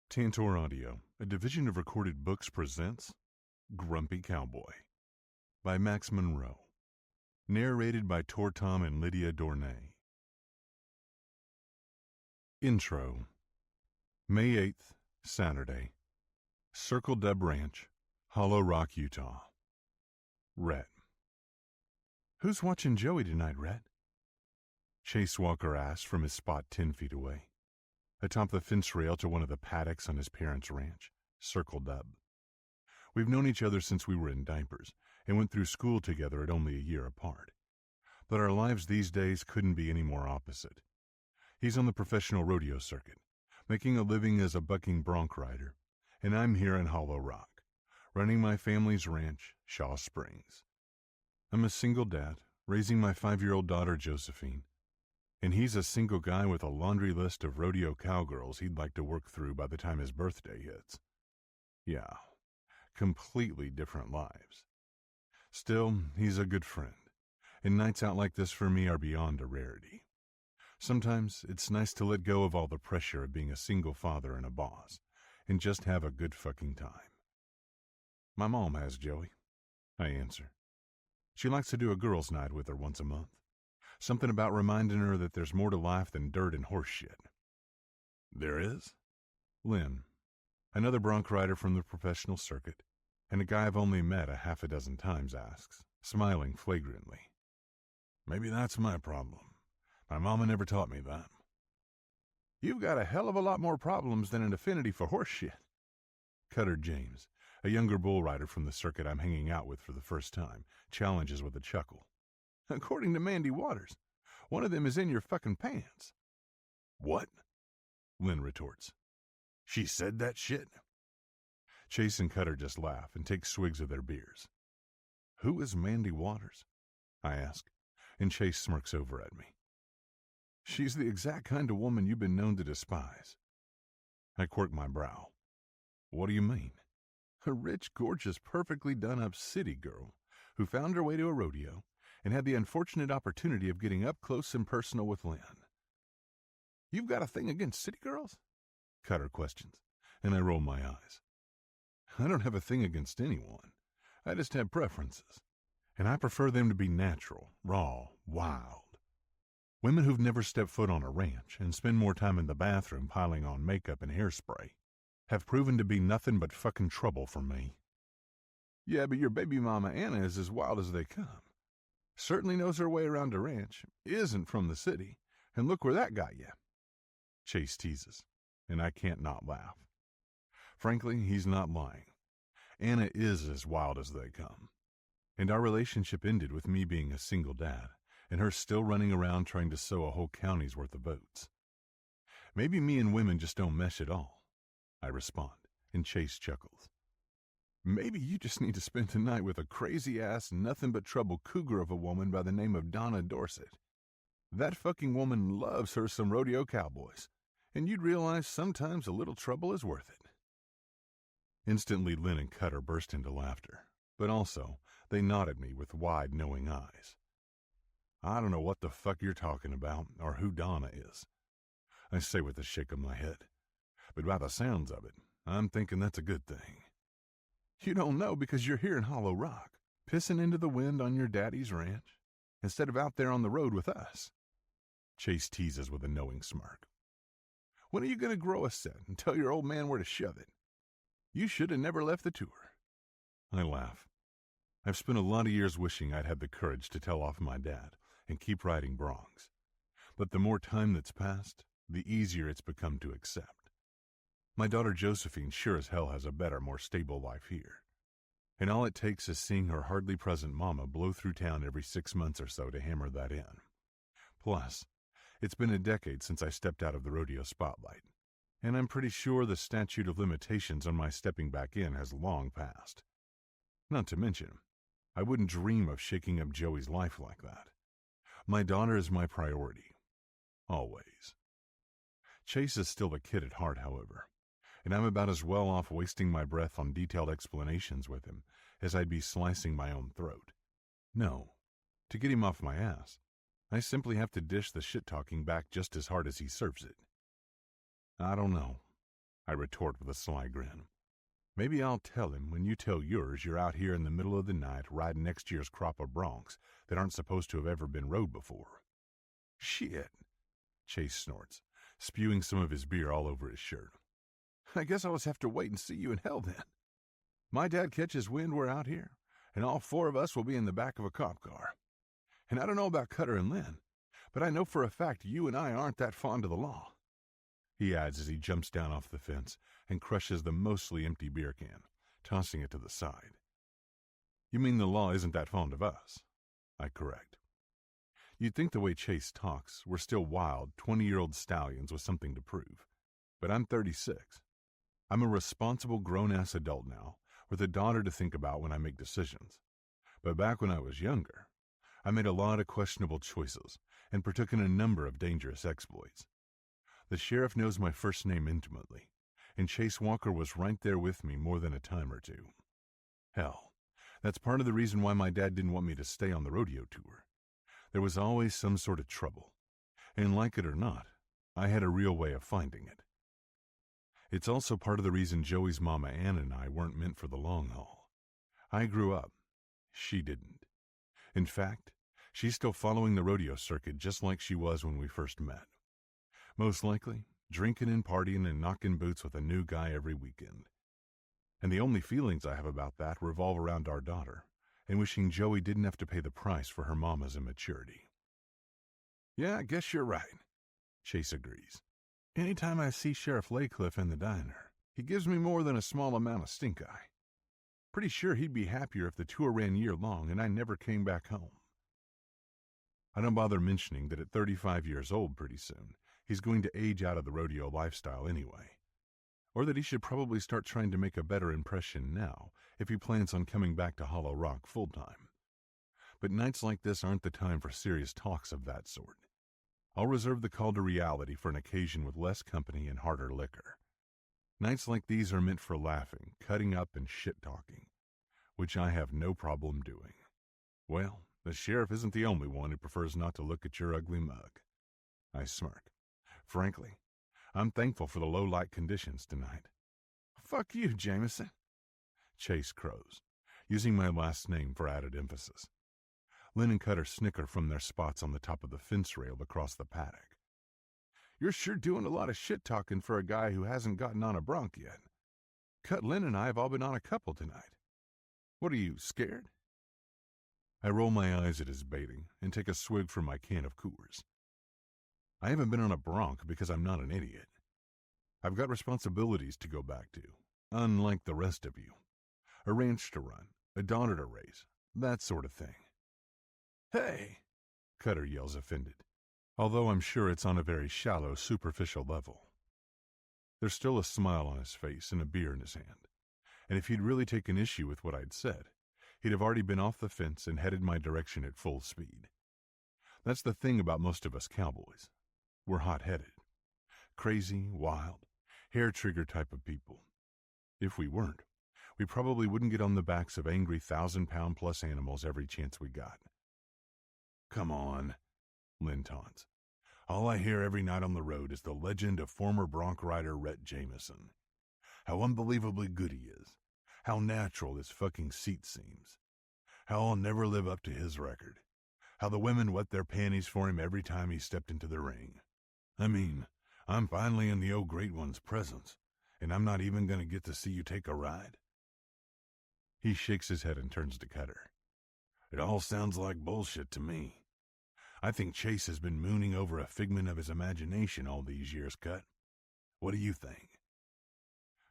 Tantor Audio, a division of Recorded Books, presents Grumpy Cowboy by Max Monroe. Narrated by Tor Tom and Lydia Dornay. Intro. May 8th, Saturday. Circle Dub Ranch, Hollow Rock, Utah. Rhett. "Who's watching Joey tonight, Rhett?" Chase Walker asked from his spot 10 feet away, atop the fence rail to one of the paddocks on his parents' ranch, Circle Dub. We've known each other since we were in diapers and went through school together at only a year apart. But our lives these days couldn't be any more opposite. He's on the professional rodeo circuit, making a living as a bucking bronc rider, and I'm here in Hollow Rock, running my family's ranch, Shaw Springs. I'm a single dad, raising my 5-year-old daughter, Josephine, and he's a single guy with a laundry list of rodeo cowgirls he'd like to work through by the time his birthday hits. Yeah, completely different lives. Still, he's a good friend, and nights out like this for me are beyond a rarity. Sometimes it's nice to let go of all the pressure of being a single father and a boss, and just have a good fucking time. My mom has Joey, I answer. She likes to do a girls' night with her once a month. Something about reminding her that there's more to life than dirt and horse shit. There is? Lynn, another bronc rider from the professional circuit, and a guy I've only met a half a dozen times, asks, smiling flagrantly. Maybe that's my problem. My mama never taught me that. You've got a hell of a lot more problems than an affinity for horse shit. Cutter James, a younger bull rider from the circuit I'm hanging out with for the first time, challenges with a chuckle. According to Mandy Waters, one of them is in your fucking pants. What? Lynn retorts. She said that shit? Chase and Cutter just laugh and take swigs of their beers. Who is Mandy Waters? I ask, and Chase smirks over at me. She's the exact kind of woman you've been known to despise. I quirk my brow. What do you mean? A rich, gorgeous, perfectly done-up city girl who found her way to a rodeo and had the unfortunate opportunity of getting up close and personal with Lynn. You've got a thing against city girls? Cutter questions, and I roll my eyes. I don't have a thing against anyone. I just have preferences, and I prefer them to be natural, raw, wild. Women who've never stepped foot on a ranch and spend more time in the bathroom piling on makeup and hairspray have proven to be nothing but fucking trouble for me. Yeah, but your baby mama Anna is as wild as they come. Certainly knows her way around a ranch, isn't from the city, and look where that got you. Chase teases, and I can't not laugh. Frankly, he's not lying. Anna is as wild as they come, and our relationship ended with me being a single dad, and her still running around trying to sow a whole county's worth of votes. Maybe me and women just don't mesh at all, I respond, and Chase chuckles. Maybe you just need to spend the night with a crazy-ass, nothing-but-trouble cougar of a woman by the name of Donna Dorset. That fucking woman loves her some rodeo cowboys, and you'd realize sometimes a little trouble is worth it. Instantly, Lynn and Cutter burst into laughter, but also they nod at me with wide, knowing eyes. I don't know what the fuck you're talking about, or who Donna is, I say with a shake of my head, but by the sounds of it, I'm thinking that's a good thing. You don't know because you're here in Hollow Rock, pissing into the wind on your daddy's ranch, instead of out there on the road with us. Chase teases with a knowing smirk. When are you going to grow a set and tell your old man where to shove it? You should have never left the tour. I laugh. I've spent a lot of years wishing I'd had the courage to tell off my dad and keep riding broncs. But the more time that's passed, the easier it's become to accept. My daughter Josephine sure as hell has a better, more stable life here. And all it takes is seeing her hardly present mama blow through town every 6 months or so to hammer that in. Plus, it's been a decade since I stepped out of the rodeo spotlight, and I'm pretty sure the statute of limitations on my stepping back in has long passed. Not to mention, I wouldn't dream of shaking up Joey's life like that. My daughter is my priority. Always. Chase is still a kid at heart, however, and I'm about as well off wasting my breath on detailed explanations with him as I'd be slicing my own throat. No, to get him off my ass, I simply have to dish the shit-talking back just as hard as he serves it. I don't know. I retort with a sly grin. Maybe I'll tell him when you tell yours you're out here in the middle of the night riding next year's crop of broncs that aren't supposed to have ever been rode before. Shit, Chase snorts, spewing some of his beer all over his shirt. I guess I'll just have to wait and see you in hell then. My dad catches wind we're out here, and all four of us will be in the back of a cop car. And I don't know about Cutter and Lynn, but I know for a fact you and I aren't that fond of the law. He adds as he jumps down off the fence and crushes the mostly empty beer can, tossing it to the side. You mean the law isn't that fond of us? I correct. You'd think the way Chase talks, we're still wild, 20-year-old stallions with something to prove. But I'm 36. I'm a responsible grown-ass adult now, with a daughter to think about when I make decisions. But back when I was younger, I made a lot of questionable choices and partook in a number of dangerous exploits. The sheriff knows my first name intimately, and Chase Walker was right there with me more than a time or two. Hell, that's part of the reason why my dad didn't want me to stay on the rodeo tour. There was always some sort of trouble, and like it or not, I had a real way of finding it. It's also part of the reason Joey's mama Ann and I weren't meant for the long haul. I grew up. She didn't. In fact, she's still following the rodeo circuit just like she was when we first met. Most likely, drinking and partying and knocking boots with a new guy every weekend. And the only feelings I have about that revolve around our daughter, and wishing Joey didn't have to pay the price for her mama's immaturity. Yeah, I guess you're right, Chase agrees. Anytime I see Sheriff Laycliffe in the diner, he gives me more than a small amount of stink eye. Pretty sure he'd be happier if the tour ran year-long and I never came back home. I don't bother mentioning that at 35 years old pretty soon, he's going to age out of the rodeo lifestyle anyway. Or that he should probably start trying to make a better impression now if he plans on coming back to Hollow Rock full-time. But nights like this aren't the time for serious talks of that sort. I'll reserve the call to reality for an occasion with less company and harder liquor. Nights like these are meant for laughing, cutting up, and shit-talking, which I have no problem doing. Well, the sheriff isn't the only one who prefers not to look at your ugly mug. I smirk. Frankly, I'm thankful for the low-light conditions tonight. Fuck you, Jameson. Chase crows, using my last name for added emphasis. Lynn and Cutter snicker from their spots on the top of the fence rail across the paddock. You're sure doing a lot of shit-talking for a guy who hasn't gotten on a bronc yet. Cut Lynn and I have all been on a couple tonight. What are you, scared? I roll my eyes at his baiting and take a swig from my can of Coors. I haven't been on a bronc because I'm not an idiot. I've got responsibilities to go back to, unlike the rest of you. A ranch to run, a daughter to raise, that sort of thing. Hey! Cutter yells offended, although I'm sure it's on a very shallow, superficial level. There's still a smile on his face and a beer in his hand, and if he'd really taken issue with what I'd said, he'd have already been off the fence and headed my direction at full speed. That's the thing about most of us cowboys. We're hot-headed. Crazy, wild, hair-trigger type of people. If we weren't, we probably wouldn't get on the backs of angry 1,000-pound-plus animals every chance we got. Come on, Lynn taunts. All I hear every night on the road is the legend of former bronc rider Rhett Jameson. How unbelievably good he is. How natural his fucking seat seems. How I'll never live up to his record. How the women wet their panties for him every time he stepped into the ring. I mean, I'm finally in the old great one's presence, and I'm not even going to get to see you take a ride. He shakes his head and turns to Cutter. It all sounds like bullshit to me. I think Chase has been mooning over a figment of his imagination all these years, Cut. What do you think?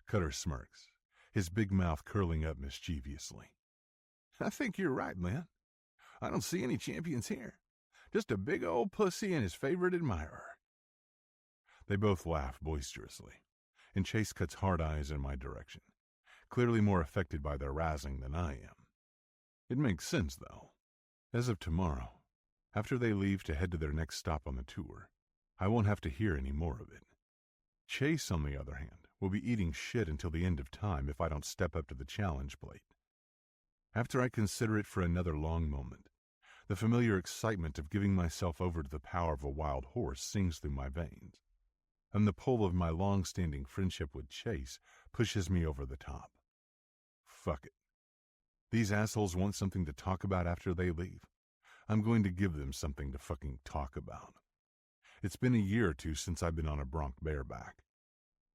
Cutter smirks, his big mouth curling up mischievously. I think you're right, Lynn. I don't see any champions here. Just a big old pussy and his favorite admirer. They both laugh boisterously, and Chase cuts hard eyes in my direction, clearly more affected by their razzing than I am. It makes sense, though. As of tomorrow, after they leave to head to their next stop on the tour, I won't have to hear any more of it. Chase, on the other hand, will be eating shit until the end of time if I don't step up to the challenge plate. After I consider it for another long moment, the familiar excitement of giving myself over to the power of a wild horse sings through my veins. and the pull of my long-standing friendship with Chase pushes me over the top. Fuck it. These assholes want something to talk about after they leave. I'm going to give them something to fucking talk about. It's been a year or two since I've been on a bronc bareback.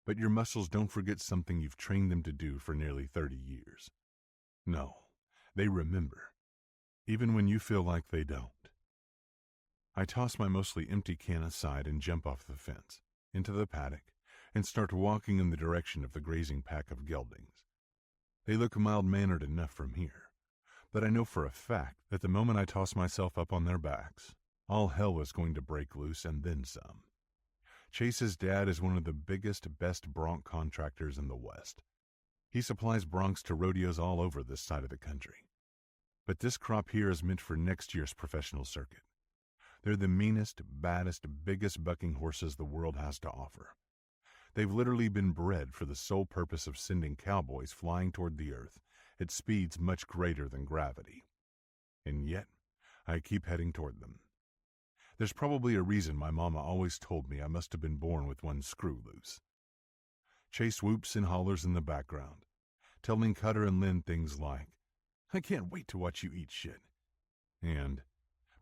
But your muscles don't forget something you've trained them to do for nearly 30 years. No, they remember, even when you feel like they don't. I toss my mostly empty can aside and jump off the fence, into the paddock, and start walking in the direction of the grazing pack of geldings. They look mild-mannered enough from here, but I know for a fact that the moment I toss myself up on their backs, all hell is going to break loose and then some. Chase's dad is one of the biggest, best bronc contractors in the West. He supplies broncs to rodeos all over this side of the country. But this crop here is meant for next year's professional circuit. They're the meanest, baddest, biggest bucking horses the world has to offer. They've literally been bred for the sole purpose of sending cowboys flying toward the earth at speeds much greater than gravity. And yet, I keep heading toward them. There's probably a reason my mama always told me I must have been born with one screw loose. Chase whoops and hollers in the background, telling Cutter and Lynn things like, "I can't wait to watch you eat shit," and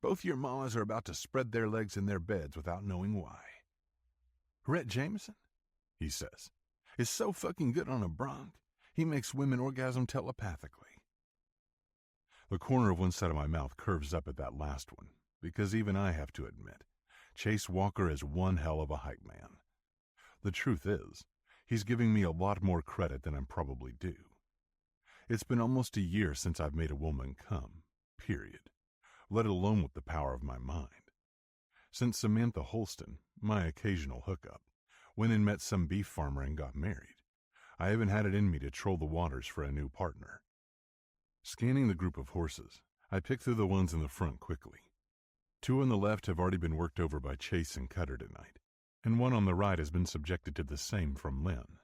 "Both your mamas are about to spread their legs in their beds without knowing why." "Rhett Jameson," he says, "is so fucking good on a bronc, he makes women orgasm telepathically." The corner of one side of my mouth curves up at that last one, because even I have to admit, Chase Walker is one hell of a hype man. The truth is, he's giving me a lot more credit than I'm probably due. It's been almost a year since I've made a woman come, period, let alone with the power of my mind. Since Samantha Holston, my occasional hookup, went and met some beef farmer and got married, I haven't had it in me to troll the waters for a new partner. Scanning the group of horses, I pick through the ones in the front quickly. 2 on the left have already been worked over by Chase and Cutter tonight, and 1 on the right has been subjected to the same from Lynn.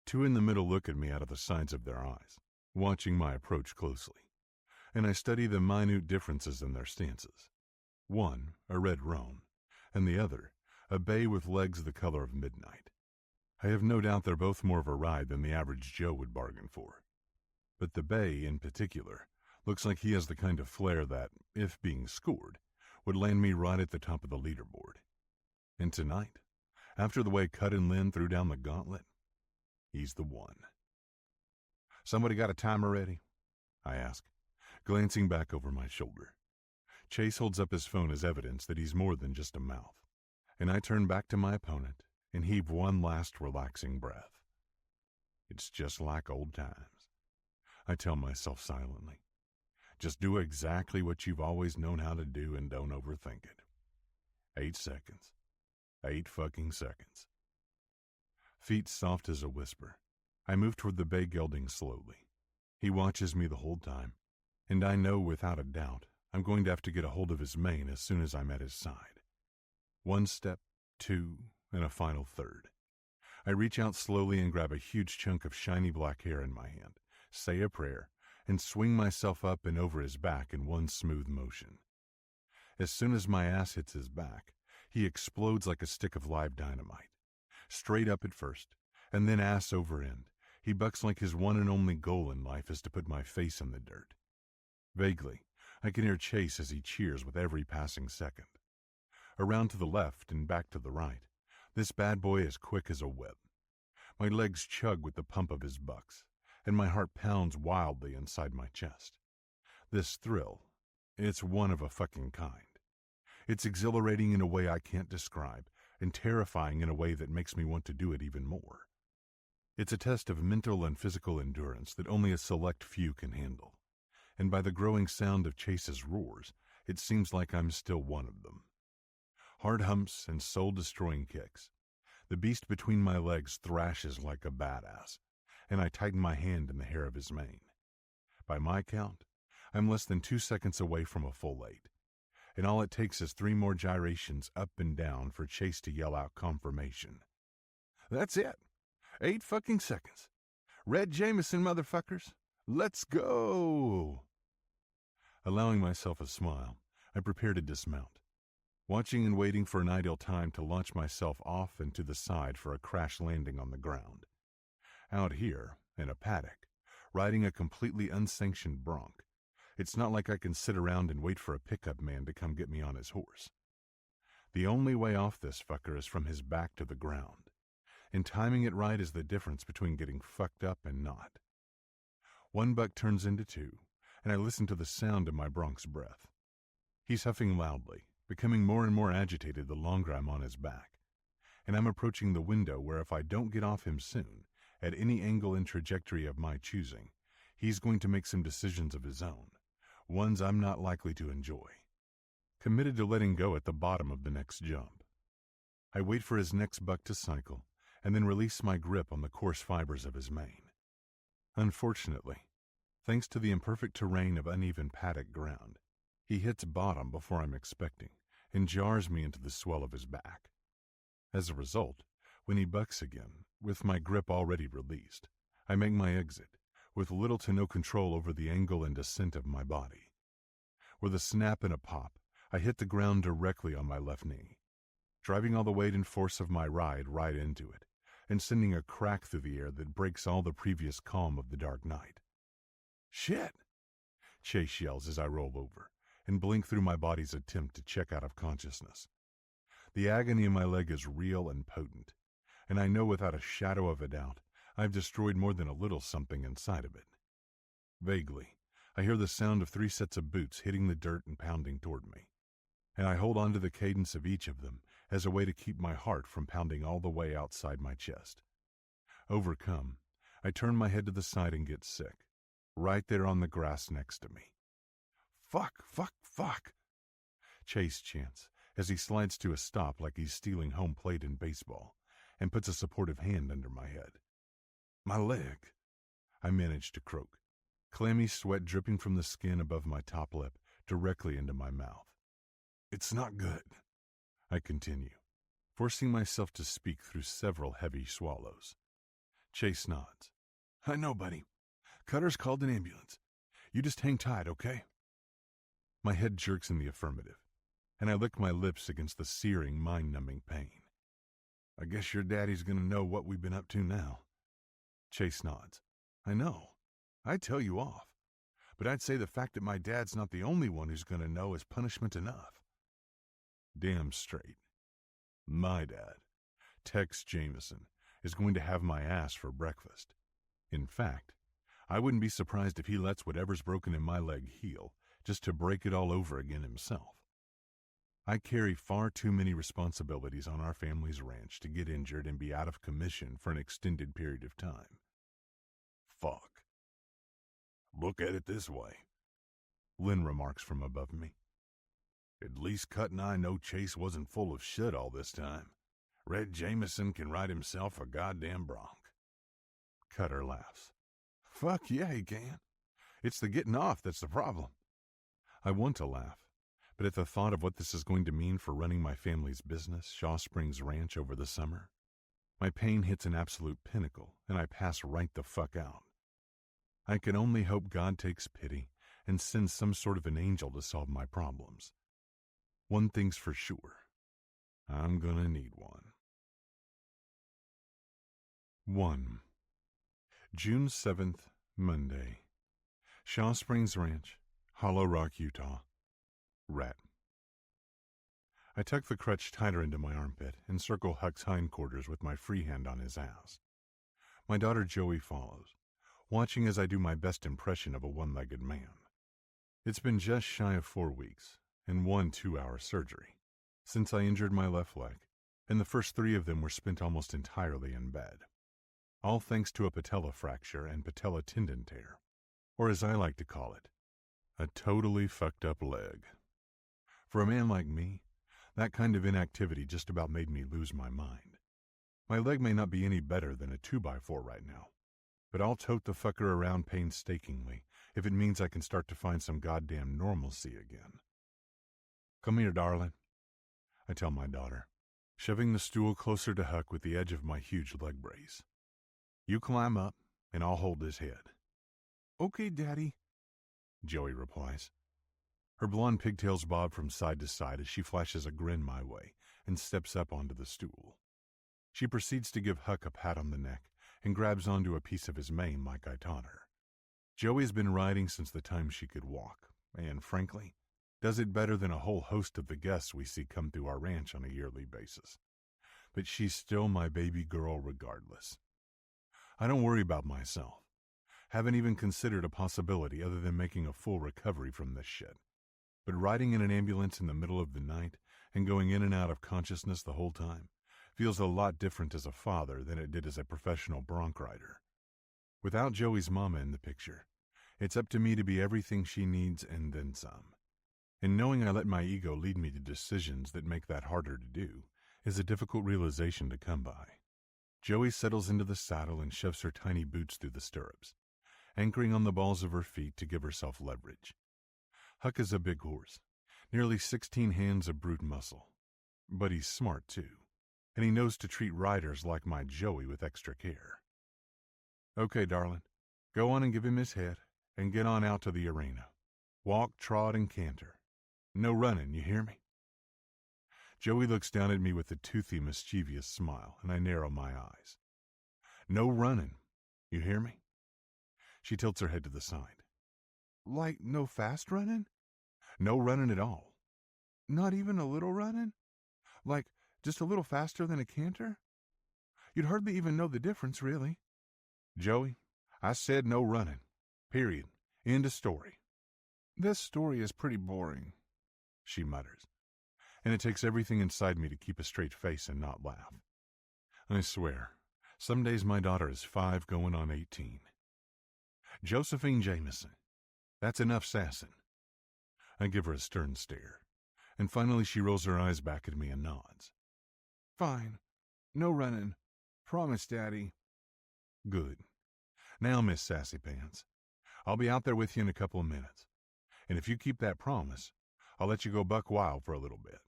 2 in the middle look at me out of the sides of their eyes, watching my approach closely, and I study the minute differences in their stances. 1, a red roan, and the other, a bay with legs the color of midnight. I have no doubt they're both more of a ride than the average Joe would bargain for. But the bay, in particular, looks like he has the kind of flair that, if being scored, would land me right at the top of the leaderboard. And tonight, after the way Cut and Lynn threw down the gauntlet, he's the one. "Somebody got a timer ready?" I ask, glancing back over my shoulder. Chase holds up his phone as evidence that he's more than just a mouth, and I turn back to my opponent and heave one last relaxing breath. It's just like old times, I tell myself silently. Just do exactly what you've always known how to do and don't overthink it. 8 seconds. 8 fucking seconds. Feet soft as a whisper, I move toward the bay gelding slowly. He watches me the whole time, and I know without a doubt I'm going to have to get a hold of his mane as soon as I'm at his side. 1 step, 2, and a final 3rd. I reach out slowly and grab a huge chunk of shiny black hair in my hand, say a prayer, and swing myself up and over his back in one smooth motion. As soon as my ass hits his back, he explodes like a stick of live dynamite. Straight up at first, and then ass over end, he bucks like his one and only goal in life is to put my face in the dirt. Vaguely, I can hear Chase as he cheers with every passing second. Around to the left and back to the right, this bad boy is quick as a whip. My legs chug with the pump of his bucks, and my heart pounds wildly inside my chest. This thrill, it's one of a fucking kind. It's exhilarating in a way I can't describe, and terrifying in a way that makes me want to do it even more. It's a test of mental and physical endurance that only a select few can handle, and by the growing sound of Chase's roars, it seems like I'm still one of them. Hard humps and soul-destroying kicks. The beast between my legs thrashes like a badass, and I tighten my hand in the hair of his mane. By my count, I'm less than 2 seconds away from a full 8, and all it takes is 3 more gyrations up and down for Chase to yell out confirmation. That's it. 8 fucking seconds. Red Jameson, motherfuckers. Let's go. Allowing myself a smile, I prepare to dismount. watching and waiting for an ideal time to launch myself off and to the side for a crash landing on the ground. Out here, in a paddock, riding a completely unsanctioned bronc, it's not like I can sit around and wait for a pickup man to come get me on his horse. The only way off this fucker is from his back to the ground, and timing it right is the difference between getting fucked up and not. One buck turns into two, and I listen to the sound of my bronc's breath. He's huffing loudly, becoming more and more agitated the longer I'm on his back, and I'm approaching the window where if I don't get off him soon, at any angle and trajectory of my choosing, he's going to make some decisions of his own, ones I'm not likely to enjoy. Committed to letting go at the bottom of the next jump. I wait for his next buck to cycle, and then release my grip on the coarse fibers of his mane. Unfortunately, thanks to the imperfect terrain of uneven paddock ground, he hits bottom before I'm expecting, and jars me into the swell of his back. As a result, when he bucks again, with my grip already released, I make my exit, with little to no control over the angle and descent of my body. With a snap and a pop, I hit the ground directly on my left knee, driving all the weight and force of my ride right into it, and sending a crack through the air that breaks all the previous calm of the dark night. "Shit!" Chase yells as I roll over, and blink through my body's attempt to check out of consciousness. The agony in my leg is real and potent, and I know without a shadow of a doubt I've destroyed more than a little something inside of it. Vaguely, I hear the sound of 3 sets of boots hitting the dirt and pounding toward me, and I hold on to the cadence of each of them as a way to keep my heart from pounding all the way outside my chest. Overcome, I turn my head to the side and get sick, right there on the grass next to me. "Fuck, fuck, fuck," Chase chants as he slides to a stop like he's stealing home plate in baseball and puts a supportive hand under my head. "My leg," I manage to croak, clammy sweat dripping from the skin above my top lip directly into my mouth. "It's not good," I continue, forcing myself to speak through several heavy swallows. Chase nods. "I know, buddy. Cutter's called an ambulance. You just hang tight, okay?" My head jerks in the affirmative, and I lick my lips against the searing, mind-numbing pain. "I guess your daddy's gonna know what we've been up to now." Chase nods. "I know. I'd tell you off. But I'd say the fact that my dad's not the only one who's gonna know is punishment enough." Damn straight. My dad, Tex Jameson, is going to have my ass for breakfast. In fact, I wouldn't be surprised if he lets whatever's broken in my leg heal, just to break it all over again himself. I carry far too many responsibilities on our family's ranch to get injured and be out of commission for an extended period of time. Fuck. "Look at it this way," Lynn remarks from above me. "At least Cut and I know Chase wasn't full of shit all this time. Red Jameson can ride himself a goddamn bronc." Cutter laughs. "Fuck yeah, he can. It's the getting off that's the problem." I want to laugh, but at the thought of what this is going to mean for running my family's business, Shaw Springs Ranch, over the summer, my pain hits an absolute pinnacle, and I pass right the fuck out. I can only hope God takes pity and sends some sort of an angel to solve my problems. One thing's for sure. I'm gonna need one. 1. June 7th, Monday. Shaw Springs Ranch, Hollow Rock, Utah. Rat. I tuck the crutch tighter into my armpit and circle Huck's hindquarters with my free hand on his ass. My daughter Joey follows, watching as I do my best impression of a one-legged man. It's been just shy of 4 weeks and 1 2-hour surgery since I injured my left leg, and the first 3 of them were spent almost entirely in bed. All thanks to a patella fracture and patella tendon tear, or as I like to call it, a totally fucked up leg. For a man like me, that kind of inactivity just about made me lose my mind. My leg may not be any better than a 2x4 right now, but I'll tote the fucker around painstakingly if it means I can start to find some goddamn normalcy again. "Come here, darling," I tell my daughter, shoving the stool closer to Huck with the edge of my huge leg brace. "You climb up, and I'll hold his head." "Okay, Daddy," Joey replies. Her blonde pigtails bob from side to side as she flashes a grin my way and steps up onto the stool. She proceeds to give Huck a pat on the neck and grabs onto a piece of his mane like I taught her. Joey's been riding since the time she could walk, and frankly, does it better than a whole host of the guests we see come through our ranch on a yearly basis. But she's still my baby girl regardless. I don't worry about myself. Haven't even considered a possibility other than making a full recovery from this shit. But riding in an ambulance in the middle of the night and going in and out of consciousness the whole time feels a lot different as a father than it did as a professional bronc rider. Without Joey's mama in the picture, it's up to me to be everything she needs and then some. And knowing I let my ego lead me to decisions that make that harder to do is a difficult realization to come by. Joey settles into the saddle and shoves her tiny boots through the stirrups, anchoring on the balls of her feet to give herself leverage. Huck is a big horse, nearly 16 hands of brute muscle. But he's smart, too, and he knows to treat riders like my Joey with extra care. Okay, darling, go on and give him his head, and get on out to the arena. Walk, trot, and canter. No running, you hear me? Joey looks down at me with a toothy, mischievous smile, and I narrow my eyes. No running, you hear me? She tilts her head to the side. Like no fast running? No running at all. Not even a little running? Like just a little faster than a canter? You'd hardly even know the difference, really. Joey, I said no running. Period. End of story. This story is pretty boring, she mutters, and it takes everything inside me to keep a straight face and not laugh. I swear, some days my daughter is 5 going on 18. Josephine Jameson. That's enough sassing. I give her a stern stare, and finally she rolls her eyes back at me and nods. Fine. No running. Promise, Daddy. Good. Now, Miss Sassy Pants, I'll be out there with you in a couple of minutes, and if you keep that promise, I'll let you go buck wild for a little bit.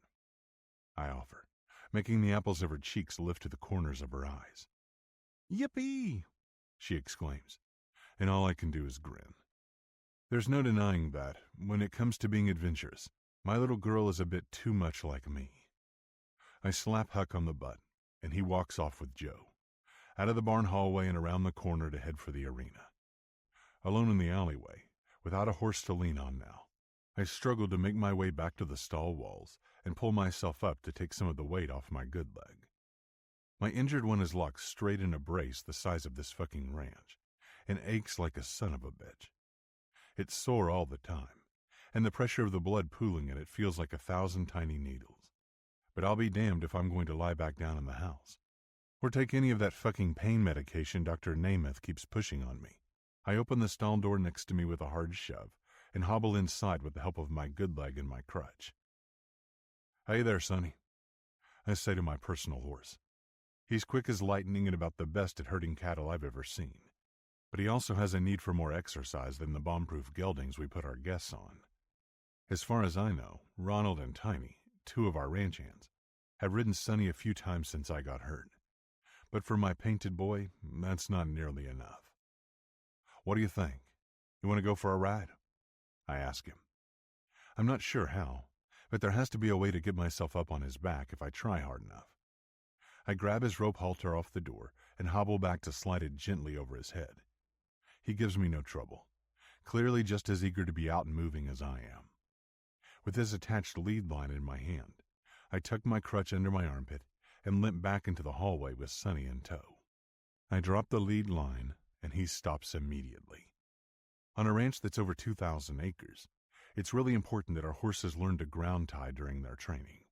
I offer, making the apples of her cheeks lift to the corners of her eyes. Yippee! She exclaims, and all I can do is grin. There's no denying that, when it comes to being adventurous, my little girl is a bit too much like me. I slap Huck on the butt, and he walks off with Joe, out of the barn hallway and around the corner to head for the arena. Alone in the alleyway, without a horse to lean on now, I struggle to make my way back to the stall walls and pull myself up to take some of the weight off my good leg. My injured one is locked straight in a brace the size of this fucking ranch, and aches like a son of a bitch. It's sore all the time, and the pressure of the blood pooling in it feels like 1,000 tiny needles. But I'll be damned if I'm going to lie back down in the house, or take any of that fucking pain medication Dr. Namath keeps pushing on me. I open the stall door next to me with a hard shove and hobble inside with the help of my good leg and my crutch. Hey there, Sonny, I say to my personal horse. He's quick as lightning and about the best at herding cattle I've ever seen, but he also has a need for more exercise than the bomb-proof geldings we put our guests on. As far as I know, Ronald and Tiny, 2 of our ranch hands, have ridden Sonny a few times since I got hurt. But for my painted boy, that's not nearly enough. What do you think? You want to go for a ride? I ask him. I'm not sure how, but there has to be a way to get myself up on his back if I try hard enough. I grab his rope halter off the door and hobble back to slide it gently over his head. He gives me no trouble, clearly just as eager to be out and moving as I am. With his attached lead line in my hand, I tuck my crutch under my armpit and limp back into the hallway with Sonny in tow. I drop the lead line, and he stops immediately. On a ranch that's over 2,000 acres, it's really important that our horses learn to ground tie during their training.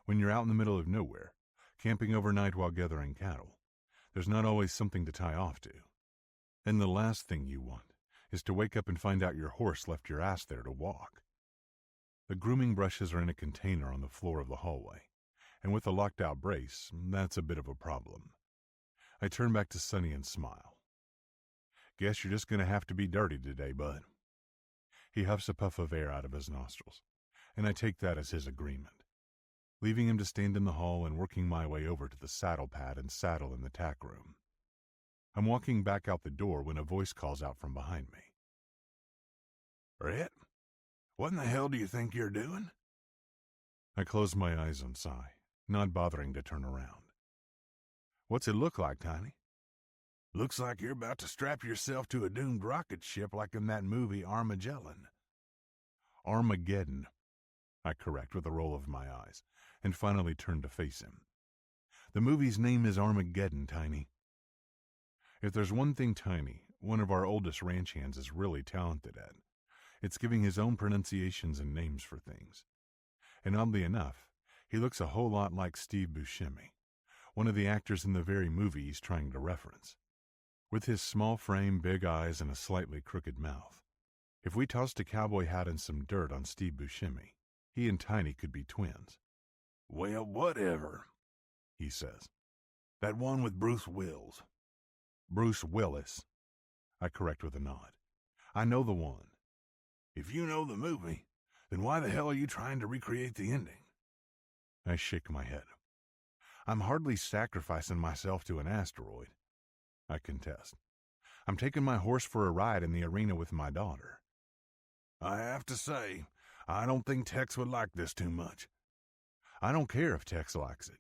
When you're out in the middle of nowhere, camping overnight while gathering cattle, there's not always something to tie off to. And the last thing you want is to wake up and find out your horse left your ass there to walk. The grooming brushes are in a container on the floor of the hallway, and with a locked-out brace, that's a bit of a problem. I turn back to Sonny and smile. Guess you're just going to have to be dirty today, bud. He huffs a puff of air out of his nostrils, and I take that as his agreement, leaving him to stand in the hall and working my way over to the saddle pad and saddle in the tack room. I'm walking back out the door when a voice calls out from behind me. Brett, What in the hell do you think you're doing? I close my eyes and sigh, not bothering to turn around. What's it look like, Tiny? Looks like you're about to strap yourself to a doomed rocket ship like in that movie Armageddon. Armageddon, I correct with a roll of my eyes, and finally turn to face him. The movie's name is Armageddon, Tiny. If there's one thing Tiny, one of our oldest ranch hands, is really talented at, it's giving his own pronunciations and names for things. And oddly enough, he looks a whole lot like Steve Buscemi, one of the actors in the very movie he's trying to reference. With his small frame, big eyes, and a slightly crooked mouth. If we tossed a cowboy hat and some dirt on Steve Buscemi, he and Tiny could be twins. Well, whatever, he says. That one with Bruce Willis. Bruce Willis, I correct with a nod. I know the one. If you know the movie, then why the hell are you trying to recreate the ending? I shake my head. I'm hardly sacrificing myself to an asteroid, I contest. I'm taking my horse for a ride in the arena with my daughter. I have to say, I don't think Tex would like this too much. I don't care if Tex likes it,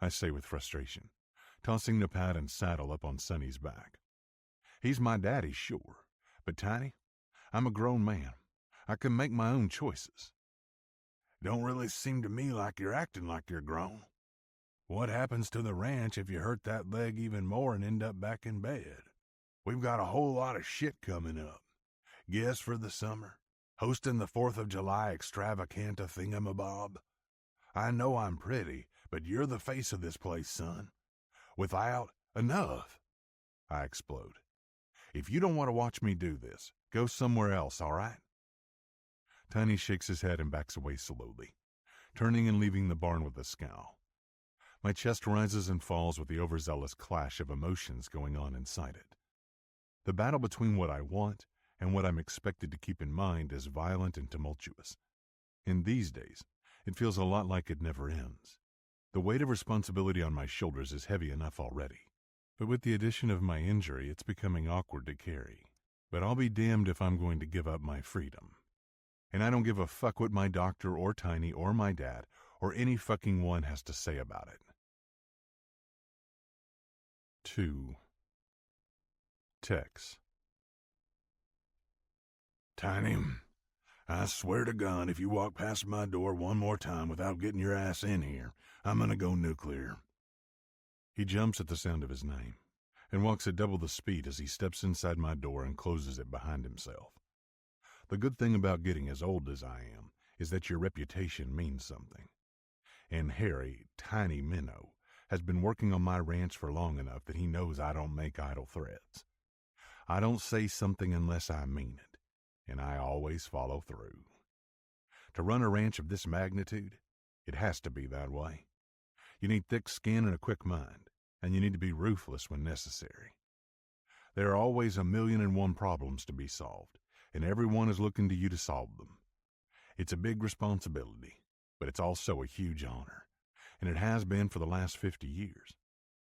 I say with frustration, tossing the pad and saddle up on Sonny's back. He's my daddy, sure, but Tiny, I'm a grown man. I can make my own choices. Don't really seem to me like you're acting like you're grown. What happens to the ranch if you hurt that leg even more and end up back in bed? We've got a whole lot of shit coming up. Guests for the summer, hosting the 4th of July extravaganza thingamabob. I know I'm pretty, but you're the face of this place, son. Without enough, I explode. If you don't want to watch me do this, go somewhere else, all right? Tiny shakes his head and backs away slowly, turning and leaving the barn with a scowl. My chest rises and falls with the overzealous clash of emotions going on inside it. The battle between what I want and what I'm expected to keep in mind is violent and tumultuous. In these days, it feels a lot like it never ends. The weight of responsibility on my shoulders is heavy enough already, but with the addition of my injury, it's becoming awkward to carry. But I'll be damned if I'm going to give up my freedom. And I don't give a fuck what my doctor or Tiny or my dad or any fucking one has to say about it. 2. Tex. Tiny, I swear to God, if you walk past my door one more time without getting your ass in here, I'm gonna go nuclear. He jumps at the sound of his name and walks at double the speed as he steps inside my door and closes it behind himself. The good thing about getting as old as I am is that your reputation means something. And Harry, Tiny Minnow, has been working on my ranch for long enough that he knows I don't make idle threats. I don't say something unless I mean it, and I always follow through. To run a ranch of this magnitude, it has to be that way. You need thick skin and a quick mind, and you need to be ruthless when necessary. There are always 1,000,001 problems to be solved, and everyone is looking to you to solve them. It's a big responsibility, but it's also a huge honor, and it has been for the last 50 years,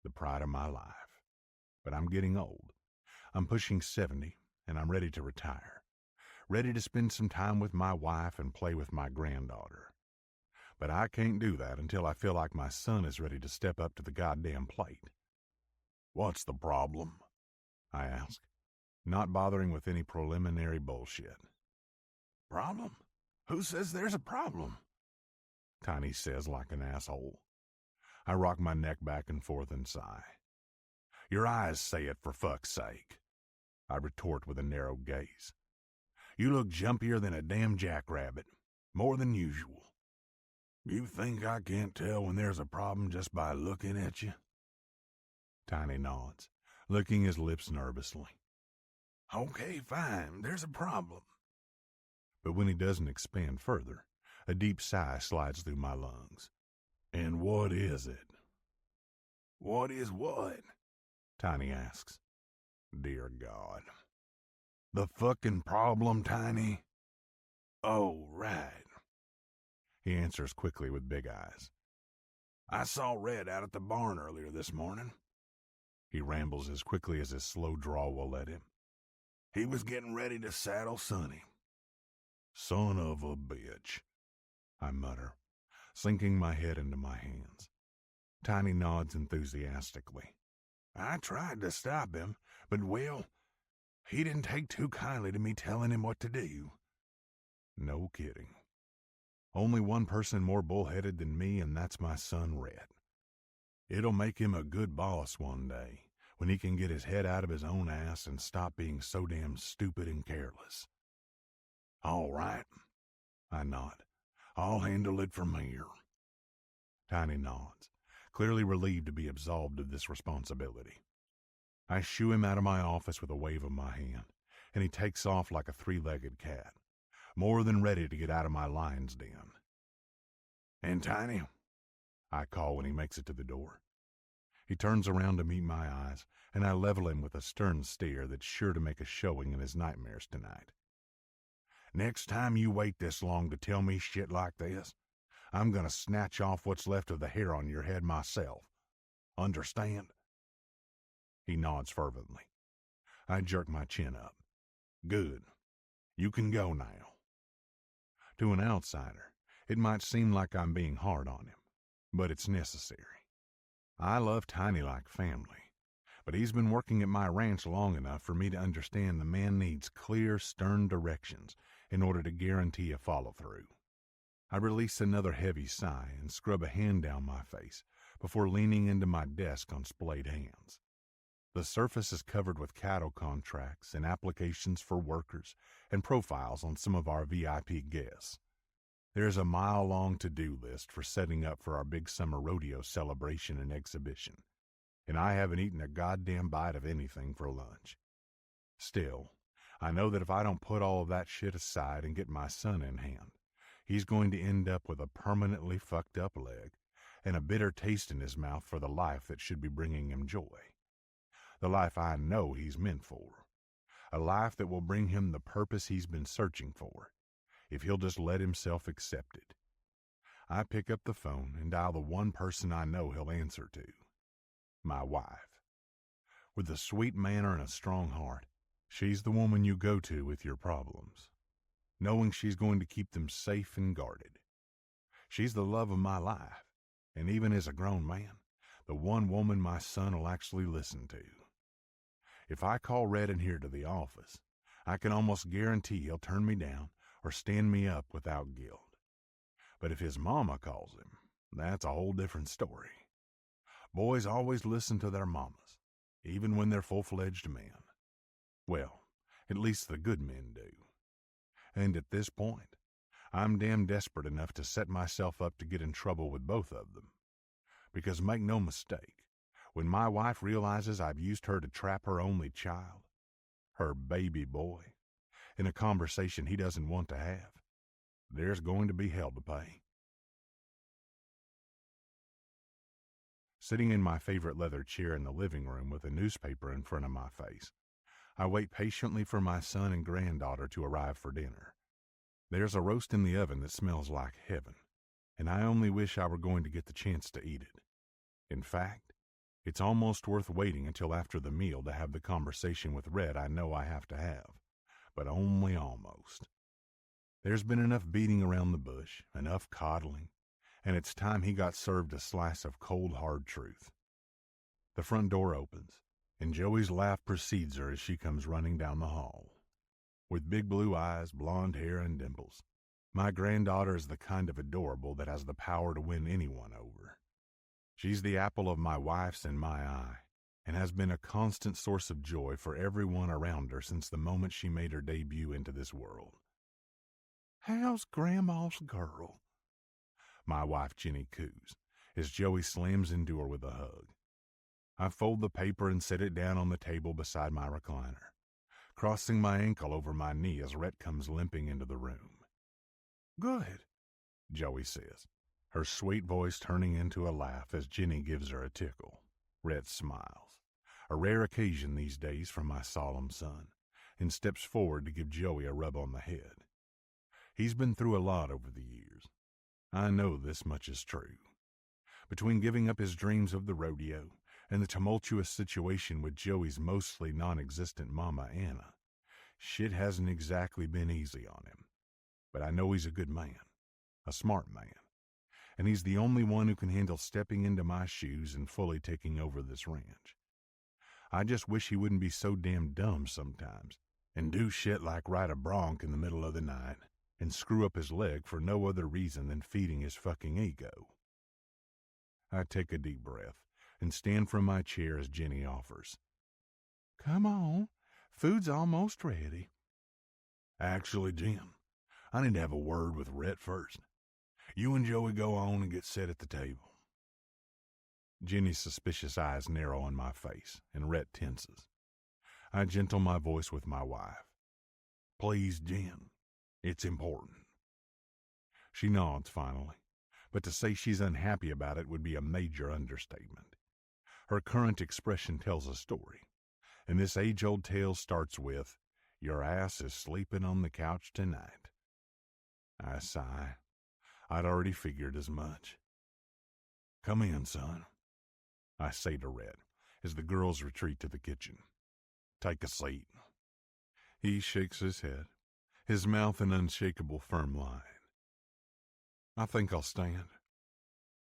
the pride of my life. But I'm getting old. I'm pushing 70, and I'm ready to retire, ready to spend some time with my wife and play with my granddaughter. But I can't do that until I feel like my son is ready to step up to the goddamn plate. What's the problem? I ask, not bothering with any preliminary bullshit. Problem? Who says there's a problem? Tiny says like an asshole. I rock my neck back and forth and sigh. Your eyes say it, for fuck's sake, I retort with a narrow gaze. You look jumpier than a damn jackrabbit, more than usual. You think I can't tell when there's a problem just by looking at you? Tiny nods, licking his lips nervously. Okay, fine, there's a problem. But when he doesn't expand further, a deep sigh slides through my lungs. And what is it? What is what? Tiny asks. Dear God. The fucking problem, Tiny? Oh, right. He answers quickly with big eyes. I saw Red out at the barn earlier this morning. He rambles as quickly as his slow drawl will let him. He was getting ready to saddle Sonny. Son of a bitch, I mutter, sinking my head into my hands. Tiny nods enthusiastically. I tried to stop him, but, well, he didn't take too kindly to me telling him what to do. No kidding. Only one person more bullheaded than me, and that's my son, Rhett. It'll make him a good boss one day, when he can get his head out of his own ass and stop being so damn stupid and careless. All right, I nod. I'll handle it from here. Tiny nods, clearly relieved to be absolved of this responsibility. I shoo him out of my office with a wave of my hand, and he takes off like a three-legged cat, more than ready to get out of my lion's den. And Tiny, I call when he makes it to the door. He turns around to meet my eyes, and I level him with a stern stare that's sure to make a showing in his nightmares tonight. Next time you wait this long to tell me shit like this, I'm gonna snatch off what's left of the hair on your head myself. Understand? He nods fervently. I jerk my chin up. Good. You can go now. To an outsider, it might seem like I'm being hard on him, but it's necessary. I love Tiny like family, but he's been working at my ranch long enough for me to understand the man needs clear, stern directions in order to guarantee a follow-through. I release another heavy sigh and scrub a hand down my face before leaning into my desk on splayed hands. The surface is covered with cattle contracts and applications for workers and profiles on some of our VIP guests. There's a mile-long to-do list for setting up for our big summer rodeo celebration and exhibition, and I haven't eaten a goddamn bite of anything for lunch. Still, I know that if I don't put all of that shit aside and get my son in hand, he's going to end up with a permanently fucked up leg and a bitter taste in his mouth for the life that should be bringing him joy. The life I know he's meant for. A life that will bring him the purpose he's been searching for, if he'll just let himself accept it. I pick up the phone and dial the one person I know he'll answer to. My wife. With a sweet manner and a strong heart, she's the woman you go to with your problems, knowing she's going to keep them safe and guarded. She's the love of my life, and even as a grown man, the one woman my son will actually listen to. If I call Red in here to the office, I can almost guarantee he'll turn me down or stand me up without guilt. But if his mama calls him, that's a whole different story. Boys always listen to their mamas, even when they're full-fledged men. Well, at least the good men do. And at this point, I'm damn desperate enough to set myself up to get in trouble with both of them. Because make no mistake, when my wife realizes I've used her to trap her only child, her baby boy, in a conversation he doesn't want to have, there's going to be hell to pay. Sitting in my favorite leather chair in the living room with a newspaper in front of my face, I wait patiently for my son and granddaughter to arrive for dinner. There's a roast in the oven that smells like heaven, and I only wish I were going to get the chance to eat it. In fact, it's almost worth waiting until after the meal to have the conversation with Red I know I have to have, but only almost. There's been enough beating around the bush, enough coddling, and it's time he got served a slice of cold, hard truth. The front door opens, and Joey's laugh precedes her as she comes running down the hall. With big blue eyes, blonde hair, and dimples, my granddaughter is the kind of adorable that has the power to win anyone over. She's the apple of my wife's and my eye, and has been a constant source of joy for everyone around her since the moment she made her debut into this world. "How's Grandma's girl?" my wife Jenny coos, as Joey slams into her with a hug. I fold the paper and set it down on the table beside my recliner, crossing my ankle over my knee as Rhett comes limping into the room. "Good," Joey says, her sweet voice turning into a laugh as Jenny gives her a tickle. Rhett smiles, a rare occasion these days from my solemn son, and steps forward to give Joey a rub on the head. He's been through a lot over the years. I know this much is true. Between giving up his dreams of the rodeo and the tumultuous situation with Joey's mostly non-existent mama Anna, shit hasn't exactly been easy on him. but I know he's a good man, a smart man, and he's the only one who can handle stepping into my shoes and fully taking over this ranch. I just wish he wouldn't be so damn dumb sometimes and do shit like ride a bronc in the middle of the night and screw up his leg for no other reason than feeding his fucking ego. I take a deep breath and stand from my chair as Jenny offers. Come on, food's almost ready. Actually, Jen, I need to have a word with Rhett first. You and Joey go on and get set at the table. Jenny's suspicious eyes narrow on my face, and Rhett tenses. I gentle my voice with my wife. Please, Jen, it's important. She nods finally, but to say she's unhappy about it would be a major understatement. Her current expression tells a story, and this age-old tale starts with, your ass is sleeping on the couch tonight. I sigh. I'd already figured as much. Come in, son, I say to Rhett as the girls retreat to the kitchen. Take a seat. He shakes his head, his mouth an unshakable firm line. I think I'll stand.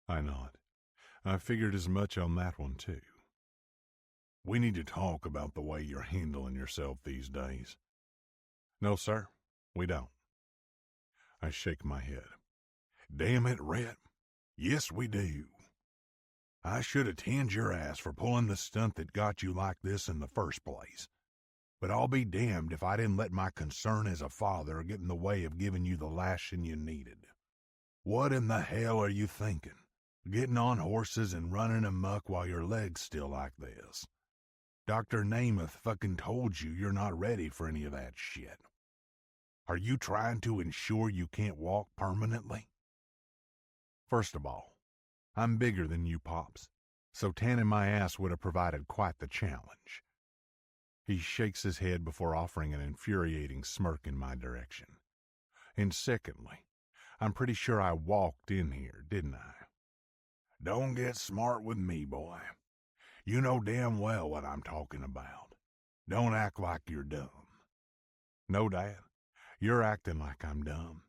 I nod. I figured as much on that one, too. We need to talk about the way you're handling yourself these days. No, sir, we don't. I shake my head. Damn it, Rhett. Yes, we do. I should attend your ass for pulling the stunt that got you like this in the first place. But I'll be damned if I didn't let my concern as a father get in the way of giving you the lashing you needed. What in the hell are you thinking? Getting on horses and running amok while your leg's still like this? Dr. Namath fucking told you you're not ready for any of that shit. Are you trying to ensure you can't walk permanently? First of all, I'm bigger than you, Pops, so tanning my ass would have provided quite the challenge. He shakes his head before offering an infuriating smirk in my direction. And secondly, I'm pretty sure I walked in here, didn't I? Don't get smart with me, boy. You know damn well what I'm talking about. Don't act like you're dumb. No, Dad, you're acting like I'm dumb.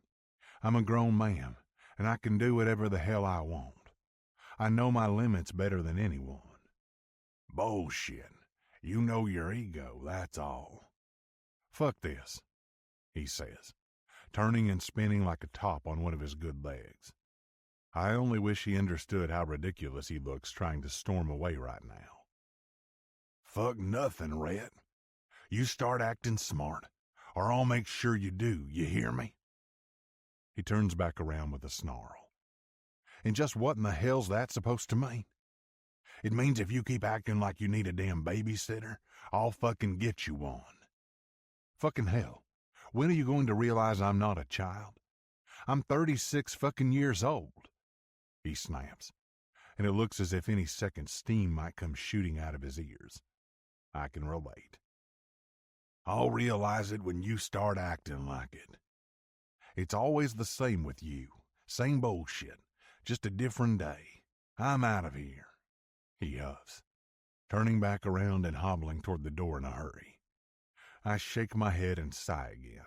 I'm a grown man, and I can do whatever the hell I want. I know my limits better than anyone. Bullshit. You know your ego, that's all. Fuck this, he says, turning and spinning like a top on one of his good legs. I only wish he understood how ridiculous he looks trying to storm away right now. Fuck nothing, Rhett. You start acting smart, or I'll make sure you do, you hear me? He turns back around with a snarl. And just what in the hell's that supposed to mean? It means if you keep acting like you need a damn babysitter, I'll fucking get you one. Fucking hell, when are you going to realize I'm not a child? I'm 36 fucking years old. He snaps, and it looks as if any second steam might come shooting out of his ears. I can relate. I'll realize it when you start acting like it. It's always the same with you. Same bullshit, just a different day. I'm out of here. He huffs, turning back around and hobbling toward the door in a hurry. I shake my head and sigh again.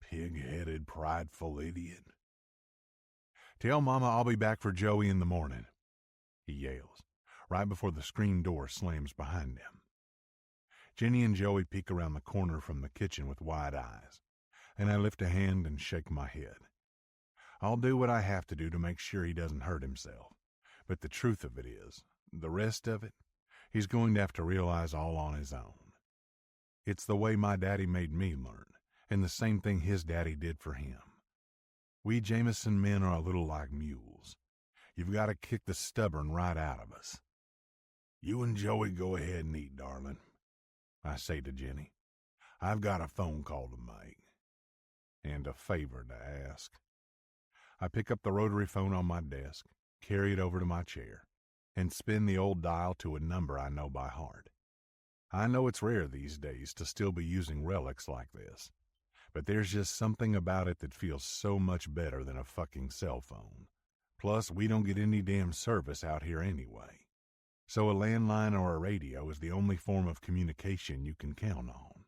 Pig-headed, prideful idiot. Tell Mama I'll be back for Joey in the morning, he yells, right before the screen door slams behind him. Jenny and Joey peek around the corner from the kitchen with wide eyes, and I lift a hand and shake my head. I'll do what I have to do to make sure he doesn't hurt himself, but the truth of it is, the rest of it, he's going to have to realize all on his own. It's the way my daddy made me learn, and the same thing his daddy did for him. We Jameson men are a little like mules. You've got to kick the stubborn right out of us. You and Joey go ahead and eat, darling, I say to Jenny. I've got a phone call to make. And a favor to ask. I pick up the rotary phone on my desk, carry it over to my chair, and spin the old dial to a number I know by heart. I know it's rare these days to still be using relics like this, but there's just something about it that feels so much better than a fucking cell phone. Plus, we don't get any damn service out here anyway. So a landline or a radio is the only form of communication you can count on.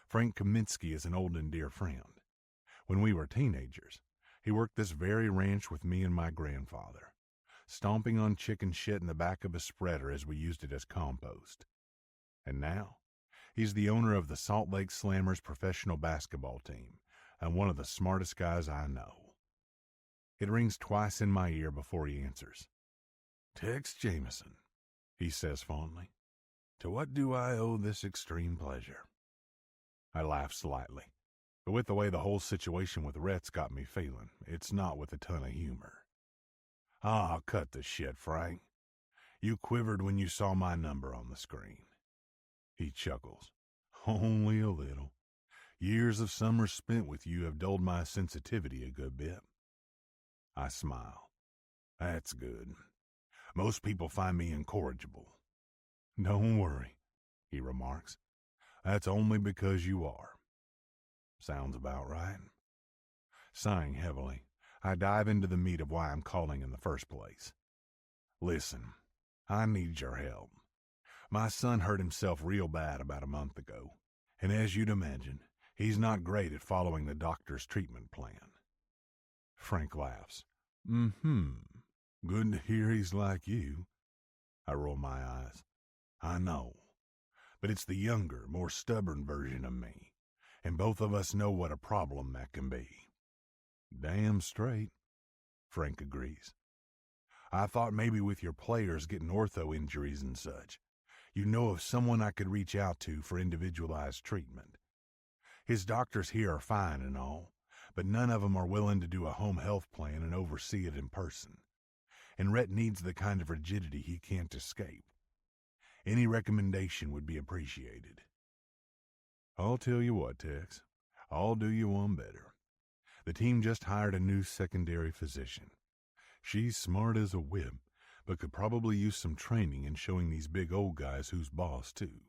Frank Kaminsky is an old and dear friend. When we were teenagers, he worked this very ranch with me and my grandfather, stomping on chicken shit in the back of a spreader as we used it as compost. And now, he's the owner of the Salt Lake Slammers professional basketball team and one of the smartest guys I know. It rings twice in my ear before he answers. "Tex Jameson," he says fondly. "To what do I owe this extreme pleasure?" I laugh slightly, but with the way the whole situation with Rhett's got me feeling, it's not with a ton of humor. "Ah, cut the shit, Frank. You quivered when you saw my number on the screen." He chuckles. "Only a little. Years of summers spent with you have dulled my sensitivity a good bit." I smile. "That's good. Most people find me incorrigible." "Don't worry," he remarks. "That's only because you are." Sounds about right. Sighing heavily, I dive into the meat of why I'm calling in the first place. "Listen, I need your help. My son hurt himself real bad about a month ago, and as you'd imagine, he's not great at following the doctor's treatment plan." Frank laughs. Good to hear he's like you." I roll my eyes. "I know, but it's the younger, more stubborn version of me, and both of us know what a problem that can be." "Damn straight," Frank agrees. "I thought maybe with your players getting ortho injuries and such, you know of someone I could reach out to for individualized treatment. His doctors here are fine and all, but none of them are willing to do a home health plan and oversee it in person. And Rhett needs the kind of rigidity he can't escape. Any recommendation would be appreciated." "I'll tell you what, Tex. I'll do you one better. The team just hired a new secondary physician. She's smart as a whip, but could probably use some training in showing these big old guys who's boss, too.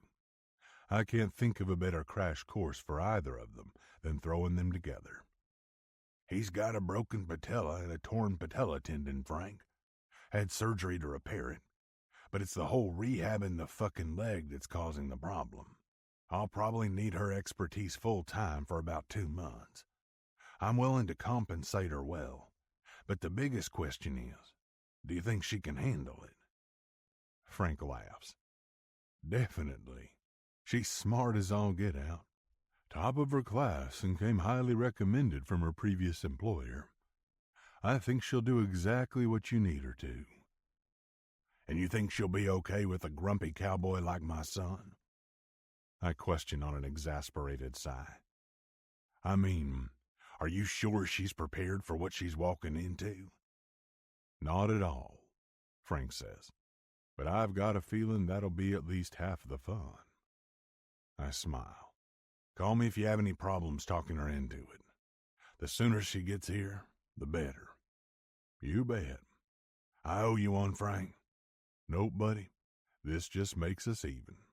I can't think of a better crash course for either of them than throwing them together." "He's got a broken patella and a torn patella tendon, Frank. Had surgery to repair it. But it's the whole rehabbing the fucking leg that's causing the problem. I'll probably need her expertise full time for about 2 months. I'm willing to compensate her well, but the biggest question is, do you think she can handle it?" Frank laughs. "Definitely. She's smart as all get out. Top of her class and came highly recommended from her previous employer. I think she'll do exactly what you need her to." "And you think she'll be okay with a grumpy cowboy like my son?" I question on an exasperated sigh. "I mean, are you sure she's prepared for what she's walking into?" "Not at all," Frank says. "But I've got a feeling that'll be at least half the fun." I smile. "Call me if you have any problems talking her into it. The sooner she gets here, the better." "You bet. I owe you one, Frank." "Nope, buddy. This just makes us even."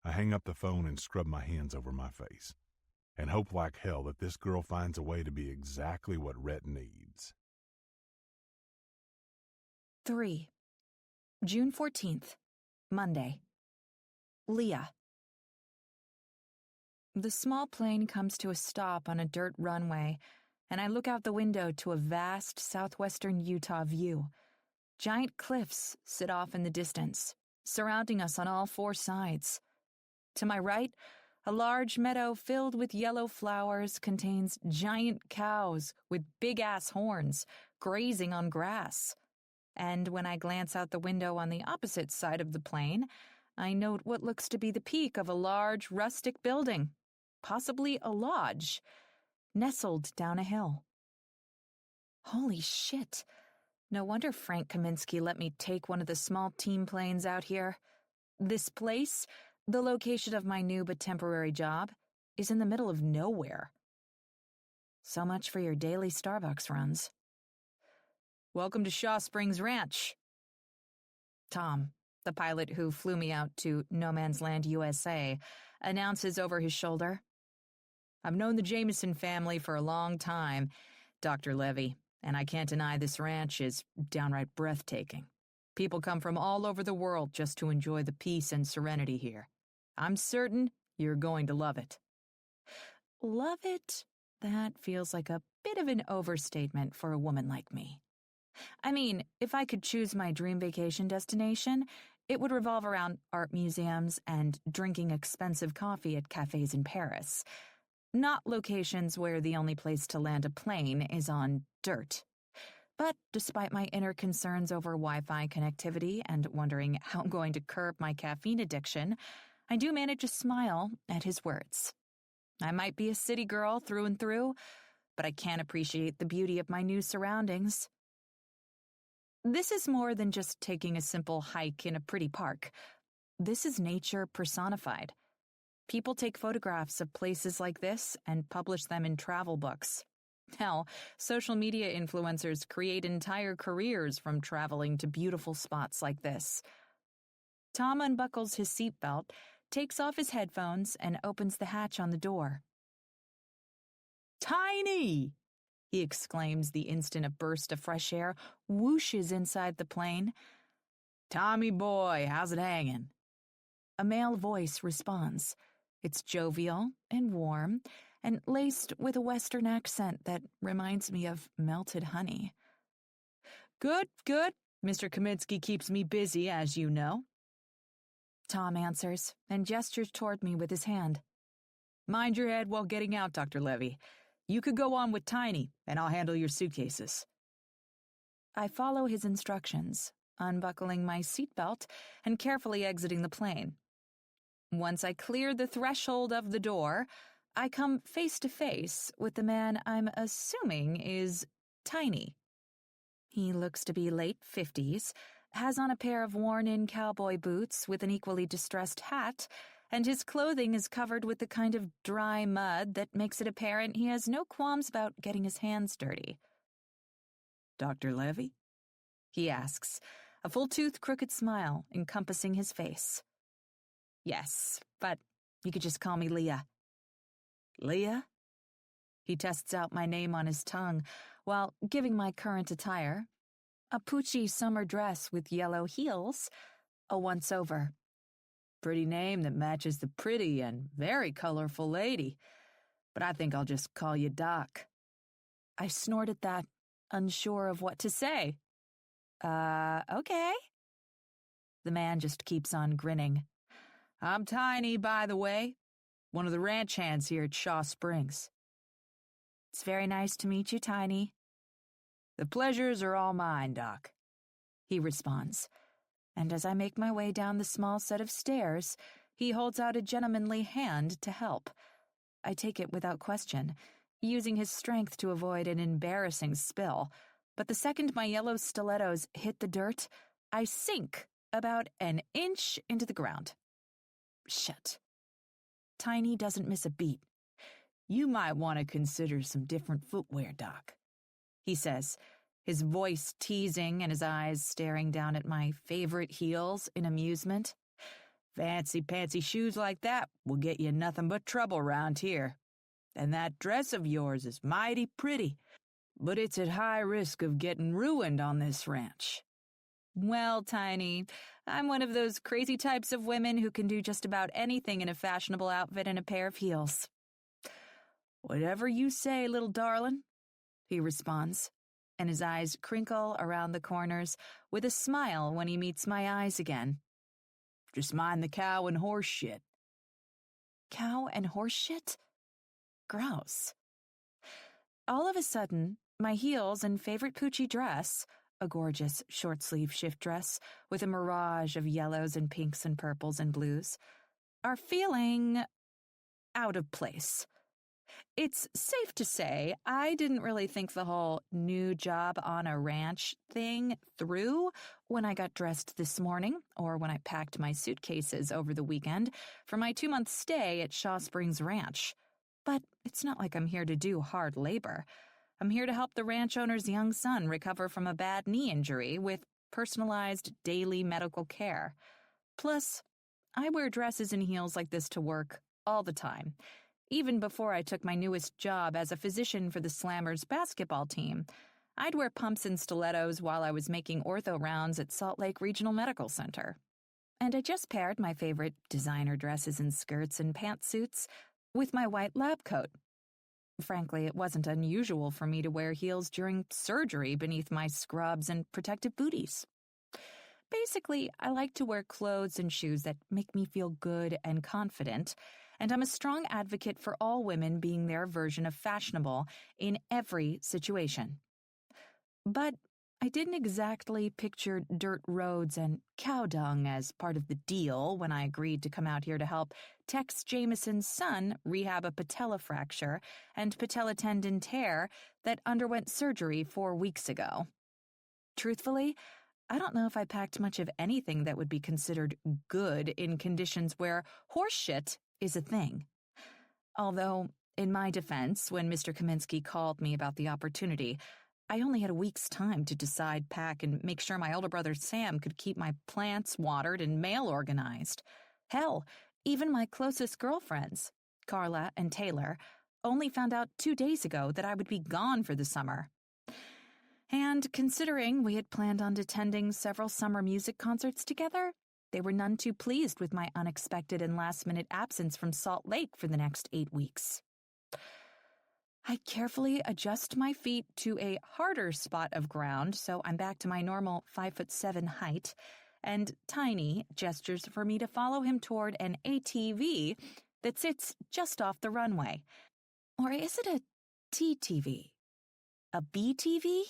I hang up the phone and scrub my hands over my face, and hope like hell that this girl finds a way to be exactly what Rhett needs. 3. June 14th, Monday. Leah. The small plane comes to a stop on a dirt runway, and I look out the window to a vast southwestern Utah view. Giant cliffs sit off in the distance, surrounding us on all 4 sides. To my right, a large meadow filled with yellow flowers contains giant cows with big-ass horns grazing on grass. And when I glance out the window on the opposite side of the plain, I note what looks to be the peak of a large rustic building, possibly a lodge, nestled down a hill. Holy shit! No wonder Frank Kaminsky let me take one of the small team planes out here. This place, the location of my new but temporary job, is in the middle of nowhere. So much for your daily Starbucks runs. "Welcome to Shaw Springs Ranch." Tom, the pilot who flew me out to No Man's Land, USA, announces over his shoulder. "I've known the Jameson family for a long time, Dr. Levy, and I can't deny this ranch is downright breathtaking. People come from all over the world just to enjoy the peace and serenity here. I'm certain you're going to love it." "Love it That feels like a bit of an overstatement for a woman like me. I mean, if I could choose my dream vacation destination, it would revolve around art museums and drinking expensive coffee at cafes in Paris. Not locations where the only place to land a plane is on dirt. But despite my inner concerns over Wi-Fi connectivity and wondering how I'm going to curb my caffeine addiction, I do manage to smile at his words. I might be a city girl through and through, but I can't appreciate the beauty of my new surroundings. This is more than just taking a simple hike in a pretty park. This is nature personified. People take photographs of places like this and publish them in travel books. Hell, social media influencers create entire careers from traveling to beautiful spots like this. Tom unbuckles his seatbelt, takes off his headphones, and opens the hatch on the door. "Tiny!" he exclaims the instant a burst of fresh air whooshes inside the plane. "Tommy boy, how's it hanging?" A male voice responds. It's jovial and warm, and laced with a Western accent that reminds me of melted honey. Good. Mr. Kaminsky keeps me busy, as you know." Tom answers and gestures toward me with his hand. "Mind your head while getting out, Dr. Levy. You could go on with Tiny, and I'll handle your suitcases." I follow his instructions, unbuckling my seatbelt and carefully exiting the plane. Once I clear the threshold of the door, I come face to face with the man I'm assuming is Tiny. He looks to be late 50s, has on a pair of worn-in cowboy boots with an equally distressed hat, and his clothing is covered with the kind of dry mud that makes it apparent he has no qualms about getting his hands dirty. "Dr. Levy?" he asks, a full-toothed crooked smile encompassing his face. "Yes, but you could just call me Leah." "Leah?" He tests out my name on his tongue while giving my current attire, a poochy summer dress with yellow heels, a once-over. "Pretty name that matches the pretty and very colorful lady, but I think I'll just call you Doc." I snort at that, unsure of what to say. Okay." The man just keeps on grinning. "I'm Tiny, by the way. One of the ranch hands here at Shaw Springs." "It's very nice to meet you, Tiny." "The pleasures are all mine, Doc," he responds. And as I make my way down the small set of stairs, he holds out a gentlemanly hand to help. I take it without question, using his strength to avoid an embarrassing spill. But the second my yellow stilettos hit the dirt, I sink about an inch into the ground. Shit. Tiny doesn't miss a beat. "You might want to consider some different footwear, Doc," he says, his voice teasing and his eyes staring down at my favorite heels in amusement. "Fancy-pantsy shoes like that will get you nothing but trouble round here. And that dress of yours is mighty pretty, but it's at high risk of getting ruined on this ranch." "Well, Tiny, I'm one of those crazy types of women who can do just about anything in a fashionable outfit and a pair of heels." "Whatever you say, little darling," he responds, and his eyes crinkle around the corners with a smile when he meets my eyes again. "Just mind the cow and horse shit." Cow and horse shit? Gross. All of a sudden, my heels and favorite Poochie dress, a gorgeous short-sleeve shift dress with a mirage of yellows and pinks and purples and blues, are feeling out of place. It's safe to say I didn't really think the whole new job on a ranch thing through when I got dressed this morning or when I packed my suitcases over the weekend for my 2-month stay at Shaw Springs Ranch. But it's not like I'm here to do hard labor. I'm here to help the ranch owner's young son recover from a bad knee injury with personalized daily medical care. Plus, I wear dresses and heels like this to work all the time. Even before I took my newest job as a physician for the Slammers basketball team, I'd wear pumps and stilettos while I was making ortho rounds at Salt Lake Regional Medical Center. And I just paired my favorite designer dresses and skirts and pantsuits with my white lab coat. Frankly, it wasn't unusual for me to wear heels during surgery beneath my scrubs and protective booties. Basically, I like to wear clothes and shoes that make me feel good and confident, and I'm a strong advocate for all women being their version of fashionable in every situation. But I didn't exactly picture dirt roads and cow dung as part of the deal when I agreed to come out here to help Tex Jameson's son rehab a patella fracture and patella tendon tear that underwent surgery 4 weeks ago. Truthfully, I don't know if I packed much of anything that would be considered good in conditions where horse shit is a thing. Although, in my defense, when Mr. Kaminsky called me about the opportunity, I only had a week's time to decide, pack, and make sure my older brother Sam could keep my plants watered and mail organized. Hell, even my closest girlfriends, Carla and Taylor, only found out 2 days ago that I would be gone for the summer. And considering we had planned on attending several summer music concerts together, they were none too pleased with my unexpected and last-minute absence from Salt Lake for the next 8 weeks. I carefully adjust my feet to a harder spot of ground so I'm back to my normal 5'7" height, and Tiny gestures for me to follow him toward an ATV that sits just off the runway. Or is it a TTV? A BTV?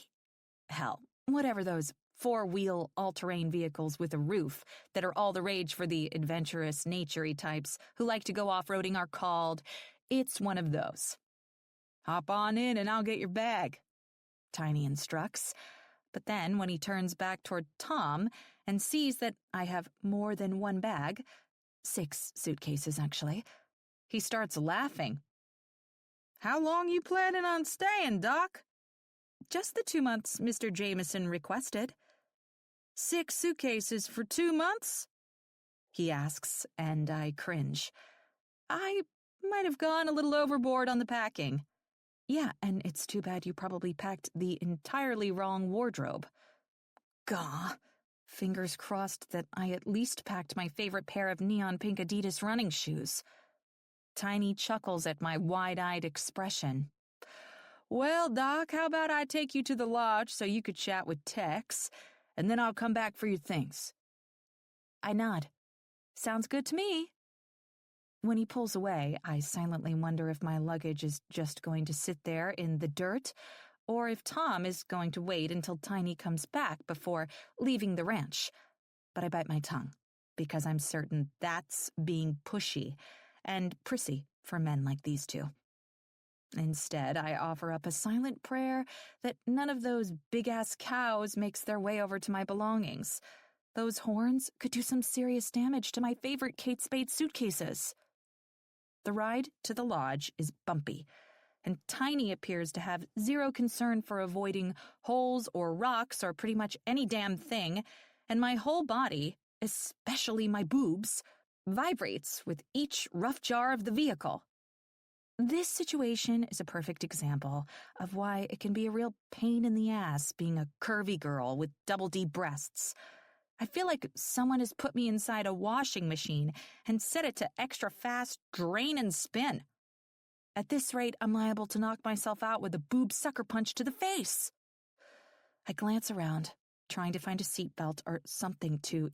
Hell, whatever those 4-wheel all-terrain vehicles with a roof that are all the rage for the adventurous, nature-y types who like to go off-roading are called, it's one of those. "Hop on in and I'll get your bag," Tiny instructs. But then when he turns back toward Tom and sees that I have more than one bag, 6 suitcases actually, he starts laughing. "How long you planning on staying, Doc?" "Just the 2 months Mr. Jameson requested." "6 suitcases for 2 months?" he asks, and I cringe. I might have gone a little overboard on the packing. Yeah, and it's too bad you probably packed the entirely wrong wardrobe. Gah. Fingers crossed that I at least packed my favorite pair of neon pink Adidas running shoes. Tiny chuckles at my wide-eyed expression. "Well, Doc, how about I take you to the lodge so you could chat with Tex, and then I'll come back for your things?" I nod. Sounds good to me. When he pulls away, I silently wonder if my luggage is just going to sit there in the dirt, or if Tom is going to wait until Tiny comes back before leaving the ranch. But I bite my tongue, because I'm certain that's being pushy and prissy for men like these two. Instead, I offer up a silent prayer that none of those big-ass cows makes their way over to my belongings. Those horns could do some serious damage to my favorite Kate Spade suitcases. The ride to the lodge is bumpy, and Tiny appears to have zero concern for avoiding holes or rocks or pretty much any damn thing, and my whole body, especially my boobs, vibrates with each rough jar of the vehicle. This situation is a perfect example of why it can be a real pain in the ass being a curvy girl with double D breasts. I feel like someone has put me inside a washing machine and set it to extra fast drain and spin. At this rate, I'm liable to knock myself out with a boob sucker punch to the face. I glance around, trying to find a seatbelt or something to,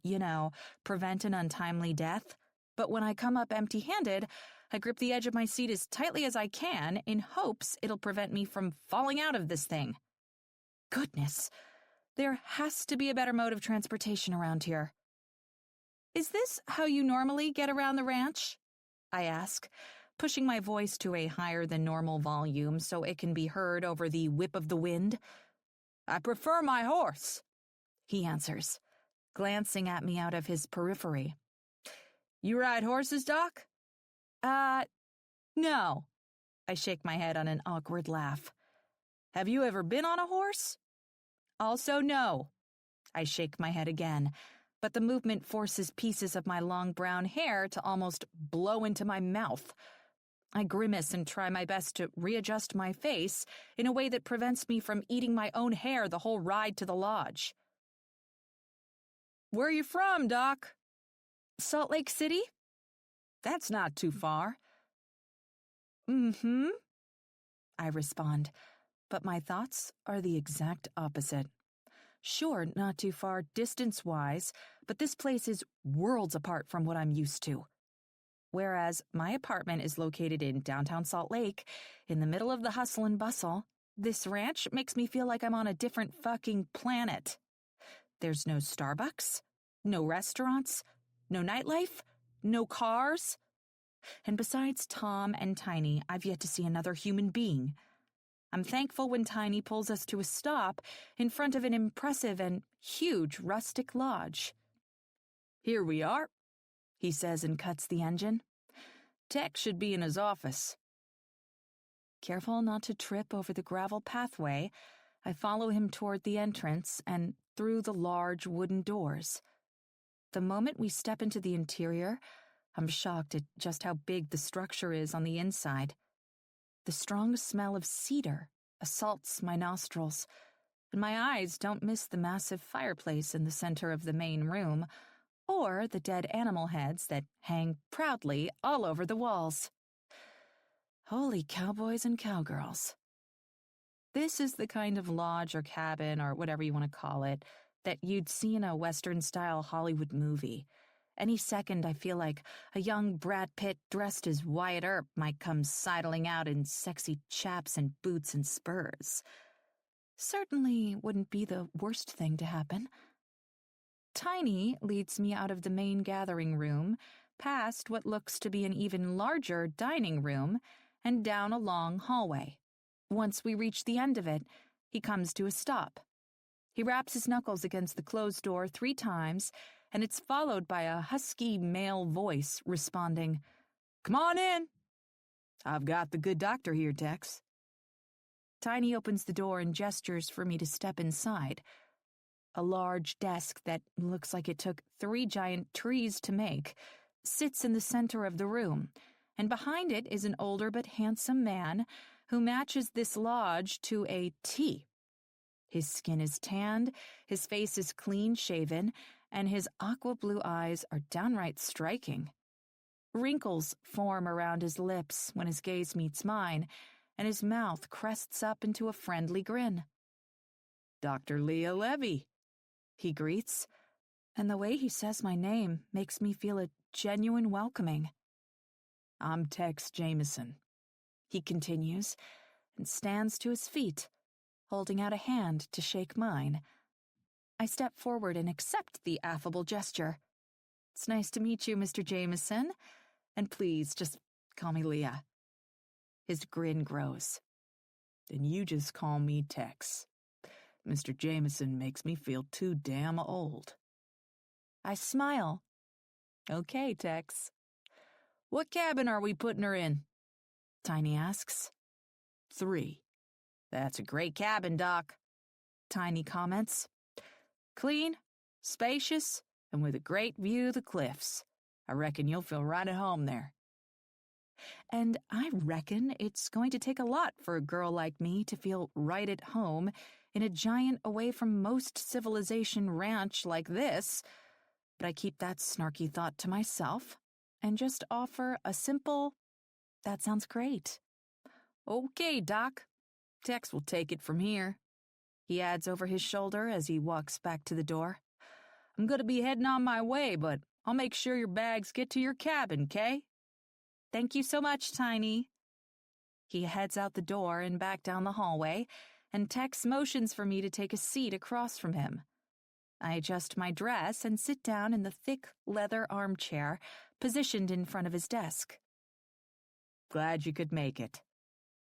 prevent an untimely death. But when I come up empty-handed, I grip the edge of my seat as tightly as I can in hopes it'll prevent me from falling out of this thing. Goodness, there has to be a better mode of transportation around here. "Is this how you normally get around the ranch?" I ask, pushing my voice to a higher than normal volume so it can be heard over the whip of the wind. "I prefer my horse," he answers, glancing at me out of his periphery. "You ride horses, Doc?" No." I shake my head on an awkward laugh. "Have you ever been on a horse?" Also no. I shake my head again, but the movement forces pieces of my long brown hair to almost blow into my mouth. I grimace and try my best to readjust my face in a way that prevents me from eating my own hair the whole ride to the lodge. "Where are you from, Doc?" "Salt Lake City." "That's not too far." "Mm-hmm." I respond, but my thoughts are the exact opposite. Sure, not too far distance-wise, but this place is worlds apart from what I'm used to. Whereas my apartment is located in downtown Salt Lake, in the middle of the hustle and bustle, this ranch makes me feel like I'm on a different fucking planet. There's no Starbucks, no restaurants, no nightlife, no cars. And besides Tom and Tiny, I've yet to see another human being. I'm thankful when Tiny pulls us to a stop in front of an impressive and huge rustic lodge. "Here we are," he says and cuts the engine. "Tex should be in his office." Careful not to trip over the gravel pathway, I follow him toward the entrance and through the large wooden doors. The moment we step into the interior, I'm shocked at just how big the structure is on the inside. The strong smell of cedar assaults my nostrils, and my eyes don't miss the massive fireplace in the center of the main room, or the dead animal heads that hang proudly all over the walls. Holy cowboys and cowgirls. This is the kind of lodge or cabin or whatever you want to call it that you'd see in a Western-style Hollywood movie. Any second I feel like a young Brad Pitt dressed as Wyatt Earp might come sidling out in sexy chaps and boots and spurs. Certainly wouldn't be the worst thing to happen. Tiny leads me out of the main gathering room, past what looks to be an even larger dining room, and down a long hallway. Once we reach the end of it, he comes to a stop. He raps his knuckles against the closed door 3 times, and it's followed by a husky male voice responding, "Come on in. I've got the good doctor here, Tex." Tiny opens the door and gestures for me to step inside. A large desk that looks like it took 3 giant trees to make sits in the center of the room, and behind it is an older but handsome man who matches this lodge to a T. His skin is tanned, his face is clean-shaven, and his aqua-blue eyes are downright striking. Wrinkles form around his lips when his gaze meets mine, and his mouth crests up into a friendly grin. "Dr. Leah Levy," he greets, and the way he says my name makes me feel a genuine welcoming. "I'm Tex Jameson," he continues, and stands to his feet, holding out a hand to shake mine. I step forward and accept the affable gesture. "It's nice to meet you, Mr. Jameson, and please just call me Leah." His grin grows. "Then you just call me Tex. Mr. Jameson makes me feel too damn old." I smile. "Okay, Tex." "What cabin are we putting her in?" Tiny asks. 3. "That's a great cabin, Doc," Tiny comments. "Clean, spacious, and with a great view of the cliffs. I reckon you'll feel right at home there." And I reckon it's going to take a lot for a girl like me to feel right at home in a giant away-from-most-civilization ranch like this, but I keep that snarky thought to myself and just offer a simple, "That sounds great." "Okay, Doc. Tex will take it from here," he adds over his shoulder as he walks back to the door. "I'm going to be heading on my way, but I'll make sure your bags get to your cabin, 'kay?" "Thank you so much, Tiny." He heads out the door and back down the hallway, and Tex motions for me to take a seat across from him. I adjust my dress and sit down in the thick leather armchair positioned in front of his desk. "Glad you could make it,"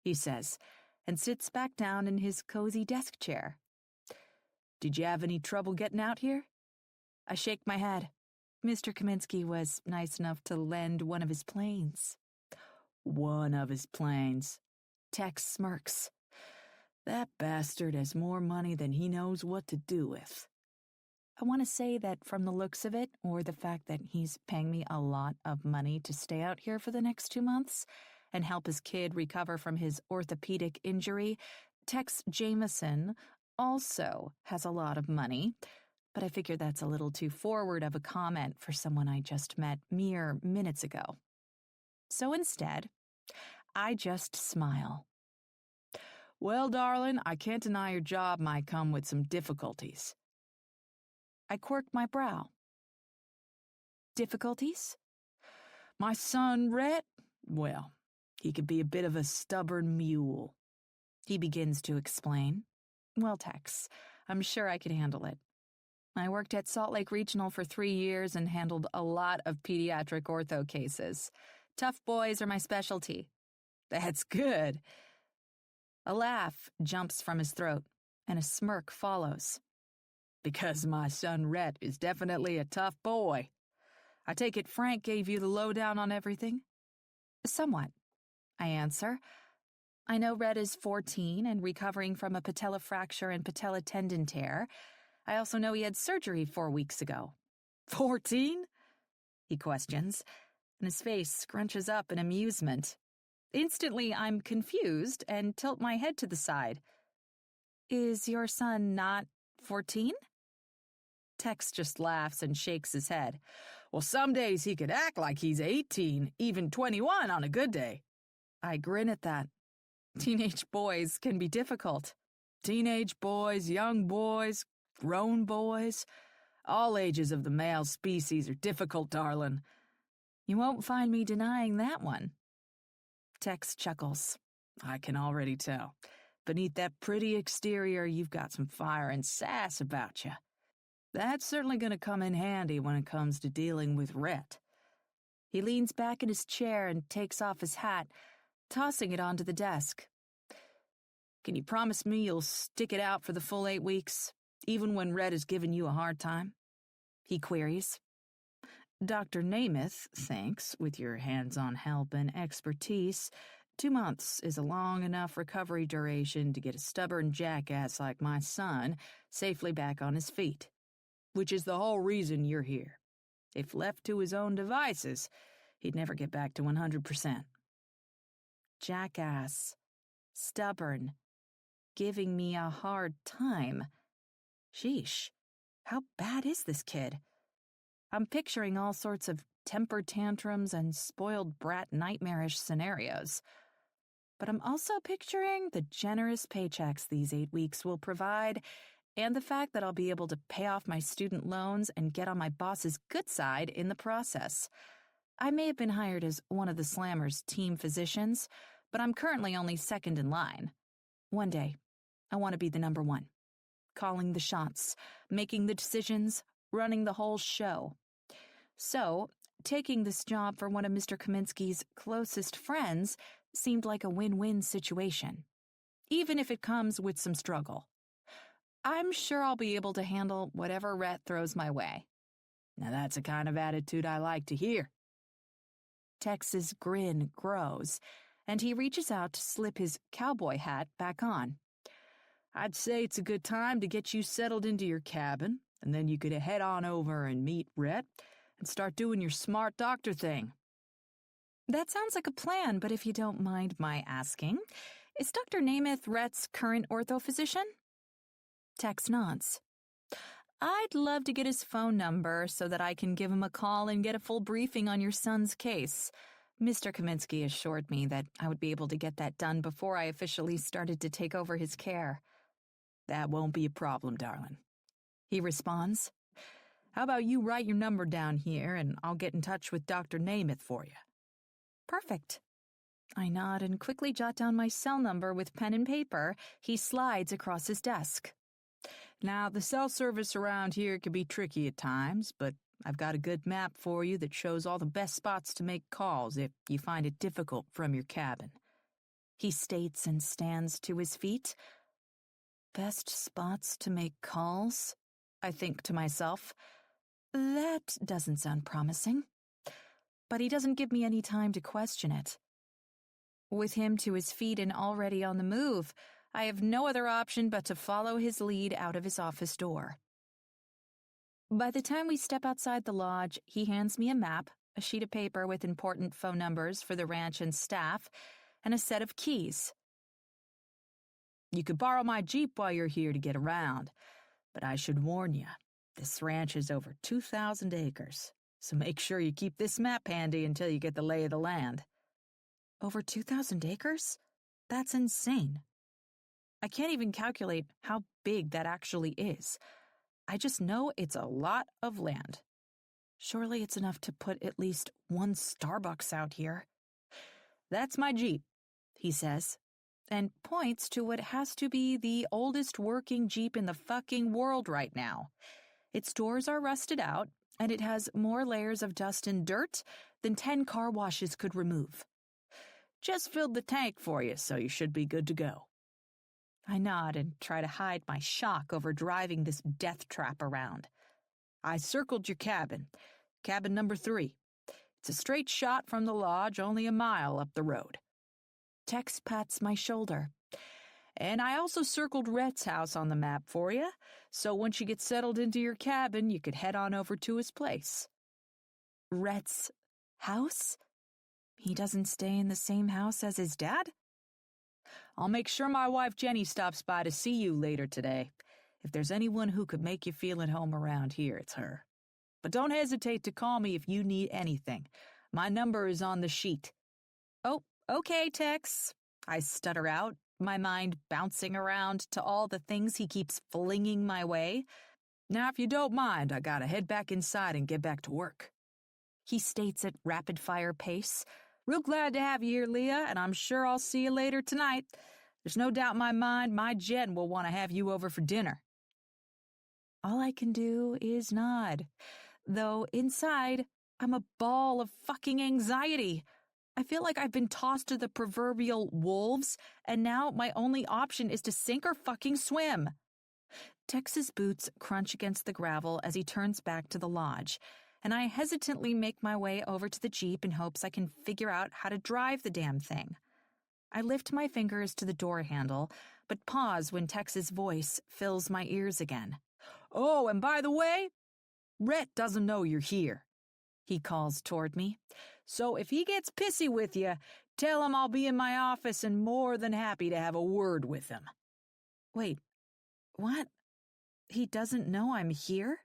he says, and sits back down in his cozy desk chair. "Did you have any trouble getting out here?" I shake my head. Mr. Kaminsky was nice enough to lend one of his planes. "One of his planes," Tex smirks. "That bastard has more money than he knows what to do with." I want to say that from the looks of it, or the fact that he's paying me a lot of money to stay out here for the next 2 months and help his kid recover from his orthopedic injury, Tex Jameson also has a lot of money, but I figure that's a little too forward of a comment for someone I just met mere minutes ago. So instead, I just smile. Well, darling, I can't deny your job might come with some difficulties. I quirked my brow. Difficulties? My son, Rhett, well, he could be a bit of a stubborn mule. He begins to explain. Well, Tex, I'm sure I could handle it. I worked at Salt Lake Regional for 3 years and handled a lot of pediatric ortho cases. Tough boys are my specialty. That's good. A laugh jumps from his throat, and a smirk follows. Because my son Rhett is definitely a tough boy. I take it Frank gave you the lowdown on everything? Somewhat, I answer. I know Rhett is 14 and recovering from a patella fracture and patella tendon tear. I also know he had surgery 4 weeks ago. 14? He questions, and his face scrunches up in amusement. Instantly, I'm confused and tilt my head to the side. Is your son not 14? Tex just laughs and shakes his head. Well, some days he could act like he's 18, even 21 on a good day. I grin at that. Teenage boys can be difficult. Teenage boys, young boys, grown boys. All ages of the male species are difficult, darling. You won't find me denying that one. Tex chuckles. I can already tell. Beneath that pretty exterior, you've got some fire and sass about you. That's certainly going to come in handy when it comes to dealing with Rhett. He leans back in his chair and takes off his hat, tossing it onto the desk. Can you promise me you'll stick it out for the full 8 weeks, even when Rhett is giving you a hard time? He queries. Dr. Namath thinks, with your hands-on help and expertise, 2 months is a long enough recovery duration to get a stubborn jackass like my son safely back on his feet. Which is the whole reason you're here. If left to his own devices, he'd never get back to 100%. Jackass. Stubborn. Giving me a hard time. Sheesh. How bad is this kid? I'm picturing all sorts of temper tantrums and spoiled brat nightmarish scenarios. But I'm also picturing the generous paychecks these 8 weeks will provide, and the fact that I'll be able to pay off my student loans and get on my boss's good side in the process. I may have been hired as one of the Slammers' team physicians, but I'm currently only second in line. One day, I want to be the number one. Calling the shots, making the decisions, running the whole show. So, taking this job for one of Mr. Kaminsky's closest friends seemed like a win-win situation, even if it comes with some struggle. I'm sure I'll be able to handle whatever Rhett throws my way. Now that's the kind of attitude I like to hear. Tex's grin grows, and he reaches out to slip his cowboy hat back on. I'd say it's a good time to get you settled into your cabin, and then you could head on over and meet Rhett and start doing your smart doctor thing. That sounds like a plan, but if you don't mind my asking, is Dr. Namath Rhett's current ortho physician? Tex nods. I'd love to get his phone number so that I can give him a call and get a full briefing on your son's case. Mr. Kaminsky assured me that I would be able to get that done before I officially started to take over his care. That won't be a problem, darling. He responds. How about you write your number down here and I'll get in touch with Dr. Namath for you. Perfect. I nod and quickly jot down my cell number with pen and paper. He slides across his desk. Now, the cell service around here can be tricky at times, but I've got a good map for you that shows all the best spots to make calls if you find it difficult from your cabin. He states and stands to his feet. Best spots to make calls? I think to myself. That doesn't sound promising. But he doesn't give me any time to question it. With him to his feet and already on the move, I have no other option but to follow his lead out of his office door. By the time we step outside the lodge, he hands me a map, a sheet of paper with important phone numbers for the ranch and staff, and a set of keys. You could borrow my Jeep while you're here to get around, but I should warn you, this ranch is over 2,000 acres, so make sure you keep this map handy until you get the lay of the land. Over 2,000 acres? That's insane. I can't even calculate how big that actually is. I just know it's a lot of land. Surely it's enough to put at least one Starbucks out here. That's my Jeep, he says, and points to what has to be the oldest working Jeep in the fucking world right now. Its doors are rusted out, and it has more layers of dust and dirt than 10 car washes could remove. Just filled the tank for you, so you should be good to go. I nod and try to hide my shock over driving this death trap around. I circled your cabin number 3. It's a straight shot from the lodge only a mile up the road. Tex pats my shoulder. And I also circled Rhett's house on the map for you, so once you get settled into your cabin, you could head on over to his place. Rhett's house? He doesn't stay in the same house as his dad? I'll make sure my wife Jenny stops by to see you later today. If there's anyone who could make you feel at home around here, it's her. But don't hesitate to call me if you need anything. My number is on the sheet. Oh, okay, Tex. I stutter out, my mind bouncing around to all the things he keeps flinging my way. Now, if you don't mind, I gotta head back inside and get back to work. He states at rapid-fire pace. Real glad to have you here, Leah, and I'm sure I'll see you later tonight. There's no doubt in my mind my Jen will want to have you over for dinner. All I can do is nod, though inside I'm a ball of fucking anxiety. I feel like I've been tossed to the proverbial wolves, and now my only option is to sink or fucking swim. Tex's boots crunch against the gravel as he turns back to the lodge, and I hesitantly make my way over to the Jeep in hopes I can figure out how to drive the damn thing. I lift my fingers to the door handle, but pause when Tex's voice fills my ears again. Oh, and by the way, Rhett doesn't know you're here, he calls toward me. So if he gets pissy with you, tell him I'll be in my office and more than happy to have a word with him. Wait, what? He doesn't know I'm here?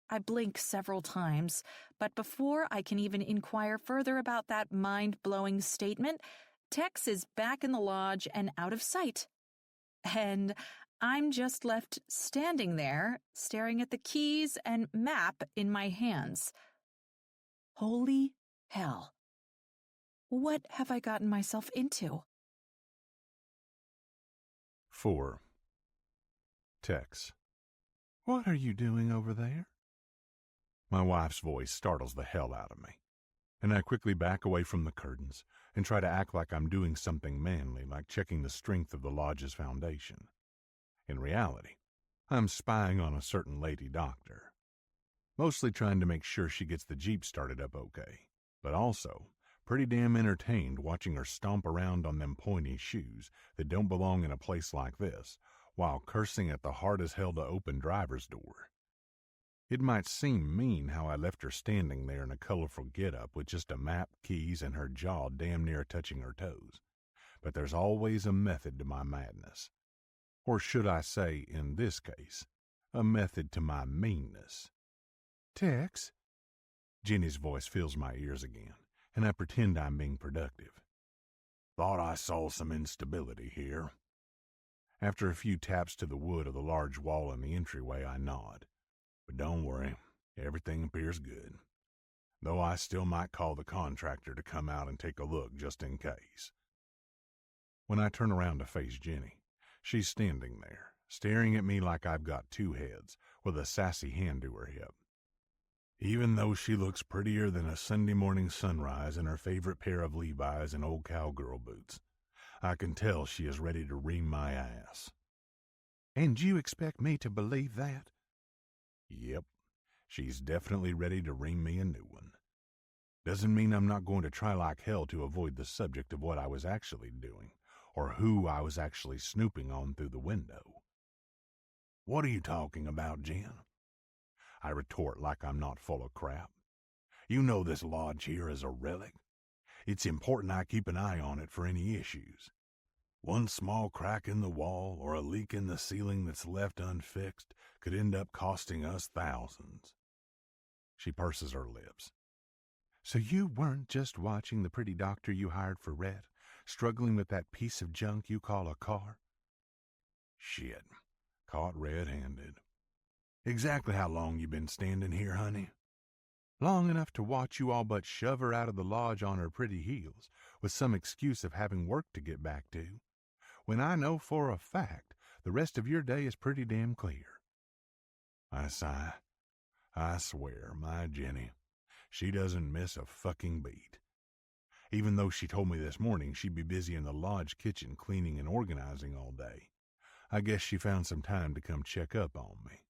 I blink several times, but before I can even inquire further about that mind-blowing statement, Tex is back in the lodge and out of sight. And I'm just left standing there, staring at the keys and map in my hands. Holy hell. What have I gotten myself into? 4. Tex. What are you doing over there? My wife's voice startles the hell out of me, and I quickly back away from the curtains and try to act like I'm doing something manly, like checking the strength of the lodge's foundation. In reality, I'm spying on a certain lady doctor, mostly trying to make sure she gets the Jeep started up okay, but also pretty damn entertained watching her stomp around on them pointy shoes that don't belong in a place like this, while cursing at the hard-as-hell-to-open driver's door. It might seem mean how I left her standing there in a colorful get-up with just a map, keys, and her jaw damn near touching her toes, but there's always a method to my madness. Or should I say, in this case, a method to my meanness. Tex? Jenny's voice fills my ears again, and I pretend I'm being productive. Thought I saw some instability here. After a few taps to the wood of the large wall in the entryway, I nod. But don't worry, everything appears good. Though I still might call the contractor to come out and take a look just in case. When I turn around to face Jenny, she's standing there, staring at me like I've got two heads, with a sassy hand to her hip. Even though she looks prettier than a Sunday morning sunrise in her favorite pair of Levi's and old cowgirl boots, I can tell she is ready to ream my ass. And you expect me to believe that? Yep, she's definitely ready to ream me a new one. Doesn't mean I'm not going to try like hell to avoid the subject of what I was actually doing, or who I was actually snooping on through the window. What are you talking about, Jen? I retort like I'm not full of crap. You know this lodge here is a relic. It's important I keep an eye on it for any issues. One small crack in the wall or a leak in the ceiling that's left unfixed could end up costing us thousands. She purses her lips. So you weren't just watching the pretty doctor you hired for Rhett, struggling with that piece of junk you call a car? Shit. Caught red-handed. Exactly how long you been standing here, honey? Long enough to watch you all but shove her out of the lodge on her pretty heels, with some excuse of having work to get back to, when I know for a fact the rest of your day is pretty damn clear. I sigh. I swear, my Jenny, she doesn't miss a fucking beat. Even though she told me this morning she'd be busy in the lodge kitchen cleaning and organizing all day, I guess she found some time to come check up on me.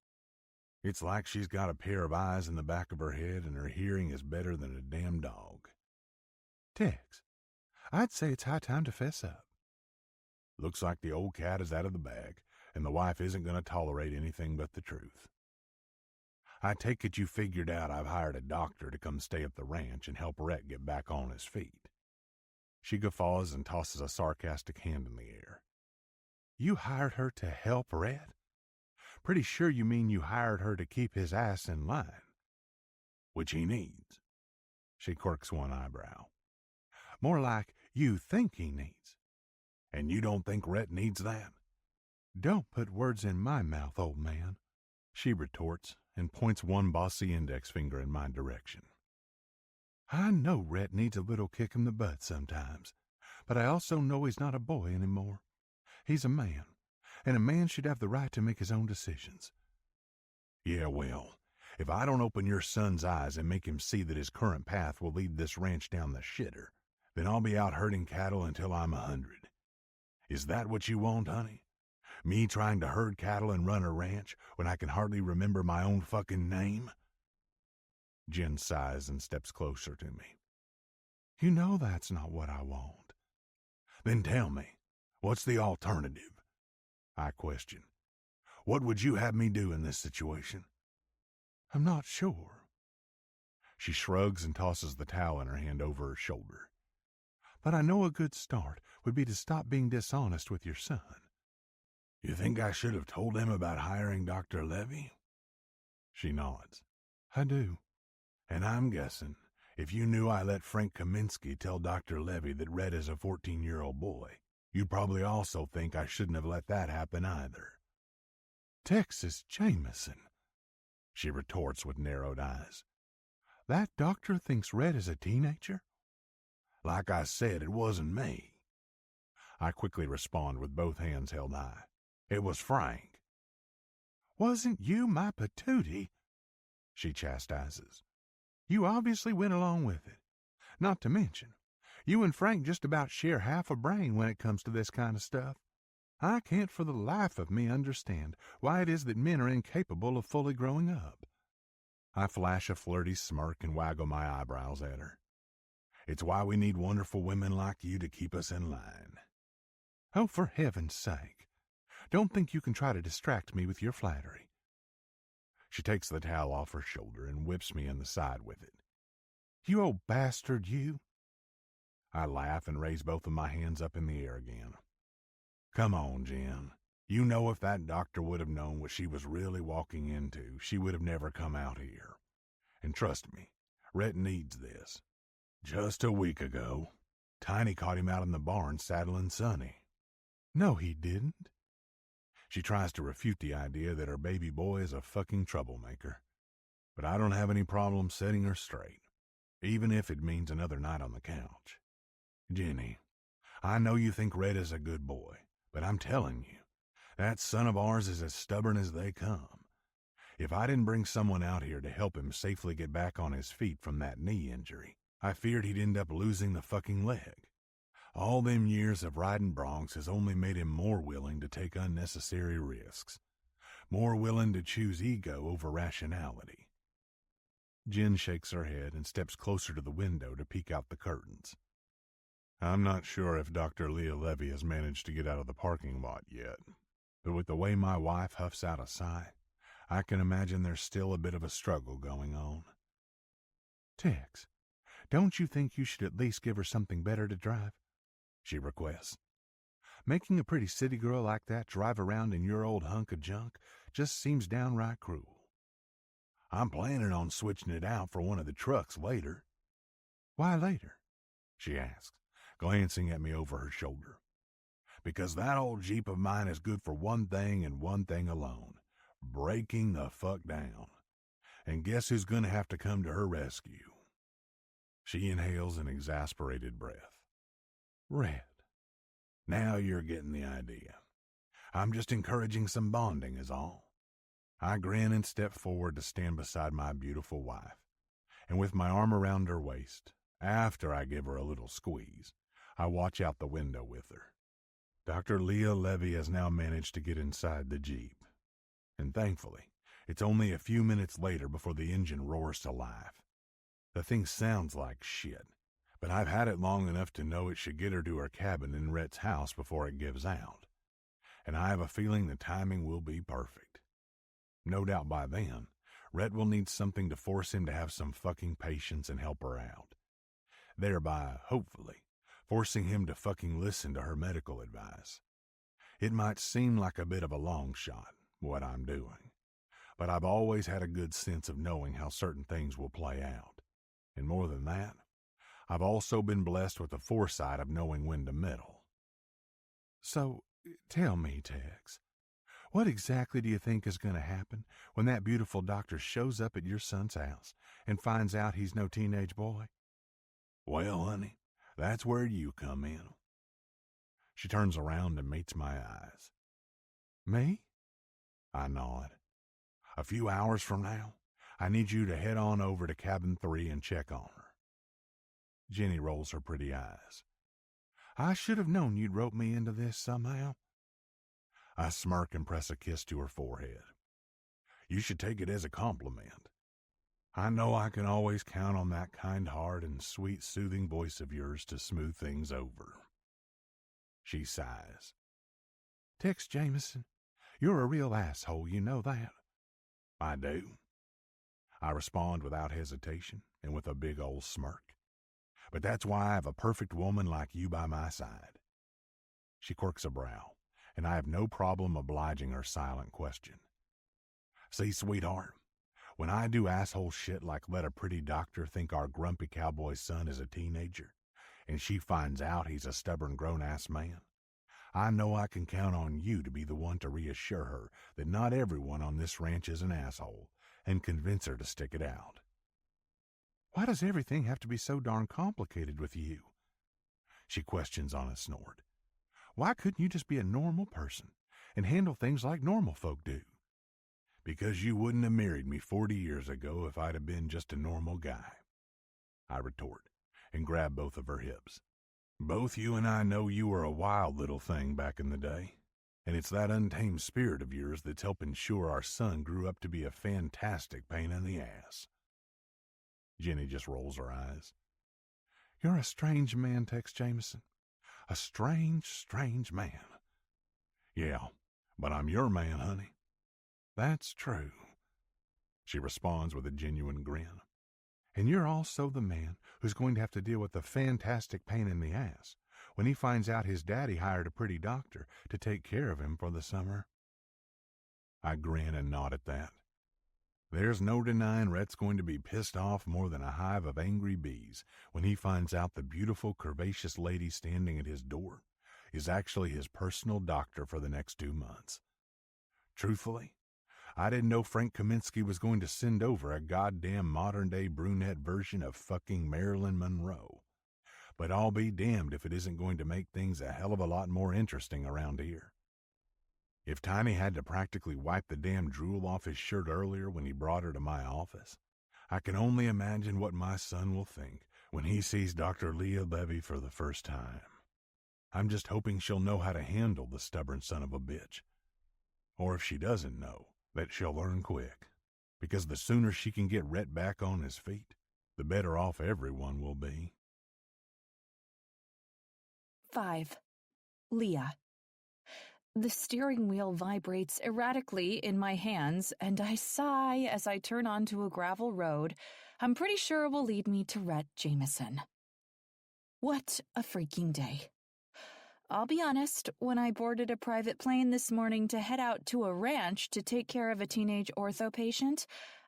It's like she's got a pair of eyes in the back of her head and her hearing is better than a damn dog. Tex, I'd say it's high time to fess up. Looks like the old cat is out of the bag, and the wife isn't going to tolerate anything but the truth. I take it you figured out I've hired a doctor to come stay at the ranch and help Rhett get back on his feet. She guffaws and tosses a sarcastic hand in the air. You hired her to help Rhett? Pretty sure you mean you hired her to keep his ass in line. Which he needs. She quirks one eyebrow. More like you think he needs. And you don't think Rhett needs that? Don't put words in my mouth, old man, she retorts and points one bossy index finger in my direction. I know Rhett needs a little kick in the butt sometimes, but I also know he's not a boy anymore. He's a man, and a man should have the right to make his own decisions. Yeah, well, if I don't open your son's eyes and make him see that his current path will lead this ranch down the shitter, then I'll be out herding cattle until I'm 100. Is that what you want, honey? Me trying to herd cattle and run a ranch when I can hardly remember my own fucking name? Jen sighs and steps closer to me. You know that's not what I want. Then tell me, what's the alternative? I question. What would you have me do in this situation? I'm not sure. She shrugs and tosses the towel in her hand over her shoulder. But I know a good start would be to stop being dishonest with your son. You think I should have told him about hiring Dr. Levy? She nods. I do. And I'm guessing if you knew I let Frank Kaminsky tell Dr. Levy that Red is a 14-year-old boy, you'd probably also think I shouldn't have let that happen either. Texas Jameson, she retorts with narrowed eyes. That doctor thinks Red is a teenager? Like I said, it wasn't me. I quickly respond with both hands held high. It was Frank. Wasn't you my patootie? She chastises. You obviously went along with it. Not to mention, you and Frank just about share half a brain when it comes to this kind of stuff. I can't for the life of me understand why it is that men are incapable of fully growing up. I flash a flirty smirk and waggle my eyebrows at her. It's why we need wonderful women like you to keep us in line. Oh, for heaven's sake. Don't think you can try to distract me with your flattery. She takes the towel off her shoulder and whips me in the side with it. You old bastard, you. I laugh and raise both of my hands up in the air again. Come on, Jen. You know if that doctor would have known what she was really walking into, she would have never come out here. And trust me, Rhett needs this. Just a week ago, Tiny caught him out in the barn saddling Sonny. No, he didn't. She tries to refute the idea that her baby boy is a fucking troublemaker. But I don't have any problem setting her straight, even if it means another night on the couch. Jenny, I know you think Red is a good boy, but I'm telling you, that son of ours is as stubborn as they come. If I didn't bring someone out here to help him safely get back on his feet from that knee injury, I feared he'd end up losing the fucking leg. All them years of riding broncs has only made him more willing to take unnecessary risks, more willing to choose ego over rationality. Jen shakes her head and steps closer to the window to peek out the curtains. I'm not sure if Dr. Leah Levy has managed to get out of the parking lot yet, but with the way my wife huffs out a sigh, I can imagine there's still a bit of a struggle going on. Tex, don't you think you should at least give her something better to drive? She requests. Making a pretty city girl like that drive around in your old hunk of junk just seems downright cruel. I'm planning on switching it out for one of the trucks later. Why later? She asks, glancing at me over her shoulder. because that old Jeep of mine is good for one thing and one thing alone, breaking the fuck down. And guess who's gonna have to come to her rescue? She inhales an exasperated breath. Red. Now you're getting the idea. I'm just encouraging some bonding is all. I grin and step forward to stand beside my beautiful wife, and with my arm around her waist, after I give her a little squeeze, I watch out the window with her. Dr. Leah Levy has now managed to get inside the Jeep, and thankfully, it's only a few minutes later before the engine roars to life. The thing sounds like shit, but I've had it long enough to know it should get her to her cabin in Rhett's house before it gives out, and I have a feeling the timing will be perfect. No doubt by then, Rhett will need something to force him to have some fucking patience and help her out, thereby, hopefully, forcing him to fucking listen to her medical advice. It might seem like a bit of a long shot, what I'm doing, but I've always had a good sense of knowing how certain things will play out. And more than that, I've also been blessed with the foresight of knowing when to meddle. So, tell me, Tex, what exactly do you think is going to happen when that beautiful doctor shows up at your son's house and finds out he's no teenage boy? Well, honey, that's where you come in. She turns around and meets my eyes. Me? I nod. A few hours from now, I need you to head on over to cabin 3 and check on her. Jenny rolls her pretty eyes. I should have known you'd rope me into this somehow. I smirk and press a kiss to her forehead. You should take it as a compliment. I know I can always count on that kind heart and sweet, soothing voice of yours to smooth things over. She sighs. Tex Jameson, you're a real asshole, you know that. I do. I respond without hesitation and with a big old smirk. But that's why I have a perfect woman like you by my side. She quirks a brow, and I have no problem obliging her silent question. See, sweetheart, when I do asshole shit like let a pretty doctor think our grumpy cowboy son is a teenager, and she finds out he's a stubborn grown-ass man, I know I can count on you to be the one to reassure her that not everyone on this ranch is an asshole, and convince her to stick it out. Why does everything have to be so darn complicated with you? She questions on a snort. Why couldn't you just be a normal person and handle things like normal folk do? Because you wouldn't have married me 40 years ago if I'd have been just a normal guy, I retort, and grab both of her hips. Both you and I know you were a wild little thing back in the day, and it's that untamed spirit of yours that's helped ensure our son grew up to be a fantastic pain in the ass. Jenny just rolls her eyes. You're a strange man, Tex Jameson. A strange, strange man. Yeah, but I'm your man, honey. That's true, she responds with a genuine grin. And you're also the man who's going to have to deal with the fantastic pain in the ass when he finds out his daddy hired a pretty doctor to take care of him for the summer. I grin and nod at that. There's no denying Rhett's going to be pissed off more than a hive of angry bees when he finds out the beautiful, curvaceous lady standing at his door is actually his personal doctor for the next 2 months. Truthfully, I didn't know Frank Kaminsky was going to send over a goddamn modern-day brunette version of fucking Marilyn Monroe. But I'll be damned if it isn't going to make things a hell of a lot more interesting around here. If Tiny had to practically wipe the damn drool off his shirt earlier when he brought her to my office, I can only imagine what my son will think when he sees Dr. Leah Levy for the first time. I'm just hoping she'll know how to handle the stubborn son of a bitch. Or if she doesn't know, that she'll learn quick, because the sooner she can get Rhett back on his feet, the better off everyone will be. 5. Leah. The steering wheel vibrates erratically in my hands, and I sigh as I turn onto a gravel road I'm pretty sure will lead me to Rhett Jameson. What a freaking day. I'll be honest, when I boarded a private plane this morning to head out to a ranch to take care of a teenage ortho patient,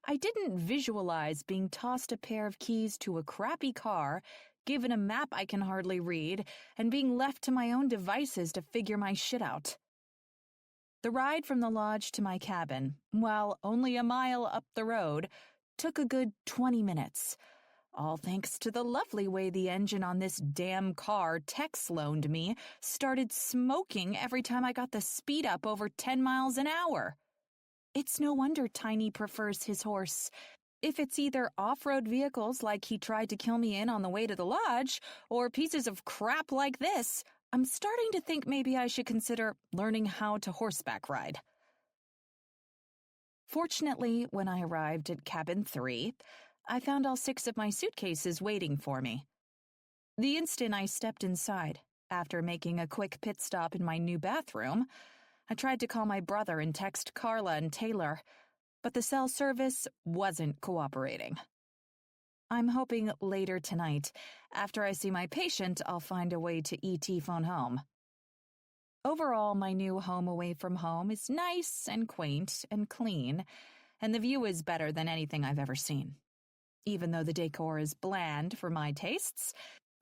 I didn't visualize being tossed a pair of keys to a crappy car, given a map I can hardly read, and being left to my own devices to figure my shit out. The ride from the lodge to my cabin, while only a mile up the road, took a good 20 minutes. All thanks to the lovely way the engine on this damn car Tex loaned me started smoking every time I got the speed up over 10 miles an hour. It's no wonder Tiny prefers his horse. If it's either off-road vehicles like he tried to kill me in on the way to the lodge, or pieces of crap like this, I'm starting to think maybe I should consider learning how to horseback ride. Fortunately, when I arrived at Cabin 3, I found all 6 of my suitcases waiting for me. The instant I stepped inside, after making a quick pit stop in my new bathroom, I tried to call my brother and text Carla and Taylor, but the cell service wasn't cooperating. I'm hoping later tonight, after I see my patient, I'll find a way to ET phone home. Overall, my new home away from home is nice and quaint and clean, and the view is better than anything I've ever seen. Even though the decor is bland for my tastes,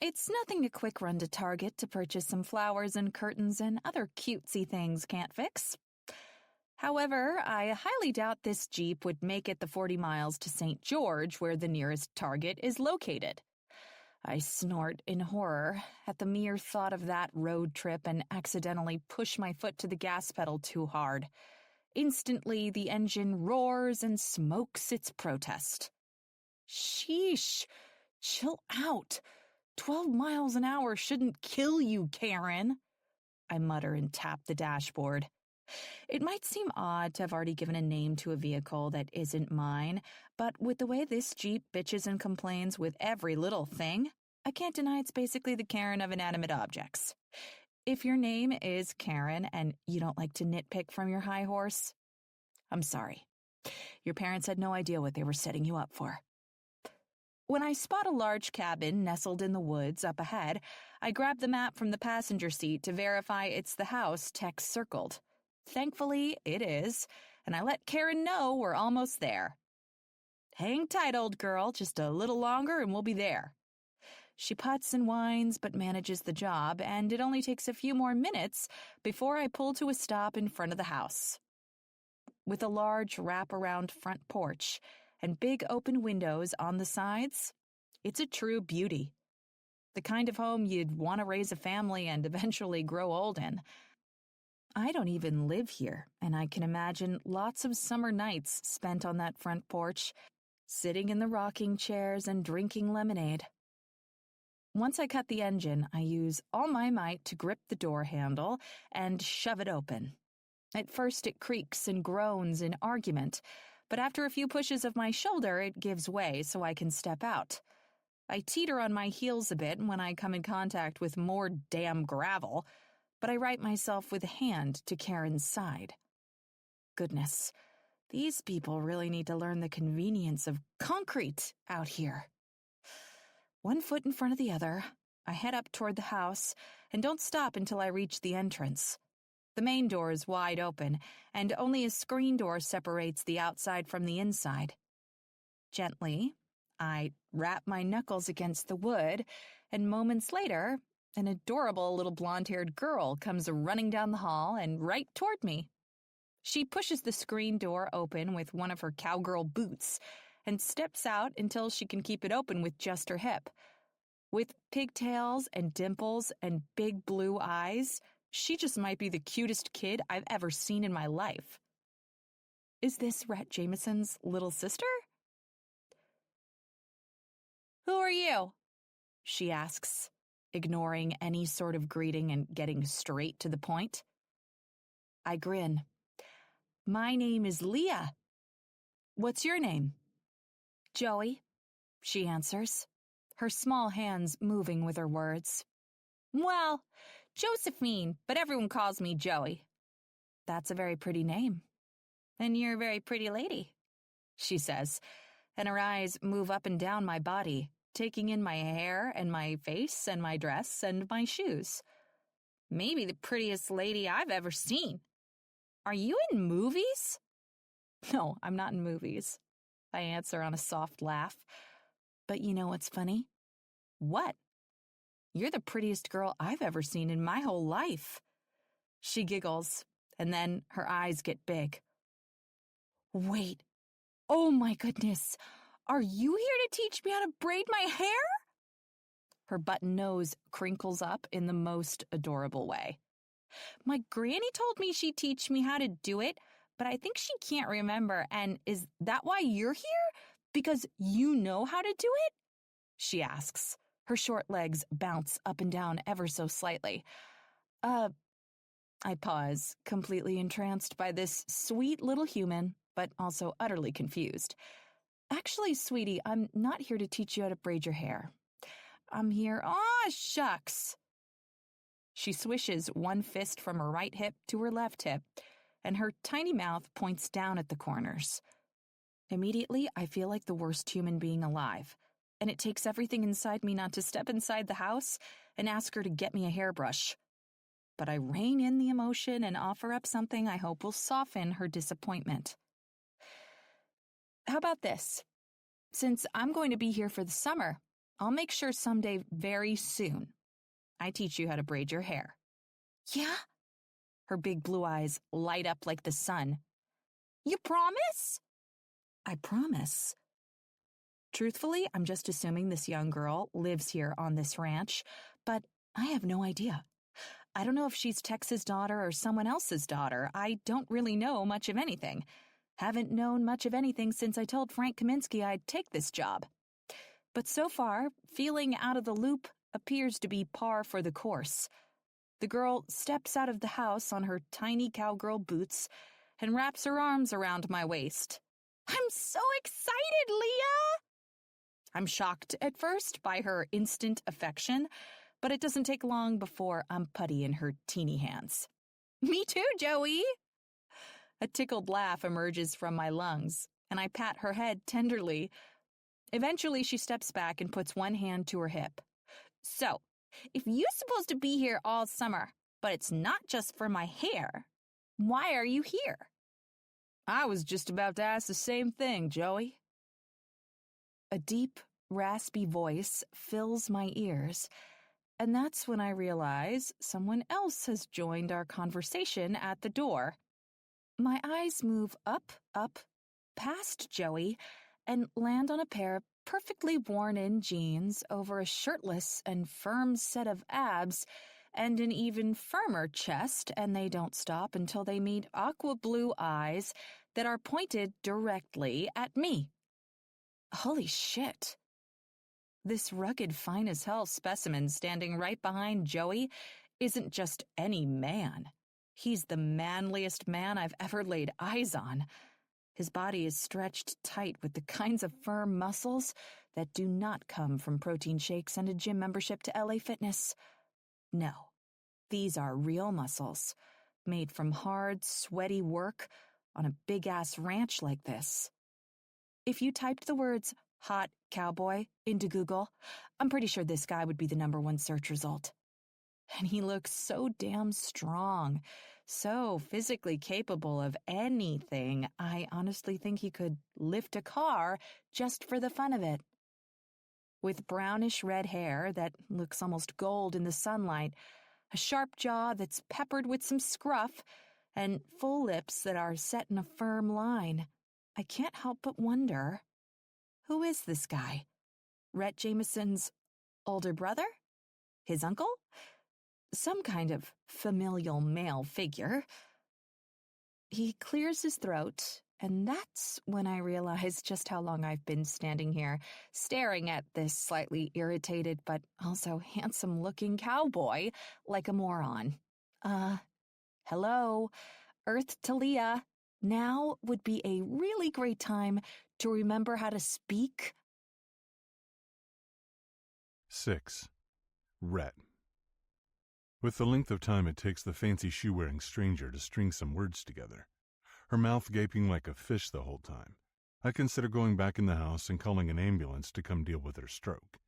it's nothing a quick run to Target to purchase some flowers and curtains and other cutesy things can't fix. However, I highly doubt this Jeep would make it the 40 miles to St. George, where the nearest Target is located. I snort in horror at the mere thought of that road trip and accidentally push my foot to the gas pedal too hard. Instantly, the engine roars and smokes its protest. Sheesh, chill out. 12 miles an hour shouldn't kill you, Karen. I mutter and tap the dashboard. It might seem odd to have already given a name to a vehicle that isn't mine, but with the way this Jeep bitches and complains with every little thing, I can't deny it's basically the Karen of inanimate objects. If your name is Karen and you don't like to nitpick from your high horse, I'm sorry. Your parents had no idea what they were setting you up for. When I spot a large cabin nestled in the woods up ahead, I grab the map from the passenger seat to verify it's the house Tex circled. Thankfully, it is, and I let Karen know we're almost there. Hang tight, old girl, just a little longer and we'll be there. She puts and whines but manages the job, and it only takes a few more minutes before I pull to a stop in front of the house. With a large wrap-around front porch and big open windows on the sides, it's a true beauty. The kind of home you'd want to raise a family and eventually grow old in. I don't even live here, and I can imagine lots of summer nights spent on that front porch, sitting in the rocking chairs and drinking lemonade. Once I cut the engine, I use all my might to grip the door handle and shove it open. At first it creaks and groans in argument, but after a few pushes of my shoulder, it gives way so I can step out. I teeter on my heels a bit when I come in contact with more damn gravel, but I right myself with a hand to Karen's side. Goodness, these people really need to learn the convenience of concrete out here. One foot in front of the other, I head up toward the house and don't stop until I reach the entrance. The main door is wide open, and only a screen door separates the outside from the inside. Gently, I rap my knuckles against the wood, and moments later, an adorable little blonde-haired girl comes running down the hall and right toward me. She pushes the screen door open with one of her cowgirl boots and steps out until she can keep it open with just her hip. With pigtails and dimples and big blue eyes, she just might be the cutest kid I've ever seen in my life. Is this Rhett Jameson's little sister? Who are you? She asks, ignoring any sort of greeting and getting straight to the point. I grin. My name is Leah. What's your name? Joey, she answers, her small hands moving with her words. Well, Josephine, but everyone calls me Joey. That's a very pretty name. And you're a very pretty lady, she says, and her eyes move up and down my body, taking in my hair and my face and my dress and my shoes. Maybe the prettiest lady I've ever seen. Are you in movies? No, I'm not in movies, I answer on a soft laugh. But you know what's funny? What? You're the prettiest girl I've ever seen in my whole life." She giggles, and then her eyes get big. "Wait, oh my goodness, are you here to teach me how to braid my hair?" Her button nose crinkles up in the most adorable way. "My granny told me she'd teach me how to do it, but I think she can't remember, and is that why you're here? Because you know how to do it?" she asks. Her short legs bounce up and down ever so slightly. I pause, completely entranced by this sweet little human, but also utterly confused. "Actually, sweetie, I'm not here to teach you how to braid your hair. I'm here—" "Aw, shucks!" She swishes one fist from her right hip to her left hip, and her tiny mouth points down at the corners. Immediately, I feel like the worst human being alive, and it takes everything inside me not to step inside the house and ask her to get me a hairbrush. But I rein in the emotion and offer up something I hope will soften her disappointment. "How about this? Since I'm going to be here for the summer, I'll make sure someday very soon I teach you how to braid your hair." "Yeah?" Her big blue eyes light up like the sun. "You promise?" "I promise." Truthfully, I'm just assuming this young girl lives here on this ranch, but I have no idea. I don't know if she's Tex's daughter or someone else's daughter. I don't really know much of anything. Haven't known much of anything since I told Frank Kaminsky I'd take this job. But so far, feeling out of the loop appears to be par for the course. The girl steps out of the house on her tiny cowgirl boots and wraps her arms around my waist. "I'm so excited, Leah!" I'm shocked at first by her instant affection, but it doesn't take long before I'm putty in her teeny hands. "Me too, Joey!" A tickled laugh emerges from my lungs, and I pat her head tenderly. Eventually, she steps back and puts one hand to her hip. "So, if you're supposed to be here all summer, but it's not just for my hair, why are you here?" "I was just about to ask the same thing, Joey." A deep, raspy voice fills my ears, and that's when I realize someone else has joined our conversation at the door. My eyes move up, past Joey, and land on a pair of perfectly worn-in jeans over a shirtless and firm set of abs and an even firmer chest, and they don't stop until they meet aqua blue eyes that are pointed directly at me. Holy shit. This rugged, fine-as-hell specimen standing right behind Joey isn't just any man. He's the manliest man I've ever laid eyes on. His body is stretched tight with the kinds of firm muscles that do not come from protein shakes and a gym membership to LA Fitness. No, these are real muscles, made from hard, sweaty work on a big-ass ranch like this. If you typed the words "hot cowboy" into Google, I'm pretty sure this guy would be the #1 search result. And he looks so damn strong, so physically capable of anything. I honestly think he could lift a car just for the fun of it. With brownish red hair that looks almost gold in the sunlight, a sharp jaw that's peppered with some scruff, and full lips that are set in a firm line, I can't help but wonder, who is this guy? Rhett Jameson's older brother? His uncle? Some kind of familial male figure. He clears his throat, and that's when I realize just how long I've been standing here, staring at this slightly irritated but also handsome-looking cowboy like a moron. Hello, Earth to Leah. Now would be a really great time to remember how to speak. 6. Rhett. With the length of time it takes the fancy shoe-wearing stranger to string some words together, her mouth gaping like a fish the whole time, I consider going back in the house and calling an ambulance to come deal with her stroke.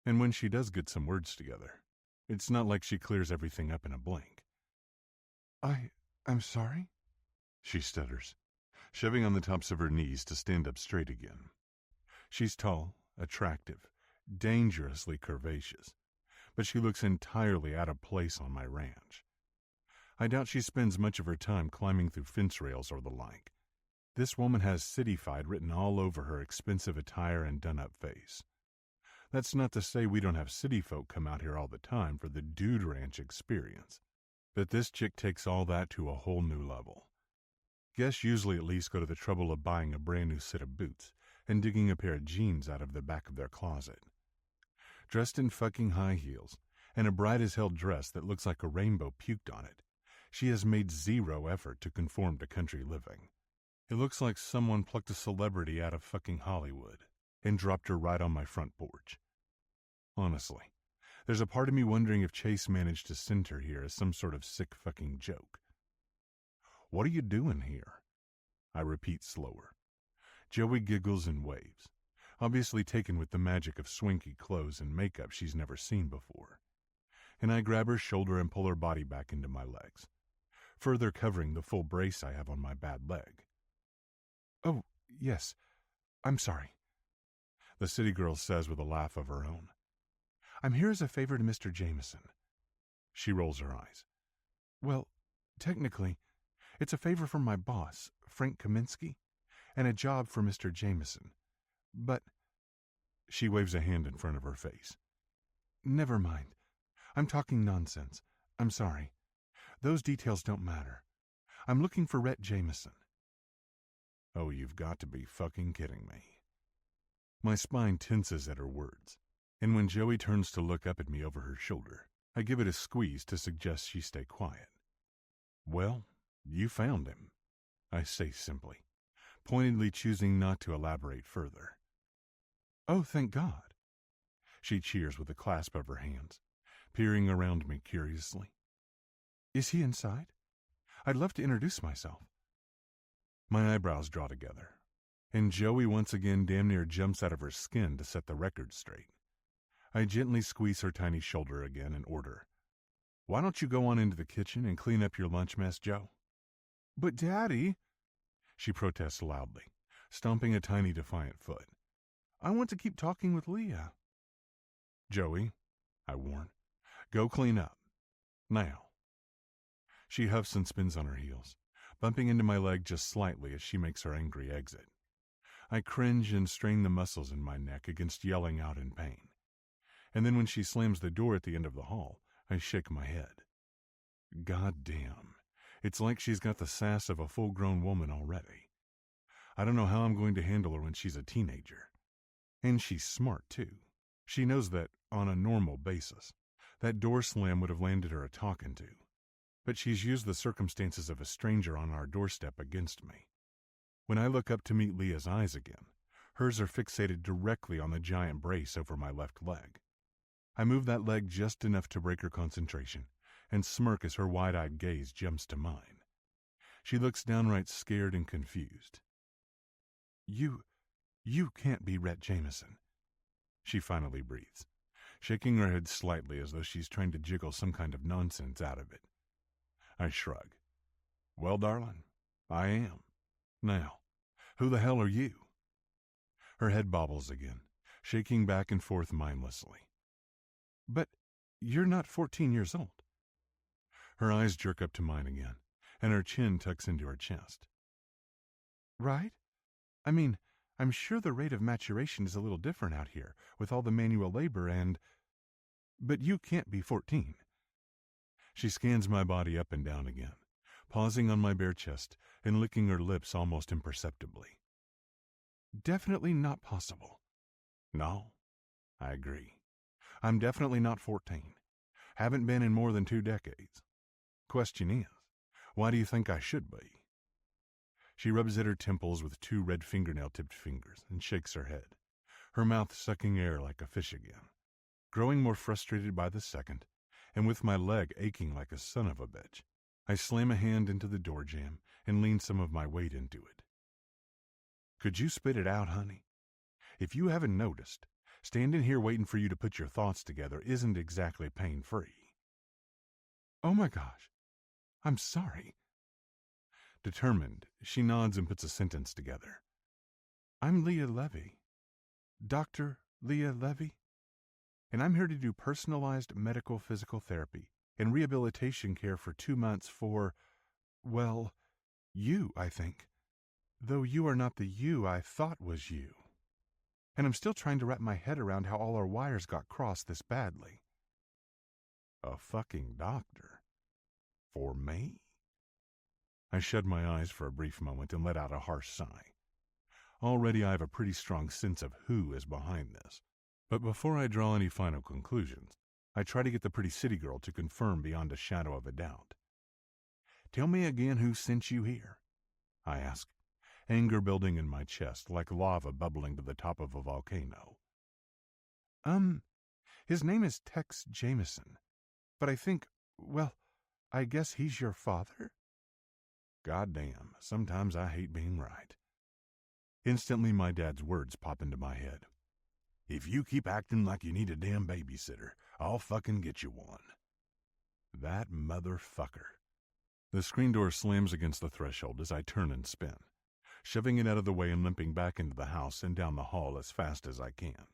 And when she does get some words together, it's not like she clears everything up in a blink. I'm sorry?" she stutters, shoving on the tops of her knees to stand up straight again. She's tall, attractive, dangerously curvaceous, but she looks entirely out of place on my ranch. I doubt she spends much of her time climbing through fence rails or the like. This woman has cityfied written all over her expensive attire and done-up face. That's not to say we don't have city folk come out here all the time for the dude ranch experience, but this chick takes all that to a whole new level. Guests usually at least go to the trouble of buying a brand new set of boots and digging a pair of jeans out of the back of their closet. Dressed in fucking high heels and a bright-as-hell dress that looks like a rainbow puked on it, she has made zero effort to conform to country living. It looks like someone plucked a celebrity out of fucking Hollywood and dropped her right on my front porch. Honestly, there's a part of me wondering if Chase managed to send her here as some sort of sick fucking joke. "What are you doing here?" I repeat slower. Joey giggles and waves, obviously taken with the magic of swanky clothes and makeup she's never seen before. And I grab her shoulder and pull her body back into my legs, further covering the full brace I have on my bad leg. "Oh, yes, I'm sorry," the city girl says with a laugh of her own. "I'm here as a favor to Mr. Jameson." She rolls her eyes. "Well, technically, it's a favor from my boss, Frank Kaminsky, and a job for Mr. Jameson. But," she waves a hand in front of her face. "Never mind. I'm talking nonsense. I'm sorry. Those details don't matter. I'm looking for Rhett Jameson." Oh, you've got to be fucking kidding me. My spine tenses at her words, and when Joey turns to look up at me over her shoulder, I give it a squeeze to suggest she stay quiet. "Well, you found him," I say simply, pointedly choosing not to elaborate further. "Oh, thank God." She cheers with a clasp of her hands, peering around me curiously. "Is he inside? I'd love to introduce myself." My eyebrows draw together, and Joey once again damn near jumps out of her skin to set the record straight. I gently squeeze her tiny shoulder again and order, "Why don't you go on into the kitchen and clean up your lunch mess, Joe?" "But Daddy," she protests loudly, stomping a tiny defiant foot, "I want to keep talking with Leah." "Joey," I warn, "go clean up. Now." She huffs and spins on her heels, bumping into my leg just slightly as she makes her angry exit. I cringe and strain the muscles in my neck against yelling out in pain. And then when she slams the door at the end of the hall, I shake my head. God damn, it's like she's got the sass of a full-grown woman already. I don't know how I'm going to handle her when she's a teenager. And she's smart, too. She knows that, on a normal basis, that door slam would have landed her a talking to. But she's used the circumstances of a stranger on our doorstep against me. When I look up to meet Leah's eyes again, hers are fixated directly on the giant brace over my left leg. I move that leg just enough to break her concentration, and smirk as her wide-eyed gaze jumps to mine. She looks downright scared and confused. You can't be Rhett Jameson," she finally breathes, shaking her head slightly as though she's trying to jiggle some kind of nonsense out of it. I shrug. "Well, darling, I am. Now, who the hell are you?" Her head bobbles again, shaking back and forth mindlessly. "But you're not 14 years old." Her eyes jerk up to mine again, and her chin tucks into her chest. "Right? I mean, I'm sure the rate of maturation is a little different out here, with all the manual labor and... But you can't be 14. She scans my body up and down again, pausing on my bare chest and licking her lips almost imperceptibly. "Definitely not possible." "No, I agree. I'm definitely not 14. Haven't been in more than 2 decades. Question is, why do you think I should be?" She rubs at her temples with 2 red fingernail-tipped fingers and shakes her head, her mouth sucking air like a fish again. Growing more frustrated by the second, and with my leg aching like a son of a bitch, I slam a hand into the door jamb and lean some of my weight into it. "Could you spit it out, honey? If you haven't noticed, standing here waiting for you to put your thoughts together isn't exactly pain-free." "Oh my gosh, I'm sorry." Determined, she nods and puts a sentence together. "I'm Leah Levy. Dr. Leah Levy." and I'm here to do personalized medical physical therapy and rehabilitation care for 2 months for, well, you, I think. Though you are not the you I thought was you. And I'm still trying to wrap my head around how all our wires got crossed this badly. A fucking doctor? For me? I shut my eyes for a brief moment and let out a harsh sigh. Already I have a pretty strong sense of who is behind this. But before I draw any final conclusions, I try to get the pretty city girl to confirm beyond a shadow of a doubt. Tell me again who sent you here, I ask, anger building in my chest like lava bubbling to the top of a volcano. His name is Tex Jameson, but I think, well, I guess he's your father? Goddamn, sometimes I hate being right. Instantly my dad's words pop into my head. If you keep acting like you need a damn babysitter, I'll fucking get you one. That motherfucker. The screen door slams against the threshold as I turn and spin, shoving it out of the way and limping back into the house and down the hall as fast as I can.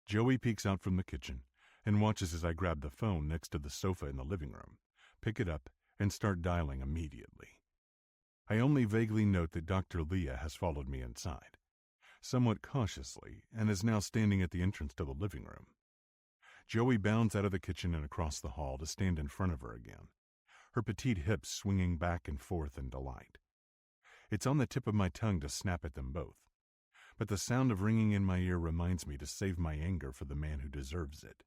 Joey peeks out from the kitchen and watches as I grab the phone next to the sofa in the living room, pick it up, and start dialing immediately. I only vaguely note that Dr. Leah has followed me inside, somewhat cautiously, and is now standing at the entrance to the living room. Joey bounds out of the kitchen and across the hall to stand in front of her again, her petite hips swinging back and forth in delight. It's on the tip of my tongue to snap at them both, but the sound of ringing in my ear reminds me to save my anger for the man who deserves it.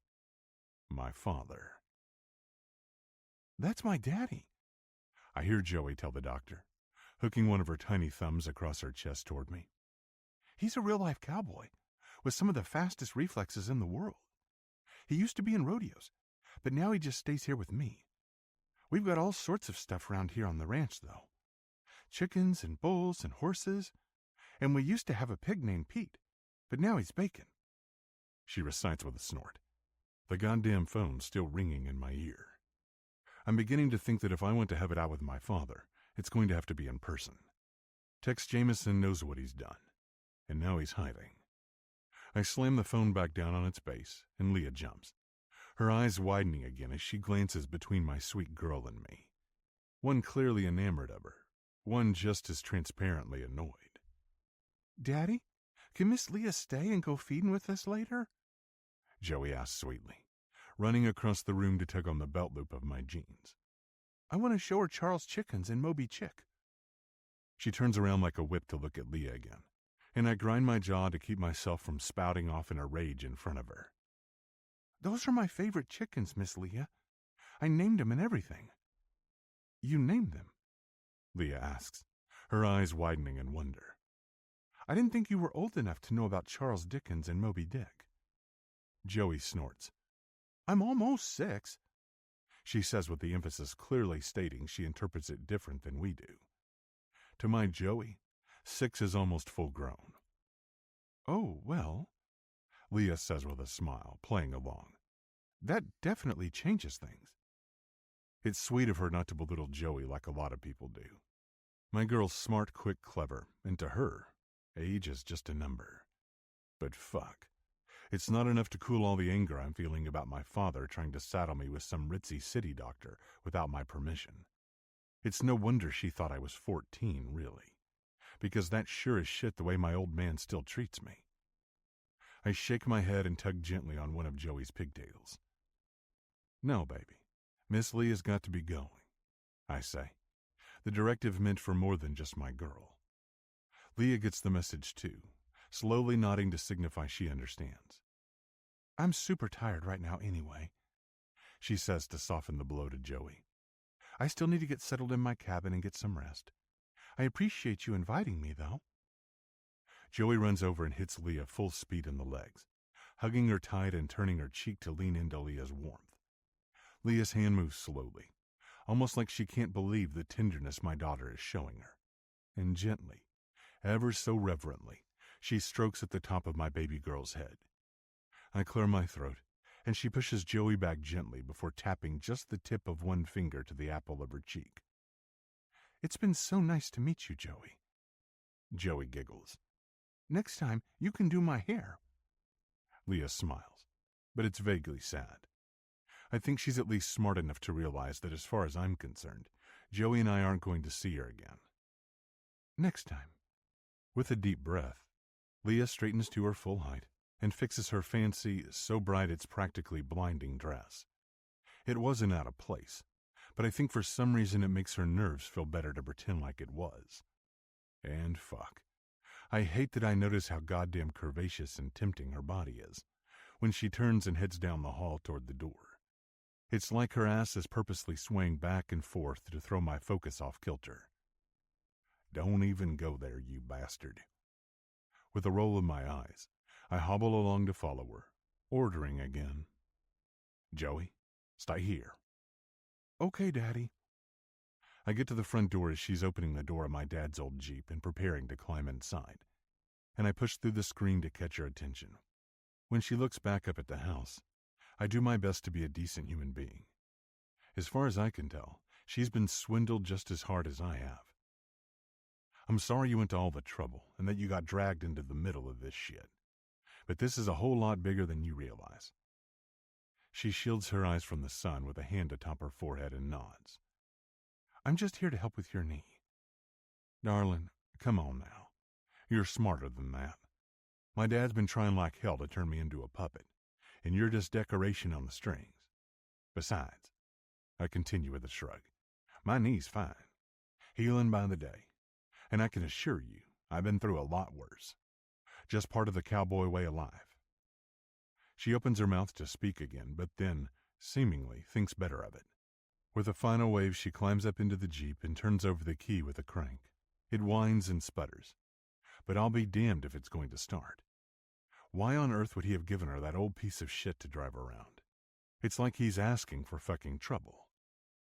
My father. That's my daddy, I hear Joey tell the doctor, hooking one of her tiny thumbs across her chest toward me. He's a real-life cowboy, with some of the fastest reflexes in the world. He used to be in rodeos, but now he just stays here with me. We've got all sorts of stuff around here on the ranch, though. Chickens and bulls and horses, and we used to have a pig named Pete, but now he's Bacon. She recites with a snort, the goddamn phone still ringing in my ear. I'm beginning to think that if I want to have it out with my father, it's going to have to be in person. Tex Jameson knows what he's done, and now he's hiding. I slam the phone back down on its base, and Leah jumps, her eyes widening again as she glances between my sweet girl and me. One clearly enamored of her, one just as transparently annoyed. Daddy, can Miss Leah stay and go feeding with us later? Joey asks sweetly, running across the room to tug on the belt loop of my jeans. I want to show her Charles' chickens and Moby Chick. She turns around like a whip to look at Leah again, and I grind my jaw to keep myself from spouting off in a rage in front of her. Those are my favorite chickens, Miss Leah. I named them and everything. You named them? Leah asks, her eyes widening in wonder. I didn't think you were old enough to know about Charles Dickens and Moby Dick. Joey snorts. I'm almost 6. She says with the emphasis clearly stating she interprets it different than we do. To my Joey, 6 is almost full grown. Oh, well, Leah says with a smile, playing along. That definitely changes things. It's sweet of her not to belittle Joey like a lot of people do. My girl's smart, quick, clever, and to her, age is just a number. But fuck. It's not enough to cool all the anger I'm feeling about my father trying to saddle me with some ritzy city doctor without my permission. It's no wonder she thought I was 14, really, because that's sure as shit the way my old man still treats me. I shake my head and tug gently on one of Joey's pigtails. No, baby, Miss Lee has got to be going, I say, the directive meant for more than just my girl. Leah gets the message too, slowly nodding to signify she understands. I'm super tired right now anyway, she says to soften the blow to Joey. I still need to get settled in my cabin and get some rest. I appreciate you inviting me, though. Joey runs over and hits Leah full speed in the legs, hugging her tight and turning her cheek to lean into Leah's warmth. Leah's hand moves slowly, almost like she can't believe the tenderness my daughter is showing her, and gently, ever so reverently, she strokes at the top of my baby girl's head. I clear my throat, and she pushes Joey back gently before tapping just the tip of one finger to the apple of her cheek. It's been so nice to meet you, Joey. Joey giggles. Next time, you can do my hair. Leah smiles, but it's vaguely sad. I think she's at least smart enough to realize that as far as I'm concerned, Joey and I aren't going to see her again. Next time. With a deep breath, Leah straightens to her full height and fixes her fancy, so bright it's practically blinding dress. It wasn't out of place, but I think for some reason it makes her nerves feel better to pretend like it was. And fuck. I hate that I notice how goddamn curvaceous and tempting her body is when she turns and heads down the hall toward the door. It's like her ass is purposely swaying back and forth to throw my focus off kilter. Don't even go there, you bastard. With a roll of my eyes, I hobble along to follow her, ordering again. Joey, stay here. Okay, Daddy. I get to the front door as she's opening the door of my dad's old Jeep and preparing to climb inside, and I push through the screen to catch her attention. When she looks back up at the house, I do my best to be a decent human being. As far as I can tell, she's been swindled just as hard as I have. I'm sorry you went to all the trouble and that you got dragged into the middle of this shit, but this is a whole lot bigger than you realize. She shields her eyes from the sun with a hand atop her forehead and nods. I'm just here to help with your knee. Darling, come on now. You're smarter than that. My dad's been trying like hell to turn me into a puppet, and you're just decoration on the strings. Besides, I continue with a shrug, my knee's fine, healing by the day, and I can assure you I've been through a lot worse. Just part of the cowboy way of life. She opens her mouth to speak again, but then, seemingly, thinks better of it. With a final wave, she climbs up into the Jeep and turns over the key with a crank. It whines and sputters, but I'll be damned if it's going to start. Why on earth would he have given her that old piece of shit to drive around? It's like he's asking for fucking trouble.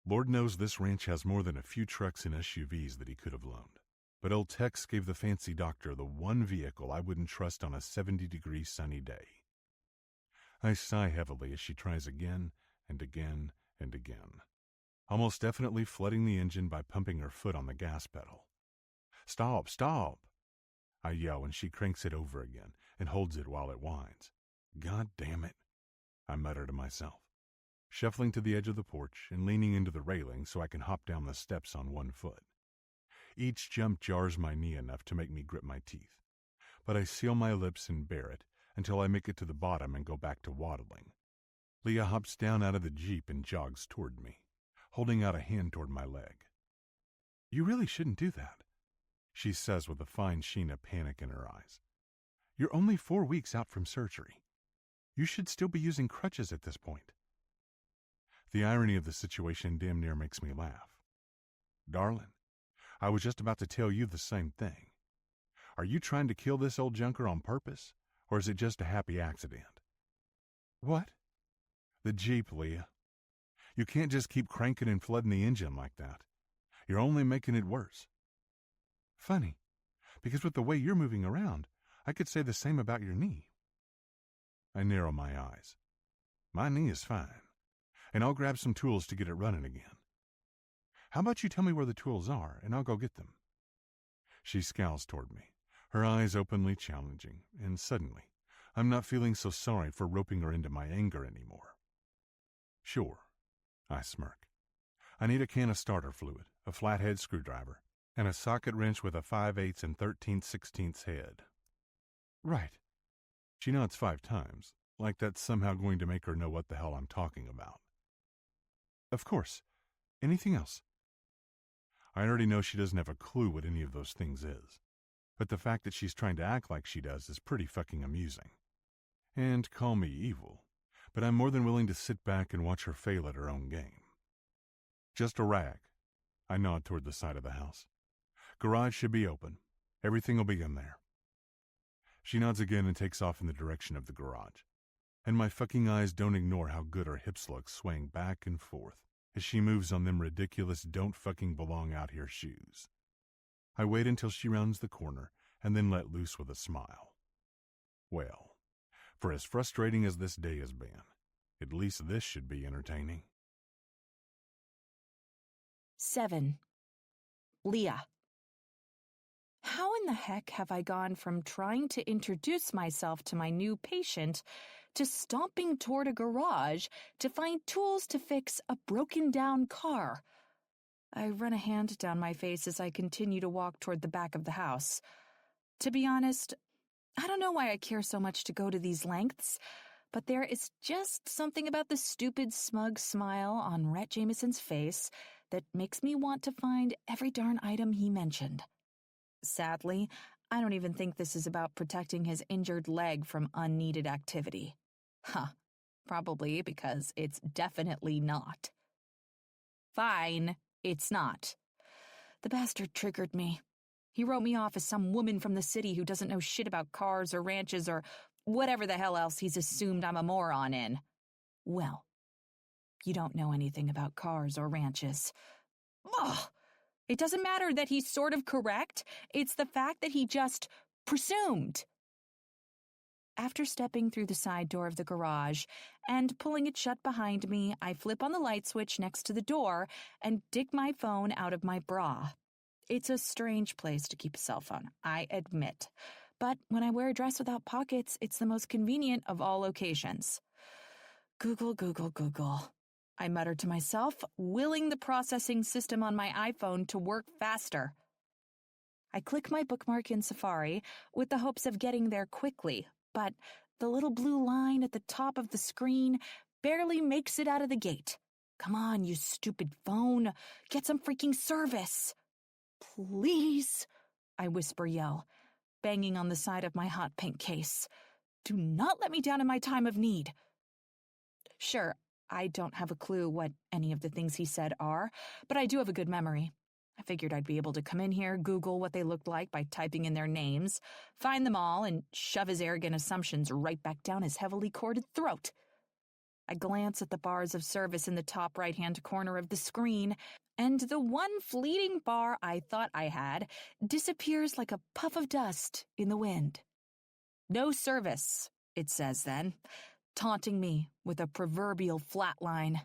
Lord knows this ranch has more than a few trucks and SUVs that he could have loaned. But old Tex gave the fancy doctor the one vehicle I wouldn't trust on a 70-degree sunny day. I sigh heavily as she tries again and again and again, almost definitely flooding the engine by pumping her foot on the gas pedal. Stop, stop! I yell when she cranks it over again and holds it while it whines. God damn it, I mutter to myself, shuffling to the edge of the porch and leaning into the railing so I can hop down the steps on one foot. Each jump jars my knee enough to make me grit my teeth, but I seal my lips and bear it until I make it to the bottom and go back to waddling. Leah hops down out of the Jeep and jogs toward me, holding out a hand toward my leg. You really shouldn't do that, she says with a fine sheen of panic in her eyes. You're only 4 weeks out from surgery. You should still be using crutches at this point. The irony of the situation damn near makes me laugh. Darling, I was just about to tell you the same thing. Are you trying to kill this old junker on purpose, or is it just a happy accident? What? The Jeep, Leah. You can't just keep cranking and flooding the engine like that. You're only making it worse. Funny, because with the way you're moving around, I could say the same about your knee. I narrow my eyes. My knee is fine, and I'll grab some tools to get it running again. How about you tell me where the tools are, and I'll go get them? She scowls toward me, her eyes openly challenging, and suddenly, I'm not feeling so sorry for roping her into my anger anymore. Sure, I smirk. I need a can of starter fluid, a flathead screwdriver, and a socket wrench with a 5/8 and 13/16 head. Right. She nods 5 times, like that's somehow going to make her know what the hell I'm talking about. Of course. Anything else? I already know she doesn't have a clue what any of those things is, but the fact that she's trying to act like she does is pretty fucking amusing. And call me evil, but I'm more than willing to sit back and watch her fail at her own game. Just a rag. I nod toward the side of the house. Garage should be open. Everything will be in there. She nods again and takes off in the direction of the garage, and my fucking eyes don't ignore how good her hips look swaying back and forth as she moves on them ridiculous don't fucking belong out here shoes. I wait until she rounds the corner and then let loose with a smile. Well, for as frustrating as this day has been, at least this should be entertaining. 7. Leah. How in the heck have I gone from trying to introduce myself to my new patient to stomping toward a garage to find tools to fix a broken-down car. I run a hand down my face as I continue to walk toward the back of the house. To be honest, I don't know why I care so much to go to these lengths, but there is just something about the stupid, smug smile on Rhett Jameson's face that makes me want to find every darn item he mentioned. Sadly, I don't even think this is about protecting his injured leg from unneeded activity. Probably because it's definitely not. Fine, it's not. The bastard triggered me. He wrote me off as some woman from the city who doesn't know shit about cars or ranches or whatever the hell else he's assumed I'm a moron in. Well, you don't know anything about cars or ranches. Ugh! It doesn't matter that he's sort of correct. It's the fact that he just presumed. After stepping through the side door of the garage and pulling it shut behind me, I flip on the light switch next to the door and dig my phone out of my bra. It's a strange place to keep a cell phone, I admit. But when I wear a dress without pockets, it's the most convenient of all locations. Google, Google, Google. I mutter to myself, willing the processing system on my iPhone to work faster. I click my bookmark in Safari with the hopes of getting there quickly, but the little blue line at the top of the screen barely makes it out of the gate. Come on, you stupid phone. Get some freaking service. Please, I whisper-yell, banging on the side of my hot pink case. Do not let me down in my time of need. Sure, I don't have a clue what any of the things he said are, but I do have a good memory. I figured I'd be able to come in here, Google what they looked like by typing in their names, find them all, and shove his arrogant assumptions right back down his heavily corded throat. I glance at the bars of service in the top right-hand corner of the screen, and the one fleeting bar I thought I had disappears like a puff of dust in the wind. No service, it says then, taunting me with a proverbial flatline.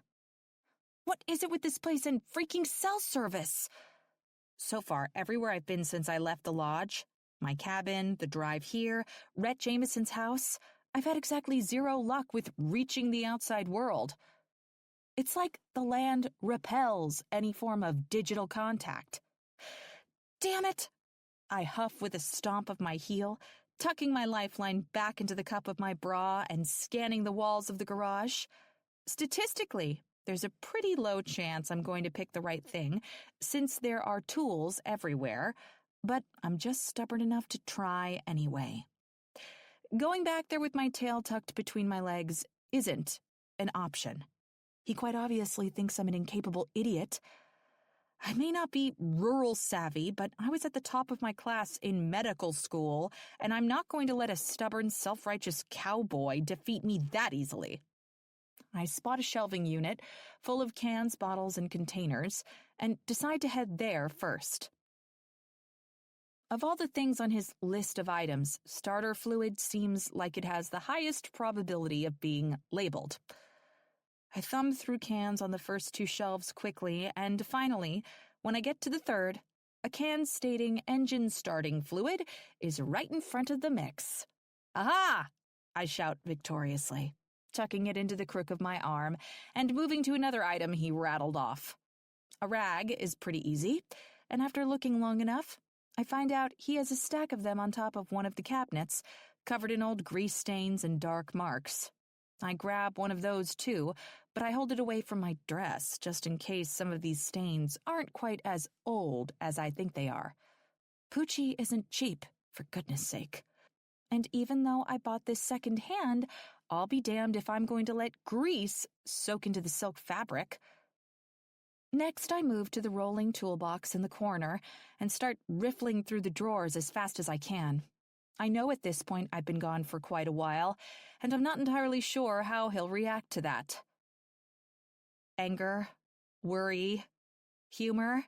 What is it with this place and freaking cell service? So far, everywhere I've been since I left the lodge, my cabin, the drive here, Rhett Jameson's house, I've had exactly zero luck with reaching the outside world. It's like the land repels any form of digital contact. Damn it! I huff with a stomp of my heel, tucking my lifeline back into the cup of my bra and scanning the walls of the garage. Statistically, there's a pretty low chance I'm going to pick the right thing, since there are tools everywhere, but I'm just stubborn enough to try anyway. Going back there with my tail tucked between my legs isn't an option. He quite obviously thinks I'm an incapable idiot. I may not be rural savvy, but I was at the top of my class in medical school, and I'm not going to let a stubborn, self-righteous cowboy defeat me that easily. I spot a shelving unit full of cans, bottles, and containers, and decide to head there first. Of all the things on his list of items, starter fluid seems like it has the highest probability of being labeled. I thumb through cans on the first two shelves quickly, and finally, when I get to the third, a can stating engine starting fluid is right in front of the mix. Aha! I shout victoriously, tucking it into the crook of my arm and moving to another item he rattled off. A rag is pretty easy, and after looking long enough, I find out he has a stack of them on top of one of the cabinets, covered in old grease stains and dark marks. I grab one of those too, but I hold it away from my dress, just in case some of these stains aren't quite as old as I think they are. Poochie isn't cheap, for goodness sake. And even though I bought this second-hand, I'll be damned if I'm going to let grease soak into the silk fabric. Next, I move to the rolling toolbox in the corner and start riffling through the drawers as fast as I can. I know at this point I've been gone for quite a while, and I'm not entirely sure how he'll react to that. Anger, worry, humor.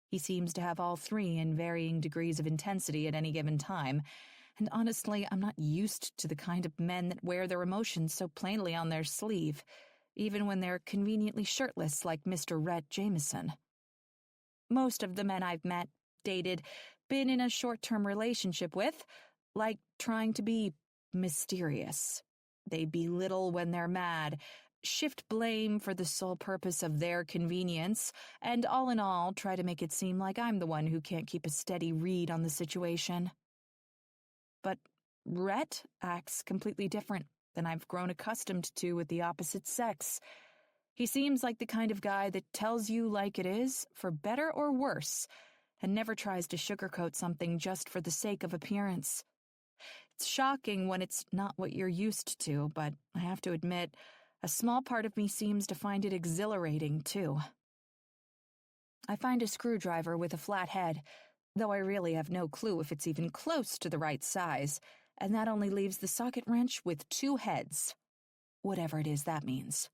He seems to have all three in varying degrees of intensity at any given time, and honestly, I'm not used to the kind of men that wear their emotions so plainly on their sleeve, even when they're conveniently shirtless like Mr. Rhett Jameson. Most of the men I've met, dated, been in a short-term relationship with, like trying to be mysterious. They belittle when they're mad, shift blame for the sole purpose of their convenience, and all in all try to make it seem like I'm the one who can't keep a steady read on the situation. But Rhett acts completely different than I've grown accustomed to with the opposite sex. He seems like the kind of guy that tells you like it is, for better or worse, and never tries to sugarcoat something just for the sake of appearance. It's shocking when it's not what you're used to, but I have to admit, a small part of me seems to find it exhilarating, too. I find a screwdriver with a flat head, though I really have no clue if it's even close to the right size, and that only leaves the socket wrench with 2 heads. Whatever it is that means.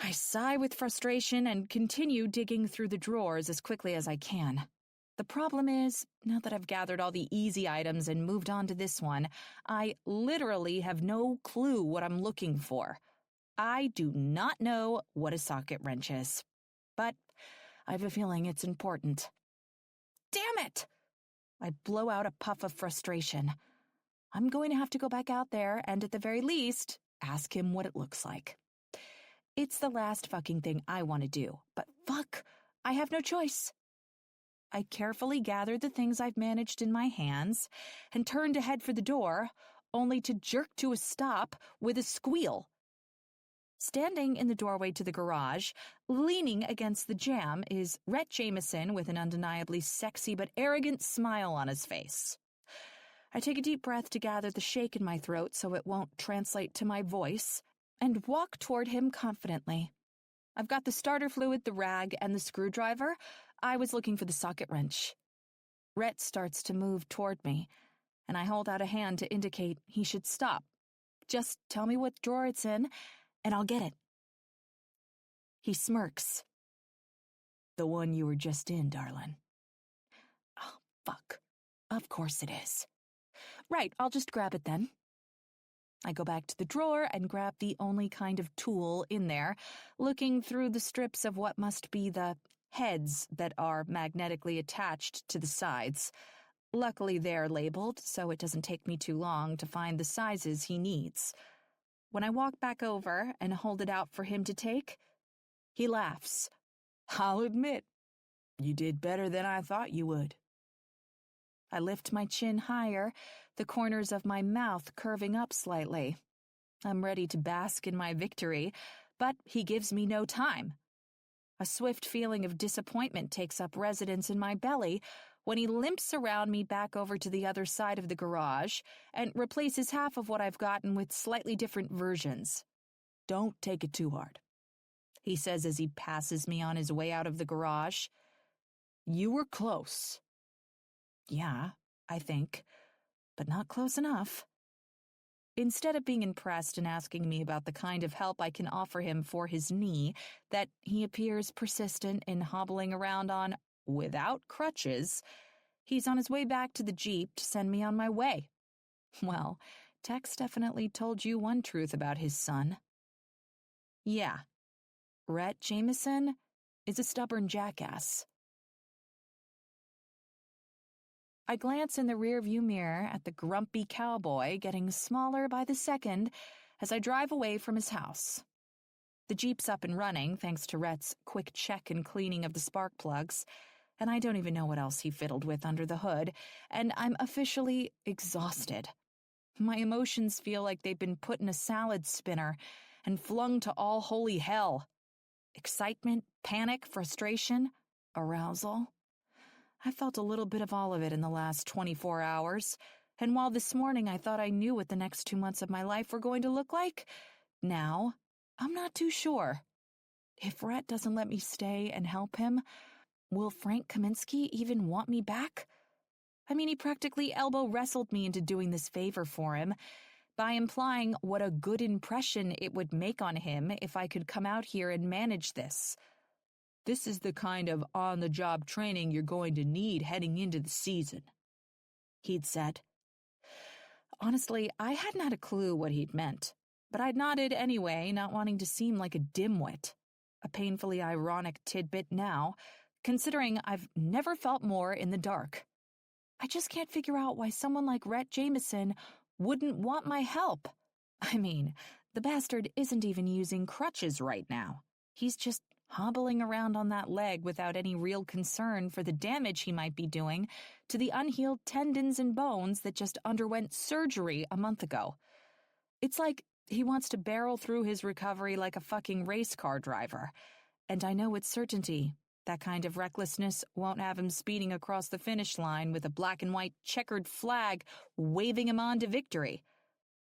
I sigh with frustration and continue digging through the drawers as quickly as I can. The problem is, now that I've gathered all the easy items and moved on to this one, I literally have no clue what I'm looking for. I do not know what a socket wrench is, but I have a feeling it's important. Damn it! I blow out a puff of frustration. I'm going to have to go back out there and, at the very least, ask him what it looks like. It's the last fucking thing I want to do, but fuck, I have no choice. I carefully gather the things I've managed in my hands and turn to head for the door, only to jerk to a stop with a squeal. Standing in the doorway to the garage, leaning against the jamb, is Rhett Jameson with an undeniably sexy but arrogant smile on his face. I take a deep breath to gather the shake in my throat so it won't translate to my voice, and walk toward him confidently. I've got the starter fluid, the rag, and the screwdriver. I was looking for the socket wrench. Rhett starts to move toward me, and I hold out a hand to indicate he should stop. Just tell me what drawer it's in, and I'll get it. He smirks. The one you were just in, darling. Oh, fuck. Of course it is. Right, I'll just grab it then. I go back to the drawer and grab the only kind of tool in there, looking through the strips of what must be the heads that are magnetically attached to the sides. Luckily, they're labeled, so it doesn't take me too long to find the sizes he needs. When I walk back over and hold it out for him to take, he laughs. I'll admit, you did better than I thought you would. I lift my chin higher, the corners of my mouth curving up slightly. I'm ready to bask in my victory, but he gives me no time. A swift feeling of disappointment takes up residence in my belly when he limps around me back over to the other side of the garage and replaces half of what I've gotten with slightly different versions. Don't take it too hard, he says as he passes me on his way out of the garage. You were close. Yeah, I think, but not close enough. Instead of being impressed and asking me about the kind of help I can offer him for his knee that he appears persistent in hobbling around on without crutches, he's on his way back to the Jeep to send me on my way. Well, Tex definitely told you one truth about his son. Yeah, Rhett Jameson is a stubborn jackass. I glance in the rearview mirror at the grumpy cowboy getting smaller by the second as I drive away from his house. The Jeep's up and running thanks to Rhett's quick check and cleaning of the spark plugs, and I don't even know what else he fiddled with under the hood, and I'm officially exhausted. My emotions feel like they've been put in a salad spinner and flung to all holy hell. Excitement, panic, frustration, arousal. I felt a little bit of all of it in the last 24 hours, and while this morning I thought I knew what the next 2 months of my life were going to look like, now I'm not too sure. If Rhett doesn't let me stay and help him, will Frank Kaminsky even want me back? I mean, he practically elbow wrestled me into doing this favor for him by implying what a good impression it would make on him if I could come out here and manage this. This is the kind of on-the-job training you're going to need heading into the season, he'd said. Honestly, I hadn't had a clue what he'd meant, but I'd nodded anyway, not wanting to seem like a dimwit. A painfully ironic tidbit now, considering I've never felt more in the dark. I just can't figure out why someone like Rhett Jameson wouldn't want my help. I mean, the bastard isn't even using crutches right now. He's just hobbling around on that leg without any real concern for the damage he might be doing to the unhealed tendons and bones that just underwent surgery a month ago. It's like he wants to barrel through his recovery like a fucking race car driver. And I know with certainty that kind of recklessness won't have him speeding across the finish line with a black and white checkered flag waving him on to victory.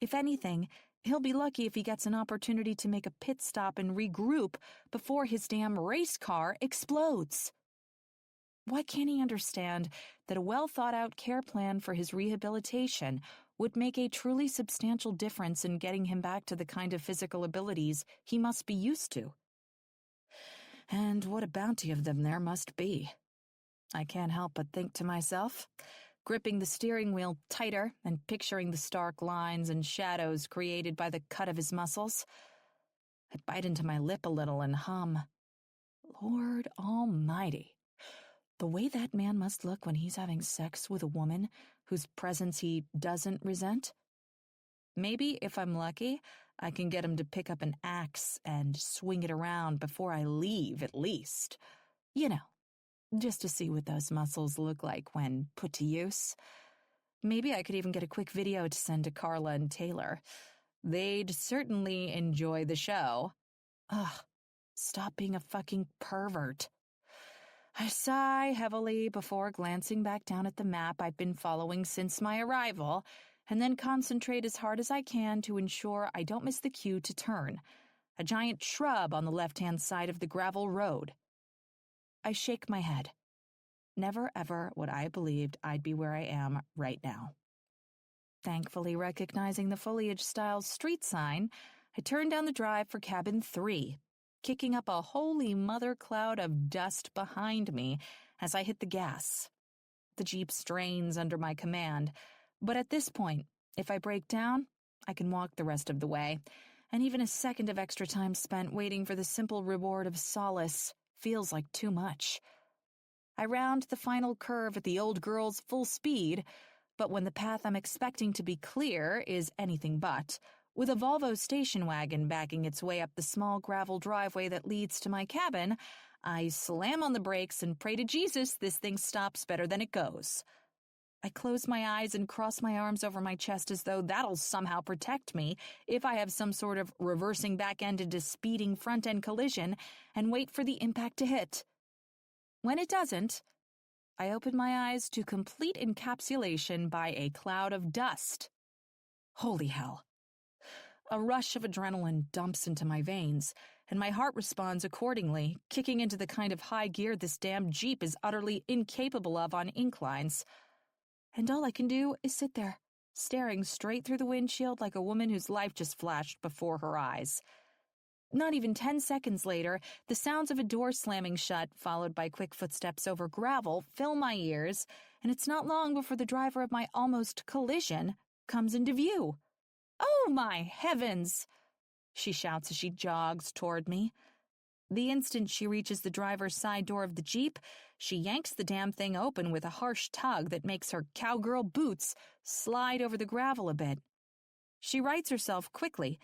If anything, he'll be lucky if he gets an opportunity to make a pit stop and regroup before his damn race car explodes. Why can't he understand that a well-thought-out care plan for his rehabilitation would make a truly substantial difference in getting him back to the kind of physical abilities he must be used to? And what a bounty of them there must be. I can't help but think to myself, gripping the steering wheel tighter and picturing the stark lines and shadows created by the cut of his muscles. I bite into my lip a little and hum, Lord Almighty. The way that man must look when he's having sex with a woman whose presence he doesn't resent. Maybe, if I'm lucky, I can get him to pick up an axe and swing it around before I leave, at least. You know, just to see what those muscles look like when put to use. Maybe I could even get a quick video to send to Carla and Taylor. They'd certainly enjoy the show. Ugh, stop being a fucking pervert. I sigh heavily before glancing back down at the map I've been following since my arrival, and then concentrate as hard as I can to ensure I don't miss the cue to turn, a giant shrub on the left-hand side of the gravel road. I shake my head. Never ever would I have believed I'd be where I am right now. Thankfully recognizing the foliage-style street sign, I turn down the drive for cabin 3, kicking up a holy mother cloud of dust behind me as I hit the gas. The Jeep strains under my command, but at this point, if I break down, I can walk the rest of the way, and even a second of extra time spent waiting for the simple reward of solace feels like too much. I round the final curve at the old girl's full speed, but when the path I'm expecting to be clear is anything but, with a Volvo station wagon backing its way up the small gravel driveway that leads to my cabin, I slam on the brakes and pray to Jesus this thing stops better than it goes. I close my eyes and cross my arms over my chest as though that'll somehow protect me if I have some sort of reversing back-end into speeding front-end collision, and wait for the impact to hit. When it doesn't, I open my eyes to complete encapsulation by a cloud of dust. Holy hell. A rush of adrenaline dumps into my veins, and my heart responds accordingly, kicking into the kind of high gear this damn Jeep is utterly incapable of on inclines. And all I can do is sit there, staring straight through the windshield like a woman whose life just flashed before her eyes. Not even 10 seconds later, the sounds of a door slamming shut, followed by quick footsteps over gravel, fill my ears, and it's not long before the driver of my almost collision comes into view. "Oh, my heavens!" she shouts as she jogs toward me. The instant she reaches the driver's side door of the Jeep, she yanks the damn thing open with a harsh tug that makes her cowgirl boots slide over the gravel a bit. She rights herself quickly,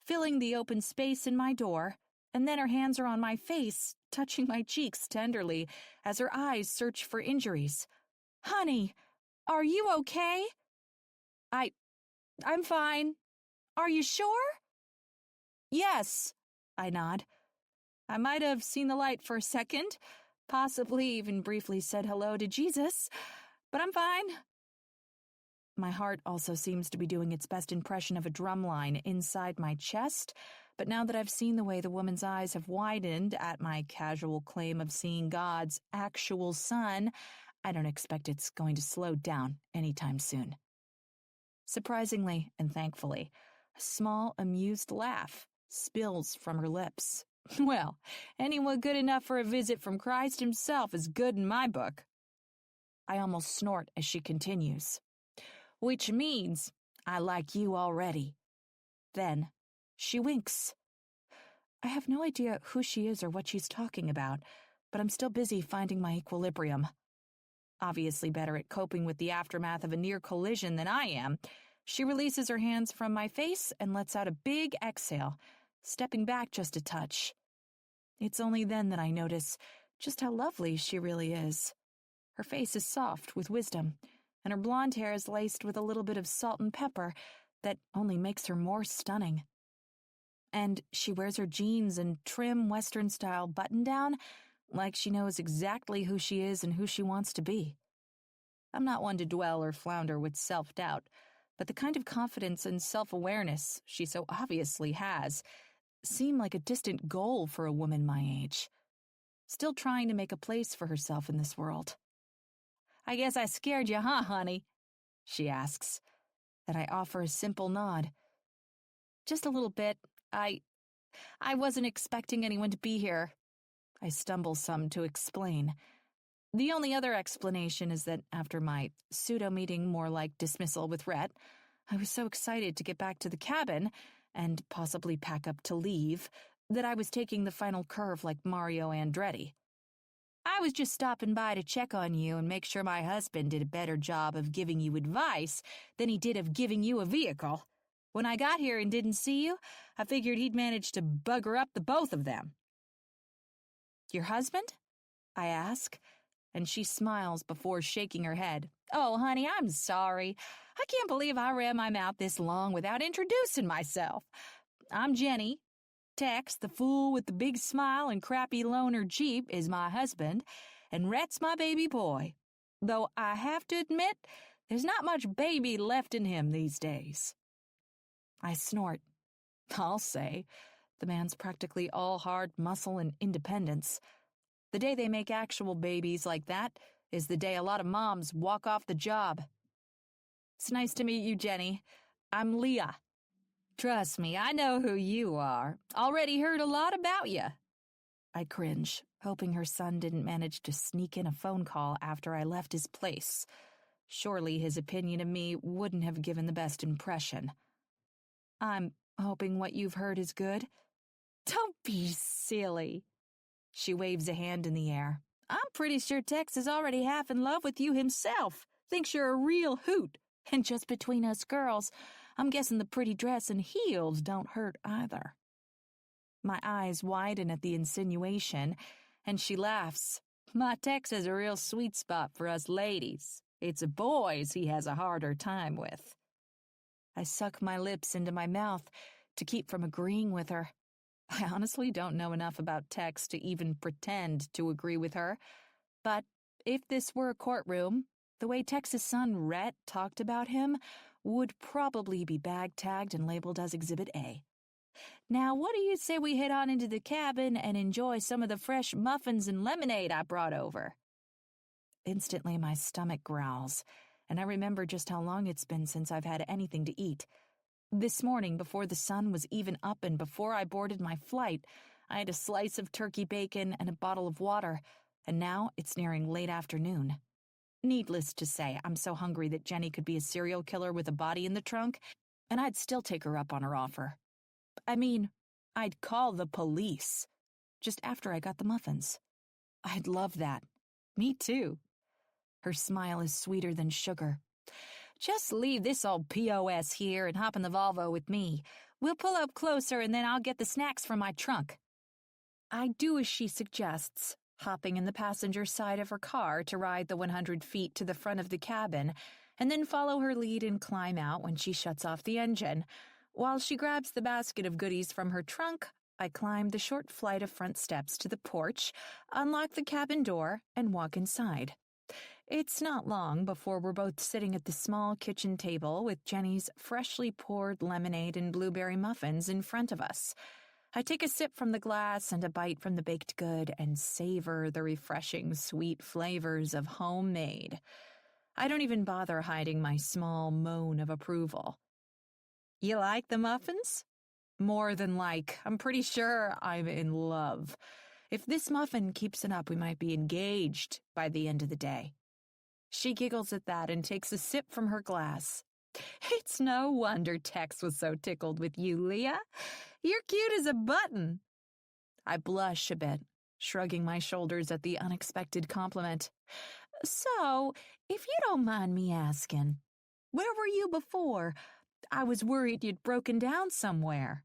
filling the open space in my door, and then her hands are on my face, touching my cheeks tenderly as her eyes search for injuries. "Honey, are you okay?" I'm fine. Are you sure?" "Yes," I nod. I might have seen the light for a second, possibly even briefly said hello to Jesus, but I'm fine. My heart also seems to be doing its best impression of a drumline inside my chest, but now that I've seen the way the woman's eyes have widened at my casual claim of seeing God's actual son, I don't expect it's going to slow down anytime soon. Surprisingly and thankfully, a small, amused laugh spills from her lips. Well, anyone good enough for a visit from Christ himself is good in my book. I almost snort as she continues. "Which means I like you already." Then she winks. I have no idea who she is or what she's talking about, but I'm still busy finding my equilibrium. Obviously better at coping with the aftermath of a near collision than I am, She releases her hands from my face and lets out a big exhale, stepping back just a touch. It's only then that I notice just how lovely she really is. Her face is soft with wisdom, and her blonde hair is laced with a little bit of salt and pepper that only makes her more stunning. And she wears her jeans and trim Western-style button-down like she knows exactly who she is and who she wants to be. I'm not one to dwell or flounder with self-doubt, but the kind of confidence and self-awareness she so obviously has seem like a distant goal for a woman my age, still trying to make a place for herself in this world. "I guess I scared you, huh, honey?" she asks, and I offer a simple nod. "Just a little bit. I wasn't expecting anyone to be here." I stumble some to explain. The only other explanation is that after my pseudo-meeting, more like dismissal with Rhett, I was so excited to get back to the cabin and possibly pack up to leave that I was taking the final curve like Mario Andretti. "I was just stopping by to check on you and make sure my husband did a better job of giving you advice than he did of giving you a vehicle. When I got here and didn't see you, I figured he'd managed to bugger up the both of them." "Your husband?" I ask, and she smiles before shaking her head. "Oh, honey, I'm sorry. I can't believe I ran my mouth this long without introducing myself. I'm Jenny. Tex, the fool with the big smile and crappy loaner Jeep, is my husband, and Rhett's my baby boy. Though I have to admit, there's not much baby left in him these days." I snort. I'll say. The man's practically all hard muscle and independence. The day they make actual babies like that is the day a lot of moms walk off the job. "It's nice to meet you, Jenny. I'm Leah." "Trust me, I know who you are. Already heard a lot about you." I cringe, hoping her son didn't manage to sneak in a phone call after I left his place. Surely his opinion of me wouldn't have given the best impression. "I'm hoping what you've heard is good." "Don't be silly." She waves a hand in the air. "I'm pretty sure Tex is already half in love with you himself. Thinks you're a real hoot. And just between us girls, I'm guessing the pretty dress and heels don't hurt either." My eyes widen at the insinuation, and she laughs. "My Tex has a real sweet spot for us ladies. It's the boys he has a harder time with." I suck my lips into my mouth to keep from agreeing with her. I honestly don't know enough about Tex to even pretend to agree with her, but if this were a courtroom, the way Tex's son Rhett talked about him would probably be bag-tagged and labeled as Exhibit A. "Now, what do you say we head on into the cabin and enjoy some of the fresh muffins and lemonade I brought over?" Instantly, my stomach growls, and I remember just how long it's been since I've had anything to eat. This morning, before the sun was even up and before I boarded my flight, I had a slice of turkey bacon and a bottle of water, and now it's nearing late afternoon. Needless to say, I'm so hungry that Jenny could be a serial killer with a body in the trunk, and I'd still take her up on her offer. I mean, I'd call the police, just after I got the muffins. I'd love that. Me too. Her smile is sweeter than sugar. "Just leave this old POS here and hop in the Volvo with me. We'll pull up closer and then I'll get the snacks from my trunk." I do as she suggests, hopping in the passenger side of her car to ride the 100 feet to the front of the cabin, and then follow her lead and climb out when she shuts off the engine. While she grabs the basket of goodies from her trunk, I climb the short flight of front steps to the porch, unlock the cabin door, and walk inside. It's not long before we're both sitting at the small kitchen table with Jenny's freshly poured lemonade and blueberry muffins in front of us. I take a sip from the glass and a bite from the baked good and savor the refreshing sweet flavors of homemade. I don't even bother hiding my small moan of approval. "You like the muffins?" "More than like. I'm pretty sure I'm in love. If this muffin keeps it up, we might be engaged by the end of the day." She giggles at that and takes a sip from her glass. "It's no wonder Tex was so tickled with you, Leah. You're cute as a button." I blush a bit, shrugging my shoulders at the unexpected compliment. "So, if you don't mind me asking, Where were you before? I was worried you'd broken down somewhere.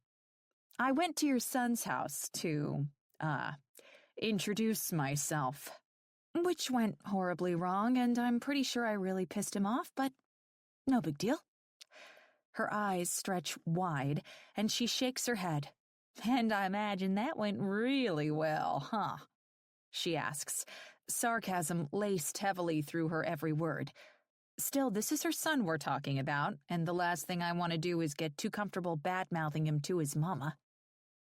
I went to your son's house to, introduce myself. Which went horribly wrong, and I'm pretty sure I really pissed him off, but no big deal. Her eyes stretch wide, and she shakes her head. And I imagine that went really well, huh? She asks, sarcasm laced heavily through her every word. Still, this is her son we're talking about, and the last thing I want to do is get too comfortable bad-mouthing him to his mama.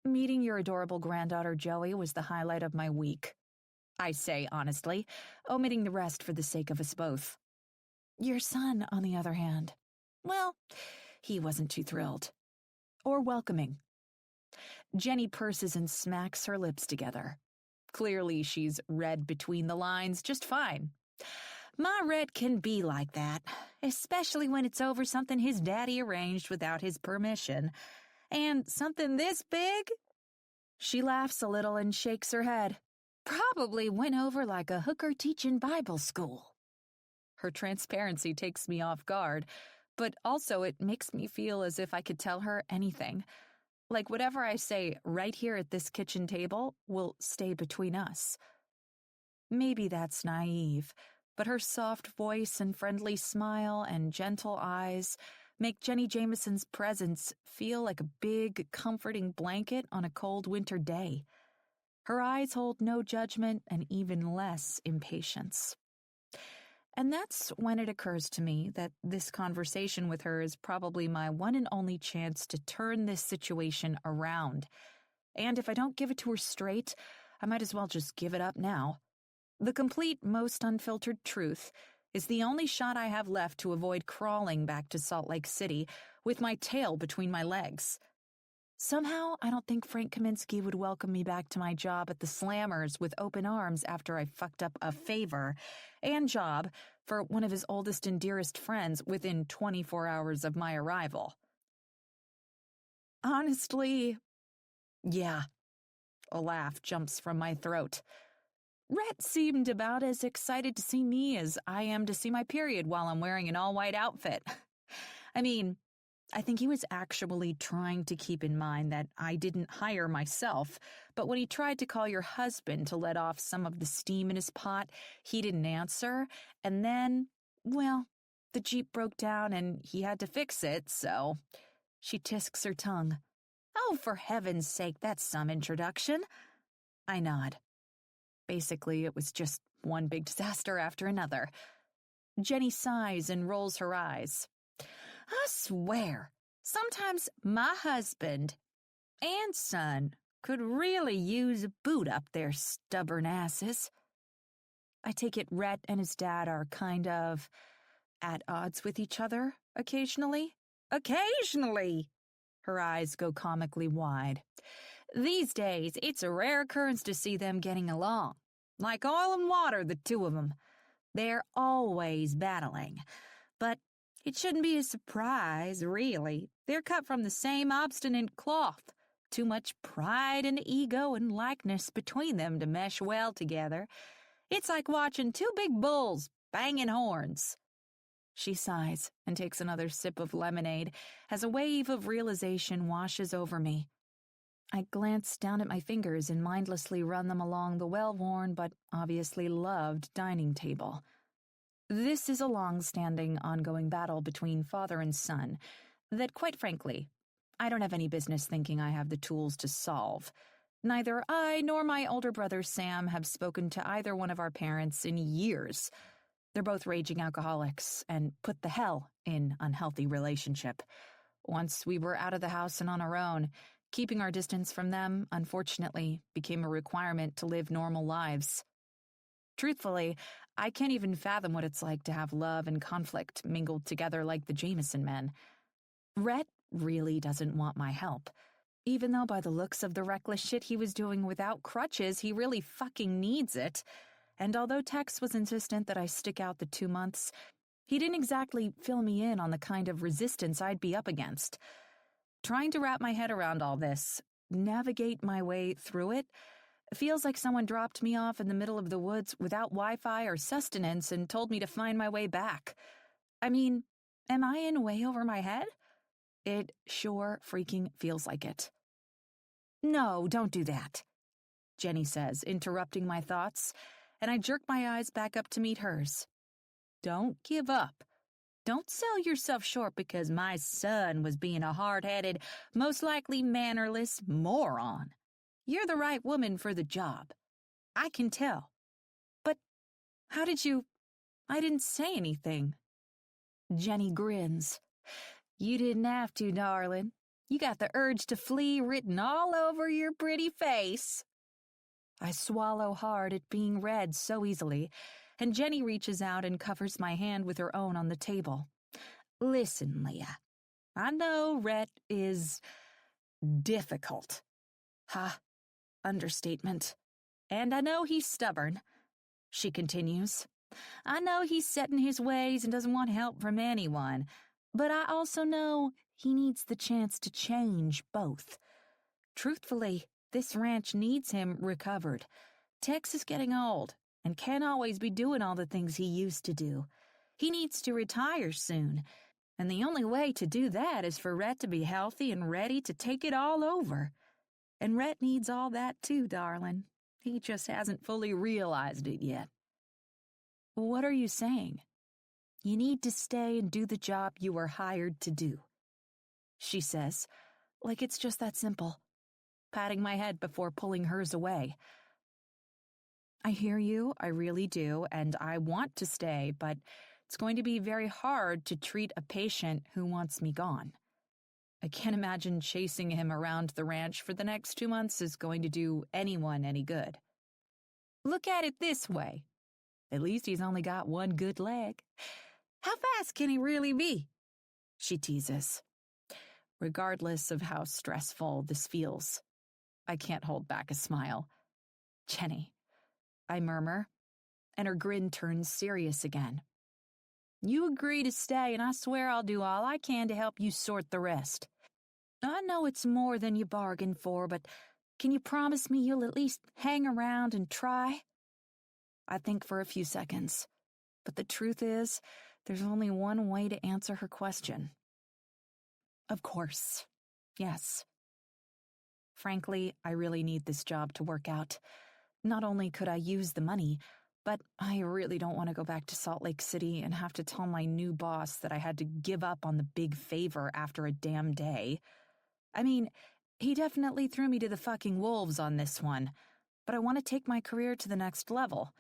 Meeting your adorable granddaughter Joey was the highlight of my week, I say honestly, omitting the rest for the sake of us both. Your son, on the other hand, well, he wasn't too thrilled. Or welcoming. Jenny purses and smacks her lips together. Clearly she's read between the lines just fine. My Red can be like that, especially when it's over something his daddy arranged without his permission. And something this big? She laughs a little and shakes her head. Probably went over like a hooker teaching Bible school. Her transparency takes me off guard, but also it makes me feel as if I could tell her anything. Like whatever I say right here at this kitchen table will stay between us. Maybe that's naive, but her soft voice and friendly smile and gentle eyes make Jenny Jameson's presence feel like a big, comforting blanket on a cold winter day. Her eyes hold no judgment and even less impatience. And that's when it occurs to me that this conversation with her is probably my one and only chance to turn this situation around. And if I don't give it to her straight, I might as well just give it up now. The complete, most unfiltered truth is the only shot I have left to avoid crawling back to Salt Lake City with my tail between my legs. Somehow, I don't think Frank Kaminsky would welcome me back to my job at the Slammers with open arms after I fucked up a favor and job for one of his oldest and dearest friends within 24 hours of my arrival. Honestly, yeah. A laugh jumps from my throat. Rhett seemed about as excited to see me as I am to see my period while I'm wearing an all-white outfit. I mean, I think he was actually trying to keep in mind that I didn't hire myself, but when he tried to call your husband to let off some of the steam in his pot, he didn't answer, and then, well, the Jeep broke down and he had to fix it, so she tisks her tongue. Oh, for heaven's sake, that's some introduction. I nod. Basically, it was just one big disaster after another. Jenny sighs and rolls her eyes. I swear, sometimes my husband and son could really use a boot up their stubborn asses. I take it Rhett and his dad are kind of at odds with each other occasionally. Occasionally! Her eyes go comically wide. These days, it's a rare occurrence to see them getting along. Like oil and water, the two of them. They're always battling. But it shouldn't be a surprise, really. They're cut from the same obstinate cloth. Too much pride and ego and likeness between them to mesh well together. It's like watching two big bulls banging horns. She sighs and takes another sip of lemonade as a wave of realization washes over me. I glance down at my fingers and mindlessly run them along the well-worn but obviously loved dining table. This is a long-standing, ongoing battle between father and son that, quite frankly, I don't have any business thinking I have the tools to solve. Neither I nor my older brother Sam have spoken to either one of our parents in years. They're both raging alcoholics and put the hell in unhealthy relationship. Once we were out of the house and on our own, keeping our distance from them, unfortunately, became a requirement to live normal lives. Truthfully, I can't even fathom what it's like to have love and conflict mingled together like the Jameson men. Rhett really doesn't want my help, even though by the looks of the reckless shit he was doing without crutches, he really fucking needs it. And although Tex was insistent that I stick out the 2 months, he didn't exactly fill me in on the kind of resistance I'd be up against. Trying to wrap my head around all this, navigate my way through it, feels like someone dropped me off in the middle of the woods without Wi-Fi or sustenance and told me to find my way back. I mean, Am I in way over my head? It sure freaking feels like it. No, don't do that, Jenny says, interrupting my thoughts, and I jerk my eyes back up to meet hers. Don't give up. Don't sell yourself short because my son was being a hard-headed, most likely mannerless moron. You're the right woman for the job. I can tell. But how did you... I didn't say anything. Jenny grins. You didn't have to, darling. You got the urge to flee written all over your pretty face. I swallow hard at being read so easily, and Jenny reaches out and covers my hand with her own on the table. Listen, Leah, I know Rhett is difficult. Ha, understatement. And I know he's stubborn, she continues. I know he's set in his ways and doesn't want help from anyone, but I also know he needs the chance to change both. Truthfully, this ranch needs him recovered. Tex is getting old and can't always be doing all the things he used to do. He needs to retire soon, and the only way to do that is for Rhett to be healthy and ready to take it all over. And Rhett needs all that too, darling. He just hasn't fully realized it yet. What are you saying? You need to stay and do the job you were hired to do, she says, like it's just that simple, patting my head before pulling hers away. I hear you, I really do, and I want to stay, but it's going to be very hard to treat a patient who wants me gone. I can't imagine chasing him around the ranch for the next 2 months is going to do anyone any good. Look at it this way. At least he's only got one good leg. How fast can he really be? She teases. Regardless of how stressful this feels, I can't hold back a smile. Jenny, I murmur, and her grin turns serious again. You agree to stay, and I swear I'll do all I can to help you sort the rest. I know it's more than you bargained for, but can you promise me you'll at least hang around and try? I think for a few seconds, but the truth is, there's only one way to answer her question. Of course, yes. Frankly, I really need this job to work out. Not only could I use the money, but I really don't want to go back to Salt Lake City and have to tell my new boss that I had to give up on the big favor after a damn day. I mean, he definitely threw me to the fucking wolves on this one, but I want to take my career to the next level.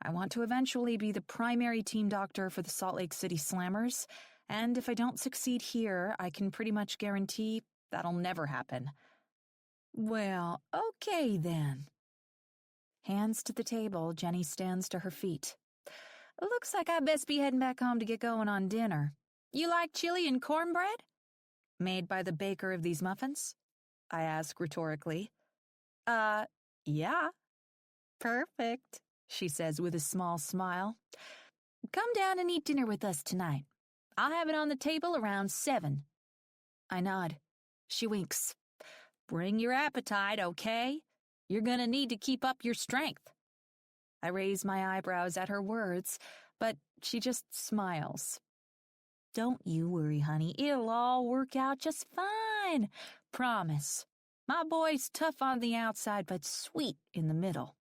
I want to eventually be the primary team doctor for the Salt Lake City Slammers, and if I don't succeed here, I can pretty much guarantee that'll never happen. Well, okay then. Hands to the table, Jenny stands to her feet. Looks like I best be heading back home to get going on dinner. You like chili and cornbread? Made by the baker of these muffins? I ask rhetorically. Yeah. Perfect, she says with a small smile. Come down and eat dinner with us tonight. I'll have it on the table around 7. I nod. She winks. Bring your appetite, okay? You're gonna need to keep up your strength. I raise my eyebrows at her words, but she just smiles. Don't you worry, honey. It'll all work out just fine. Promise. My boy's tough on the outside, but sweet in the middle.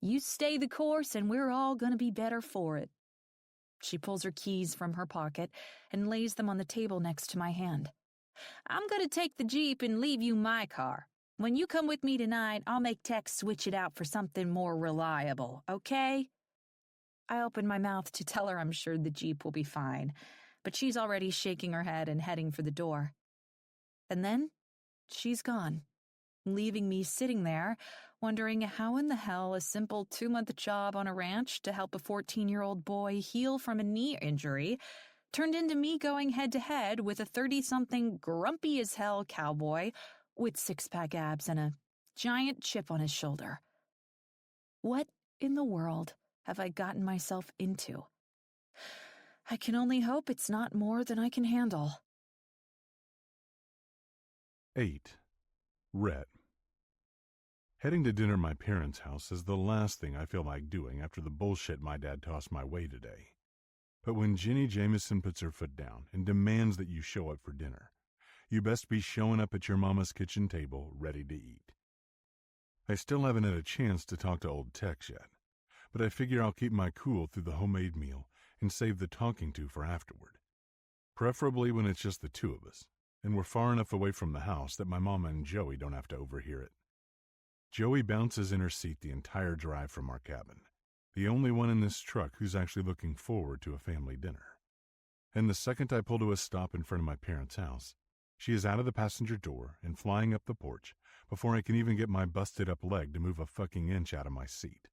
You stay the course, and we're all gonna be better for it. She pulls her keys from her pocket and lays them on the table next to my hand. I'm gonna take the Jeep and leave you my car. When you come with me tonight, I'll make Tex switch it out for something more reliable, okay? I open my mouth to tell her I'm sure the Jeep will be fine, but she's already shaking her head and heading for the door. And then, she's gone, leaving me sitting there, wondering how in the hell a simple 2-month job on a ranch to help a 14-year-old boy heal from a knee injury turned into me going head-to-head with a 30-something grumpy-as-hell cowboy with 6-pack abs and a giant chip on his shoulder. What in the world have I gotten myself into? I can only hope it's not more than I can handle. 8. Rhett. Heading to dinner at my parents' house is the last thing I feel like doing after the bullshit my dad tossed my way today. But when Jenny Jameson puts her foot down and demands that you show up for dinner, you best be showing up at your mama's kitchen table ready to eat. I still haven't had a chance to talk to old Tex yet, but I figure I'll keep my cool through the homemade meal and save the talking to for afterward. Preferably when it's just the two of us, and we're far enough away from the house that my mama and Joey don't have to overhear it. Joey bounces in her seat the entire drive from our cabin, the only one in this truck who's actually looking forward to a family dinner. And the second I pull to a stop in front of my parents' house, she is out of the passenger door and flying up the porch before I can even get my busted-up leg to move a fucking inch out of my seat.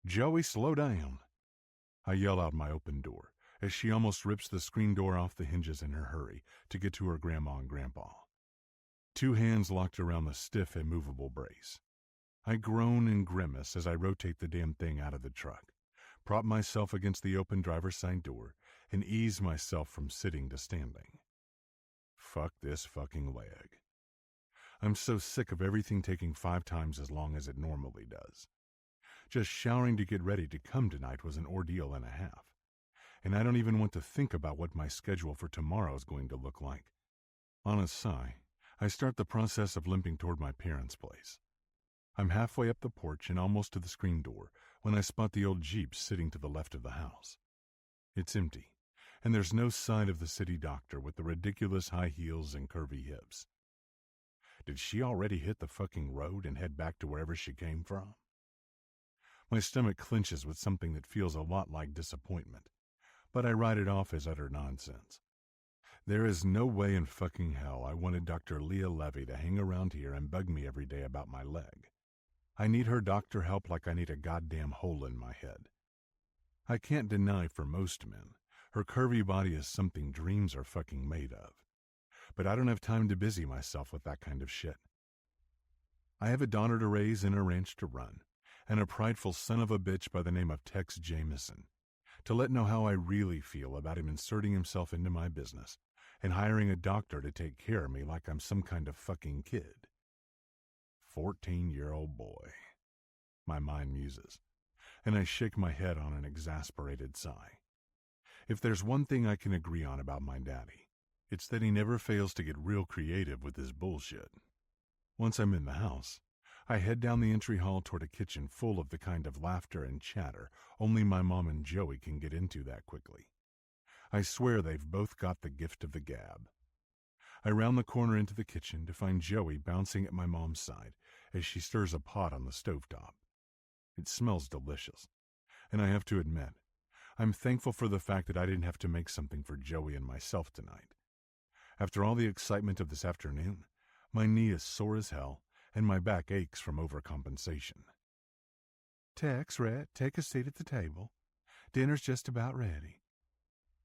"Joey, slow down!" I yell out my open door as she almost rips the screen door off the hinges in her hurry to get to her grandma and grandpa. Two hands locked around the stiff, immovable brace. I groan and grimace as I rotate the damn thing out of the truck, prop myself against the open driver's side door, and ease myself from sitting to standing. Fuck this fucking leg. I'm so sick of everything taking 5 times as long as it normally does. Just showering to get ready to come tonight was an ordeal and a half, and I don't even want to think about what my schedule for tomorrow is going to look like. On a sigh, I start the process of limping toward my parents' place. I'm halfway up the porch and almost to the screen door when I spot the old Jeep sitting to the left of the house. It's empty, and there's no sign of the city doctor with the ridiculous high heels and curvy hips. Did she already hit the fucking road and head back to wherever she came from? My stomach clenches with something that feels a lot like disappointment, but I write it off as utter nonsense. There is no way in fucking hell I wanted Dr. Leah Levy to hang around here and bug me every day about my leg. I need her doctor help like I need a goddamn hole in my head. I can't deny for most men, her curvy body is something dreams are fucking made of. But I don't have time to busy myself with that kind of shit. I have a daughter to raise and a ranch to run, and a prideful son of a bitch by the name of Tex Jameson, to let know how I really feel about him inserting himself into my business and hiring a doctor to take care of me like I'm some kind of fucking kid. 14-year-old boy, my mind muses, and I shake my head on an exasperated sigh. If there's one thing I can agree on about my daddy, it's that he never fails to get real creative with his bullshit. Once I'm in the house, I head down the entry hall toward a kitchen full of the kind of laughter and chatter only my mom and Joey can get into that quickly. I swear they've both got the gift of the gab. I round the corner into the kitchen to find Joey bouncing at my mom's side as she stirs a pot on the stovetop. It smells delicious, and I have to admit, I'm thankful for the fact that I didn't have to make something for Joey and myself tonight. After all the excitement of this afternoon, my knee is sore as hell, and my back aches from overcompensation. "Tex, Rhett, take a seat at the table. Dinner's just about ready."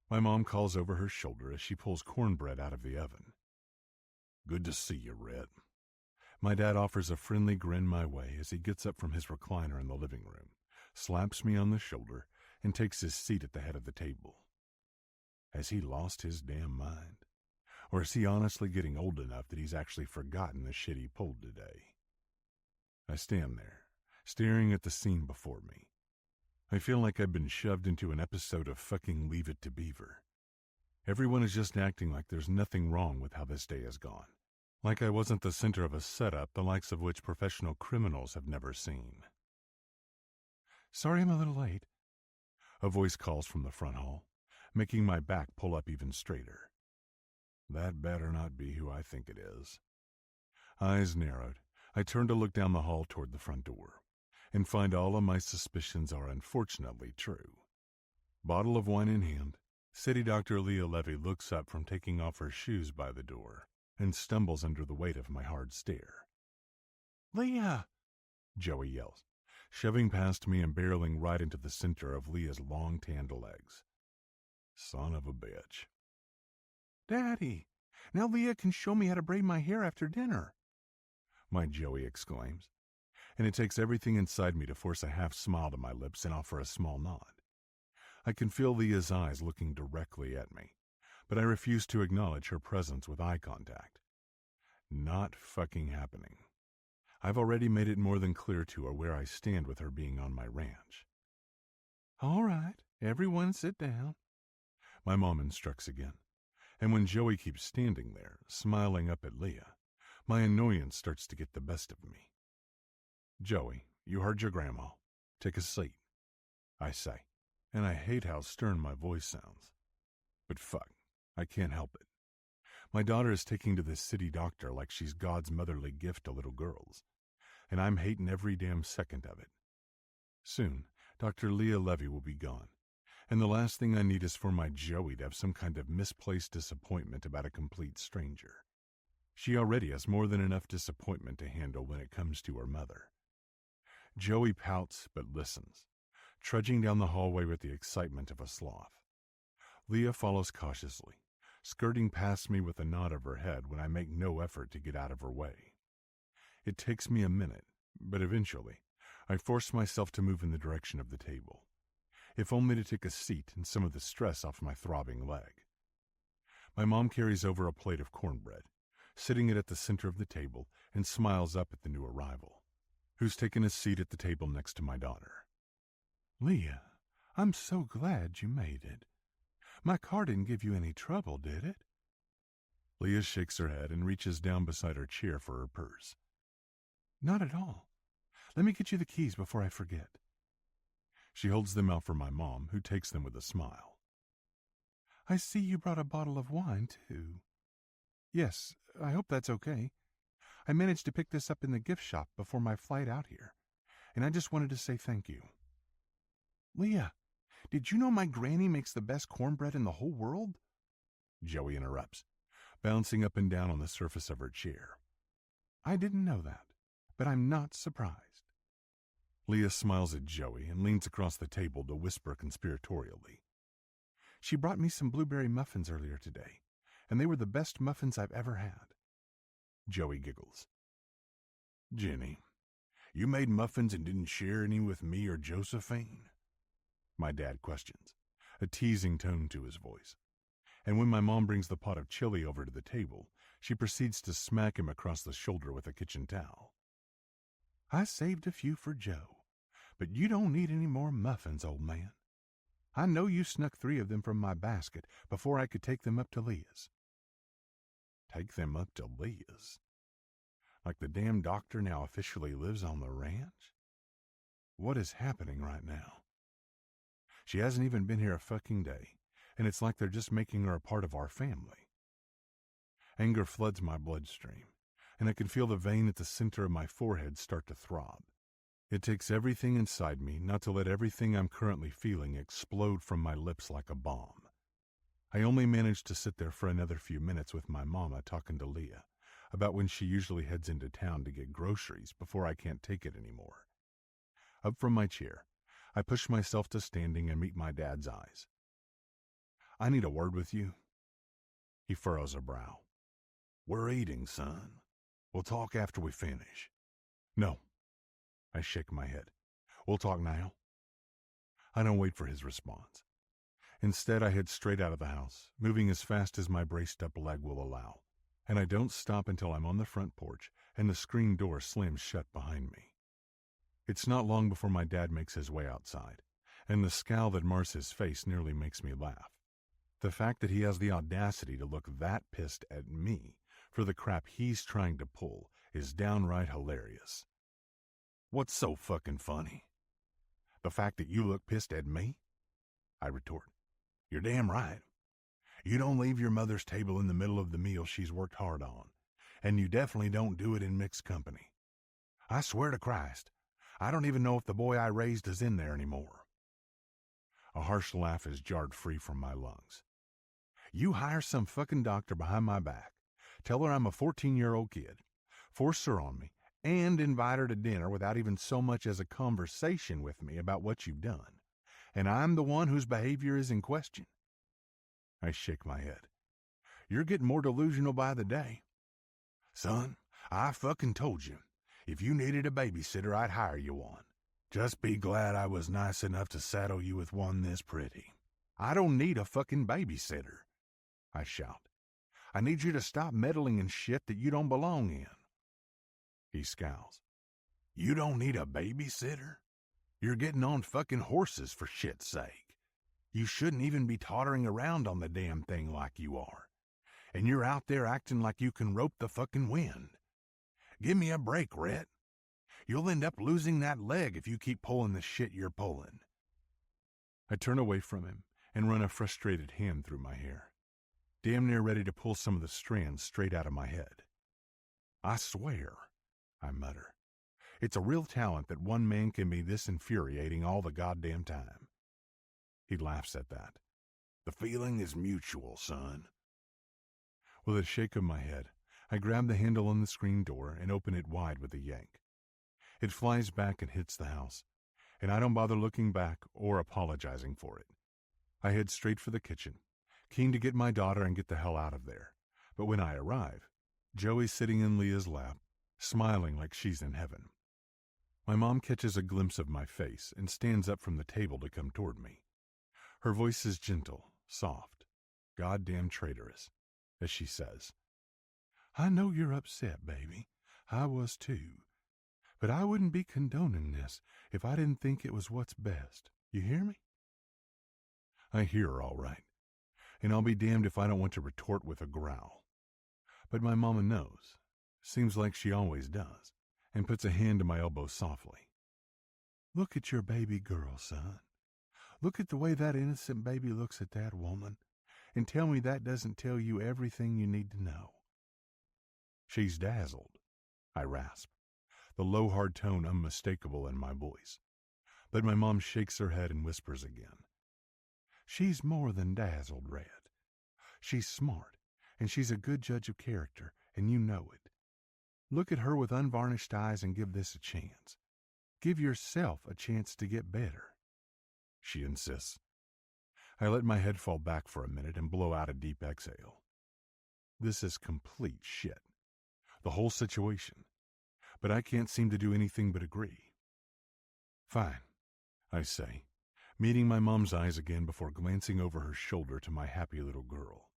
My mom calls over her shoulder as she pulls cornbread out of the oven. "Good to see you, Rhett." My dad offers a friendly grin my way as he gets up from his recliner in the living room, slaps me on the shoulder, and takes his seat at the head of the table. Has he lost his damn mind? Or is he honestly getting old enough that he's actually forgotten the shit he pulled today? I stand there, staring at the scene before me. I feel like I've been shoved into an episode of fucking Leave It to Beaver. Everyone is just acting like there's nothing wrong with how this day has gone. Like I wasn't the center of a setup the likes of which professional criminals have never seen. "Sorry I'm a little late," a voice calls from the front hall, making my back pull up even straighter. That better not be who I think it is. Eyes narrowed, I turn to look down the hall toward the front door, and find all of my suspicions are unfortunately true. Bottle of wine in hand, City Dr. Leah Levy looks up from taking off her shoes by the door and stumbles under the weight of my hard stare. "Leah!" Joey yells, shoving past me and barreling right into the center of Leah's long tanned legs. Son of a bitch. "Daddy, now Leah can show me how to braid my hair after dinner," my Joey exclaims, and it takes everything inside me to force a half smile to my lips and offer a small nod. I can feel Leah's eyes looking directly at me, but I refuse to acknowledge her presence with eye contact. Not fucking happening. I've already made it more than clear to her where I stand with her being on my ranch. "All right, Everyone sit down. My mom instructs again, and when Joey keeps standing there, smiling up at Leah, my annoyance starts to get the best of me. Joey, you heard your grandma. Take a seat, I say, and I hate how stern my voice sounds. But fuck, I can't help it. My daughter is taking to this city doctor like she's God's motherly gift to little girls, and I'm hating every damn second of it. Soon, Dr. Leah Levy will be gone, and the last thing I need is for my Joey to have some kind of misplaced disappointment about a complete stranger. She already has more than enough disappointment to handle when it comes to her mother. Joey pouts but listens, trudging down the hallway with the excitement of a sloth. Leah follows cautiously, skirting past me with a nod of her head when I make no effort to get out of her way. It takes me a minute, but eventually, I force myself to move in the direction of the table, if only to take a seat and some of the stress off my throbbing leg. My mom carries over a plate of cornbread, sitting it at the center of the table, and smiles up at the new arrival, who's taken a seat at the table next to my daughter. Leah, I'm so glad you made it. My car didn't give you any trouble, did it? Leah shakes her head and reaches down beside her chair for her purse. Not at all. Let me get you the keys before I forget. She holds them out for my mom, who takes them with a smile. I see you brought a bottle of wine, too. Yes, I hope that's okay. I managed to pick this up in the gift shop before my flight out here, and I just wanted to say thank you. Leah, did you know my granny makes the best cornbread in the whole world? Joey interrupts, bouncing up and down on the surface of her chair. I didn't know that, but I'm not surprised. Leah smiles at Joey and leans across the table to whisper conspiratorially. She brought me some blueberry muffins earlier today, and they were the best muffins I've ever had. Joey giggles. Jenny, you made muffins and didn't share any with me or Josephine? My dad questions, a teasing tone to his voice. And when my mom brings the pot of chili over to the table, she proceeds to smack him across the shoulder with a kitchen towel. I saved a few for Joe, but you don't need any more muffins, old man. I know you snuck 3 of them from my basket before I could take them up to Leah's. Take them up to Leah's? Like the damn doctor now officially lives on the ranch? What is happening right now? She hasn't even been here a fucking day, and it's like they're just making her a part of our family. Anger floods my bloodstream, and I can feel the vein at the center of my forehead start to throb. It takes everything inside me not to let everything I'm currently feeling explode from my lips like a bomb. I only managed to sit there for another few minutes with my mama talking to Leah about when she usually heads into town to get groceries before I can't take it anymore. Up from my chair, I push myself to standing and meet my dad's eyes. I need a word with you. He furrows a brow. We're eating, son. We'll talk after we finish. No. I shake my head. We'll talk now. I don't wait for his response. Instead, I head straight out of the house, moving as fast as my braced-up leg will allow, and I don't stop until I'm on the front porch and the screen door slams shut behind me. It's not long before my dad makes his way outside, and the scowl that mars his face nearly makes me laugh. The fact that he has the audacity to look that pissed at me for the crap he's trying to pull is downright hilarious. What's so fucking funny? The fact that you look pissed at me? I retort. You're damn right. You don't leave your mother's table in the middle of the meal she's worked hard on, and you definitely don't do it in mixed company. I swear to Christ, I don't even know if the boy I raised is in there anymore. A harsh laugh is jarred free from my lungs. You hire some fucking doctor behind my back, tell her I'm a 14-year-old kid, force her on me, and invite her to dinner without even so much as a conversation with me about what you've done, and I'm the one whose behavior is in question. I shake my head. You're getting more delusional by the day. Son, I fucking told you, if you needed a babysitter, I'd hire you one. Just be glad I was nice enough to saddle you with one this pretty. I don't need a fucking babysitter, I shout. I need you to stop meddling in shit that you don't belong in. He scowls. You don't need a babysitter? You're getting on fucking horses for shit's sake. You shouldn't even be tottering around on the damn thing like you are. And you're out there acting like you can rope the fucking wind. Give me a break, Rhett. You'll end up losing that leg if you keep pulling the shit you're pulling. I turn away from him and run a frustrated hand through my hair, damn near ready to pull some of the strands straight out of my head. I swear, I mutter, it's a real talent that one man can be this infuriating all the goddamn time. He laughs at that. The feeling is mutual, son. With a shake of my head, I grab the handle on the screen door and open it wide with a yank. It flies back and hits the house, and I don't bother looking back or apologizing for it. I head straight for the kitchen, keen to get my daughter and get the hell out of there. But when I arrive, Joey's sitting in Leah's lap, smiling like she's in heaven. My mom catches a glimpse of my face and stands up from the table to come toward me. Her voice is gentle, soft, goddamn traitorous, as she says, I know you're upset, baby. I was too. But I wouldn't be condoning this if I didn't think it was what's best. You hear me? I hear her all right, and I'll be damned if I don't want to retort with a growl. But my mama knows, seems like she always does, and puts a hand to my elbow softly. Look at your baby girl, son. Look at the way that innocent baby looks at that woman, and tell me that doesn't tell you everything you need to know. She's dazzled, I rasp, the low, hard tone unmistakable in my voice. But my mom shakes her head and whispers again. She's more than dazzled, Red. She's smart, and she's a good judge of character, and you know it. Look at her with unvarnished eyes and give this a chance. Give yourself a chance to get better, she insists. I let my head fall back for a minute and blow out a deep exhale. This is complete shit. The whole situation. But I can't seem to do anything but agree. Fine, I say, meeting my mom's eyes again before glancing over her shoulder to my happy little girl.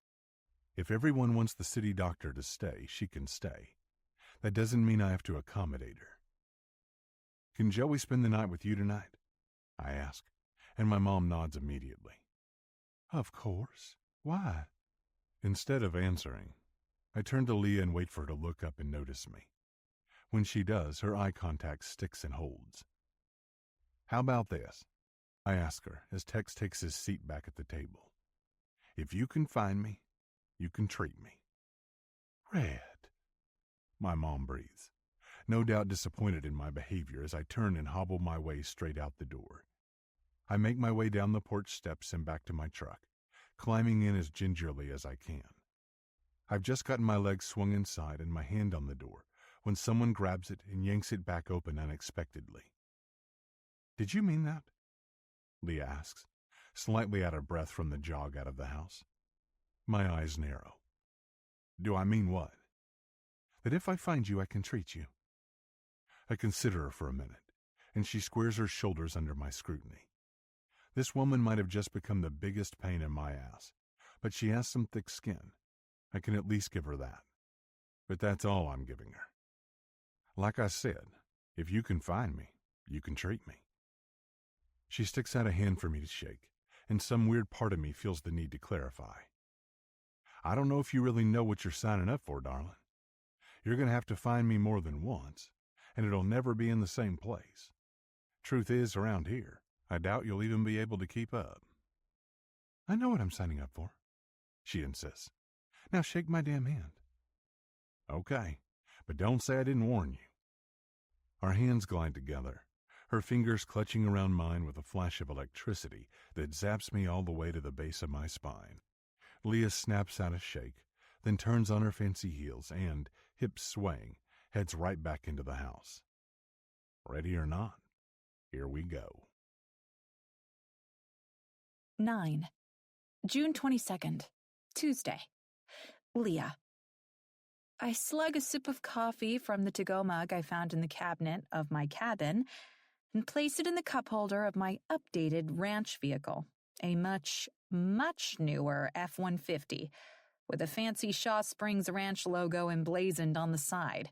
If everyone wants the city doctor to stay, she can stay. That doesn't mean I have to accommodate her. Can Joey spend the night with you tonight? I ask, and my mom nods immediately. Of course. Why? Instead of answering, I turn to Leah and wait for her to look up and notice me. When she does, her eye contact sticks and holds. How about this? I ask her as Tex takes his seat back at the table. If you can find me, you can treat me. Red, my mom breathes, no doubt disappointed in my behavior as I turn and hobble my way straight out the door. I make my way down the porch steps and back to my truck, climbing in as gingerly as I can. I've just gotten my legs swung inside and my hand on the door when someone grabs it and yanks it back open unexpectedly. Did you mean that? Leah asks, slightly out of breath from the jog out of the house. My eyes narrow. Do I mean what? That if I find you, I can treat you. I consider her for a minute, and she squares her shoulders under my scrutiny. This woman might have just become the biggest pain in my ass, but she has some thick skin. I can at least give her that. But that's all I'm giving her. Like I said, if you can find me, you can treat me. She sticks out a hand for me to shake, and some weird part of me feels the need to clarify. I don't know if you really know what you're signing up for, darling. You're going to have to find me more than once, and it'll never be in the same place. Truth is, around here, I doubt you'll even be able to keep up. I know what I'm signing up for, she insists. Now shake my damn hand. Okay, but don't say I didn't warn you. Our hands glide together, her fingers clutching around mine with a flash of electricity that zaps me all the way to the base of my spine. Leah snaps out a shake, then turns on her fancy heels and, hips swaying, heads right back into the house. Ready or not, here we go. 9. June 22nd, Tuesday. Leah. I slug a sip of coffee from the to-go mug I found in the cabinet of my cabin and place it in the cup holder of my updated ranch vehicle, a much, much newer F-150 with a fancy Shaw Springs Ranch logo emblazoned on the side.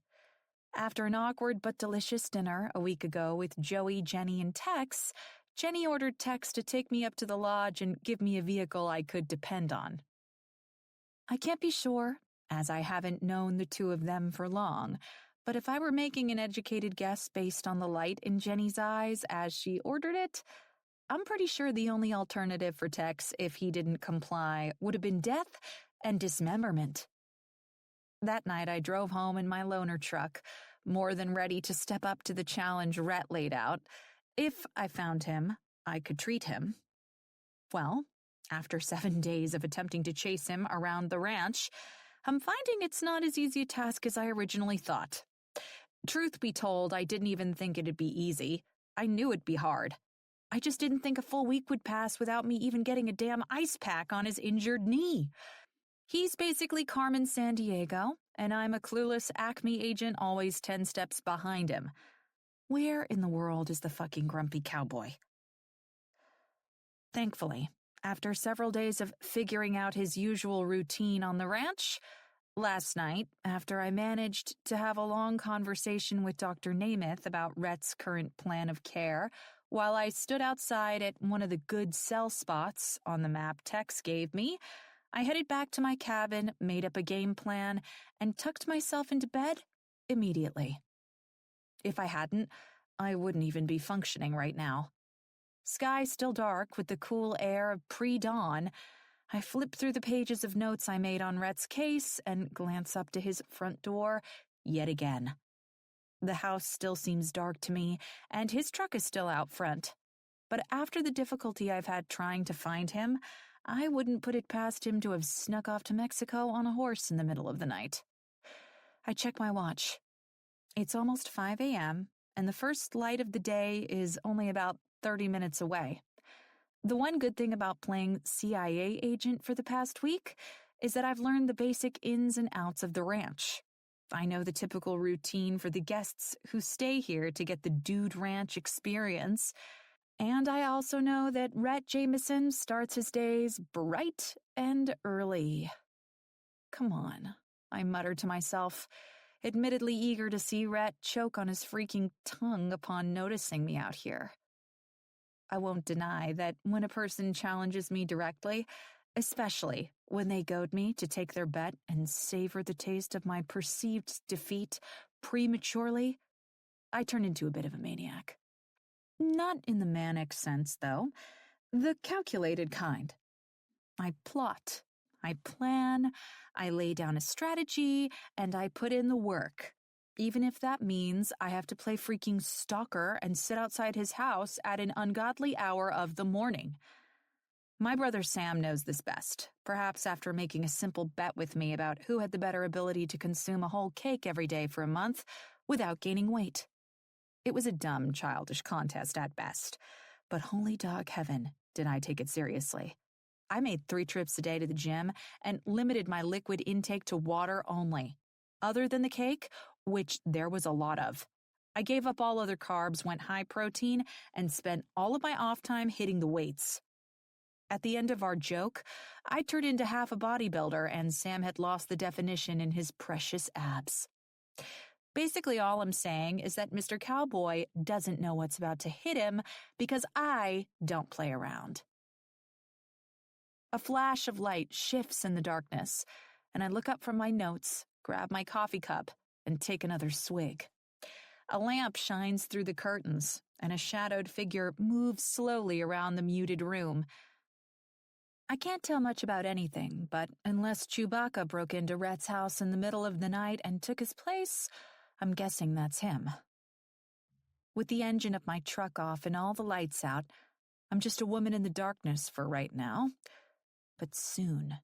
After an awkward but delicious dinner a week ago with Joey, Jenny, and Tex, Jenny ordered Tex to take me up to the lodge and give me a vehicle I could depend on. I can't be sure, as I haven't known the two of them for long, but if I were making an educated guess based on the light in Jenny's eyes as she ordered it, I'm pretty sure the only alternative for Tex if he didn't comply would have been death and dismemberment. That night I drove home in my loaner truck, more than ready to step up to the challenge Rhett laid out. If I found him, I could treat him. Well, after 7 days of attempting to chase him around the ranch, I'm finding it's not as easy a task as I originally thought. Truth be told, I didn't even think it'd be easy. I knew it'd be hard. I just didn't think a full week would pass without me even getting a damn ice pack on his injured knee. He's basically Carmen Sandiego, and I'm a clueless Acme agent always 10 steps behind him. Where in the world is the fucking grumpy cowboy? Thankfully, after several days of figuring out his usual routine on the ranch, last night, after I managed to have a long conversation with Dr. Namath about Rhett's current plan of care, while I stood outside at one of the good cell spots on the map Tex gave me, I headed back to my cabin, made up a game plan, and tucked myself into bed immediately. If I hadn't, I wouldn't even be functioning right now. Sky still dark with the cool air of pre-dawn, I flip through the pages of notes I made on Rhett's case and glance up to his front door yet again. The house still seems dark to me, and his truck is still out front. But after the difficulty I've had trying to find him, I wouldn't put it past him to have snuck off to Mexico on a horse in the middle of the night. I check my watch. It's almost 5 a.m., and the first light of the day is only about 30 minutes away. The one good thing about playing CIA agent for the past week is that I've learned the basic ins and outs of the ranch. I know the typical routine for the guests who stay here to get the Dude Ranch experience, and I also know that Rhett Jameson starts his days bright and early. Come on, I mutter to myself, admittedly eager to see Rhett choke on his freaking tongue upon noticing me out here. I won't deny that when a person challenges me directly, especially when they goad me to take their bet and savor the taste of my perceived defeat prematurely, I turn into a bit of a maniac. Not in the manic sense, though, the calculated kind. I plot, I plan, I lay down a strategy, and I put in the work, even if that means I have to play freaking stalker and sit outside his house at an ungodly hour of the morning. My brother Sam knows this best, perhaps after making a simple bet with me about who had the better ability to consume a whole cake every day for a month without gaining weight. It was a dumb, childish contest at best, but holy dog heaven, did I take it seriously. I made 3 trips a day to the gym and limited my liquid intake to water only. Other than the cake, which there was a lot of, I gave up all other carbs, went high protein, and spent all of my off time hitting the weights. At the end of our joke, I turned into half a bodybuilder and Sam had lost the definition in his precious abs. Basically, all I'm saying is that Mr. Cowboy doesn't know what's about to hit him because I don't play around. A flash of light shifts in the darkness, and I look up from my notes, grab my coffee cup, and take another swig. A lamp shines through the curtains, and a shadowed figure moves slowly around the muted room. I can't tell much about anything, but unless Chewbacca broke into Rhett's house in the middle of the night and took his place, I'm guessing that's him. With the engine of my truck off and all the lights out, I'm just a woman in the darkness for right now. But soon,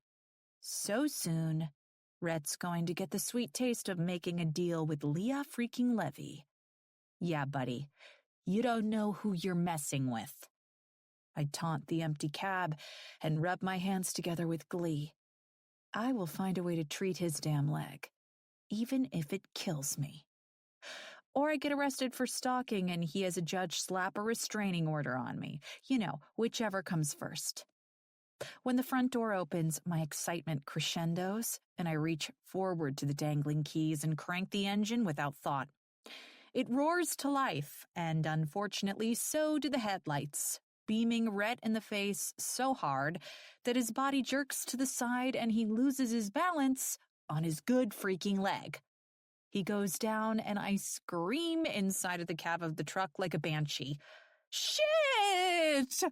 so soon, Rhett's going to get the sweet taste of making a deal with Leah freaking Levy. Yeah, buddy, you don't know who you're messing with. I taunt the empty cab and rub my hands together with glee. I will find a way to treat his damn leg, even if it kills me. Or I get arrested for stalking and he has a judge slap a restraining order on me. You know, whichever comes first. When the front door opens, my excitement crescendos, and I reach forward to the dangling keys and crank the engine without thought. It roars to life, and unfortunately so do the headlights, beaming Rhett in the face so hard that his body jerks to the side and he loses his balance on his good freaking leg. He goes down and I scream inside of the cab of the truck like a banshee. Shit!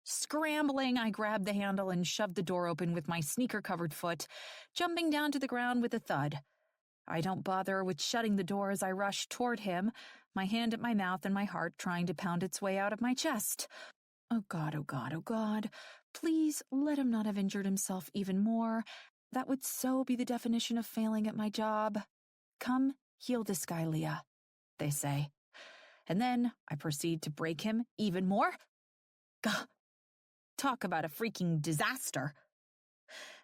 Scrambling, I grab the handle and shove the door open with my sneaker-covered foot, jumping down to the ground with a thud. I don't bother with shutting the door as I rush toward him, my hand at my mouth and my heart trying to pound its way out of my chest. Oh God, oh God, oh God. Please let him not have injured himself even more. That would so be the definition of failing at my job. Come, heal this guy, Leah, they say. And then I proceed to break him even more. Gah! Talk about a freaking disaster.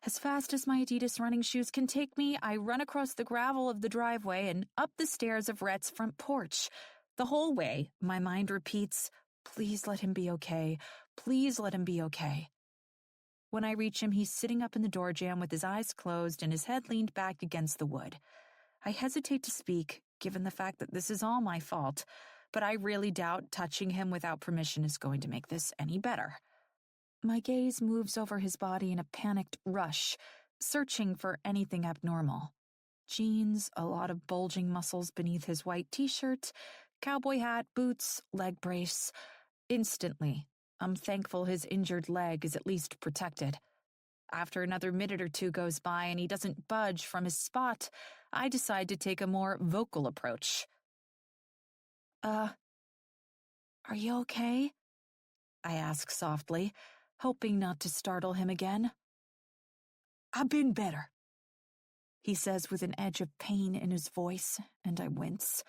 As fast as my Adidas running shoes can take me, I run across the gravel of the driveway and up the stairs of Rhett's front porch. The whole way, my mind repeats, please let him be okay. Please let him be okay. When I reach him, he's sitting up in the door jamb with his eyes closed and his head leaned back against the wood. I hesitate to speak, given the fact that this is all my fault, but I really doubt touching him without permission is going to make this any better. My gaze moves over his body in a panicked rush, searching for anything abnormal. Jeans, a lot of bulging muscles beneath his white t-shirt, cowboy hat, boots, leg brace. Instantly, I'm thankful his injured leg is at least protected. After another minute or two goes by and he doesn't budge from his spot, I decide to take a more vocal approach. Are you okay? I ask softly, hoping not to startle him again. I've been better, he says with an edge of pain in his voice, and I wince.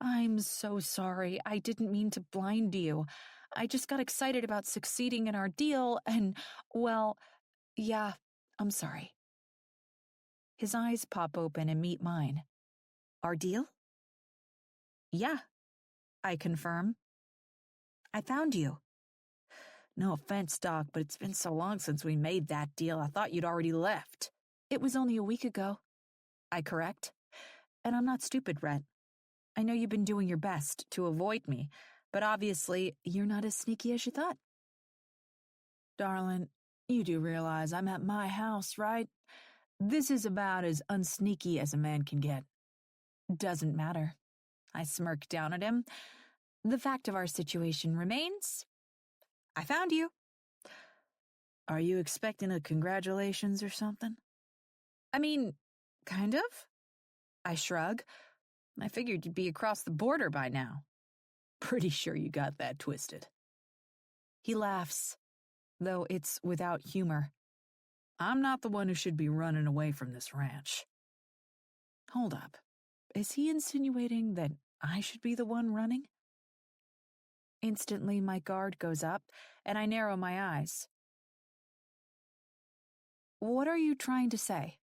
I'm so sorry. I didn't mean to blind you. I just got excited about succeeding in our deal and, well, yeah, I'm sorry. His eyes pop open and meet mine. Our deal? Yeah, I confirm. I found you. No offense, Doc, but it's been so long since we made that deal, I thought you'd already left. It was only a week ago, I correct. And I'm not stupid, Rhett. I know you've been doing your best to avoid me, but obviously you're not as sneaky as you thought. Darling, you do realize I'm at my house, right? This is about as unsneaky as a man can get. Doesn't matter. I smirk down at him. The fact of our situation remains. I found you. Are you expecting a congratulations or something? I mean, kind of. I shrug. I figured you'd be across the border by now. Pretty sure you got that twisted. He laughs, though it's without humor. I'm not the one who should be running away from this ranch. Hold up. Is he insinuating that I should be the one running? Instantly, my guard goes up, and I narrow my eyes. What are you trying to say?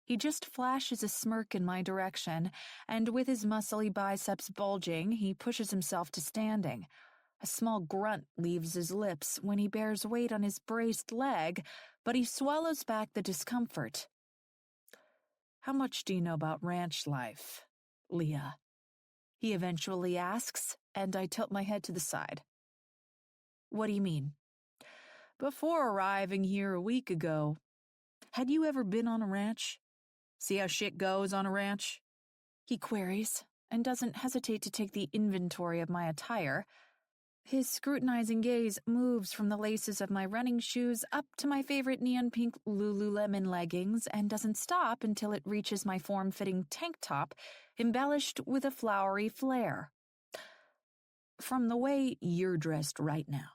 He just flashes a smirk in my direction, and with his muscly biceps bulging, he pushes himself to standing. A small grunt leaves his lips when he bears weight on his braced leg, but he swallows back the discomfort. How much do you know about ranch life, Leah? He eventually asks, and I tilt my head to the side. What do you mean? Before arriving here a week ago, had you ever been on a ranch? See how shit goes on a ranch? He queries, and doesn't hesitate to take the inventory of my attire. His scrutinizing gaze moves from the laces of my running shoes up to my favorite neon pink Lululemon leggings and doesn't stop until it reaches my form-fitting tank top, embellished with a flowery flare. From the way you're dressed right now,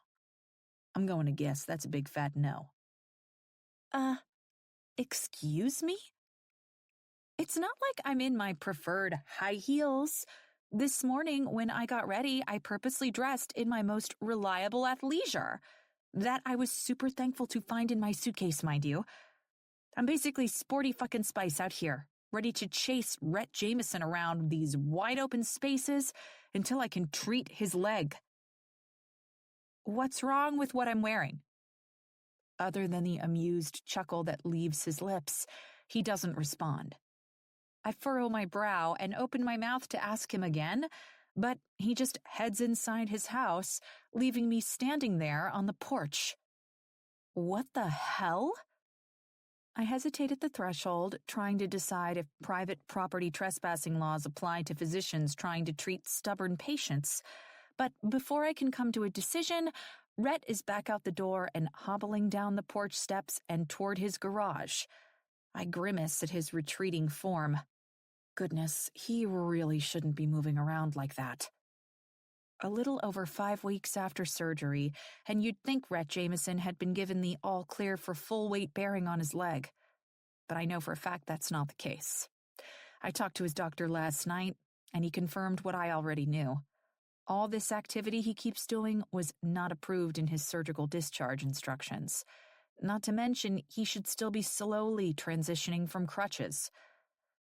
I'm going to guess that's a big fat no. Excuse me? It's not like I'm in my preferred high heels. This morning, when I got ready, I purposely dressed in my most reliable athleisure. That I was super thankful to find in my suitcase, mind you. I'm basically sporty fucking spice out here, ready to chase Rhett Jameson around these wide-open spaces until I can treat his leg. What's wrong with what I'm wearing? Other than the amused chuckle that leaves his lips, he doesn't respond. I furrow my brow and open my mouth to ask him again, but he just heads inside his house, leaving me standing there on the porch. What the hell? I hesitate at the threshold, trying to decide if private property trespassing laws apply to physicians trying to treat stubborn patients. But before I can come to a decision, Rhett is back out the door and hobbling down the porch steps and toward his garage. I grimace at his retreating form. Goodness, he really shouldn't be moving around like that. A little over 5 weeks after surgery, and you'd think Rhett Jameson had been given the all-clear for full weight bearing on his leg. But I know for a fact that's not the case. I talked to his doctor last night, and he confirmed what I already knew. All this activity he keeps doing was not approved in his surgical discharge instructions. Not to mention, he should still be slowly transitioning from crutches.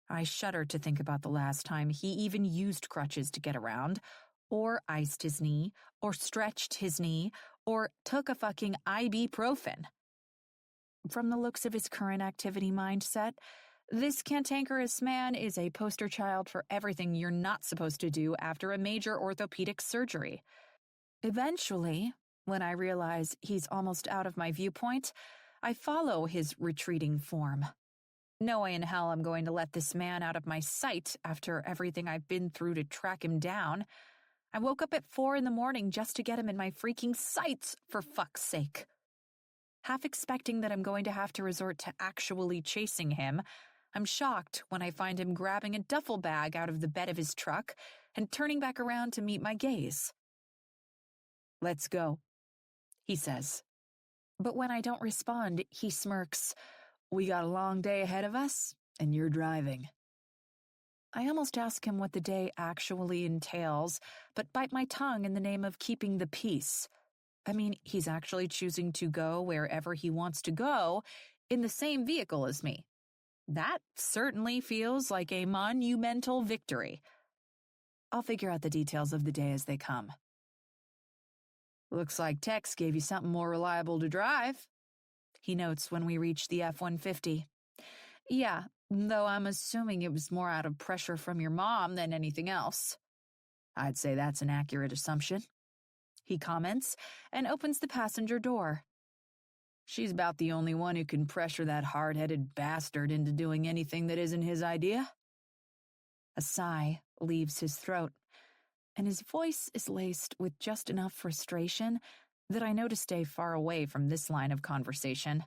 I shudder to think about the last time he even used crutches to get around, or iced his knee, or stretched his knee, or took a fucking ibuprofen. From the looks of his current activity mindset, this cantankerous man is a poster child for everything you're not supposed to do after a major orthopedic surgery. Eventually, when I realize he's almost out of my viewpoint, I follow his retreating form. No way in hell I'm going to let this man out of my sight after everything I've been through to track him down. I woke up at 4 a.m. just to get him in my freaking sights, for fuck's sake. Half expecting that I'm going to have to resort to actually chasing him, I'm shocked when I find him grabbing a duffel bag out of the bed of his truck and turning back around to meet my gaze. "Let's go," he says. But when I don't respond, he smirks. "We got a long day ahead of us, and you're driving." I almost ask him what the day actually entails, but bite my tongue in the name of keeping the peace. I mean, he's actually choosing to go wherever he wants to go in the same vehicle as me. That certainly feels like a monumental victory. I'll figure out the details of the day as they come. "Looks like Tex gave you something more reliable to drive," he notes when we reach the F-150. "Yeah, though I'm assuming it was more out of pressure from your mom than anything else." "I'd say that's an accurate assumption," he comments and opens the passenger door. "She's about the only one who can pressure that hard-headed bastard into doing anything that isn't his idea." A sigh leaves his throat, and his voice is laced with just enough frustration that I know to stay far away from this line of conversation.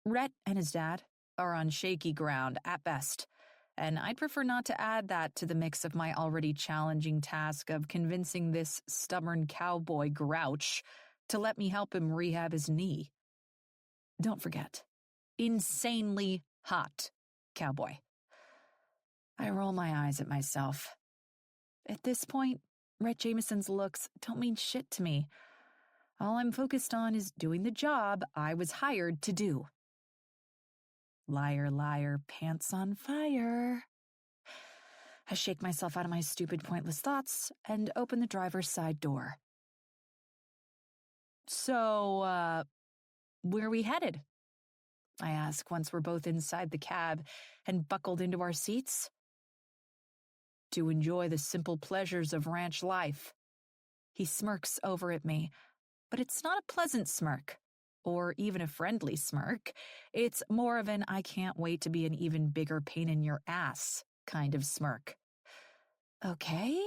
Rhett and his dad are on shaky ground at best, and I'd prefer not to add that to the mix of my already challenging task of convincing this stubborn cowboy grouch to let me help him rehab his knee. Don't forget, insanely hot cowboy. I roll my eyes at myself. At this point, Rhett Jameson's looks don't mean shit to me. All I'm focused on is doing the job I was hired to do. Liar, liar, pants on fire. I shake myself out of my stupid, pointless thoughts and open the driver's side door. "So, where are we headed?" I ask once we're both inside the cab and buckled into our seats. "To enjoy the simple pleasures of ranch life." He smirks over at me, but it's not a pleasant smirk, or even a friendly smirk. It's more of an I can't wait to be an even bigger pain in your ass kind of smirk. Okay,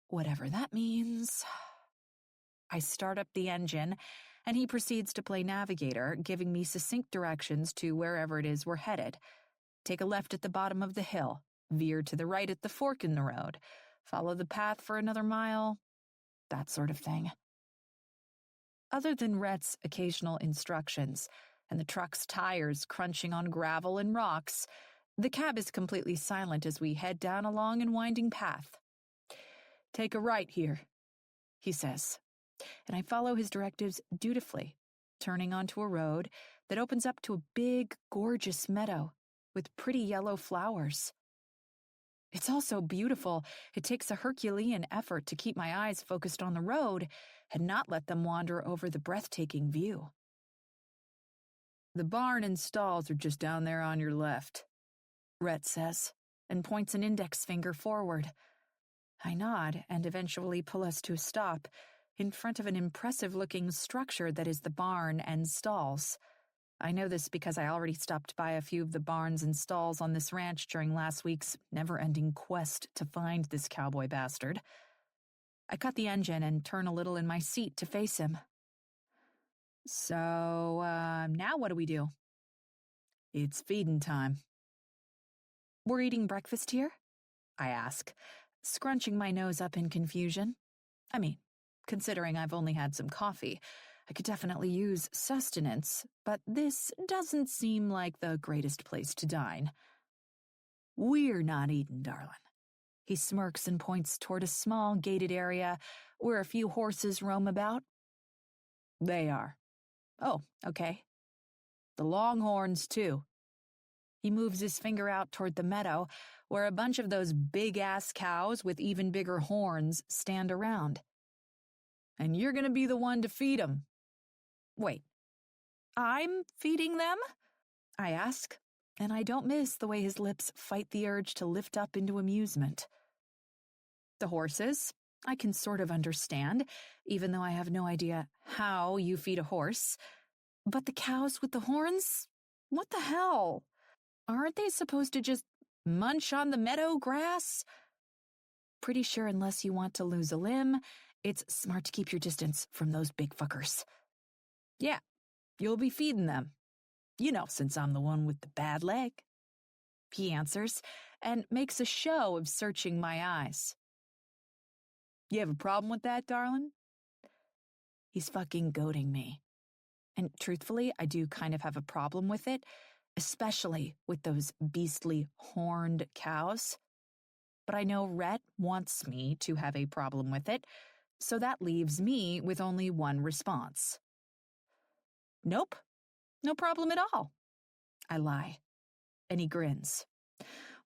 whatever that means. I start up the engine, and he proceeds to play navigator, giving me succinct directions to wherever it is we're headed. Take a left at the bottom of the hill, veer to the right at the fork in the road, follow the path for another mile, that sort of thing. Other than Rhett's occasional instructions and the truck's tires crunching on gravel and rocks, the cab is completely silent as we head down a long and winding path. "Take a right here," he says, and I follow his directives dutifully, turning onto a road that opens up to a big, gorgeous meadow with pretty yellow flowers. It's all so beautiful, it takes a Herculean effort to keep my eyes focused on the road and not let them wander over the breathtaking view. "The barn and stalls are just down there on your left," Rhett says. and points an index finger forward. I nod and eventually pull us to a stop in front of an impressive-looking structure that is the barn and stalls. I know this because I already stopped by a few of the barns and stalls on this ranch during last week's never-ending quest to find this cowboy bastard. I cut the engine and turn a little in my seat to face him. So, now what do we do? It's feeding time. We're eating breakfast here? I ask, scrunching my nose up in confusion. I mean, considering I've only had some coffee, I could definitely use sustenance, but this doesn't seem like the greatest place to dine. We're not eating, darling. He smirks and points toward a small gated area where a few horses roam about. They are. Oh, okay. The Longhorns, too. He moves his finger out toward the meadow, where a bunch of those big-ass cows with even bigger horns stand around. And you're gonna be the one to feed 'em. Wait, I'm feeding them? I ask, and I don't miss the way his lips fight the urge to lift up into amusement. The horses, I can sort of understand, even though I have no idea how you feed a horse. But the cows with the horns? What the hell? Aren't they supposed to just munch on the meadow grass? Pretty sure unless you want to lose a limb, it's smart to keep your distance from those big fuckers. Yeah, you'll be feeding them. You know, since I'm the one with the bad leg. He answers and makes a show of searching my eyes. You have a problem with that, darling? He's fucking goading me. And truthfully, I do kind of have a problem with it, especially with those beastly horned cows. But I know Rhett wants me to have a problem with it, so that leaves me with only one response. Nope, no problem at all. I lie, and he grins.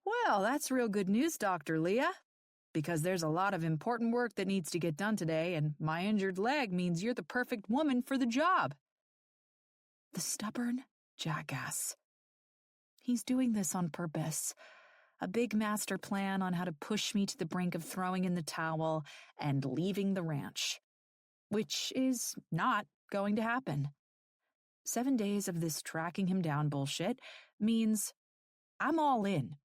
Well, that's real good news, Dr. Leah, because there's a lot of important work that needs to get done today, and my injured leg means you're the perfect woman for the job. The stubborn jackass. He's doing this on purpose. A big master plan on how to push me to the brink of throwing in the towel and leaving the ranch. Which is not going to happen. 7 days of this tracking him down bullshit means I'm all in.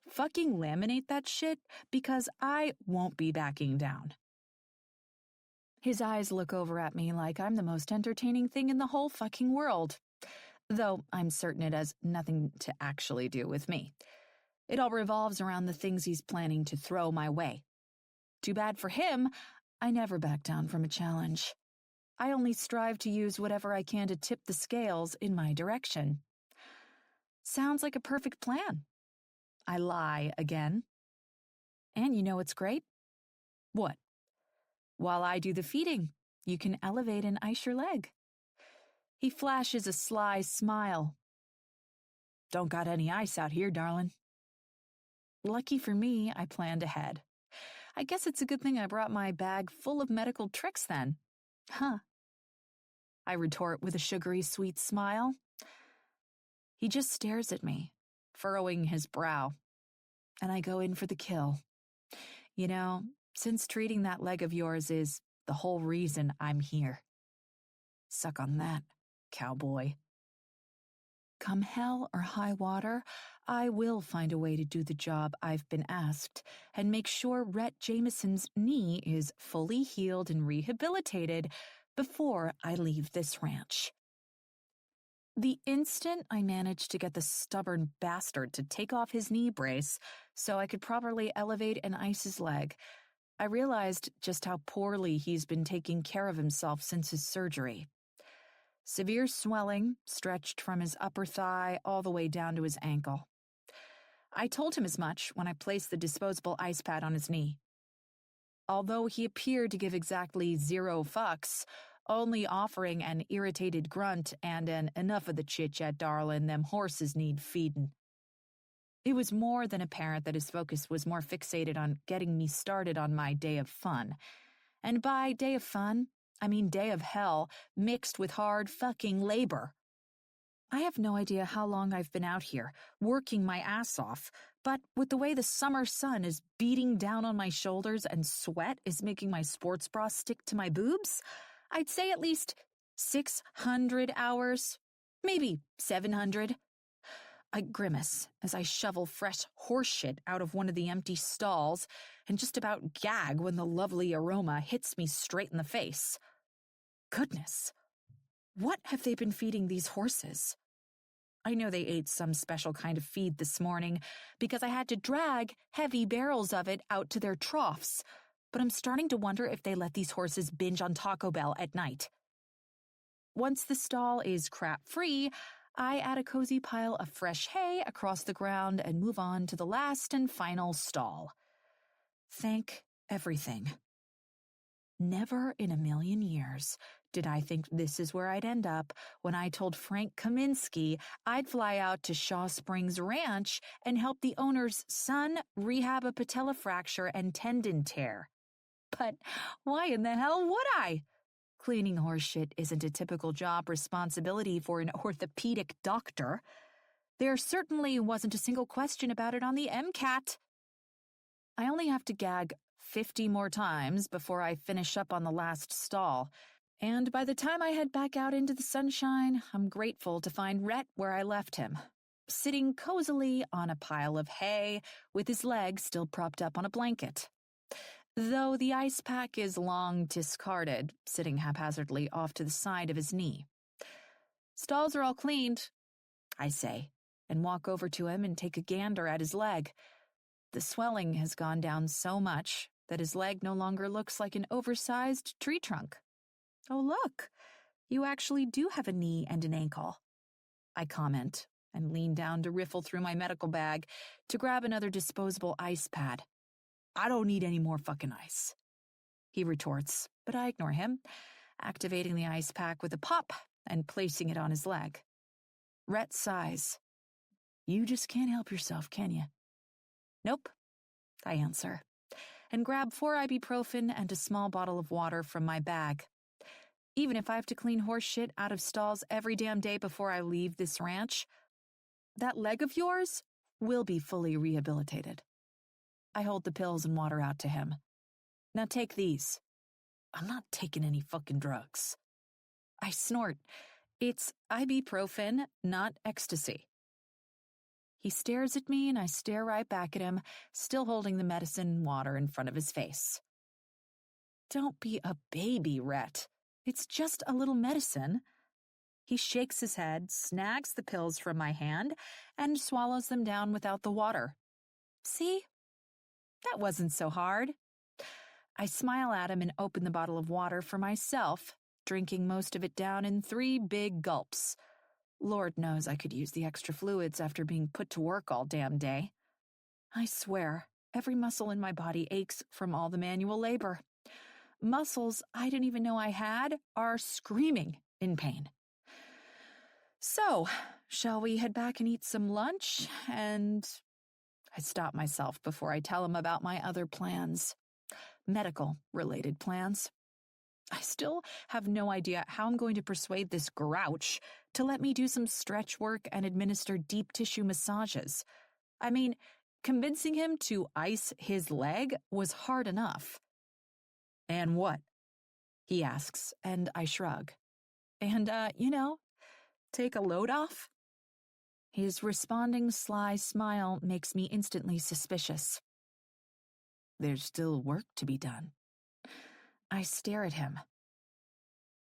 Fucking laminate that shit because I won't be backing down. His eyes look over at me like I'm the most entertaining thing in the whole fucking world. Though I'm certain it has nothing to actually do with me. It all revolves around the things he's planning to throw my way. Too bad for him, I never back down from a challenge. I only strive to use whatever I can to tip the scales in my direction. Sounds like a perfect plan. I lie again. And you know what's great? What? While I do the feeding, you can elevate and ice your leg. He flashes a sly smile. Don't got any ice out here, darling. Lucky for me, I planned ahead. I guess it's a good thing I brought my bag full of medical tricks then. Huh. I retort with a sugary sweet smile. He just stares at me, furrowing his brow, and I go in for the kill. You know, since treating that leg of yours is the whole reason I'm here. Suck on that, cowboy. Come hell or high water, I will find a way to do the job I've been asked and make sure Rhett Jameson's knee is fully healed and rehabilitated before I leave this ranch. The instant I managed to get the stubborn bastard to take off his knee brace so I could properly elevate and ice his leg, I realized just how poorly he's been taking care of himself since his surgery. Severe swelling stretched from his upper thigh all the way down to his ankle. I told him as much when I placed the disposable ice pad on his knee. Although he appeared to give exactly 0 fucks, only offering an irritated grunt and an enough of the chit-chat, darling, them horses need feedin'. It was more than apparent that his focus was more fixated on getting me started on my day of fun. And by day of fun, I mean day of hell mixed with hard fucking labor. I have no idea how long I've been out here, working my ass off, but with the way the summer sun is beating down on my shoulders and sweat is making my sports bra stick to my boobs, I'd say at least 600 hours, maybe 700. I grimace as I shovel fresh horse shit out of one of the empty stalls and just about gag when the lovely aroma hits me straight in the face. Goodness, what have they been feeding these horses? I know they ate some special kind of feed this morning because I had to drag heavy barrels of it out to their troughs, but I'm starting to wonder if they let these horses binge on Taco Bell at night. Once the stall is crap-free, I add a cozy pile of fresh hay across the ground and move on to the last and final stall. Thank everything. Never in a million years did I think this is where I'd end up when I told Frank Kaminsky I'd fly out to Shaw Springs Ranch and help the owner's son rehab a patella fracture and tendon tear. But why in the hell would I? Cleaning horse shit isn't a typical job responsibility for an orthopedic doctor. There certainly wasn't a single question about it on the MCAT. I only have to gag 50 more times before I finish up on the last stall, and by the time I head back out into the sunshine, I'm grateful to find Rhett where I left him, sitting cozily on a pile of hay with his legs still propped up on a blanket. Though the ice pack is long discarded, sitting haphazardly off to the side of his knee. Stalls are all cleaned, I say, and walk over to him and take a gander at his leg. The swelling has gone down so much that his leg no longer looks like an oversized tree trunk. Oh, look, you actually do have a knee and an ankle, I comment, and lean down to riffle through my medical bag to grab another disposable ice pad. I don't need any more fucking ice, he retorts, but I ignore him, activating the ice pack with a pop and placing it on his leg. Rhett sighs. You just can't help yourself, can you? Nope, I answer, and grab 4 ibuprofen and a small bottle of water from my bag. Even if I have to clean horse shit out of stalls every damn day before I leave this ranch, that leg of yours will be fully rehabilitated. I hold the pills and water out to him. Now take these. I'm not taking any fucking drugs. I snort. It's ibuprofen, not ecstasy. He stares at me and I stare right back at him, still holding the medicine and water in front of his face. Don't be a baby, Rhett. It's just a little medicine. He shakes his head, snags the pills from my hand, and swallows them down without the water. See? That wasn't so hard. I smile at him and open the bottle of water for myself, drinking most of it down in 3 big gulps. Lord knows I could use the extra fluids after being put to work all damn day. I swear, every muscle in my body aches from all the manual labor. Muscles I didn't even know I had are screaming in pain. So, shall we head back and eat some lunch? And I stop myself before I tell him about my other plans. Medical-related plans. I still have no idea how I'm going to persuade this grouch to let me do some stretch work and administer deep tissue massages. I mean, convincing him to ice his leg was hard enough. And what? He asks, and I shrug. And, take a load off? His responding sly smile makes me instantly suspicious. There's still work to be done. I stare at him.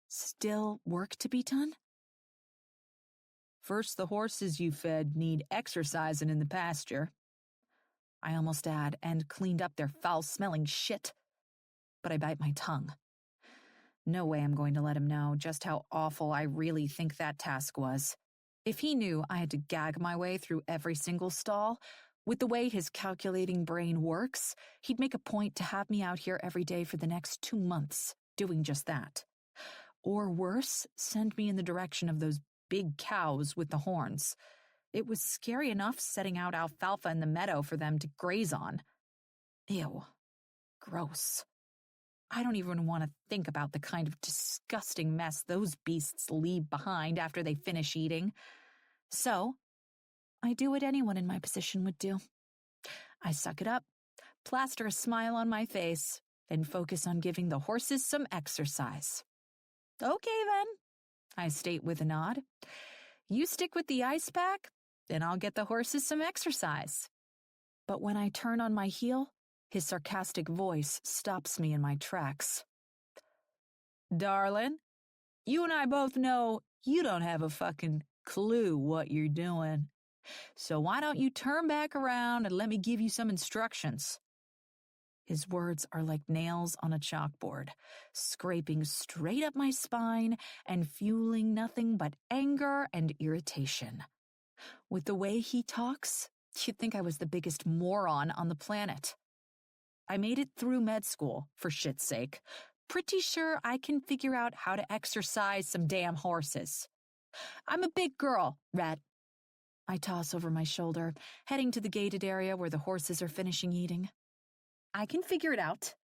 Still work to be done? First, the horses you fed need exercising in the pasture. I almost add, and cleaned up their foul-smelling shit. But I bite my tongue. No way I'm going to let him know just how awful I really think that task was. If he knew I had to gag my way through every single stall, with the way his calculating brain works, he'd make a point to have me out here every day for the next 2 months, doing just that. Or worse, send me in the direction of those big cows with the horns. It was scary enough setting out alfalfa in the meadow for them to graze on. Ew. Gross. I don't even want to think about the kind of disgusting mess those beasts leave behind after they finish eating. So, I do what anyone in my position would do. I suck it up, plaster a smile on my face, and focus on giving the horses some exercise. Okay, then, I state with a nod. You stick with the ice pack, and I'll get the horses some exercise. But when I turn on my heel, his sarcastic voice stops me in my tracks. Darling, you and I both know you don't have a fucking clue what you're doing. So why don't you turn back around and let me give you some instructions? His words are like nails on a chalkboard, scraping straight up my spine and fueling nothing but anger and irritation. With the way he talks, you'd think I was the biggest moron on the planet. I made it through med school, for shit's sake. Pretty sure I can figure out how to exercise some damn horses. I'm a big girl, Rat. I toss over my shoulder, heading to the gated area where the horses are finishing eating. I can figure it out.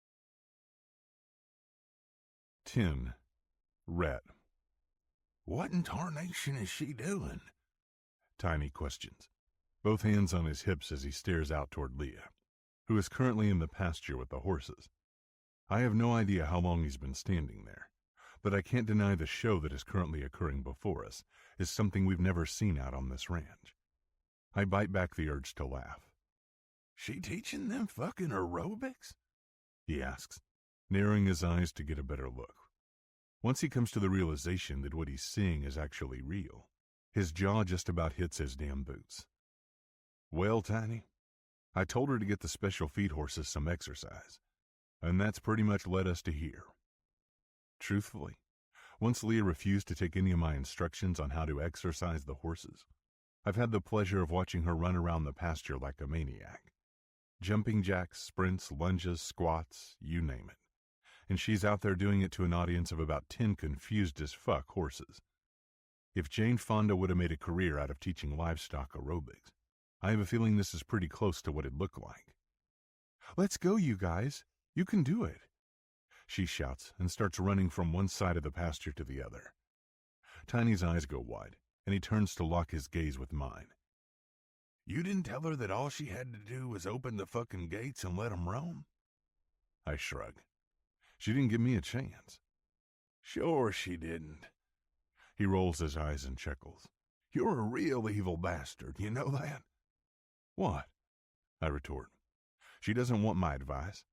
10. Rhett. What in tarnation is she doing? Tiny questions, both hands on his hips as he stares out toward Leah, who is currently in the pasture with the horses. I have no idea how long he's been standing there, but I can't deny the show that is currently occurring before us is something we've never seen out on this ranch. I bite back the urge to laugh. She teaching them fucking aerobics? He asks, narrowing his eyes to get a better look. Once he comes to the realization that what he's seeing is actually real, his jaw just about hits his damn boots. Well, Tiny, I told her to get the special feed horses some exercise, and that's pretty much led us to here. Truthfully, once Leah refused to take any of my instructions on how to exercise the horses, I've had the pleasure of watching her run around the pasture like a maniac. Jumping jacks, sprints, lunges, squats, you name it. And she's out there doing it to an audience of about 10 confused as fuck horses. If Jane Fonda would have made a career out of teaching livestock aerobics, I have a feeling this is pretty close to what it'd look like. Let's go, you guys. You can do it. She shouts and starts running from one side of the pasture to the other. Tiny's eyes go wide, and he turns to lock his gaze with mine. You didn't tell her that all she had to do was open the fucking gates and let 'em roam? I shrug. She didn't give me a chance. Sure she didn't. He rolls his eyes and chuckles. You're a real evil bastard, you know that? What? I retort. She doesn't want my advice,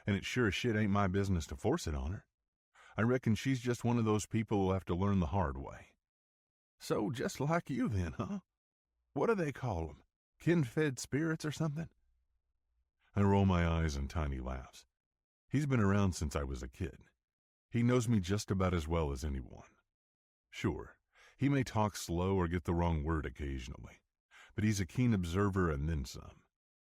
and it sure as shit ain't my business to force it on her. I reckon she's just one of those people who'll have to learn the hard way. So just like you then, huh? What do they call them? Kin-fed spirits or something? I roll my eyes and Tiny laughs. He's been around since I was a kid. He knows me just about as well as anyone. Sure, he may talk slow or get the wrong word occasionally, but he's a keen observer and then some.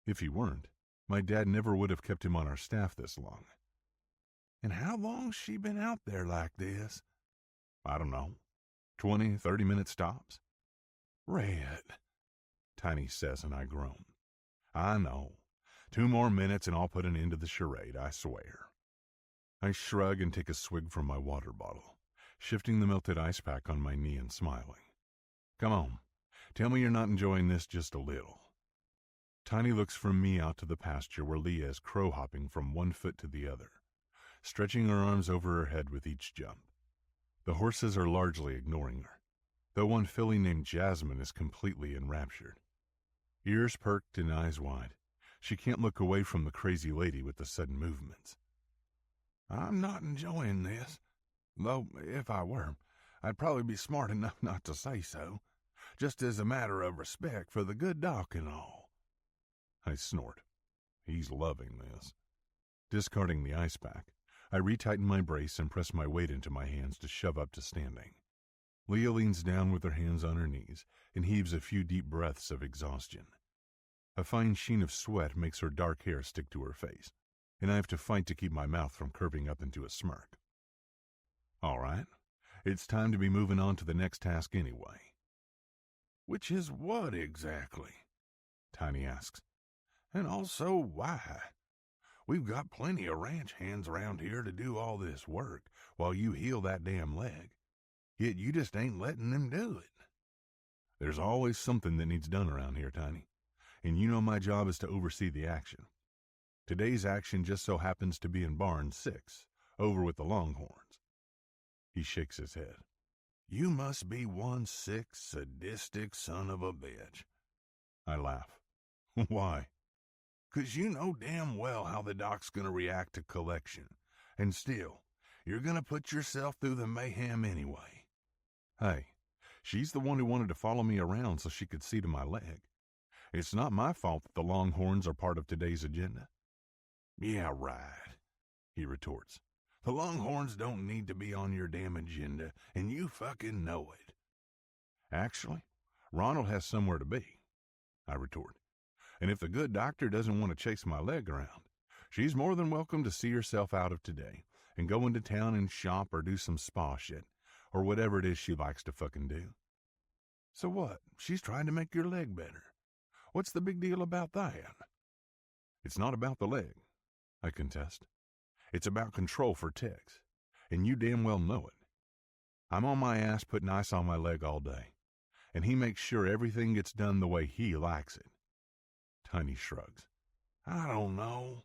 If he weren't, my dad never would have kept him on our staff this long. And how long's she been out there like this? I don't know. 20, 30-minute stops. Red, Tiny says, and I groan. I know. 2 more minutes and I'll put an end to the charade, I swear. I shrug and take a swig from my water bottle, shifting the melted ice pack on my knee and smiling. Come on, tell me you're not enjoying this just a little. Tiny looks from me out to the pasture where Leah is crow-hopping from one foot to the other, stretching her arms over her head with each jump. The horses are largely ignoring her, though one filly named Jasmine is completely enraptured. Ears perked and eyes wide, she can't look away from the crazy lady with the sudden movements. I'm not enjoying this, though if I were, I'd probably be smart enough not to say so, just as a matter of respect for the good doc and all. I snort. He's loving this. Discarding the ice pack, I retighten my brace and press my weight into my hands to shove up to standing. Leah leans down with her hands on her knees and heaves a few deep breaths of exhaustion. A fine sheen of sweat makes her dark hair stick to her face, and I have to fight to keep my mouth from curving up into a smirk. All right, it's time to be moving on to the next task anyway. Which is what exactly? Tiny asks. And also why? We've got plenty of ranch hands around here to do all this work while you heal that damn leg. Yet you just ain't letting them do it. There's always something that needs done around here, Tiny, and you know my job is to oversee the action. Today's action just so happens to be in Barn 6, over with the Longhorns. He shakes his head. You must be one sick, sadistic son of a bitch. I laugh. Why? 'Cause you know damn well how the doc's gonna react to collection, and still, you're gonna put yourself through the mayhem anyway. Hey, she's the one who wanted to follow me around so she could see to my leg. It's not my fault that the Longhorns are part of today's agenda. Yeah, right, he retorts. The Longhorns don't need to be on your damn agenda, and you fucking know it. Actually, Ronald has somewhere to be, I retort. And if the good doctor doesn't want to chase my leg around, she's more than welcome to see herself out of today and go into town and shop or do some spa shit, or whatever it is she likes to fucking do. So what? She's trying to make your leg better. What's the big deal about that? It's not about the leg, I contest. It's about control for Tex, and you damn well know it. I'm on my ass putting ice on my leg all day, and he makes sure everything gets done the way he likes it. Tiny shrugs. I don't know.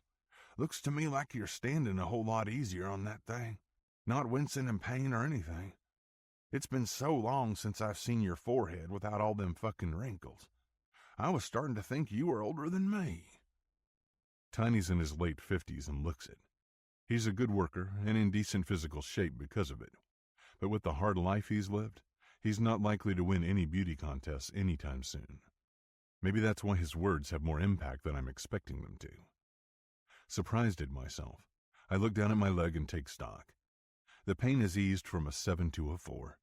Looks to me like you're standing a whole lot easier on that thing. Not wincing in pain or anything. It's been so long since I've seen your forehead without all them fucking wrinkles. I was starting to think you were older than me. Tiny's in his late 50s and looks it. He's a good worker and in decent physical shape because of it. But with the hard life he's lived, he's not likely to win any beauty contests anytime soon. Maybe that's why his words have more impact than I'm expecting them to. Surprised at myself, I look down at my leg and take stock. The pain has eased from a 7 to a 4,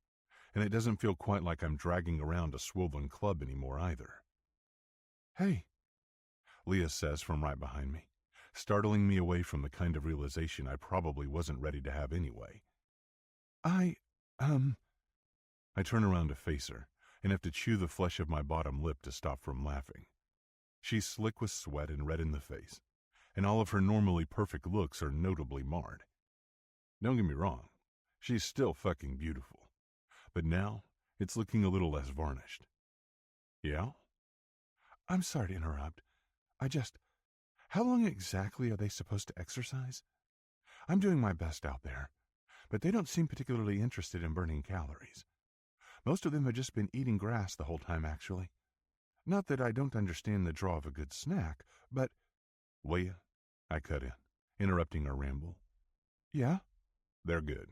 and it doesn't feel quite like I'm dragging around a swollen club anymore either. Hey, Leah says from right behind me, startling me away from the kind of realization I probably wasn't ready to have anyway. I turn around to face her and have to chew the flesh of my bottom lip to stop from laughing. She's slick with sweat and red in the face, and all of her normally perfect looks are notably marred. Don't get me wrong, she's still fucking beautiful, but now it's looking a little less varnished. Yeah? I'm sorry to interrupt. How long exactly are they supposed to exercise? I'm doing my best out there, but they don't seem particularly interested in burning calories. Most of them have just been eating grass the whole time, actually. Not that I don't understand the draw of a good snack, but... Leah, I cut in, interrupting her ramble. Yeah? They're good.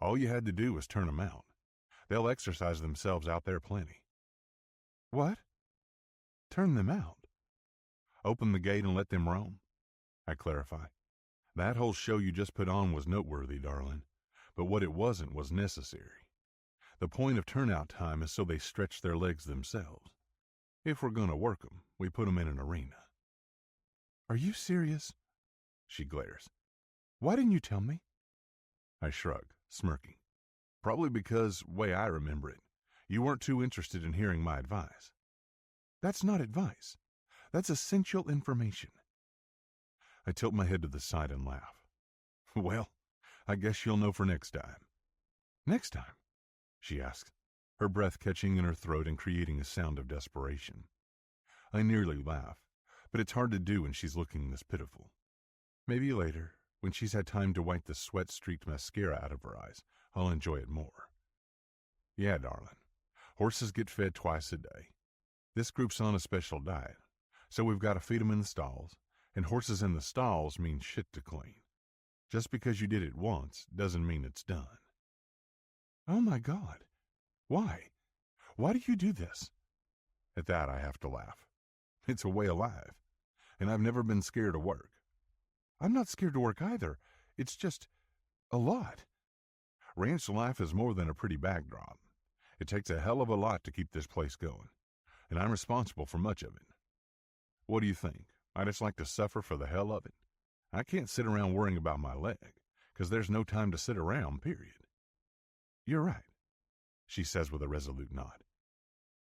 All you had to do was turn them out. They'll exercise themselves out there plenty. What? Turn them out? Open the gate and let them roam, I clarify. That whole show you just put on was noteworthy, darling, but what it wasn't was necessary. The point of turnout time is so they stretch their legs themselves. If we're going to work them, we put them in an arena. Are you serious? She glares. Why didn't you tell me? I shrug, smirking. Probably because, way I remember it, you weren't too interested in hearing my advice. That's not advice. That's essential information. I tilt my head to the side and laugh. Well, I guess you'll know for next time. Next time? She asks, her breath catching in her throat and creating a sound of desperation. I nearly laugh, but it's hard to do when she's looking this pitiful. Maybe later, when she's had time to wipe the sweat-streaked mascara out of her eyes, I'll enjoy it more. Yeah, darling, horses get fed twice a day. This group's on a special diet, so we've got to feed them in the stalls, and horses in the stalls mean shit to clean. Just because you did it once doesn't mean it's done. Oh my God. Why? Why do you do this? At that I have to laugh. It's a way of life, and I've never been scared of work. I'm not scared to work either. It's just a lot. Ranch life is more than a pretty backdrop. It takes a hell of a lot to keep this place going, and I'm responsible for much of it. What do you think? I just like to suffer for the hell of it? I can't sit around worrying about my leg, because there's no time to sit around, period. You're right, she says with a resolute nod.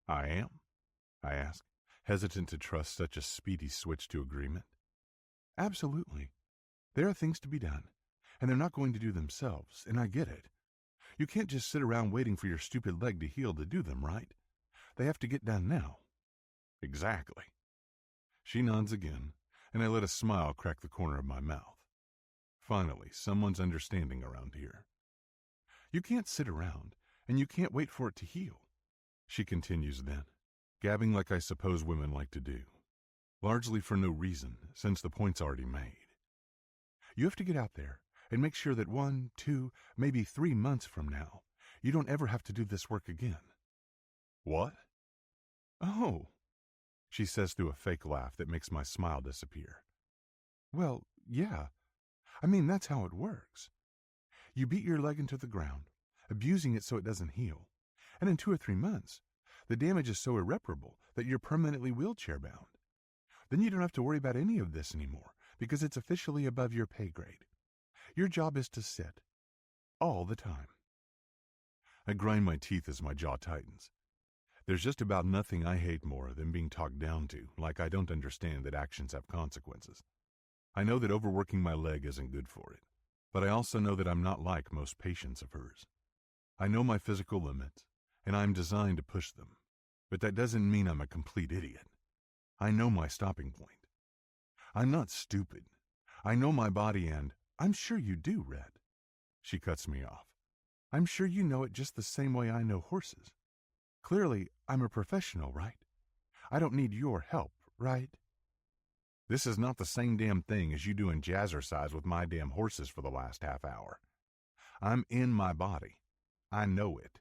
I am? I ask, hesitant to trust such a speedy switch to agreement. Absolutely. There are things to be done, and they're not going to do themselves, and I get it. You can't just sit around waiting for your stupid leg to heal to do them, right? they have to get done now. Exactly. She nods again, and I let a smile crack the corner of my mouth. Finally, someone's understanding around here. You can't sit around, and you can't wait for it to heal, she continues then, gabbing like I suppose women like to do, largely for no reason, since the point's already made. You have to get out there and make sure that 1, 2, maybe 3 months from now, you don't ever have to do this work again. What? Oh, she says through a fake laugh that makes my smile disappear. Well, yeah. I mean, that's how it works. You beat your leg into the ground, abusing it so it doesn't heal, and in 2 or 3 months, the damage is so irreparable that you're permanently wheelchair-bound. Then you don't have to worry about any of this anymore, because it's officially above your pay grade. Your job is to sit. All the time. I grind my teeth as my jaw tightens. There's just about nothing I hate more than being talked down to, like I don't understand that actions have consequences. I know that overworking my leg isn't good for it, but I also know that I'm not like most patients of hers. I know my physical limits, and I'm designed to push them, but that doesn't mean I'm a complete idiot. I know my stopping point. I'm not stupid. I know my body and, I'm sure you do, Red. She cuts me off. I'm sure you know it just the same way I know horses. Clearly, I'm a professional, right? I don't need your help, right? This is not the same damn thing as you doing jazzercise with my damn horses for the last half hour. I'm in my body. I know it.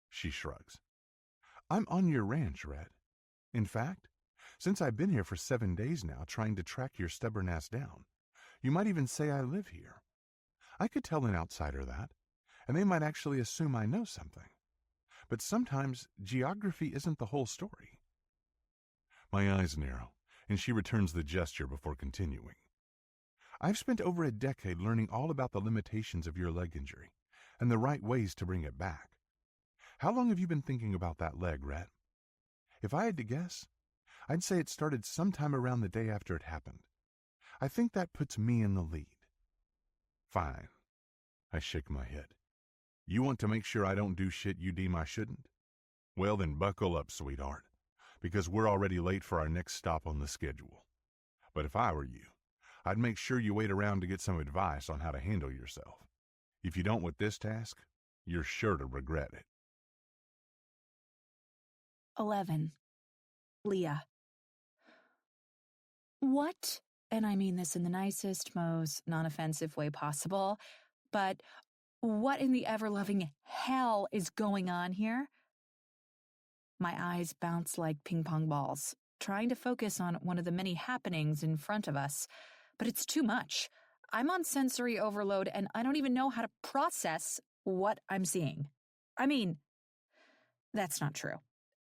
She shrugs. I'm on your ranch, Red. In fact, since I've been here for 7 days now trying to track your stubborn ass down, you might even say I live here. I could tell an outsider that, and they might actually assume I know something. But sometimes geography isn't the whole story. My eyes narrow, and she returns the gesture before continuing. I've spent over a decade learning all about the limitations of your leg injury and the right ways to bring it back. How long have you been thinking about that leg, Rhett? If I had to guess, I'd say it started sometime around the day after it happened. I think that puts me in the lead. Fine. I shake my head. You want to make sure I don't do shit you deem I shouldn't? Well, then buckle up, sweetheart, because we're already late for our next stop on the schedule. But if I were you, I'd make sure you wait around to get some advice on how to handle yourself. If you don't with this task, you're sure to regret it. 11. Leah. What, and I mean this in the nicest, most non-offensive way possible, but what in the ever-loving hell is going on here? My eyes bounce like ping-pong balls, trying to focus on one of the many happenings in front of us, but it's too much. I'm on sensory overload, and I don't even know how to process what I'm seeing. I mean, that's not true.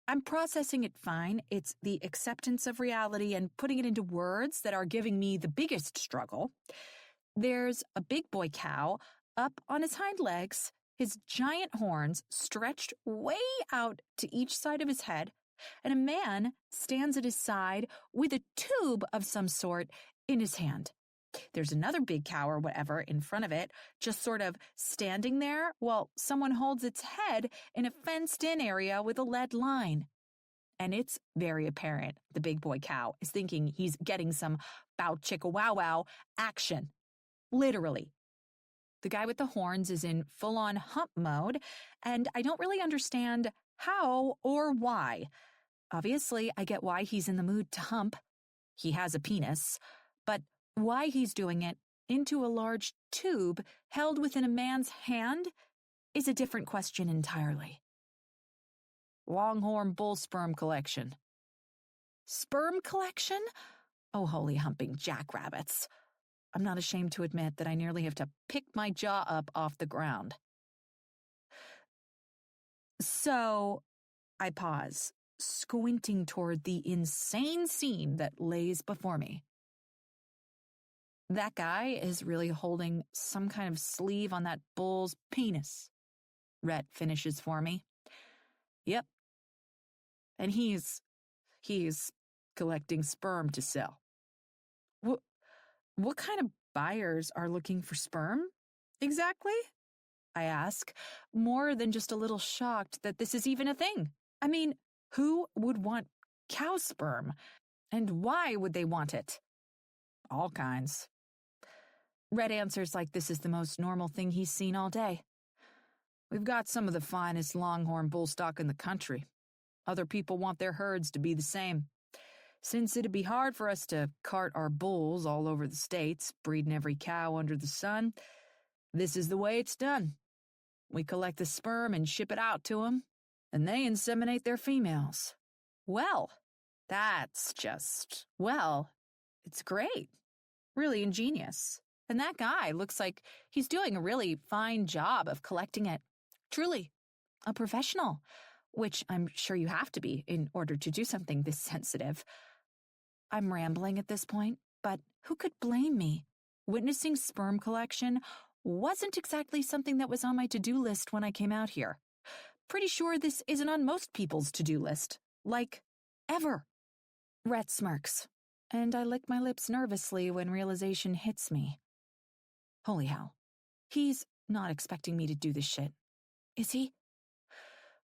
I'm processing it fine. It's the acceptance of reality and putting it into words that are giving me the biggest struggle. There's a big boy cow up on his hind legs, his giant horns stretched way out to each side of his head, and a man stands at his side with a tube of some sort in his hand. There's another big cow or whatever in front of it, just sort of standing there while someone holds its head in a fenced-in area with a lead line. And it's very apparent the big boy cow is thinking he's getting some bow chicka wow wow action. Literally. The guy with the horns is in full-on hump mode, and I don't really understand how or why. Obviously, I get why he's in the mood to hump. He has a penis. But why he's doing it into a large tube held within a man's hand is a different question entirely. Longhorn bull sperm collection. Sperm collection? Oh, holy humping jackrabbits. I'm not ashamed to admit that I nearly have to pick my jaw up off the ground. So, I pause, squinting toward the insane scene that lays before me. That guy is really holding some kind of sleeve on that bull's penis. Rhett finishes for me. Yep. And he's collecting sperm to sell. What kind of buyers are looking for sperm, exactly? I ask, more than just a little shocked that this is even a thing. I mean, Who would want cow sperm? And why would they want it? All kinds. Red answers like this is the most normal thing he's seen all day. We've got some of the finest longhorn bull stock in the country. Other people want their herds to be the same. Since it'd be hard for us to cart our bulls all over the states, breeding every cow under the sun, this is the way it's done. We collect the sperm and ship it out to them, and they inseminate their females. Well, that's just, it's great. Really ingenious. And that guy looks like he's doing a really fine job of collecting it. Truly, a professional, which I'm sure you have to be in order to do something this sensitive. I'm rambling at this point, but who could blame me? Witnessing sperm collection wasn't exactly something that was on my to-do list when I came out here. Pretty sure this isn't on most people's to-do list. Like, ever. Rhett smirks, and I lick my lips nervously when realization hits me. Holy hell. He's not expecting me to do this shit. Is he?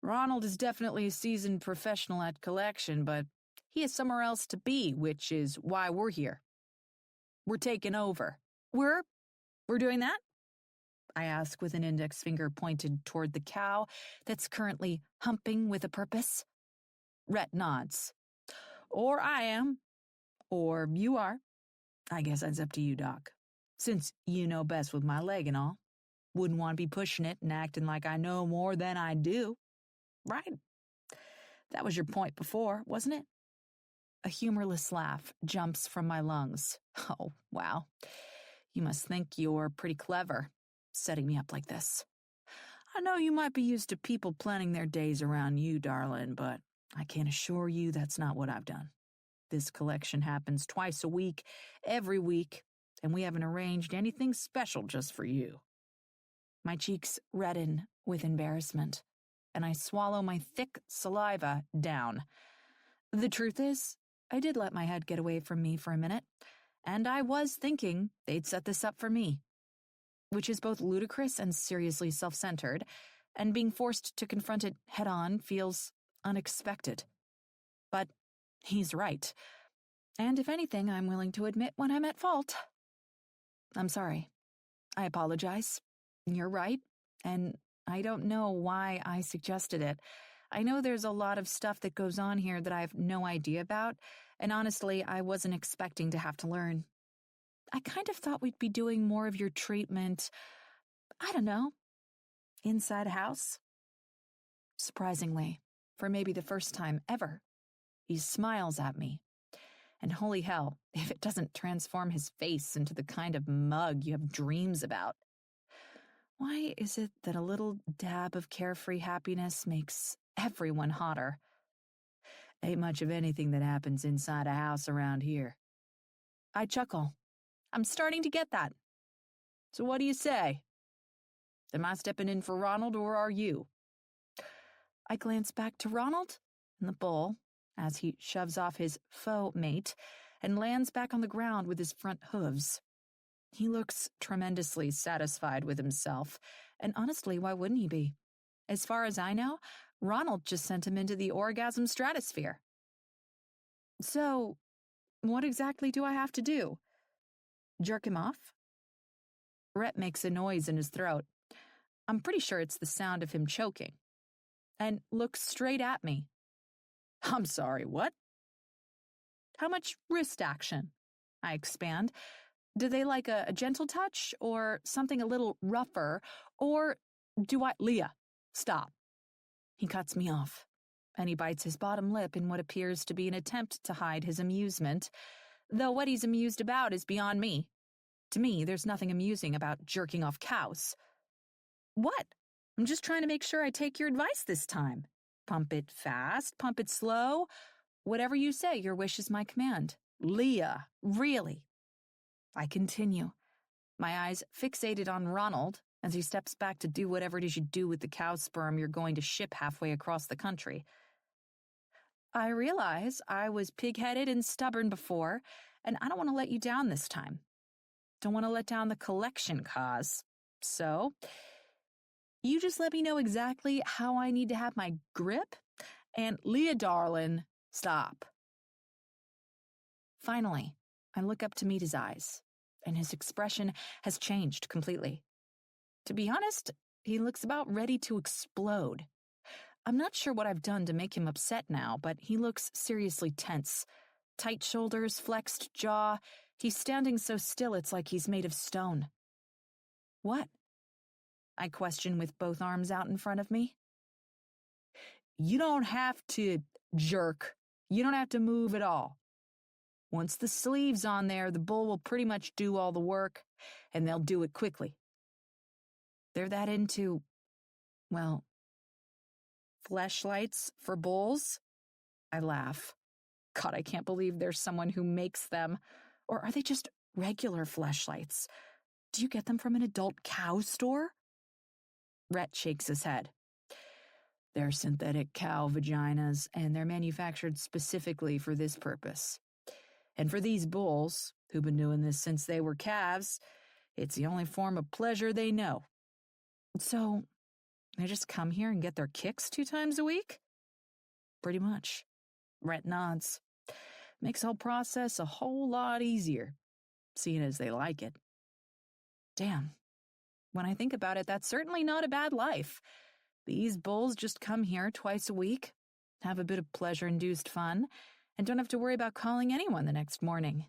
Ronald is definitely a seasoned professional at collection, but he has somewhere else to be, which is why we're here. We're taking over. We're doing that? I ask with an index finger pointed toward the cow that's currently humping with a purpose. Rhett nods. Or I am. Or you are. I guess that's up to you, Doc. Since you know best with my leg and all. Wouldn't want to be pushing it and acting like I know more than I do. Right? That was your point before, wasn't it? A humorless laugh jumps from my lungs. Oh, wow. You must think you're pretty clever, setting me up like this. I know you might be used to people planning their days around you, darling, but I can assure you that's not what I've done. This collection happens twice a week, every week, and we haven't arranged anything special just for you. My cheeks redden with embarrassment, and I swallow my thick saliva down. The truth is, I did let my head get away from me for a minute, and I was thinking they'd set this up for me, which is both ludicrous and seriously self-centered, and being forced to confront it head-on feels unexpected. But he's right, and if anything, I'm willing to admit when I'm at fault. I'm sorry. I apologize. You're right, and I don't know why I suggested it. I know there's a lot of stuff that goes on here that I have no idea about, and honestly, I wasn't expecting to have to learn. I kind of thought we'd be doing more of your treatment, I don't know, inside a house. Surprisingly, for maybe the first time ever, he smiles at me. And holy hell, if it doesn't transform his face into the kind of mug you have dreams about. Why is it that a little dab of carefree happiness makes everyone hotter? Ain't much of anything that happens inside a house around here. I chuckle. I'm starting to get that. So what do you say? Am I stepping in for Ronald, or are you? I glance back to Ronald and the bull as he shoves off his faux mate and lands back on the ground with his front hooves. He looks tremendously satisfied with himself, and honestly, why wouldn't he be? As far as I know, Ronald just sent him into the orgasm stratosphere. So, what exactly do I have to do? Jerk him off? Rhett makes a noise in his throat. I'm pretty sure it's the sound of him choking. And looks straight at me. I'm sorry, what? How much wrist action? I expand. Do they like a gentle touch, or something a little rougher, or do I— Leah, stop. He cuts me off, and he bites his bottom lip in what appears to be an attempt to hide his amusement, though what he's amused about is beyond me. To me, there's nothing amusing about jerking off cows. What? I'm just trying to make sure I take your advice this time. Pump it fast, pump it slow. Whatever you say, your wish is my command. Leah, really. I continue, my eyes fixated on Ronald as he steps back to do whatever it is you do with the cow sperm you're going to ship halfway across the country. I realize I was pig-headed and stubborn before, and I don't want to let you down this time. Don't want to let down the collection cause. So, you just let me know exactly how I need to have my grip, And Leah, darling, stop. Finally, I look up to meet his eyes, and his expression has changed completely. To be honest, he looks about ready to explode. I'm not sure what I've done to make him upset now, but he looks seriously tense. Tight shoulders, flexed jaw. He's standing so still it's like he's made of stone. What? I question with both arms out in front of me. You don't have to jerk. You don't have to move at all. Once the sleeve's on there, the bull will pretty much do all the work, and they'll do it quickly. They're that into, well, fleshlights for bulls? I laugh. God, I can't believe there's someone who makes them. Or are they just regular fleshlights? Do you get them from an adult cow store? Rhett shakes his head. They're synthetic cow vaginas, and they're manufactured specifically for this purpose. And for these bulls, who've been doing this since they were calves, it's the only form of pleasure they know. So, they just come here and get their kicks 2 times a week? Pretty much. Rhett nods. Makes the whole process a whole lot easier, seeing as they like it. Damn. When I think about it, that's certainly not a bad life. These bulls just come here twice a week, have a bit of pleasure-induced fun, and don't have to worry about calling anyone the next morning.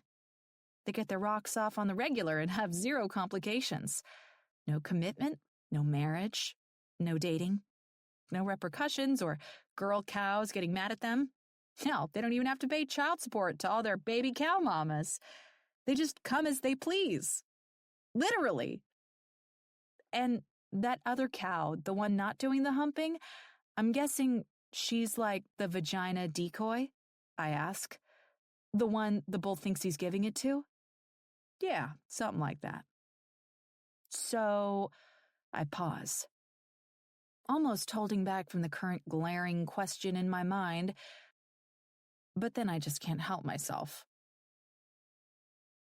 They get their rocks off on the regular and have 0 complications. No commitment, no marriage, no dating, no repercussions or girl cows getting mad at them. Hell, they don't even have to pay child support to all their baby cow mamas. They just come as they please. Literally. And that other cow, the one not doing the humping, I'm guessing she's like the vagina decoy? I ask. The one the bull thinks he's giving it to? Yeah, something like that. So, I pause, almost holding back from the current glaring question in my mind, but then I just can't help myself.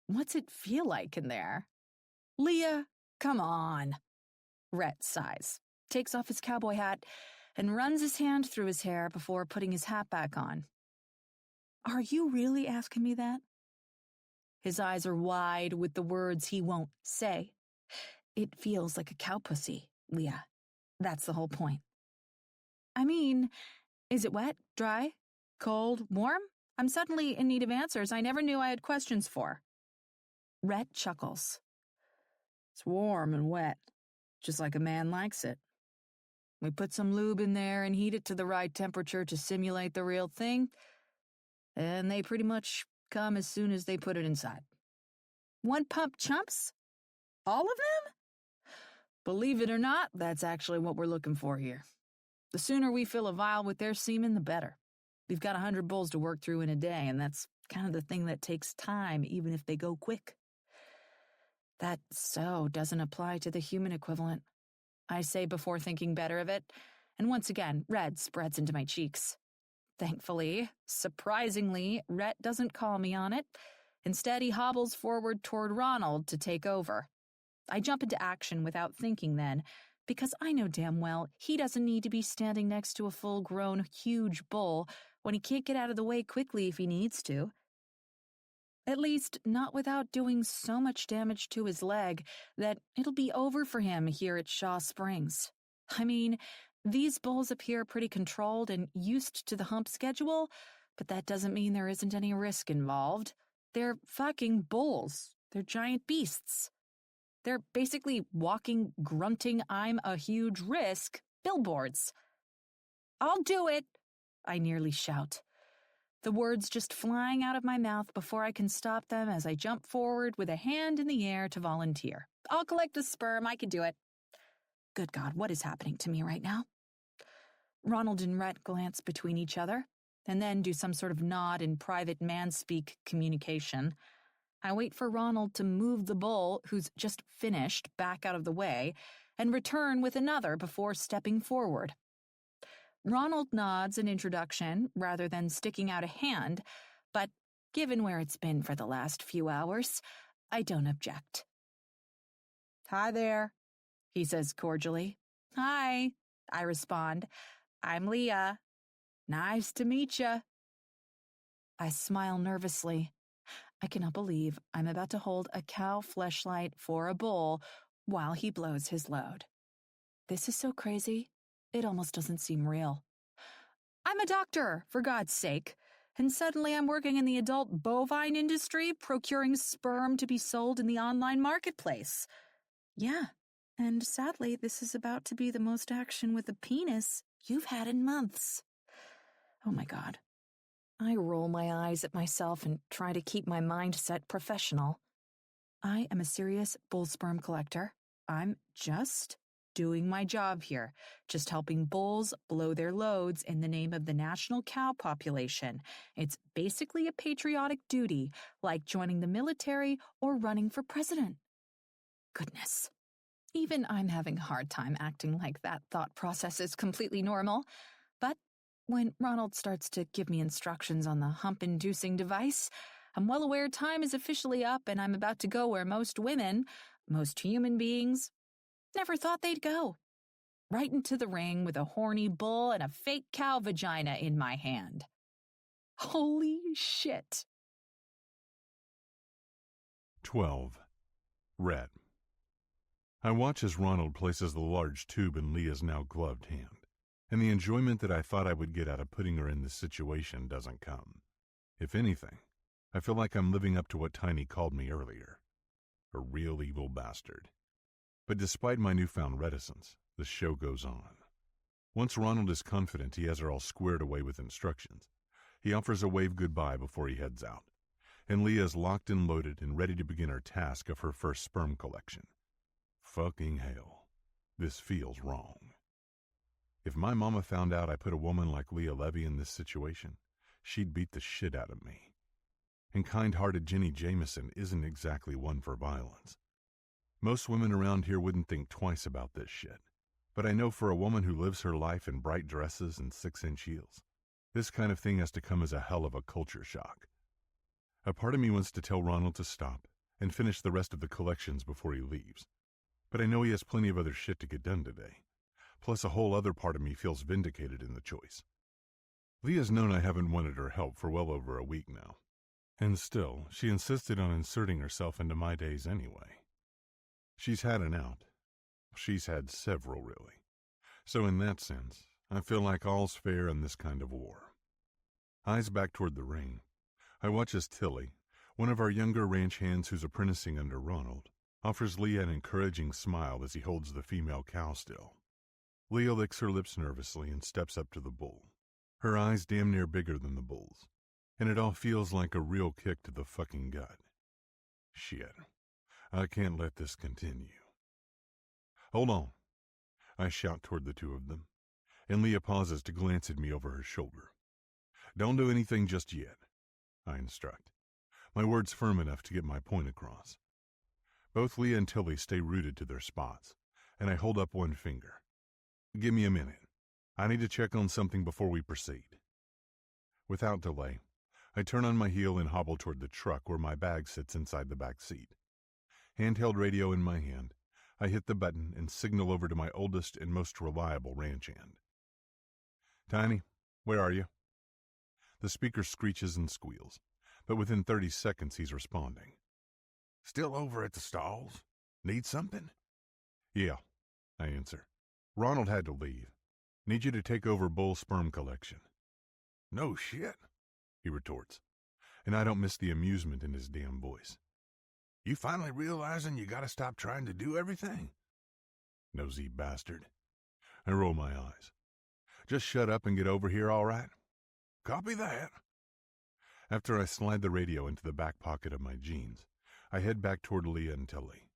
What's it feel like in there? Leah, come on. Rhett sighs, takes off his cowboy hat, and runs his hand through his hair before putting his hat back on. Are you really asking me that? His eyes are wide with the words he won't say. It feels like a cow pussy, Leah. That's the whole point. I mean, is it wet, dry, cold, warm? I'm suddenly in need of answers I never knew I had questions for. Rhett chuckles. It's warm and wet, just like a man likes it. We put some lube in there and heat it to the right temperature to simulate the real thing, and they pretty much come as soon as they put it inside. 1 pump chumps? All of them? Believe it or not, that's actually what we're looking for here. The sooner we fill a vial with their semen, the better. We've got 100 bulls to work through in a day, and that's kind of the thing that takes time, even if they go quick. That so doesn't apply to the human equivalent, I say before thinking better of it, and once again, red spreads into my cheeks. Thankfully, surprisingly, Rhett doesn't call me on it. Instead, he hobbles forward toward Ronald to take over. I jump into action without thinking then, because I know damn well he doesn't need to be standing next to a full-grown, huge bull when he can't get out of the way quickly if he needs to. At least, not without doing so much damage to his leg that it'll be over for him here at Shaw Springs. I mean, these bulls appear pretty controlled and used to the hump schedule, but that doesn't mean there isn't any risk involved. They're fucking bulls. They're giant beasts. They're basically walking, grunting, I'm a huge risk billboards. I'll do it, I nearly shout. The words just flying out of my mouth before I can stop them as I jump forward with a hand in the air to volunteer. I'll collect the sperm, I can do it. Good God, what is happening to me right now? Ronald and Rhett glance between each other, and then do some sort of nod in private man-speak communication. I wait for Ronald to move the bull, who's just finished, back out of the way, and return with another before stepping forward. Ronald nods in introduction rather than sticking out a hand, but given where it's been for the last few hours, I don't object. Hi there, he says cordially. Hi, I respond. I'm Leah. Nice to meet ya. I smile nervously. I cannot believe I'm about to hold a cow fleshlight for a bull while he blows his load. This is so crazy, it almost doesn't seem real. I'm a doctor, for God's sake, and suddenly I'm working in the adult bovine industry, procuring sperm to be sold in the online marketplace. Yeah, and sadly, this is about to be the most action with a penis you've had in months. Oh my God. I roll my eyes at myself and try to keep my mindset professional. I am a serious bull sperm collector. I'm just doing my job here, just helping bulls blow their loads in the name of the national cow population. It's basically a patriotic duty, like joining the military or running for president. Goodness. Even I'm having a hard time acting like that thought process is completely normal. But when Ronald starts to give me instructions on the hump-inducing device, I'm well aware time is officially up and I'm about to go where most women, most human beings, never thought they'd go. Right into the ring with a horny bull and a fake cow vagina in my hand. Holy shit. 12. Red. I watch as Ronald places the large tube in Leah's now gloved hand, and the enjoyment that I thought I would get out of putting her in this situation doesn't come. If anything, I feel like I'm living up to what Tiny called me earlier. A real evil bastard. But despite my newfound reticence, the show goes on. Once Ronald is confident he has her all squared away with instructions, he offers a wave goodbye before he heads out, and Leah is locked and loaded and ready to begin her task of her first sperm collection. Fucking hell. This feels wrong. If my mama found out I put a woman like Leah Levy in this situation, she'd beat the shit out of me. And kind-hearted Jenny Jameson isn't exactly one for violence. Most women around here wouldn't think twice about this shit. But I know for a woman who lives her life in bright dresses and 6-inch heels, this kind of thing has to come as a hell of a culture shock. A part of me wants to tell Ronald to stop and finish the rest of the collections before he leaves. But I know he has plenty of other shit to get done today. Plus a whole other part of me feels vindicated in the choice. Leah's known I haven't wanted her help for well over a week now. And still, she insisted on inserting herself into my days anyway. She's had an out. She's had several, really. So in that sense, I feel like all's fair in this kind of war. Eyes back toward the ring, I watch as Tilly, one of our younger ranch hands who's apprenticing under Ronald, offers Leah an encouraging smile as he holds the female cow still. Leah licks her lips nervously and steps up to the bull, her eyes damn near bigger than the bull's, and it all feels like a real kick to the fucking gut. Shit. I can't let this continue. Hold on. I shout toward the two of them, and Leah pauses to glance at me over her shoulder. Don't do anything just yet, I instruct, my words firm enough to get my point across. Both Leah and Tilly stay rooted to their spots, and I hold up one finger. Give me a minute. I need to check on something before we proceed. Without delay, I turn on my heel and hobble toward the truck where my bag sits inside the back seat. Handheld radio in my hand, I hit the button and signal over to my oldest and most reliable ranch hand. Tiny, where are you? The speaker screeches and squeals, but within 30 seconds he's responding. Still over at the stalls? Need something? Yeah, I answer. Ronald had to leave. Need you to take over bull sperm collection. No shit, he retorts, and I don't miss the amusement in his damn voice. You finally realizing you gotta stop trying to do everything? Nosy bastard. I roll my eyes. Just shut up and get over here, all right? Copy that. After I slide the radio into the back pocket of my jeans, I head back toward Leah and Tilly.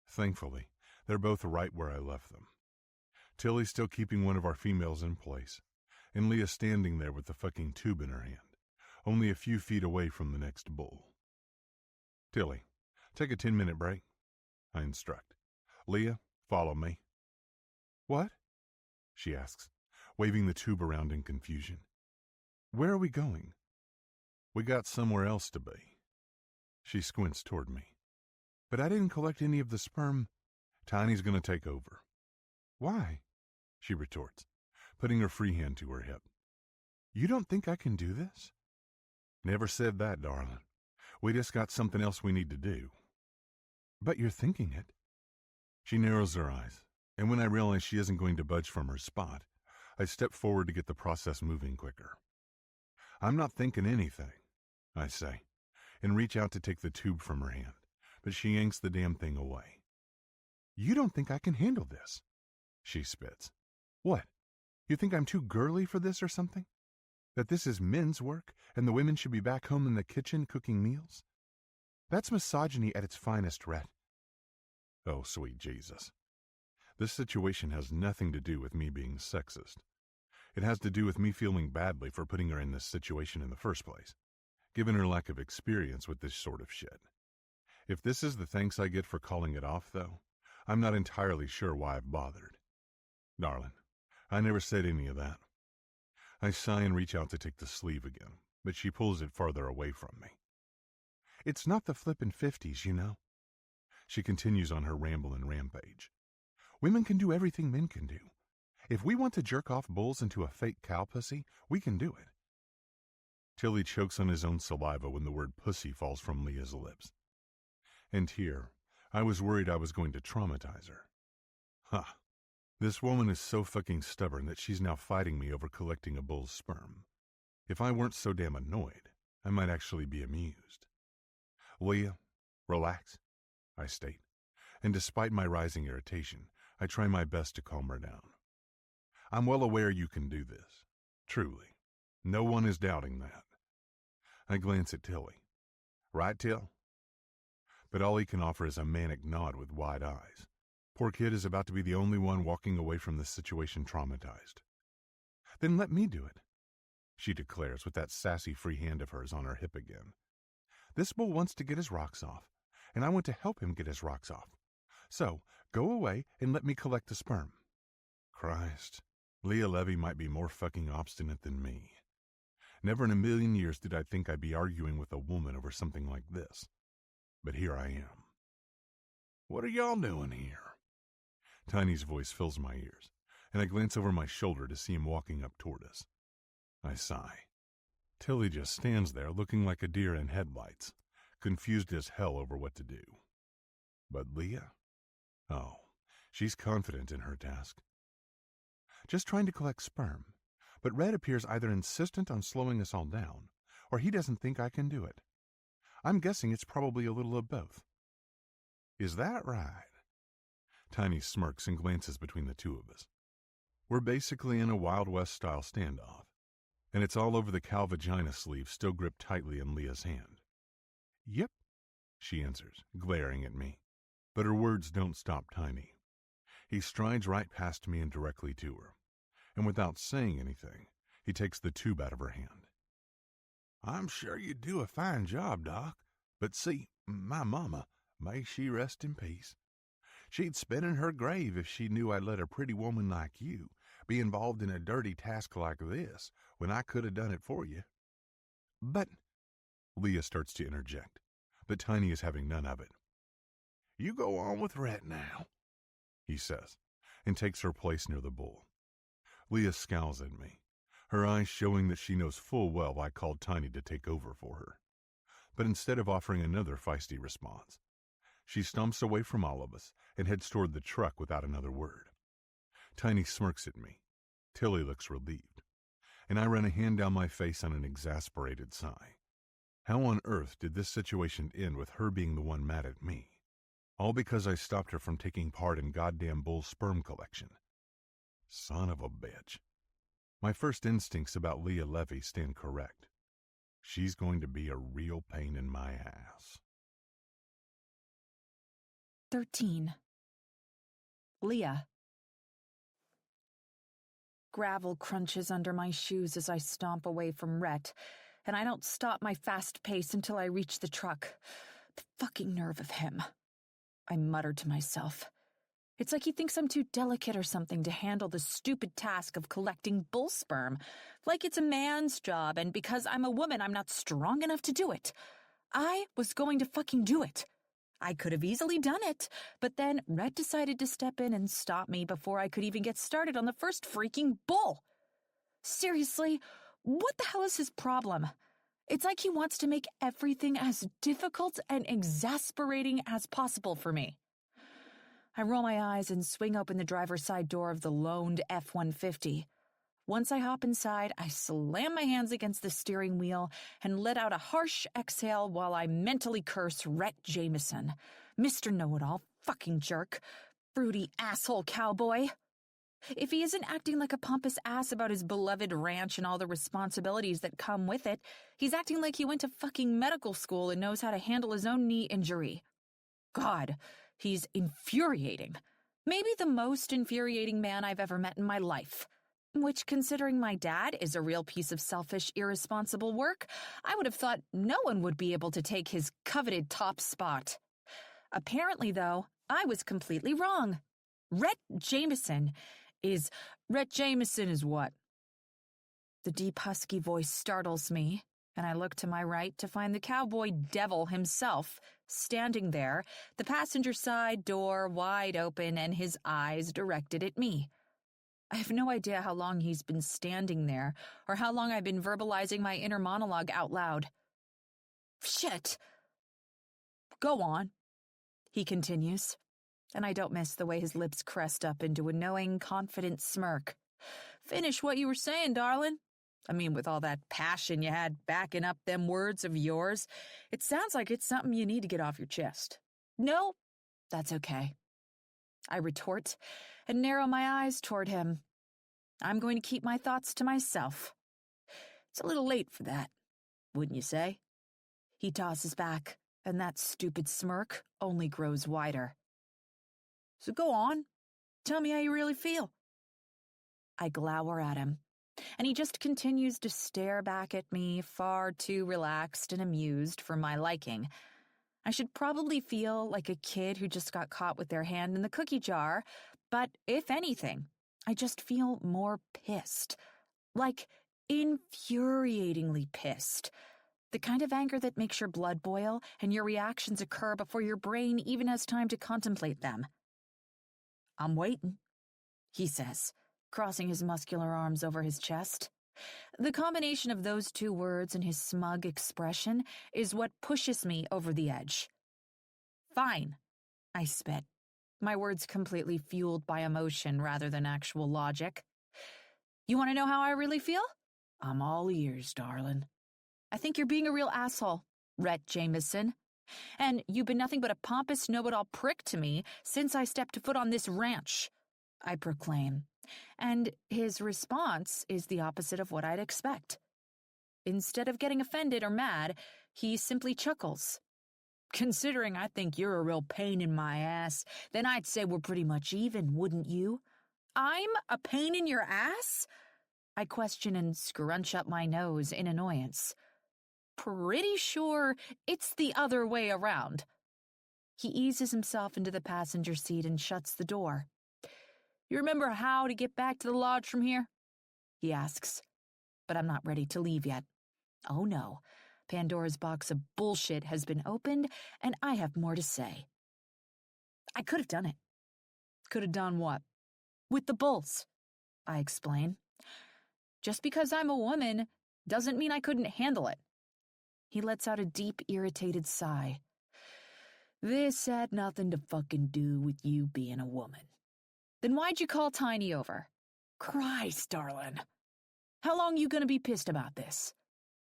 Thankfully, they're both right where I left them. Tilly's still keeping one of our females in place, and Leah standing there with the fucking tube in her hand, only a few feet away from the next bull. Tilly, take a 10-minute break, I instruct. Leah, follow me. What? She asks, waving the tube around in confusion. Where are we going? We got somewhere else to be. She squints toward me. But I didn't collect any of the sperm. Tiny's gonna take over. Why? She retorts, putting her free hand to her hip. You don't think I can do this? Never said that, darling. We just got something else we need to do. But you're thinking it. She narrows her eyes, and when I realize she isn't going to budge from her spot, I step forward to get the process moving quicker. I'm not thinking anything, I say, and reach out to take the tube from her hand, but she yanks the damn thing away. You don't think I can handle this? She spits. What? You think I'm too girly for this or something? That this is men's work and the women should be back home in the kitchen cooking meals? That's misogyny at its finest, Rhett. Oh, sweet Jesus. This situation has nothing to do with me being sexist. It has to do with me feeling badly for putting her in this situation in the first place, given her lack of experience with this sort of shit. If this is the thanks I get for calling it off, though, I'm not entirely sure why I've bothered. Darling, I never said any of that. I sigh and reach out to take the sleeve again, but she pulls it farther away from me. It's not the flippin' 50s, you know. She continues on her ramble and rampage. Women can do everything men can do. If we want to jerk off bulls into a fake cow pussy, we can do it. Tilly chokes on his own saliva when the word pussy falls from Leah's lips. And here, I was worried I was going to traumatize her. Ha! This woman is so fucking stubborn that she's now fighting me over collecting a bull's sperm. If I weren't so damn annoyed, I might actually be amused. Leah, relax, I state, and despite my rising irritation, I try my best to calm her down. I'm well aware you can do this. Truly. No one is doubting that. I glance at Tilly. Right, Till? But all he can offer is a manic nod with wide eyes. Poor kid is about to be the only one walking away from this situation traumatized. Then let me do it, she declares with that sassy free hand of hers on her hip again. This bull wants to get his rocks off, and I want to help him get his rocks off. So, go away and let me collect the sperm. Christ, Leah Levy might be more fucking obstinate than me. Never in a million years did I think I'd be arguing with a woman over something like this. But here I am. What are y'all doing here? Tiny's voice fills my ears, and I glance over my shoulder to see him walking up toward us. I sigh. Tilly just stands there looking like a deer in headlights, confused as hell over what to do. But Leah? Oh, she's confident in her task. Just trying to collect sperm, but Red appears either insistent on slowing us all down, or he doesn't think I can do it. I'm guessing it's probably a little of both. Is that right? Tiny smirks and glances between the two of us. We're basically in a Wild West-style standoff, and it's all over the cow vagina sleeve still gripped tightly in Leah's hand. Yep, she answers, glaring at me. But her words don't stop Tiny. He strides right past me and directly to her, and without saying anything, he takes the tube out of her hand. I'm sure you do a fine job, Doc, but see, my mama, may she rest in peace, she'd spin in her grave if she knew I'd let a pretty woman like you be involved in a dirty task like this when I could have done it for you. But, Leah starts to interject, but Tiny is having none of it. You go on with Rhett now, he says, and takes her place near the bull. Leah scowls at me, her eyes showing that she knows full well I called Tiny to take over for her. But instead of offering another feisty response, she stomps away from all of us and heads toward the truck without another word. Tiny smirks at me. Tilly looks relieved, and I run a hand down my face on an exasperated sigh. How on earth did this situation end with her being the one mad at me? All because I stopped her from taking part in goddamn bull sperm collection. Son of a bitch. My first instincts about Leah Levy stand correct. She's going to be a real pain in my ass. 13. Leah. Gravel crunches under my shoes as I stomp away from Rhett, and I don't stop my fast pace until I reach the truck. The fucking nerve of him. I mutter to myself. It's like he thinks I'm too delicate or something to handle the stupid task of collecting bull sperm. Like it's a man's job, and because I'm a woman, I'm not strong enough to do it. I was going to fucking do it. I could have easily done it, but then Rhett decided to step in and stop me before I could even get started on the first freaking bull. Seriously, What the hell is his problem? It's like he wants to make everything as difficult and exasperating as possible for me. I roll my eyes and swing open the driver's side door of the loaned F-150. Once I hop inside, I slam my hands against the steering wheel and let out a harsh exhale while I mentally curse Rhett Jameson. Mr. Know-It-All, fucking jerk, broody asshole cowboy. If he isn't acting like a pompous ass about his beloved ranch and all the responsibilities that come with it, he's acting like he went to fucking medical school and knows how to handle his own knee injury. God, he's infuriating. Maybe the most infuriating man I've ever met in my life. Which, considering my dad is a real piece of selfish, irresponsible work, I would have thought no one would be able to take his coveted top spot. Apparently, though, I was completely wrong. Rhett Jameson is what? The deep, husky voice startles me, and I look to my right to find the cowboy devil himself, standing there, the passenger side door wide open and his eyes directed at me. I have no idea how long he's been standing there, or how long I've been verbalizing my inner monologue out loud. Shit! Go on, he continues, and I don't miss the way his lips crest up into a knowing, confident smirk. Finish what you were saying, darling. I mean, with all that passion you had backing up them words of yours, it sounds like it's something you need to get off your chest. No, that's okay. I retort and narrow my eyes toward him. I'm going to keep my thoughts to myself. It's a little late for that, wouldn't you say? He tosses back, and that stupid smirk only grows wider. So go on. Tell me how you really feel. I glower at him, and he just continues to stare back at me, far too relaxed and amused for my liking. I should probably feel like a kid who just got caught with their hand in the cookie jar, but if anything, I just feel more pissed. Like, infuriatingly pissed. The kind of anger that makes your blood boil and your reactions occur before your brain even has time to contemplate them. I'm waiting, he says, crossing his muscular arms over his chest. The combination of those two words and his smug expression is what pushes me over the edge. Fine, I spit, my words completely fueled by emotion rather than actual logic. You want to know how I really feel? I'm all ears, darling. I think you're being a real asshole, Rhett Jameson. And you've been nothing but a pompous know-it-all prick to me since I stepped foot on this ranch, I proclaim. And his response is the opposite of what I'd expect. Instead of getting offended or mad, he simply chuckles. Considering I think you're a real pain in my ass, then I'd say we're pretty much even, wouldn't you? I'm a pain in your ass? I question and scrunch up my nose in annoyance. Pretty sure it's the other way around. He eases himself into the passenger seat and shuts the door. You remember how to get back to the lodge from here? He asks, but I'm not ready to leave yet. Oh no, Pandora's box of bullshit has been opened, and I have more to say. I could have done it. Could have done what? With the bulls, I explain. Just because I'm a woman doesn't mean I couldn't handle it. He lets out a deep, irritated sigh. This had nothing to fucking do with you being a woman. Then why'd you call Tiny over? Christ, darling. How long you gonna be pissed about this?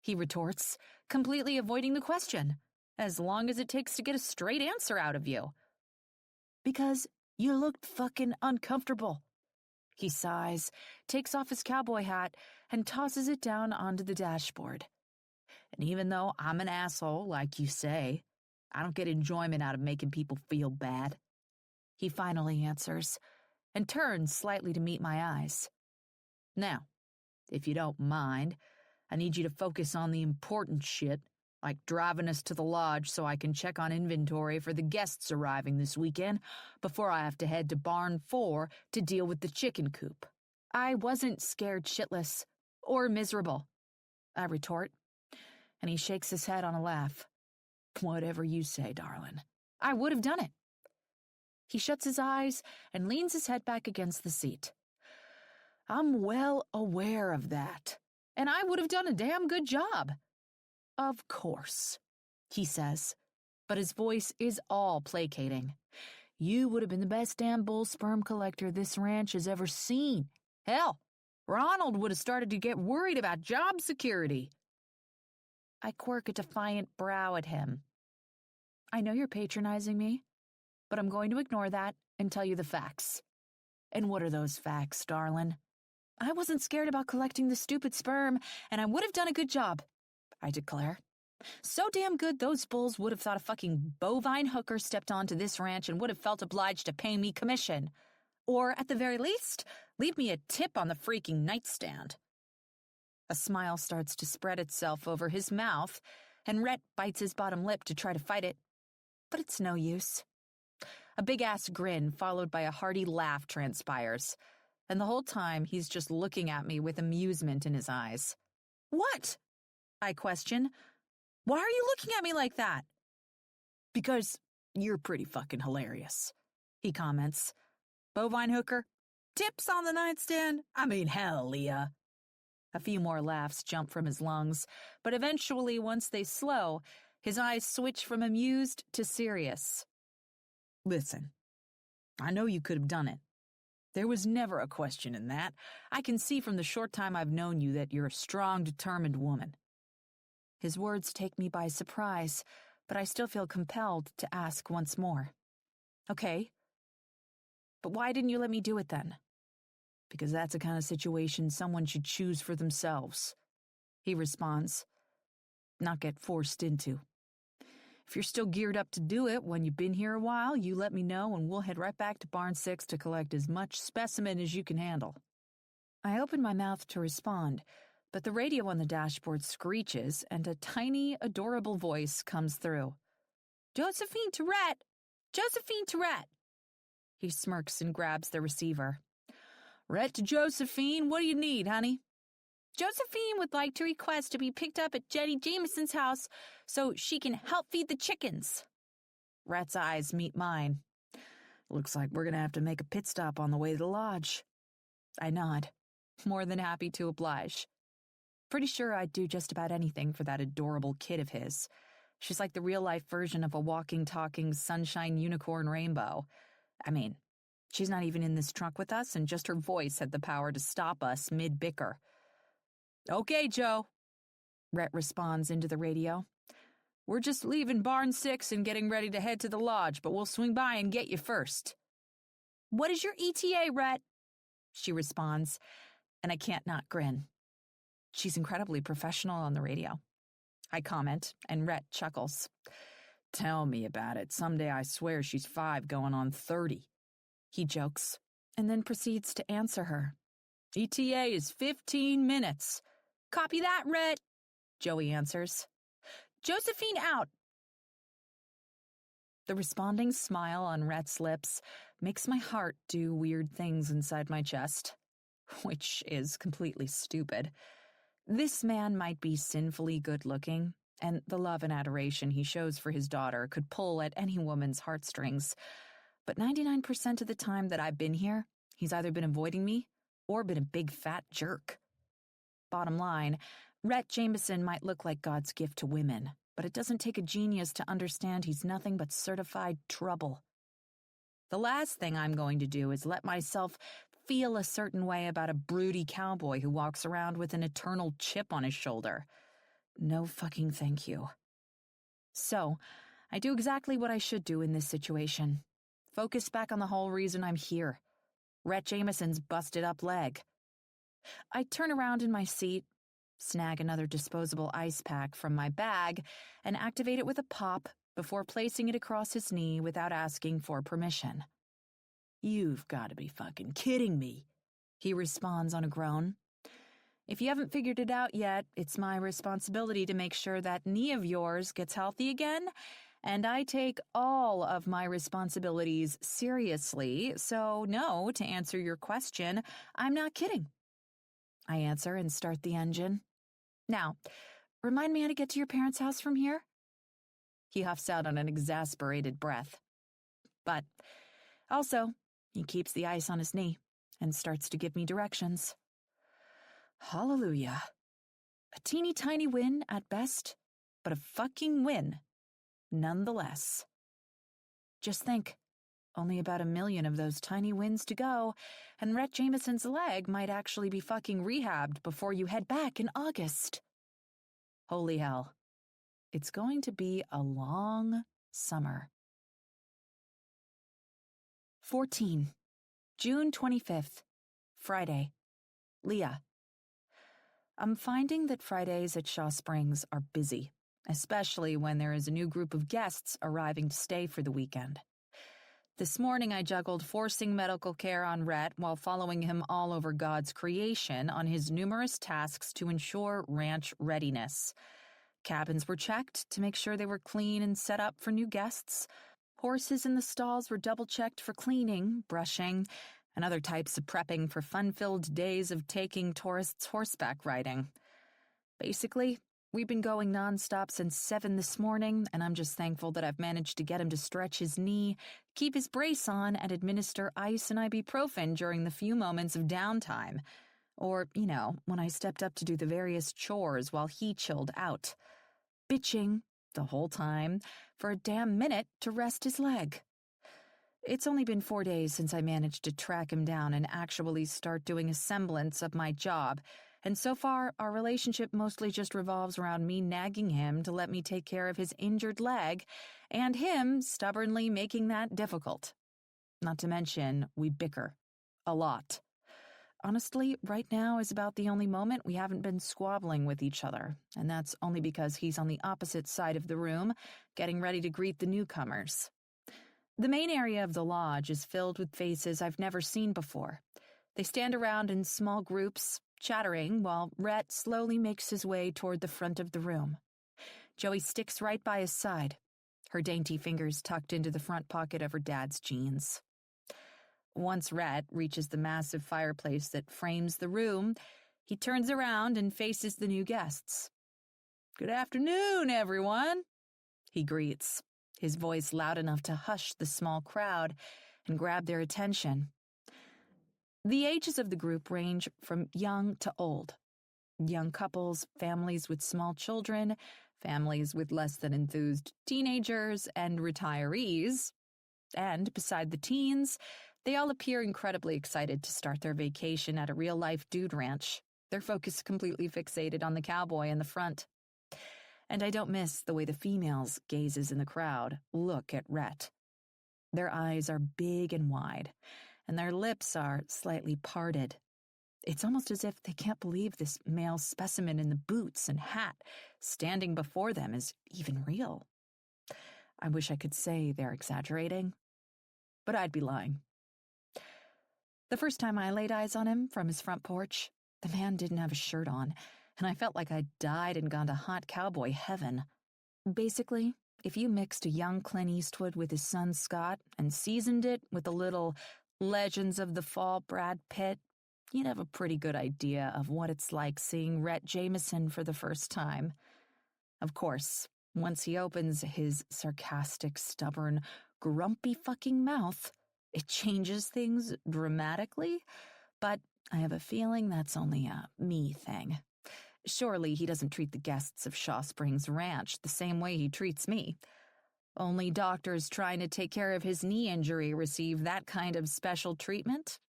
He retorts, completely avoiding the question, as long as it takes to get a straight answer out of you. Because you looked fucking uncomfortable. He sighs, takes off his cowboy hat, and tosses it down onto the dashboard. And even though I'm an asshole, like you say, I don't get enjoyment out of making people feel bad. He finally answers, and turns slightly to meet my eyes. Now, if you don't mind, I need you to focus on the important shit, like driving us to the lodge so I can check on inventory for the guests arriving this weekend before I have to head to Barn 4 to deal with the chicken coop. I wasn't scared shitless or miserable, I retort, and he shakes his head on a laugh. Whatever you say, darling. I would have done it. He shuts his eyes and leans his head back against the seat. I'm well aware of that. and I would have done a damn good job. Of course, he says, but his voice is all placating. You would have been the best damn bull sperm collector this ranch has ever seen. Hell, Ronald would have started to get worried about job security. I quirk a defiant brow at him. I know you're patronizing me, but I'm going to ignore that and tell you the facts. And what are those facts, darling? I wasn't scared about collecting the stupid sperm, and I would have done a good job, I declare. So damn good those bulls would have thought a fucking bovine hooker stepped onto this ranch and would have felt obliged to pay me commission. Or, at the very least, leave me a tip on the freaking nightstand. A smile starts to spread itself over his mouth, and Rhett bites his bottom lip to try to fight it. But it's no use. A big-ass grin followed by a hearty laugh transpires, and the whole time he's just looking at me with amusement in his eyes. What? I question. Why are you looking at me like that? Because you're pretty fucking hilarious, he comments. Bovine hooker? Tips on the nightstand? I mean, hell, Leah. A few more laughs jump from his lungs, but eventually, once they slow, his eyes switch from amused to serious. Listen, I know you could have done it. There was never a question in that. I can see from the short time I've known you that you're a strong, determined woman. His words take me by surprise, but I still feel compelled to ask once more. Okay, but why didn't you let me do it then? Because that's the kind of situation someone should choose for themselves, he responds, not get forced into. If you're still geared up to do it when you've been here a while, you let me know and we'll head right back to Barn 6 to collect as much specimen as you can handle. I open my mouth to respond, but the radio on the dashboard screeches and a tiny, adorable voice comes through. Josephine Tourette! Josephine Tourette! He smirks and grabs the receiver. Rhett to Josephine, what do you need, honey? Josephine would like to request to be picked up at Jenny Jameson's house so she can help feed the chickens. Rhett's eyes meet mine. Looks like we're going to have to make a pit stop on the way to the lodge. I nod, more than happy to oblige. Pretty sure I'd do just about anything for that adorable kid of his. She's like the real-life version of a walking, talking, sunshine unicorn rainbow. I mean, she's not even in this truck with us, and just her voice had the power to stop us mid-bicker. Okay, Joe, Rhett responds into the radio. We're just leaving Barn 6 and getting ready to head to the lodge, but we'll swing by and get you first. What is your ETA, Rhett? She responds, and I can't not grin. She's incredibly professional on the radio. I comment, and Rhett chuckles. Tell me about it. Someday I swear she's 5 going on 30. He jokes, and then proceeds to answer her. ETA is 15 minutes. Copy that, Rhett, Joey answers. Josephine out. The responding smile on Rhett's lips makes my heart do weird things inside my chest, which is completely stupid. This man might be sinfully good-looking, and the love and adoration he shows for his daughter could pull at any woman's heartstrings, but 99% of the time that I've been here, he's either been avoiding me or been a big fat jerk. Bottom line, Rhett Jameson might look like God's gift to women, but it doesn't take a genius to understand he's nothing but certified trouble. The last thing I'm going to do is let myself feel a certain way about a broody cowboy who walks around with an eternal chip on his shoulder. No fucking thank you. So, I do exactly what I should do in this situation. Focus back on the whole reason I'm here. Rhett Jameson's busted up leg. I turn around in my seat, snag another disposable ice pack from my bag, and activate it with a pop before placing it across his knee without asking for permission. You've got to be fucking kidding me, he responds on a groan. If you haven't figured it out yet, it's my responsibility to make sure that knee of yours gets healthy again, and I take all of my responsibilities seriously, so no, to answer your question, I'm not kidding. I answer and start the engine. Now, remind me how to get to your parents' house from here? He huffs out on an exasperated breath. But, also, he keeps the ice on his knee and starts to give me directions. Hallelujah. A teeny tiny win at best, but a fucking win, nonetheless. Just think, only about 1 million of those tiny wins to go, and Rhett Jameson's leg might actually be fucking rehabbed before you head back in August. Holy hell. It's going to be a long summer. 14. June 25th. Friday. Leah. I'm finding that Fridays at Shaw Springs are busy, especially when there is a new group of guests arriving to stay for the weekend. This morning I juggled forcing medical care on Rhett while following him all over God's creation on his numerous tasks to ensure ranch readiness. Cabins were checked to make sure they were clean and set up for new guests. Horses in the stalls were double-checked for cleaning, brushing, and other types of prepping for fun-filled days of taking tourists horseback riding. Basically, we've been going nonstop since 7 this morning, and I'm just thankful that I've managed to get him to stretch his knee, keep his brace on, and administer ice and ibuprofen during the few moments of downtime. Or, when I stepped up to do the various chores while he chilled out. Bitching, the whole time, for a damn minute to rest his leg. It's only been 4 days since I managed to track him down and actually start doing a semblance of my job, and so far our relationship mostly just revolves around me nagging him to let me take care of his injured leg, and him stubbornly making that difficult. Not to mention, we bicker. A lot. Honestly, right now is about the only moment we haven't been squabbling with each other, and that's only because he's on the opposite side of the room, getting ready to greet the newcomers. The main area of the lodge is filled with faces I've never seen before. They stand around in small groups, chattering, while Rhett slowly makes his way toward the front of the room. Joey sticks right by his side, her dainty fingers tucked into the front pocket of her dad's jeans. Once Rhett reaches the massive fireplace that frames the room, he turns around and faces the new guests. "Good afternoon, everyone," he greets, his voice loud enough to hush the small crowd and grab their attention. The ages of the group range from young to old. Young couples, families with small children, families with less than enthused teenagers, and retirees. And beside the teens, they all appear incredibly excited to start their vacation at a real-life dude ranch, their focus completely fixated on the cowboy in the front. And I don't miss the way the females' gazes in the crowd look at Rhett. Their eyes are big and wide, and their lips are slightly parted. It's almost as if they can't believe this male specimen in the boots and hat standing before them is even real. I wish I could say they're exaggerating, but I'd be lying. The first time I laid eyes on him from his front porch, the man didn't have a shirt on, and I felt like I'd died and gone to hot cowboy heaven. Basically, if you mixed a young Clint Eastwood with his son Scott and seasoned it with a little Legends of the Fall Brad Pitt, you'd have a pretty good idea of what it's like seeing Rhett Jameson for the first time. Of course, once he opens his sarcastic, stubborn, grumpy fucking mouth, it changes things dramatically, but I have a feeling that's only a me thing. Surely he doesn't treat the guests of Shaw Springs Ranch the same way he treats me. Only doctors trying to take care of his knee injury receive that kind of special treatment.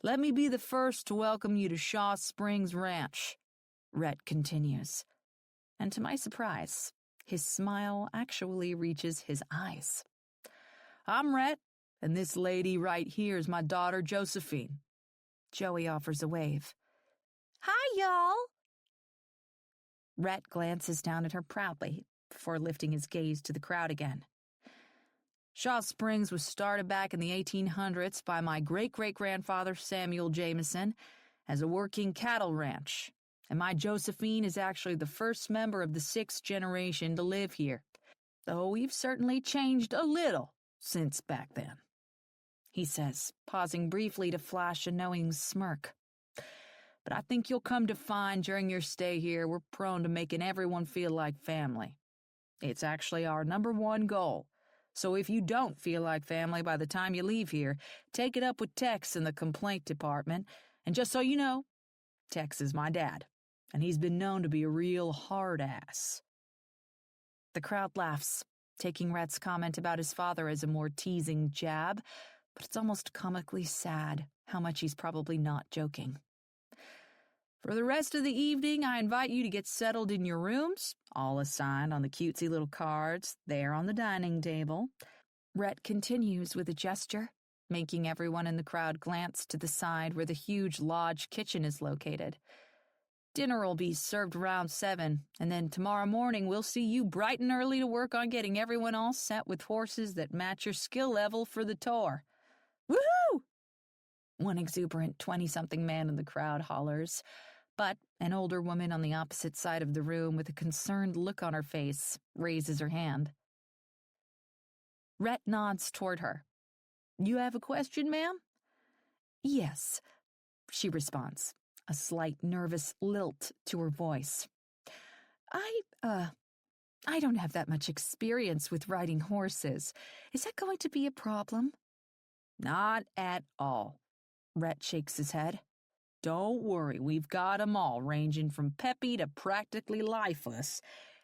"Let me be the first to welcome you to Shaw Springs Ranch," Rhett continues. And to my surprise, his smile actually reaches his eyes. "I'm Rhett, and this lady right here is my daughter, Josephine." Joey offers a wave. "Hi, y'all." Rhett glances down at her proudly before lifting his gaze to the crowd again. "Shaw Springs was started back in the 1800s by my great-great-grandfather Samuel Jameson as a working cattle ranch, and my Josephine is actually the first member of the 6th generation to live here, though we've certainly changed a little since back then," he says, pausing briefly to flash a knowing smirk. "But I think you'll come to find during your stay here we're prone to making everyone feel like family. It's actually our #1 goal. So if you don't feel like family by the time you leave here, take it up with Tex in the complaint department, and just so you know, Tex is my dad. and he's been known to be a real hard ass. The crowd laughs, taking Rhett's comment about his father as a more teasing jab, but it's almost comically sad how much he's probably not joking. For the rest of the evening, I invite you to get settled in your rooms, all assigned on the cutesy little cards there on the dining table. Rhett continues with a gesture, making everyone in the crowd glance to the side where the huge lodge kitchen is located. Dinner will be served around 7, and then tomorrow morning we'll see you bright and early to work on getting everyone all set with horses that match your skill level for the tour. Woohoo! One exuberant 20-something man in the crowd hollers, but an older woman on the opposite side of the room with a concerned look on her face raises her hand. Rhett nods toward her. You have a question, ma'am? Yes, she responds, a slight nervous lilt to her voice. I don't have that much experience with riding horses. Is that going to be a problem? Not at all. Rhett shakes his head. Don't worry, we've got 'em all, ranging from peppy to practically lifeless,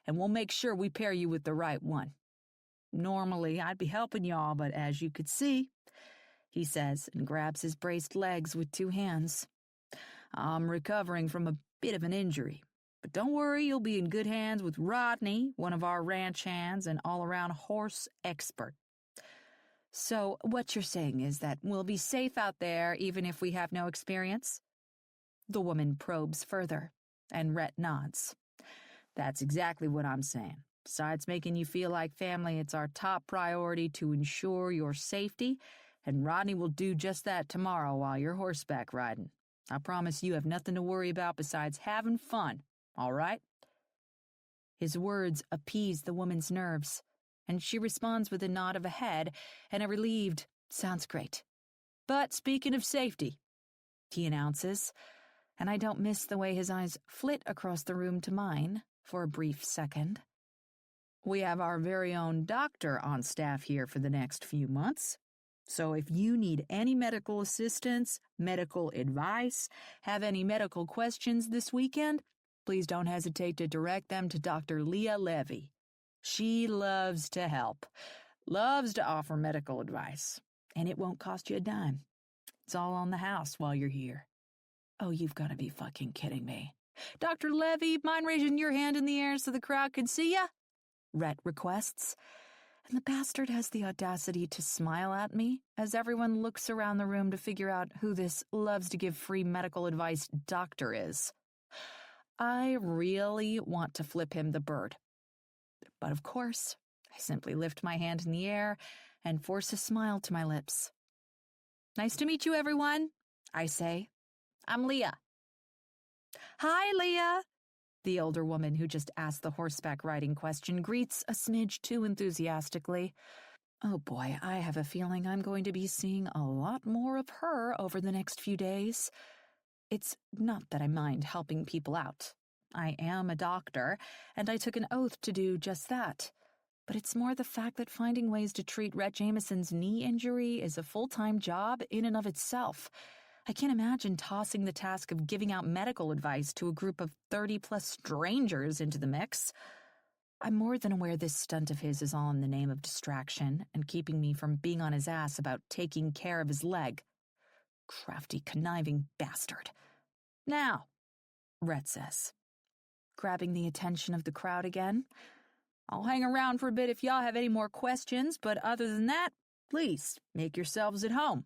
and we'll make sure we pair you with the right one. Normally, I'd be helping y'all, but as you could see, he says, and grabs his braced legs with 2 hands. I'm recovering from a bit of an injury, but don't worry, you'll be in good hands with Rodney, one of our ranch hands and all-around horse expert. So what you're saying is that we'll be safe out there even if we have no experience? The woman probes further, and Rhett nods. That's exactly what I'm saying. Besides making you feel like family, it's our top priority to ensure your safety, and Rodney will do just that tomorrow while you're horseback riding. I promise you have nothing to worry about besides having fun, all right? His words appease the woman's nerves, and she responds with a nod of a head and a relieved, sounds great. But speaking of safety, he announces, and I don't miss the way his eyes flit across the room to mine for a brief second. We have our very own doctor on staff here for the next few months. So if you need any medical assistance, medical advice, have any medical questions this weekend, please don't hesitate to direct them to Dr. Leah Levy. She loves to help, loves to offer medical advice, and it won't cost you a dime. It's all on the house while you're here. Oh, you've got to be fucking kidding me. Dr. Levy, mind raising your hand in the air so the crowd can see ya? Rhett requests, and the bastard has the audacity to smile at me as everyone looks around the room to figure out who this loves to give free medical advice doctor is. I really want to flip him the bird. But of course, I simply lift my hand in the air and force a smile to my lips. Nice to meet you, everyone, I say. I'm Leah. Hi, Leah. The older woman who just asked the horseback riding question greets a smidge too enthusiastically. Oh boy, I have a feeling I'm going to be seeing a lot more of her over the next few days. It's not that I mind helping people out. I am a doctor, and I took an oath to do just that. But it's more the fact that finding ways to treat Rhett Jameson's knee injury is a full-time job in and of itself. I can't imagine tossing the task of giving out medical advice to a group of 30-plus strangers into the mix. I'm more than aware this stunt of his is all in the name of distraction and keeping me from being on his ass about taking care of his leg. Crafty, conniving bastard. Now, Rhett says, grabbing the attention of the crowd again. I'll hang around for a bit if y'all have any more questions, but other than that, please make yourselves at home.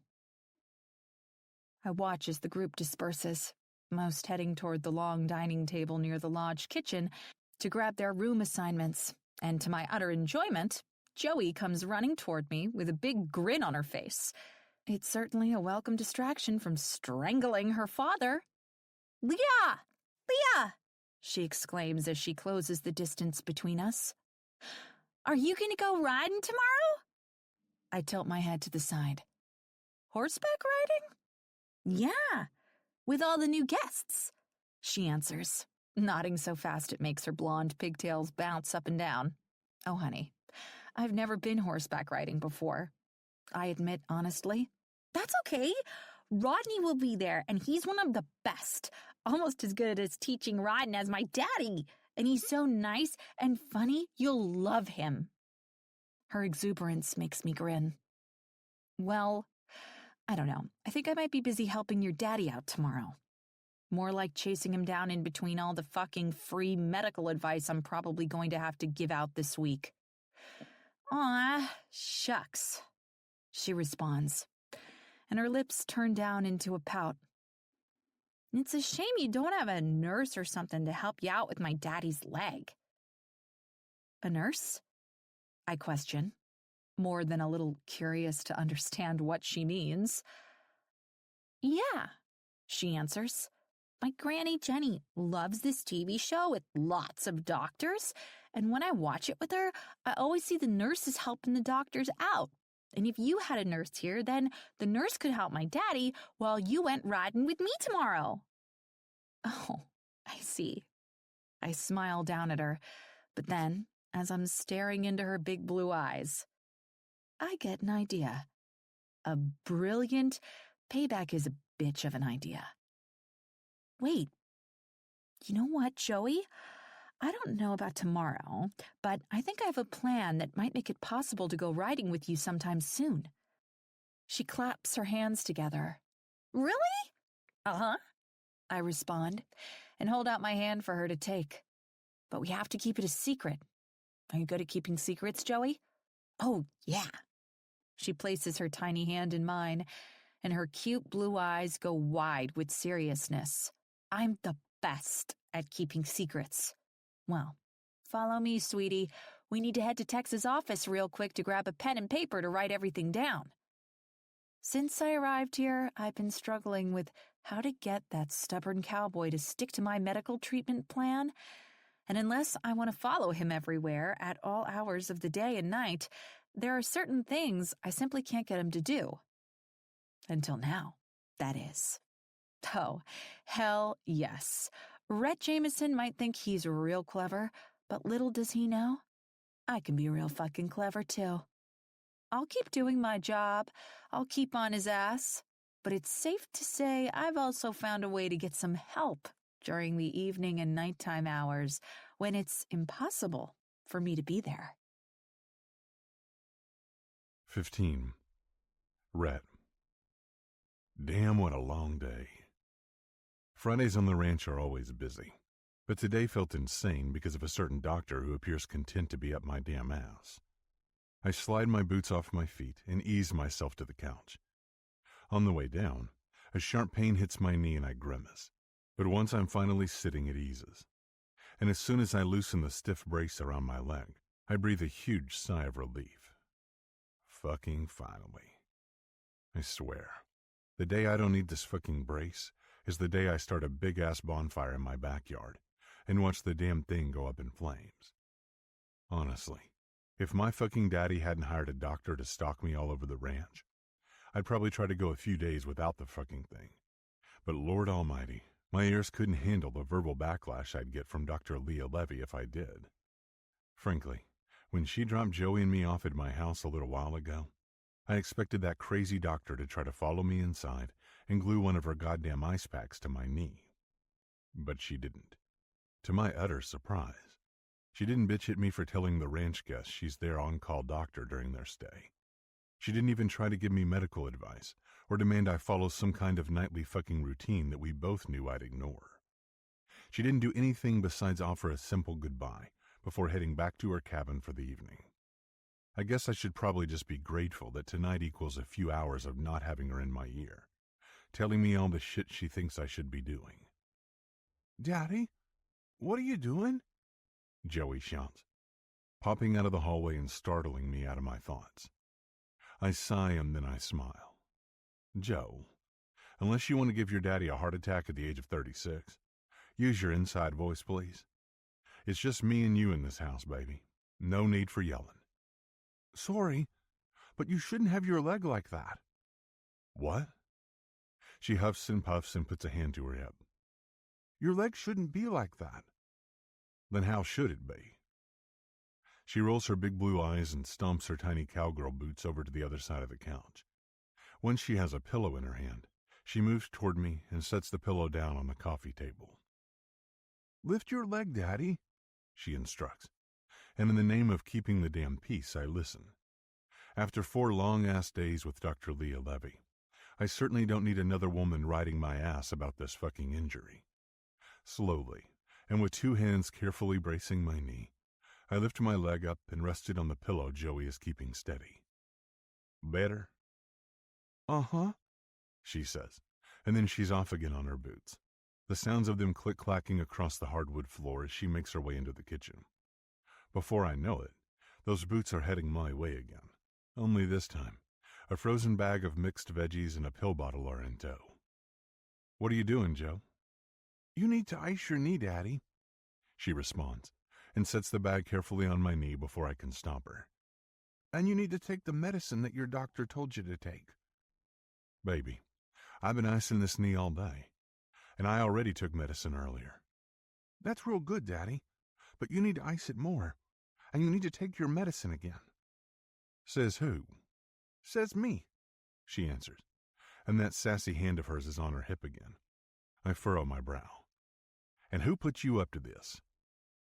I watch as the group disperses, most heading toward the long dining table near the lodge kitchen to grab their room assignments, and to my utter enjoyment, Joey comes running toward me with a big grin on her face. It's certainly a welcome distraction from strangling her father. Leah! Leah! She exclaims as she closes the distance between us. Are you going to go riding tomorrow? I tilt my head to the side. Horseback riding? Yeah, with all the new guests, she answers, nodding so fast it makes her blonde pigtails bounce up and down. Oh, honey, I've never been horseback riding before. I admit honestly. That's okay. Rodney will be there, and he's one of the best. almost as good as teaching riding as my daddy. And he's so nice and funny, you'll love him. Her exuberance makes me grin. Well, I don't know. I think I might be busy helping your daddy out tomorrow. More like chasing him down in between all the fucking free medical advice I'm probably going to have to give out this week. Aw, shucks, she responds, and her lips turn down into a pout. It's a shame you don't have a nurse or something to help you out with my daddy's leg. A nurse? I question, more than a little curious to understand what she means. Yeah, she answers. My Granny Jenny loves this TV show with lots of doctors, and when I watch it with her, I always see the nurses helping the doctors out. And if you had a nurse here, then the nurse could help my daddy while you went riding with me tomorrow. Oh, I see. I smile down at her, but then, as I'm staring into her big blue eyes, I get an idea. A brilliant payback is a bitch of an idea. Wait, you know what, Joey? I don't know about tomorrow, but I think I have a plan that might make it possible to go riding with you sometime soon. She claps her hands together. Really? Uh-huh, I respond, and hold out my hand for her to take. But we have to keep it a secret. Are you good at keeping secrets, Joey? Oh, yeah. She places her tiny hand in mine, and her cute blue eyes go wide with seriousness. I'm the best at keeping secrets. Well, follow me, sweetie. We need to head to Tex's office real quick to grab a pen and paper to write everything down. Since I arrived here, I've been struggling with how to get that stubborn cowboy to stick to my medical treatment plan, and unless I want to follow him everywhere at all hours of the day and night, there are certain things I simply can't get him to do. Until now, that is. Oh, hell yes. Rhett Jameson might think he's real clever, but little does he know, I can be real fucking clever too. I'll keep doing my job, I'll keep on his ass, but it's safe to say I've also found a way to get some help during the evening and nighttime hours when it's impossible for me to be there. 15. Rhett. Damn, what a long day. Fridays on the ranch are always busy, but today felt insane because of a certain doctor who appears content to be up my damn ass. I slide my boots off my feet and ease myself to the couch. On the way down, a sharp pain hits my knee and I grimace, but once I'm finally sitting, it eases. And as soon as I loosen the stiff brace around my leg, I breathe a huge sigh of relief. Fucking finally. I swear, the day I don't need this fucking brace is the day I start a big-ass bonfire in my backyard and watch the damn thing go up in flames. Honestly, if my fucking daddy hadn't hired a doctor to stalk me all over the ranch, I'd probably try to go a few days without the fucking thing. But Lord Almighty, my ears couldn't handle the verbal backlash I'd get from Dr. Leah Levy if I did. Frankly, when she dropped Joey and me off at my house a little while ago, I expected that crazy doctor to try to follow me inside and glue one of her goddamn ice packs to my knee. But she didn't. To my utter surprise, she didn't bitch at me for telling the ranch guests she's their on-call doctor during their stay. She didn't even try to give me medical advice or demand I follow some kind of nightly fucking routine that we both knew I'd ignore. She didn't do anything besides offer a simple goodbye before heading back to her cabin for the evening. I guess I should probably just be grateful that tonight equals a few hours of not having her in my ear, telling me all the shit she thinks I should be doing. "Daddy, what are you doing?" Joey shouts, popping out of the hallway and startling me out of my thoughts. I sigh and then I smile. Joe, unless you want to give your daddy a heart attack at the age of 36, use your inside voice, please. It's just me and you in this house, baby. No need for yelling. "Sorry, but you shouldn't have your leg like that." "What?" She huffs and puffs and puts a hand to her hip. "Your leg shouldn't be like that." "Then how should it be?" She rolls her big blue eyes and stomps her tiny cowgirl boots over to the other side of the couch. Once she has a pillow in her hand, She moves toward me and sets the pillow down on the coffee table. Lift your leg, Daddy, she instructs, and in the name of keeping the damn peace, I listen. After 4 long-ass days with Dr. Leah Levy, I certainly don't need another woman riding my ass about this fucking injury. Slowly, and with 2 hands carefully bracing my knee, I lift my leg up and rest it on the pillow Joey is keeping steady. Better? Uh-huh, she says, and then she's off again on her boots, the sounds of them click-clacking across the hardwood floor as she makes her way into the kitchen. Before I know it, those boots are heading my way again. Only this time, a frozen bag of mixed veggies and a pill bottle are in tow. What are you doing, Joe? You need to ice your knee, Daddy, she responds, and sets the bag carefully on my knee before I can stop her. And you need to take the medicine that your doctor told you to take. Baby, I've been icing this knee all day, and I already took medicine earlier. That's real good, Daddy, but you need to ice it more, and you need to take your medicine again. Says who? Says me, she answers, and that sassy hand of hers is on her hip again. I furrow my brow. And who put you up to this?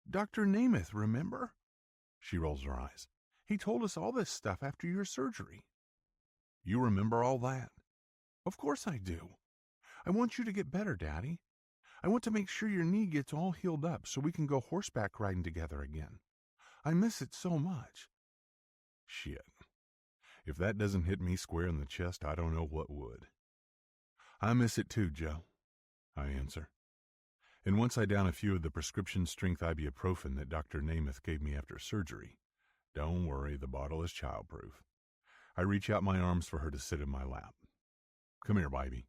Dr. Namath, remember? She rolls her eyes. He told us all this stuff after your surgery. You remember all that? Of course I do. I want you to get better, Daddy. I want to make sure your knee gets all healed up so we can go horseback riding together again. I miss it so much. Shit. If that doesn't hit me square in the chest, I don't know what would. I miss it too, Joe, I answer. And once I down a few of the prescription-strength ibuprofen that Dr. Namath gave me after surgery, don't worry, the bottle is childproof. I reach out my arms for her to sit in my lap. Come here, baby.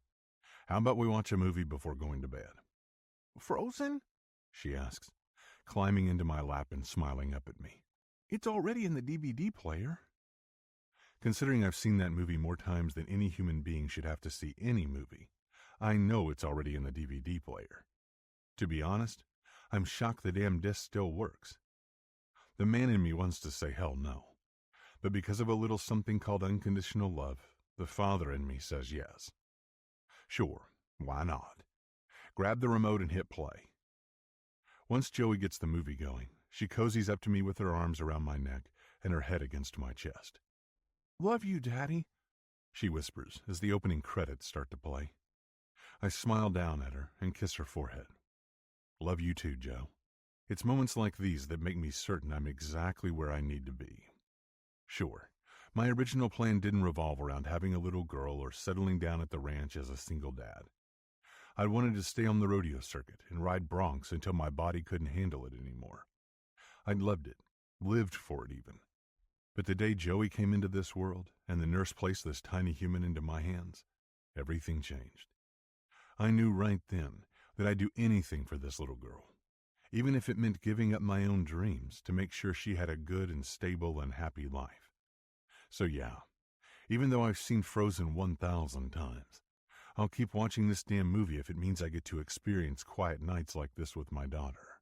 How about we watch a movie before going to bed? Frozen? She asks, climbing into my lap and smiling up at me. It's already in the DVD player. Considering I've seen that movie more times than any human being should have to see any movie, I know it's already in the DVD player. To be honest, I'm shocked the damn disc still works. The man in me wants to say hell no, but because of a little something called unconditional love, the father in me says yes. Sure, why not? Grab the remote and hit play. Once Joey gets the movie going, she cozies up to me with her arms around my neck and her head against my chest. Love you, Daddy, she whispers as the opening credits start to play. I smile down at her and kiss her forehead. Love you too, Joe. It's moments like these that make me certain I'm exactly where I need to be. Sure, my original plan didn't revolve around having a little girl or settling down at the ranch as a single dad. I wanted to stay on the rodeo circuit and ride broncs until my body couldn't handle it anymore. I'd loved it, lived for it even. But the day Joey came into this world and the nurse placed this tiny human into my hands, everything changed. I knew right then that I'd do anything for this little girl, even if it meant giving up my own dreams to make sure she had a good and stable and happy life. So yeah, even though I've seen Frozen 1,000 times, I'll keep watching this damn movie if it means I get to experience quiet nights like this with my daughter.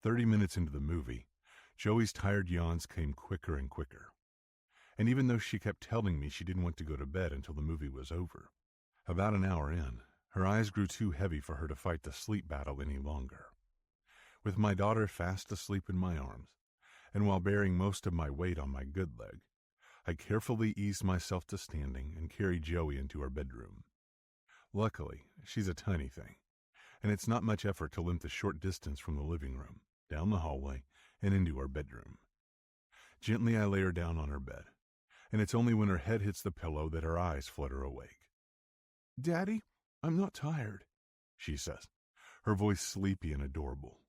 30 minutes into the movie, Joey's tired yawns came quicker and quicker. And even though she kept telling me she didn't want to go to bed until the movie was over, about an hour in, her eyes grew too heavy for her to fight the sleep battle any longer. With my daughter fast asleep in my arms, and while bearing most of my weight on my good leg, I carefully eased myself to standing and carried Joey into her bedroom. Luckily, she's a tiny thing, and it's not much effort to limp the short distance from the living room, down the hallway, and into her bedroom. Gently I lay her down on her bed, and it's only when her head hits the pillow that her eyes flutter awake. Daddy, I'm not tired, she says, her voice sleepy and adorable.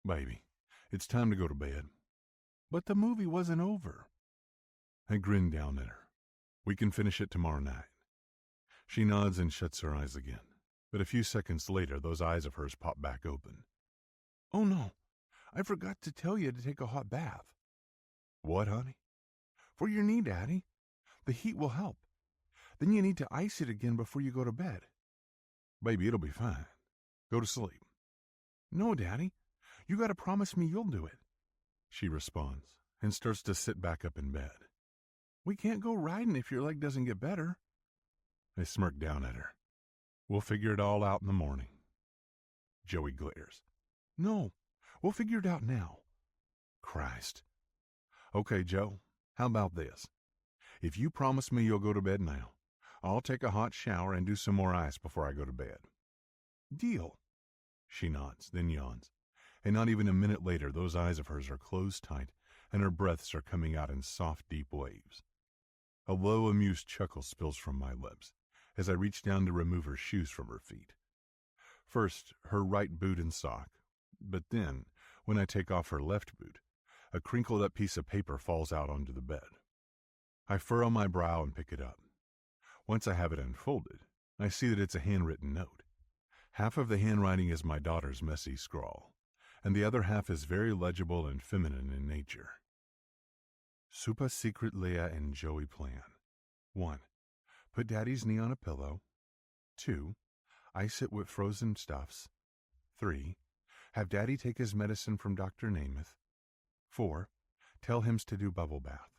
Baby, it's time to go to bed. But the movie wasn't over. I grin down at her. We can finish it tomorrow night. She nods and shuts her eyes again, but a few seconds later those eyes of hers pop back open. Oh no, I forgot to tell you to take a hot bath. What, honey? For your knee, Daddy. The heat will help. Then you need to ice it again before you go to bed. Baby, it'll be fine. Go to sleep. No, Daddy. You gotta promise me you'll do it. She responds and starts to sit back up in bed. We can't go riding if your leg doesn't get better. I smirked down at her. We'll figure it all out in the morning. Joey glares. No, we'll figure it out now. Christ. Okay, Joe, how about this? If you promise me you'll go to bed now, I'll take a hot shower and do some more ice before I go to bed. Deal. She nods, then yawns, and not even a minute later those eyes of hers are closed tight and her breaths are coming out in soft, deep waves. A low, amused chuckle spills from my lips as I reach down to remove her shoes from her feet. First, her right boot and sock, but then, when I take off her left boot, a crinkled-up piece of paper falls out onto the bed. I furrow my brow and pick it up. Once I have it unfolded, I see that it's a handwritten note. Half of the handwriting is my daughter's messy scrawl, and the other half is very legible and feminine in nature. Super secret Leia and Joey plan. 1. Put Daddy's knee on a pillow. 2. Ice it with frozen stuffs. 3. Have Daddy take his medicine from Dr. Namath. 4. Tell him to do bubble bath.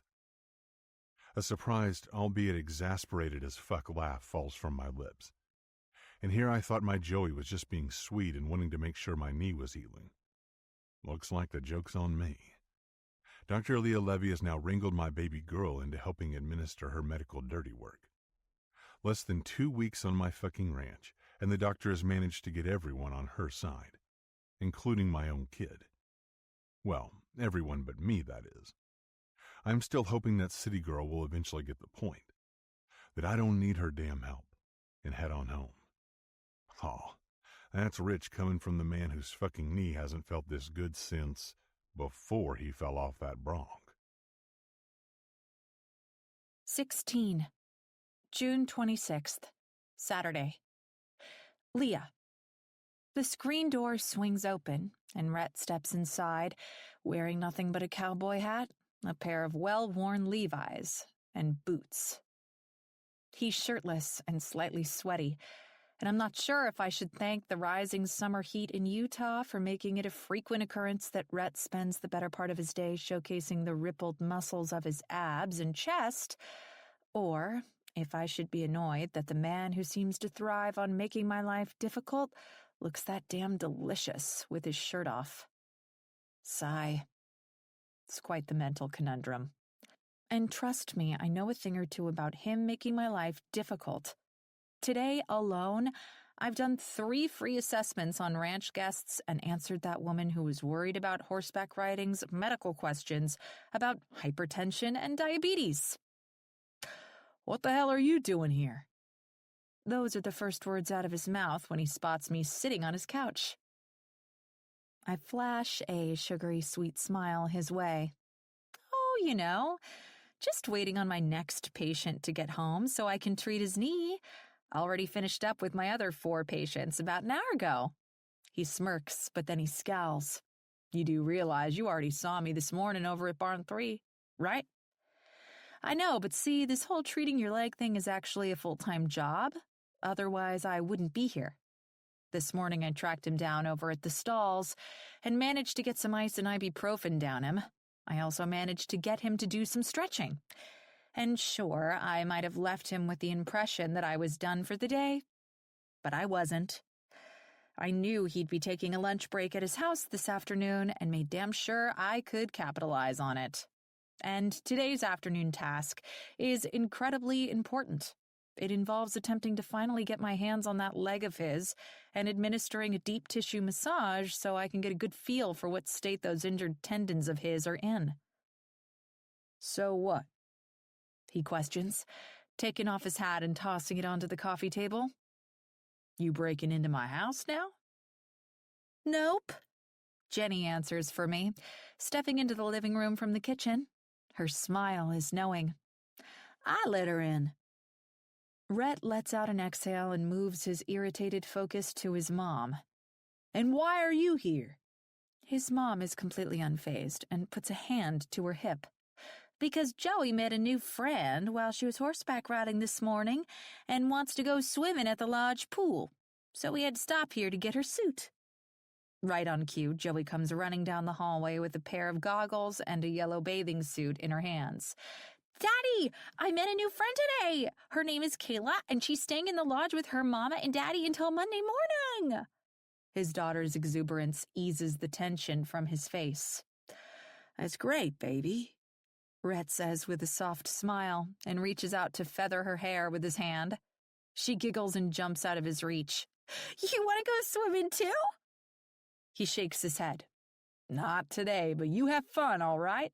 A surprised, albeit exasperated as fuck laugh falls from my lips. And here I thought my Joey was just being sweet and wanting to make sure my knee was healing. Looks like the joke's on me. Dr. Leah Levy has now wrangled my baby girl into helping administer her medical dirty work. Less than 2 weeks on my fucking ranch, and the doctor has managed to get everyone on her side, including my own kid. Well, everyone but me, that is. I'm still hoping that city girl will eventually get the point, that I don't need her damn help, and head on home. Oh, that's rich coming from the man whose fucking knee hasn't felt this good since before he fell off that bronc. 16. June 26th, Saturday. Leah. The screen door swings open, and Rhett steps inside, wearing nothing but a cowboy hat, a pair of well-worn Levi's, and boots. He's shirtless and slightly sweaty, and I'm not sure if I should thank the rising summer heat in Utah for making it a frequent occurrence that Rhett spends the better part of his day showcasing the rippled muscles of his abs and chest, or if I should be annoyed that the man who seems to thrive on making my life difficult looks that damn delicious with his shirt off. Sigh. It's quite the mental conundrum. And trust me, I know a thing or two about him making my life difficult. Today alone, I've done 3 free assessments on ranch guests and answered that woman who was worried about horseback riding's medical questions about hypertension and diabetes. What the hell are you doing here? Those are the first words out of his mouth when he spots me sitting on his couch. I flash a sugary sweet smile his way. Oh, just waiting on my next patient to get home so I can treat his knee. Already finished up with my other 4 patients about an hour ago. He smirks, but then he scowls. You do realize you already saw me this morning over at Barn 3, right? I know, but see, this whole treating your leg thing is actually a full-time job. Otherwise, I wouldn't be here. This morning I tracked him down over at the stalls and managed to get some ice and ibuprofen down him. I also managed to get him to do some stretching. And sure, I might have left him with the impression that I was done for the day, but I wasn't. I knew he'd be taking a lunch break at his house this afternoon and made damn sure I could capitalize on it. And today's afternoon task is incredibly important. It involves attempting to finally get my hands on that leg of his and administering a deep tissue massage so I can get a good feel for what state those injured tendons of his are in. So what? He questions, taking off his hat and tossing it onto the coffee table. You breaking into my house now? Nope, Jenny answers for me, stepping into the living room from the kitchen. Her smile is knowing. I let her in. Rhett lets out an exhale and moves his irritated focus to his mom. And why are you here? His mom is completely unfazed and puts a hand to her hip. Because Joey met a new friend while she was horseback riding this morning and wants to go swimming at the lodge pool. So we had to stop here to get her suit. Right on cue, Joey comes running down the hallway with a pair of goggles and a yellow bathing suit in her hands. Daddy, I met a new friend today. Her name is Kayla, and she's staying in the lodge with her mama and daddy until Monday morning. His daughter's exuberance eases the tension from his face. That's great, baby, Rhett says with a soft smile and reaches out to feather her hair with his hand. She giggles and jumps out of his reach. You want to go swimming too? He shakes his head. Not today, but you have fun, all right?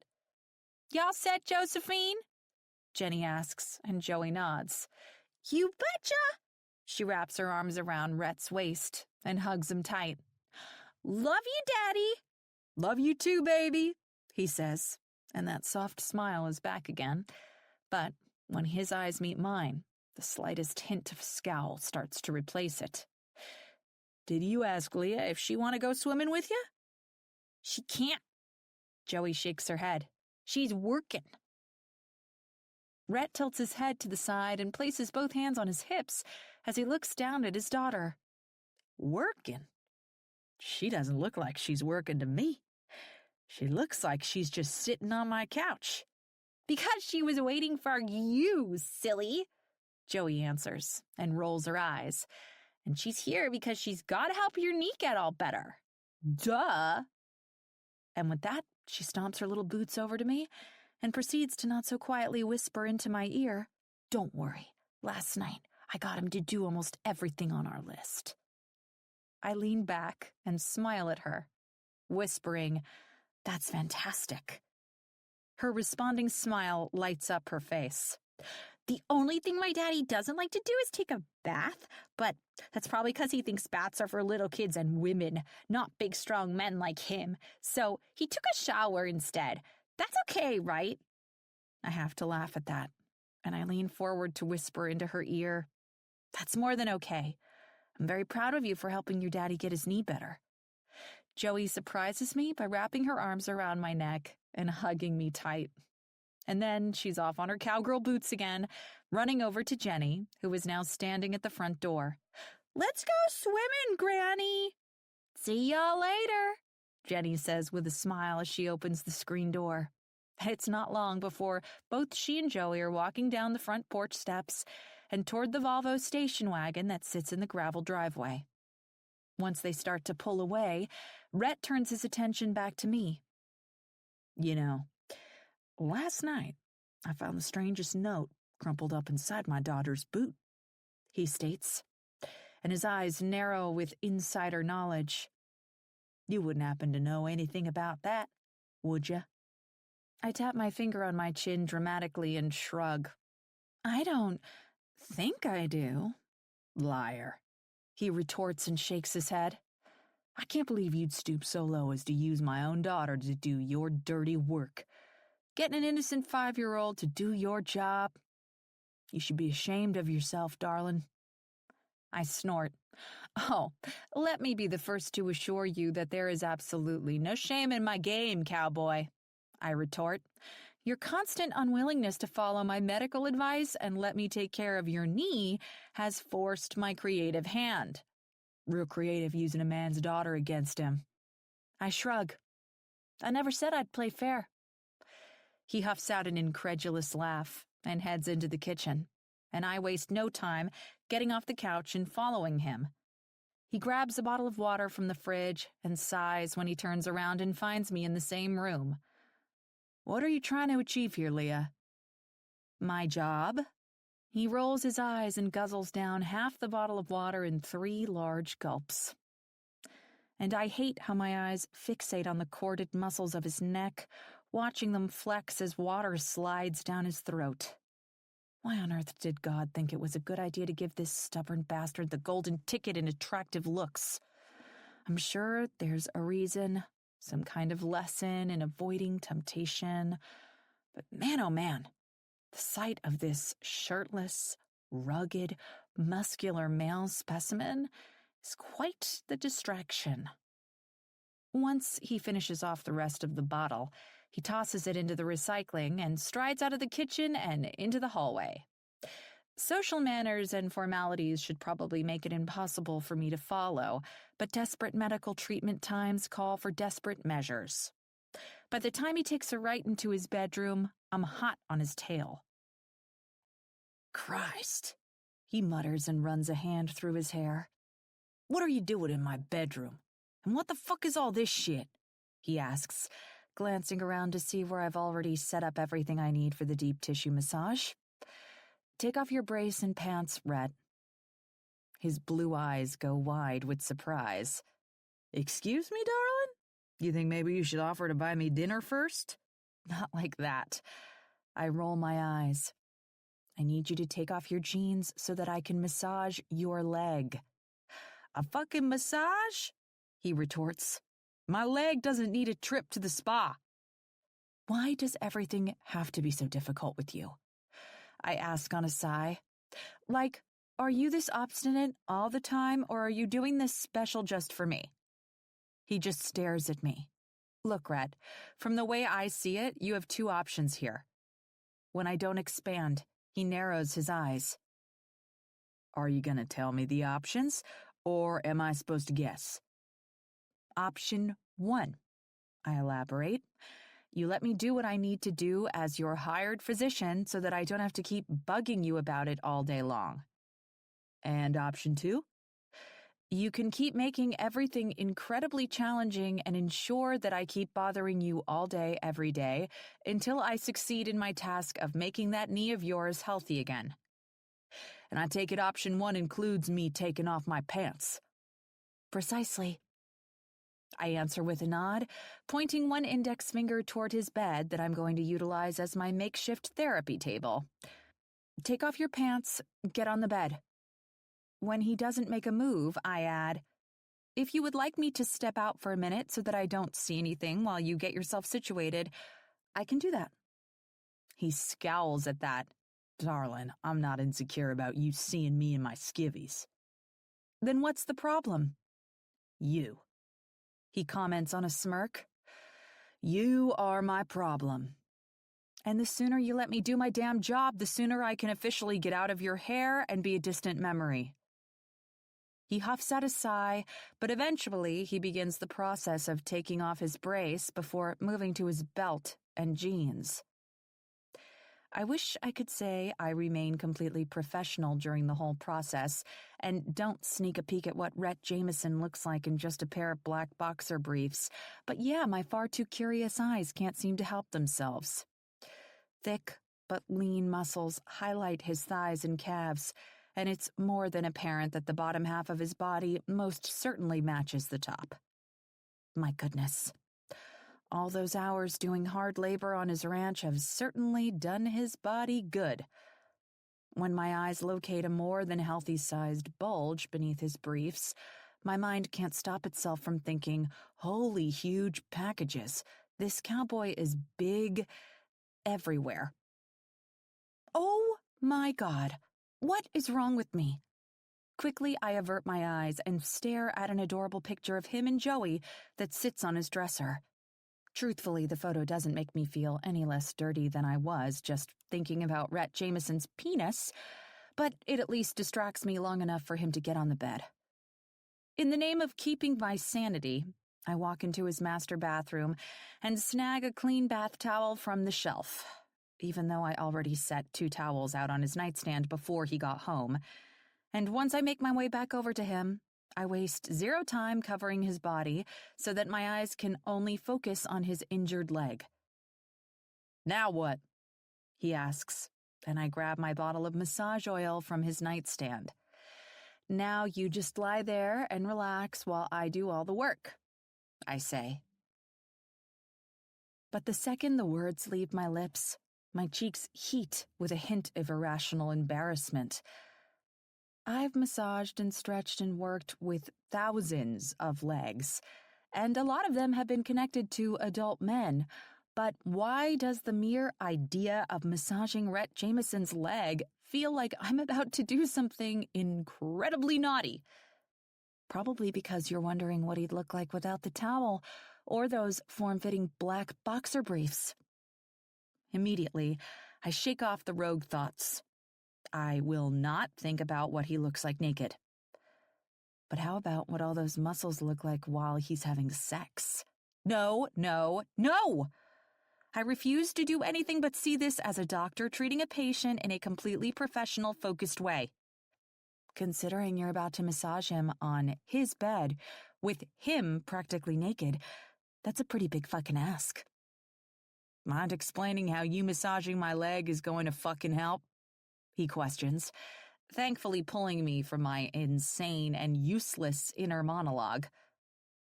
Y'all set, Josephine? Jenny asks, and Joey nods. You betcha! She wraps her arms around Rhett's waist and hugs him tight. Love you, Daddy. Love you too, baby, he says, and that soft smile is back again. But when his eyes meet mine, the slightest hint of scowl starts to replace it. Did you ask Leah if she want to go swimming with you? She can't. Joey shakes her head. She's working. Rhett tilts his head to the side and places both hands on his hips as he looks down at his daughter. Working? She doesn't look like she's working to me. She looks like she's just sitting on my couch. Because she was waiting for you, silly, Joey answers and rolls her eyes. And she's here because she's got to help your knee get all better. Duh. And with that, she stomps her little boots over to me and proceeds to not so quietly whisper into my ear, Don't worry, last night I got him to do almost everything on our list. I lean back and smile at her, whispering, That's fantastic. Her responding smile lights up her face. The only thing my daddy doesn't like to do is take a bath, but that's probably because he thinks baths are for little kids and women, not big, strong men like him. So he took a shower instead. That's okay, right? I have to laugh at that, and I lean forward to whisper into her ear, That's more than okay. I'm very proud of you for helping your daddy get his knee better. Joey surprises me by wrapping her arms around my neck and hugging me tight. And then she's off on her cowgirl boots again, running over to Jenny, who is now standing at the front door. Let's go swimming, Granny. See y'all later, Jenny says with a smile as she opens the screen door. It's not long before both she and Joey are walking down the front porch steps and toward the Volvo station wagon that sits in the gravel driveway. Once they start to pull away, Rhett turns his attention back to me. You know, last night, I found the strangest note crumpled up inside my daughter's boot, he states, and his eyes narrow with insider knowledge. You wouldn't happen to know anything about that, would you? I tap my finger on my chin dramatically and shrug. I don't think I do. Liar, he retorts and shakes his head. I can't believe you'd stoop so low as to use my own daughter to do your dirty work. Getting an innocent 5-year-old to do your job? You should be ashamed of yourself, darling. I snort. Oh, let me be the first to assure you that there is absolutely no shame in my game, Cowboy, I retort. Your constant unwillingness to follow my medical advice and let me take care of your knee has forced my creative hand. Real creative using a man's daughter against him. I shrug. I never said I'd play fair. He huffs out an incredulous laugh and heads into the kitchen, and I waste no time getting off the couch and following him. He grabs a bottle of water from the fridge and sighs when he turns around and finds me in the same room. What are you trying to achieve here, Leah? My job? He rolls his eyes and guzzles down half the bottle of water in 3 large gulps. And I hate how my eyes fixate on the corded muscles of his neck, watching them flex as water slides down his throat. Why on earth did God think it was a good idea to give this stubborn bastard the golden ticket in attractive looks? I'm sure there's a reason, some kind of lesson in avoiding temptation. But man, oh man, the sight of this shirtless, rugged, muscular male specimen is quite the distraction. Once he finishes off the rest of the bottle, he tosses it into the recycling and strides out of the kitchen and into the hallway. Social manners and formalities should probably make it impossible for me to follow, but desperate medical treatment times call for desperate measures. By the time he takes her right into his bedroom, I'm hot on his tail. Christ, he mutters and runs a hand through his hair. What are you doing in my bedroom? And what the fuck is all this shit? He asks, glancing around to see where I've already set up everything I need for the deep tissue massage. Take off your brace and pants, Rhett. His blue eyes go wide with surprise. Excuse me, darling? You think maybe you should offer to buy me dinner first? Not like that. I roll my eyes. I need you to take off your jeans so that I can massage your leg. A fucking massage? He retorts. My leg doesn't need a trip to the spa. Why does everything have to be so difficult with you? I ask on a sigh. Like, are you this obstinate all the time, or are you doing this special just for me? He just stares at me. Look, Red, from the way I see it, you have two options here. When I don't expand, he narrows his eyes. Are you gonna tell me the options, or am I supposed to guess? Option 1, I elaborate. You let me do what I need to do as your hired physician so that I don't have to keep bugging you about it all day long. And option 2? You can keep making everything incredibly challenging and ensure that I keep bothering you all day, every day, until I succeed in my task of making that knee of yours healthy again. And I take it option 1 includes me taking off my pants. Precisely. I answer with a nod, pointing one index finger toward his bed that I'm going to utilize as my makeshift therapy table. Take off your pants, get on the bed. When he doesn't make a move, I add, if you would like me to step out for a minute so that I don't see anything while you get yourself situated, I can do that. He scowls at that. Darling, I'm not insecure about you seeing me in my skivvies. Then what's the problem? You. He comments on a smirk. You are my problem. And the sooner you let me do my damn job, the sooner I can officially get out of your hair and be a distant memory. He huffs out a sigh, but eventually he begins the process of taking off his brace before moving to his belt and jeans. I wish I could say I remain completely professional during the whole process and don't sneak a peek at what Rhett Jameson looks like in just a pair of black boxer briefs, but yeah, my far too curious eyes can't seem to help themselves. Thick but lean muscles highlight his thighs and calves, and it's more than apparent that the bottom half of his body most certainly matches the top. My goodness. All those hours doing hard labor on his ranch have certainly done his body good. When my eyes locate a more than healthy-sized bulge beneath his briefs, my mind can't stop itself from thinking, holy huge packages, this cowboy is big everywhere. Oh my God, what is wrong with me? Quickly, I avert my eyes and stare at an adorable picture of him and Joey that sits on his dresser. Truthfully, the photo doesn't make me feel any less dirty than I was just thinking about Rhett Jameson's penis, but it at least distracts me long enough for him to get on the bed. In the name of keeping my sanity, I walk into his master bathroom and snag a clean bath towel from the shelf, even though I already set 2 towels out on his nightstand before he got home. And once I make my way back over to him, I waste 0 time covering his body so that my eyes can only focus on his injured leg. Now what? He asks, and I grab my bottle of massage oil from his nightstand. Now you just lie there and relax while I do all the work, I say. But the second the words leave my lips, my cheeks heat with a hint of irrational embarrassment. I've massaged and stretched and worked with thousands of legs, and a lot of them have been connected to adult men. But why does the mere idea of massaging Rhett Jameson's leg feel like I'm about to do something incredibly naughty? Probably because you're wondering what he'd look like without the towel or those form-fitting black boxer briefs. Immediately, I shake off the rogue thoughts. I will not think about what he looks like naked. But how about what all those muscles look like while he's having sex? No, no, no! I refuse to do anything but see this as a doctor treating a patient in a completely professional, focused way. Considering you're about to massage him on his bed, with him practically naked, that's a pretty big fucking ask. Mind explaining how you massaging my leg is going to fucking help? He questions, thankfully pulling me from my insane and useless inner monologue.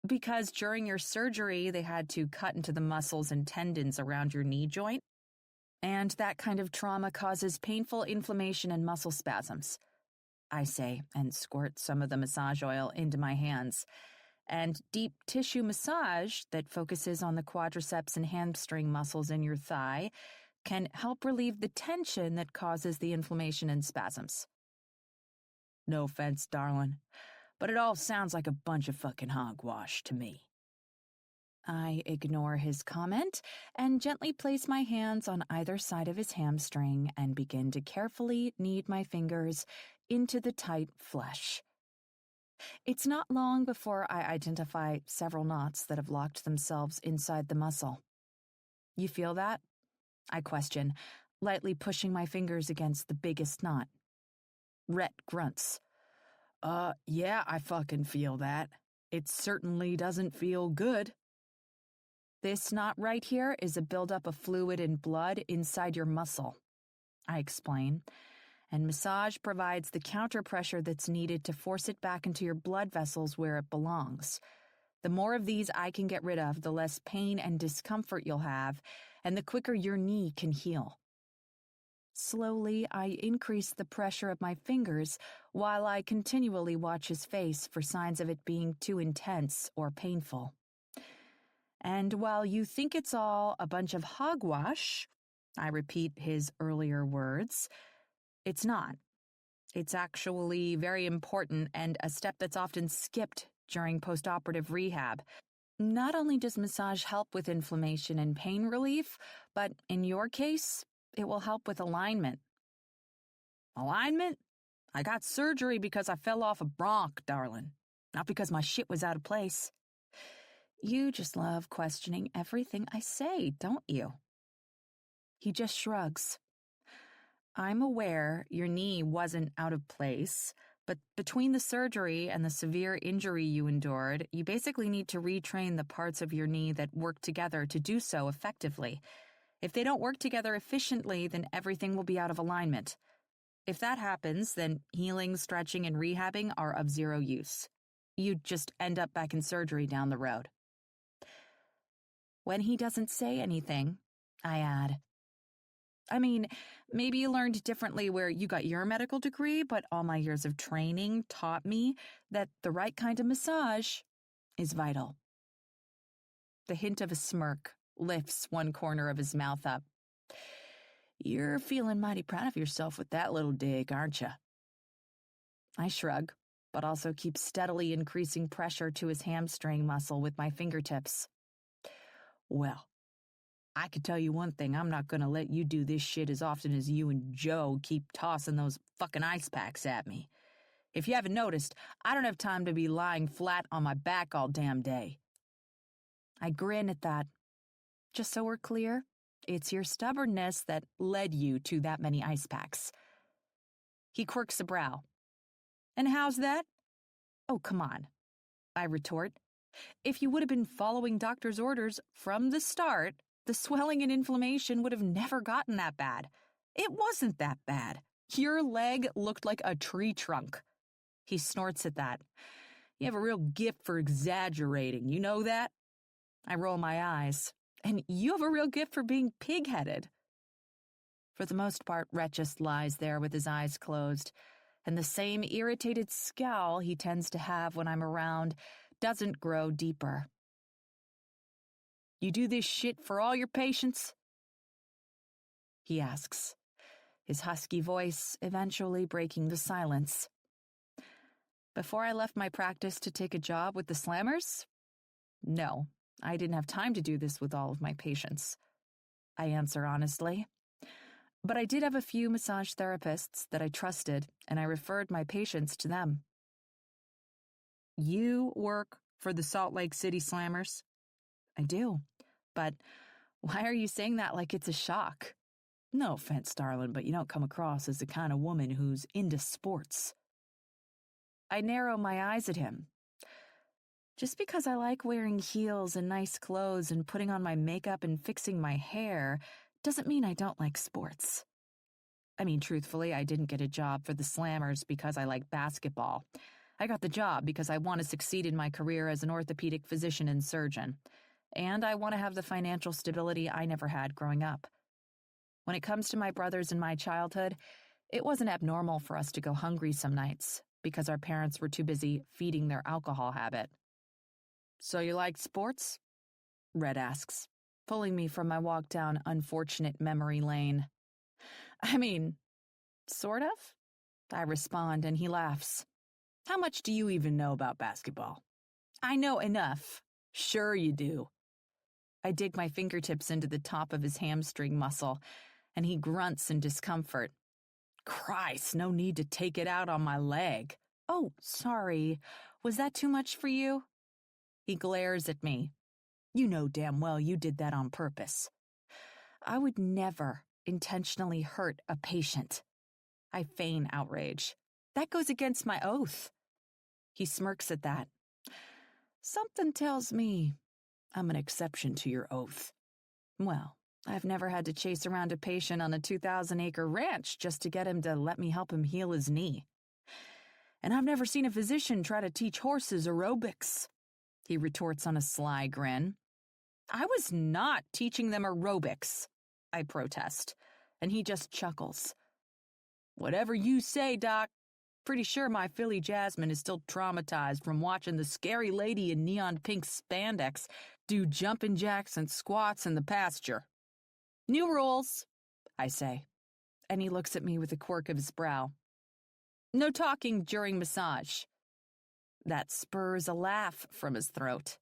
Because during your surgery, they had to cut into the muscles and tendons around your knee joint, and that kind of trauma causes painful inflammation and muscle spasms, I say, and squirt some of the massage oil into my hands. And deep tissue massage that focuses on the quadriceps and hamstring muscles in your thigh can help relieve the tension that causes the inflammation and spasms. No offense, darling, but it all sounds like a bunch of fucking hogwash to me. I ignore his comment and gently place my hands on either side of his hamstring and begin to carefully knead my fingers into the tight flesh. It's not long before I identify several knots that have locked themselves inside the muscle. You feel that? I question, lightly pushing my fingers against the biggest knot. Rhett grunts. Yeah, I fucking feel that. It certainly doesn't feel good. This knot right here is a buildup of fluid and blood inside your muscle, I explain, and massage provides the counter-pressure that's needed to force it back into your blood vessels where it belongs. The more of these I can get rid of, the less pain and discomfort you'll have, and the quicker your knee can heal. Slowly, I increase the pressure of my fingers while I continually watch his face for signs of it being too intense or painful. And while you think it's all a bunch of hogwash, I repeat his earlier words, it's not. It's actually very important and a step that's often skipped during postoperative rehab. Not only does massage help with inflammation and pain relief, but in your case, it will help with alignment. Alignment? I got surgery because I fell off a bronc, darling. Not because my shit was out of place. You just love questioning everything I say, don't you? He just shrugs. I'm aware your knee wasn't out of place, but between the surgery and the severe injury you endured, you basically need to retrain the parts of your knee that work together to do so effectively. If they don't work together efficiently, then everything will be out of alignment. If that happens, then healing, stretching, and rehabbing are of zero use. You'd just end up back in surgery down the road. When he doesn't say anything, I add, I mean, maybe you learned differently where you got your medical degree, but all my years of training taught me that the right kind of massage is vital. The hint of a smirk lifts one corner of his mouth up. You're feeling mighty proud of yourself with that little dig, aren't you? I shrug, but also keep steadily increasing pressure to his hamstring muscle with my fingertips. Well, I could tell you one thing, I'm not gonna let you do this shit as often as you and Joe keep tossing those fucking ice packs at me. If you haven't noticed, I don't have time to be lying flat on my back all damn day. I grin at that. Just so we're clear, it's your stubbornness that led you to that many ice packs. He quirks a brow. And how's that? Oh, come on, I retort. If you would have been following doctor's orders from the start, the swelling and inflammation would have never gotten that bad. It wasn't that bad. Your leg looked like a tree trunk. He snorts at that. You have a real gift for exaggerating, you know that? I roll my eyes. And you have a real gift for being pig-headed. For the most part, Rhett just lies there with his eyes closed, and the same irritated scowl he tends to have when I'm around doesn't grow deeper. You do this shit for all your patients? He asks, his husky voice eventually breaking the silence. Before I left my practice to take a job with the Slammers? No, I didn't have time to do this with all of my patients. I answer honestly. But I did have a few massage therapists that I trusted, and I referred my patients to them. You work for the Salt Lake City Slammers? I do. But why are you saying that like it's a shock? No offense, darling, but you don't come across as the kind of woman who's into sports. I narrow my eyes at him. Just because I like wearing heels and nice clothes and putting on my makeup and fixing my hair doesn't mean I don't like sports. I mean, truthfully, I didn't get a job for the Slammers because I like basketball. I got the job because I want to succeed in my career as an orthopedic physician and surgeon. And I want to have the financial stability I never had growing up. When it comes to my brothers and my childhood, it wasn't abnormal for us to go hungry some nights because our parents were too busy feeding their alcohol habit. So you like sports? Red asks, pulling me from my walk down unfortunate memory lane. I mean, sort of? I respond, and he laughs. How much do you even know about basketball? I know enough. Sure you do. I dig my fingertips into the top of his hamstring muscle, and he grunts in discomfort. Christ, no need to take it out on my leg. Oh, sorry. Was that too much for you? He glares at me. You know damn well you did that on purpose. I would never intentionally hurt a patient. I feign outrage. That goes against my oath. He smirks at that. Something tells me I'm an exception to your oath. Well, I've never had to chase around a patient on a 2,000-acre ranch just to get him to let me help him heal his knee. And I've never seen a physician try to teach horses aerobics. He retorts on a sly grin. I was not teaching them aerobics, I protest, and he just chuckles. Whatever you say, Doc. Pretty sure my filly Jasmine is still traumatized from watching the scary lady in neon pink spandex do jumping jacks and squats in the pasture. New rules, I say, and he looks at me with a quirk of his brow. No talking during massage. That spurs a laugh from his throat.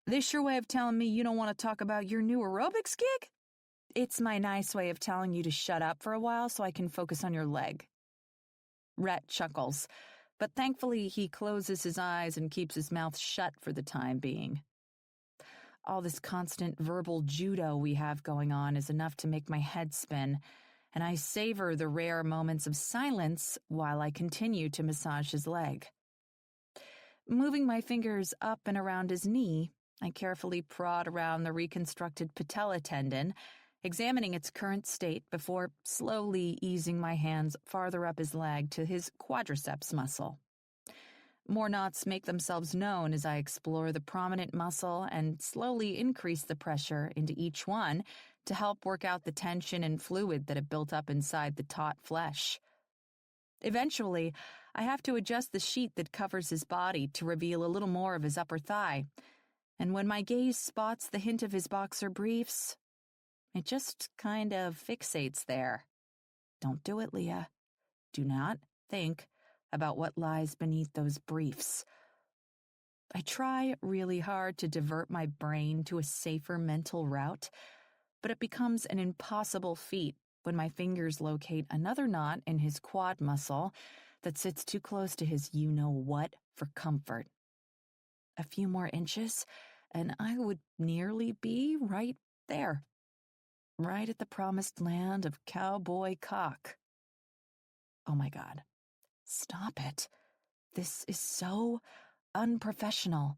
This your way of telling me you don't want to talk about your new aerobics gig? It's my nice way of telling you to shut up for a while so I can focus on your leg. Rhett chuckles, but thankfully he closes his eyes and keeps his mouth shut for the time being. All this constant verbal judo we have going on is enough to make my head spin, and I savor the rare moments of silence while I continue to massage his leg. Moving my fingers up and around his knee, I carefully prod around the reconstructed patella tendon, examining its current state before slowly easing my hands farther up his leg to his quadriceps muscle. More knots make themselves known as I explore the prominent muscle and slowly increase the pressure into each one to help work out the tension and fluid that have built up inside the taut flesh. Eventually, I have to adjust the sheet that covers his body to reveal a little more of his upper thigh, and when my gaze spots the hint of his boxer briefs, it just kind of fixates there. Don't do it, Leah. Do not think about what lies beneath those briefs. I try really hard to divert my brain to a safer mental route, but it becomes an impossible feat when my fingers locate another knot in his quad muscle that sits too close to his you-know-what for comfort. A few more inches, and I would nearly be right there. Right at the promised land of Cowboy cock. Oh my God. Stop it. This is so unprofessional.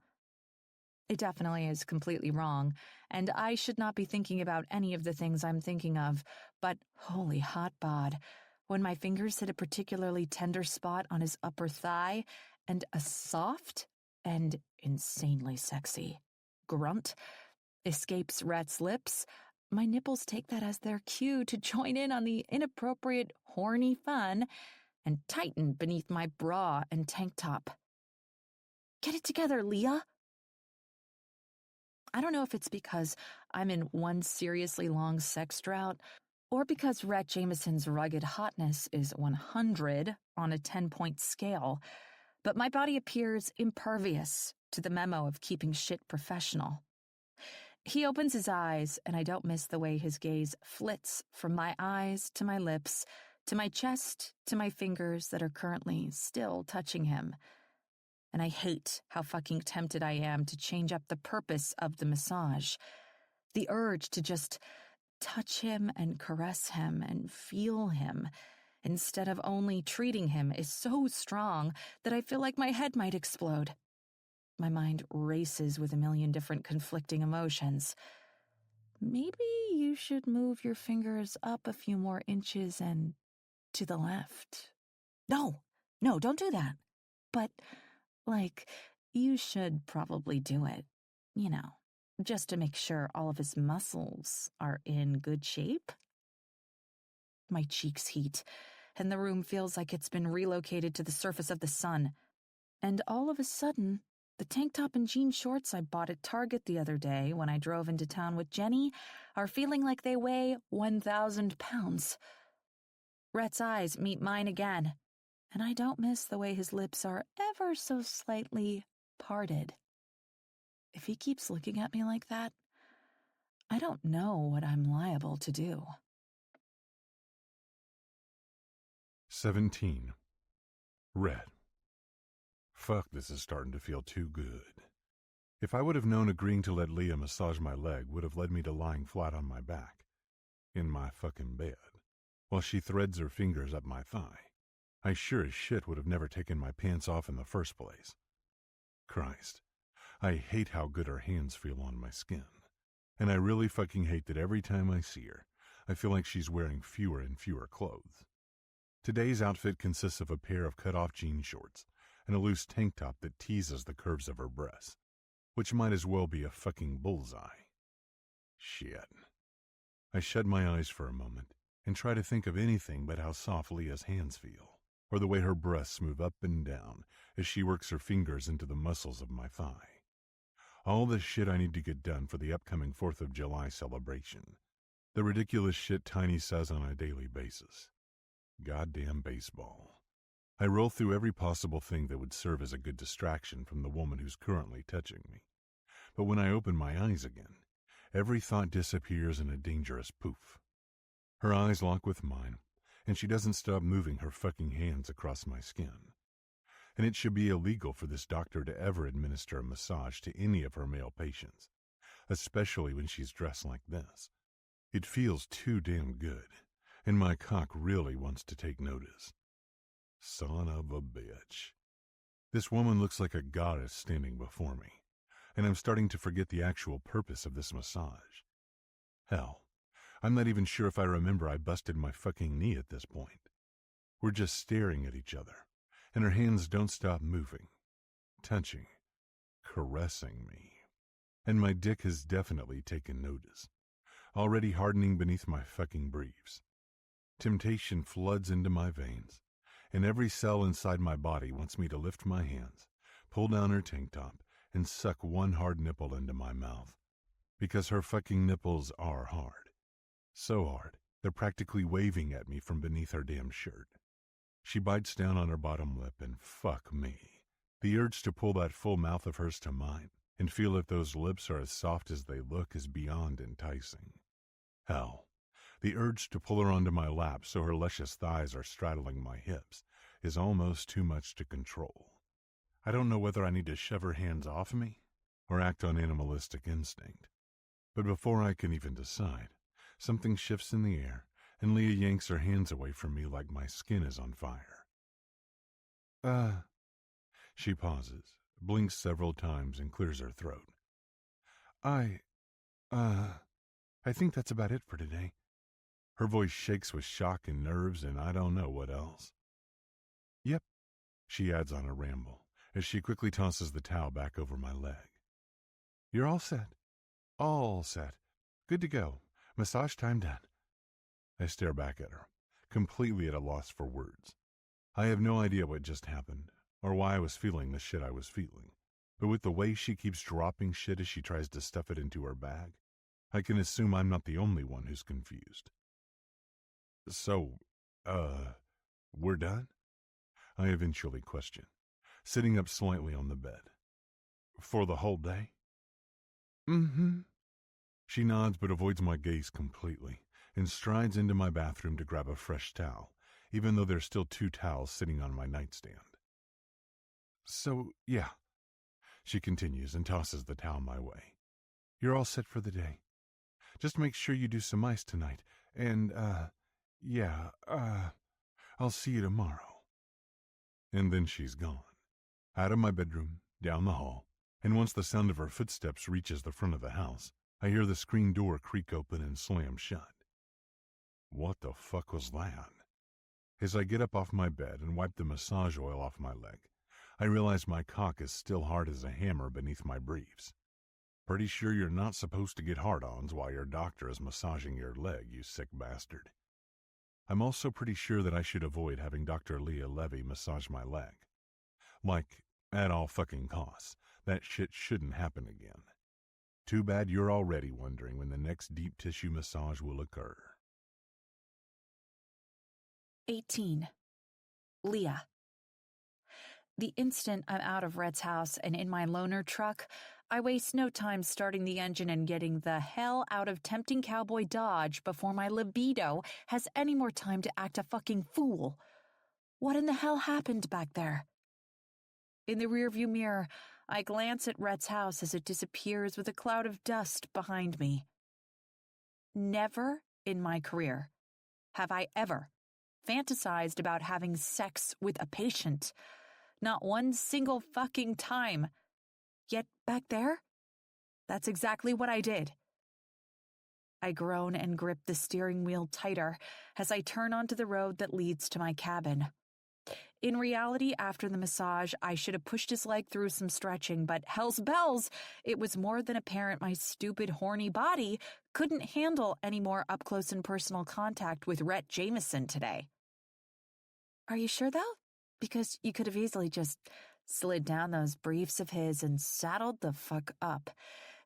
It definitely is completely wrong, and I should not be thinking about any of the things I'm thinking of, but holy hot bod, when my fingers hit a particularly tender spot on his upper thigh, and a soft and insanely sexy grunt escapes Rhett's lips, my nipples take that as their cue to join in on the inappropriate, horny fun and tighten beneath my bra and tank top. Get it together, Leah. I don't know if it's because I'm in one seriously long sex drought or because Rhett Jameson's rugged hotness is 100 on a 10-point scale, but my body appears impervious to the memo of keeping shit professional. He opens his eyes, and I don't miss the way his gaze flits from my eyes to my lips, to my chest, to my fingers that are currently still touching him. and I hate how fucking tempted I am to change up the purpose of the massage. The urge to just touch him and caress him and feel him instead of only treating him is so strong that I feel like my head might explode. My mind races with a million different conflicting emotions. Maybe you should move your fingers up a few more inches and to the left. No, don't do that. But, you should probably do it, just to make sure all of his muscles are in good shape. My cheeks heat, and the room feels like it's been relocated to the surface of the sun. And all of a sudden, the tank top and jean shorts I bought at Target the other day when I drove into town with Jenny are feeling like they weigh 1,000 pounds. Rhett's eyes meet mine again, and I don't miss the way his lips are ever so slightly parted. If he keeps looking at me like that, I don't know what I'm liable to do. 17. Red. Fuck, this is starting to feel too good. If I would have known agreeing to let Leah massage my leg would have led me to lying flat on my back, in my fucking bed, while she threads her fingers up my thigh, I sure as shit would have never taken my pants off in the first place. Christ, I hate how good her hands feel on my skin, and I really fucking hate that every time I see her, I feel like she's wearing fewer and fewer clothes. Today's outfit consists of a pair of cut-off jean shorts and a loose tank top that teases the curves of her breasts, which might as well be a fucking bullseye. Shit. I shut my eyes for a moment and try to think of anything but how soft Leah's hands feel, or the way her breasts move up and down as she works her fingers into the muscles of my thigh. All the shit I need to get done for the upcoming 4th of July celebration. The ridiculous shit Tiny says on a daily basis. Goddamn baseball. I roll through every possible thing that would serve as a good distraction from the woman who's currently touching me. But when I open my eyes again, every thought disappears in a dangerous poof. Her eyes lock with mine, and she doesn't stop moving her fucking hands across my skin. And it should be illegal for this doctor to ever administer a massage to any of her male patients, especially when she's dressed like this. It feels too damn good, and my cock really wants to take notice. Son of a bitch. This woman looks like a goddess standing before me, and I'm starting to forget the actual purpose of this massage. Hell, I'm not even sure if I remember I busted my fucking knee at this point. We're just staring at each other, and her hands don't stop moving, touching, caressing me. And my dick has definitely taken notice, already hardening beneath my fucking briefs. Temptation floods into my veins, and every cell inside my body wants me to lift my hands, pull down her tank top, and suck one hard nipple into my mouth. Because her fucking nipples are hard. So hard, they're practically waving at me from beneath her damn shirt. She bites down on her bottom lip, and fuck me. The urge to pull that full mouth of hers to mine and feel if those lips are as soft as they look is beyond enticing. Hell, the urge to pull her onto my lap so her luscious thighs are straddling my hips is almost too much to control. I don't know whether I need to shove her hands off me or act on animalistic instinct. But before I can even decide, something shifts in the air, and Leah yanks her hands away from me like my skin is on fire. She pauses, blinks several times, and clears her throat. I think that's about it for today. Her voice shakes with shock and nerves, and I don't know what else. Yep, she adds on a ramble, as she quickly tosses the towel back over my leg. You're all set. All set. Good to go. Massage time done. I stare back at her, completely at a loss for words. I have no idea what just happened, or why I was feeling the shit I was feeling, but with the way she keeps dropping shit as she tries to stuff it into her bag, I can assume I'm not the only one who's confused. So, we're done? I eventually question, sitting up slightly on the bed. For the whole day? Mm-hmm. She nods but avoids my gaze completely and strides into my bathroom to grab a fresh towel, even though there's still 2 towels sitting on my nightstand. So, yeah, she continues and tosses the towel my way. You're all set for the day. Just make sure you do some ice tonight. And, I'll see you tomorrow. And then she's gone. Out of my bedroom, down the hall, and once the sound of her footsteps reaches the front of the house, I hear the screen door creak open and slam shut. What the fuck was that? As I get up off my bed and wipe the massage oil off my leg, I realize my cock is still hard as a hammer beneath my briefs. Pretty sure you're not supposed to get hard-ons while your doctor is massaging your leg, you sick bastard. I'm also pretty sure that I should avoid having Dr. Leah Levy massage my leg. Like, at all fucking costs, that shit shouldn't happen again. Too bad you're already wondering when the next deep tissue massage will occur. 18. Leah. The instant I'm out of Rhett's house and in my loaner truck, I waste no time starting the engine and getting the hell out of tempting Cowboy Dodge before my libido has any more time to act a fucking fool. What in the hell happened back there? In the rearview mirror, I glance at Rhett's house as it disappears with a cloud of dust behind me. Never in my career have I ever fantasized about having sex with a patient. Not one single fucking time. Yet back there, that's exactly what I did. I groan and grip the steering wheel tighter as I turn onto the road that leads to my cabin. In reality, after the massage, I should have pushed his leg through some stretching, but hell's bells, it was more than apparent my stupid, horny body couldn't handle any more up-close and personal contact with Rhett Jameson today. Are you sure, though? Because you could have easily just slid down those briefs of his and saddled the fuck up.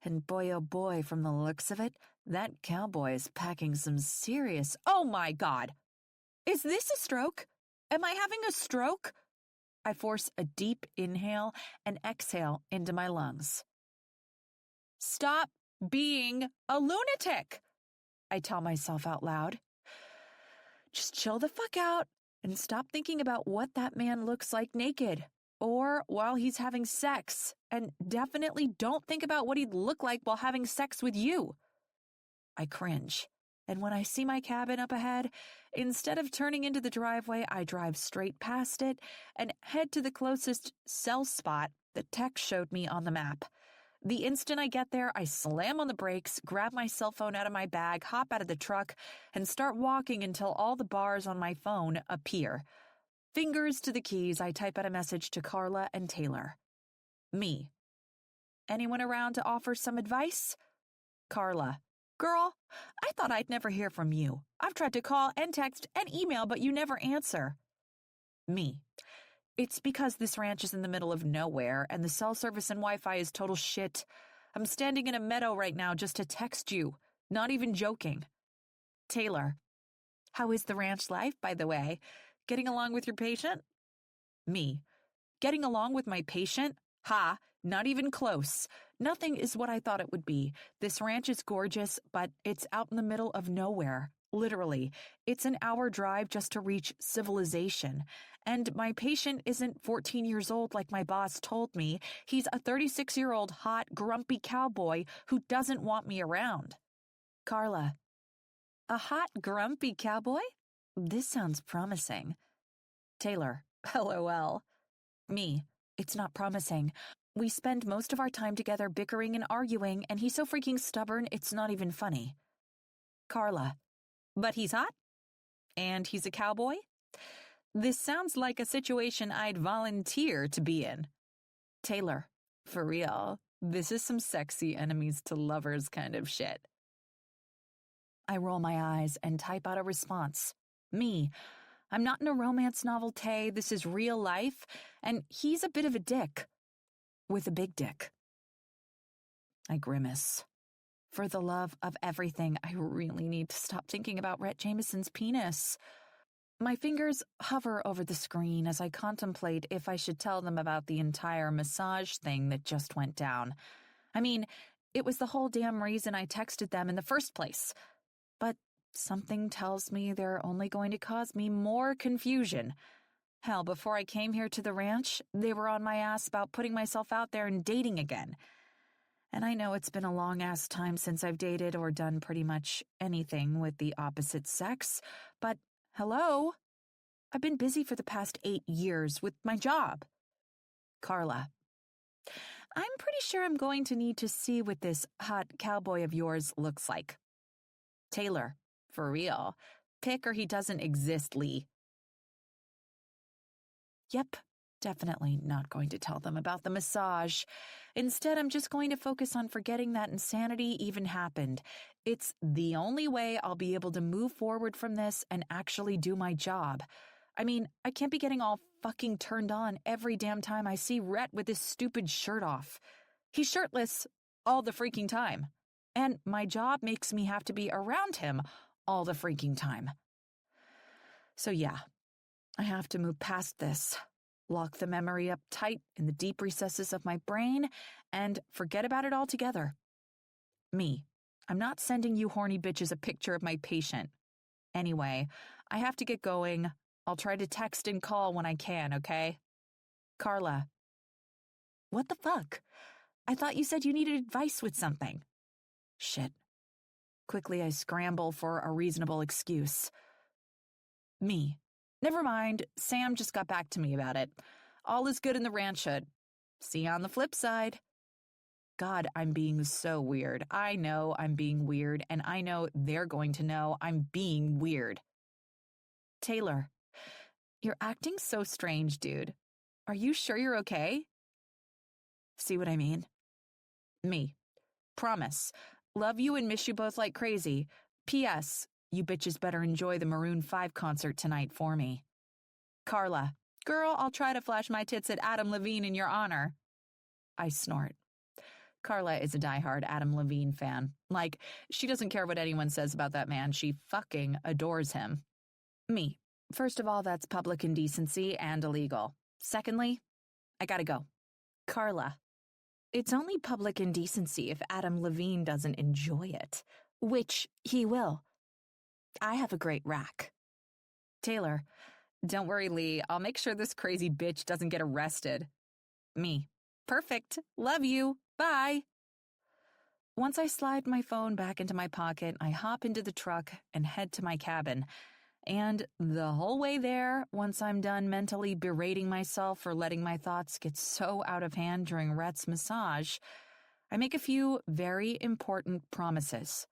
And boy, oh boy, from the looks of it, that cowboy is packing some serious— Oh my God! Is this a stroke? Am I having a stroke? I force a deep inhale and exhale into my lungs. Stop being a lunatic, I tell myself out loud. Just chill the fuck out and stop thinking about what that man looks like naked or while he's having sex, and definitely don't think about what he'd look like while having sex with you. I cringe. And when I see my cabin up ahead, instead of turning into the driveway, I drive straight past it and head to the closest cell spot that Tech showed me on the map. The instant I get there, I slam on the brakes, grab my cell phone out of my bag, hop out of the truck, and start walking until all the bars on my phone appear. Fingers to the keys, I type out a message to Carla and Taylor. Me. Anyone around to offer some advice? Carla. Girl, I thought I'd never hear from you. I've tried to call and text and email, but you never answer. Me. It's because this ranch is in the middle of nowhere, and the cell service and Wi-Fi is total shit. I'm standing in a meadow right now just to text you. Not even joking. Taylor. How is the ranch life, by the way? Getting along with your patient? Me. Getting along with my patient? Ha, not even close. Nothing is what I thought it would be. This ranch is gorgeous, but it's out in the middle of nowhere. Literally. It's an hour drive just to reach civilization. And my patient isn't 14 years old like my boss told me. He's a 36-year-old hot, grumpy cowboy who doesn't want me around. Carla. A hot, grumpy cowboy? This sounds promising. Taylor. LOL. Me. It's not promising. We spend most of our time together bickering and arguing, and he's so freaking stubborn it's not even funny. Carla. But he's hot? And he's a cowboy? This sounds like a situation I'd volunteer to be in. Taylor. For real. This is some sexy enemies to lovers kind of shit. I roll my eyes and type out a response. Me. I'm not in a romance novel, Tay. This is real life, and he's a bit of a dick. With a big dick. I grimace. For the love of everything, I really need to stop thinking about Rhett Jameson's penis. My fingers hover over the screen as I contemplate if I should tell them about the entire massage thing that just went down. I mean, it was the whole damn reason I texted them in the first place. But something tells me they're only going to cause me more confusion. Hell, before I came here to the ranch, they were on my ass about putting myself out there and dating again. And I know it's been a long-ass time since I've dated or done pretty much anything with the opposite sex, but hello? I've been busy for the past 8 years with my job. Carla. I'm pretty sure I'm going to need to see what this hot cowboy of yours looks like. Taylor. For real. Pick or he doesn't exist, Lee. Yep, definitely not going to tell them about the massage. Instead, I'm just going to focus on forgetting that insanity even happened. It's the only way I'll be able to move forward from this and actually do my job. I mean, I can't be getting all fucking turned on every damn time I see Rhett with his stupid shirt off. He's shirtless all the freaking time. And my job makes me have to be around him all the freaking time. So yeah, I have to move past this, lock the memory up tight in the deep recesses of my brain, and forget about it altogether. Me, I'm not sending you horny bitches a picture of my patient. Anyway, I have to get going. I'll try to text and call when I can, okay? Carla. What the fuck? I thought you said you needed advice with something. Shit. Quickly, I scramble for a reasonable excuse. Me. Never mind, Sam just got back to me about it. All is good in the ranch hood. See you on the flip side. God, I'm being so weird. I know I'm being weird, and I know they're going to know I'm being weird. Taylor. You're acting so strange, dude. Are you sure you're okay? See what I mean? Me. Promise. Love you and miss you both like crazy. P.S. You bitches better enjoy the Maroon 5 concert tonight for me. Carla. Girl, I'll try to flash my tits at Adam Levine in your honor. I snort. Carla is a diehard Adam Levine fan. Like, she doesn't care what anyone says about that man. She fucking adores him. Me. First of all, that's public indecency and illegal. Secondly, I gotta go. Carla. It's only public indecency if Adam Levine doesn't enjoy it, which he will. I have a great rack. Taylor. Don't worry, Lee. I'll make sure this crazy bitch doesn't get arrested. Me. Perfect. Love you. Bye. Once I slide my phone back into my pocket, I hop into the truck and head to my cabin. And the whole way there, once I'm done mentally berating myself for letting my thoughts get so out of hand during Rhett's massage, I make a few very important promises.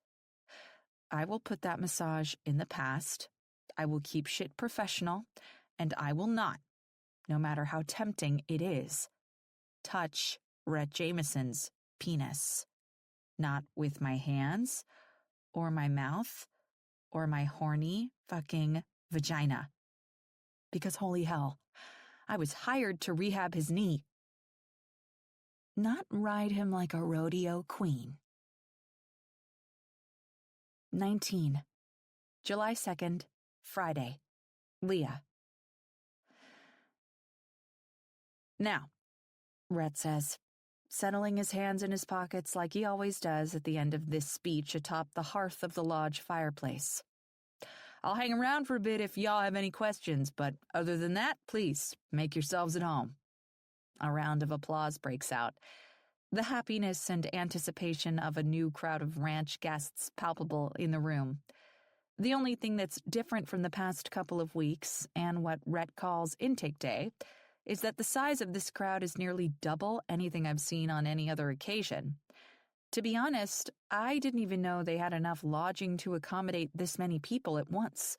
I will put that massage in the past, I will keep shit professional, and I will not, no matter how tempting it is, touch Rhett Jameson's penis. Not with my hands, or my mouth, or my horny fucking vagina. Because holy hell, I was hired to rehab his knee. Not ride him like a rodeo queen. 19. July 2nd, Friday. Leah. Now, Rhett says, settling his hands in his pockets like he always does at the end of this speech atop the hearth of the lodge fireplace. I'll hang around for a bit if y'all have any questions, but other than that, please make yourselves at home. A round of applause breaks out. The happiness and anticipation of a new crowd of ranch guests palpable in the room. The only thing that's different from the past couple of weeks, and what Rhett calls intake day, is that the size of this crowd is nearly double anything I've seen on any other occasion. To be honest, I didn't even know they had enough lodging to accommodate this many people at once.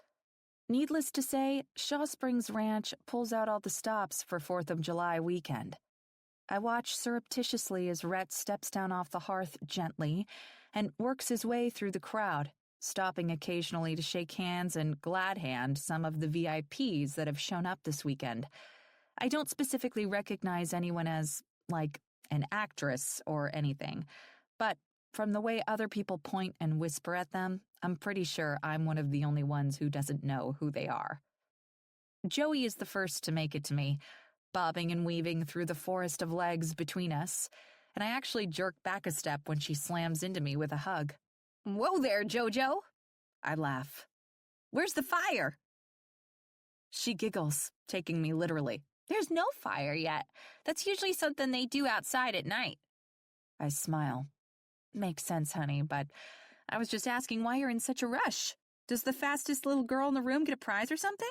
Needless to say, Shaw Springs Ranch pulls out all the stops for 4th of July weekend. I watch surreptitiously as Rhett steps down off the hearth gently and works his way through the crowd, stopping occasionally to shake hands and glad hand some of the VIPs that have shown up this weekend. I don't specifically recognize anyone as, like, an actress or anything, but from the way other people point and whisper at them, I'm pretty sure I'm one of the only ones who doesn't know who they are. Joey is the first to make it to me, bobbing and weaving through the forest of legs between us, and I actually jerk back a step when she slams into me with a hug. "Whoa there, Jojo!" I laugh. "Where's the fire?" She giggles, taking me literally. There's no fire yet. That's usually something they do outside at night. I smile. Makes sense, honey, but I was just asking why you're in such a rush. Does the fastest little girl in the room get a prize or something?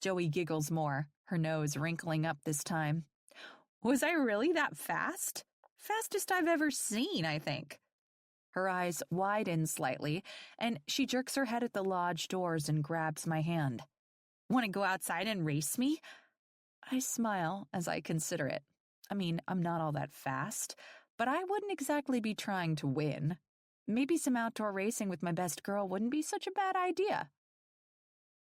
Joey giggles more, her nose wrinkling up this time. Was I really that fast? Fastest I've ever seen, I think. Her eyes widen slightly, and she jerks her head at the lodge doors and grabs my hand. Want to go outside and race me? I smile as I consider it. I mean, I'm not all that fast, but I wouldn't exactly be trying to win. Maybe some outdoor racing with my best girl wouldn't be such a bad idea.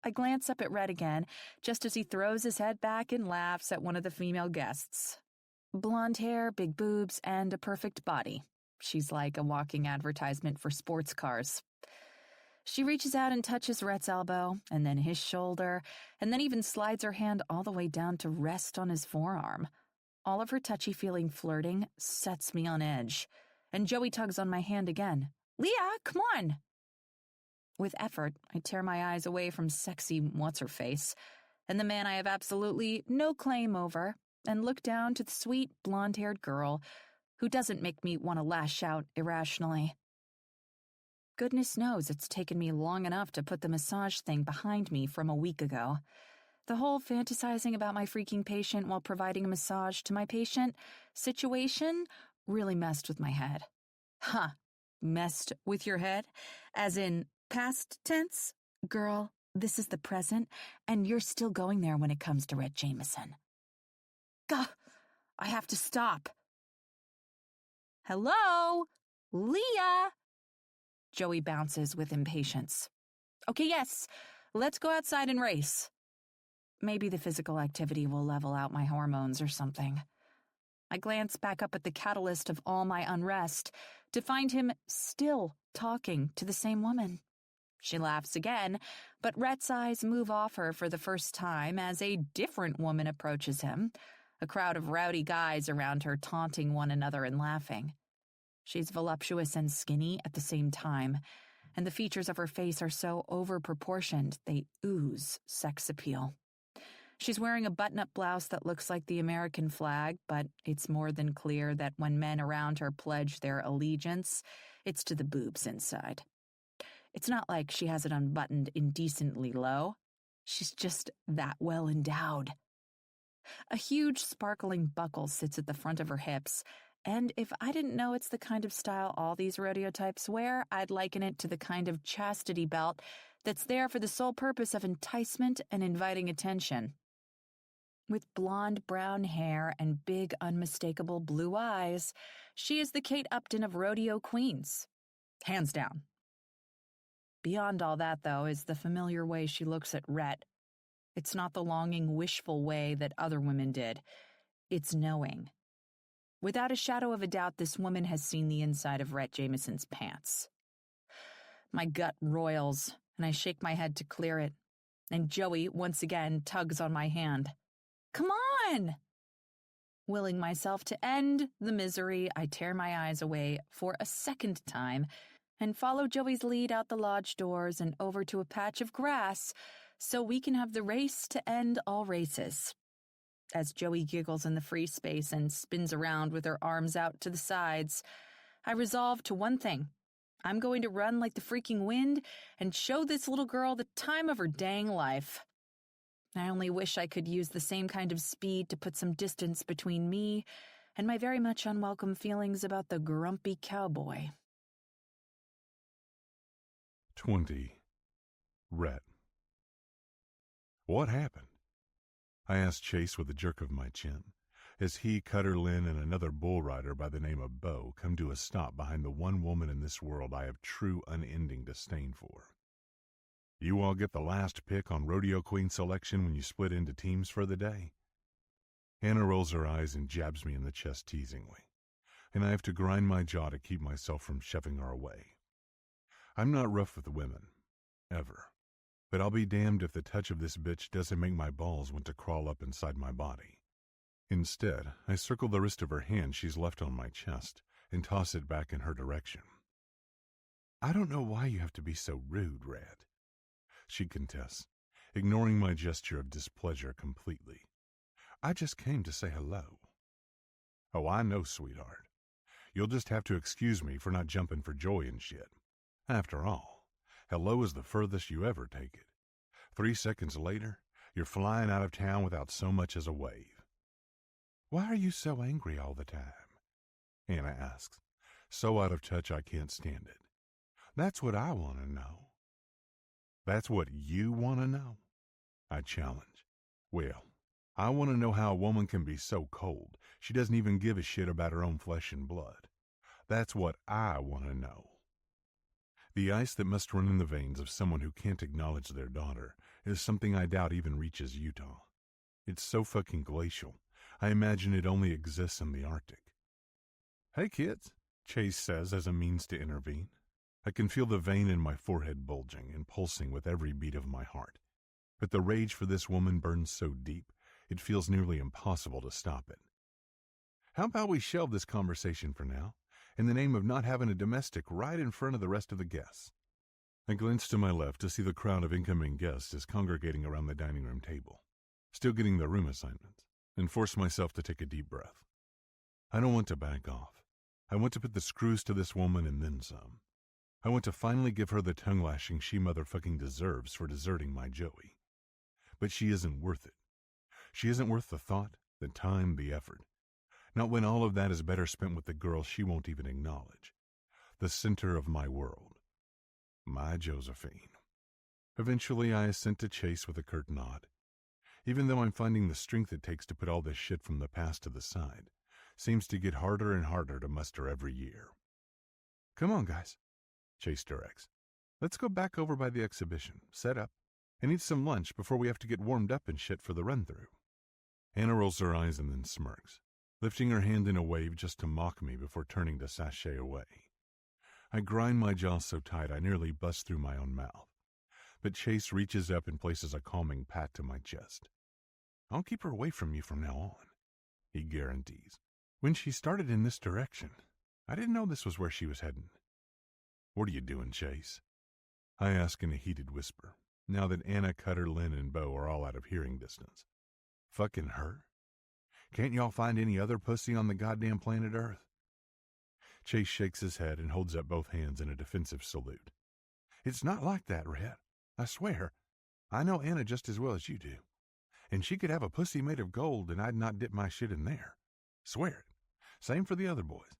I glance up at Red again, just as he throws his head back and laughs at one of the female guests. Blonde hair, big boobs, and a perfect body. She's like a walking advertisement for sports cars. She reaches out and touches Rhett's elbow, and then his shoulder, and then even slides her hand all the way down to rest on his forearm. All of her touchy-feeling flirting sets me on edge, and Joey tugs on my hand again. Leah, come on! With effort, I tear my eyes away from sexy what's-her-face, and the man I have absolutely no claim over, and look down to the sweet, blonde-haired girl who doesn't make me want to lash out irrationally. Goodness knows it's taken me long enough to put the massage thing behind me from a week ago. The whole fantasizing about my freaking patient while providing a massage to my patient situation really messed with my head. Huh. Messed with your head? As in past tense? Girl, this is the present, and you're still going there when it comes to Rhett Jameson. Gah! I have to stop. Hello? Leah? Joey bounces with impatience. Okay, yes, let's go outside and race. Maybe the physical activity will level out my hormones or something. I glance back up at the catalyst of all my unrest to find him still talking to the same woman. She laughs again, but Rhett's eyes move off her for the first time as a different woman approaches him, a crowd of rowdy guys around her taunting one another and laughing. She's voluptuous and skinny at the same time, and the features of her face are so overproportioned they ooze sex appeal. She's wearing a button-up blouse that looks like the American flag, but it's more than clear that when men around her pledge their allegiance, it's to the boobs inside. It's not like she has it unbuttoned indecently low. She's just that well endowed. A huge sparkling buckle sits at the front of her hips, and if I didn't know it's the kind of style all these rodeo types wear, I'd liken it to the kind of chastity belt that's there for the sole purpose of enticement and inviting attention. With blonde brown hair and big unmistakable blue eyes, she is the Kate Upton of rodeo queens. Hands down. Beyond all that, though, is the familiar way she looks at Rhett. It's not the longing, wishful way that other women did. It's knowing. Without a shadow of a doubt, this woman has seen the inside of Rhett Jameson's pants. My gut roils, and I shake my head to clear it, and Joey once again tugs on my hand. Come on! Willing myself to end the misery, I tear my eyes away for a second time and follow Joey's lead out the lodge doors and over to a patch of grass so we can have the race to end all races. As Joey giggles in the free space and spins around with her arms out to the sides, I resolve to one thing. I'm going to run like the freaking wind and show this little girl the time of her dang life. I only wish I could use the same kind of speed to put some distance between me and my very much unwelcome feelings about the grumpy cowboy. 20. Rhett. What happened? I asked Chase with a jerk of my chin, as he, Cutter Lynn, and another bull rider by the name of Bo come to a stop behind the one woman in this world I have true unending disdain for. You all get the last pick on Rodeo Queen selection when you split into teams for the day? Hannah rolls her eyes and jabs me in the chest teasingly, and I have to grind my jaw to keep myself from shoving her away. I'm not rough with women, ever. But I'll be damned if the touch of this bitch doesn't make my balls want to crawl up inside my body. Instead, I circle the wrist of her hand she's left on my chest and toss it back in her direction. I don't know why you have to be so rude, Red, she contests, ignoring my gesture of displeasure completely. I just came to say hello. Oh, I know, sweetheart. You'll just have to excuse me for not jumping for joy and shit. After all, hello is the furthest you ever take it. 3 seconds later, you're flying out of town without so much as a wave. Why are you so angry all the time? Anna asks, so out of touch I can't stand it. That's what I want to know. That's what you want to know? I challenge. Well, I want to know how a woman can be so cold she doesn't even give a shit about her own flesh and blood. That's what I want to know. The ice that must run in the veins of someone who can't acknowledge their daughter is something I doubt even reaches Utah. It's so fucking glacial, I imagine it only exists in the Arctic. Hey kids, Chase says as a means to intervene. I can feel the vein in my forehead bulging and pulsing with every beat of my heart. But the rage for this woman burns so deep, it feels nearly impossible to stop it. How about we shelve this conversation for now, in the name of not having a domestic right in front of the rest of the guests? I glance to my left to see the crowd of incoming guests is congregating around the dining room table, still getting their room assignments, and force myself to take a deep breath. I don't want to back off. I want to put the screws to this woman and then some. I want to finally give her the tongue lashing she motherfucking deserves for deserting my Joey. But she isn't worth it. She isn't worth the thought, the time, the effort. Not when all of that is better spent with the girl she won't even acknowledge. The center of my world. My Josephine. Eventually I assent to Chase with a curt nod. Even though I'm finding the strength it takes to put all this shit from the past to the side, seems to get harder and harder to muster every year. Come on, guys, Chase directs. Let's go back over by the exhibition, set up, and eat some lunch before we have to get warmed up and shit for the run-through. Anna rolls her eyes and then smirks, lifting her hand in a wave just to mock me before turning to sashay away. I grind my jaw so tight I nearly bust through my own mouth, but Chase reaches up and places a calming pat to my chest. I'll keep her away from you from now on, he guarantees. When she started in this direction, I didn't know this was where she was heading. What are you doing, Chase? I ask in a heated whisper, now that Anna, Cutter, Lynn, and Bo are all out of hearing distance. Fucking her? Can't y'all find any other pussy on the goddamn planet Earth? Chase shakes his head and holds up both hands in a defensive salute. It's not like that, Red. I swear. I know Anna just as well as you do. And she could have a pussy made of gold and I'd not dip my shit in there. Swear it. Same for the other boys.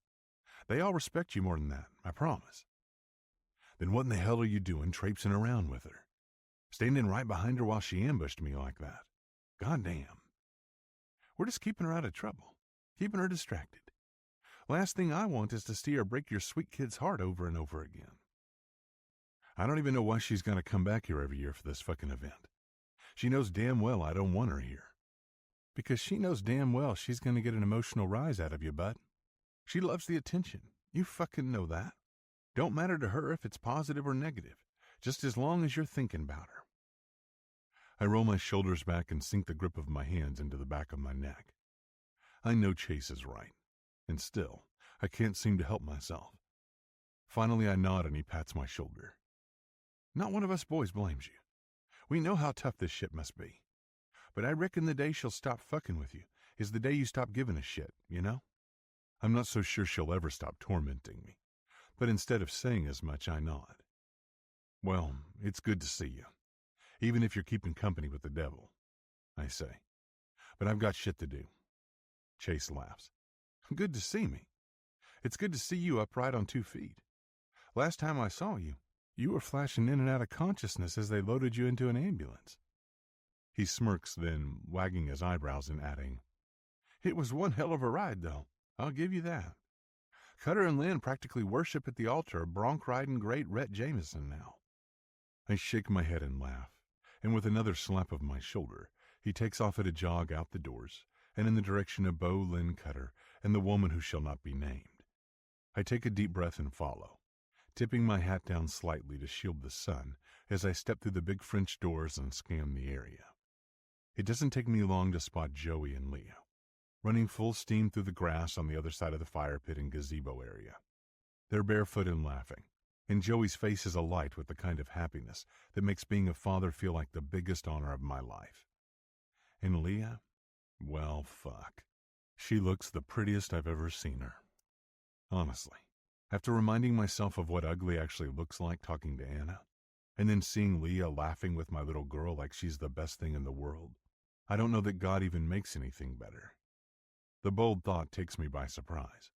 They all respect you more than that, I promise. Then what in the hell are you doing traipsing around with her? Standing right behind her while she ambushed me like that. Goddamn. We're just keeping her out of trouble. Keeping her distracted. Last thing I want is to see her break your sweet kid's heart over and over again. I don't even know why she's going to come back here every year for this fucking event. She knows damn well I don't want her here. Because she knows damn well she's going to get an emotional rise out of you, bud. She loves the attention. You fucking know that. Don't matter to her if it's positive or negative, just as long as you're thinking about her. I roll my shoulders back and sink the grip of my hands into the back of my neck. I know Chase is right, and still, I can't seem to help myself. Finally, I nod and he pats my shoulder. Not one of us boys blames you. We know how tough this shit must be. But I reckon the day she'll stop fucking with you is the day you stop giving a shit, you know? I'm not so sure she'll ever stop tormenting me, but instead of saying as much, I nod. Well, it's good to see you, even if you're keeping company with the devil, I say. But I've got shit to do. Chase laughs. Good to see me. It's good to see you upright on 2 feet. Last time I saw you, you were flashing in and out of consciousness as they loaded you into an ambulance. He smirks, then wagging his eyebrows and adding, It was one hell of a ride, though. I'll give you that. Cutter and Lynn practically worship at the altar of bronc-riding great Rhett Jameson now. I shake my head and laugh, and with another slap of my shoulder, he takes off at a jog out the doors and in the direction of Bo, Lynn, Cutter, and the woman who shall not be named. I take a deep breath and follow, tipping my hat down slightly to shield the sun as I step through the big French doors and scan the area. It doesn't take me long to spot Joey and Leo, running full steam through the grass on the other side of the fire pit and gazebo area. They're barefoot and laughing, and Joey's face is alight with the kind of happiness that makes being a father feel like the biggest honor of my life. And Leah, well, fuck. She looks the prettiest I've ever seen her. Honestly, after reminding myself of what ugly actually looks like talking to Anna, and then seeing Leah laughing with my little girl like she's the best thing in the world, I don't know that God even makes anything better. The bold thought takes me by surprise.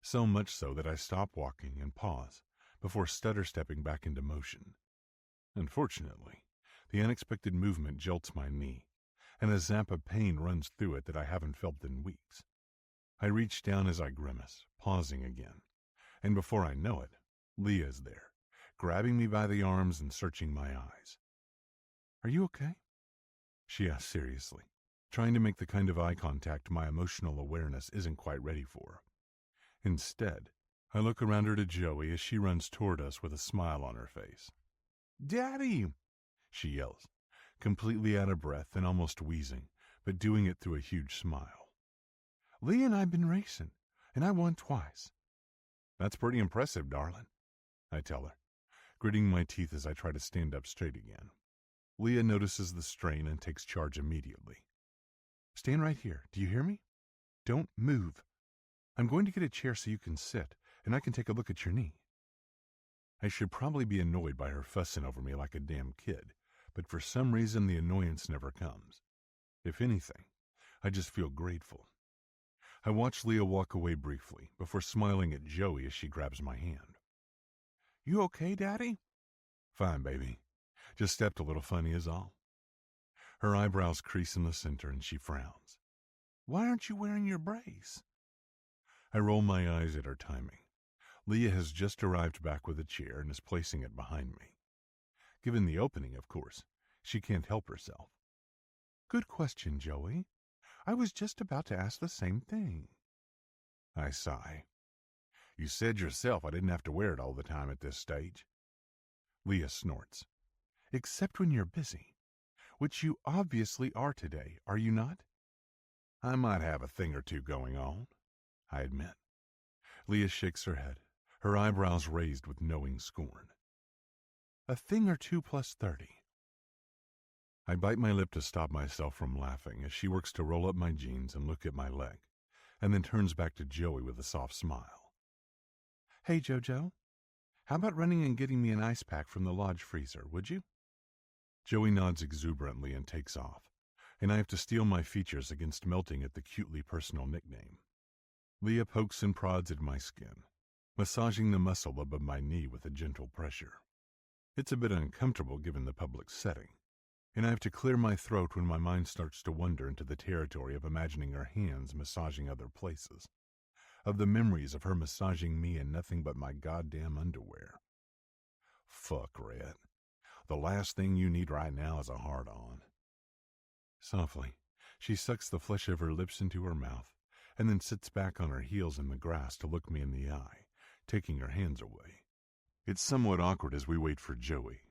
So much so that I stop walking and pause before stutter-stepping back into motion. Unfortunately, the unexpected movement jolts my knee, and a zap of pain runs through it that I haven't felt in weeks. I reach down as I grimace, pausing again, and before I know it, Leah's there, grabbing me by the arms and searching my eyes. "Are you okay?" she asks seriously, trying to make the kind of eye contact my emotional awareness isn't quite ready for. Instead, I look around her to Joey as she runs toward us with a smile on her face. "Daddy!" she yells, completely out of breath and almost wheezing, but doing it through a huge smile. "Leah and I've been racing, and I won twice." "That's pretty impressive, darling," I tell her, gritting my teeth as I try to stand up straight again. Leah notices the strain and takes charge immediately. "Stand right here, do you hear me? Don't move. I'm going to get a chair so you can sit, and I can take a look at your knee." I should probably be annoyed by her fussing over me like a damn kid, but for some reason the annoyance never comes. If anything, I just feel grateful. I watch Leah walk away briefly before smiling at Joey as she grabs my hand. "You okay, Daddy?" "Fine, baby. Just stepped a little funny is all." Her eyebrows crease in the center and she frowns. "Why aren't you wearing your brace?" I roll my eyes at her timing. Leah has just arrived back with a chair and is placing it behind me. Given the opening, of course, she can't help herself. "Good question, Joey. I was just about to ask the same thing." I sigh. "You said yourself I didn't have to wear it all the time at this stage." Leah snorts. "Except when you're busy, which you obviously are today, are you not?" "I might have a thing or two going on," I admit. Leah shakes her head, her eyebrows raised with knowing scorn. "A thing or two plus 30. I bite my lip to stop myself from laughing as she works to roll up my jeans and look at my leg, and then turns back to Joey with a soft smile. "Hey, Jojo, how about running and getting me an ice pack from the lodge freezer, would you?" Joey nods exuberantly and takes off, and I have to steel my features against melting at the cutely personal nickname. Leah pokes and prods at my skin, massaging the muscle above my knee with a gentle pressure. It's a bit uncomfortable given the public setting, and I have to clear my throat when my mind starts to wander into the territory of imagining her hands massaging other places, of the memories of her massaging me in nothing but my goddamn underwear. Fuck, Red. The last thing you need right now is a hard-on. Softly, she sucks the flesh of her lips into her mouth, and then sits back on her heels in the grass to look me in the eye, taking her hands away. It's somewhat awkward as we wait for Joey,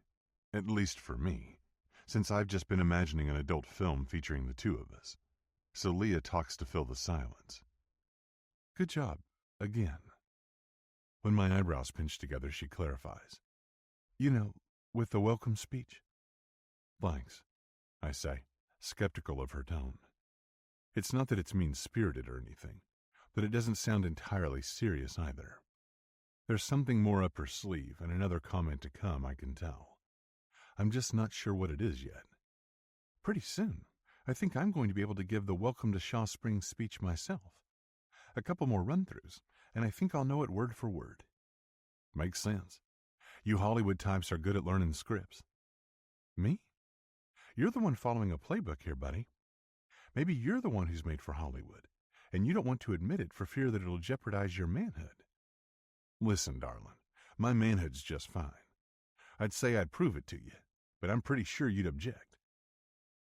at least for me, since I've just been imagining an adult film featuring the two of us. So Leah talks to fill the silence. "Good job, again." When my eyebrows pinch together, she clarifies. "You know, with the welcome speech." "Thanks," I say, skeptical of her tone. It's not that it's mean-spirited or anything, but it doesn't sound entirely serious either. There's something more up her sleeve and another comment to come, I can tell. I'm just not sure what it is yet. Pretty soon, I think I'm going to be able to give the Welcome to Shaw Springs speech myself. A couple more run-throughs, and I think I'll know it word for word. Makes sense. You Hollywood types are good at learning scripts. Me? You're the one following a playbook here, buddy. Maybe you're the one who's made for Hollywood, and you don't want to admit it for fear that it'll jeopardize your manhood. Listen, darling, my manhood's just fine. I'd say I'd prove it to you, but I'm pretty sure you'd object.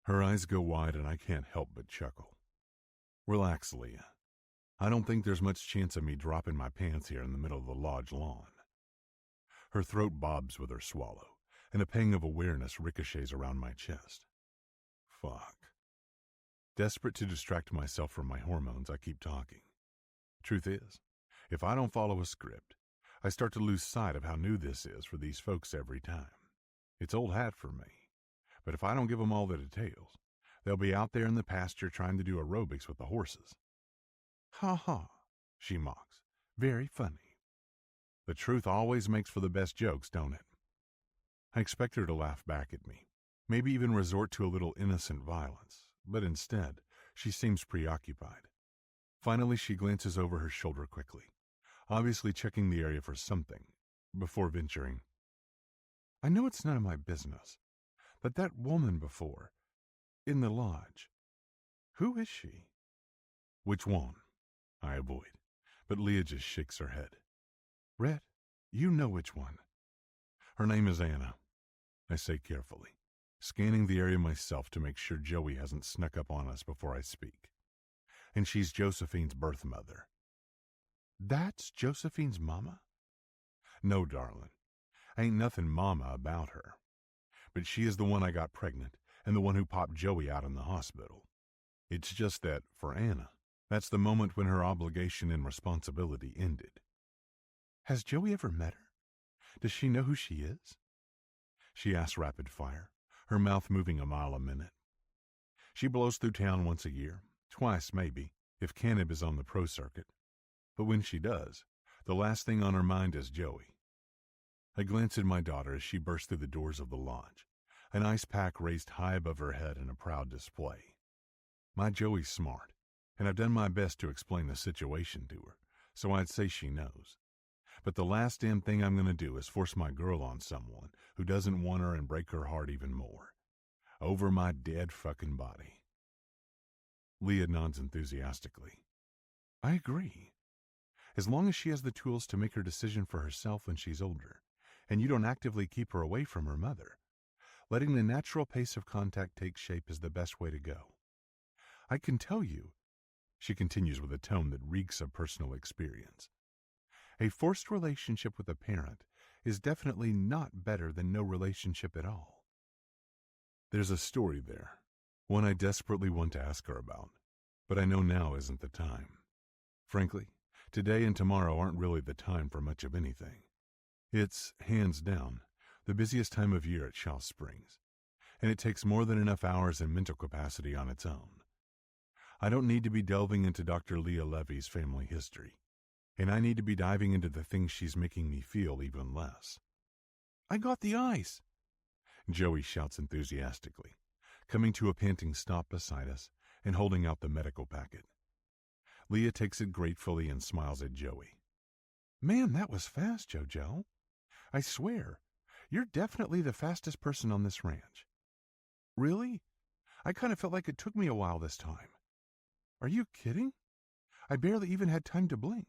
Her eyes go wide and I can't help but chuckle. Relax, Leah. I don't think there's much chance of me dropping my pants here in the middle of the lodge lawn. Her throat bobs with her swallow, and a pang of awareness ricochets around my chest. Fuck. Desperate to distract myself from my hormones, I keep talking. Truth is, if I don't follow a script, I start to lose sight of how new this is for these folks every time. It's old hat for me, but if I don't give them all the details, they'll be out there in the pasture trying to do aerobics with the horses. Ha ha, she mocks. Very funny. The truth always makes for the best jokes, don't it? I expect her to laugh back at me, maybe even resort to a little innocent violence, but instead, she seems preoccupied. Finally, she glances over her shoulder quickly, obviously checking the area for something, before venturing. I know it's none of my business, but that woman before, in the lodge, who is she? Which one? I avoid, but Leah just shakes her head. Rhett, you know which one. Her name is Anna, I say carefully, scanning the area myself to make sure Joey hasn't snuck up on us before I speak. And she's Josephine's birth mother. That's Josephine's mama? No, darling. Ain't nothing mama about her. But she is the one I got pregnant and the one who popped Joey out in the hospital. It's just that, for Anna, that's the moment when her obligation and responsibility ended. Has Joey ever met her? Does she know who she is? She asks rapid fire, her mouth moving a mile a minute. She blows through town once a year, twice maybe, if Canib is on the pro circuit. But when she does, the last thing on her mind is Joey. I glance at my daughter as she bursts through the doors of the lodge, an ice pack raised high above her head in a proud display. My Joey's smart, and I've done my best to explain the situation to her, so I'd say she knows. But the last damn thing I'm going to do is force my girl on someone who doesn't want her and break her heart even more. Over my dead fucking body. Leah nods enthusiastically. I agree. As long as she has the tools to make her decision for herself when she's older, and you don't actively keep her away from her mother, letting the natural pace of contact take shape is the best way to go. I can tell you, she continues with a tone that reeks of personal experience, a forced relationship with a parent is definitely not better than no relationship at all. There's a story there, one I desperately want to ask her about, but I know now isn't the time. Frankly, today and tomorrow aren't really the time for much of anything. It's, hands down, the busiest time of year at Shaw Springs, and it takes more than enough hours and mental capacity on its own. I don't need to be delving into Dr. Leah Levy's family history, and I need to be diving into the things she's making me feel even less. I got the ice, Joey shouts enthusiastically, coming to a panting stop beside us and holding out the medical packet. Leah takes it gratefully and smiles at Joey. Man, that was fast, JoJo. I swear, you're definitely the fastest person on this ranch. Really? I kind of felt like it took me a while this time. Are you kidding? I barely even had time to blink.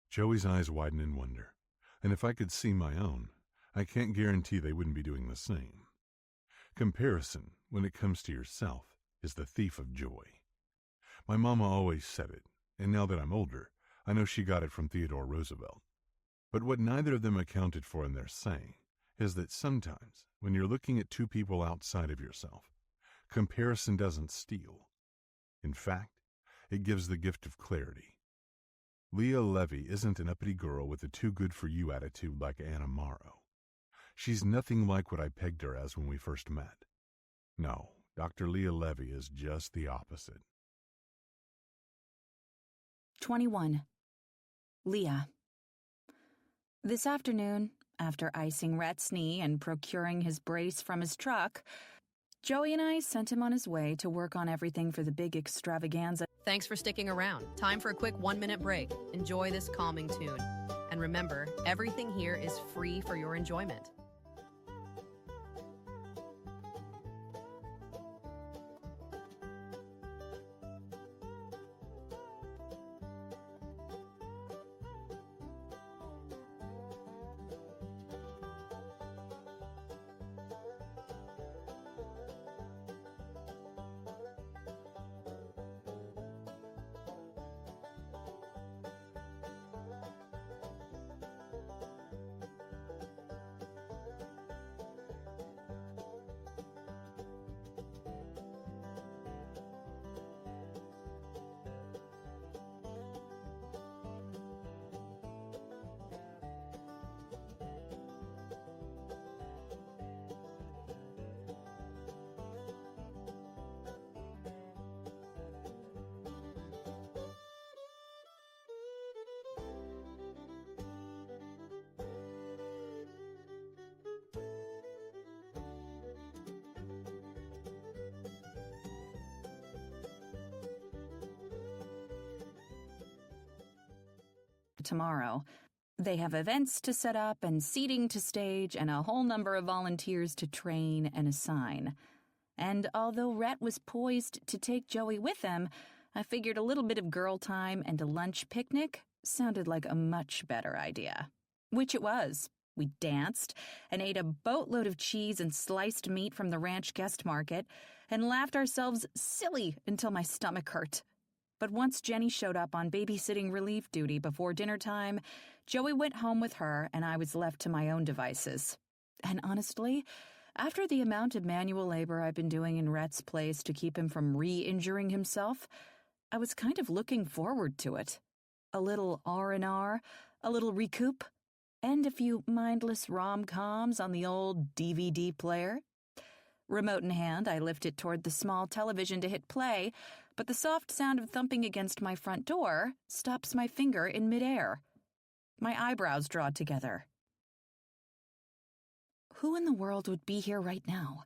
Joey's eyes widen in wonder, and if I could see my own, I can't guarantee they wouldn't be doing the same. Comparison, when it comes to yourself, is the thief of joy. My mama always said it, and now that I'm older, I know she got it from Theodore Roosevelt. But what neither of them accounted for in their saying is that sometimes, when you're looking at two people outside of yourself, comparison doesn't steal. In fact, it gives the gift of clarity. Leah Levy isn't an uppity girl with a too-good-for-you attitude like Anna Morrow. She's nothing like what I pegged her as when we first met. No, Dr. Leah Levy is just the opposite. 21. Leah. This afternoon, after icing Rhett's knee and procuring his brace from his truck, Joey and I sent him on his way to work on everything for the big extravaganza. Thanks for sticking around. Time for a quick 1-minute break. Enjoy this calming tune. And remember, everything here is free for your enjoyment. tomorrow. They have events to set up and seating to stage and a whole number of volunteers to train and assign. And although Rhett was poised to take Joey with him, I figured a little bit of girl time and a lunch picnic sounded like a much better idea. Which it was. We danced and ate a boatload of cheese and sliced meat from the ranch guest market and laughed ourselves silly until my stomach hurt. But once Jenny showed up on babysitting relief duty before dinner time, Joey went home with her and I was left to my own devices. And honestly, after the amount of manual labor I've been doing in Rhett's place to keep him from re-injuring himself, I was kind of looking forward to it. A little R&R, a little recoup, and a few mindless rom-coms on the old DVD player. Remote in hand, I lift it toward the small television to hit play, but the soft sound of thumping against my front door stops my finger in midair. My eyebrows draw together. Who in the world would be here right now?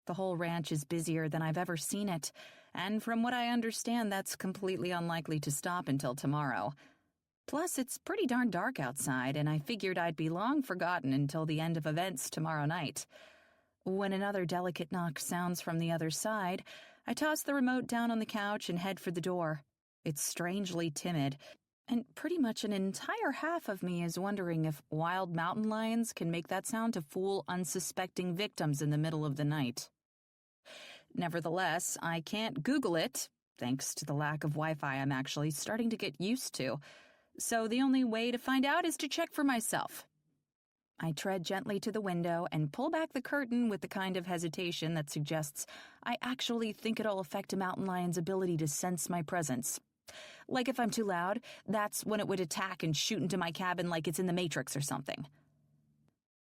The whole ranch is busier than I've ever seen it, and from what I understand, that's completely unlikely to stop until tomorrow. Plus, it's pretty darn dark outside, and I figured I'd be long forgotten until the end of events tomorrow night. When another delicate knock sounds from the other side, I toss the remote down on the couch and head for the door. It's strangely timid, and pretty much an entire half of me is wondering if wild mountain lions can make that sound to fool unsuspecting victims in the middle of the night. Nevertheless, I can't Google it, thanks to the lack of Wi-Fi I'm actually starting to get used to, so the only way to find out is to check for myself. I tread gently to the window and pull back the curtain with the kind of hesitation that suggests I actually think it'll affect a mountain lion's ability to sense my presence. Like if I'm too loud, that's when it would attack and shoot into my cabin like it's in the Matrix or something.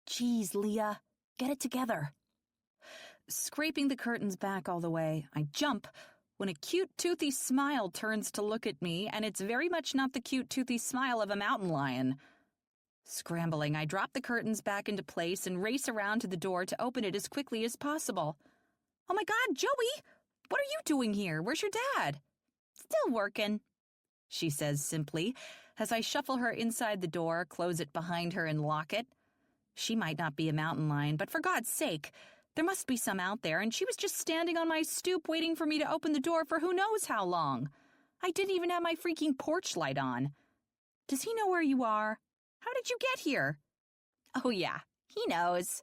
Geez, Leah, get it together. Scraping the curtains back all the way, I jump when a cute, toothy smile turns to look at me, and it's very much not the cute, toothy smile of a mountain lion. Scrambling, I drop the curtains back into place and race around to the door to open it as quickly as possible. Oh my God, Joey! What are you doing here? Where's your dad? Still working, she says simply, as I shuffle her inside the door, close it behind her, and lock it. She might not be a mountain lion, but for God's sake, there must be some out there, and she was just standing on my stoop waiting for me to open the door for who knows how long. I didn't even have my freaking porch light on. Does he know where you are? How did you get here? Oh yeah, he knows.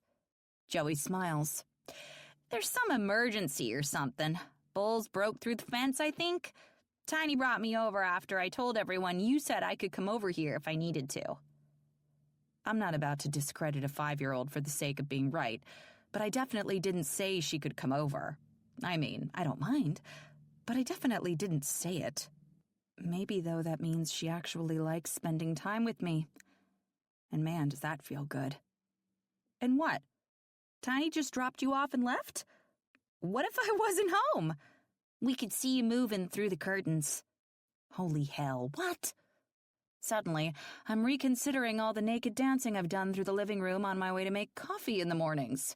Joey smiles. There's some emergency or something. Bulls broke through the fence, I think. Tiny brought me over after I told everyone you said I could come over here if I needed to. I'm not about to discredit a 5-year-old for the sake of being right, but I definitely didn't say she could come over. I mean, I don't mind, but I definitely didn't say it. Maybe, though, that means she actually likes spending time with me. And man, does that feel good. And what? Tiny just dropped you off and left? What if I wasn't home? We could see you moving through the curtains. Holy hell, what? Suddenly, I'm reconsidering all the naked dancing I've done through the living room on my way to make coffee in the mornings.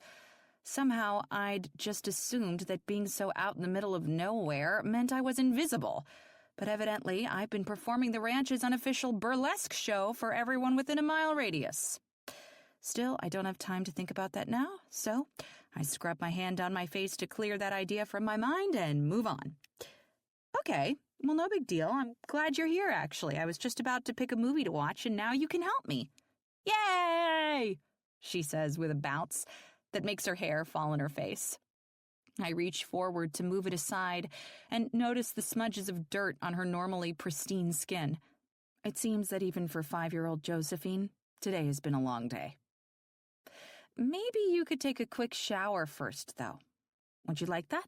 Somehow, I'd just assumed that being so out in the middle of nowhere meant I was invisible. But evidently, I've been performing the ranch's unofficial burlesque show for everyone within a mile radius. Still, I don't have time to think about that now, so I scrub my hand down my face to clear that idea from my mind and move on. Okay, well, no big deal. I'm glad you're here, actually. I was just about to pick a movie to watch, and now you can help me. Yay! She says with a bounce that makes her hair fall in her face. I reach forward to move it aside and notice the smudges of dirt on her normally pristine skin. It seems that even for 5-year-old Josephine, today has been a long day. Maybe you could take a quick shower first, though. Would you like that?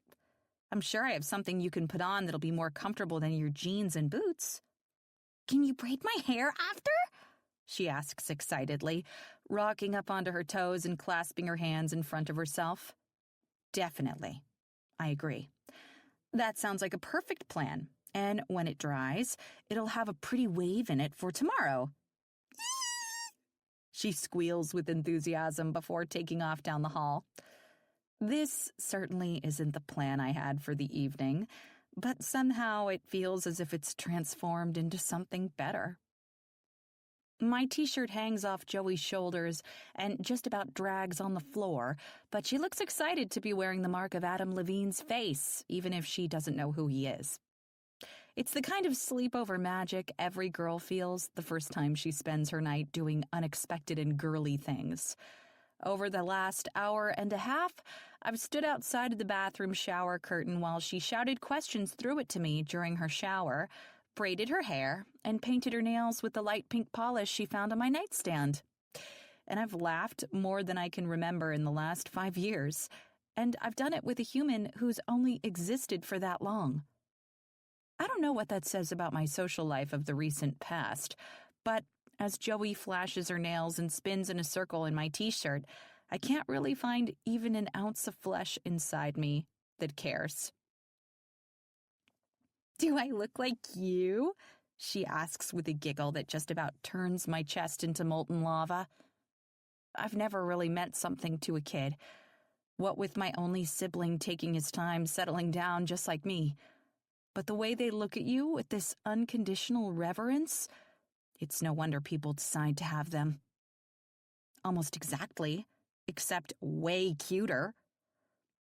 I'm sure I have something you can put on that'll be more comfortable than your jeans and boots. Can you braid my hair after? She asks excitedly, rocking up onto her toes and clasping her hands in front of herself. Definitely. I agree. That sounds like a perfect plan, and when it dries, it'll have a pretty wave in it for tomorrow. She squeals with enthusiasm before taking off down the hall. This certainly isn't the plan I had for the evening, but somehow it feels as if it's transformed into something better. My t-shirt hangs off Joey's shoulders and just about drags on the floor, but she looks excited to be wearing the mark of Adam Levine's face, even if she doesn't know who he is. It's the kind of sleepover magic every girl feels the first time she spends her night doing unexpected and girly things. Over the last hour and a half, I've stood outside of the bathroom shower curtain while she shouted questions through it to me during her shower, braided her hair, and painted her nails with the light pink polish she found on my nightstand. And I've laughed more than I can remember in the last 5 years, and I've done it with a human who's only existed for that long. I don't know what that says about my social life of the recent past, but as Joey flashes her nails and spins in a circle in my t-shirt, I can't really find even an ounce of flesh inside me that cares. "Do I look like you?" she asks with a giggle that just about turns my chest into molten lava. I've never really meant something to a kid, what with my only sibling taking his time settling down just like me. But the way they look at you with this unconditional reverence, it's no wonder people decide to have them. Almost exactly, except way cuter.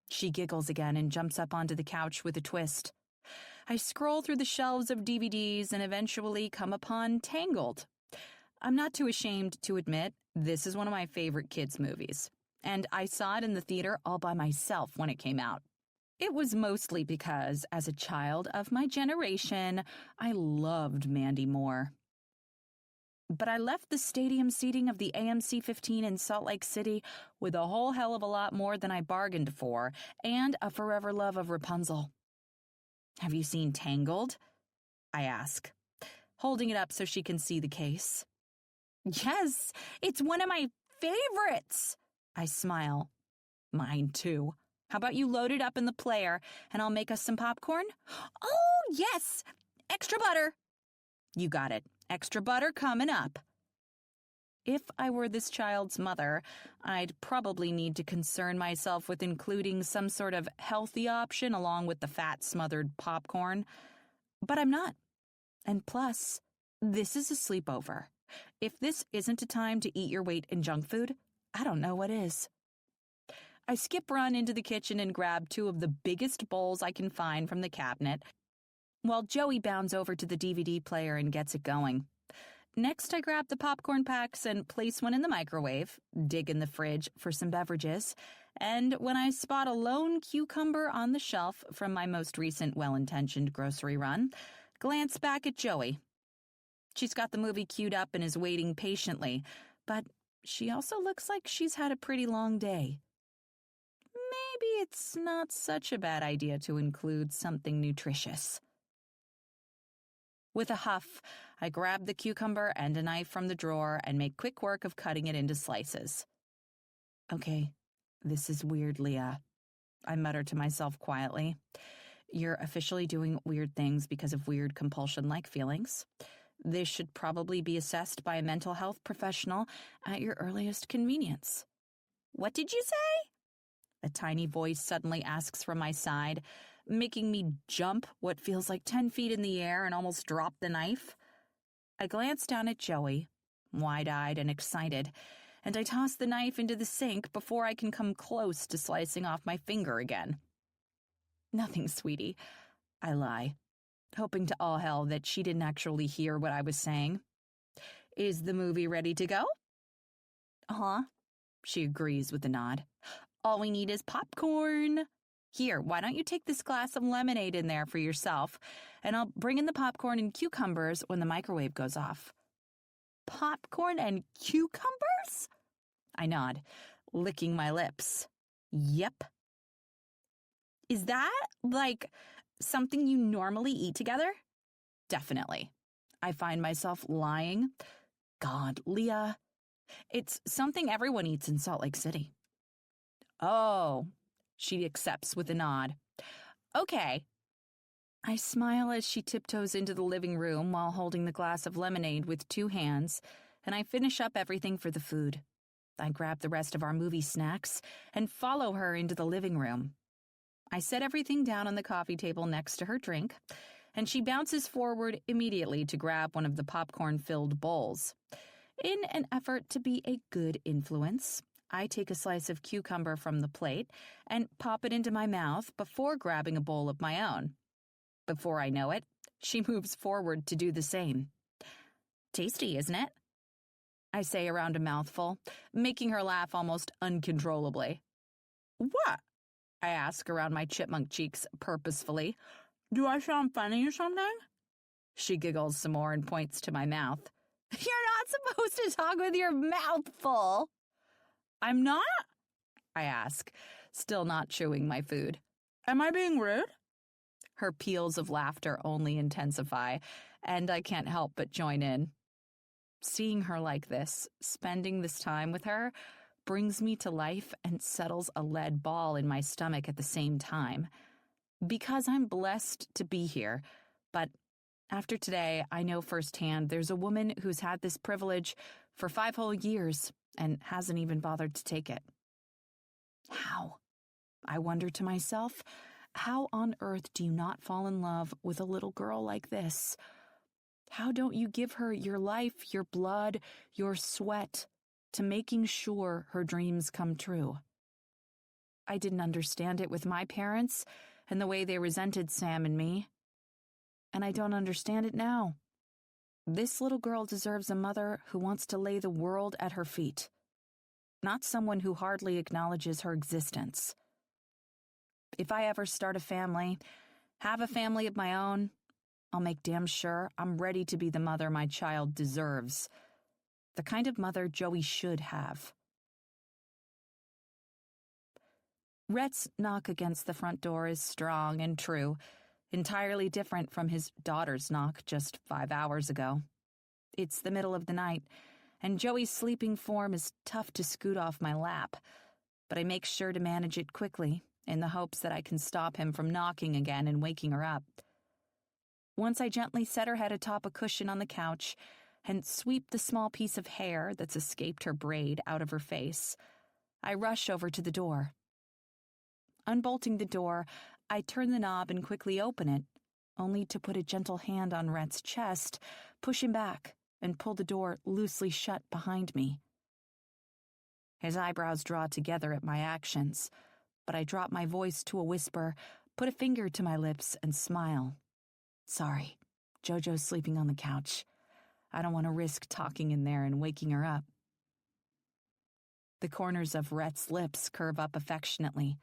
She giggles again and jumps up onto the couch with a twist. I scroll through the shelves of DVDs and eventually come upon Tangled. I'm not too ashamed to admit this is one of my favorite kids' movies, and I saw it in the theater all by myself when it came out. It was mostly because, as a child of my generation, I loved Mandy Moore. But I left the stadium seating of the AMC 15 in Salt Lake City with a whole hell of a lot more than I bargained for, and a forever love of Rapunzel. "Have you seen Tangled?" I ask, holding it up so she can see the case. "Yes, it's one of my favorites," I smile. "Mine too. How about you load it up in the player, and I'll make us some popcorn?" "Oh, yes! Extra butter!" "You got it. Extra butter coming up." If I were this child's mother, I'd probably need to concern myself with including some sort of healthy option along with the fat-smothered popcorn. But I'm not. And plus, this is a sleepover. If this isn't a time to eat your weight in junk food, I don't know what is. I skip-run into the kitchen and grab 2 of the biggest bowls I can find from the cabinet, while Joey bounds over to the DVD player and gets it going. Next, I grab the popcorn packs and place one in the microwave, dig in the fridge for some beverages, and when I spot a lone cucumber on the shelf from my most recent well-intentioned grocery run, glance back at Joey. She's got the movie queued up and is waiting patiently, but she also looks like she's had a pretty long day. Maybe it's not such a bad idea to include something nutritious. With a huff, I grab the cucumber and a knife from the drawer and make quick work of cutting it into slices. "Okay, this is weird, Leah," I mutter to myself quietly. "You're officially doing weird things because of weird compulsion-like feelings. This should probably be assessed by a mental health professional at your earliest convenience." "What did you say?" A tiny voice suddenly asks from my side, making me jump what feels like 10 feet in the air and almost drop the knife. I glance down at Joey, wide-eyed and excited, and I toss the knife into the sink before I can come close to slicing off my finger again. "Nothing, sweetie," I lie, hoping to all hell that she didn't actually hear what I was saying. "Is the movie ready to go?" "Uh-huh," she agrees with a nod. "All we need is popcorn. Here, why don't you take this glass of lemonade in there for yourself, and I'll bring in the popcorn and cucumbers when the microwave goes off." "Popcorn and cucumbers?" I nod, licking my lips. "Yep." "Is that, like, something you normally eat together?" "Definitely." I find myself lying. God, Leah. It's something everyone eats in Salt Lake City. "Oh," she accepts with a nod. "Okay." I smile as she tiptoes into the living room while holding the glass of lemonade with 2 hands, and I finish up everything for the food. I grab the rest of our movie snacks and follow her into the living room. I set everything down on the coffee table next to her drink, and she bounces forward immediately to grab one of the popcorn-filled bowls. In an effort to be a good influence, I take a slice of cucumber from the plate and pop it into my mouth before grabbing a bowl of my own. Before I know it, she moves forward to do the same. Tasty, isn't it? I say around a mouthful, making her laugh almost uncontrollably. What? I ask around my chipmunk cheeks purposefully. Do I sound funny or something? She giggles some more and points to my mouth. You're not supposed to talk with your mouth full. I'm not? I ask, still not chewing my food. Am I being rude? Her peals of laughter only intensify, and I can't help but join in. Seeing her like this, spending this time with her, brings me to life and settles a lead ball in my stomach at the same time. Because I'm blessed to be here, but after today, I know firsthand there's a woman who's had this privilege for 5 whole years and hasn't even bothered to take it. How? I wonder to myself, how on earth do you not fall in love with a little girl like this? How don't you give her your life, your blood, your sweat, to making sure her dreams come true? I didn't understand it with my parents and the way they resented Sam and me. And I don't understand it now. This little girl deserves a mother who wants to lay the world at her feet, not someone who hardly acknowledges her existence. If I ever start a family, have a family of my own, I'll make damn sure I'm ready to be the mother my child deserves, the kind of mother Joey should have. Rhett's knock against the front door is strong and true, entirely different from his daughter's knock just 5 hours ago. It's the middle of the night, and Joey's sleeping form is tough to scoot off my lap, but I make sure to manage it quickly in the hopes that I can stop him from knocking again and waking her up. Once I gently set her head atop a cushion on the couch and sweep the small piece of hair that's escaped her braid out of her face, I rush over to the door. Unbolting the door, I turn the knob and quickly open it, only to put a gentle hand on Rhett's chest, push him back, and pull the door loosely shut behind me. His eyebrows draw together at my actions, but I drop my voice to a whisper, put a finger to my lips, and smile. Sorry, Jojo's sleeping on the couch. I don't want to risk talking in there and waking her up. The corners of Rhett's lips curve up affectionately,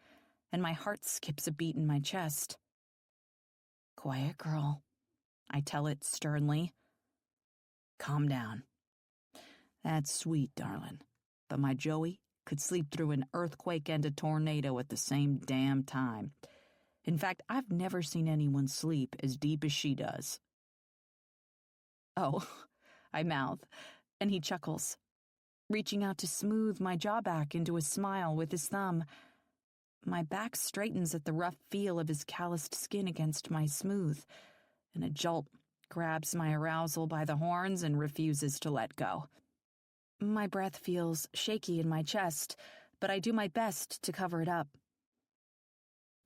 and my heart skips a beat in my chest. Quiet girl, I tell it sternly. Calm down. That's sweet, darling, but my Joey could sleep through an earthquake and a tornado at the same damn time. In fact, I've never seen anyone sleep as deep as she does. Oh, I mouth, and he chuckles, reaching out to smooth my jaw back into a smile with his thumb. My back straightens at the rough feel of his calloused skin against my smooth, and a jolt grabs my arousal by the horns and refuses to let go. My breath feels shaky in my chest, but I do my best to cover it up.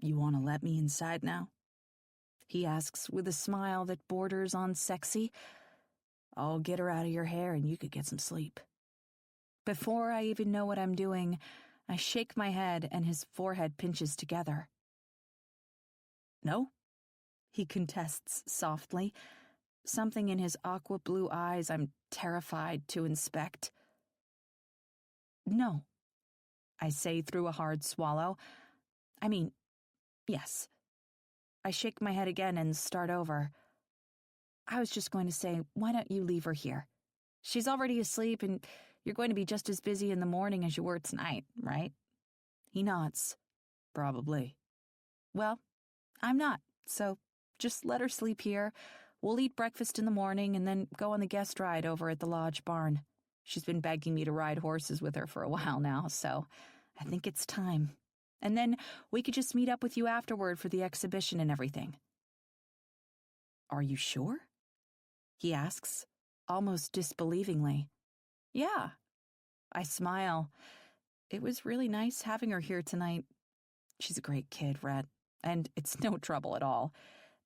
You want to let me inside now? He asks with a smile that borders on sexy. I'll get her out of your hair and you could get some sleep. Before I even know what I'm doing, I shake my head and his forehead pinches together. No? He contests softly, something in his aqua blue eyes I'm terrified to inspect. No, I say through a hard swallow. I mean, yes. I shake my head again and start over. I was just going to say, why don't you leave her here? She's already asleep and you're going to be just as busy in the morning as you were tonight, right? He nods. Probably. Well, I'm not, so just let her sleep here. We'll eat breakfast in the morning and then go on the guest ride over at the lodge barn. She's been begging me to ride horses with her for a while now, so I think it's time. And then we could just meet up with you afterward for the exhibition and everything. Are you sure? He asks, almost disbelievingly. Yeah. I smile. It was really nice having her here tonight. She's a great kid, Rhett, and it's no trouble at all.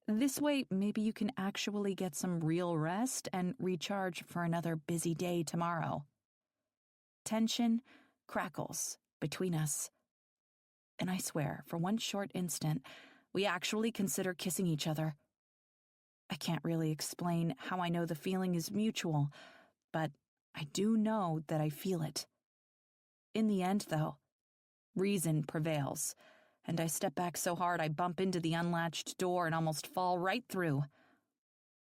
This way, maybe you can actually get some real rest and recharge for another busy day tomorrow. Tension crackles between us. And I swear, for one short instant, we actually consider kissing each other. I can't really explain how I know the feeling is mutual, but I do know that I feel it. In the end, though, reason prevails, and I step back so hard I bump into the unlatched door and almost fall right through.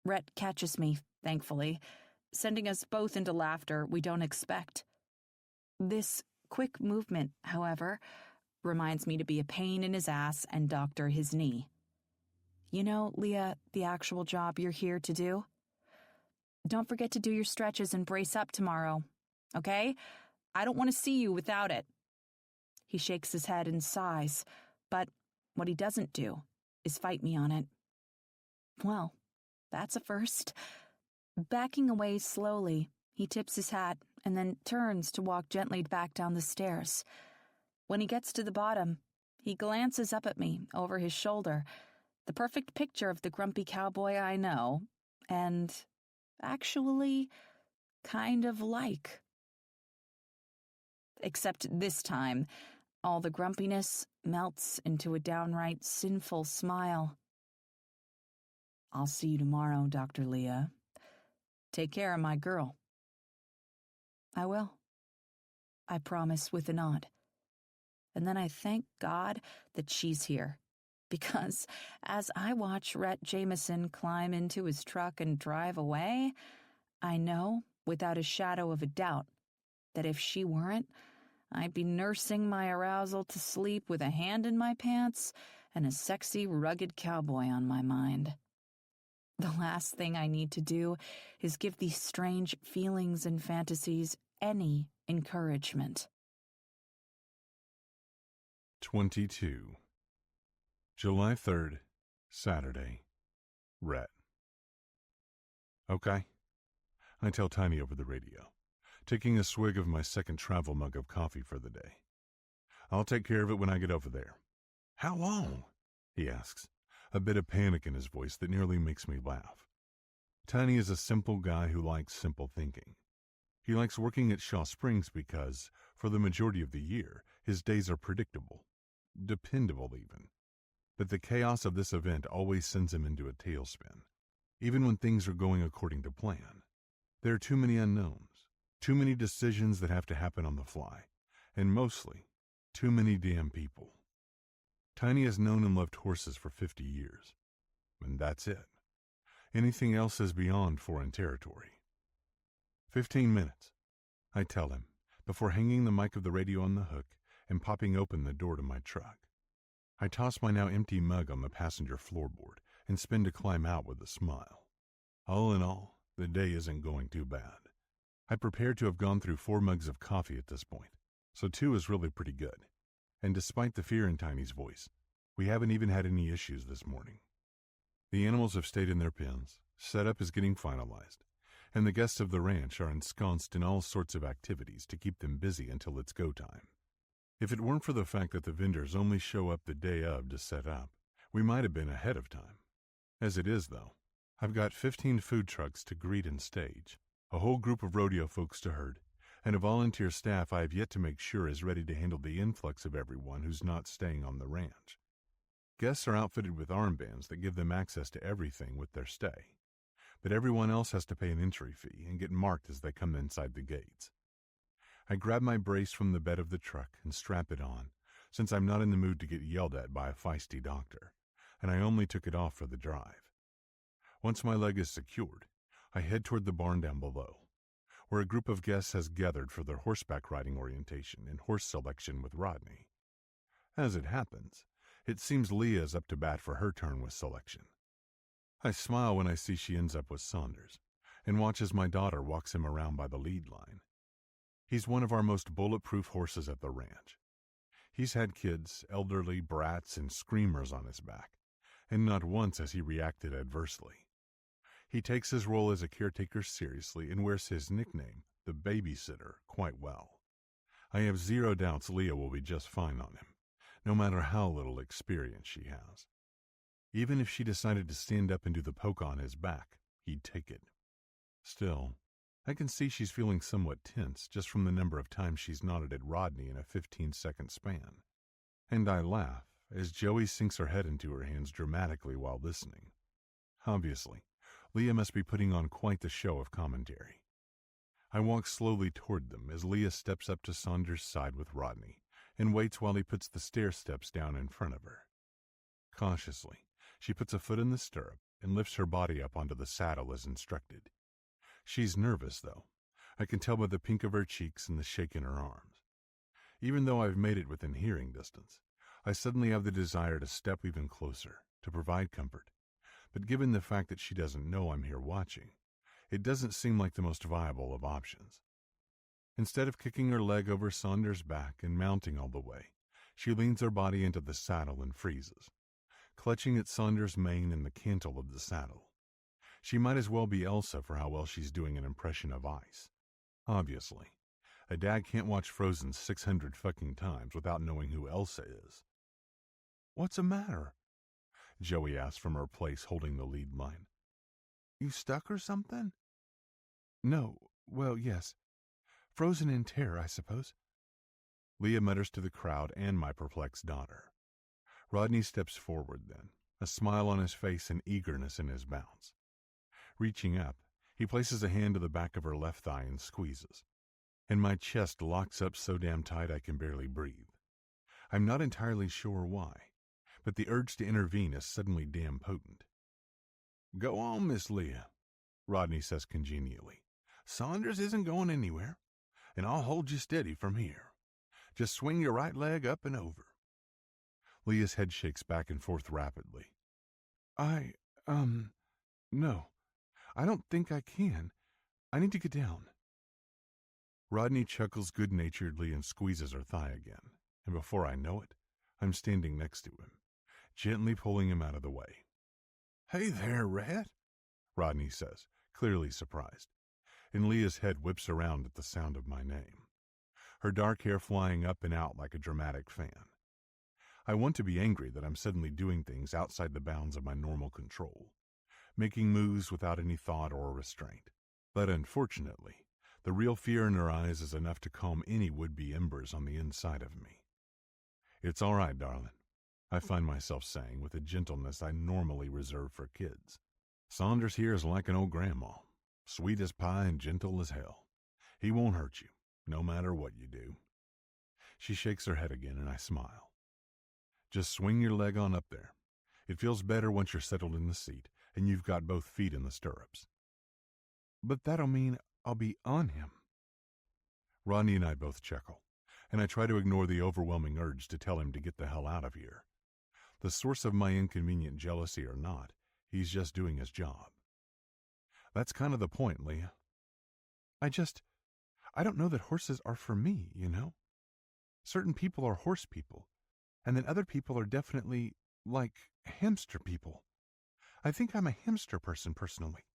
Rhett catches me, thankfully, sending us both into laughter we don't expect. This quick movement, however, reminds me to be a pain in his ass and doctor his knee. You know, Leah, the actual job you're here to do? Don't forget to do your stretches and brace up tomorrow, okay? I don't want to see you without it. He shakes his head and sighs, but what he doesn't do is fight me on it. Well, that's a first. Backing away slowly, he tips his hat and then turns to walk gently back down the stairs. When he gets to the bottom, he glances up at me over his shoulder, the perfect picture of the grumpy cowboy I know, and actually kind of like. Except this time, all the grumpiness melts into a downright sinful smile. I'll see you tomorrow, Dr. Leah. Take care of my girl. I will. I promise with a nod. And then I thank God that she's here. Because as I watch Rhett Jameson climb into his truck and drive away, I know, without a shadow of a doubt, that if she weren't, I'd be nursing my arousal to sleep with a hand in my pants and a sexy, rugged cowboy on my mind. The last thing I need to do is give these strange feelings and fantasies any encouragement. 22. July 3rd, Saturday. Rhett. Okay. I tell Tiny over the radio, taking a swig of my second travel mug of coffee for the day. I'll take care of it when I get over there. How long? He asks, a bit of panic in his voice that nearly makes me laugh. Tiny is a simple guy who likes simple thinking. He likes working at Shaw Springs because, for the majority of the year, his days are predictable, dependable even. But the chaos of this event always sends him into a tailspin, even when things are going according to plan. There are too many unknowns, too many decisions that have to happen on the fly, and mostly, too many damn people. Tiny has known and loved horses for 50 years, and that's it. Anything else is beyond foreign territory. 15 minutes, I tell him, before hanging the mic of the radio on the hook and popping open the door to my truck. I toss my now empty mug on the passenger floorboard and spin to climb out with a smile. All in all, the day isn't going too bad. I prepare to have gone through 4 mugs of coffee at this point, so 2 is really pretty good. And despite the fear in Tiny's voice, we haven't even had any issues this morning. The animals have stayed in their pens, setup is getting finalized, and the guests of the ranch are ensconced in all sorts of activities to keep them busy until it's go time. If it weren't for the fact that the vendors only show up the day of to set up, we might have been ahead of time. As it is, though, I've got 15 food trucks to greet and stage, a whole group of rodeo folks to herd, and a volunteer staff I have yet to make sure is ready to handle the influx of everyone who's not staying on the ranch. Guests are outfitted with armbands that give them access to everything with their stay, but everyone else has to pay an entry fee and get marked as they come inside the gates. I grab my brace from the bed of the truck and strap it on, since I'm not in the mood to get yelled at by a feisty doctor, and I only took it off for the drive. Once my leg is secured, I head toward the barn down below, where a group of guests has gathered for their horseback riding orientation and horse selection with Rodney. As it happens, it seems Leah is up to bat for her turn with selection. I smile when I see she ends up with Saunders, and watch as my daughter walks him around by the lead line. He's one of our most bulletproof horses at the ranch. He's had kids, elderly, brats, and screamers on his back, and not once has he reacted adversely. He takes his role as a caretaker seriously and wears his nickname, the babysitter, quite well. I have zero doubts Leah will be just fine on him, no matter how little experience she has. Even if she decided to stand up and do the poke on his back, he'd take it. Still, I can see she's feeling somewhat tense just from the number of times she's nodded at Rodney in a 15-second span. And I laugh as Joey sinks her head into her hands dramatically while listening. Obviously, Leah must be putting on quite the show of commentary. I walk slowly toward them as Leah steps up to Saunders' side with Rodney and waits while he puts the stair steps down in front of her. Cautiously, she puts a foot in the stirrup and lifts her body up onto the saddle as instructed. She's nervous, though. I can tell by the pink of her cheeks and the shake in her arms. Even though I've made it within hearing distance, I suddenly have the desire to step even closer, to provide comfort. But given the fact that she doesn't know I'm here watching, it doesn't seem like the most viable of options. Instead of kicking her leg over Saunders' back and mounting all the way, she leans her body into the saddle and freezes, clutching at Saunders' mane and the cantle of the saddle. She might as well be Elsa for how well she's doing an impression of ice. Obviously, a dad can't watch Frozen 600 fucking times without knowing who Elsa is. "What's the matter?" Joey asks from her place holding the lead line. "You stuck or something?" No, well, yes. Frozen in terror, I suppose. Leah mutters to the crowd and my perplexed daughter. Rodney steps forward then, a smile on his face and eagerness in his bounce. Reaching up, he places a hand to the back of her left thigh and squeezes, and my chest locks up so damn tight I can barely breathe. I'm not entirely sure why, but the urge to intervene is suddenly damn potent. "Go on, Miss Leah," Rodney says congenially. "Saunders isn't going anywhere, and I'll hold you steady from here. Just swing your right leg up and over." Leah's head shakes back and forth rapidly. No, I don't think I can. I need to get down." Rodney chuckles good-naturedly and squeezes her thigh again, and before I know it, I'm standing next to him, gently pulling him out of the way. "Hey there, Rat," Rodney says, clearly surprised, and Leah's head whips around at the sound of my name, her dark hair flying up and out like a dramatic fan. I want to be angry that I'm suddenly doing things outside the bounds of my normal control, making moves without any thought or restraint. But unfortunately, the real fear in her eyes is enough to calm any would-be embers on the inside of me. "It's all right, darling," I find myself saying with a gentleness I normally reserve for kids. "Saunders here is like an old grandma, sweet as pie and gentle as hell. He won't hurt you, no matter what you do." She shakes her head again and I smile. "Just swing your leg on up there. It feels better once you're settled in the seat and you've got both feet in the stirrups." "But that'll mean I'll be on him." Rodney and I both chuckle, and I try to ignore the overwhelming urge to tell him to get the hell out of here. The source of my inconvenient jealousy or not, he's just doing his job. That's kind of the point, Leah. I don't know that horses are for me, you know? Certain people are horse people, and then other people are definitely, like, hamster people. I think I'm a hamster person, personally.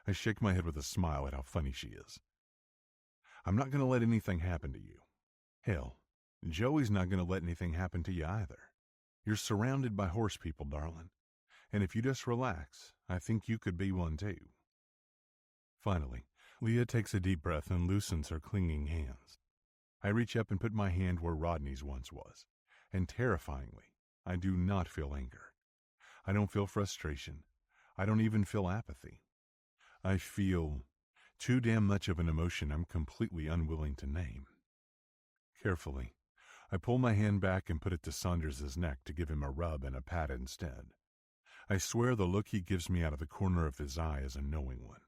I shake my head with a smile at how funny she is. "I'm not going to let anything happen to you. Hell, Joey's not going to let anything happen to you either. You're surrounded by horse people, darling, and if you just relax, I think you could be one too." Finally, Leah takes a deep breath and loosens her clinging hands. I reach up and put my hand where Rodney's once was, and terrifyingly, I do not feel anger. I don't feel frustration. I don't even feel apathy. I feel too damn much of an emotion I'm completely unwilling to name. Carefully, I pull my hand back and put it to Saunders' neck to give him a rub and a pat instead. I swear the look he gives me out of the corner of his eye is a knowing one.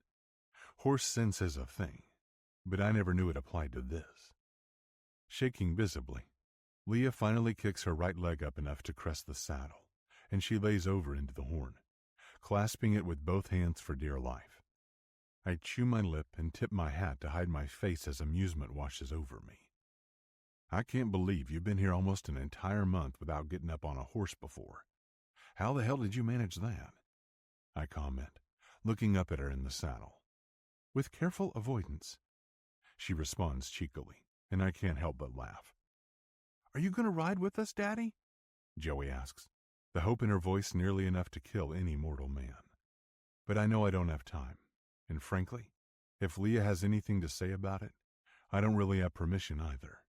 Horse sense is a thing, but I never knew it applied to this. Shaking visibly, Leah finally kicks her right leg up enough to crest the saddle, and she lays over into the horn, clasping it with both hands for dear life. I chew my lip and tip my hat to hide my face as amusement washes over me. "I can't believe you've been here almost an entire month without getting up on a horse before. How the hell did you manage that?" I comment, looking up at her in the saddle. "With careful avoidance," she responds cheekily, and I can't help but laugh. "Are you going to ride with us, Daddy?" Joey asks. the hope in her voice nearly enough to kill any mortal man. But I know I don't have time, and frankly, if Leah has anything to say about it, I don't really have permission either.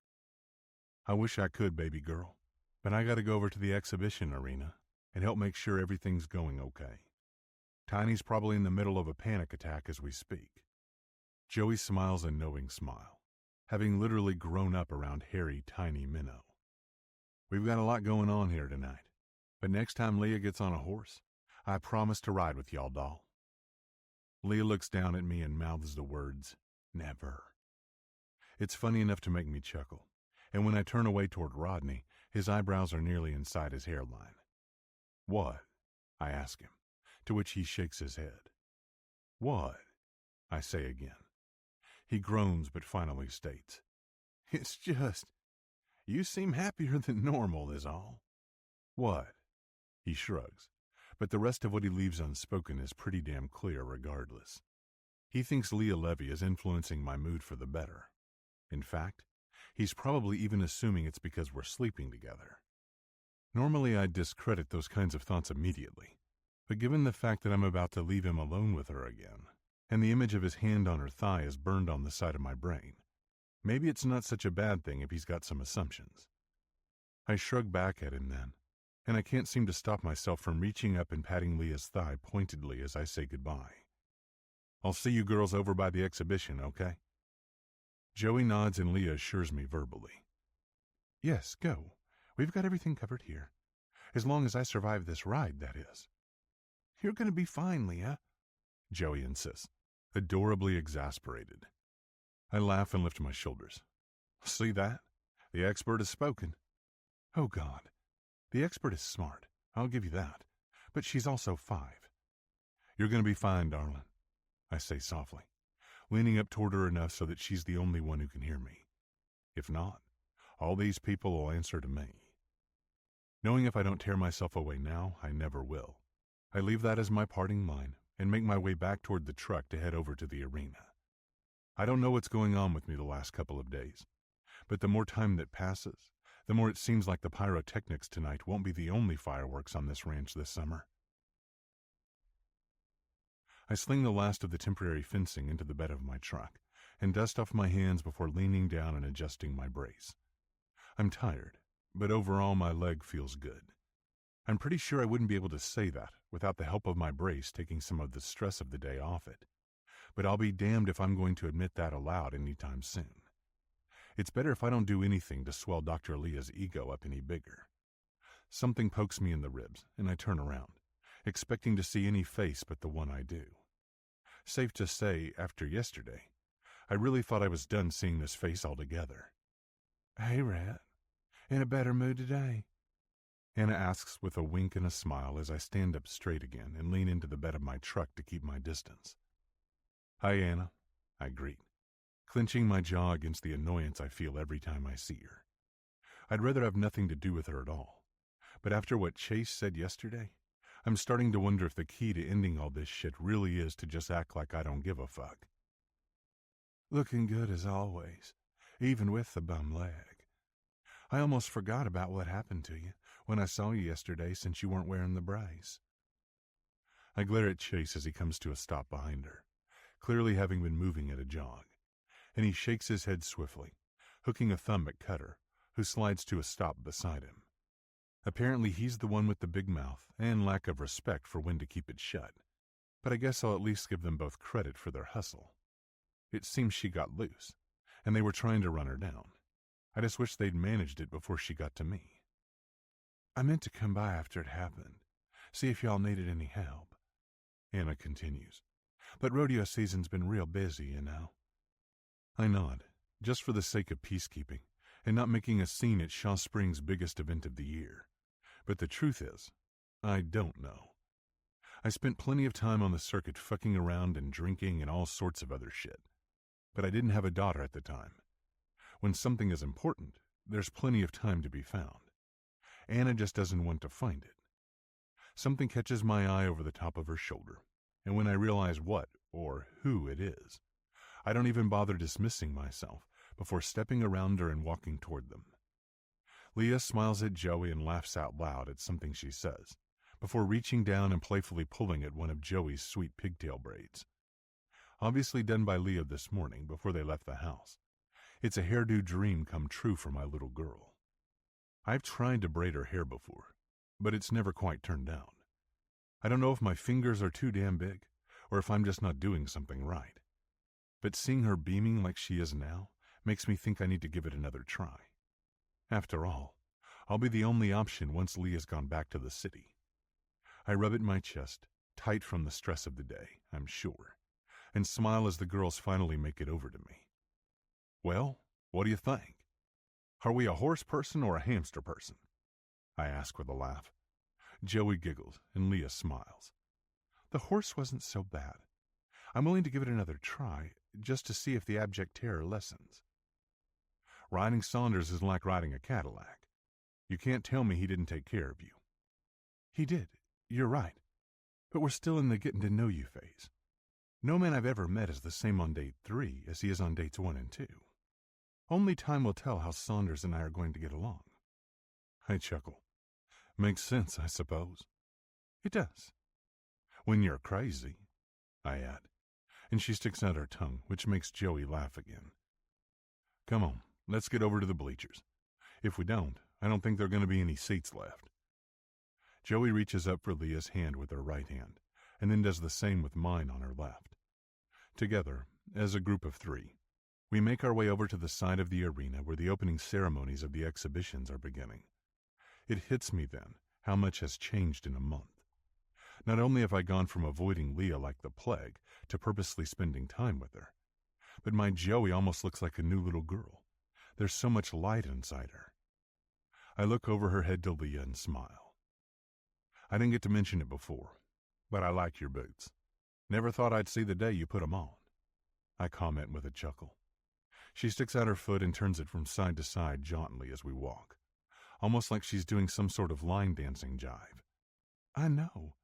I wish I could, baby girl, but I gotta go over to the exhibition arena and help make sure everything's going okay. Tiny's probably in the middle of a panic attack as we speak. Joey smiles a knowing smile, having literally grown up around hairy, tiny minnow. We've got a lot going on here tonight, but next time Leah gets on a horse, I promise to ride with y'all, doll. Leah looks down at me and mouths the words, never. It's funny enough to make me chuckle, and when I turn away toward Rodney, his eyebrows are nearly inside his hairline. What? I ask him, to which he shakes his head. What? I say again. He groans but finally states, it's just, you seem happier than normal is all. What? He shrugs, but the rest of what he leaves unspoken is pretty damn clear regardless. He thinks Leah Levy is influencing my mood for the better. In fact, he's probably even assuming it's because we're sleeping together. Normally I'd discredit those kinds of thoughts immediately, but given the fact that I'm about to leave him alone with her again, and the image of his hand on her thigh is burned on the side of my brain, maybe it's not such a bad thing if he's got some assumptions. I shrug back at him then, and I can't seem to stop myself from reaching up and patting Leah's thigh pointedly as I say goodbye. I'll see you girls over by the exhibition, okay? Joey nods and Leah assures me verbally. Yes, go. We've got everything covered here. As long as I survive this ride, that is. You're going to be fine, Leah, Joey insists, adorably exasperated. I laugh and lift my shoulders. See that? The expert has spoken. Oh, God. The expert is smart, I'll give you that, but she's also 5. You're going to be fine, darling, I say softly, leaning up toward her enough so that she's the only one who can hear me. If not, all these people will answer to me. Knowing if I don't tear myself away now, I never will, I leave that as my parting line and make my way back toward the truck to head over to the arena. I don't know what's going on with me the last couple of days, but the more time that passes, the more it seems like the pyrotechnics tonight won't be the only fireworks on this ranch this summer. I sling the last of the temporary fencing into the bed of my truck and dust off my hands before leaning down and adjusting my brace. I'm tired, but overall my leg feels good. I'm pretty sure I wouldn't be able to say that without the help of my brace taking some of the stress of the day off it, but I'll be damned if I'm going to admit that aloud anytime soon. It's better if I don't do anything to swell Dr. Leah's ego up any bigger. Something pokes me in the ribs, and I turn around, expecting to see any face but the one I do. Safe to say, after yesterday, I really thought I was done seeing this face altogether. Hey, Rat, in a better mood today? Anna asks with a wink and a smile as I stand up straight again and lean into the bed of my truck to keep my distance. Hi, Anna, I greet, clenching my jaw against the annoyance I feel every time I see her. I'd rather have nothing to do with her at all, but after what Chase said yesterday, I'm starting to wonder if the key to ending all this shit really is to just act like I don't give a fuck. Looking good as always, even with the bum leg. I almost forgot about what happened to you when I saw you yesterday since you weren't wearing the brace. I glare at Chase as he comes to a stop behind her, clearly having been moving at a jog, and he shakes his head swiftly, hooking a thumb at Cutter, who slides to a stop beside him. Apparently he's the one with the big mouth and lack of respect for when to keep it shut, but I guess I'll at least give them both credit for their hustle. It seems she got loose, and they were trying to run her down. I just wish they'd managed it before she got to me. I meant to come by after it happened, see if y'all needed any help, Anna continues, but rodeo season's been real busy, you know. I nod, just for the sake of peacekeeping, and not making a scene at Shaw Springs' biggest event of the year. But the truth is, I don't know. I spent plenty of time on the circuit fucking around and drinking and all sorts of other shit. But I didn't have a daughter at the time. When something is important, there's plenty of time to be found. Anna just doesn't want to find it. Something catches my eye over the top of her shoulder, and when I realize what or who it is, I don't even bother dismissing myself before stepping around her and walking toward them. Leah smiles at Joey and laughs out loud at something she says, before reaching down and playfully pulling at one of Joey's sweet pigtail braids. Obviously done by Leah this morning before they left the house. It's a hairdo dream come true for my little girl. I've tried to braid her hair before, but it's never quite turned out. I don't know if my fingers are too damn big, or if I'm just not doing something right. But seeing her beaming like she is now makes me think I need to give it another try. After all, I'll be the only option once Leah's gone back to the city. I rub at my chest, tight from the stress of the day, I'm sure, and smile as the girls finally make it over to me. Well, what do you think? Are we a horse person or a hamster person? I ask with a laugh. Joey giggles and Leah smiles. The horse wasn't so bad. I'm willing to give it another try, just to see if the abject terror lessens. Riding Saunders is like riding a Cadillac. You can't tell me he didn't take care of you. He did, you're right. But we're still in the getting to know you phase. No man I've ever met is the same on date 3 as he is on dates 1 and 2. Only time will tell how Saunders and I are going to get along. I chuckle. Makes sense, I suppose. It does. When you're crazy, I add, and she sticks out her tongue, which makes Joey laugh again. Come on, let's get over to the bleachers. If we don't, I don't think there are going to be any seats left. Joey reaches up for Leah's hand with her right hand, and then does the same with mine on her left. Together, as a group of 3, we make our way over to the side of the arena where the opening ceremonies of the exhibitions are beginning. It hits me then how much has changed in a month. Not only have I gone from avoiding Leah like the plague to purposely spending time with her, but my Joey almost looks like a new little girl. There's so much light inside her. I look over her head to Leah and smile. I didn't get to mention it before, but I like your boots. Never thought I'd see the day you put 'em on, I comment with a chuckle. She sticks out her foot and turns it from side to side jauntily as we walk, almost like she's doing some sort of line dancing jive. I know.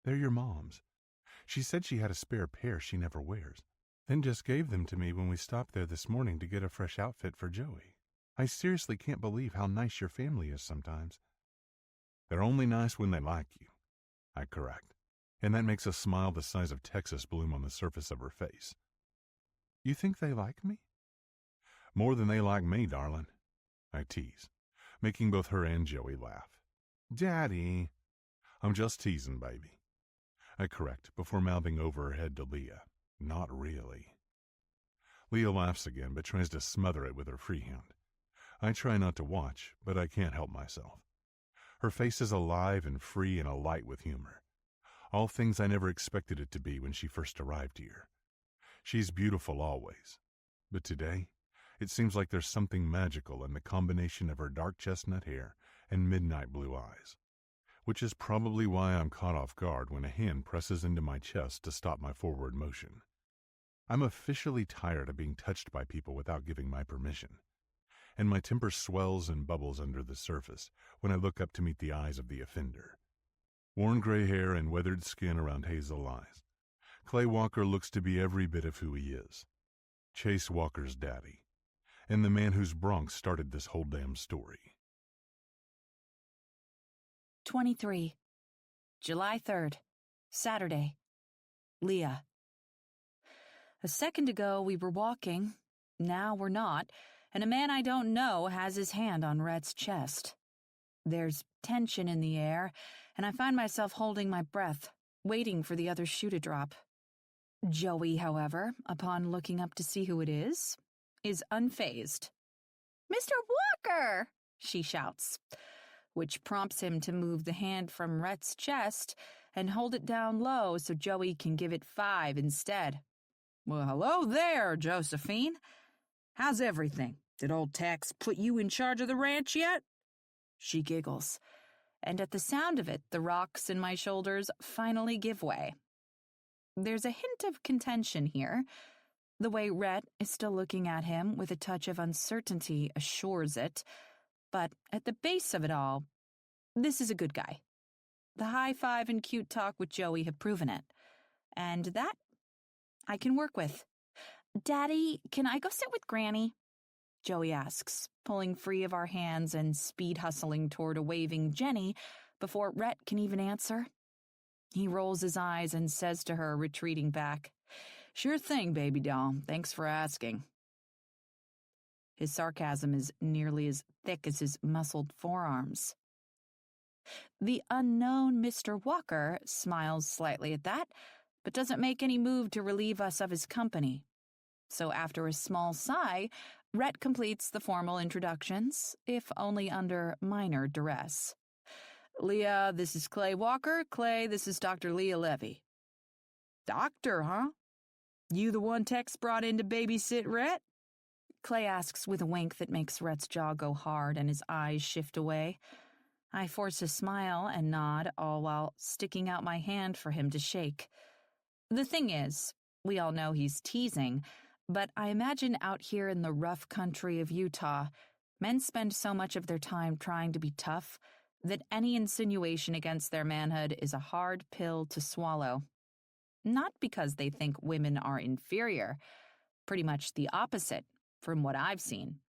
They're your mom's. She said she had a spare pair she never wears, then just gave them to me when we stopped there this morning to get a fresh outfit for Joey. I seriously can't believe how nice your family is sometimes. They're only nice when they like you, I correct, and that makes a smile the size of Texas bloom on the surface of her face. You think they like me? More than they like me, darling, I tease, making both her and Joey laugh. Daddy. I'm just teasing, baby, I correct before mouthing over her head to Leah. Not really. Leah laughs again, but tries to smother it with her free hand. I try not to watch, but I can't help myself. Her face is alive and free and alight with humor. All things I never expected it to be when she first arrived here. She's beautiful always, but today it seems like there's something magical in the combination of her dark chestnut hair and midnight blue eyes, which is probably why I'm caught off guard when a hand presses into my chest to stop my forward motion. I'm officially tired of being touched by people without giving my permission, and my temper swells and bubbles under the surface when I look up to meet the eyes of the offender. Worn gray hair and weathered skin around hazel eyes, Clay Walker looks to be every bit of who he is. Chase Walker's daddy, and the man whose bronx started this whole damn story. 23. July 3rd, Saturday. Leah. A second ago we were walking, now we're not, and a man I don't know has his hand on Rhett's chest. There's tension in the air, and I find myself holding my breath, waiting for the other shoe to drop. Joey, however, upon looking up to see who it is unfazed. "Mr. Walker!" she shouts, which prompts him to move the hand from Rhett's chest and hold it down low so Joey can give it 5 instead. "Well, hello there, Josephine. How's everything? Did old Tex put you in charge of the ranch yet?" She giggles, and at the sound of it, the rocks in my shoulders finally give way. There's a hint of contention here. The way Rhett is still looking at him with a touch of uncertainty assures it, but at the base of it all, this is a good guy. The high five and cute talk with Joey have proven it, and that I can work with. "Daddy, can I go sit with Granny?" Joey asks, pulling free of our hands and speed hustling toward a waving Jenny before Rhett can even answer. He rolls his eyes and says to her, retreating back, "Sure thing, baby doll. Thanks for asking." His sarcasm is nearly as thick as his muscled forearms. The unknown Mr. Walker smiles slightly at that, but doesn't make any move to relieve us of his company. So after a small sigh, Rhett completes the formal introductions, if only under minor duress. "Leah, this is Clay Walker. Clay, this is Dr. Leah Levy." "Doctor, huh? You the one Tex brought in to babysit Rhett?" Clay asks with a wink that makes Rhett's jaw go hard and his eyes shift away. I force a smile and nod, all while sticking out my hand for him to shake. The thing is, we all know he's teasing, but I imagine out here in the rough country of Utah, men spend so much of their time trying to be tough that any insinuation against their manhood is a hard pill to swallow. Not because they think women are inferior, pretty much the opposite, from what I've seen.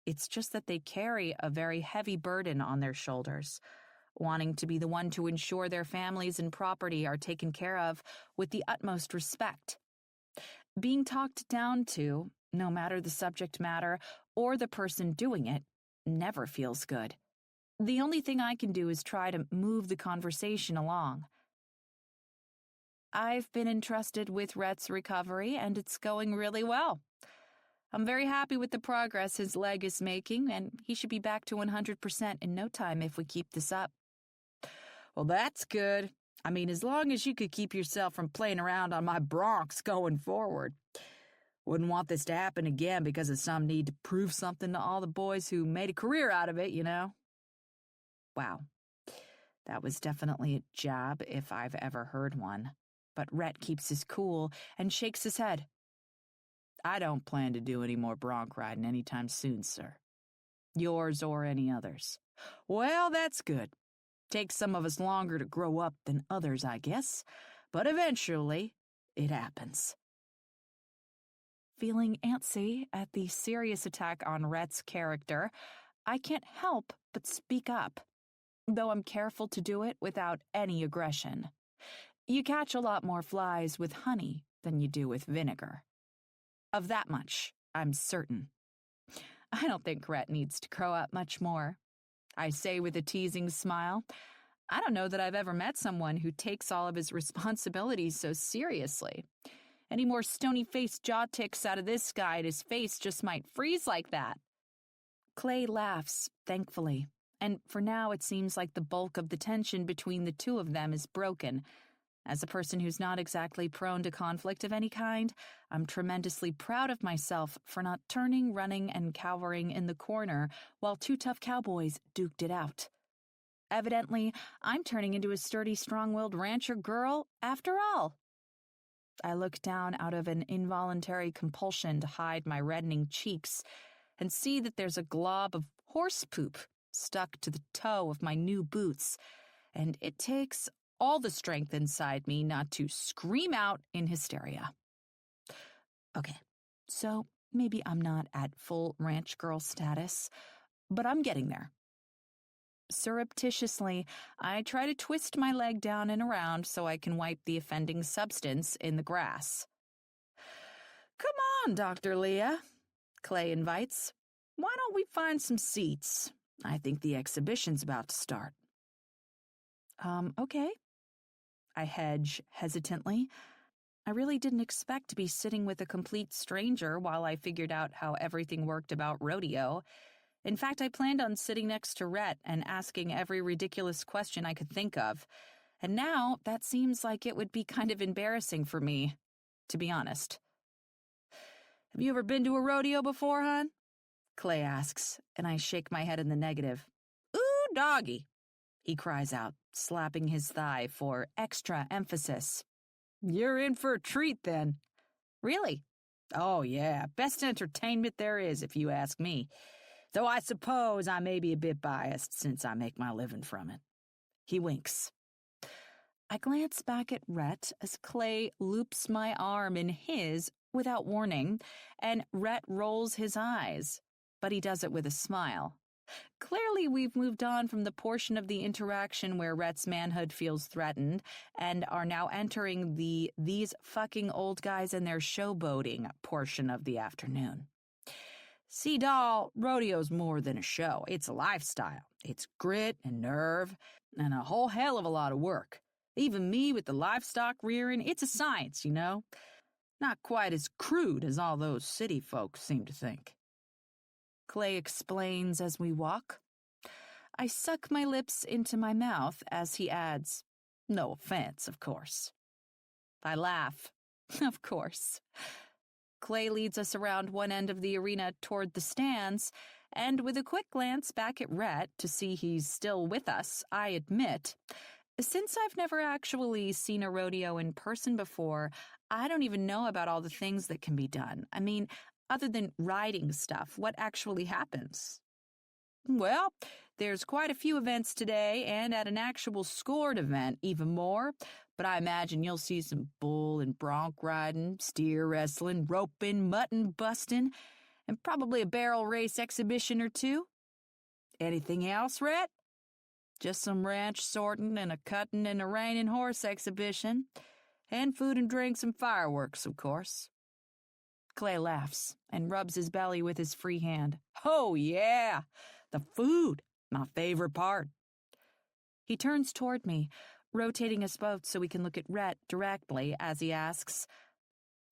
It's just that they carry a very heavy burden on their shoulders, wanting to be the one to ensure their families and property are taken care of with the utmost respect. Being talked down to, no matter the subject matter or the person doing it, never feels good. The only thing I can do is try to move the conversation along. "I've been entrusted with Rhett's recovery, and it's going really well. I'm very happy with the progress his leg is making, and he should be back to 100% in no time if we keep this up." "Well, that's good. I mean, as long as you could keep yourself from playing around on my broncs going forward. Wouldn't want this to happen again because of some need to prove something to all the boys who made a career out of it, you know." Wow. That was definitely a jab if I've ever heard one. But Rhett keeps his cool and shakes his head. "I don't plan to do any more bronc riding anytime soon, sir. Yours or any others." "Well, that's good. Takes some of us longer to grow up than others, I guess. But eventually, it happens." Feeling antsy at the serious attack on Rhett's character, I can't help but speak up, though I'm careful to do it without any aggression. You catch a lot more flies with honey than you do with vinegar. Of that much, I'm certain. I don't think Rhett needs to grow up much more. I say with a teasing smile. I don't know that I've ever met someone who takes all of his responsibilities so seriously. Any more stony-faced jaw ticks out of this guy and his face just might freeze like that. Clay laughs, thankfully, and for now it seems like the bulk of the tension between the two of them is broken. As a person who's not exactly prone to conflict of any kind, I'm tremendously proud of myself for not turning, running, and cowering in the corner while two tough cowboys duked it out. Evidently, I'm turning into a sturdy, strong-willed rancher girl after all. I look down out of an involuntary compulsion to hide my reddening cheeks and see that there's a glob of horse poop stuck to the toe of my new boots, and it takes all the strength inside me not to scream out in hysteria. Okay, so maybe I'm not at full ranch girl status, but I'm getting there. Surreptitiously, I try to twist my leg down and around so I can wipe the offending substance in the grass. "Come on, Dr. Leah," Clay invites. "Why don't we find some seats? I think the exhibition's about to start." Okay. I hedge hesitantly. I really didn't expect to be sitting with a complete stranger while I figured out how everything worked about rodeo. In fact, I planned on sitting next to Rhett and asking every ridiculous question I could think of. And now that seems like it would be kind of embarrassing for me, to be honest. "Have you ever been to a rodeo before, hon?" Clay asks, and I shake my head in the negative. "Ooh, doggy," he cries out, slapping his thigh for extra emphasis. "You're in for a treat, then." "Really?" "Oh, yeah, best entertainment there is, if you ask me. Though I suppose I may be a bit biased since I make my living from it." He winks. I glance back at Rhett as Clay loops my arm in his without warning, and Rhett rolls his eyes. but he does it with a smile. Clearly, we've moved on from the portion of the interaction where Rhett's manhood feels threatened and are now entering the "these fucking old guys and their showboating" portion of the afternoon. See, doll, rodeo's more than a show. It's a lifestyle. It's grit and nerve and a whole hell of a lot of work. Even me with the livestock rearing, it's a science, you know? Not quite as crude as all those city folks seem to think. Clay explains as we walk. I suck my lips into my mouth as he adds, "No offense, of course." I laugh. Of course. Clay leads us around one end of the arena toward the stands, and with a quick glance back at Rhett to see he's still with us, I admit, since I've never actually seen a rodeo in person before, I don't even know about all the things that can be done. I mean, other than riding stuff, what actually happens? Well, there's quite a few events today, and at an actual scored event, even more. But I imagine you'll see some bull and bronc riding, steer wrestling, roping, mutton busting, and probably a barrel race exhibition or two. Anything else, Rhett? Just some ranch sorting and a cutting and a reining horse exhibition. And food and drinks and fireworks, of course. Clay laughs and rubs his belly with his free hand. Oh, yeah, the food, my favorite part. He turns toward me, rotating us both so we can look at Rhett directly as he asks,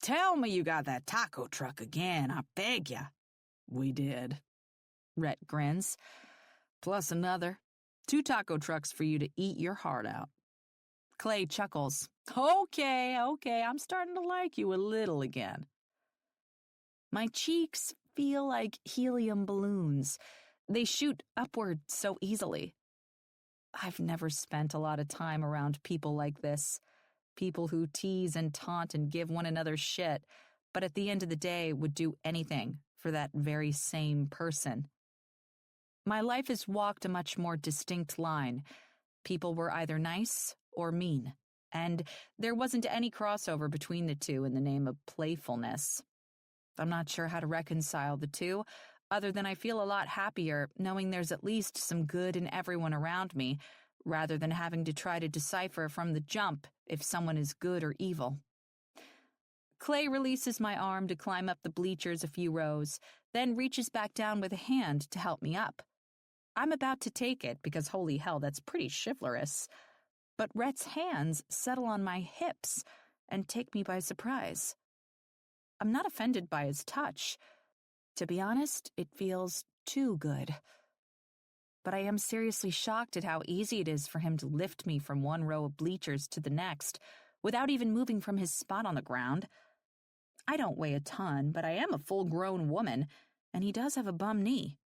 "Tell me you got that taco truck again, I beg ya." "We did." Rhett grins. "Plus another. 2 taco trucks for you to eat your heart out." Clay chuckles. Okay, I'm starting to like you a little again. My cheeks feel like helium balloons. They shoot upward so easily. I've never spent a lot of time around people like this. People who tease and taunt and give one another shit, but at the end of the day would do anything for that very same person. My life has walked a much more distinct line. People were either nice or mean, and there wasn't any crossover between the two in the name of playfulness. I'm not sure how to reconcile the two, other than I feel a lot happier knowing there's at least some good in everyone around me, rather than having to try to decipher from the jump if someone is good or evil. Clay releases my arm to climb up the bleachers a few rows, then reaches back down with a hand to help me up. I'm about to take it because holy hell, that's pretty chivalrous. But Rhett's hands settle on my hips and take me by surprise. I'm not offended by his touch. To be honest, it feels too good. But I am seriously shocked at how easy it is for him to lift me from one row of bleachers to the next, without even moving from his spot on the ground. I don't weigh a ton, but I am a full-grown woman, and he does have a bum knee.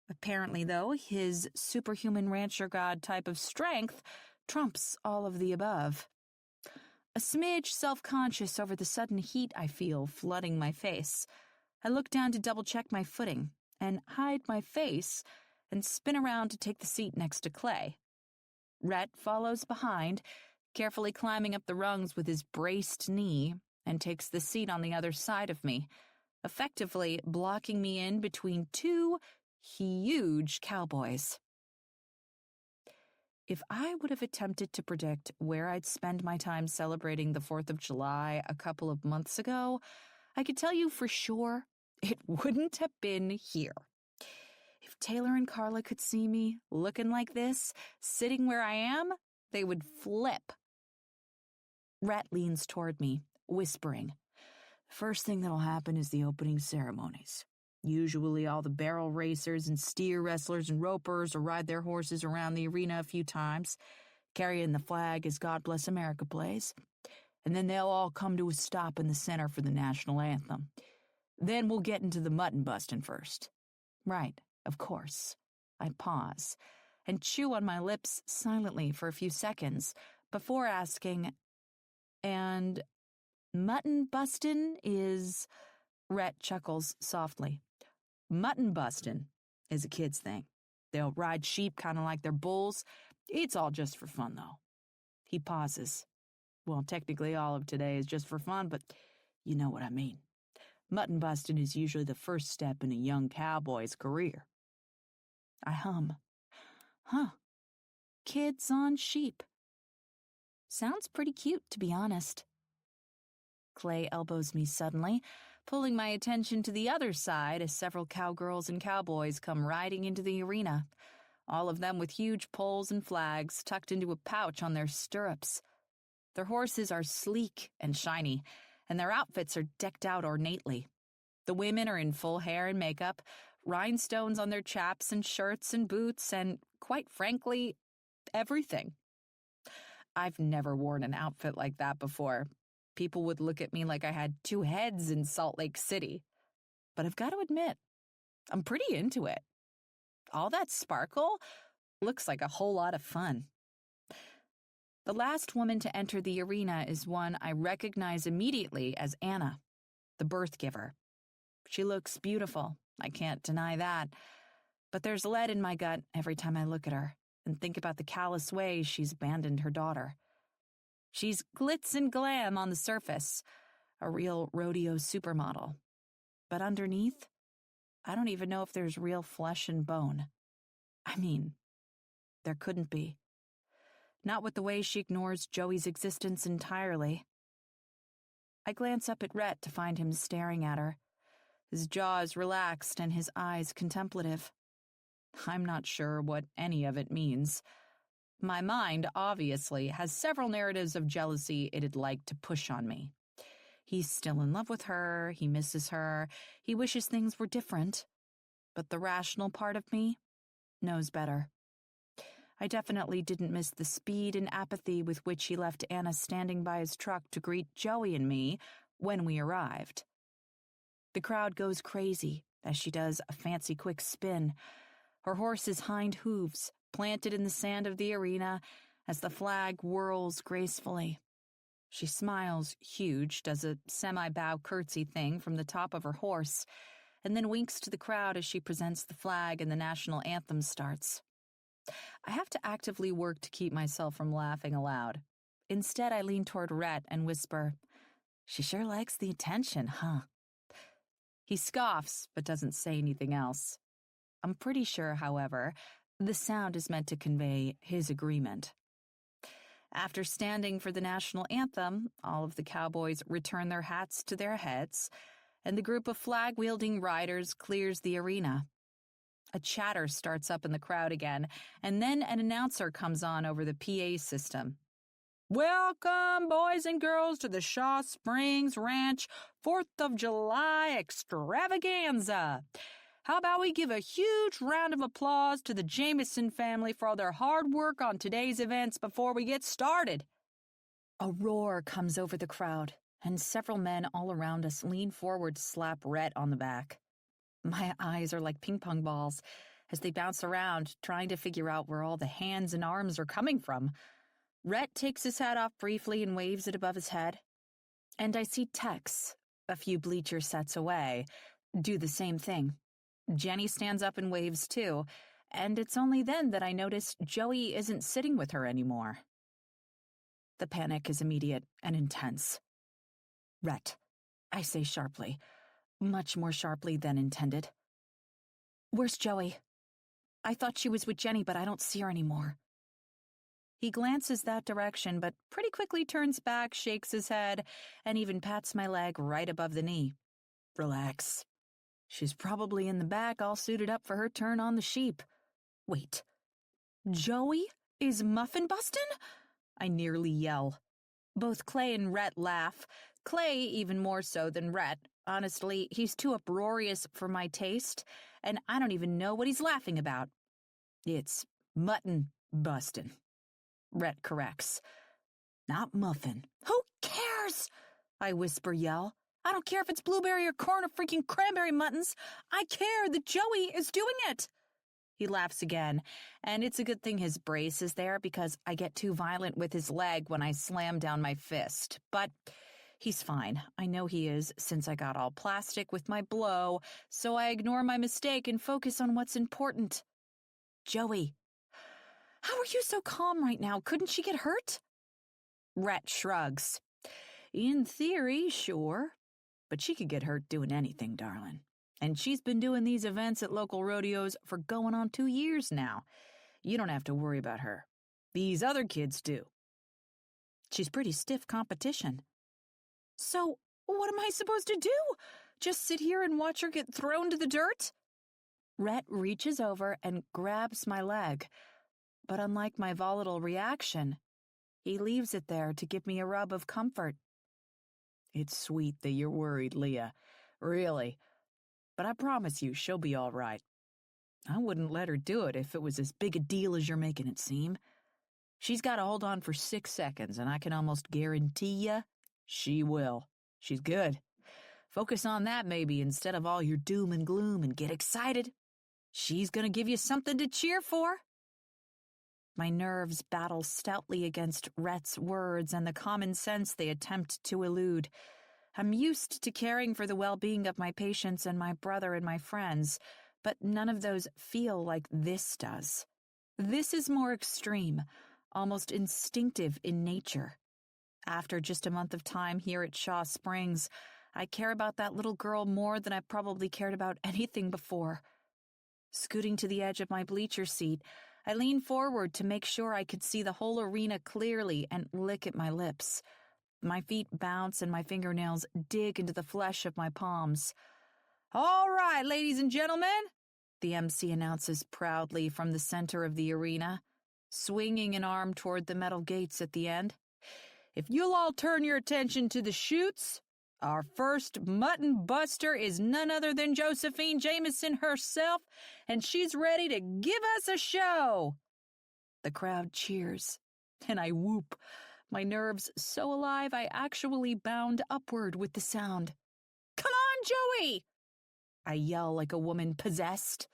Apparently, though, his superhuman rancher god type of strength trumps all of the above. A smidge self-conscious over the sudden heat I feel flooding my face, I look down to double-check my footing and hide my face and spin around to take the seat next to Clay. Rhett follows behind, carefully climbing up the rungs with his braced knee, and takes the seat on the other side of me, effectively blocking me in between 2 huge cowboys. If I would have attempted to predict where I'd spend my time celebrating the 4th of July a couple of months ago, I could tell you for sure it wouldn't have been here. If Taylor and Carla could see me looking like this, sitting where I am, they would flip. Rhett leans toward me, whispering, "First thing that'll happen is the opening ceremonies. Usually all the barrel racers and steer wrestlers and ropers will ride their horses around the arena a few times, carrying the flag as God Bless America plays, and then they'll all come to a stop in the center for the national anthem. Then we'll get into the mutton busting first." Right, of course. I pause and chew on my lips silently for a few seconds before asking, "And mutton bustin' is—" Rhett chuckles softly. "Mutton bustin' is a kid's thing. They'll ride sheep kind of like they're bulls. It's all just for fun, though." He pauses. Well, technically all of today is just for fun, but you know what I mean. Mutton busting is usually the first step in a young cowboy's career. I hum. Huh. Kids on sheep. Sounds pretty cute, to be honest. Clay elbows me suddenly, pulling my attention to the other side as several cowgirls and cowboys come riding into the arena, all of them with huge poles and flags tucked into a pouch on their stirrups. Their horses are sleek and shiny, and their outfits are decked out ornately. The women are in full hair and makeup, rhinestones on their chaps and shirts and boots, and, quite frankly, everything. I've never worn an outfit like that before. People would look at me like I had two heads in Salt Lake City. But I've got to admit, I'm pretty into it. All that sparkle looks like a whole lot of fun. The last woman to enter the arena is one I recognize immediately as Anna, the birth giver. She looks beautiful, I can't deny that. But there's lead in my gut every time I look at her and think about the callous way she's abandoned her daughter. She's glitz and glam on the surface, a real rodeo supermodel. But underneath, I don't even know if there's real flesh and bone. I mean, there couldn't be. Not with the way she ignores Joey's existence entirely. I glance up at Rhett to find him staring at her, his jaws relaxed and his eyes contemplative. I'm not sure what any of it means. My mind, obviously, has several narratives of jealousy it'd like to push on me. He's still in love with her, he misses her, he wishes things were different. But the rational part of me knows better. I definitely didn't miss the speed and apathy with which he left Anna standing by his truck to greet Joey and me when we arrived. The crowd goes crazy as she does a fancy quick spin, her horse's hind hooves planted in the sand of the arena as the flag whirls gracefully. She smiles huge, does a semi-bow curtsy thing from the top of her horse, and then winks to the crowd as she presents the flag and the national anthem starts. I have to actively work to keep myself from laughing aloud. Instead, I lean toward Rhett and whisper, "She sure likes the attention, huh?" He scoffs, but doesn't say anything else. I'm pretty sure, however, the sound is meant to convey his agreement. After standing for the national anthem, all of the cowboys return their hats to their heads, and the group of flag-wielding riders clears the arena. A chatter starts up in the crowd again, and then an announcer comes on over the PA system. "Welcome, boys and girls, to the Shaw Springs Ranch 4th of July extravaganza. How about we give a huge round of applause to the Jameson family for all their hard work on today's events before we get started?" A roar comes over the crowd, and several men all around us lean forward to slap Rhett on the back. My eyes are like ping pong balls as they bounce around, trying to figure out where all the hands and arms are coming from. Rhett takes his hat off briefly and waves it above his head. And I see Tex, a few bleacher sets away, do the same thing. Jenny stands up and waves too, and it's only then that I notice Joey isn't sitting with her anymore. The panic is immediate and intense. "Rhett," I say sharply, much more sharply than intended. "Where's Joey? I thought she was with Jenny, but I don't see her anymore." He glances that direction, but pretty quickly turns back, shakes his head, and even pats my leg right above the knee. "Relax. She's probably in the back all suited up for her turn on the sheep." Wait. Joey is muffin bustin'? I nearly yell. Both Clay and Rhett laugh. Clay even more so than Rhett. Honestly, he's too uproarious for my taste, and I don't even know what he's laughing about. "It's mutton bustin'," Rhett corrects. "Not muffin." "Who cares?" I whisper yell. "I don't care if it's blueberry or corn or freaking cranberry muttons. I care that Joey is doing it." He laughs again, and it's a good thing his brace is there because I get too violent with his leg when I slam down my fist. But he's fine. I know he is, since I got all plastic with my blow, so I ignore my mistake and focus on what's important. "Joey, how are you so calm right now? Couldn't she get hurt?" Rhett shrugs. "In theory, sure. but she could get hurt doing anything, darling. And she's been doing these events at local rodeos for going on 2 years now. You don't have to worry about her. These other kids do. She's pretty stiff competition. So, what am I supposed to do? Just sit here and watch her get thrown to the dirt? Rhett reaches over and grabs my leg, but unlike my volatile reaction, he leaves it there to give me a rub of comfort. It's sweet that you're worried, Leah. Really. But I promise you she'll be all right. I wouldn't let her do it if it was as big a deal as you're making it seem. She's got to hold on for 6 seconds, and I can almost guarantee you she will. She's good. Focus on that maybe instead of all your doom and gloom and get excited. She's going to give you something to cheer for. My nerves battle stoutly against Rhett's words and the common sense they attempt to elude. I'm used to caring for the well-being of my patients and my brother and my friends, but none of those feel like this does. This is more extreme, almost instinctive in nature. After just a month of time here at Shaw Springs, I care about that little girl more than I probably cared about anything before. Scooting to the edge of my bleacher seat, I lean forward to make sure I could see the whole arena clearly and lick at my lips. My feet bounce and my fingernails dig into the flesh of my palms. "All right, ladies and gentlemen," the MC announces proudly from the center of the arena, swinging an arm toward the metal gates at the end. "If you'll all turn your attention to the chutes, our first mutton buster is none other than Josephine Jameson herself, and she's ready to give us a show." The crowd cheers, and I whoop, my nerves so alive I actually bound upward with the sound. "Come on, Joey!" I yell like a woman possessed.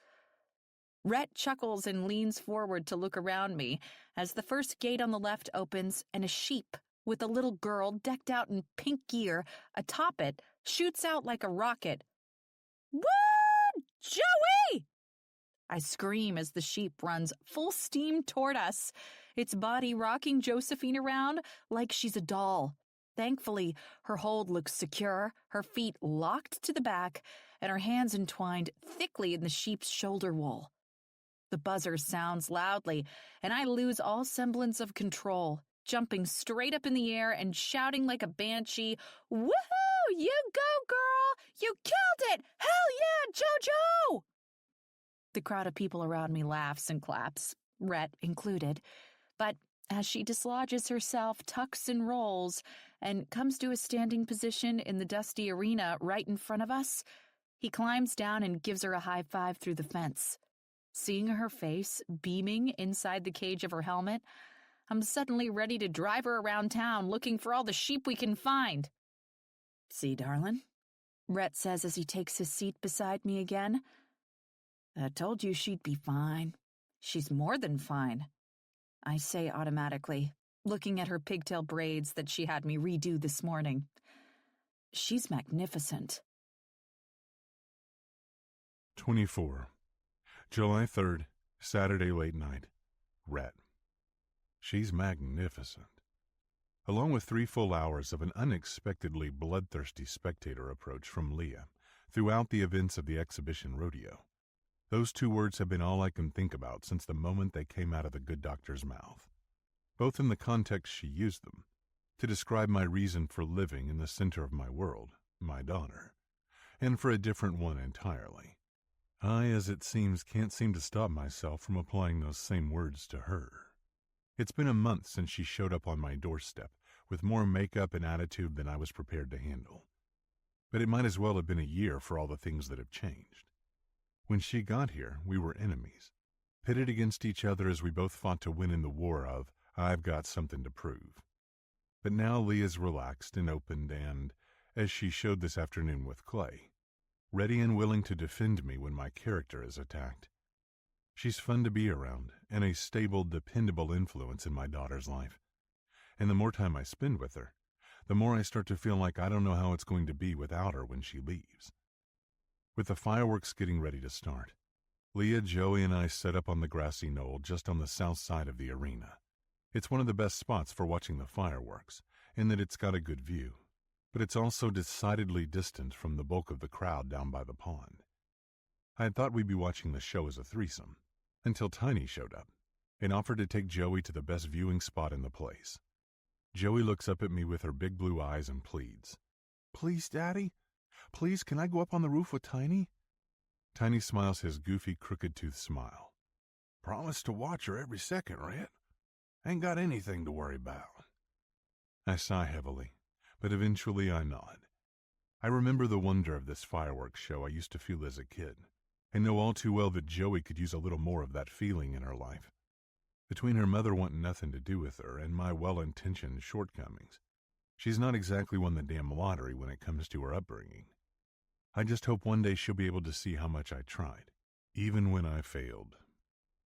Rhett chuckles and leans forward to look around me as the first gate on the left opens and a sheep with a little girl decked out in pink gear atop it shoots out like a rocket. "Woo! Joey!" I scream as the sheep runs full steam toward us, its body rocking Josephine around like she's a doll. Thankfully, her hold looks secure, her feet locked to the back, and her hands entwined thickly in the sheep's shoulder wool. The buzzer sounds loudly, and I lose all semblance of control, jumping straight up in the air and shouting like a banshee, "Woohoo! You go, girl! You killed it! Hell yeah, JoJo!" The crowd of people around me laughs and claps, Rhett included, but as she dislodges herself, tucks and rolls, and comes to a standing position in the dusty arena right in front of us, he climbs down and gives her a high five through the fence. Seeing her face beaming inside the cage of her helmet, I'm suddenly ready to drive her around town looking for all the sheep we can find. "See, darling," Rhett says as he takes his seat beside me again. "I told you she'd be fine. She's more than fine," I say automatically, looking at her pigtail braids that she had me redo this morning. "She's magnificent." 24. July 3rd, Saturday late night. Rhett. She's magnificent. Along with 3 full hours of an unexpectedly bloodthirsty spectator approach from Leah throughout the events of the exhibition rodeo. Those 2 words have been all I can think about since the moment they came out of the good doctor's mouth, both in the context she used them, to describe my reason for living in the center of my world, my daughter, and for a different one entirely. I, as it seems, can't seem to stop myself from applying those same words to her. It's been a month since she showed up on my doorstep with more makeup and attitude than I was prepared to handle. But it might as well have been a year for all the things that have changed. When she got here, we were enemies, pitted against each other as we both fought to win in the war of, "I've got something to prove." But now Leah's relaxed and opened and, as she showed this afternoon with Clay, ready and willing to defend me when my character is attacked. She's fun to be around and a stable, dependable influence in my daughter's life. And the more time I spend with her, the more I start to feel like I don't know how it's going to be without her when she leaves. With the fireworks getting ready to start, Leah, Joey, and I set up on the grassy knoll just on the south side of the arena. It's one of the best spots for watching the fireworks, in that it's got a good view. but it's also decidedly distant from the bulk of the crowd down by the pond. I had thought we'd be watching the show as a threesome, until Tiny showed up and offered to take Joey to the best viewing spot in the place. Joey looks up at me with her big blue eyes and pleads, "Please, Daddy? Please, can I go up on the roof with Tiny?" Tiny smiles his goofy, crooked-toothed smile. "Promise to watch her every second, Rhett. Ain't got anything to worry about." I sigh heavily, but eventually I nod. I remember the wonder of this fireworks show I used to feel as a kid, and know all too well that Joey could use a little more of that feeling in her life. Between her mother wanting nothing to do with her and my well-intentioned shortcomings, she's not exactly won the damn lottery when it comes to her upbringing. I just hope one day she'll be able to see how much I tried, even when I failed.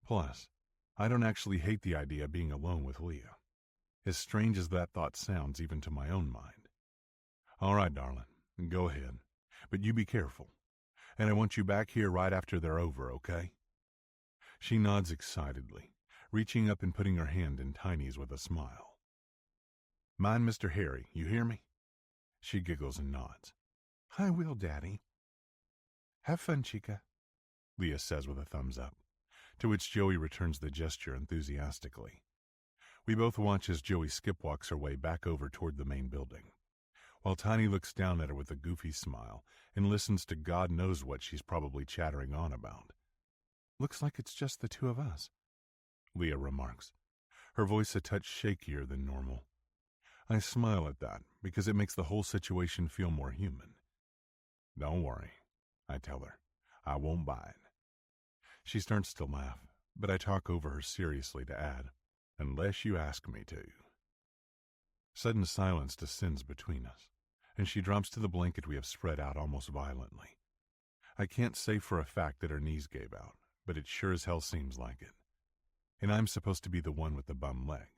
Plus, I don't actually hate the idea of being alone with Leah, as strange as that thought sounds even to my own mind. "All right, darling, go ahead, but you be careful, and I want you back here right after they're over, okay?" She nods excitedly, reaching up and putting her hand in Tiny's with a smile. "Mind Mr. Harry, you hear me?" She giggles and nods. "I will, Daddy." "Have fun, Chica," Leah says with a thumbs up, to which Joey returns the gesture enthusiastically. We both watch as Joey skip-walks her way back over toward the main building, while Tiny looks down at her with a goofy smile and listens to God knows what she's probably chattering on about. "Looks like it's just the two of us," Leah remarks, her voice a touch shakier than normal. I smile at that because it makes the whole situation feel more human. "Don't worry," I tell her. "I won't bite." She starts to laugh, but I talk over her seriously to add, "Unless you ask me to." Sudden silence descends between us, and she drops to the blanket we have spread out almost violently. I can't say for a fact that her knees gave out, but it sure as hell seems like it. And I'm supposed to be the one with the bum leg.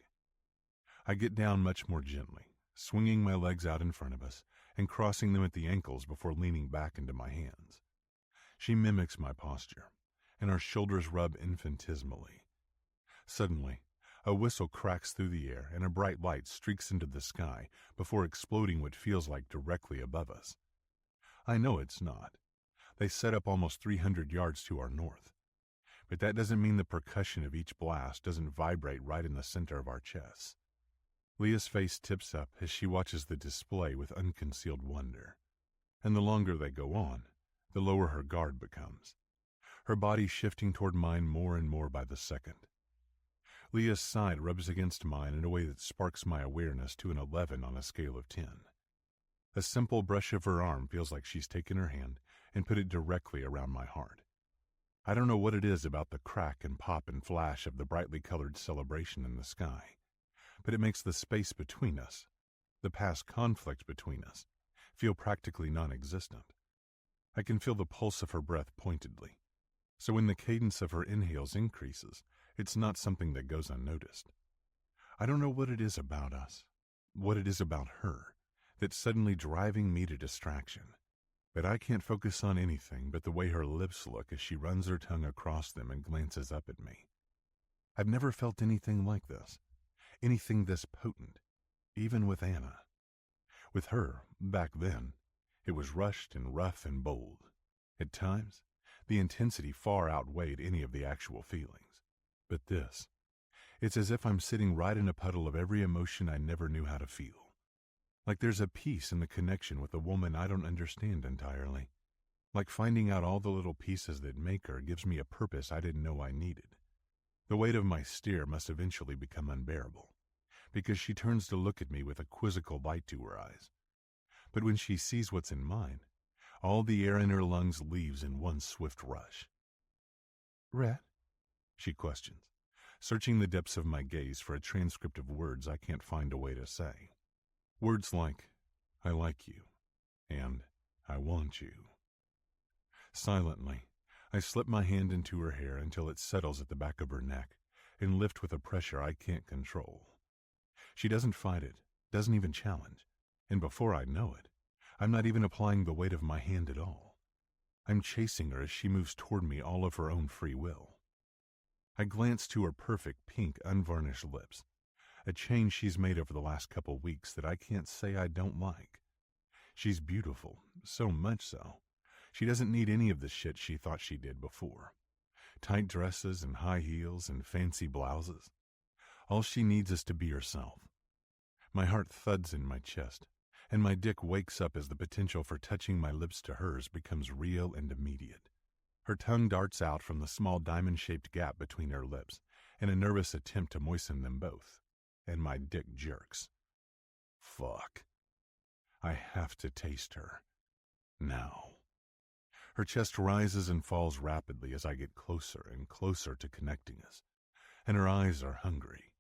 I get down much more gently, swinging my legs out in front of us and crossing them at the ankles before leaning back into my hands. She mimics my posture, and our shoulders rub infinitesimally. Suddenly, a whistle cracks through the air and a bright light streaks into the sky before exploding what feels like directly above us. I know it's not. They set up almost 300 yards to our north. But that doesn't mean the percussion of each blast doesn't vibrate right in the center of our chests. Leah's face tips up as she watches the display with unconcealed wonder. And the longer they go on, the lower her guard becomes, her body shifting toward mine more and more by the second. Leah's side rubs against mine in a way that sparks my awareness to an 11 on a scale of 10. A simple brush of her arm feels like she's taken her hand and put it directly around my heart. I don't know what it is about the crack and pop and flash of the brightly colored celebration in the sky, but it makes the space between us, the past conflict between us, feel practically non-existent. I can feel the pulse of her breath pointedly, so when the cadence of her inhales increases, it's not something that goes unnoticed. I don't know what it is about us, what it is about her, that's suddenly driving me to distraction. But I can't focus on anything but the way her lips look as she runs her tongue across them and glances up at me. I've never felt anything like this, anything this potent, even with Anna. With her, back then, it was rushed and rough and bold. At times, the intensity far outweighed any of the actual feelings. But this, it's as if I'm sitting right in a puddle of every emotion I never knew how to feel. Like there's a peace in the connection with a woman I don't understand entirely. Like finding out all the little pieces that make her gives me a purpose I didn't know I needed. The weight of my stare must eventually become unbearable, because she turns to look at me with a quizzical light to her eyes. But when she sees what's in mine, all the air in her lungs leaves in one swift rush. "Rhett?" she questions, searching the depths of my gaze for a transcript of words I can't find a way to say. Words like, "I like you," and "I want you." Silently, I slip my hand into her hair until it settles at the back of her neck and lift with a pressure I can't control. She doesn't fight it, doesn't even challenge, and before I know it, I'm not even applying the weight of my hand at all. I'm chasing her as she moves toward me all of her own free will. I glance to her perfect pink, unvarnished lips, a change she's made over the last couple weeks that I can't say I don't like. She's beautiful, so much so. She doesn't need any of the shit she thought she did before. Tight dresses and high heels and fancy blouses. All she needs is to be herself. My heart thuds in my chest, and my dick wakes up as the potential for touching my lips to hers becomes real and immediate. Her tongue darts out from the small diamond-shaped gap between her lips in a nervous attempt to moisten them both, and my dick jerks. Fuck. I have to taste her. Now. Her chest rises and falls rapidly as I get closer and closer to connecting us, and her eyes are hungry,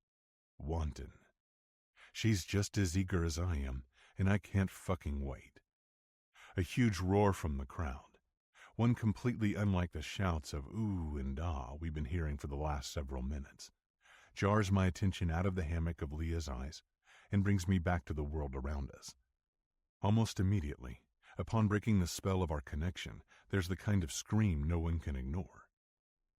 wanton. She's just as eager as I am, and I can't fucking wait. A huge roar from the crowd, one completely unlike the shouts of ooh and ah we've been hearing for the last several minutes, jars my attention out of the hammock of Leah's eyes and brings me back to the world around us. Almost immediately, upon breaking the spell of our connection, there's the kind of scream no one can ignore.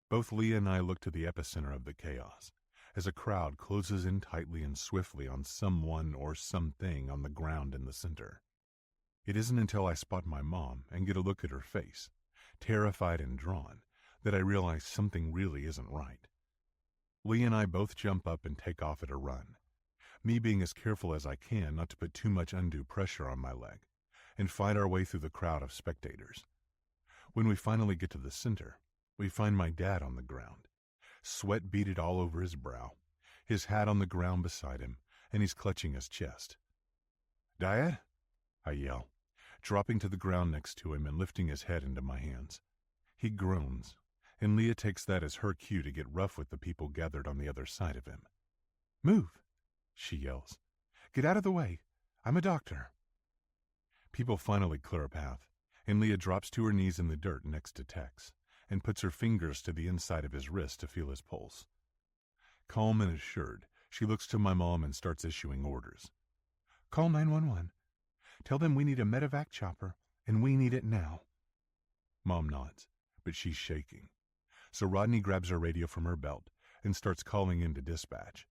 Both Leah and I look to the epicenter of the chaos, as a crowd closes in tightly and swiftly on someone or something on the ground in the center. It isn't until I spot my mom and get a look at her face, terrified and drawn, that I realize something really isn't right. Leah and I both jump up and take off at a run, me being as careful as I can not to put too much undue pressure on my leg, and fight our way through the crowd of spectators. When we finally get to the center, we find my dad on the ground, sweat beaded all over his brow, his hat on the ground beside him, and he's clutching his chest. "Dad?" I yell, dropping to the ground next to him and lifting his head into my hands. He groans, and Leah takes that as her cue to get rough with the people gathered on the other side of him. "Move," she yells. "Get out of the way. I'm a doctor." People finally clear a path, and Leah drops to her knees in the dirt next to Tex and puts her fingers to the inside of his wrist to feel his pulse. Calm and assured, she looks to my mom and starts issuing orders. "Call 911. Tell them we need a medevac chopper, and we need it now." Mom nods, but she's shaking. So Rodney grabs her radio from her belt and starts calling in to dispatch.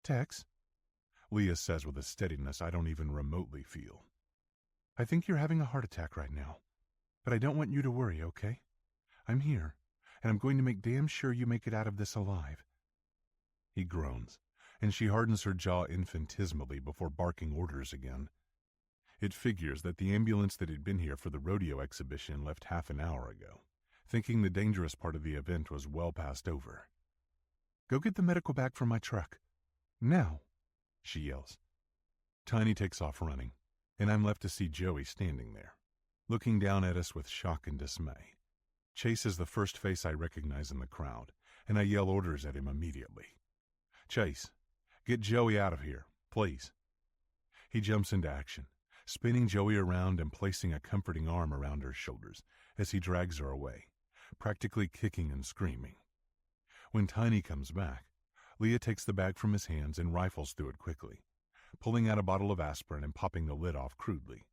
"Tex," Leah says with a steadiness I don't even remotely feel. "I think you're having a heart attack right now, but I don't want you to worry, okay? I'm here, and I'm going to make damn sure you make it out of this alive." He groans, and she hardens her jaw infinitesimally before barking orders again. It figures that the ambulance that had been here for the rodeo exhibition left half an hour ago, thinking the dangerous part of the event was well passed over. "Go get the medical bag from my truck. Now," she yells. Tiny takes off running, and I'm left to see Joey standing there, looking down at us with shock and dismay. Chase is the first face I recognize in the crowd, and I yell orders at him immediately. "Chase, get Joey out of here, please." He jumps into action, spinning Joey around and placing a comforting arm around her shoulders as he drags her away, practically kicking and screaming. When Tiny comes back, Leah takes the bag from his hands and rifles through it quickly, pulling out a bottle of aspirin and popping the lid off crudely.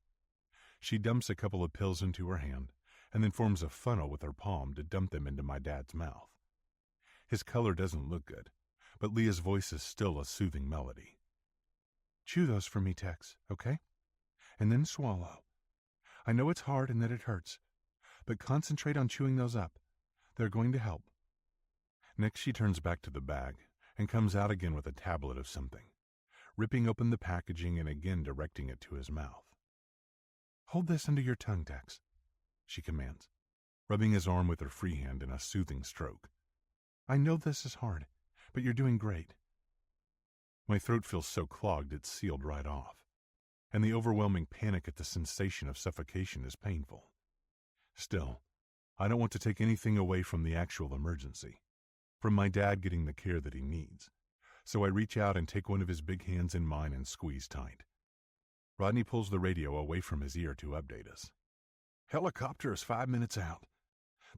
She dumps a couple of pills into her hand and then forms a funnel with her palm to dump them into my dad's mouth. His color doesn't look good, but Leah's voice is still a soothing melody. "Chew those for me, Tex, okay? And then swallow. I know it's hard and that it hurts, but concentrate on chewing those up. They're going to help." Next she turns back to the bag and comes out again with a tablet of something, ripping open the packaging and again directing it to his mouth. "Hold this under your tongue, Tex," she commands, rubbing his arm with her free hand in a soothing stroke. "I know this is hard, but you're doing great." My throat feels so clogged it's sealed right off, and the overwhelming panic at the sensation of suffocation is painful. Still, I don't want to take anything away from the actual emergency, from my dad getting the care that he needs, so I reach out and take one of his big hands in mine and squeeze tight. Rodney pulls the radio away from his ear to update us. "Helicopter is 5 minutes out.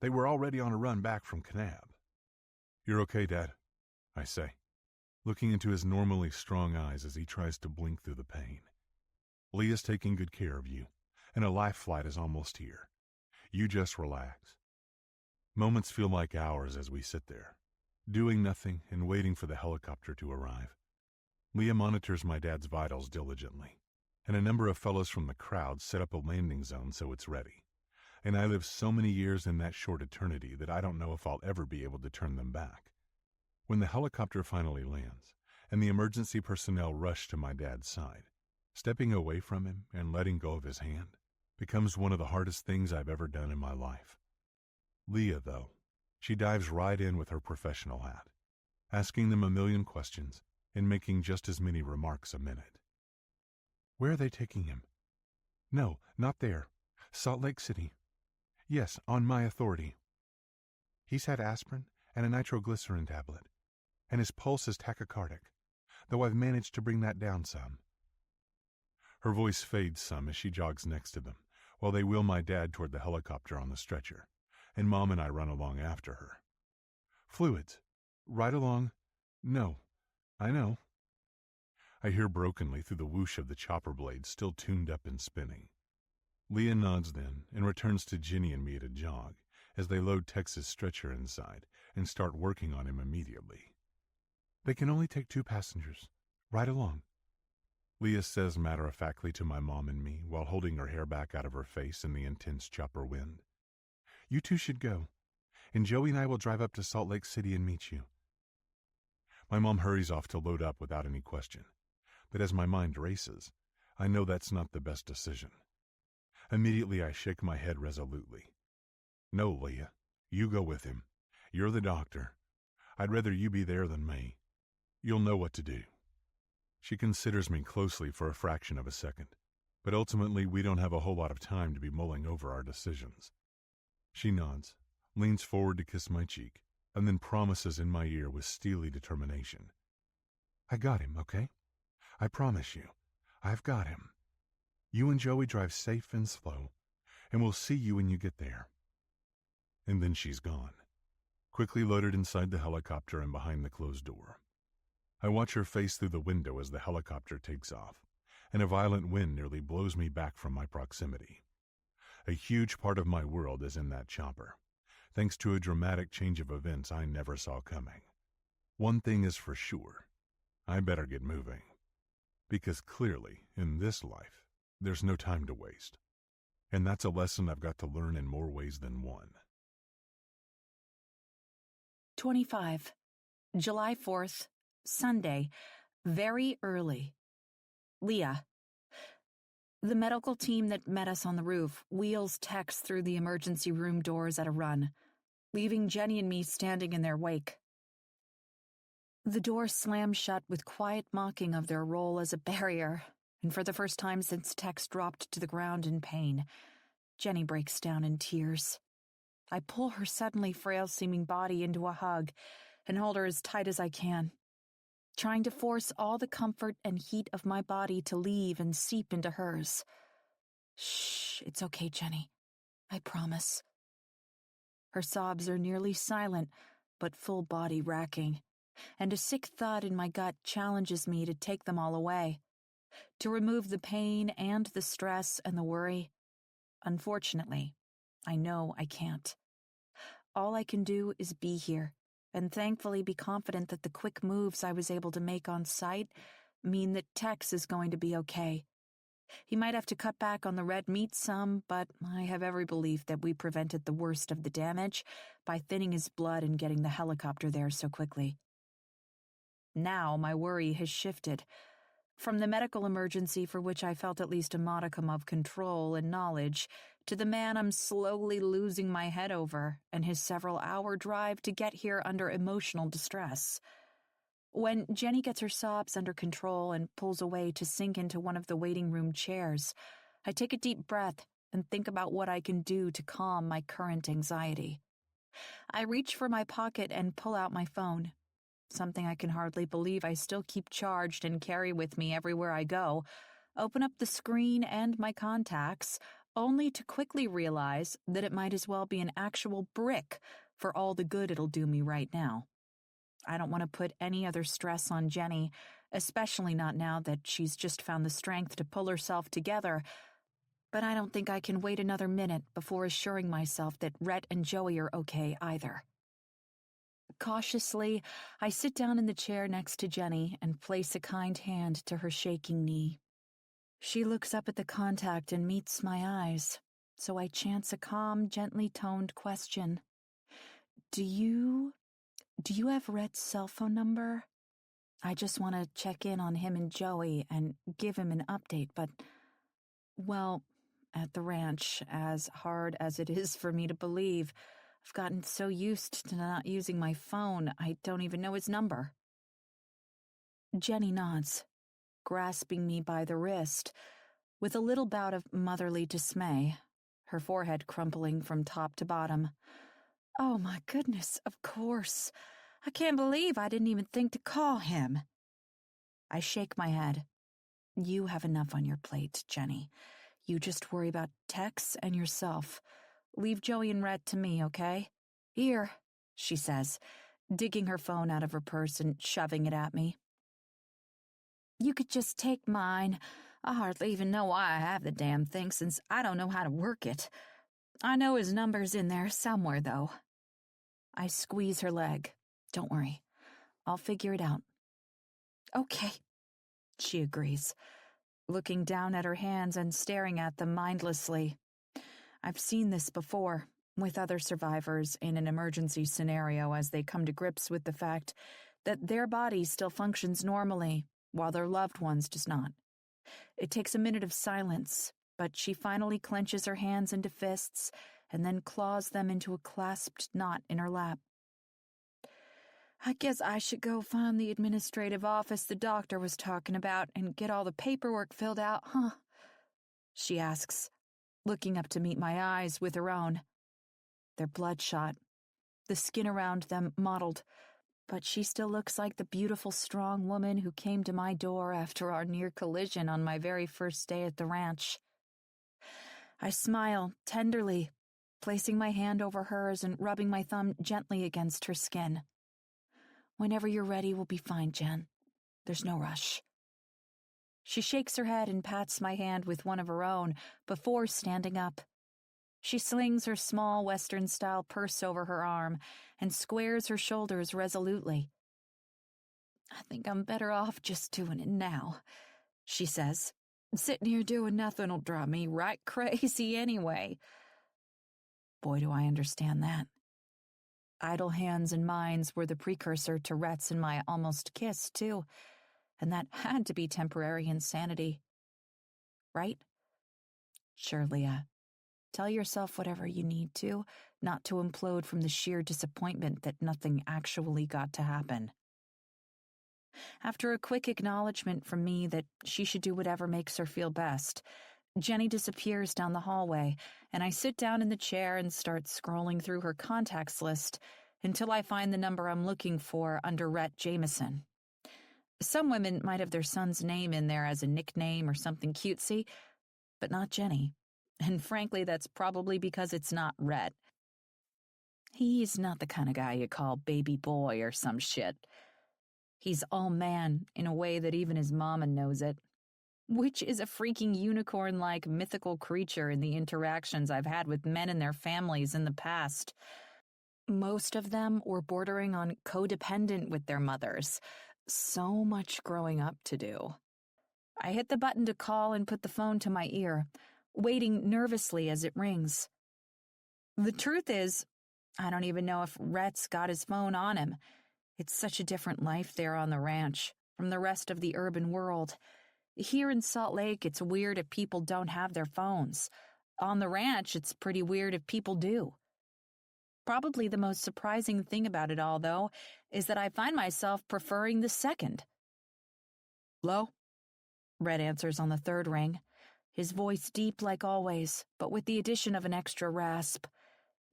They were already on a run back from Kanab." "You're okay, Dad," I say, looking into his normally strong eyes as he tries to blink through the pain. "Leah's taking good care of you, and a life flight is almost here. You just relax." Moments feel like hours as we sit there, doing nothing and waiting for the helicopter to arrive. Leah monitors my dad's vitals diligently, and a number of fellows from the crowd set up a landing zone so it's ready. And I lived so many years in that short eternity that I don't know if I'll ever be able to turn them back. When the helicopter finally lands, and the emergency personnel rush to my dad's side, stepping away from him and letting go of his hand becomes one of the hardest things I've ever done in my life. Leah, though, she dives right in with her professional hat, asking them a million questions and making just as many remarks a minute. Where are they taking him? No, not there. Salt Lake City. Yes, on my authority. He's had aspirin and a nitroglycerin tablet, and his pulse is tachycardic, though I've managed to bring that down some. Her voice fades some as she jogs next to them, while they wheel my dad toward the helicopter on the stretcher, and Mom and I run along after her. Fluids. Right along. No. I know. I hear brokenly through the whoosh of the chopper blades still tuned up and spinning. Leah nods then and returns to Jenny and me at a jog as they load Tex's stretcher inside and start working on him immediately. They can only take 2 passengers. Right along. Leah says matter-of-factly to my mom and me while holding her hair back out of her face in the intense chopper wind. You 2 should go, and Joey and I will drive up to Salt Lake City and meet you. My mom hurries off to load up without any question, but as my mind races, I know that's not the best decision. Immediately I shake my head resolutely. No, Leah, you go with him. You're the doctor. I'd rather you be there than me. You'll know what to do. She considers me closely for a fraction of a second, but ultimately we don't have a whole lot of time to be mulling over our decisions. She nods, leans forward to kiss my cheek, and then promises in my ear with steely determination. I got him, okay? I promise you, I've got him. You and Joey drive safe and slow, and we'll see you when you get there. And then she's gone, quickly loaded inside the helicopter and behind the closed door. I watch her face through the window as the helicopter takes off, and a violent wind nearly blows me back from my proximity. A huge part of my world is in that chopper, thanks to a dramatic change of events I never saw coming. One thing is for sure, I better get moving, because clearly, in this life, there's no time to waste, and that's a lesson I've got to learn in more ways than one. 25. July 4th, Sunday, very early. Leah. The medical team that met us on the roof wheels Tex through the emergency room doors at a run, leaving Jenny and me standing in their wake. The door slams shut with quiet mocking of their role as a barrier, and for the first time since Tex dropped to the ground in pain, Jenny breaks down in tears. I pull her suddenly frail-seeming body into a hug and hold her as tight as I can, trying to force all the comfort and heat of my body to leave and seep into hers. Shh, it's okay, Jenny. I promise. Her sobs are nearly silent, but full body racking, and a sick thud in my gut challenges me to take them all away, to remove the pain and the stress and the worry. Unfortunately, I know I can't. All I can do is be here, and thankfully be confident that the quick moves I was able to make on site mean that Tex is going to be okay. He might have to cut back on the red meat some, but I have every belief that we prevented the worst of the damage by thinning his blood and getting the helicopter there so quickly. Now my worry has shifted from the medical emergency for which I felt at least a modicum of control and knowledge to the man I'm slowly losing my head over and his several-hour drive to get here under emotional distress. When Jenny gets her sobs under control and pulls away to sink into one of the waiting room chairs, I take a deep breath and think about what I can do to calm my current anxiety. I reach for my pocket and pull out my phone, something I can hardly believe I still keep charged and carry with me everywhere I go, open up the screen and my contacts, only to quickly realize that it might as well be an actual brick for all the good it'll do me right now. I don't want to put any other stress on Jenny, especially not now that she's just found the strength to pull herself together, but I don't think I can wait another minute before assuring myself that Rhett and Joey are okay either. Cautiously, I sit down in the chair next to Jenny and place a kind hand to her shaking knee. She looks up at the contact and meets my eyes, so I chance a calm, gently toned question. Do you have Rhett's cell phone number? I just want to check in on him and Joey and give him an update, but, well, at the ranch, as hard as it is for me to believe, I've gotten so used to not using my phone, I don't even know his number. Jenny nods, grasping me by the wrist, with a little bout of motherly dismay, her forehead crumpling from top to bottom. Oh my goodness, of course. I can't believe I didn't even think to call him. I shake my head. You have enough on your plate, Jenny. You just worry about Tex and yourself. Leave Joey and Rhett to me, okay? Here, she says, digging her phone out of her purse and shoving it at me. You could just take mine. I hardly even know why I have the damn thing since I don't know how to work it. I know his number's in there somewhere, though. I squeeze her leg. Don't worry. I'll figure it out. Okay, she agrees, looking down at her hands and staring at them mindlessly. I've seen this before, with other survivors in an emergency scenario as they come to grips with the fact that their body still functions normally, while their loved ones does not. It takes a minute of silence, but she finally clenches her hands into fists and then claws them into a clasped knot in her lap. I guess I should go find the administrative office the doctor was talking about and get all the paperwork filled out, huh? She asks, looking up to meet my eyes with her own. They're bloodshot, the skin around them mottled, but she still looks like the beautiful, strong woman who came to my door after our near collision on my very first day at the ranch. I smile tenderly, placing my hand over hers and rubbing my thumb gently against her skin. Whenever you're ready, we'll be fine, Jen. There's no rush. She shakes her head and pats my hand with one of her own before standing up. She slings her small Western-style purse over her arm and squares her shoulders resolutely. I think I'm better off just doing it now, she says. Sitting here doing nothing'll drive me right crazy anyway. Boy, do I understand that. Idle hands and minds were the precursor to Rhett's and my almost kiss, too, and that had to be temporary insanity. Right? Sure, Leah. Tell yourself whatever you need to, not to implode from the sheer disappointment that nothing actually got to happen. After a quick acknowledgement from me that she should do whatever makes her feel best, Jenny disappears down the hallway, and I sit down in the chair and start scrolling through her contacts list until I find the number I'm looking for under Rhett Jameson. Some women might have their son's name in there as a nickname or something cutesy, but not Jenny. And frankly, that's probably because it's not Rhett. He's not the kind of guy you call baby boy or some shit. He's all man in a way that even his mama knows it, which is a freaking unicorn-like mythical creature in the interactions I've had with men and their families in the past. Most of them were bordering on codependent with their mothers. So much growing up to do. I hit the button to call and put the phone to my ear, waiting nervously as it rings. The truth is, I don't even know if Rhett's got his phone on him. It's such a different life there on the ranch from the rest of the urban world. Here in Salt Lake, it's weird if people don't have their phones. On the ranch, it's pretty weird if people do. Probably the most surprising thing about it all, though, is that I find myself preferring the second. Hello? Rhett answers on the third ring, his voice deep like always, but with the addition of an extra rasp.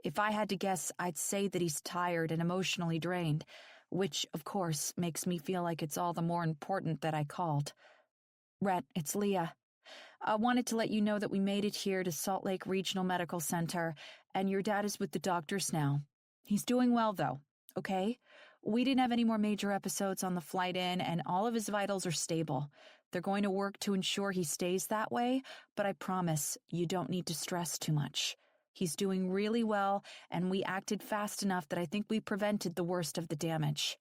If I had to guess, I'd say that he's tired and emotionally drained, which, of course, makes me feel like it's all the more important that I called. Rhett, it's Leah. I wanted to let you know that we made it here to Salt Lake Regional Medical Center, and your dad is with the doctors now. He's doing well, though, okay? We didn't have any more major episodes on the flight in, and all of his vitals are stable. They're going to work to ensure he stays that way, but I promise you don't need to stress too much. He's doing really well, and we acted fast enough that I think we prevented the worst of the damage.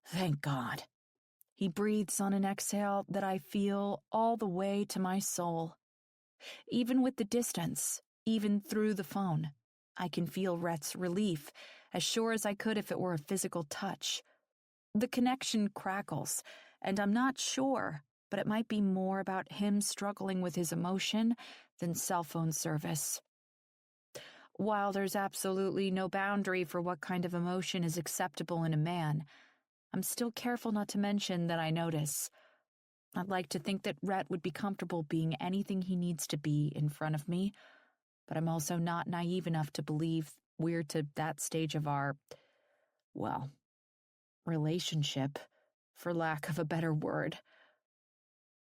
Thank God. He breathes on an exhale that I feel all the way to my soul. Even with the distance, even through the phone, I can feel Rhett's relief, as sure as I could if it were a physical touch. The connection crackles, and I'm not sure, but it might be more about him struggling with his emotion than cell phone service. While there's absolutely no boundary for what kind of emotion is acceptable in a man, I'm still careful not to mention that I notice. I'd like to think that Rhett would be comfortable being anything he needs to be in front of me, but I'm also not naive enough to believe we're to that stage of our, well, relationship, for lack of a better word.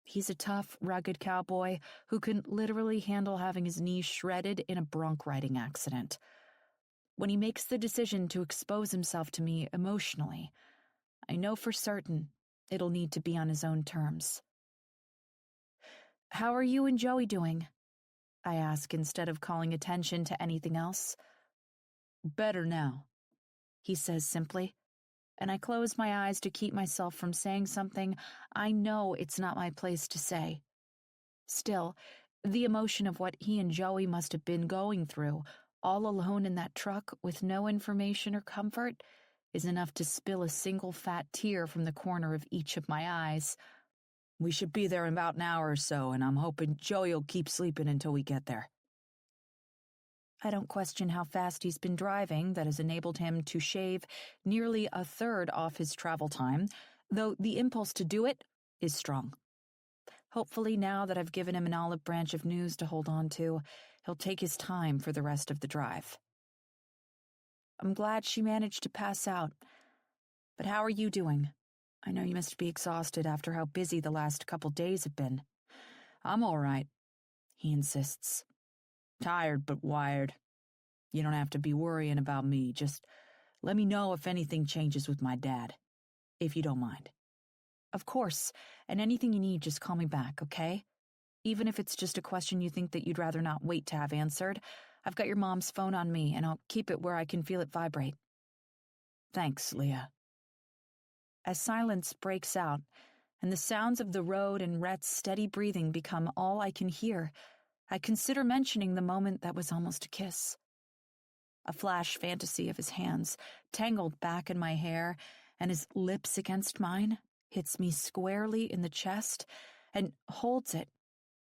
He's a tough, rugged cowboy who can literally handle having his knee shredded in a bronc riding accident. When he makes the decision to expose himself to me emotionally, I know for certain it'll need to be on his own terms. "How are you and Joey doing?" I ask instead of calling attention to anything else. "Better now," he says simply, and I close my eyes to keep myself from saying something I know it's not my place to say. Still, the emotion of what he and Joey must have been going through, all alone in that truck with no information or comfort, is enough to spill a single fat tear from the corner of each of my eyes. "We should be there in about an hour or so, and I'm hoping Joey'll keep sleeping until we get there." I don't question how fast he's been driving that has enabled him to shave nearly a third off his travel time, though the impulse to do it is strong. Hopefully, now that I've given him an olive branch of news to hold on to, he'll take his time for the rest of the drive. I'm glad she managed to pass out. But how are you doing? I know you must be exhausted after how busy the last couple days have been. "I'm all right," he insists. "Tired but wired. You don't have to be worrying about me. Just let me know if anything changes with my dad, if you don't mind." Of course, and anything you need, just call me back, okay? Even if it's just a question you think that you'd rather not wait to have answered, I've got your mom's phone on me, and I'll keep it where I can feel it vibrate. "Thanks, Leah." As silence breaks out, and the sounds of the road and Rhett's steady breathing become all I can hear, I consider mentioning the moment that was almost a kiss. A flash fantasy of his hands, tangled back in my hair, and his lips against mine, hits me squarely in the chest and holds it,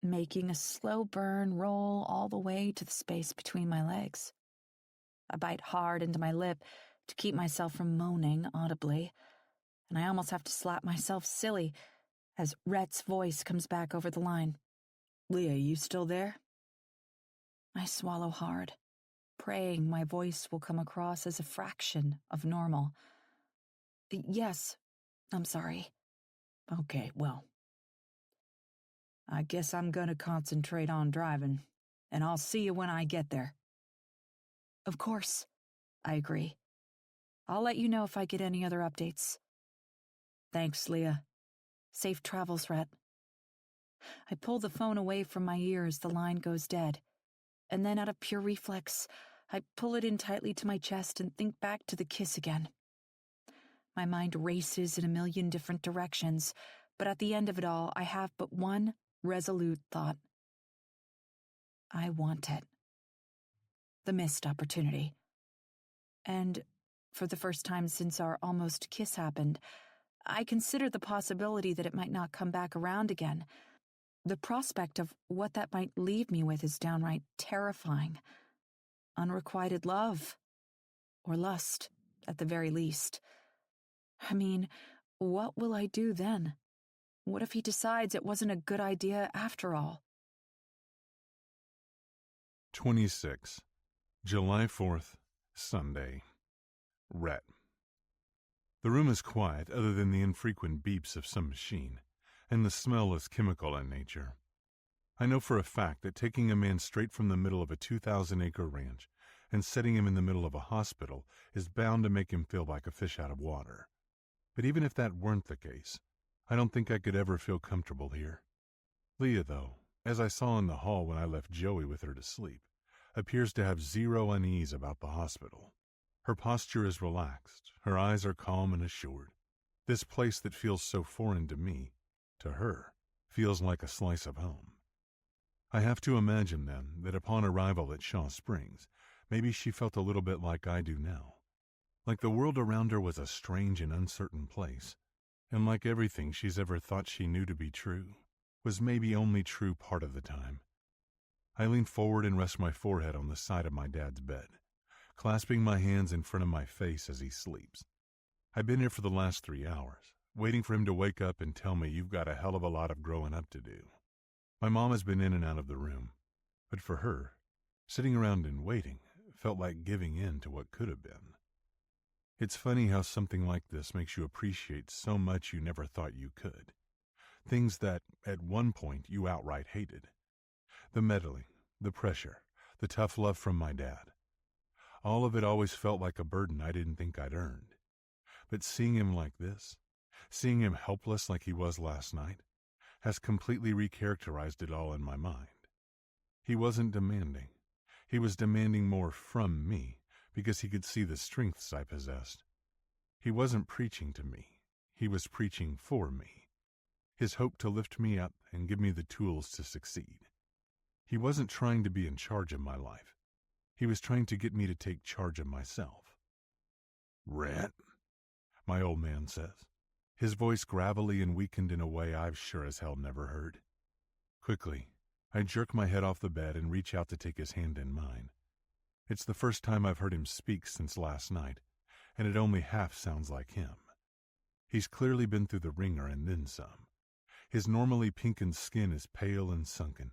making a slow burn roll all the way to the space between my legs. I bite hard into my lip to keep myself from moaning audibly, and I almost have to slap myself silly as Rhett's voice comes back over the line. "Leah, you still there?" I swallow hard, praying my voice will come across as a fraction of normal. "Yes, I'm sorry." "Okay, well, I guess I'm gonna concentrate on driving, and I'll see you when I get there." "Of course," I agree. "I'll let you know if I get any other updates." "Thanks, Leah." "Safe travels, Rhett." I pull the phone away from my ear as the line goes dead, and then out of pure reflex, I pull it in tightly to my chest and think back to the kiss again. My mind races in a million different directions, but at the end of it all, I have but one resolute thought. I want it. The missed opportunity. And for the first time since our almost kiss happened, I consider the possibility that it might not come back around again. The prospect of what that might leave me with is downright terrifying. Unrequited love. Or lust, at the very least. I mean, what will I do then? What if he decides it wasn't a good idea after all? 26. July 4th, Sunday. Rhett. The room is quiet other than the infrequent beeps of some machine, and the smell is chemical in nature. I know for a fact that taking a man straight from the middle of a 2,000-acre ranch and setting him in the middle of a hospital is bound to make him feel like a fish out of water. But even if that weren't the case, I don't think I could ever feel comfortable here. Leah, though, as I saw in the hall when I left Joey with her to sleep, appears to have zero unease about the hospital. Her posture is relaxed, her eyes are calm and assured. This place that feels so foreign to me, to her, feels like a slice of home. I have to imagine, then, that upon arrival at Shaw Springs, maybe she felt a little bit like I do now. Like the world around her was a strange and uncertain place, and like everything she's ever thought she knew to be true, was maybe only true part of the time. I lean forward and rest my forehead on the side of my dad's bed, clasping my hands in front of my face as he sleeps. I've been here for the last 3 hours, waiting for him to wake up and tell me you've got a hell of a lot of growing up to do. My mom has been in and out of the room, but for her, sitting around and waiting felt like giving in to what could have been. It's funny how something like this makes you appreciate so much you never thought you could. Things that, at one point, you outright hated. The meddling, the pressure, the tough love from my dad. All of it always felt like a burden I didn't think I'd earned. But seeing him like this, seeing him helpless like he was last night, has completely recharacterized it all in my mind. He wasn't demanding. He was demanding more from me because he could see the strengths I possessed. He wasn't preaching to me. He was preaching for me. His hope to lift me up and give me the tools to succeed. He wasn't trying to be in charge of my life. He was trying to get me to take charge of myself. "Rhett," my old man says, his voice gravelly and weakened in a way I've sure as hell never heard. Quickly, I jerk my head off the bed and reach out to take his hand in mine. It's the first time I've heard him speak since last night, and it only half sounds like him. He's clearly been through the ringer and then some. His normally pinkened skin is pale and sunken,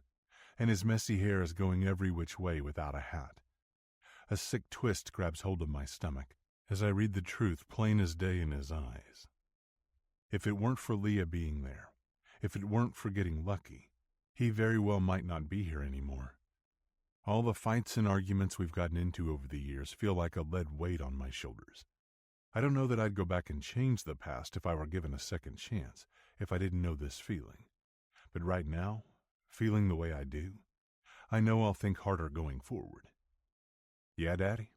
and his messy hair is going every which way without a hat. A sick twist grabs hold of my stomach as I read the truth plain as day in his eyes. If it weren't for Leah being there, if it weren't for getting lucky, he very well might not be here anymore. All the fights and arguments we've gotten into over the years feel like a lead weight on my shoulders. I don't know that I'd go back and change the past if I were given a second chance, if I didn't know this feeling. But right now, feeling the way I do, I know I'll think harder going forward. "Yeah, Daddy?"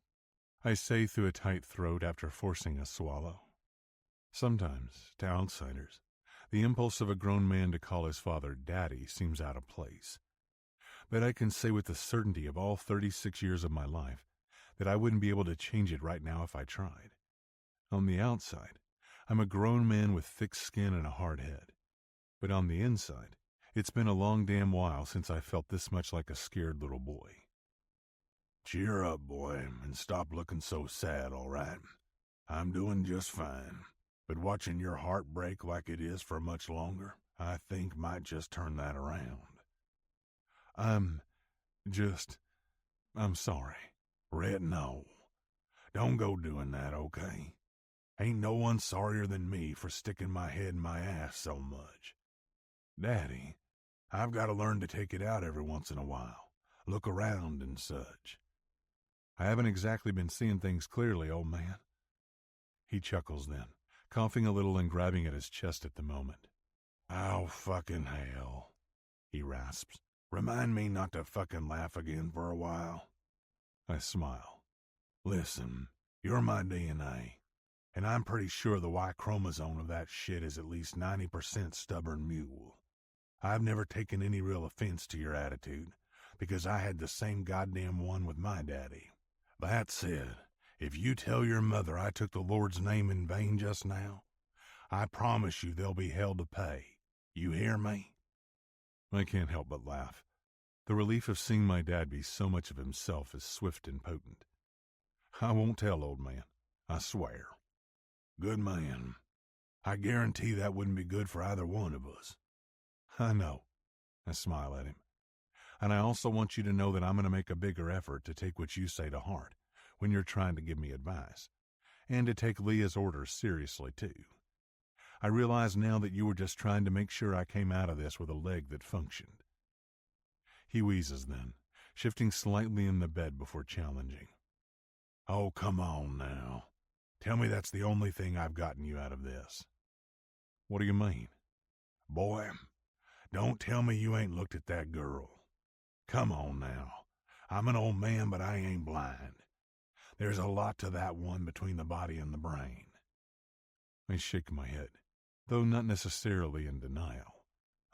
I say through a tight throat after forcing a swallow. Sometimes, to outsiders, the impulse of a grown man to call his father Daddy seems out of place. But I can say with the certainty of all 36 years of my life that I wouldn't be able to change it right now if I tried. On the outside, I'm a grown man with thick skin and a hard head. But on the inside, it's been a long damn while since I felt this much like a scared little boy. "Cheer up, boy, and stop looking so sad, all right? I'm doing just fine. But watching your heart break like it is for much longer, I think might just turn that around." I'm sorry. "Rhett, no. Don't go doing that, okay? Ain't no one sorrier than me for sticking my head in my ass so much. Daddy, I've got to learn to take it out every once in a while, look around and such." "I haven't exactly been seeing things clearly, old man." He chuckles then, coughing a little and grabbing at his chest at the moment. "Oh, fucking hell," he rasps. "Remind me not to fucking laugh again for a while." I smile. "Listen, you're my DNA, and I'm pretty sure the Y chromosome of that shit is at least 90% stubborn mule. I've never taken any real offense to your attitude, because I had the same goddamn one with my daddy. That said, if you tell your mother I took the Lord's name in vain just now, I promise you there'll be hell to pay. You hear me?" I can't help but laugh. The relief of seeing my dad be so much of himself is swift and potent. "I won't tell, old man. I swear." "Good man. I guarantee that wouldn't be good for either one of us." "I know." I smile at him. "And I also want you to know that I'm going to make a bigger effort to take what you say to heart when you're trying to give me advice, and to take Leah's orders seriously, too. I realize now that you were just trying to make sure I came out of this with a leg that functioned." He wheezes then, shifting slightly in the bed before challenging. "Oh, come on now. Tell me that's the only thing I've gotten you out of this." "What do you mean?" "Boy, don't tell me you ain't looked at that girl. Come on now. I'm an old man, but I ain't blind. There's a lot to that one between the body and the brain." I shake my head, though not necessarily in denial.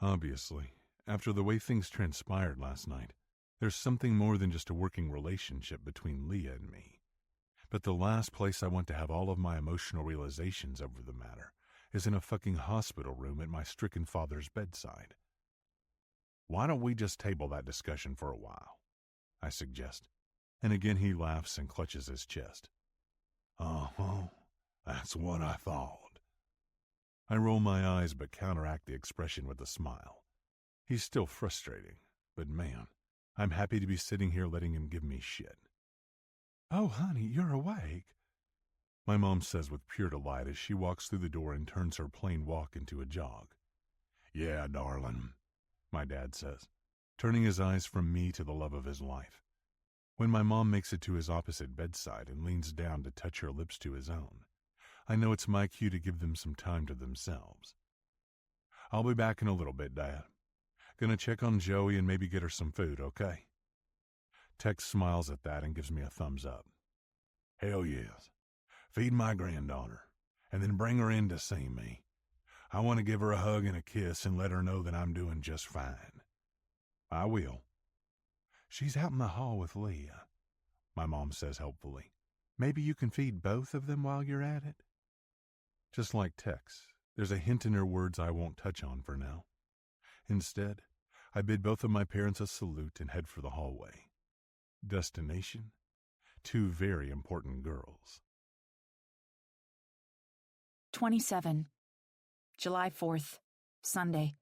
Obviously, after the way things transpired last night, there's something more than just a working relationship between Leah and me. But the last place I want to have all of my emotional realizations over the matter is in a fucking hospital room at my stricken father's bedside. Why don't we just table that discussion for a while? I suggest. And again he laughs and clutches his chest. Uh-huh, that's what I thought. I roll my eyes but counteract the expression with a smile. He's still frustrating, but man, I'm happy to be sitting here letting him give me shit. Oh, honey, you're awake. My mom says with pure delight as she walks through the door and turns her plain walk into a jog. Yeah, darling, my dad says, turning his eyes from me to the love of his life. When my mom makes it to his opposite bedside and leans down to touch her lips to his own, I know it's my cue to give them some time to themselves. I'll be back in a little bit, Dad. Gonna check on Joey and maybe get her some food, okay? Tex smiles at that and gives me a thumbs up. Hell yes. Feed my granddaughter, and then bring her in to see me. I want to give her a hug and a kiss and let her know that I'm doing just fine. I will. She's out in the hall with Leah, my mom says helpfully. Maybe you can feed both of them while you're at it? Just like Tex, there's a hint in her words I won't touch on for now. Instead, I bid both of my parents a salute and head for the hallway. Destination: two very important girls. 27. July 4th, Sunday.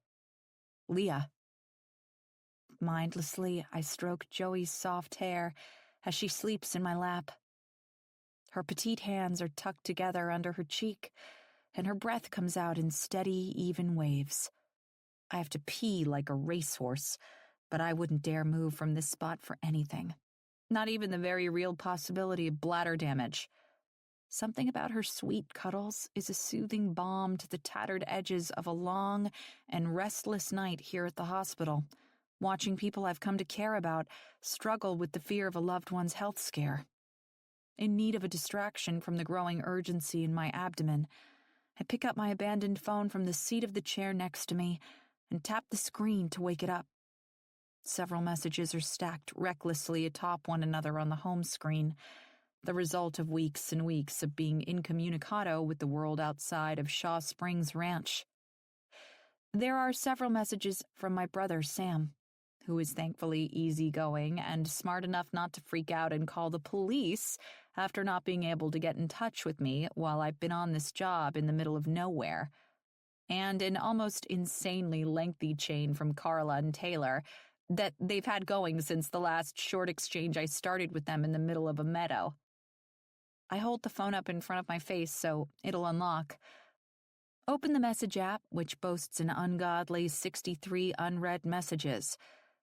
Leah. Mindlessly, I stroke Joey's soft hair as she sleeps in my lap. Her petite hands are tucked together under her cheek, and her breath comes out in steady, even waves. I have to pee like a racehorse, but I wouldn't dare move from this spot for anything. Not even the very real possibility of bladder damage. Something about her sweet cuddles is a soothing balm to the tattered edges of a long and restless night here at the hospital, watching people I've come to care about struggle with the fear of a loved one's health scare. In need of a distraction from the growing urgency in my abdomen, I pick up my abandoned phone from the seat of the chair next to me and tap the screen to wake it up. Several messages are stacked recklessly atop one another on the home screen, the result of weeks and weeks of being incommunicado with the world outside of Shaw Springs Ranch. There are several messages from my brother, Sam, who is thankfully easygoing and smart enough not to freak out and call the police after not being able to get in touch with me while I've been on this job in the middle of nowhere. And an almost insanely lengthy chain from Carla and Taylor that they've had going since the last short exchange I started with them in the middle of a meadow. I hold the phone up in front of my face so it'll unlock. Open the message app, which boasts an ungodly 63 unread messages,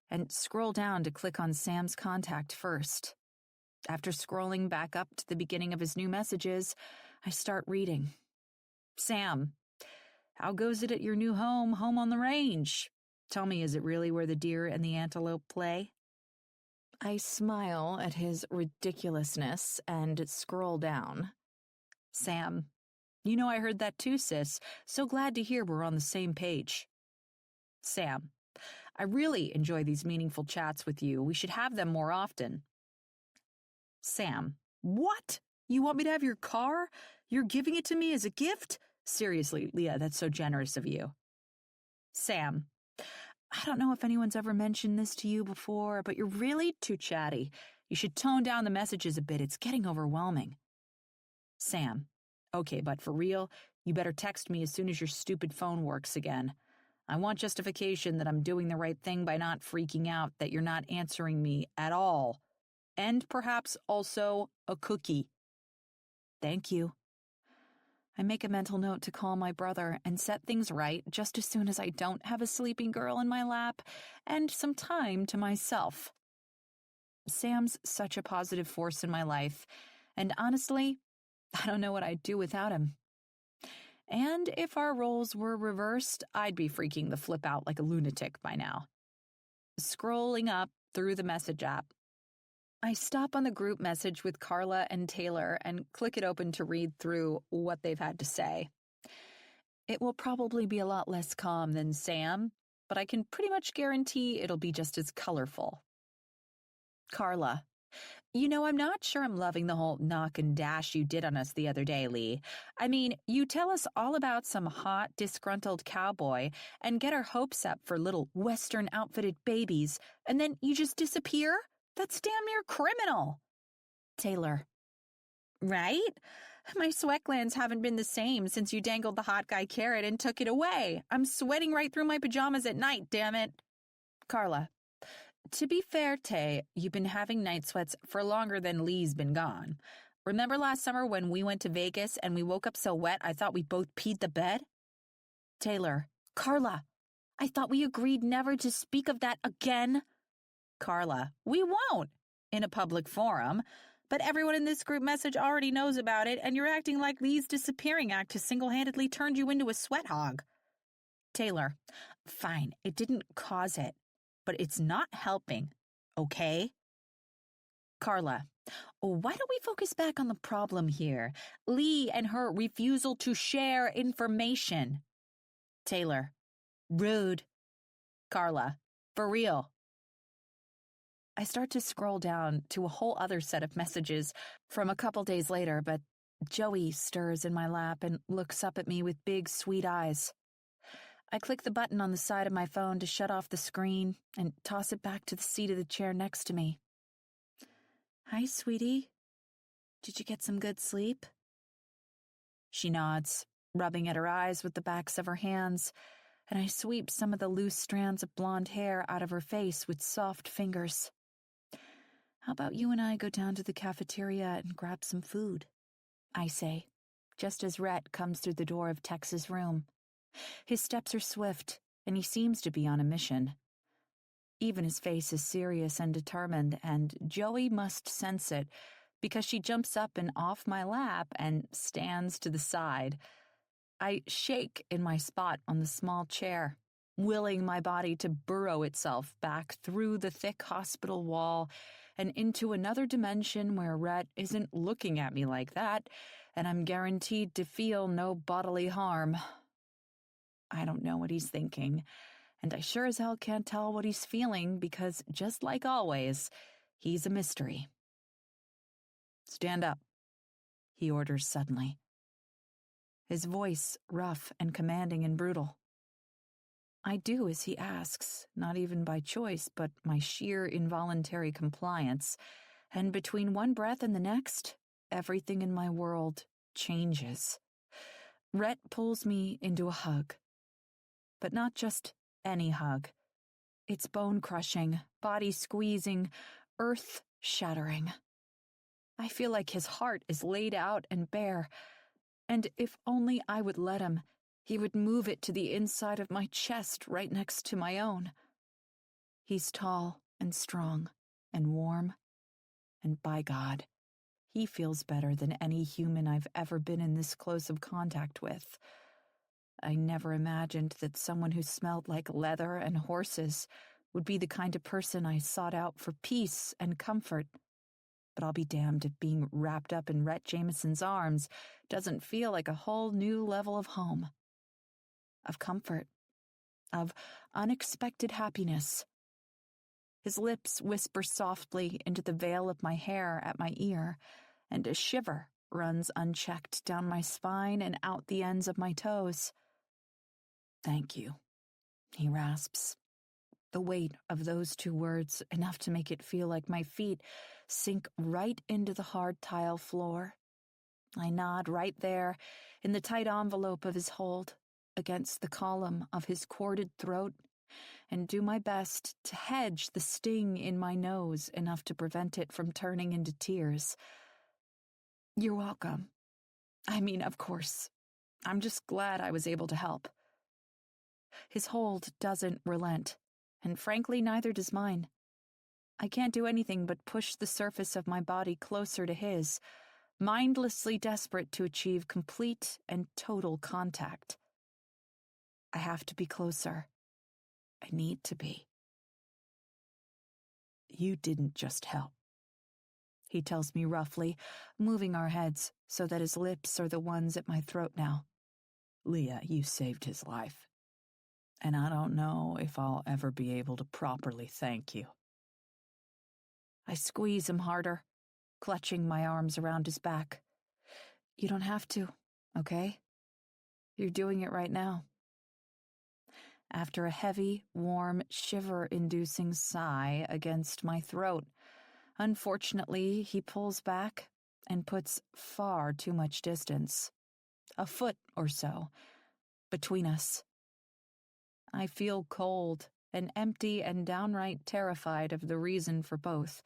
and scroll down to click on Sam's contact first. After scrolling back up to the beginning of his new messages, I start reading. Sam, how goes it at your new home on the range? Tell me, is it really where the deer and the antelope play? I smile at his ridiculousness and scroll down. Sam, you know I heard that too, sis. So glad to hear we're on the same page. Sam, I really enjoy these meaningful chats with you. We should have them more often. Sam, what? You want me to have your car? You're giving it to me as a gift? Seriously, Leah, that's so generous of you. Sam, I don't know if anyone's ever mentioned this to you before, but you're really too chatty. You should tone down the messages a bit. It's getting overwhelming. Sam, okay, but for real, you better text me as soon as your stupid phone works again. I want justification that I'm doing the right thing by not freaking out that you're not answering me at all. And perhaps also a cookie. Thank you. I make a mental note to call my brother and set things right just as soon as I don't have a sleeping girl in my lap and some time to myself. Sam's such a positive force in my life, and honestly, I don't know what I'd do without him. And if our roles were reversed, I'd be freaking the flip out like a lunatic by now. Scrolling up through the message app, I stop on the group message with Carla and Taylor and click it open to read through what they've had to say. It will probably be a lot less calm than Sam, but I can pretty much guarantee it'll be just as colorful. Carla. I'm not sure I'm loving the whole knock and dash you did on us the other day, Lee. I mean, you tell us all about some hot, disgruntled cowboy and get our hopes up for little Western outfitted babies, and then you just disappear? That's damn near criminal. Taylor. Right? My sweat glands haven't been the same since you dangled the hot guy carrot and took it away. I'm sweating right through my pajamas at night, damn it. Carla. To be fair, Tay, you've been having night sweats for longer than Lee's been gone. Remember last summer when we went to Vegas and we woke up so wet I thought we both peed the bed? Taylor. Carla, I thought we agreed never to speak of that again. Carla. We won't. In a public forum. But everyone in this group message already knows about it, and you're acting like Lee's disappearing act has single-handedly turned you into a sweat hog. Taylor. Fine, it didn't cause it. But it's not helping, okay? Carla. Why don't we focus back on the problem here? Lee and her refusal to share information. Taylor. Rude. Carla. For real. I start to scroll down to a whole other set of messages from a couple days later, but Joey stirs in my lap and looks up at me with big, sweet eyes. I click the button on the side of my phone to shut off the screen and toss it back to the seat of the chair next to me. Hi, sweetie. Did you get some good sleep? She nods, rubbing at her eyes with the backs of her hands, and I sweep some of the loose strands of blonde hair out of her face with soft fingers. How about you and I go down to the cafeteria and grab some food? I say, just as Rhett comes through the door of Tex's room. His steps are swift, and he seems to be on a mission. Even his face is serious and determined, and Joey must sense it, because she jumps up and off my lap and stands to the side. I shake in my spot on the small chair, willing my body to burrow itself back through the thick hospital wall and into another dimension where Rhett isn't looking at me like that, and I'm guaranteed to feel no bodily harm. I don't know what he's thinking, and I sure as hell can't tell what he's feeling because, just like always, he's a mystery. Stand up, he orders suddenly. His voice rough and commanding and brutal. I do as he asks, not even by choice, but my sheer involuntary compliance, and between one breath and the next, everything in my world changes. Rhett pulls me into a hug. But not just any hug. It's bone-crushing, body-squeezing, earth-shattering. I feel like his heart is laid out and bare, and if only I would let him, he would move it to the inside of my chest right next to my own. He's tall and strong and warm, and by God, he feels better than any human I've ever been in this close of contact with. I never imagined that someone who smelled like leather and horses would be the kind of person I sought out for peace and comfort. But I'll be damned if being wrapped up in Rhett Jameson's arms doesn't feel like a whole new level of home. Of comfort. Of unexpected happiness. His lips whisper softly into the veil of my hair at my ear, and a shiver runs unchecked down my spine and out the ends of my toes. Thank you, he rasps. The weight of those two words, enough to make it feel like my feet sink right into the hard tile floor. I nod right there, in the tight envelope of his hold, against the column of his corded throat, and do my best to hedge the sting in my nose enough to prevent it from turning into tears. You're welcome. I mean, of course. I'm just glad I was able to help. His hold doesn't relent, and frankly, neither does mine. I can't do anything but push the surface of my body closer to his, mindlessly desperate to achieve complete and total contact. I have to be closer. I need to be. You didn't just help, he tells me roughly, moving our heads so that his lips are the ones at my throat now. Leah, you saved his life. And I don't know if I'll ever be able to properly thank you. I squeeze him harder, clutching my arms around his back. You don't have to, okay? You're doing it right now. After a heavy, warm, shiver-inducing sigh against my throat, unfortunately, he pulls back and puts far too much distance, a foot or so, between us. I feel cold and empty and downright terrified of the reason for both.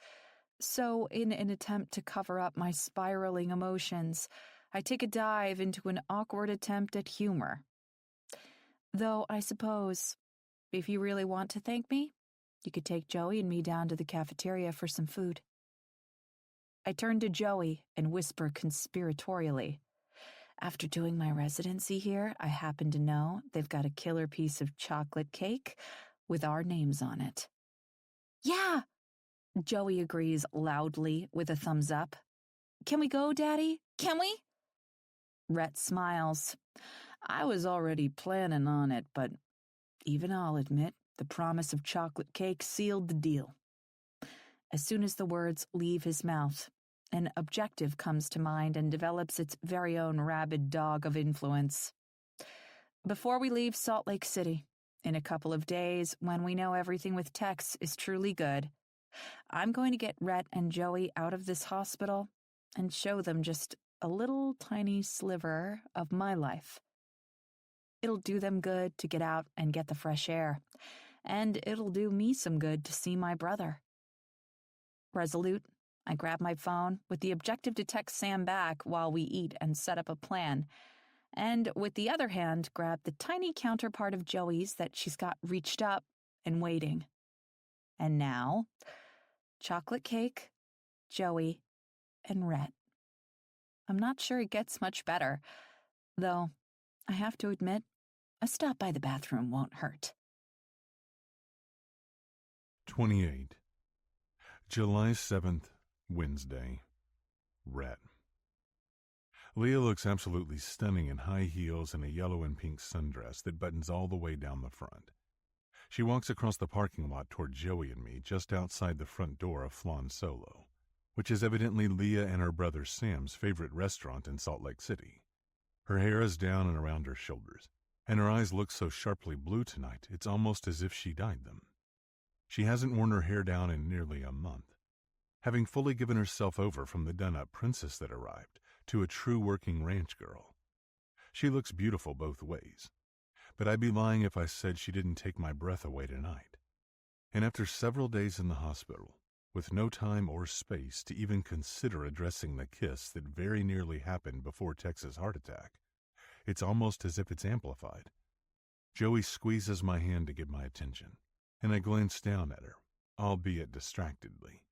So, in an attempt to cover up my spiraling emotions, I take a dive into an awkward attempt at humor. Though, I suppose, if you really want to thank me, you could take Joey and me down to the cafeteria for some food. I turn to Joey and whisper conspiratorially. After doing my residency here, I happen to know they've got a killer piece of chocolate cake with our names on it. Yeah, Joey agrees loudly with a thumbs up. Can we go, Daddy? Can we? Rhett smiles. I was already planning on it, but even I'll admit the promise of chocolate cake sealed the deal. As soon as the words leave his mouth, an objective comes to mind and develops its very own rabid dog of influence. Before we leave Salt Lake City, in a couple of days, when we know everything with Tex is truly good, I'm going to get Rhett and Joey out of this hospital and show them just a little tiny sliver of my life. It'll do them good to get out and get the fresh air, and it'll do me some good to see my brother. Resolute, I grab my phone with the objective to text Sam back while we eat and set up a plan, and with the other hand grab the tiny counterpart of Joey's that she's got reached up and waiting. And now, chocolate cake, Joey, and Rhett. I'm not sure it gets much better, though I have to admit, a stop by the bathroom won't hurt. 28. July 7th, Wednesday. Rhett. Leah looks absolutely stunning in high heels and a yellow and pink sundress that buttons all the way down the front. She walks across the parking lot toward Joey and me just outside the front door of Flan Solo, which is evidently Leah and her brother Sam's favorite restaurant in Salt Lake City. Her hair is down and around her shoulders, and her eyes look so sharply blue tonight it's almost as if she dyed them. She hasn't worn her hair down in nearly a month, having fully given herself over from the done-up princess that arrived to a true working ranch girl. She looks beautiful both ways, but I'd be lying if I said she didn't take my breath away tonight. And after several days in the hospital, with no time or space to even consider addressing the kiss that very nearly happened before Tex's heart attack, it's almost as if it's amplified. Joey squeezes my hand to get my attention, and I glance down at her, albeit distractedly.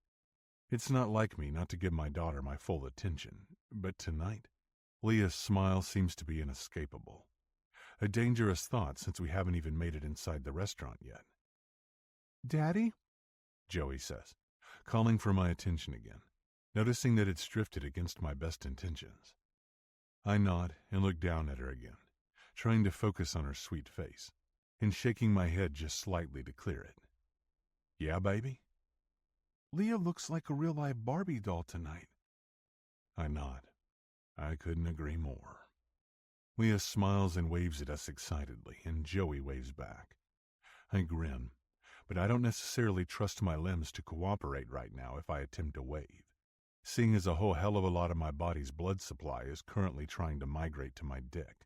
It's not like me not to give my daughter my full attention, but tonight, Leah's smile seems to be inescapable. A dangerous thought since we haven't even made it inside the restaurant yet. "Daddy?" Joey says, calling for my attention again, noticing that it's drifted against my best intentions. I nod and look down at her again, trying to focus on her sweet face, and shaking my head just slightly to clear it. "Yeah, baby?" "Leah looks like a real-life Barbie doll tonight." I nod. I couldn't agree more. Leah smiles and waves at us excitedly, and Joey waves back. I grin, but I don't necessarily trust my limbs to cooperate right now if I attempt to wave, seeing as a whole hell of a lot of my body's blood supply is currently trying to migrate to my dick.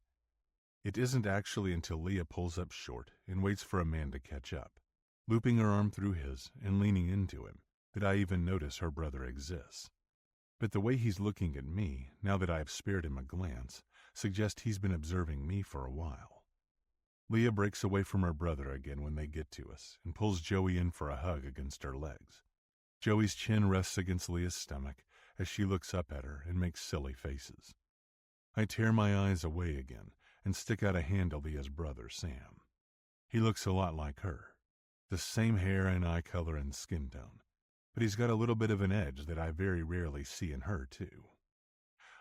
It isn't actually until Leah pulls up short and waits for a man to catch up, looping her arm through his and leaning into him, that I even notice her brother exists. But the way he's looking at me, now that I have spared him a glance, suggests he's been observing me for a while. Leah breaks away from her brother again when they get to us and pulls Joey in for a hug against her legs. Joey's chin rests against Leah's stomach as she looks up at her and makes silly faces. I tear my eyes away again and stick out a hand to Leah's brother, Sam. He looks a lot like her, the same hair and eye color and skin tone, but he's got a little bit of an edge that I very rarely see in her, too.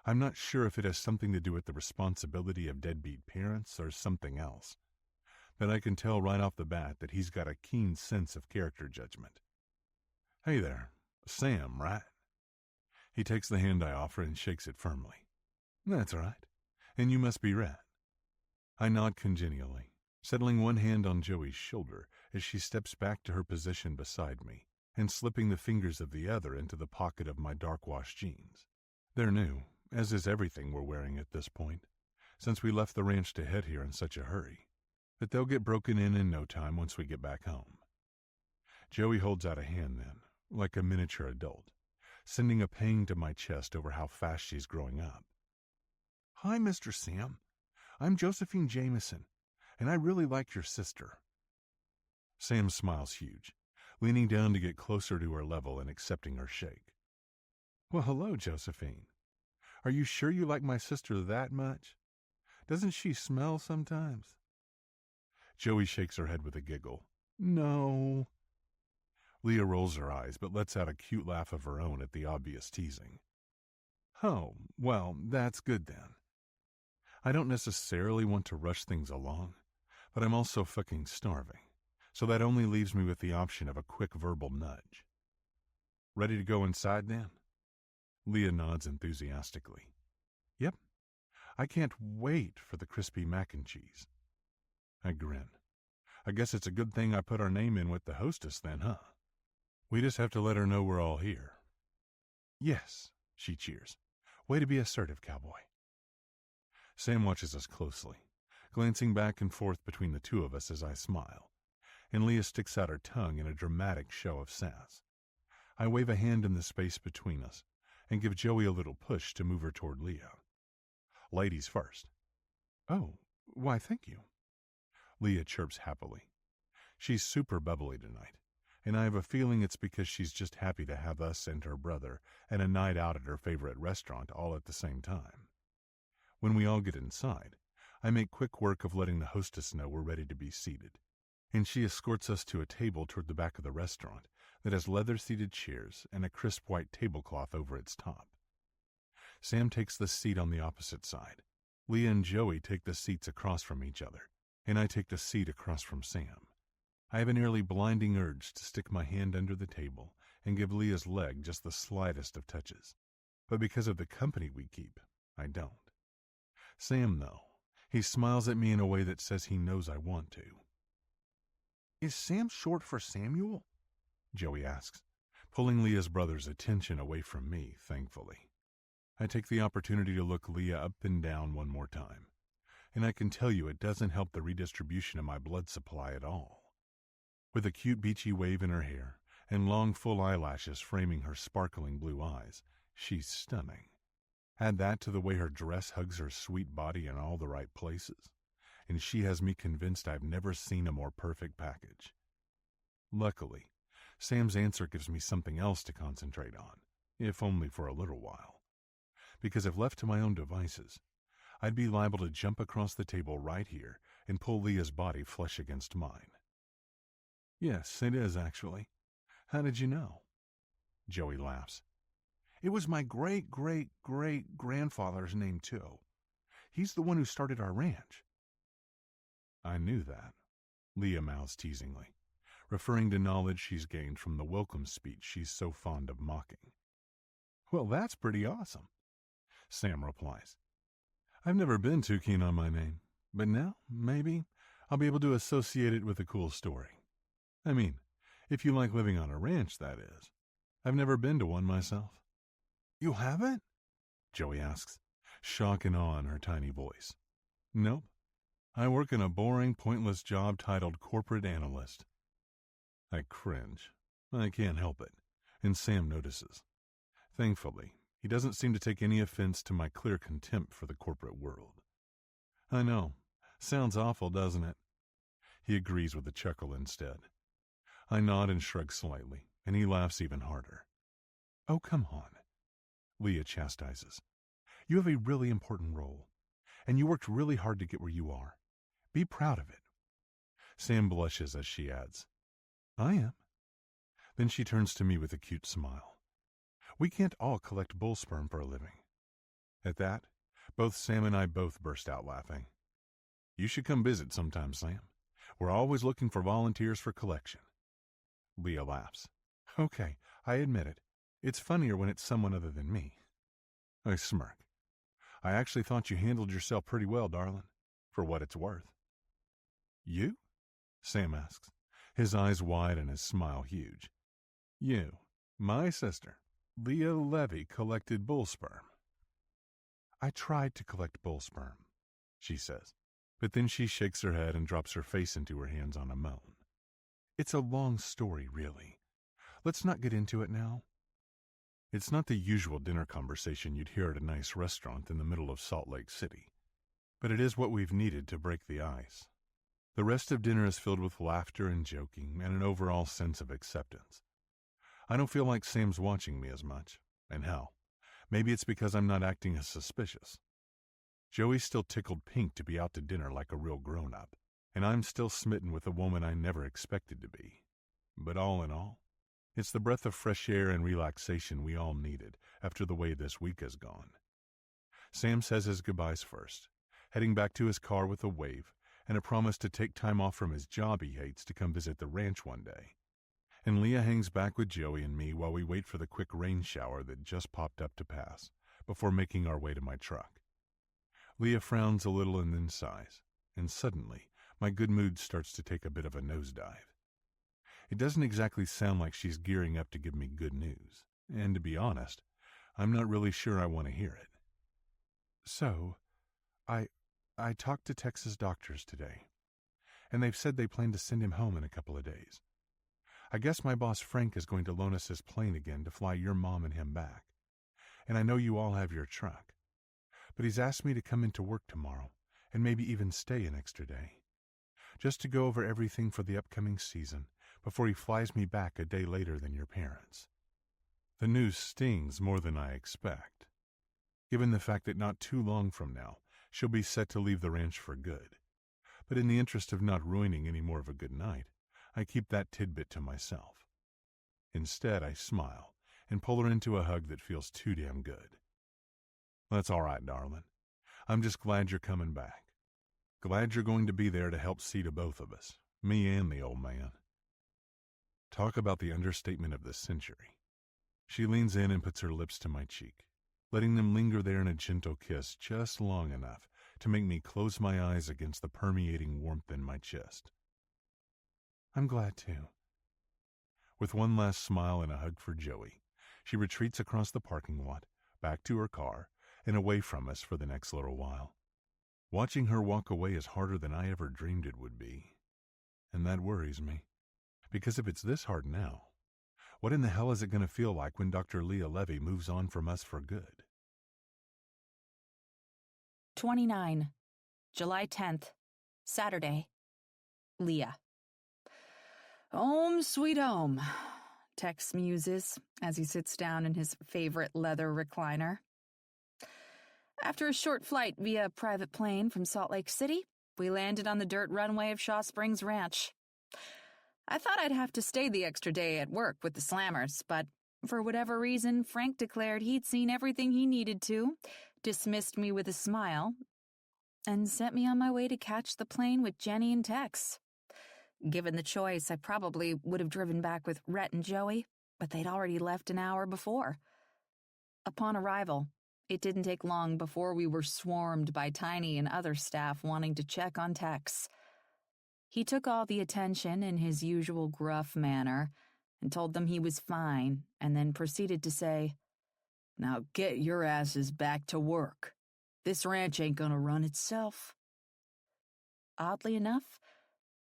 I'm not sure if it has something to do with the responsibility of deadbeat parents or something else, but I can tell right off the bat that he's got a keen sense of character judgment. Hey there, Sam, right? He takes the hand I offer and shakes it firmly. That's right, and you must be Rhett. I nod congenially, settling one hand on Joey's shoulder as she steps back to her position beside me and slipping the fingers of the other into the pocket of my dark-washed jeans. They're new, as is everything we're wearing at this point, since we left the ranch to head here in such a hurry, but they'll get broken in no time once we get back home. Joey holds out a hand then, like a miniature adult, sending a pang to my chest over how fast she's growing up. Hi, Mr. Sam. I'm Josephine Jameson, and I really like your sister. Sam smiles huge, leaning down to get closer to her level and accepting her shake. Well, hello, Josephine. Are you sure you like my sister that much? Doesn't she smell sometimes? Joey shakes her head with a giggle. No. Leah rolls her eyes, but lets out a cute laugh of her own at the obvious teasing. Oh, well, that's good then. I don't necessarily want to rush things along, but I'm also fucking starving, so that only leaves me with the option of a quick verbal nudge. Ready to go inside then? Leah nods enthusiastically. Yep. I can't wait for the crispy mac and cheese. I grin. I guess it's a good thing I put our name in with the hostess then, huh? We just have to let her know we're all here. Yes, she cheers. Way to be assertive, Cowboy. Sam watches us closely, glancing back and forth between the two of us as I smile, and Leah sticks out her tongue in a dramatic show of sass. I wave a hand in the space between us and give Joey a little push to move her toward Leah. Ladies first. Oh, why, thank you. Leah chirps happily. She's super bubbly tonight, and I have a feeling it's because she's just happy to have us and her brother and a night out at her favorite restaurant all at the same time. When we all get inside, I make quick work of letting the hostess know we're ready to be seated, and she escorts us to a table toward the back of the restaurant that has leather-seated chairs and a crisp white tablecloth over its top. Sam takes the seat on the opposite side. Leah and Joey take the seats across from each other, and I take the seat across from Sam. I have a nearly blinding urge to stick my hand under the table and give Leah's leg just the slightest of touches, but because of the company we keep, I don't. Sam, though, he smiles at me in a way that says he knows I want to. Is Sam short for Samuel? Joey asks, pulling Leah's brother's attention away from me, thankfully. I take the opportunity to look Leah up and down one more time, and I can tell you it doesn't help the redistribution of my blood supply at all. With a cute beachy wave in her hair and long full eyelashes framing her sparkling blue eyes, she's stunning. Add that to the way her dress hugs her sweet body in all the right places, and she has me convinced I've never seen a more perfect package. Luckily, Sam's answer gives me something else to concentrate on, if only for a little while. Because if left to my own devices, I'd be liable to jump across the table right here and pull Leah's body flush against mine. Yes, it is, actually. How did you know? Joey laughs. It was my great-great-great-grandfather's name, too. He's the one who started our ranch. I knew that, Leah mouths teasingly, referring to knowledge she's gained from the welcome speech she's so fond of mocking. Well, that's pretty awesome, Sam replies. I've never been too keen on my name, but now, maybe, I'll be able to associate it with a cool story. I mean, if you like living on a ranch, that is. I've never been to one myself. You haven't? Joey asks, shock and awe in her tiny voice. Nope. I work in a boring, pointless job titled corporate analyst. I cringe. I can't help it, and Sam notices. Thankfully, he doesn't seem to take any offense to my clear contempt for the corporate world. I know. Sounds awful, doesn't it? He agrees with a chuckle instead. I nod and shrug slightly, and he laughs even harder. Oh, come on, Leah chastises. You have a really important role, and you worked really hard to get where you are. Be proud of it. Sam blushes as she adds, I am. Then she turns to me with a cute smile. We can't all collect bull sperm for a living. At that, both Sam and I both burst out laughing. You should come visit sometime, Sam. We're always looking for volunteers for collection. Leah laughs. Okay, I admit it. It's funnier when it's someone other than me. I smirk. I actually thought you handled yourself pretty well, darling, for what it's worth. You? Sam asks, his eyes wide and his smile huge. You, my sister, Leah Levy, collected bull sperm. I tried to collect bull sperm, she says, but then she shakes her head and drops her face into her hands on a moan. It's a long story, really. Let's not get into it now. It's not the usual dinner conversation you'd hear at a nice restaurant in the middle of Salt Lake City, but it is what we've needed to break the ice. The rest of dinner is filled with laughter and joking and an overall sense of acceptance. I don't feel like Sam's watching me as much, and hell, maybe it's because I'm not acting as suspicious. Joey's still tickled pink to be out to dinner like a real grown-up, and I'm still smitten with a woman I never expected to be. But all in all, it's the breath of fresh air and relaxation we all needed after the way this week has gone. Sam says his goodbyes first, heading back to his car with a wave and a promise to take time off from his job he hates to come visit the ranch one day. And Leah hangs back with Joey and me while we wait for the quick rain shower that just popped up to pass before making our way to my truck. Leah frowns a little and then sighs, and suddenly my good mood starts to take a bit of a nosedive. It doesn't exactly sound like she's gearing up to give me good news, and to be honest, I'm not really sure I want to hear it. So, I talked to Texas doctors today, and they've said they plan to send him home in a couple of days. I guess my boss Frank is going to loan us his plane again to fly your mom and him back, and I know you all have your truck, but he's asked me to come into work tomorrow and maybe even stay an extra day, just to go over everything for the upcoming season before he flies me back a day later than your parents. The news stings more than I expect, given the fact that not too long from now she'll be set to leave the ranch for good. But in the interest of not ruining any more of a good night, I keep that tidbit to myself. Instead, I smile and pull her into a hug that feels too damn good. That's all right, darling. I'm just glad you're coming back. Glad you're going to be there to help see to both of us, me and the old man. Talk about the understatement of the century. She leans in and puts her lips to my cheek, letting them linger there in a gentle kiss just long enough to make me close my eyes against the permeating warmth in my chest. I'm glad too. With one last smile and a hug for Joey, she retreats across the parking lot, back to her car, and away from us for the next little while. Watching her walk away is harder than I ever dreamed it would be. And that worries me, because if it's this hard now, what in the hell is it going to feel like when Dr. Leah Levy moves on from us for good? 29, July 10th, Saturday. Leah. Home sweet home, Tex muses as he sits down in his favorite leather recliner. After a short flight via private plane from Salt Lake City, we landed on the dirt runway of Shaw Springs Ranch. I thought I'd have to stay the extra day at work with the Slammers, but for whatever reason, Frank declared he'd seen everything he needed to, dismissed me with a smile, and sent me on my way to catch the plane with Jenny and Tex. Given the choice, I probably would have driven back with Rhett and Joey, but they'd already left an hour before. Upon arrival, it didn't take long before we were swarmed by Tiny and other staff wanting to check on Tex. He took all the attention in his usual gruff manner and told them he was fine, and then proceeded to say, "Now get your asses back to work. This ranch ain't gonna run itself." Oddly enough,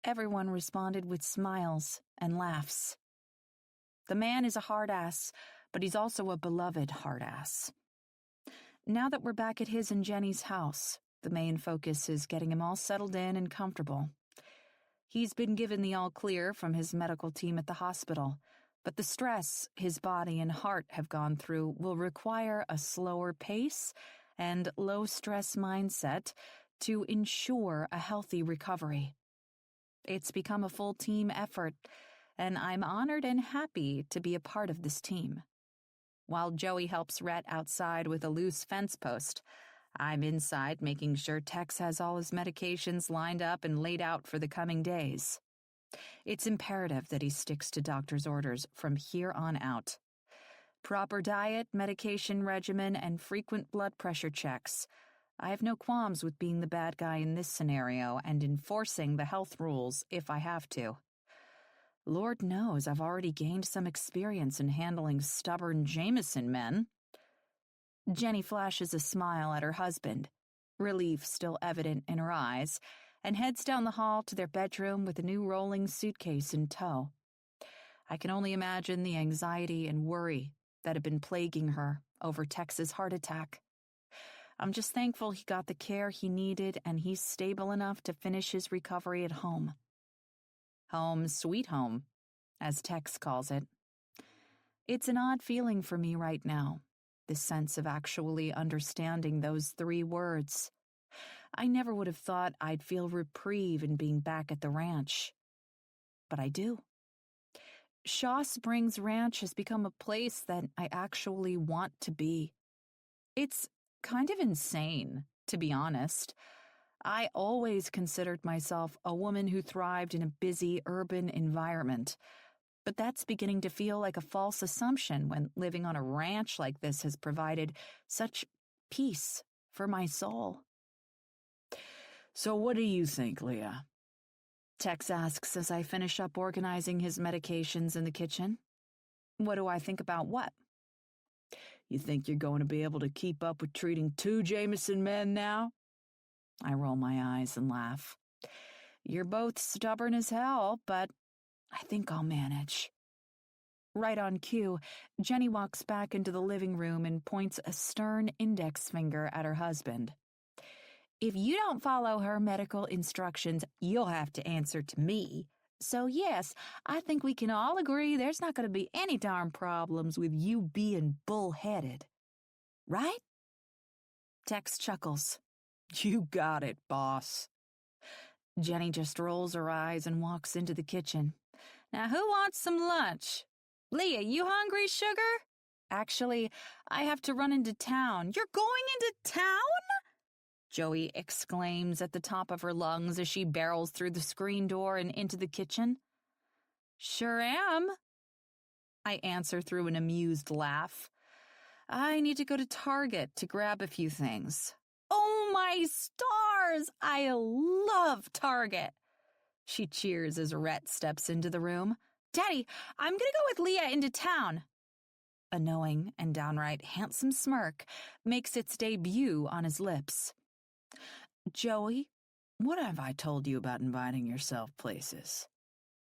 everyone responded with smiles and laughs. The man is a hard-ass, but he's also a beloved hard-ass. Now that we're back at his and Jenny's house, the main focus is getting him all settled in and comfortable. He's been given the all-clear from his medical team at the hospital, but the stress his body and heart have gone through will require a slower pace and low-stress mindset to ensure a healthy recovery. It's become a full team effort, and I'm honored and happy to be a part of this team. while Joey helps Rhett outside with a loose fence post. I'm inside making sure Tex has all his medications lined up and laid out for the coming days. It's imperative that he sticks to doctor's orders from here on out. Proper diet, medication regimen, and frequent blood pressure checks. I have no qualms with being the bad guy in this scenario and enforcing the health rules if I have to. Lord knows I've already gained some experience in handling stubborn Jameson men. Jenny flashes a smile at her husband, relief still evident in her eyes, and heads down the hall to their bedroom with a new rolling suitcase in tow. I can only imagine the anxiety and worry that have been plaguing her over Tex's heart attack. I'm just thankful he got the care he needed and he's stable enough to finish his recovery at home. Home sweet home, as Tex calls it. It's an odd feeling for me right now, this sense of actually understanding those 3 words. I never would have thought I'd feel reprieve in being back at the ranch. But I do. Shaw Springs Ranch has become a place that I actually want to be. It's kind of insane, to be honest. I always considered myself a woman who thrived in a busy urban environment, but that's beginning to feel like a false assumption when living on a ranch like this has provided such peace for my soul. So what do you think, Leah? Tex asks as I finish up organizing his medications in the kitchen. What do I think about what? You think you're going to be able to keep up with treating 2 Jameson men now? I roll my eyes and laugh. You're both stubborn as hell, but I think I'll manage. Right on cue, Jenny walks back into the living room and points a stern index finger at her husband. If you don't follow her medical instructions, you'll have to answer to me. So yes, I think we can all agree there's not going to be any darn problems with you being bullheaded. Right? Tex chuckles. You got it, boss. Jenny just rolls her eyes and walks into the kitchen. Now who wants some lunch? Leah, you hungry, sugar? Actually, I have to run into town. You're going into town? Joey exclaims at the top of her lungs as she barrels through the screen door and into the kitchen. Sure am. I answer through an amused laugh. I need to go to Target to grab a few things. Oh my stars! I love Target. She cheers as Rhett steps into the room. Daddy, I'm gonna go with Leah into town. A knowing and downright handsome smirk makes its debut on his lips. Joey, what have I told you about inviting yourself places?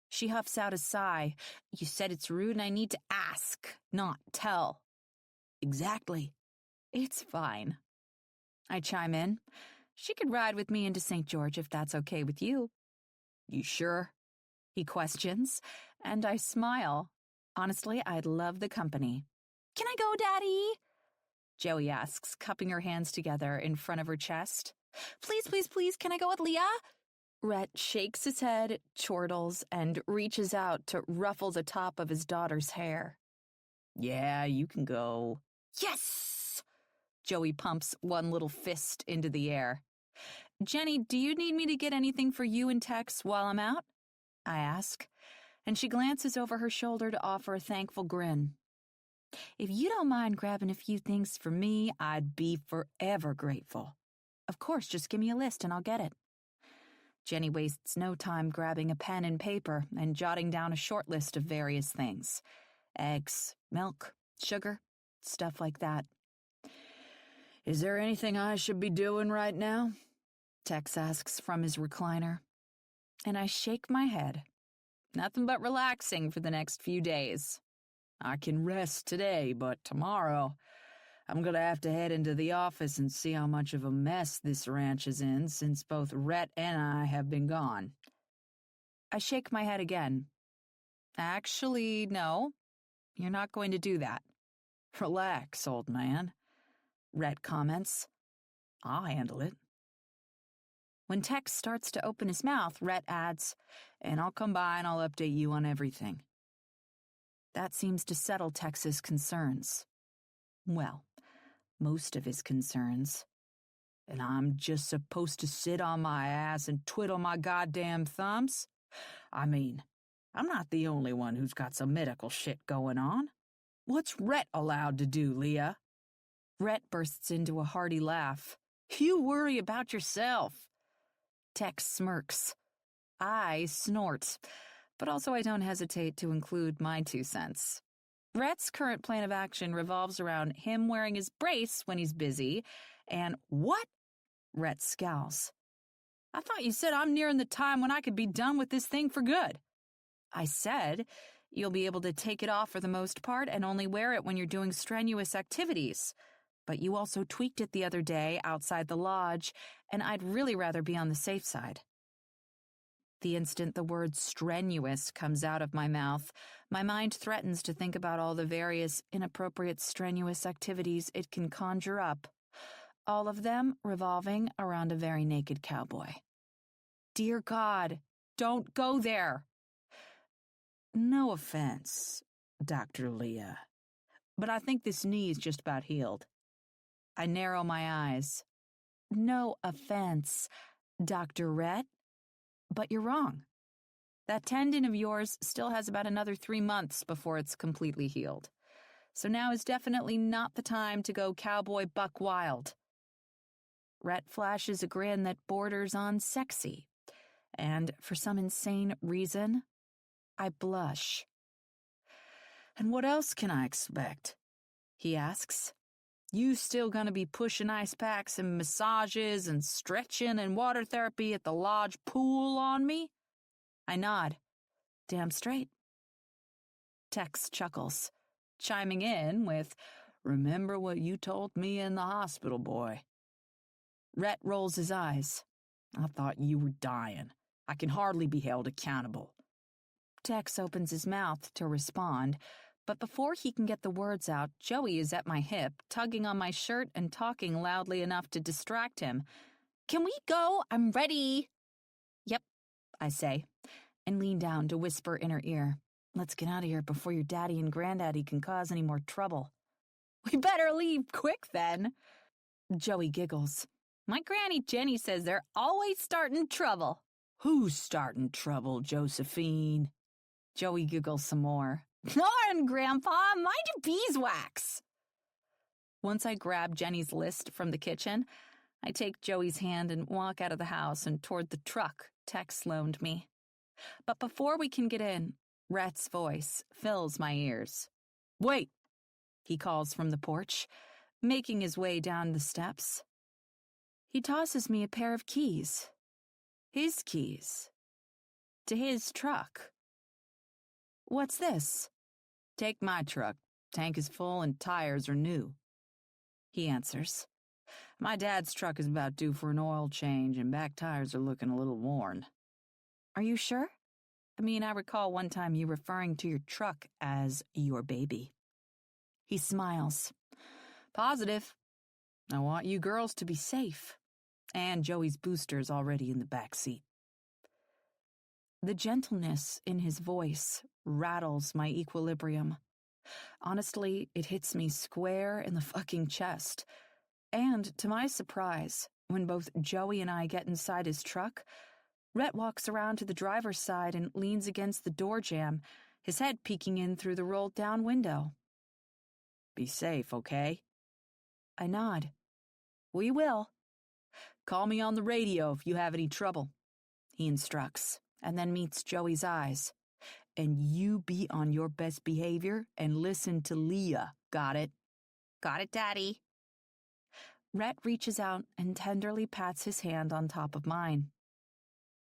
She huffs out a sigh. You said it's rude and I need to ask, not tell. Exactly. It's fine. I chime in. She could ride with me into St. George if that's okay with you. You sure? He questions, and I smile. Honestly, I'd love the company. Can I go, Daddy? Joey asks, cupping her hands together in front of her chest. Please, please, please, can I go with Leah? Rhett shakes his head, chortles, and reaches out to ruffle the top of his daughter's hair. Yeah, you can go. Yes! Joey pumps one little fist into the air. Jenny, do you need me to get anything for you and Tex while I'm out? I ask, and she glances over her shoulder to offer a thankful grin. If you don't mind grabbing a few things for me, I'd be forever grateful. Of course, just give me a list and I'll get it. Jenny wastes no time grabbing a pen and paper and jotting down a short list of various things. Eggs, milk, sugar, stuff like that. Is there anything I should be doing right now? Tex asks from his recliner. And I shake my head. Nothing but relaxing for the next few days. I can rest today, but tomorrow I'm going to have to head into the office and see how much of a mess this ranch is in since both Rhett and I have been gone. I shake my head again. Actually, no. You're not going to do that. Relax, old man. Rhett comments. I'll handle it. When Tex starts to open his mouth, Rhett adds, and I'll come by and I'll update you on everything. That seems to settle Tex's concerns. Well, most of his concerns. And I'm just supposed to sit on my ass and twiddle my goddamn thumbs? I mean, I'm not the only one who's got some medical shit going on. What's Rhett allowed to do, Leah? Rhett bursts into a hearty laugh. You worry about yourself. Tex smirks. I snort, but also I don't hesitate to include my 2 cents. Rhett's current plan of action revolves around him wearing his brace when he's busy, and what? Rhett scowls. I thought you said I'm nearing the time when I could be done with this thing for good. I said you'll be able to take it off for the most part and only wear it when you're doing strenuous activities. But you also tweaked it the other day outside the lodge, and I'd really rather be on the safe side. The instant the word strenuous comes out of my mouth, my mind threatens to think about all the various inappropriate strenuous activities it can conjure up, all of them revolving around a very naked cowboy. Dear God, don't go there. No offense, Dr. Leah, but I think this knee is just about healed. I narrow my eyes. No offense, Dr. Rhett, but you're wrong. That tendon of yours still has about another 3 months before it's completely healed. So now is definitely not the time to go cowboy buck wild. Rhett flashes a grin that borders on sexy, and for some insane reason, I blush. And what else can I expect? He asks. You still gonna be pushing ice packs and massages and stretching and water therapy at the lodge pool on me? I nod. Damn straight. Tex chuckles, chiming in with, remember what you told me in the hospital, boy. Rhett rolls his eyes. I thought you were dying. I can hardly be held accountable. Tex opens his mouth to respond, but before he can get the words out, Joey is at my hip, tugging on my shirt and talking loudly enough to distract him. Can we go? I'm ready. Yep, I say, and lean down to whisper in her ear. Let's get out of here before your daddy and granddaddy can cause any more trouble. We better leave quick then. Joey giggles. My Granny Jenny says they're always starting trouble. Who's starting trouble, Josephine? Joey giggles some more. Darn, Grandpa, mind your beeswax. Once I grab Jenny's list from the kitchen, I take Joey's hand and walk out of the house and toward the truck Tex loaned me. But before we can get in, Rhett's voice fills my ears. Wait, he calls from the porch, making his way down the steps. He tosses me a pair of keys. His keys. To his truck. What's this? Take my truck. Tank is full and tires are new. He answers. My dad's truck is about due for an oil change and back tires are looking a little worn. Are you sure? I mean, I recall one time you referring to your truck as your baby. He smiles. Positive. I want you girls to be safe. And Joey's booster's already in the back seat. The gentleness in his voice rattles my equilibrium. Honestly, it hits me square in the fucking chest. And, to my surprise, when both Joey and I get inside his truck, Rhett walks around to the driver's side and leans against the door jamb, his head peeking in through the rolled-down window. Be safe, okay? I nod. We will. Call me on the radio if you have any trouble, he instructs, and then meets Joey's eyes. And you be on your best behavior and listen to Leah, got it? Got it, Daddy. Rhett reaches out and tenderly pats his hand on top of mine.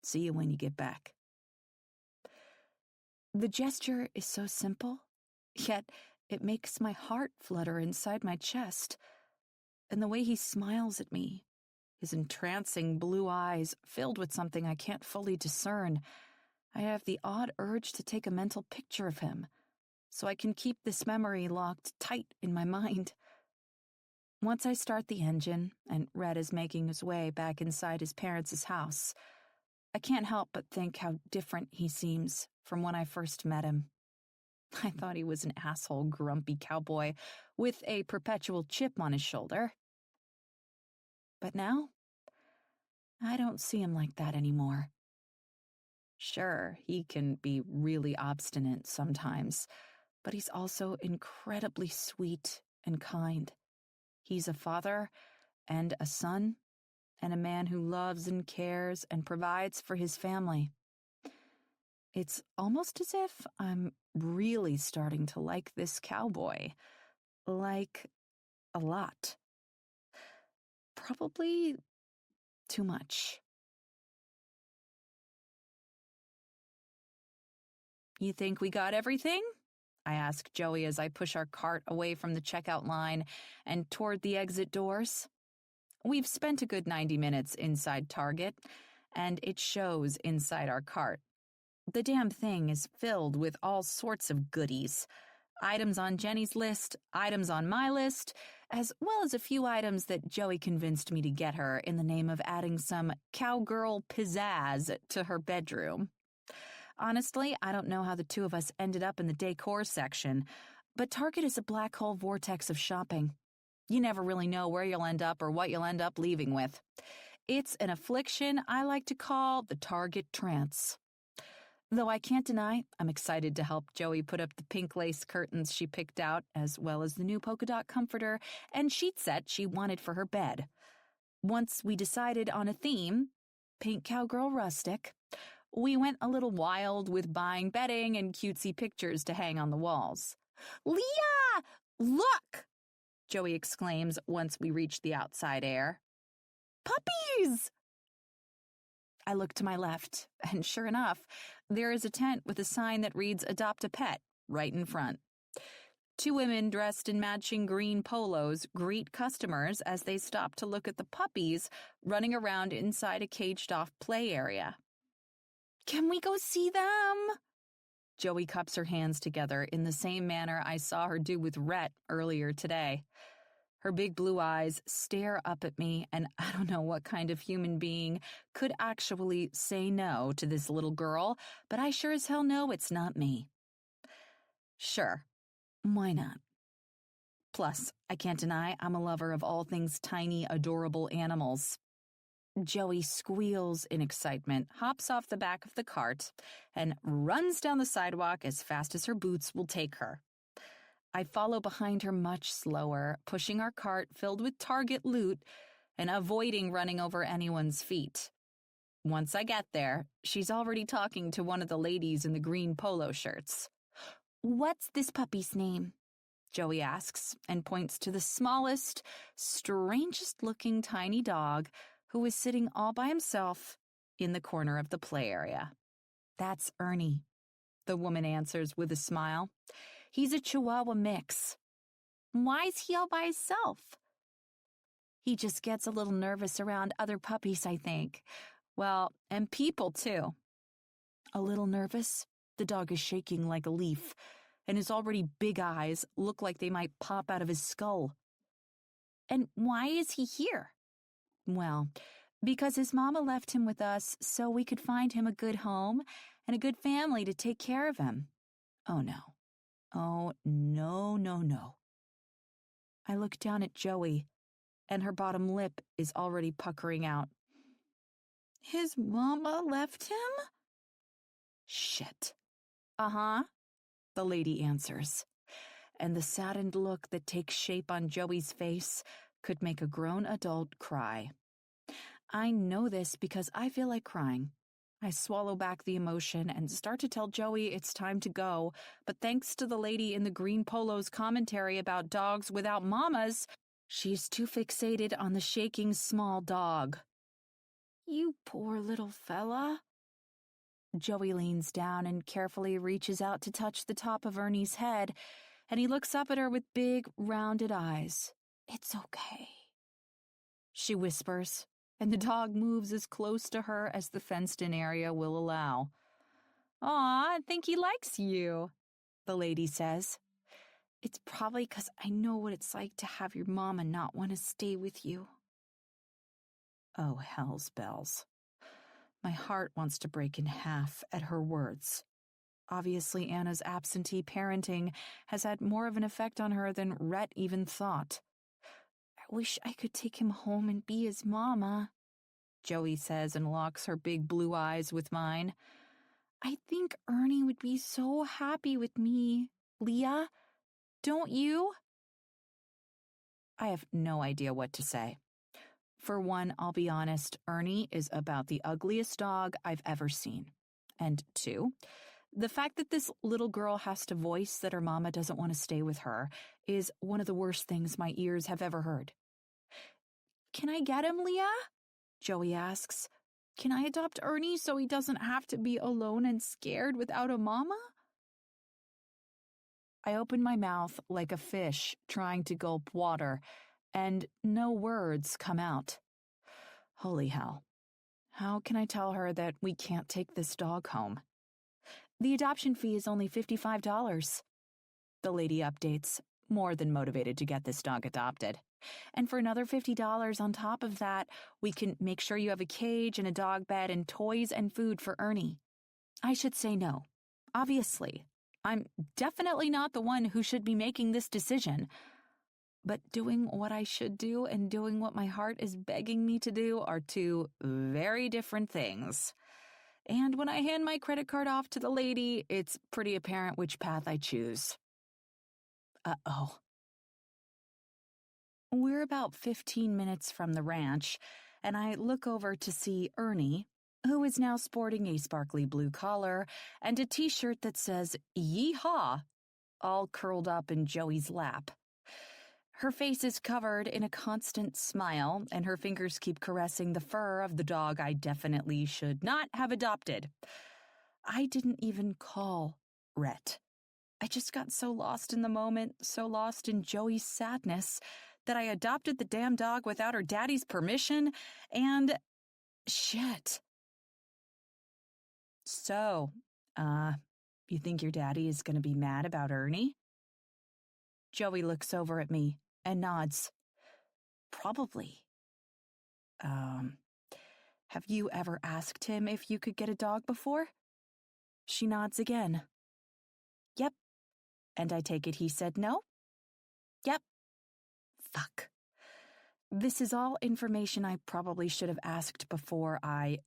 See you when you get back. The gesture is so simple, yet it makes my heart flutter inside my chest. And the way he smiles at me, his entrancing blue eyes filled with something I can't fully discern, I have the odd urge to take a mental picture of him, so I can keep this memory locked tight in my mind. Once I start the engine, and Rhett is making his way back inside his parents' house, I can't help but think how different he seems from when I first met him. I thought he was an asshole, grumpy cowboy with a perpetual chip on his shoulder. But now, I don't see him like that anymore. Sure, he can be really obstinate sometimes, but he's also incredibly sweet and kind. He's a father and a son and a man who loves and cares and provides for his family. It's almost as if I'm really starting to like this cowboy. Like, a lot. Probably too much. You think we got everything? I ask Joey as I push our cart away from the checkout line and toward the exit doors. We've spent a good 90 minutes inside Target, and it shows inside our cart. The damn thing is filled with all sorts of goodies. Items on Jenny's list, items on my list, as well as a few items that Joey convinced me to get her in the name of adding some cowgirl pizzazz to her bedroom. Honestly, I don't know how the two of us ended up in the decor section, but Target is a black hole vortex of shopping. You never really know where you'll end up or what you'll end up leaving with. It's an affliction I like to call the Target trance. Though I can't deny, I'm excited to help Joey put up the pink lace curtains she picked out, as well as the new polka dot comforter and sheet set she wanted for her bed. Once we decided on a theme, pink cowgirl rustic, we went a little wild with buying bedding and cutesy pictures to hang on the walls. "Leah! Look!" Joey exclaims once we reach the outside air. "Puppies!" I look to my left, and sure enough, there is a tent with a sign that reads "Adopt a Pet" right in front. Two women dressed in matching green polos greet customers as they stop to look at the puppies running around inside a caged-off play area. "Can we go see them?" Joey cups her hands together in the same manner I saw her do with Rhett earlier today. Her big blue eyes stare up at me, and I don't know what kind of human being could actually say no to this little girl, but I sure as hell know it's not me. Sure, why not? Plus, I can't deny I'm a lover of all things tiny, adorable animals. Joey squeals in excitement, hops off the back of the cart, and runs down the sidewalk as fast as her boots will take her. I follow behind her much slower, pushing our cart filled with Target loot and avoiding running over anyone's feet. Once I get there, she's already talking to one of the ladies in the green polo shirts. "What's this puppy's name?" Joey asks and points to the smallest, strangest-looking tiny dog who is sitting all by himself in the corner of the play area. "That's Ernie," the woman answers with a smile. "He's a Chihuahua mix." "Why's he all by himself?" "He just gets a little nervous around other puppies, I think. Well, and people, too." "A little nervous?" The dog is shaking like a leaf, and his already big eyes look like they might pop out of his skull. "And why is he here?" "Well, because his mama left him with us so we could find him a good home and a good family to take care of him." "Oh, no. Oh, no, no, no." I look down at Joey, and her bottom lip is already puckering out. "His mama left him?" "Shit." "Uh-huh," the lady answers, and the saddened look that takes shape on Joey's face could make a grown adult cry. I know this because I feel like crying. I swallow back the emotion and start to tell Joey it's time to go, but thanks to the lady in the green polo's commentary about dogs without mamas, she's too fixated on the shaking small dog. "You poor little fella." Joey leans down and carefully reaches out to touch the top of Ernie's head, and he looks up at her with big, rounded eyes. "It's okay," she whispers, and the dog moves as close to her as the fenced-in area will allow. "Aw, I think he likes you," the lady says. "It's probably 'cause I know what it's like to have your mama not want to stay with you." Oh, hell's bells. My heart wants to break in half at her words. Obviously, Anna's absentee parenting has had more of an effect on her than Rhett even thought. I wish I could take him home and be his mama, Joey says and locks her big blue eyes with mine. I think Ernie would be so happy with me. Leah, don't you? I have no idea what to say. For one, I'll be honest, Ernie is about the ugliest dog I've ever seen. And two, the fact that this little girl has to voice that her mama doesn't want to stay with her is one of the worst things my ears have ever heard. Can I get him, Leah? Joey asks. Can I adopt Ernie so he doesn't have to be alone and scared without a mama? I open my mouth like a fish trying to gulp water, and no words come out. Holy hell. How can I tell her that we can't take this dog home? The adoption fee is only $55. The lady updates, more than motivated to get this dog adopted. And for another $50 on top of that, we can make sure you have a cage and a dog bed and toys and food for Ernie. I should say no. Obviously. I'm definitely not the one who should be making this decision. But doing what I should do and doing what my heart is begging me to do are two very different things. And when I hand my credit card off to the lady, it's pretty apparent which path I choose. Uh-oh. We're about 15 minutes from the ranch, and I look over to see Ernie, who is now sporting a sparkly blue collar and a t-shirt that says "Yeehaw," all curled up in Joey's lap. Her face is covered in a constant smile, and her fingers keep caressing the fur of the dog I definitely should not have adopted. I didn't even call Rhett. I just got so lost in the moment, so lost in Joey's sadness, that I adopted the damn dog without her daddy's permission, and shit. So, you think your daddy is going to be mad about Ernie? Joey looks over at me and nods. Probably. Have you ever asked him if you could get a dog before? She nods again. Yep. And I take it he said no? Yep. Fuck. This is all information I probably should have asked before I,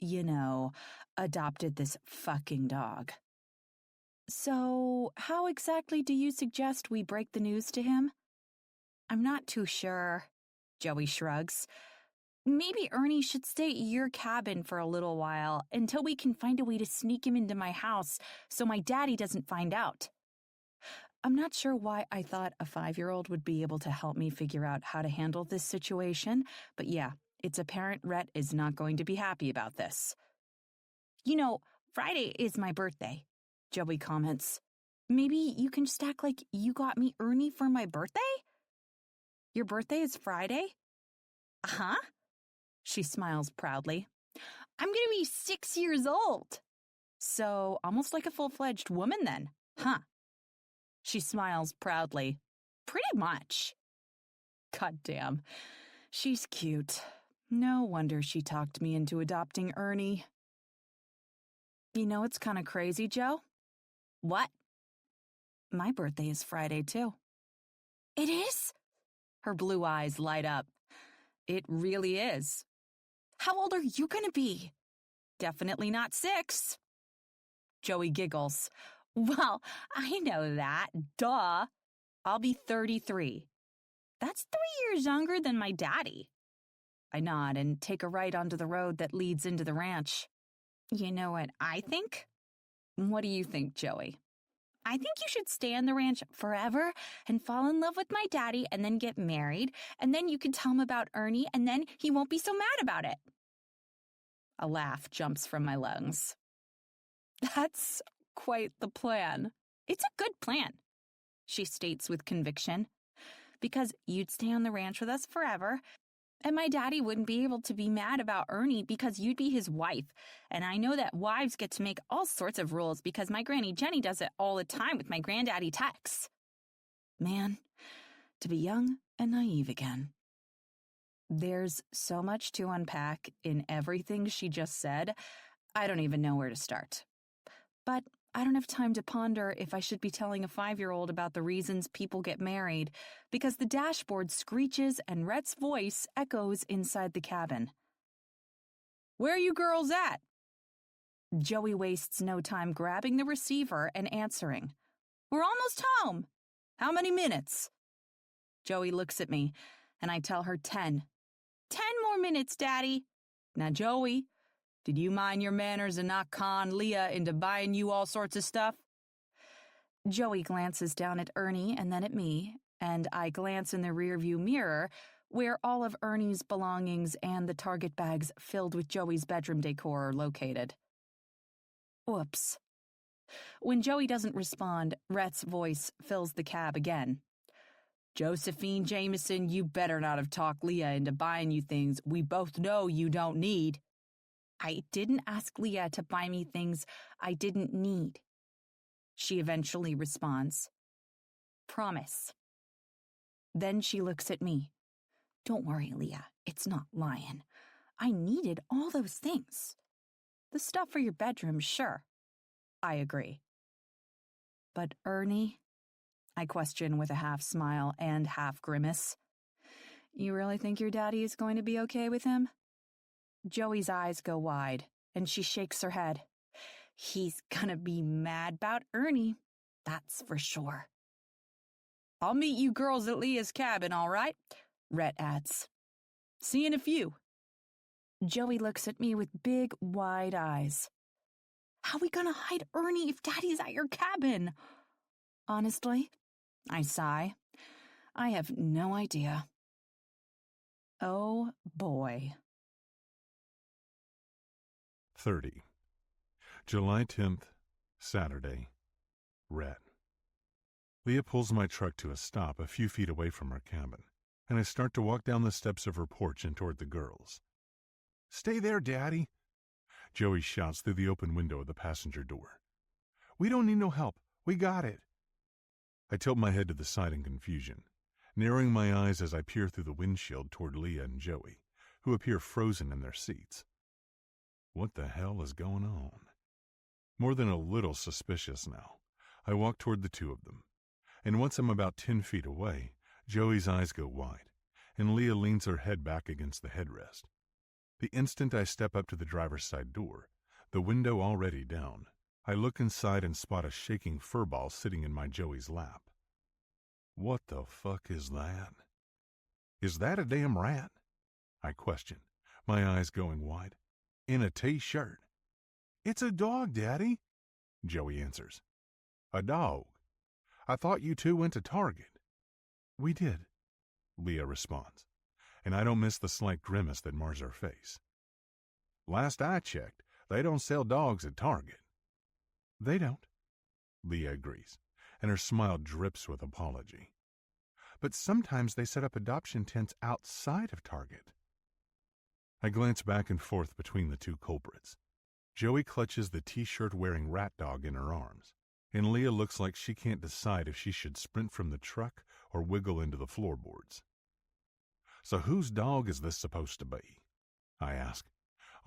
adopted this fucking dog. So, how exactly do you suggest we break the news to him? I'm not too sure, Joey shrugs. Maybe Ernie should stay at your cabin for a little while until we can find a way to sneak him into my house so my daddy doesn't find out. I'm not sure why I thought a 5-year-old would be able to help me figure out how to handle this situation, but yeah, it's apparent Rhett is not going to be happy about this. Friday is my birthday, Joey comments. Maybe you can just act like you got me Ernie for my birthday? Your birthday is Friday? Uh-huh. She smiles proudly. I'm gonna be 6 years old. So, almost like a full-fledged woman then, huh? She smiles proudly. Pretty much. Goddamn. She's cute. No wonder she talked me into adopting Ernie. You know what's kind of crazy, Joe? What? My birthday is Friday, too. It is? Her blue eyes light up. It really is. How old are you gonna be? Definitely not 6. Joey giggles. Well, I know that. Duh. I'll be 33. That's 3 years younger than my daddy. I nod and take a right onto the road that leads into the ranch. You know what I think? What do you think, Joey? I think you should stay on the ranch forever and fall in love with my daddy and then get married, and then you can tell him about Ernie, and then he won't be so mad about it. A laugh jumps from my lungs. That's quite the plan. It's a good plan, she states with conviction, because you'd stay on the ranch with us forever, and my daddy wouldn't be able to be mad about Ernie because you'd be his wife, and I know that wives get to make all sorts of rules because my Granny Jenny does it all the time with my Granddaddy Tex. Man, to be young and naive again. There's so much to unpack in everything she just said, I don't even know where to start. But I don't have time to ponder if I should be telling a 5-year-old about the reasons people get married, because the dashboard screeches and Rhett's voice echoes inside the cabin. "Where are you girls at?" Joey wastes no time grabbing the receiver and answering. "We're almost home. How many minutes?" Joey looks at me, and I tell her 10. 10 more minutes, Daddy. Now, Joey, did you mind your manners and not con Leah into buying you all sorts of stuff? Joey glances down at Ernie and then at me, and I glance in the rearview mirror, where all of Ernie's belongings and the Target bags filled with Joey's bedroom decor are located. Whoops. When Joey doesn't respond, Rhett's voice fills the cab again. "Josephine Jameson, you better not have talked Leah into buying you things we both know you don't need." "I didn't ask Leah to buy me things I didn't need," she eventually responds. "Promise." Then she looks at me. "Don't worry, Leah, it's not lying. I needed all those things. The stuff for your bedroom, sure." I agree. "But Ernie?" I question with a half smile and half grimace. "You really think your daddy is going to be okay with him?" Joey's eyes go wide, and she shakes her head. "He's gonna be mad about Ernie, that's for sure." "I'll meet you girls at Leah's cabin, all right?" Rhett adds. "See you in a few." Joey looks at me with big, wide eyes. "How we gonna hide Ernie if Daddy's at your cabin?" Honestly, I sigh. I have no idea. Oh, boy. 30. July 10th, Saturday. Rhett. Leah pulls my truck to a stop a few feet away from her cabin, and I start to walk down the steps of her porch and toward the girls. "Stay there, Daddy," Joey shouts through the open window of the passenger door. "We don't need no help. We got it." I tilt my head to the side in confusion, narrowing my eyes as I peer through the windshield toward Leah and Joey, who appear frozen in their seats. What the hell is going on? More than a little suspicious now, I walk toward the two of them, and once I'm about 10 feet away, Joey's eyes go wide, and Leah leans her head back against the headrest. The instant I step up to the driver's side door, the window already down, I look inside and spot a shaking furball sitting in my Joey's lap. What the fuck is that? Is that a damn rat? I question, my eyes going wide. In a t-shirt. It's a dog, Daddy, Joey answers. A dog? I thought you two went to Target. We did, Leah responds, and I don't miss the slight grimace that mars her face. Last I checked, they don't sell dogs at Target. They don't, Leah agrees, and her smile drips with apology. But sometimes they set up adoption tents outside of Target. I glance back and forth between the two culprits. Joey clutches the t-shirt-wearing rat dog in her arms, and Leah looks like she can't decide if she should sprint from the truck or wiggle into the floorboards. So whose dog is this supposed to be? I ask,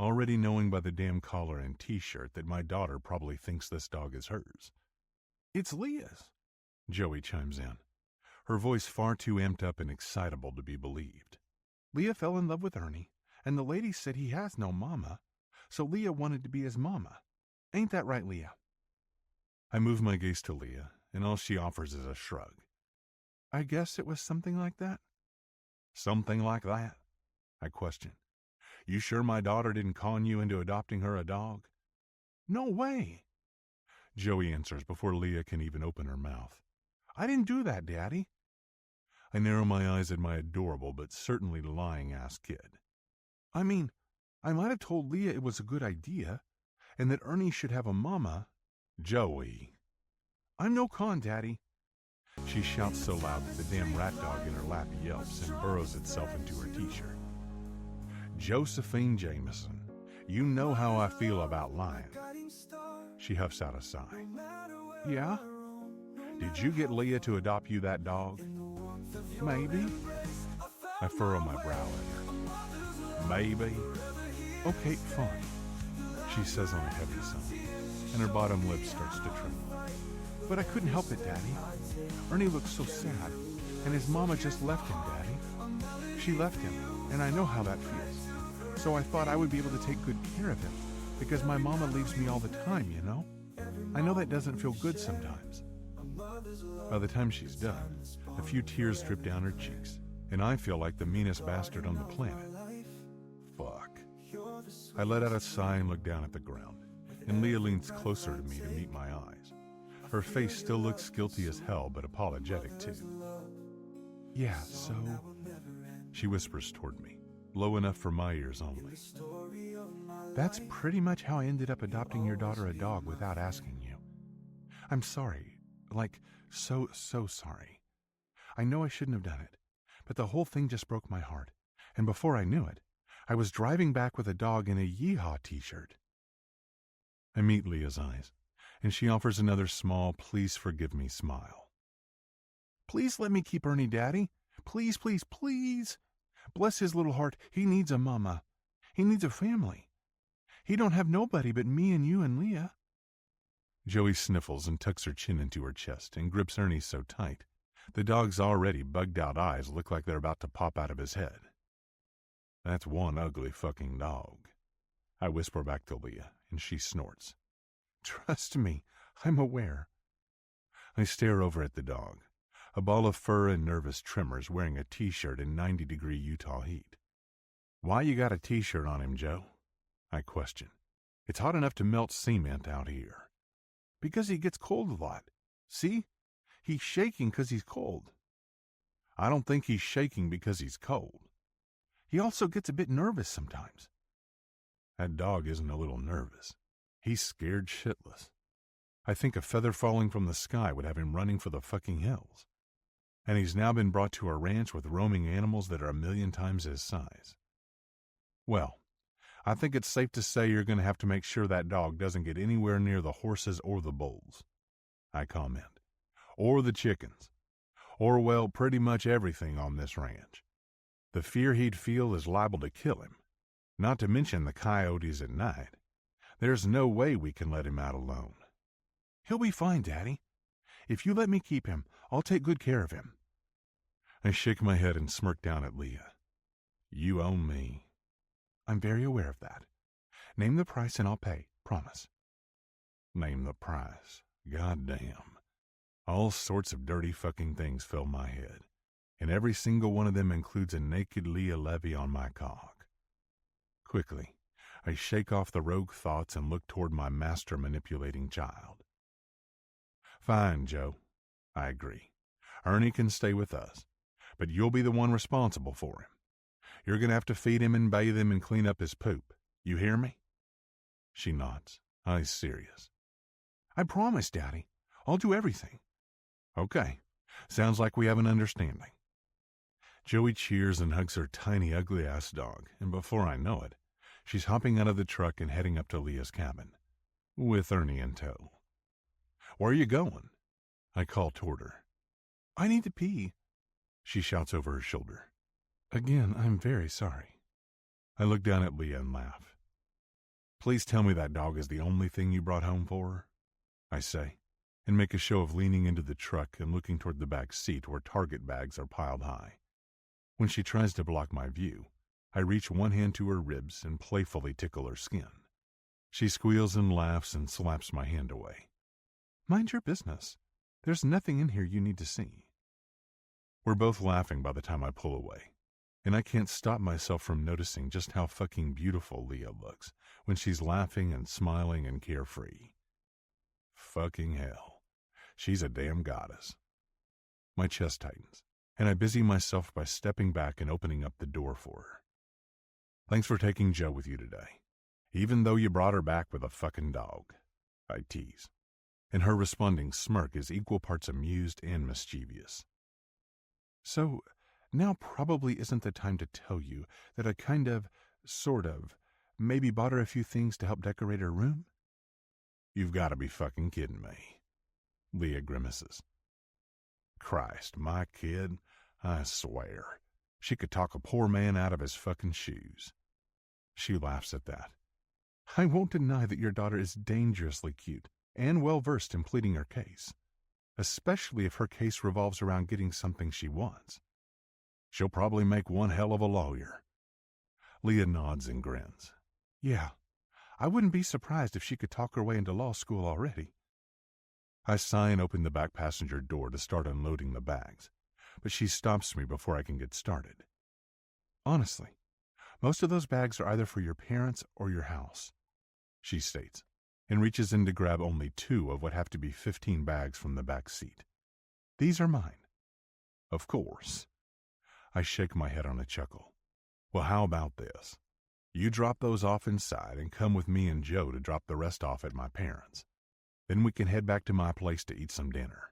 already knowing by the damn collar and t-shirt that my daughter probably thinks this dog is hers. It's Leah's, Joey chimes in, her voice far too amped up and excitable to be believed. Leah fell in love with Ernie, and the lady said he has no mama, so Leah wanted to be his mama. Ain't that right, Leah? I move my gaze to Leah, and all she offers is a shrug. I guess it was something like that. Something like that? I question. You sure my daughter didn't con you into adopting her a dog? No way, Joey answers before Leah can even open her mouth. I didn't do that, Daddy. I narrow my eyes at my adorable but certainly lying-ass kid. I mean, I might have told Leah it was a good idea, and that Ernie should have a mama. Joey. I'm no con, Daddy. She shouts so loud that the damn rat dog in her lap yelps and burrows itself into her t-shirt. Josephine Jameson, you know how I feel about lying. She huffs out a sigh. Yeah? Did you get Leah to adopt you that dog? Maybe. I furrow my brow at her. Maybe. Okay, fine, she says on a heavy sigh, and her bottom lip starts to tremble. But I couldn't help it, Daddy. Ernie looks so sad, and his mama just left him, Daddy. She left him, and I know how that feels. So I thought I would be able to take good care of him, because my mama leaves me all the time, you know? I know that doesn't feel good sometimes. By the time she's done, a few tears drip down her cheeks, and I feel like the meanest bastard on the planet. Fuck. I let out a sigh and look down at the ground, and Leah leans closer to me to meet my eyes. Her face still looks guilty as hell, but apologetic too. Yeah, so... She whispers toward me, low enough for my ears only. That's pretty much how I ended up adopting your daughter a dog without asking you. I'm sorry. Like, so sorry. I know I shouldn't have done it, but the whole thing just broke my heart, and before I knew it, I was driving back with a dog in a Yeehaw t-shirt. I meet Leah's eyes, and she offers another small, please forgive me smile. Please let me keep Ernie, Daddy. Please, please, please. Bless his little heart, he needs a mama. He needs a family. He don't have nobody but me and you and Leah. Joey sniffles and tucks her chin into her chest and grips Ernie so tight, the dog's already bugged-out eyes look like they're about to pop out of his head. That's one ugly fucking dog. I whisper back to Leah, and she snorts. Trust me, I'm aware. I stare over at the dog, a ball of fur and nervous tremors wearing a t-shirt in 90-degree Utah heat. Why you got a t-shirt on him, Joe? I question. It's hot enough to melt cement out here. Because he gets cold a lot. See? He's shaking because he's cold. I don't think he's shaking because he's cold. He also gets a bit nervous sometimes. That dog isn't a little nervous. He's scared shitless. I think a feather falling from the sky would have him running for the fucking hills. And he's now been brought to a ranch with roaming animals that are 1,000,000 times his size. Well, I think it's safe to say you're going to have to make sure that dog doesn't get anywhere near the horses or the bulls, I comment. Or the chickens. Or, well, pretty much everything on this ranch. The fear he'd feel is liable to kill him, not to mention the coyotes at night. There's no way we can let him out alone. He'll be fine, Daddy. If you let me keep him, I'll take good care of him. I shake my head and smirk down at Leah. You own me. I'm very aware of that. Name the price and I'll pay, promise. Name the price. Goddamn. All sorts of dirty fucking things fill my head, and every single one of them includes a naked Leah Levy on my cock. Quickly, I shake off the rogue thoughts and look toward my master-manipulating child. Fine, Joe. I agree. Ernie can stay with us, but you'll be the one responsible for him. You're going to have to feed him and bathe him and clean up his poop. You hear me? She nods, eyes serious. I promise, Daddy. I'll do everything. Okay. Sounds like we have an understanding. Joey cheers and hugs her tiny, ugly-ass dog, and before I know it, she's hopping out of the truck and heading up to Leah's cabin, with Ernie in tow. Where are you going? I call toward her. I need to pee, she shouts over her shoulder. Again, I'm very sorry. I look down at Leah and laugh. Please tell me that dog is the only thing you brought home for her, I say, and make a show of leaning into the truck and looking toward the back seat where Target bags are piled high. When she tries to block my view, I reach one hand to her ribs and playfully tickle her skin. She squeals and laughs and slaps my hand away. Mind your business. There's nothing in here you need to see. We're both laughing by the time I pull away, and I can't stop myself from noticing just how fucking beautiful Leah looks when she's laughing and smiling and carefree. Fucking hell. She's a damn goddess. My chest tightens, and I busy myself by stepping back and opening up the door for her. Thanks for taking Joe with you today, even though you brought her back with a fucking dog, I tease, and her responding smirk is equal parts amused and mischievous. So, now probably isn't the time to tell you that I maybe bought her a few things to help decorate her room? You've got to be fucking kidding me. Leah grimaces. Christ, my kid, I swear, she could talk a poor man out of his fucking shoes. She laughs at that. I won't deny that your daughter is dangerously cute and well-versed in pleading her case, especially if her case revolves around getting something she wants. She'll probably make one hell of a lawyer. Leah nods and grins. Yeah, I wouldn't be surprised if she could talk her way into law school already. I sigh and open the back passenger door to start unloading the bags, but she stops me before I can get started. Honestly, most of those bags are either for your parents or your house, she states, and reaches in to grab only 2 of what have to be 15 bags from the back seat. These are mine. Of course. I shake my head on a chuckle. Well, how about this? You drop those off inside and come with me and Joe to drop the rest off at my parents'. Then we can head back to my place to eat some dinner.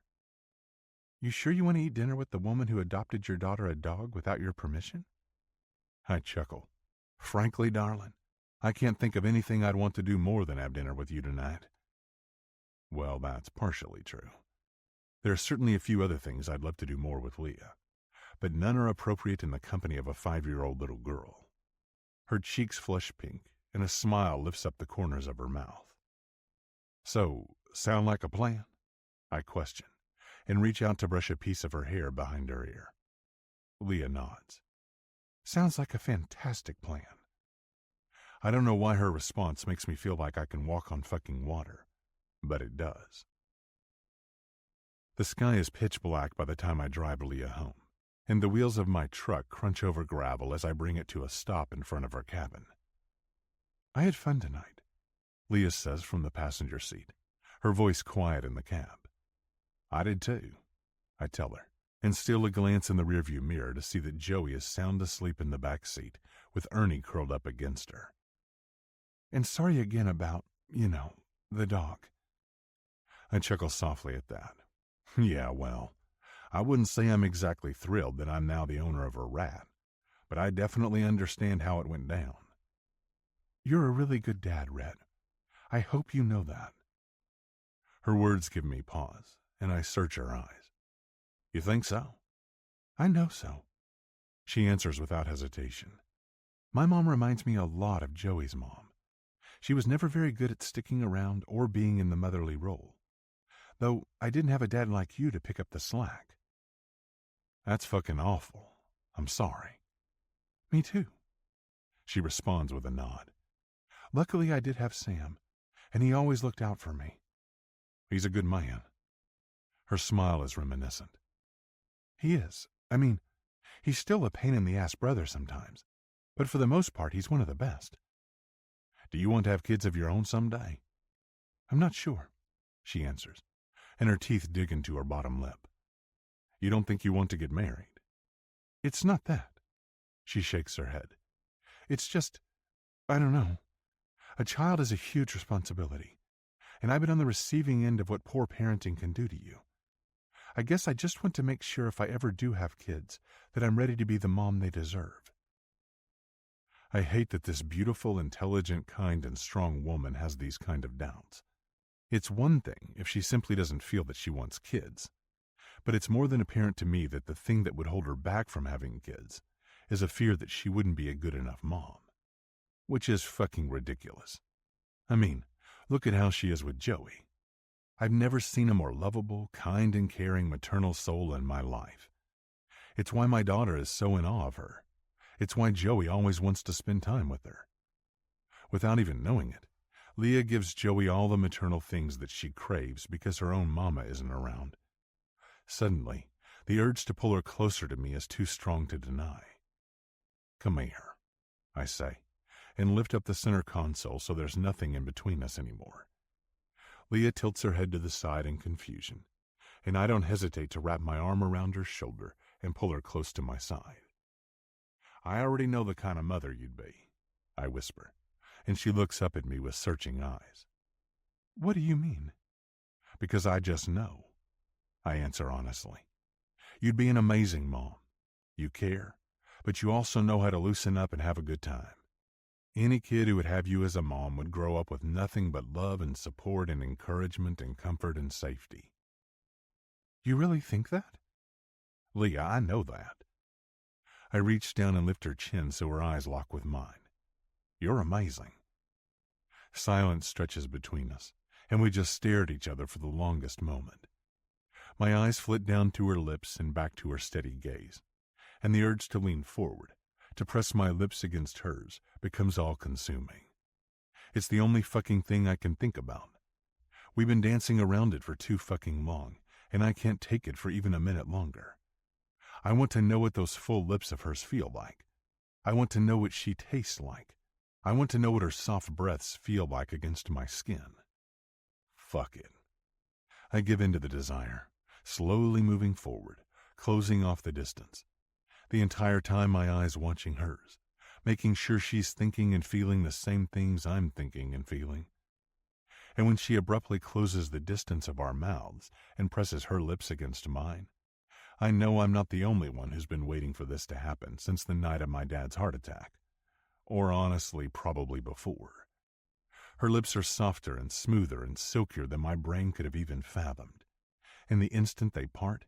You sure you want to eat dinner with the woman who adopted your daughter a dog without your permission? I chuckle. Frankly, darling, I can't think of anything I'd want to do more than have dinner with you tonight. Well, that's partially true. There are certainly a few other things I'd love to do more with Leah, but none are appropriate in the company of a 5-year-old little girl. Her cheeks flush pink, and a smile lifts up the corners of her mouth. So, sound like a plan? I question, and reach out to brush a piece of her hair behind her ear. Leah nods. Sounds like a fantastic plan. I don't know why her response makes me feel like I can walk on fucking water, but it does. The sky is pitch black by the time I drive Leah home, and the wheels of my truck crunch over gravel as I bring it to a stop in front of her cabin. I had fun tonight, Leah says from the passenger seat, her voice quiet in the cab. I did too, I tell her, and steal a glance in the rearview mirror to see that Joey is sound asleep in the back seat, with Ernie curled up against her. And sorry again about, the dog. I chuckle softly at that. Yeah, well, I wouldn't say I'm exactly thrilled that I'm now the owner of her rat, but I definitely understand how it went down. You're a really good dad, Red. I hope you know that. Her words give me pause, and I search her eyes. You think so? I know so. She answers without hesitation. My mom reminds me a lot of Joey's mom. She was never very good at sticking around or being in the motherly role, though I didn't have a dad like you to pick up the slack. That's fucking awful. I'm sorry. Me too. She responds with a nod. Luckily, I did have Sam, and he always looked out for me. He's a good man. Her smile is reminiscent. He is. I mean, he's still a pain-in-the-ass brother sometimes, but for the most part, he's one of the best. Do you want to have kids of your own someday? I'm not sure, she answers, and her teeth dig into her bottom lip. You don't think you want to get married? It's not that. She shakes her head. It's just, I don't know. A child is a huge responsibility, and I've been on the receiving end of what poor parenting can do to you. I guess I just want to make sure if I ever do have kids that I'm ready to be the mom they deserve. I hate that this beautiful, intelligent, kind, and strong woman has these kind of doubts. It's one thing if she simply doesn't feel that she wants kids, but it's more than apparent to me that the thing that would hold her back from having kids is a fear that she wouldn't be a good enough mom. Which is fucking ridiculous. I mean, look at how she is with Joey. I've never seen a more lovable, kind, and caring maternal soul in my life. It's why my daughter is so in awe of her. It's why Joey always wants to spend time with her. Without even knowing it, Leah gives Joey all the maternal things that she craves because her own mama isn't around. Suddenly, the urge to pull her closer to me is too strong to deny. Come here, I say, and lift up the center console so there's nothing in between us anymore. Leah tilts her head to the side in confusion, and I don't hesitate to wrap my arm around her shoulder and pull her close to my side. I already know the kind of mother you'd be, I whisper, and she looks up at me with searching eyes. What do you mean? Because I just know, I answer honestly. You'd be an amazing mom. You care, but you also know how to loosen up and have a good time. Any kid who would have you as a mom would grow up with nothing but love and support and encouragement and comfort and safety. You really think that? Leah, I know that. I reach down and lift her chin so her eyes lock with mine. You're amazing. Silence stretches between us, and we just stare at each other for the longest moment. My eyes flit down to her lips and back to her steady gaze, and the urge to lean forward, to press my lips against hers, becomes all-consuming. It's the only fucking thing I can think about. We've been dancing around it for too fucking long, and I can't take it for even a minute longer. I want to know what those full lips of hers feel like. I want to know what she tastes like. I want to know what her soft breaths feel like against my skin. Fuck it. I give in to the desire, slowly moving forward, closing off the distance. The entire time my eyes watching hers, making sure she's thinking and feeling the same things I'm thinking and feeling. And when she abruptly closes the distance of our mouths and presses her lips against mine, I know I'm not the only one who's been waiting for this to happen since the night of my dad's heart attack. Or honestly, probably before. Her lips are softer and smoother and silkier than my brain could have even fathomed. And the instant they part,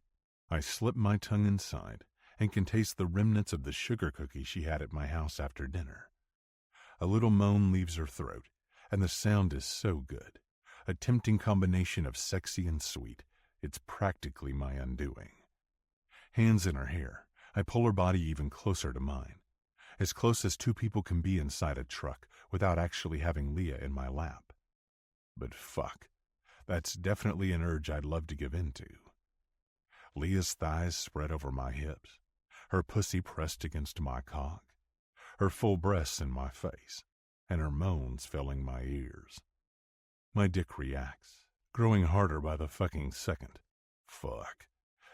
I slip my tongue inside and can taste the remnants of the sugar cookie she had at my house after dinner. A little moan leaves her throat, and the sound is so good. A tempting combination of sexy and sweet. It's practically my undoing. Hands in her hair, I pull her body even closer to mine. As close as two people can be inside a truck without actually having Leah in my lap. But fuck, that's definitely an urge I'd love to give into. Leah's thighs spread over my hips, her pussy pressed against my cock, her full breasts in my face, and her moans filling my ears. My dick reacts, growing harder by the fucking second. Fuck,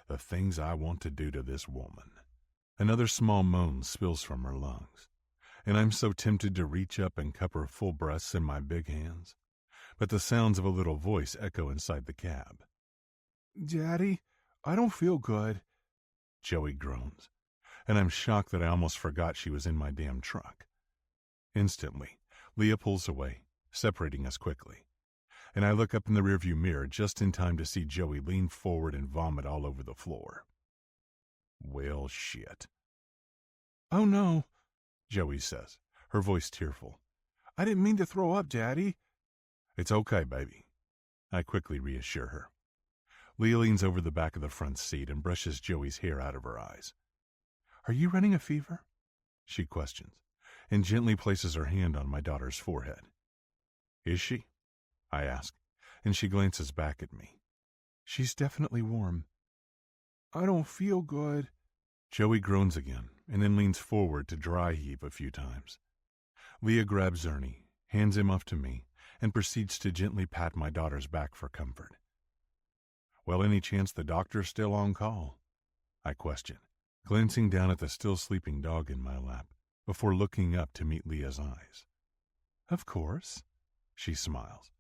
the things I want to do to this woman. Another small moan spills from her lungs, and I'm so tempted to reach up and cup her full breasts in my big hands, but the sounds of a little voice echo inside the cab. Daddy, I don't feel good, Joey groans, and I'm shocked that I almost forgot she was in my damn truck. Instantly, Leah pulls away, separating us quickly, and I look up in the rearview mirror just in time to see Joey lean forward and vomit all over the floor. Well, shit. Oh no, Joey says, her voice tearful. I didn't mean to throw up, Daddy. It's okay, baby. I quickly reassure her. Leah leans over the back of the front seat and brushes Joey's hair out of her eyes. Are you running a fever? She questions, and gently places her hand on my daughter's forehead. Is she? I ask, and she glances back at me. She's definitely warm. I don't feel good. Joey groans again, and then leans forward to dry heave a few times. Leah grabs Ernie, hands him off to me, and proceeds to gently pat my daughter's back for comfort. Well, any chance the doctor's still on call? I question, glancing down at the still sleeping dog in my lap, before looking up to meet Leah's eyes. Of course, she smiles.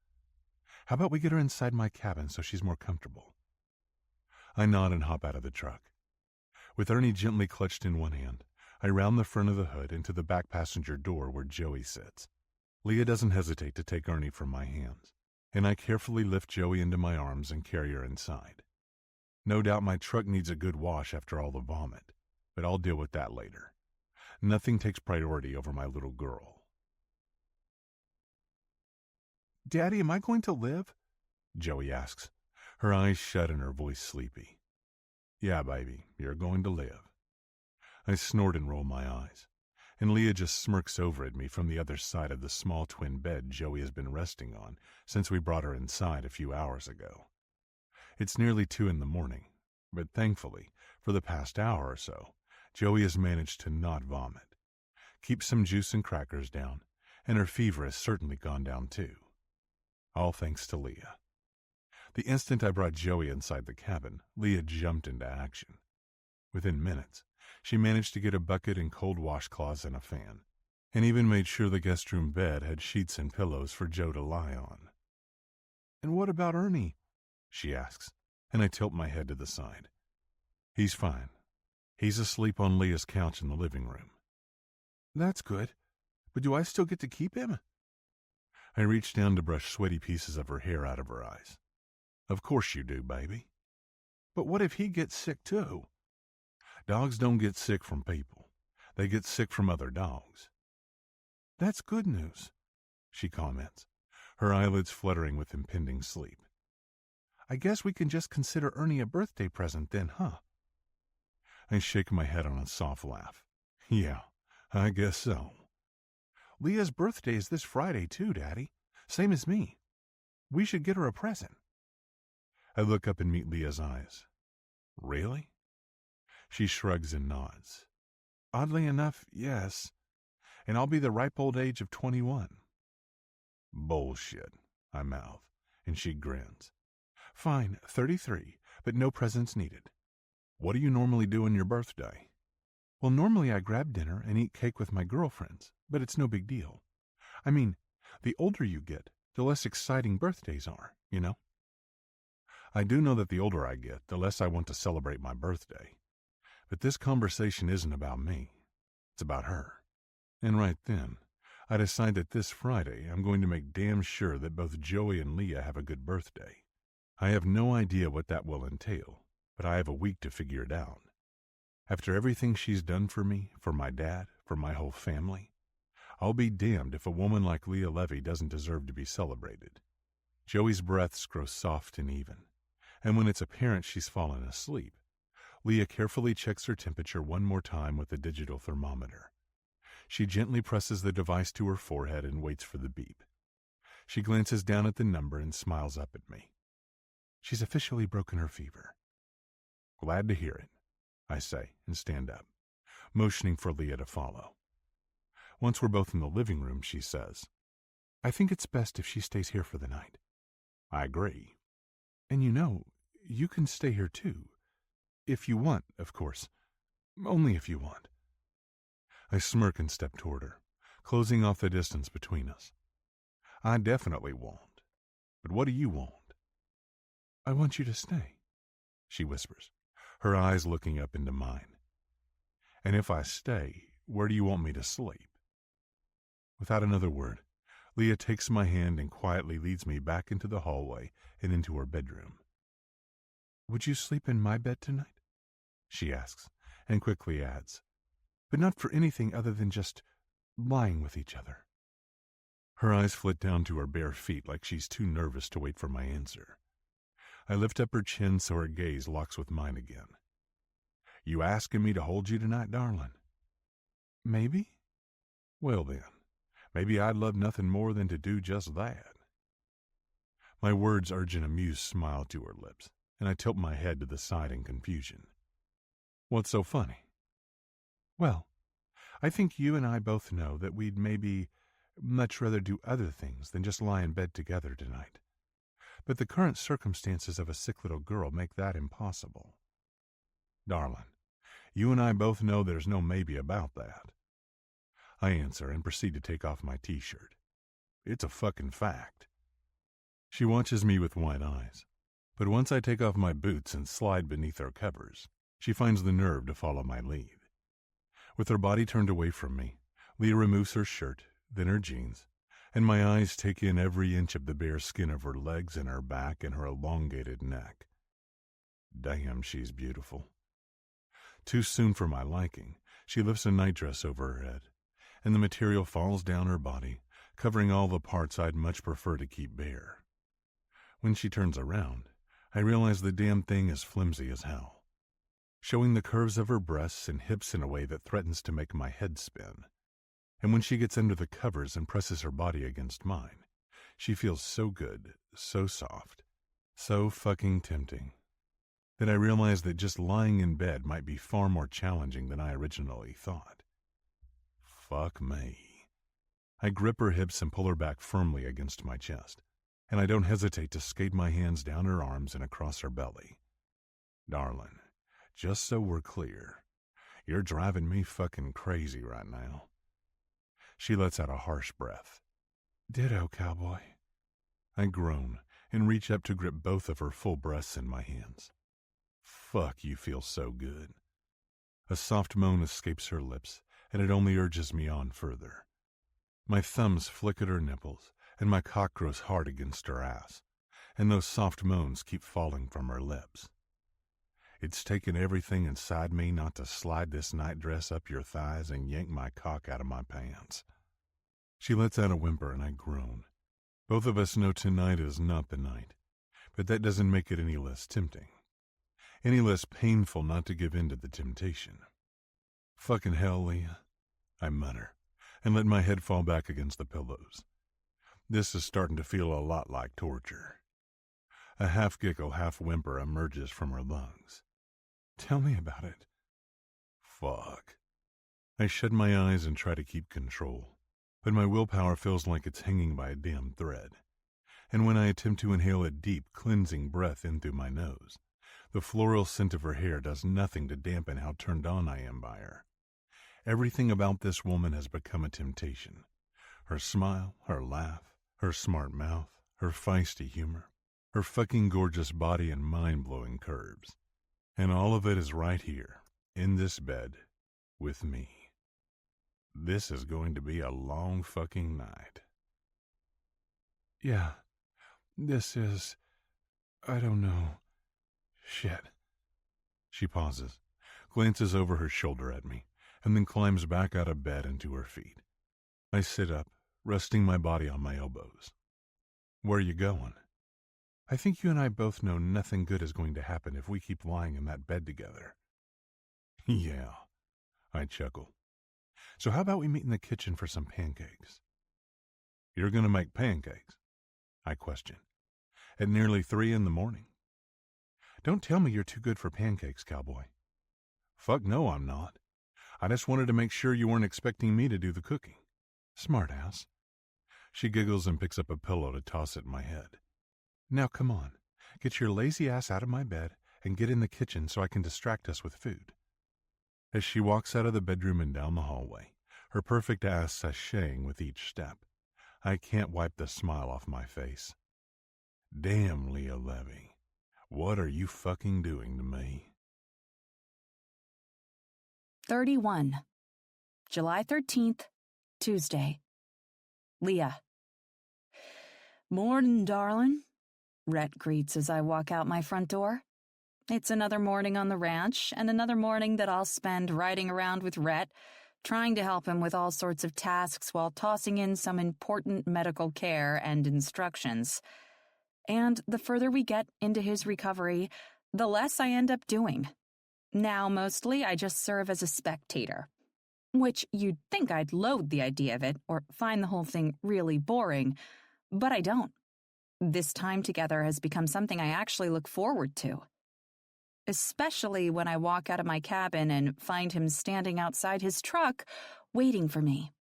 How about we get her inside my cabin so she's more comfortable? I nod and hop out of the truck. With Ernie gently clutched in one hand, I round the front of the hood into the back passenger door where Joey sits. Leah doesn't hesitate to take Ernie from my hands, and I carefully lift Joey into my arms and carry her inside. No doubt my truck needs a good wash after all the vomit, but I'll deal with that later. Nothing takes priority over my little girl. Daddy, am I going to live? Joey asks, her eyes shut and her voice sleepy. Yeah, baby, you're going to live. I snort and roll my eyes, and Leah just smirks over at me from the other side of the small twin bed Joey has been resting on since we brought her inside a few hours ago. It's nearly 2 a.m, but thankfully, for the past hour or so, Joey has managed to not vomit, keep some juice and crackers down, and her fever has certainly gone down too. All thanks to Leah. The instant I brought Joey inside the cabin, Leah jumped into action. Within minutes, she managed to get a bucket and cold washcloths and a fan, and even made sure the guest room bed had sheets and pillows for Joe to lie on. And what about Ernie? She asks, and I tilt my head to the side. He's fine. He's asleep on Leah's couch in the living room. That's good. But do I still get to keep him? I reach down to brush sweaty pieces of her hair out of her eyes. Of course you do, baby. But what if he gets sick too? Dogs don't get sick from people. They get sick from other dogs. That's good news, she comments, her eyelids fluttering with impending sleep. I guess we can just consider Ernie a birthday present then, huh? I shake my head on a soft laugh. Yeah, I guess so. Leah's birthday is this Friday too, Daddy. Same as me. We should get her a present. I look up and meet Leah's eyes. Really? She shrugs and nods. Oddly enough, yes. And I'll be the ripe old age of 21. Bullshit, I mouth, and she grins. Fine, 33, but no presents needed. What do you normally do on your birthday? Well, normally I grab dinner and eat cake with my girlfriends, but it's no big deal. I mean, the older you get, the less exciting birthdays are, you know? I do know that the older I get, the less I want to celebrate my birthday. But this conversation isn't about me. It's about her. And right then, I decide that this Friday I'm going to make damn sure that both Joey and Leah have a good birthday. I have no idea what that will entail, but I have a week to figure it out. After everything she's done for me, for my dad, for my whole family, I'll be damned if a woman like Leah Levy doesn't deserve to be celebrated. Joey's breaths grow soft and even, and when it's apparent she's fallen asleep, Leah carefully checks her temperature one more time with a digital thermometer. She gently presses the device to her forehead and waits for the beep. She glances down at the number and smiles up at me. She's officially broken her fever. Glad to hear it, I say, and stand up, motioning for Leah to follow. Once we're both in the living room, she says, I think it's best if she stays here for the night. I agree. And you know, you can stay here too. If you want, of course. Only if you want. I smirk and step toward her, closing off the distance between us. I definitely won't. But what do you want? I want you to stay, she whispers, her eyes looking up into mine. And if I stay, where do you want me to sleep? Without another word, Leah takes my hand and quietly leads me back into the hallway and into her bedroom. Would you sleep in my bed tonight? She asks, and quickly adds, but not for anything other than just lying with each other. Her eyes flit down to her bare feet like she's too nervous to wait for my answer. I lift up her chin so her gaze locks with mine again. You asking me to hold you tonight, darling? Maybe. Well then, maybe I'd love nothing more than to do just that. My words urge an amused smile to her lips, and I tilt my head to the side in confusion. What's so funny? Well, I think you and I both know that we'd maybe much rather do other things than just lie in bed together tonight. But the current circumstances of a sick little girl make that impossible. Darling, you and I both know there's no maybe about that. I answer and proceed to take off my t-shirt. It's a fucking fact. She watches me with wide eyes, but once I take off my boots and slide beneath her covers, she finds the nerve to follow my lead. With her body turned away from me, Leah removes her shirt, then her jeans, and my eyes take in every inch of the bare skin of her legs and her back and her elongated neck. Damn, she's beautiful. Too soon for my liking, she lifts a nightdress over her head, and the material falls down her body, covering all the parts I'd much prefer to keep bare. When she turns around, I realize the damn thing is flimsy as hell, showing the curves of her breasts and hips in a way that threatens to make my head spin. And when she gets under the covers and presses her body against mine, she feels so good, so soft, so fucking tempting, that I realize that just lying in bed might be far more challenging than I originally thought. Fuck me. I grip her hips and pull her back firmly against my chest, and I don't hesitate to skate my hands down her arms and across her belly. Darling, just so we're clear, you're driving me fucking crazy right now. She lets out a harsh breath. Ditto, Cowboy. I groan and reach up to grip both of her full breasts in my hands. Fuck, you feel so good. A soft moan escapes her lips, and it only urges me on further. My thumbs flick at her nipples, and my cock grows hard against her ass, and those soft moans keep falling from her lips. It's taken everything inside me not to slide this nightdress up your thighs and yank my cock out of my pants. She lets out a whimper and I groan, Both of us know tonight is not the night, but that doesn't make it any less tempting. Any less painful not to give in to the temptation. Fucking hell, Leah, I mutter, and let my head fall back against the pillows. This is starting to feel a lot like torture. A half-giggle, half-whimper emerges from her lungs. Tell me about it. Fuck. I shut my eyes and try to keep control, but my willpower feels like it's hanging by a damn thread. And when I attempt to inhale a deep, cleansing breath in through my nose, the floral scent of her hair does nothing to dampen how turned on I am by her. Everything about this woman has become a temptation. Her smile, her laugh, her smart mouth, her feisty humor, her fucking gorgeous body and mind-blowing curves. And all of it is right here, in this bed, with me. This is going to be a long fucking night. Yeah, this is... I don't know. Shit. She pauses, glances over her shoulder at me, and then climbs back out of bed and to her feet. I sit up, resting my body on my elbows. Where are you going? I think you and I both know nothing good is going to happen if we keep lying in that bed together. Yeah, I chuckle. So how about we meet in the kitchen for some pancakes? You're going to make pancakes? I question. At nearly 3 a.m? Don't tell me you're too good for pancakes, Cowboy. Fuck no, I'm not. I just wanted to make sure you weren't expecting me to do the cooking. Smart ass. She giggles and picks up a pillow to toss at my head. Now come on, get your lazy ass out of my bed and get in the kitchen so I can distract us with food. As she walks out of the bedroom and down the hallway, her perfect ass sashaying with each step, I can't wipe the smile off my face. Damn, Leah Levy, what are you fucking doing to me? 31. July 13th, Tuesday. Leah. Morning, darling. Rhett greets as I walk out my front door. It's another morning on the ranch, and another morning that I'll spend riding around with Rhett, trying to help him with all sorts of tasks while tossing in some important medical care and instructions. And the further we get into his recovery, the less I end up doing. Now, mostly, I just serve as a spectator. Which you'd think I'd loathe the idea of it, or find the whole thing really boring, but I don't. This time together has become something I actually look forward to. Especially when I walk out of my cabin and find him standing outside his truck, waiting for me.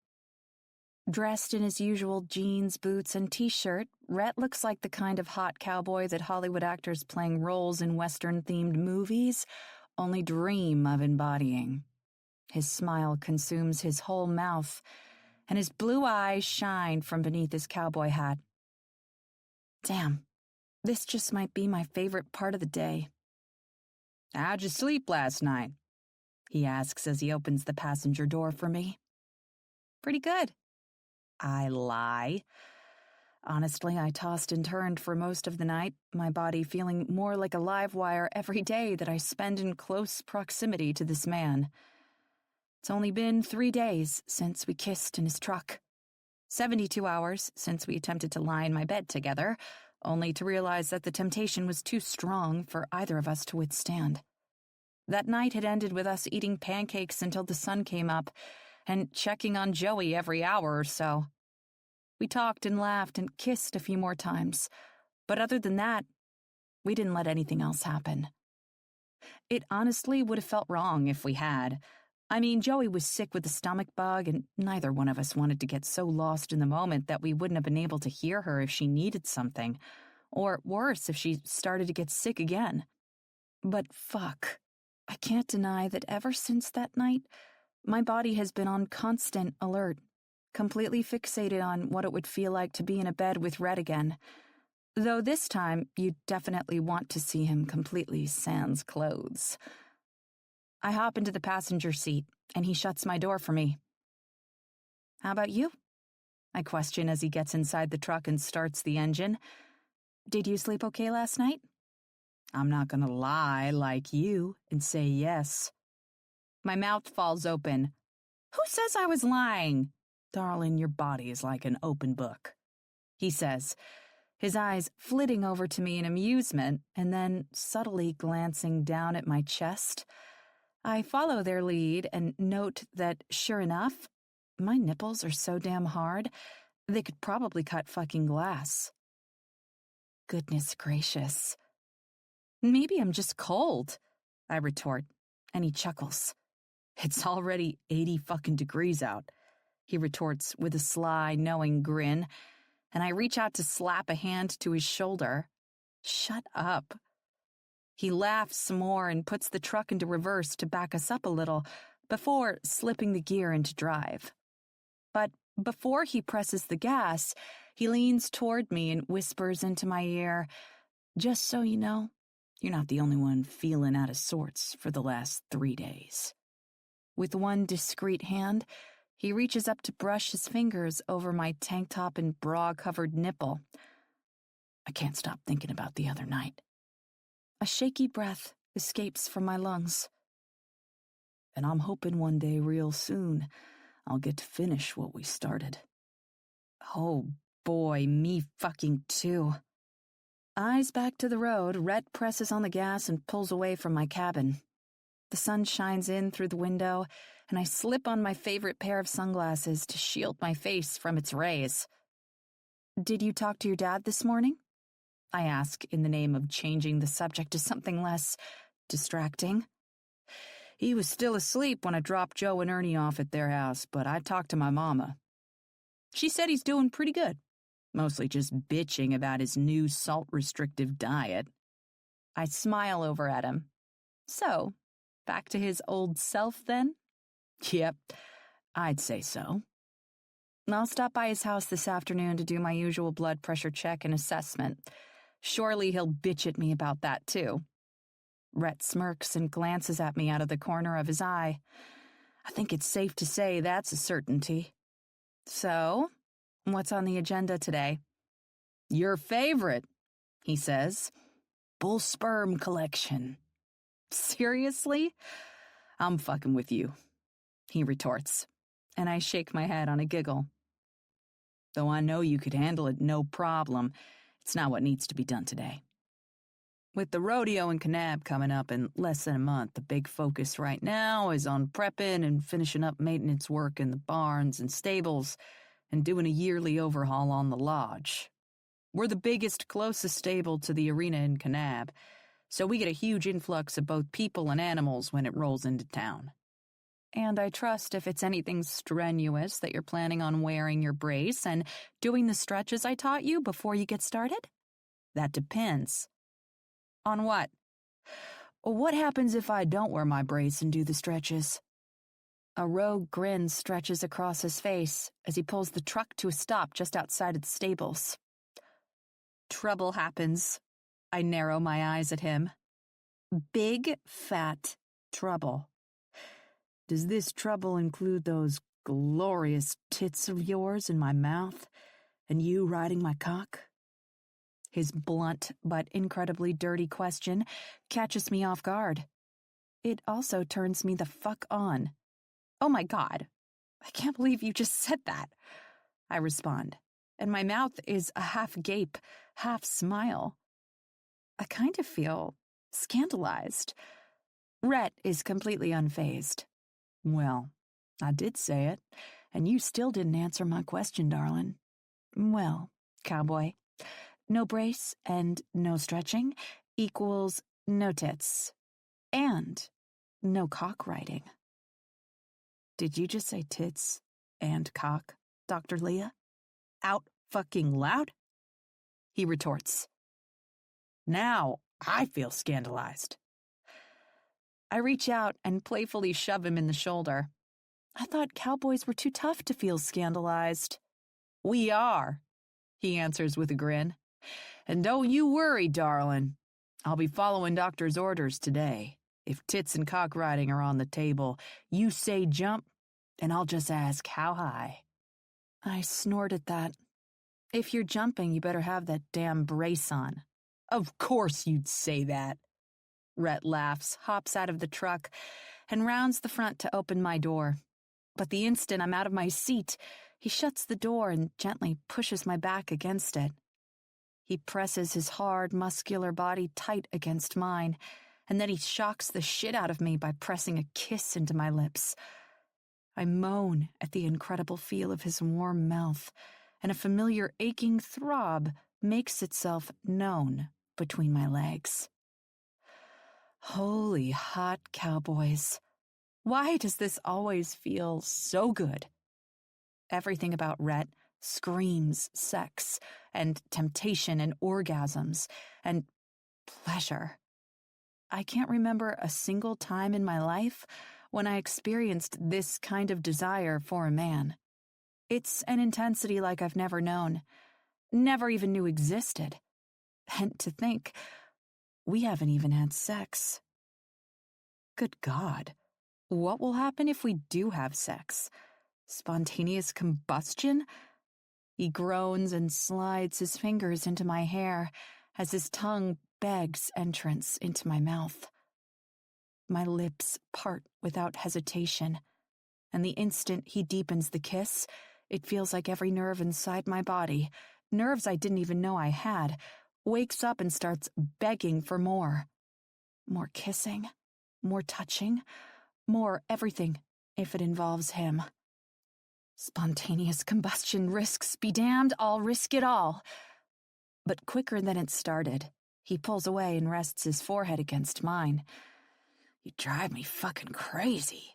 Dressed in his usual jeans, boots, and t-shirt, Rhett looks like the kind of hot cowboy that Hollywood actors playing roles in Western-themed movies only dream of embodying. His smile consumes his whole mouth, and his blue eyes shine from beneath his cowboy hat. Damn, this just might be my favorite part of the day. How'd you sleep last night? He asks as he opens the passenger door for me. Pretty good. I lie. Honestly, I tossed and turned for most of the night, my body feeling more like a live wire every day that I spend in close proximity to this man. It's only been 3 days since we kissed in his truck. 72 hours since we attempted to lie in my bed together, only to realize that the temptation was too strong for either of us to withstand. That night had ended with us eating pancakes until the sun came up, and checking on Joey every hour or so. We talked and laughed and kissed a few more times, but other than that, we didn't let anything else happen. It honestly would have felt wrong if we had. I mean, Joey was sick with a stomach bug, and neither one of us wanted to get so lost in the moment that we wouldn't have been able to hear her if she needed something, or worse, if she started to get sick again. But fuck, I can't deny that ever since that night, my body has been on constant alert, completely fixated on what it would feel like to be in a bed with Red again. Though this time, you'd definitely want to see him completely sans clothes. I hop into the passenger seat, and he shuts my door for me. How about you? I question as he gets inside the truck and starts the engine. Did you sleep okay last night? I'm not gonna lie like you and say yes. My mouth falls open. Who says I was lying? Darling, your body is like an open book. he says, his eyes flitting over to me in amusement and then subtly glancing down at my chest. I follow their lead and note that, sure enough, my nipples are so damn hard, they could probably cut fucking glass. Goodness gracious. Maybe I'm just cold, I retort, and he chuckles. It's already 80 fucking degrees out, he retorts with a sly, knowing grin, and I reach out to slap a hand to his shoulder. Shut up. He laughs some more and puts the truck into reverse to back us up a little before slipping the gear into drive. But before he presses the gas, he leans toward me and whispers into my ear, "Just so you know, you're not the only one feeling out of sorts for the last 3 days." With one discreet hand, he reaches up to brush his fingers over my tank top and bra-covered nipple. I can't stop thinking about the other night. A shaky breath escapes from my lungs. And I'm hoping one day real soon I'll get to finish what we started. Oh boy, me fucking too. Eyes back to the road, Rhett presses on the gas and pulls away from my cabin. The sun shines in through the window, and I slip on my favorite pair of sunglasses to shield my face from its rays. "Did you talk to your dad this morning?" I ask in the name of changing the subject to something less distracting. "He was still asleep when I dropped Joe and Ernie off at their house, but I talked to my mama. She said he's doing pretty good, mostly just bitching about his new salt-restrictive diet." I smile over at him. "So, back to his old self then?" "Yep, I'd say so." "I'll stop by his house this afternoon to do my usual blood pressure check and assessment. Surely he'll bitch at me about that too." Rhett smirks and glances at me out of the corner of his eye. I think it's safe to say that's a certainty. "So, what's on the agenda today?" "Your favorite," he says. "Bull sperm collection." "Seriously? I'm fucking with you," he retorts, and I shake my head on a giggle. "Though I know you could handle it no problem, it's not what needs to be done today. With the rodeo in Kanab coming up in less than a month, the big focus right now is on prepping and finishing up maintenance work in the barns and stables and doing a yearly overhaul on the lodge. We're the biggest, closest stable to the arena in Kanab, so we get a huge influx of both people and animals when it rolls into town. And I trust if it's anything strenuous that you're planning on wearing your brace and doing the stretches I taught you before you get started?" "That depends." "On what?" "What happens if I don't wear my brace and do the stretches?" A rogue grin stretches across his face as he pulls the truck to a stop just outside of the stables. "Trouble happens." I narrow my eyes at him. "Big, fat trouble." "Does this trouble include those glorious tits of yours in my mouth and you riding my cock?" His blunt but incredibly dirty question catches me off guard. It also turns me the fuck on. "Oh my God, I can't believe you just said that," I respond, and my mouth is a half gape, half smile. I kind of feel scandalized. Rhett is completely unfazed. "Well, I did say it, and you still didn't answer my question, darling." "Well, Cowboy, no brace and no stretching equals no tits and no cock riding." "Did you just say tits and cock, Dr. Leah? Out fucking loud?" he retorts. Now I feel scandalized. I reach out and playfully shove him in the shoulder. "I thought cowboys were too tough to feel scandalized." "We are," he answers with a grin. "And don't you worry, darling. I'll be following doctor's orders today. If tits and cock riding are on the table, you say jump, and I'll just ask how high." I snort at that. "If you're jumping, you better have that damn brace on." "Of course you'd say that." Rhett laughs, hops out of the truck, and rounds the front to open my door. But the instant I'm out of my seat, He shuts the door and gently pushes my back against it. He presses his hard, muscular body tight against mine, and then he shocks the shit out of me by pressing a kiss into my lips. I moan at the incredible feel of his warm mouth, and a familiar aching throb makes itself known between my legs. Holy hot cowboys. Why does this always feel so good? Everything about Rhett screams sex and temptation and orgasms and pleasure. I can't remember a single time in my life when I experienced this kind of desire for a man. It's an intensity like I've never known, never even knew existed. And to think, we haven't even had sex. Good God, what will happen if we do have sex? Spontaneous combustion? He groans and slides his fingers into my hair as his tongue begs entrance into my mouth. My lips part without hesitation, and the instant he deepens the kiss, it feels like every nerve inside my body, nerves I didn't even know I had, wakes up and starts begging for more. More kissing, more touching, more everything if it involves him. Spontaneous combustion risks be damned, I'll risk it all. But quicker than it started, he pulls away and rests his forehead against mine. You drive me fucking crazy.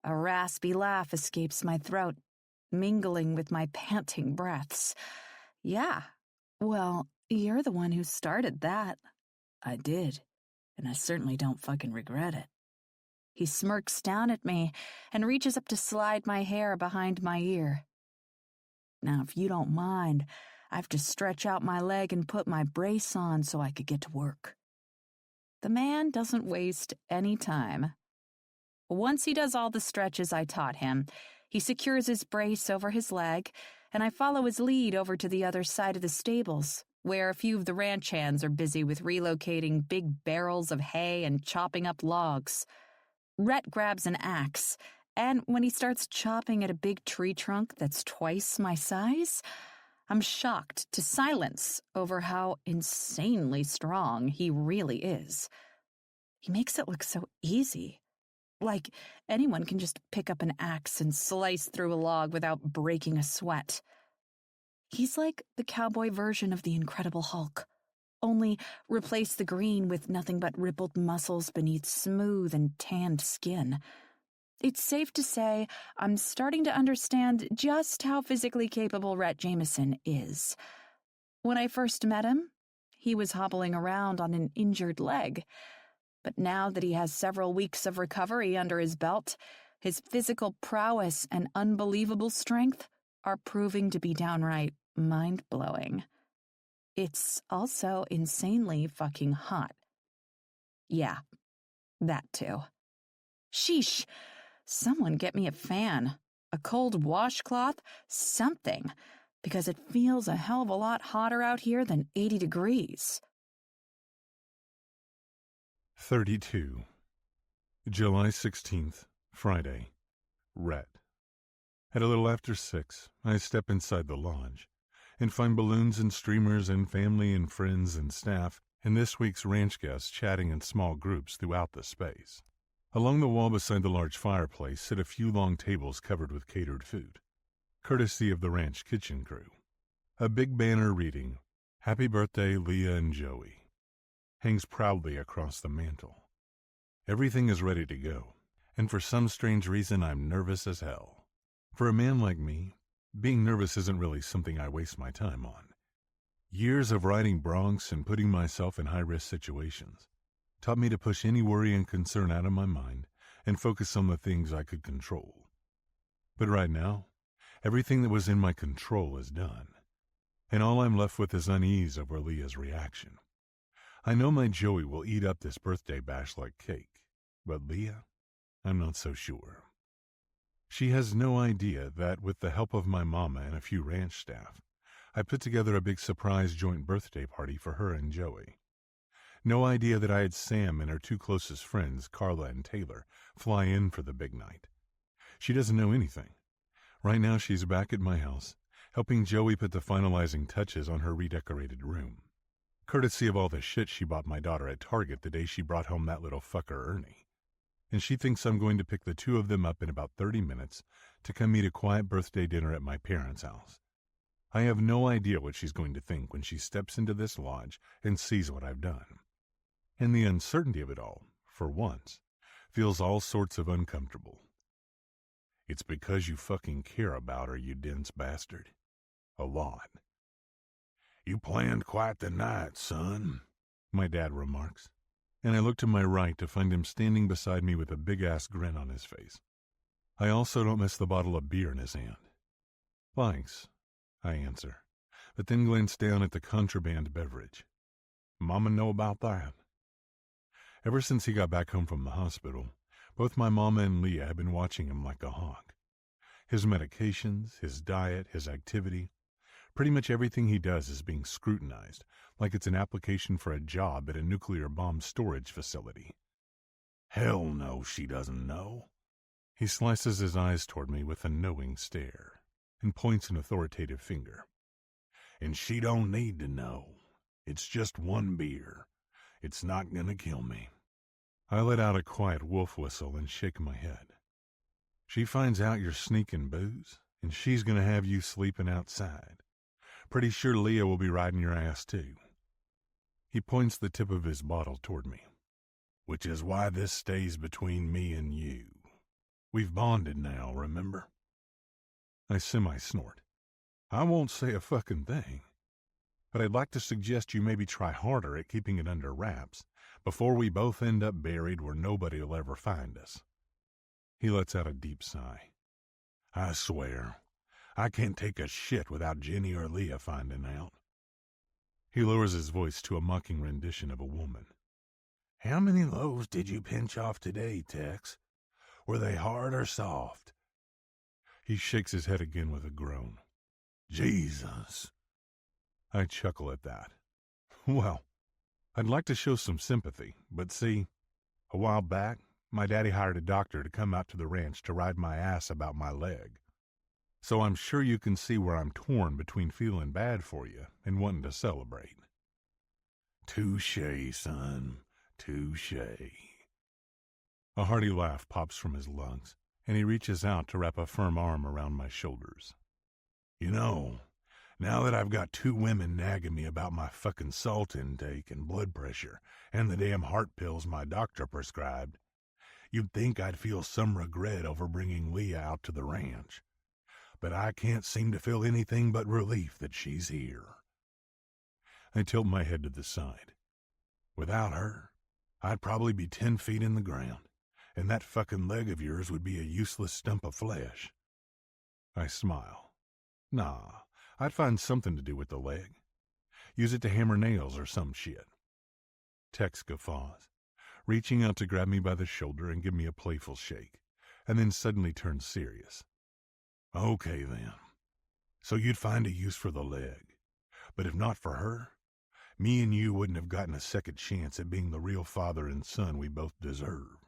A raspy laugh escapes my throat, mingling with my panting breaths. Yeah, well, you're the one who started that. I did, and I certainly don't fucking regret it. He smirks down at me and reaches up to slide my hair behind my ear. Now, if you don't mind, I have to stretch out my leg and put my brace on so I could get to work. The man doesn't waste any time. Once he does all the stretches I taught him, he secures his brace over his leg, and I follow his lead over to the other side of the stables, where a few of the ranch hands are busy with relocating big barrels of hay and chopping up logs. Rhett grabs an axe, and when he starts chopping at a big tree trunk that's twice my size, I'm shocked to silence over how insanely strong he really is. He makes it look so easy. Like anyone can just pick up an axe and slice through a log without breaking a sweat. He's like the cowboy version of the Incredible Hulk, only replace the green with nothing but rippled muscles beneath smooth and tanned skin. It's safe to say I'm starting to understand just how physically capable Rhett Jameson is. When I first met him, he was hobbling around on an injured leg. But now that he has several weeks of recovery under his belt, his physical prowess and unbelievable strength are proving to be downright mind-blowing. It's also insanely fucking hot. Yeah, that too. Sheesh, someone get me a fan, a cold washcloth, something, because it feels a hell of a lot hotter out here than 80 degrees. 32. July 16th, Friday. Rhett. At a little after 6, I step inside the lodge and find balloons and streamers and family and friends and staff and this week's ranch guests chatting in small groups throughout the space. Along the wall beside the large fireplace sit a few long tables covered with catered food, courtesy of the ranch kitchen crew. A big banner reading, "Happy Birthday, Leah and Joey," hangs proudly across the mantel. Everything is ready to go, and for some strange reason I'm nervous as hell. For a man like me, being nervous isn't really something I waste my time on. Years of riding broncs and putting myself in high-risk situations taught me to push any worry and concern out of my mind and focus on the things I could control. But right now, everything that was in my control is done, and all I'm left with is unease over Leah's reaction. I know my Joey will eat up this birthday bash like cake, but Leah, I'm not so sure. She has no idea that with the help of my mama and a few ranch staff, I put together a big surprise joint birthday party for her and Joey. No idea that I had Sam and her two closest friends, Carla and Taylor, fly in for the big night. She doesn't know anything. Right now she's back at my house, helping Joey put the finalizing touches on her redecorated room, courtesy of all the shit she bought my daughter at Target the day she brought home that little fucker Ernie. And she thinks I'm going to pick the two of them up in about 30 minutes to come eat a quiet birthday dinner at my parents' house. I have no idea what she's going to think when she steps into this lodge and sees what I've done. And the uncertainty of it all, for once, feels all sorts of uncomfortable. It's because you fucking care about her, you dense bastard. A lot. You planned quite the night, son, my dad remarks, and I look to my right to find him standing beside me with a big-ass grin on his face. I also don't miss the bottle of beer in his hand. Thanks, I answer, but then glance down at the contraband beverage. Mama know about that? Ever since he got back home from the hospital, both my mama and Leah have been watching him like a hawk. His medications, his diet, his activity, pretty much everything he does is being scrutinized, like it's an application for a job at a nuclear bomb storage facility. Hell no, she doesn't know. He slices his eyes toward me with a knowing stare and points an authoritative finger. And she don't need to know. It's just one beer. It's not gonna kill me. I let out a quiet wolf whistle and shake my head. She finds out you're sneaking booze, and she's gonna have you sleeping outside. Pretty sure Leah will be riding your ass too. He points the tip of his bottle toward me. Which is why this stays between me and you. We've bonded now, remember? I semi-snort. I won't say a fucking thing. But I'd like to suggest you maybe try harder at keeping it under wraps before we both end up buried where nobody will ever find us. He lets out a deep sigh. I swear, I can't take a shit without Jenny or Leah finding out. He lowers his voice to a mocking rendition of a woman. How many loaves did you pinch off today, Tex? Were they hard or soft? He shakes his head again with a groan. Jesus. I chuckle at that. Well, I'd like to show some sympathy, but see, a while back, my daddy hired a doctor to come out to the ranch to ride my ass about my leg. So I'm sure you can see where I'm torn between feeling bad for you and wanting to celebrate. Touché, son, touché. A hearty laugh pops from his lungs, and he reaches out to wrap a firm arm around my shoulders. You know, now that I've got two women nagging me about my fucking salt intake and blood pressure and the damn heart pills my doctor prescribed, you'd think I'd feel some regret over bringing Leah out to the ranch. But I can't seem to feel anything but relief that she's here. I tilt my head to the side. Without her, I'd probably be 10 feet in the ground, and that fucking leg of yours would be a useless stump of flesh. I smile. Nah, I'd find something to do with the leg. Use it to hammer nails or some shit. Tex guffaws, reaching out to grab me by the shoulder and give me a playful shake, and then suddenly turns serious. Okay, then. So you'd find a use for the leg. But if not for her, me and you wouldn't have gotten a second chance at being the real father and son we both deserve.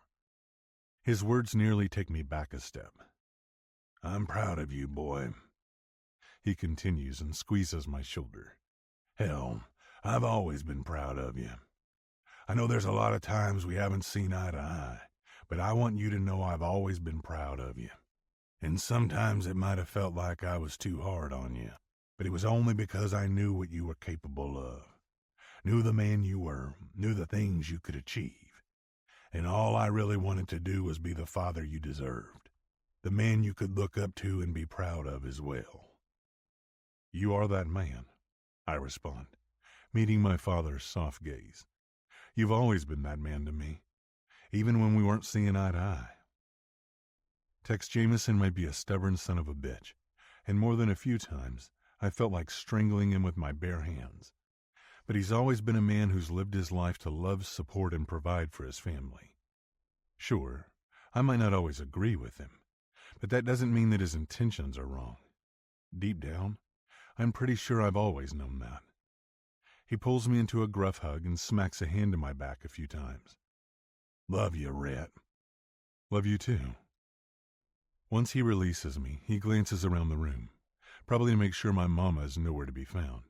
His words nearly take me back a step. I'm proud of you, boy. He continues and squeezes my shoulder. Hell, I've always been proud of you. I know there's a lot of times we haven't seen eye to eye, but I want you to know I've always been proud of you. And sometimes it might have felt like I was too hard on you, but it was only because I knew what you were capable of. Knew the man you were, knew the things you could achieve. And all I really wanted to do was be the father you deserved, the man you could look up to and be proud of as well. You are that man, I respond, meeting my father's soft gaze. You've always been that man to me, even when we weren't seeing eye to eye. Tex Jameson might be a stubborn son of a bitch, and more than a few times I felt like strangling him with my bare hands. But he's always been a man who's lived his life to love, support, and provide for his family. Sure, I might not always agree with him, but that doesn't mean that his intentions are wrong. Deep down, I'm pretty sure I've always known that. He pulls me into a gruff hug and smacks a hand in my back a few times. Love you, Rhett. Love you too. Once he releases me, he glances around the room, probably to make sure my mama is nowhere to be found,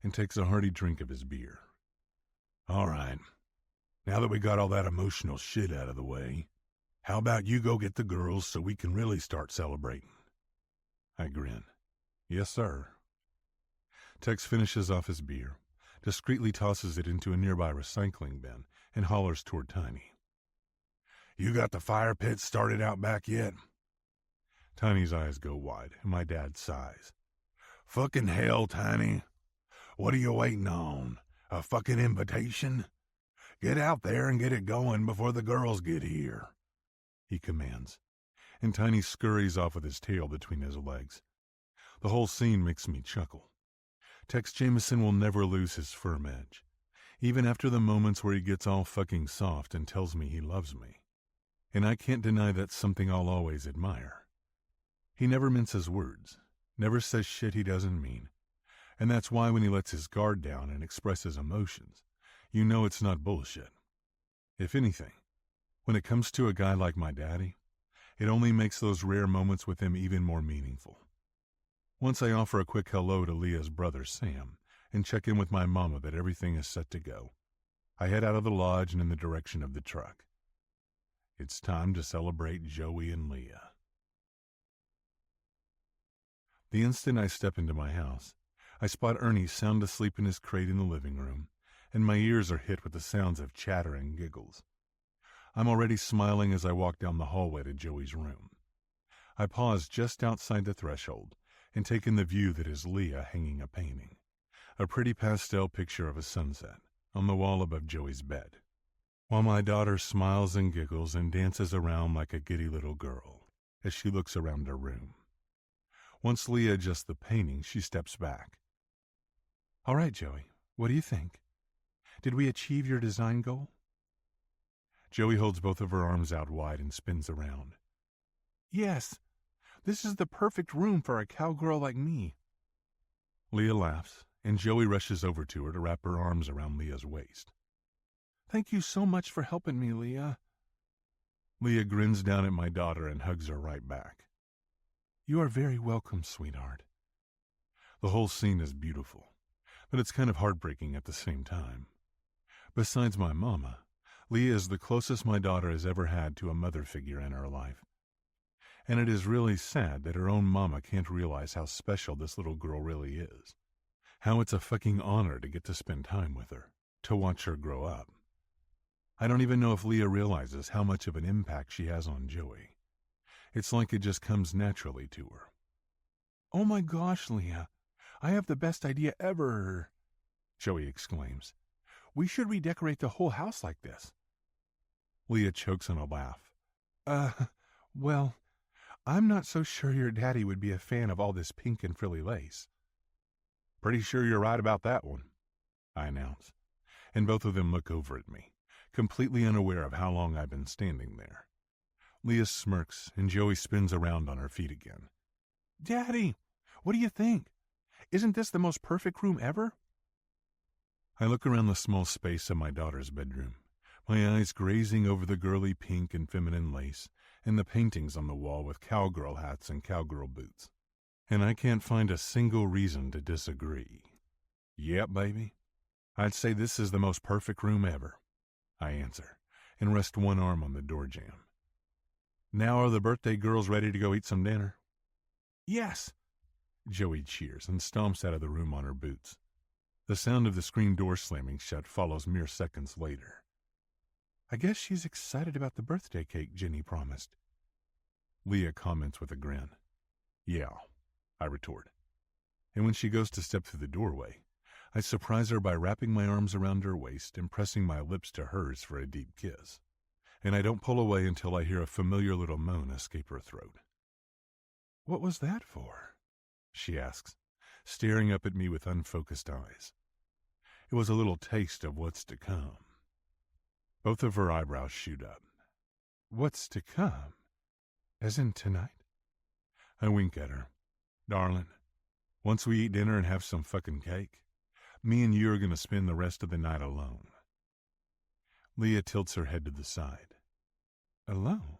and takes a hearty drink of his beer. All right, now that we got all that emotional shit out of the way, how about you go get the girls so we can really start celebrating? I grin. Yes, sir. Tex finishes off his beer, discreetly tosses it into a nearby recycling bin, and hollers toward Tiny. You got the fire pit started out back yet? Tiny's eyes go wide, and my dad sighs. Fucking hell, Tiny. What are you waiting on? A fucking invitation? Get out there and get it going before the girls get here, he commands, and Tiny scurries off with his tail between his legs. The whole scene makes me chuckle. Tex Jameson will never lose his firm edge, even after the moments where he gets all fucking soft and tells me he loves me. And I can't deny that's something I'll always admire. He never minces words, never says shit he doesn't mean, and that's why when he lets his guard down and expresses emotions, you know it's not bullshit. If anything, when it comes to a guy like my daddy, it only makes those rare moments with him even more meaningful. Once I offer a quick hello to Leah's brother Sam and check in with my mama that everything is set to go, I head out of the lodge and in the direction of the truck. It's time to celebrate Joey and Leah. The instant I step into my house, I spot Ernie sound asleep in his crate in the living room, and my ears are hit with the sounds of chatter and giggles. I'm already smiling as I walk down the hallway to Joey's room. I pause just outside the threshold and take in the view that is Leah hanging a painting, a pretty pastel picture of a sunset, on the wall above Joey's bed, while my daughter smiles and giggles and dances around like a giddy little girl as she looks around her room. Once Leah adjusts the painting, she steps back. All right, Joey, what do you think? Did we achieve your design goal? Joey holds both of her arms out wide and spins around. Yes, this is the perfect room for a cowgirl like me. Leah laughs, and Joey rushes over to her to wrap her arms around Leah's waist. Thank you so much for helping me, Leah. Leah grins down at my daughter and hugs her right back. You are very welcome, sweetheart. The whole scene is beautiful, but it's kind of heartbreaking at the same time. Besides my mama, Leah is the closest my daughter has ever had to a mother figure in her life. And it is really sad that her own mama can't realize how special this little girl really is. How it's a fucking honor to get to spend time with her, to watch her grow up. I don't even know if Leah realizes how much of an impact she has on Joey. It's like it just comes naturally to her. Oh my gosh, Leah, I have the best idea ever, Joey exclaims. We should redecorate the whole house like this. Leah chokes on a laugh. Well, I'm not so sure your daddy would be a fan of all this pink and frilly lace. Pretty sure you're right about that one, I announce, and both of them look over at me, completely unaware of how long I've been standing there. Leah smirks, and Joey spins around on her feet again. Daddy, what do you think? Isn't this the most perfect room ever? I look around the small space of my daughter's bedroom, my eyes grazing over the girly pink and feminine lace and the paintings on the wall with cowgirl hats and cowgirl boots, and I can't find a single reason to disagree. Yep, baby. I'd say this is the most perfect room ever, I answer, and rest one arm on the door jamb. Now are the birthday girls ready to go eat some dinner? Yes, Joey cheers and stomps out of the room on her boots. The sound of the screen door slamming shut follows mere seconds later. I guess she's excited about the birthday cake Jenny promised. Leah comments with a grin. Yeah, I retort. And when she goes to step through the doorway, I surprise her by wrapping my arms around her waist and pressing my lips to hers for a deep kiss. And I don't pull away until I hear a familiar little moan escape her throat. What was that for? She asks, staring up at me with unfocused eyes. It was a little taste of what's to come. Both of her eyebrows shoot up. What's to come? As in tonight? I wink at her. Darling, once we eat dinner and have some fucking cake, me and you are going to spend the rest of the night alone. Leah tilts her head to the side. Alone?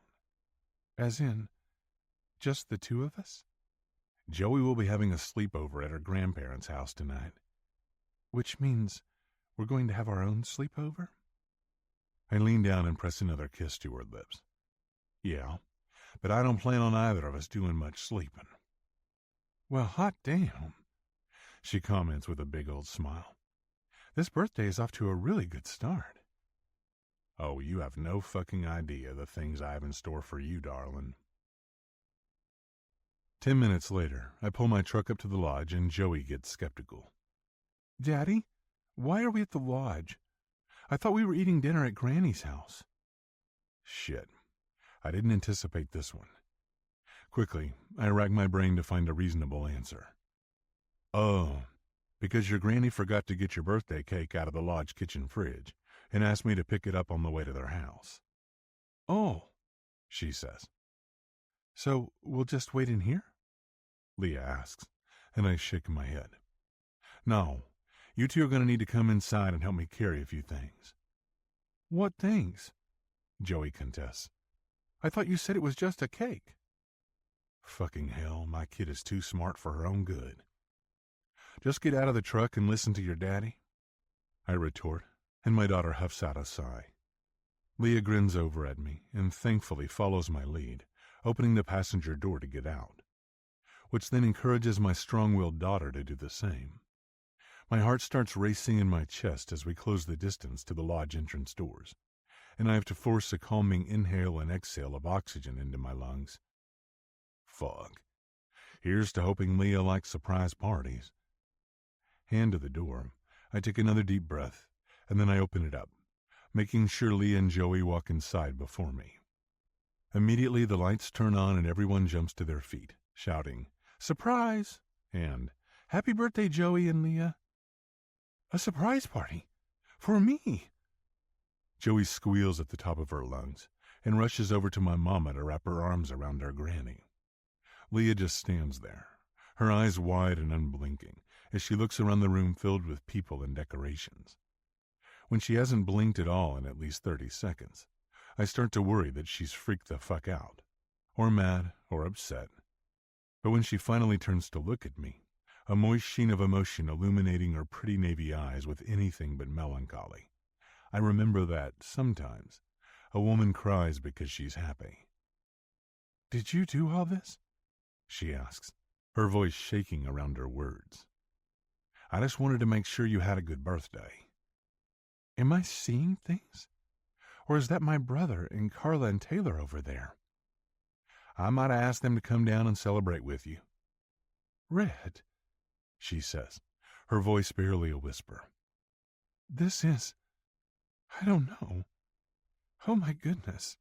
As in, Just the two of us? Joey will be having a sleepover at her grandparents' house tonight. Which means we're going to have our own sleepover? I lean down and press another kiss to her lips. Yeah, but I don't plan on either of us doing much sleeping. Well, hot damn, she comments with a big old smile. This birthday is off to a really good start. Oh, you have no fucking idea the things I have in store for you, darling. 10 minutes later, I pull my truck up to the lodge and Joey gets skeptical. Daddy, why are we at the lodge? I thought we were eating dinner at Granny's house. Shit, I didn't anticipate this one. Quickly, I rack my brain to find a reasonable answer. Oh, because your granny forgot to get your birthday cake out of the lodge kitchen fridge and asked me to pick it up on the way to their house. Oh, she says. So we'll just wait in here? Leah asks, and I shake my head. No, you two are going to need to come inside and help me carry a few things. What things? Joey contests. I thought you said it was just a cake. Fucking hell, my kid is too smart for her own good. Just get out of the truck and listen to your daddy, I retort, and my daughter huffs out a sigh. Leah grins over at me and thankfully follows my lead, opening the passenger door to get out, which then encourages my strong-willed daughter to do the same. My heart starts racing in my chest as we close the distance to the lodge entrance doors, and I have to force a calming inhale and exhale of oxygen into my lungs. Fuck. Here's to hoping Leah likes surprise parties. Hand to the door, I take another deep breath, and then I open it up, making sure Leah and Joey walk inside before me. Immediately the lights turn on and everyone jumps to their feet, shouting, "Surprise!" and "Happy birthday, Joey and Leah." A surprise party? For me? Joey squeals at the top of her lungs and rushes over to my mama to wrap her arms around our granny. Leah just stands there, her eyes wide and unblinking, as she looks around the room filled with people and decorations. When she hasn't blinked at all in at least 30 seconds, I start to worry that she's freaked the fuck out, or mad, or upset. But when she finally turns to look at me, a moist sheen of emotion illuminating her pretty navy eyes with anything but melancholy, I remember that, sometimes, a woman cries because she's happy. "Did you do all this?" she asks, her voice shaking around her words. "I just wanted to make sure you had a good birthday." Am I seeing things? Or is that my brother and Carla and Taylor over there? I might have asked them to come down and celebrate with you. Red, she says, her voice barely a whisper. This is... I don't know. Oh my goodness.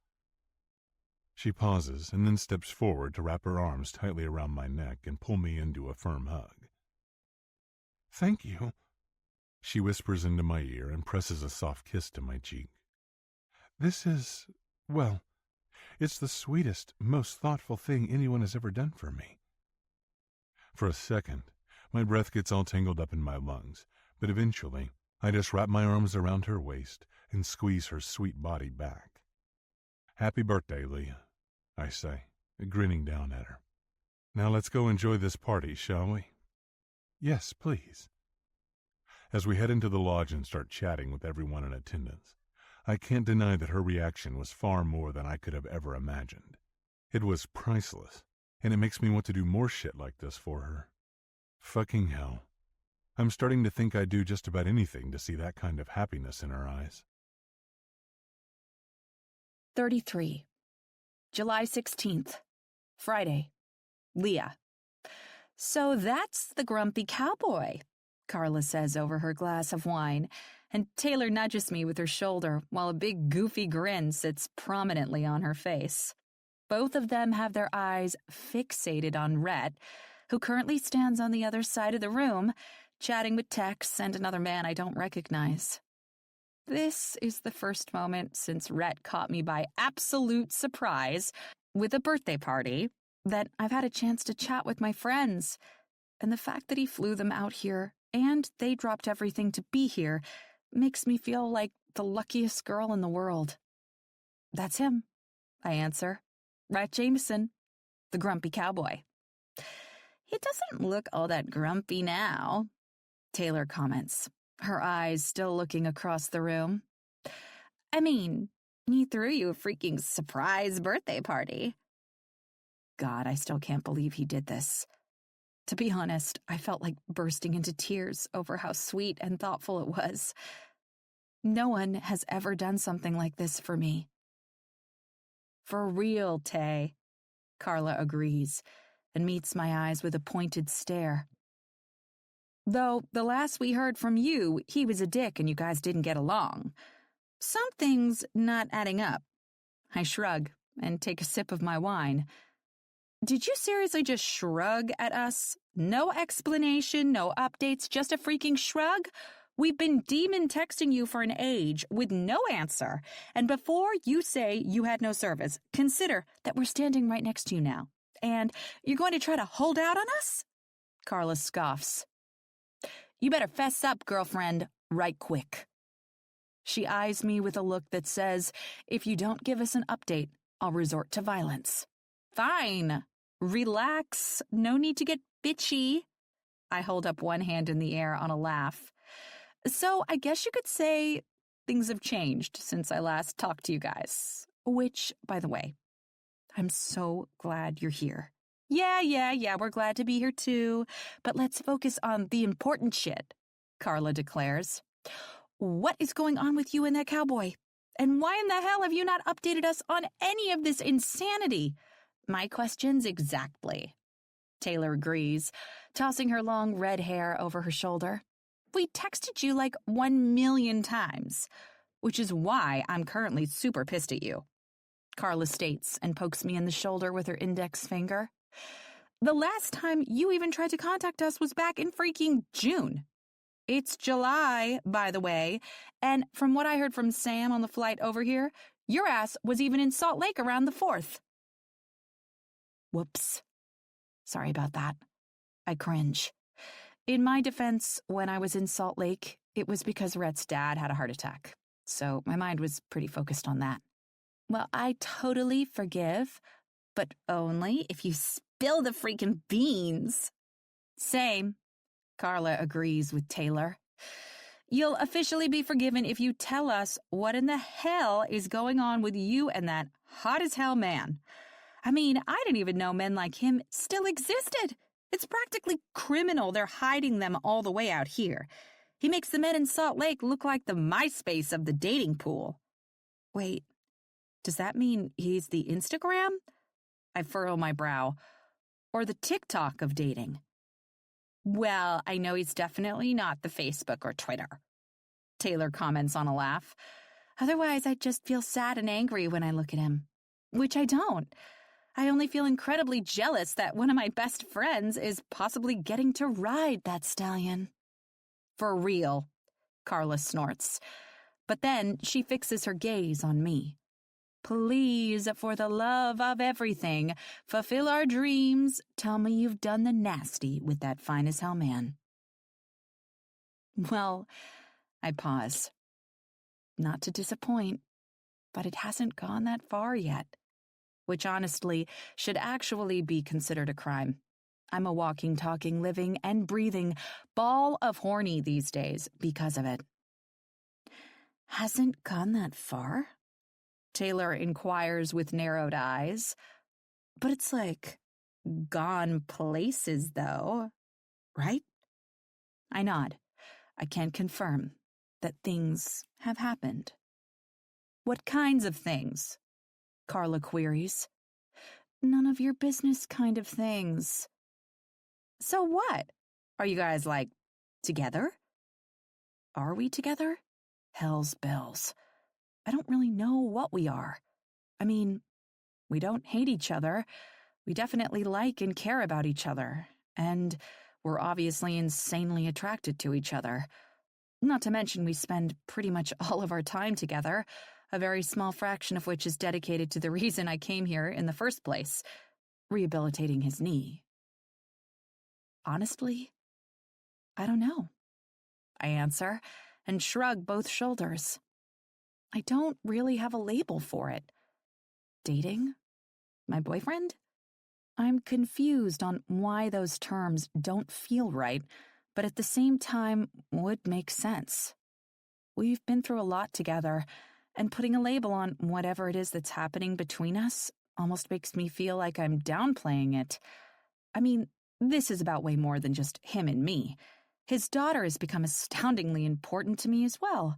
She pauses and then steps forward to wrap her arms tightly around my neck and pull me into a firm hug. Thank you, she whispers into my ear and presses a soft kiss to my cheek. This is, well, it's the sweetest, most thoughtful thing anyone has ever done for me. For a second, my breath gets all tangled up in my lungs, but eventually, I just wrap my arms around her waist and squeeze her sweet body back. Happy birthday, Leah, I say, grinning down at her. Now let's go enjoy this party, shall we? Yes, please. As we head into the lodge and start chatting with everyone in attendance, I can't deny that her reaction was far more than I could have ever imagined. It was priceless, and it makes me want to do more shit like this for her. Fucking hell. I'm starting to think I'd do just about anything to see that kind of happiness in her eyes. 33. July 16th. Friday. Leah. So that's the grumpy cowboy, Carla says over her glass of wine, and Taylor nudges me with her shoulder while a big goofy grin sits prominently on her face. Both of them have their eyes fixated on Rhett, who currently stands on the other side of the room, chatting with Tex and another man I don't recognize. This is the first moment since Rhett caught me by absolute surprise with a birthday party that I've had a chance to chat with my friends, and the fact that he flew them out here and they dropped everything to be here makes me feel like the luckiest girl in the world. That's him, I answer. Rhett Jameson. the grumpy cowboy. He doesn't look all that grumpy now, Taylor comments, her eyes still looking across the room. I mean, he threw you a freaking surprise birthday party. God, I still can't believe he did this. To be honest, I felt like bursting into tears over how sweet and thoughtful it was. No one has ever done something like this for me. For real, Tay, Carla agrees and meets my eyes with a pointed stare. Though the last we heard from you, he was a dick and you guys didn't get along. Something's not adding up. I shrug and take a sip of my wine. Did you seriously just shrug at us? No explanation, no updates, just a freaking shrug? We've been demon texting you for an age with no answer. And before you say you had no service, consider that we're standing right next to you now. And you're going to try to hold out on us? Carla scoffs. You better fess up, girlfriend, right quick. She eyes me with a look that says, if you don't give us an update, I'll resort to violence. Fine. Relax. No need to get bitchy. I hold up one hand in the air on a laugh. So I guess you could say things have changed since I last talked to you guys. Which, by the way, I'm so glad you're here. Yeah, we're glad to be here too. But let's focus on the important shit, Carla declares. What is going on with you and that cowboy? And why in the hell have you not updated us on any of this insanity? My questions exactly. Taylor agrees, tossing her long red hair over her shoulder. We texted you like 1,000,000 times, which is why I'm currently super pissed at you. Carla states and pokes me in the shoulder with her index finger. The last time you even tried to contact us was back in freaking June. It's July, by the way, and from what I heard from Sam on the flight over here, your ass was even in Salt Lake around the 4th. Whoops. Sorry about that. I cringe. In my defense, when I was in Salt Lake, it was because Rhett's dad had a heart attack, so my mind was pretty focused on that. Well, I totally forgive, but only if you spill the freaking beans. Same. Carla agrees with Taylor. You'll officially be forgiven if you tell us what in the hell is going on with you and that hot-as-hell man. I mean, I didn't even know men like him still existed. It's practically criminal they're hiding them all the way out here. He makes the men in Salt Lake look like the MySpace of the dating pool. Wait, does that mean he's the Instagram? I furrow my brow. Or the TikTok of dating? Well, I know he's definitely not the Facebook or Twitter. Taylor comments on a laugh. Otherwise, I'd just feel sad and angry when I look at him. Which I don't. I only feel incredibly jealous that one of my best friends is possibly getting to ride that stallion. For real, Carla snorts. But then she fixes her gaze on me. Please, for the love of everything, fulfill our dreams. Tell me you've done the nasty with that fine-as-hell man. Well, I pause. Not to disappoint, but it hasn't gone that far yet. Which honestly should actually be considered a crime. I'm a walking, talking, living, and breathing ball of horny these days because of it. Hasn't gone that far? Taylor inquires with narrowed eyes. But it's like, gone places, though, right? I nod. I can confirm that things have happened. What kinds of things? Carla queries. None of your business kind of things. So what? Are you guys, like, together? Are we together? Hell's bells. I don't really know what we are. I mean, we don't hate each other. We definitely like and care about each other. And we're obviously insanely attracted to each other. Not to mention we spend pretty much all of our time together, a very small fraction of which is dedicated to the reason I came here in the first place, rehabilitating his knee. Honestly, I don't know. I answer and shrug both shoulders. I don't really have a label for it. Dating? My boyfriend? I'm confused on why those terms don't feel right, but at the same time would make sense. We've been through a lot together, and putting a label on whatever it is that's happening between us almost makes me feel like I'm downplaying it. I mean, this is about way more than just him and me. His daughter has become astoundingly important to me as well.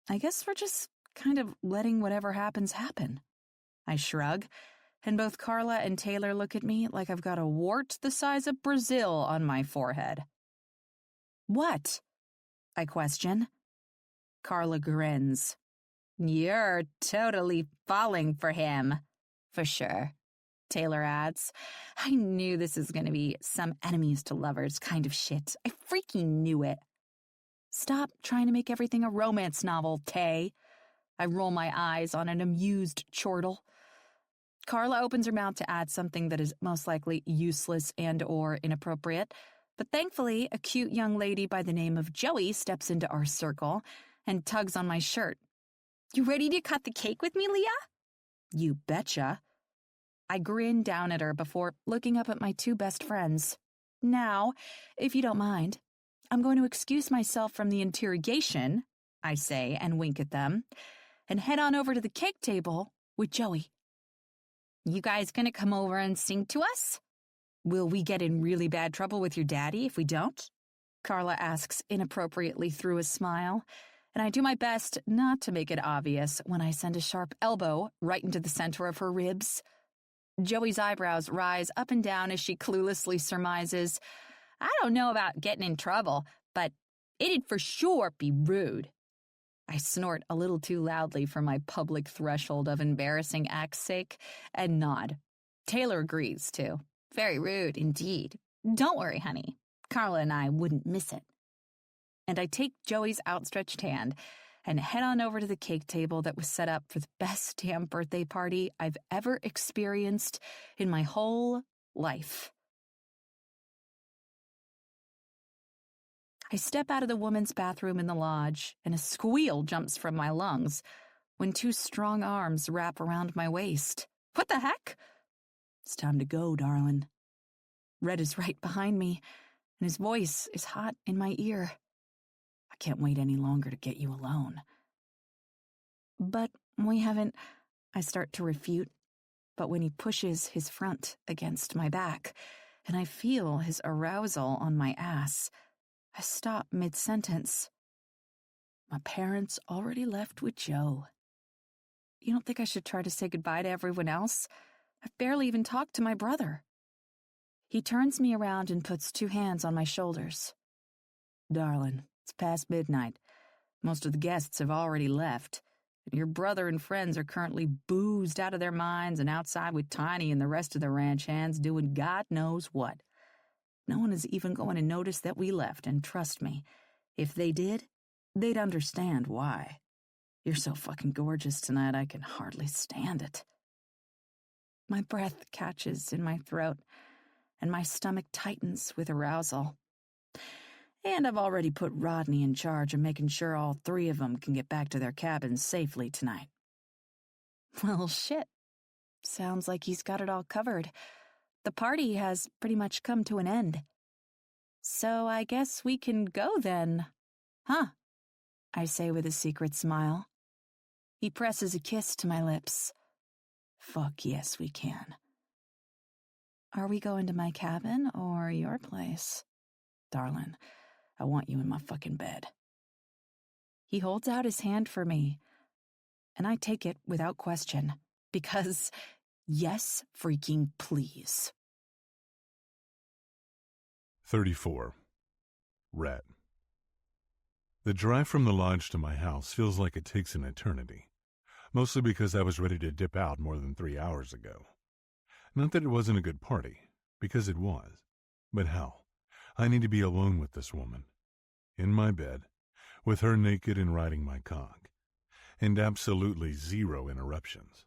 I guess we're just kind of letting whatever happens happen. I shrug, and both Carla and Taylor look at me like I've got a wart the size of Brazil on my forehead. What? I question. Carla grins. You're totally falling for him. For sure, Taylor adds. I knew this was going to be some enemies to lovers kind of shit. I freaking knew it. Stop trying to make everything a romance novel, Tay. I roll my eyes on an amused chortle. Carla opens her mouth to add something that is most likely useless and or inappropriate, but thankfully a cute young lady by the name of Joey steps into our circle and tugs on my shirt. You ready to cut the cake with me, Leah? You betcha. I grin down at her before looking up at my two best friends. Now, if you don't mind, I'm going to excuse myself from the interrogation, I say and wink at them, and head on over to the cake table with Joey. You guys gonna come over and sing to us? Will we get in really bad trouble with your daddy if we don't? Carla asks inappropriately through a smile, and I do my best not to make it obvious when I send a sharp elbow right into the center of her ribs. Joey's eyebrows rise up and down as she cluelessly surmises, I don't know about getting in trouble, but it'd for sure be rude. I snort a little too loudly for my public threshold of embarrassing act's sake and nod. Taylor agrees, too. Very rude indeed. Don't worry, honey. Carla and I wouldn't miss it. And I take Joey's outstretched hand and head on over to the cake table that was set up for the best damn birthday party I've ever experienced in my whole life. I step out of the woman's bathroom in the lodge, and a squeal jumps from my lungs when two strong arms wrap around my waist. What the heck? It's time to go, darling. Red is right behind me, and his voice is hot in my ear. I can't wait any longer to get you alone. But we haven't, I start to refute, but when he pushes his front against my back, and I feel his arousal on my ass, I stop mid-sentence. My parents already left with Joe. You don't think I should try to say goodbye to everyone else? I've barely even talked to my brother. He turns me around and puts two hands on my shoulders. Darling, it's past midnight. Most of the guests have already left, and your brother and friends are currently boozed out of their minds and outside with Tiny and the rest of the ranch hands doing God knows what. No one is even going to notice that we left, and trust me, if they did, they'd understand why. You're so fucking gorgeous tonight, I can hardly stand it. My breath catches in my throat, and my stomach tightens with arousal. And I've already put Rodney in charge of making sure all three of them can get back to their cabins safely tonight. Well, shit. Sounds like he's got it all covered. The party has pretty much come to an end. So I guess we can go then. Huh? I say with a secret smile. He presses a kiss to my lips. Fuck yes, we can. Are we going to my cabin or your place? Darling, I want you in my fucking bed. He holds out his hand for me, and I take it without question, because yes, freaking please. 34. Rhett. The drive from the lodge to my house feels like it takes an eternity, mostly because I was ready to dip out more than 3 hours ago. Not that it wasn't a good party, because it was, but hell, I need to be alone with this woman, in my bed, with her naked and riding my cock, and absolutely zero interruptions.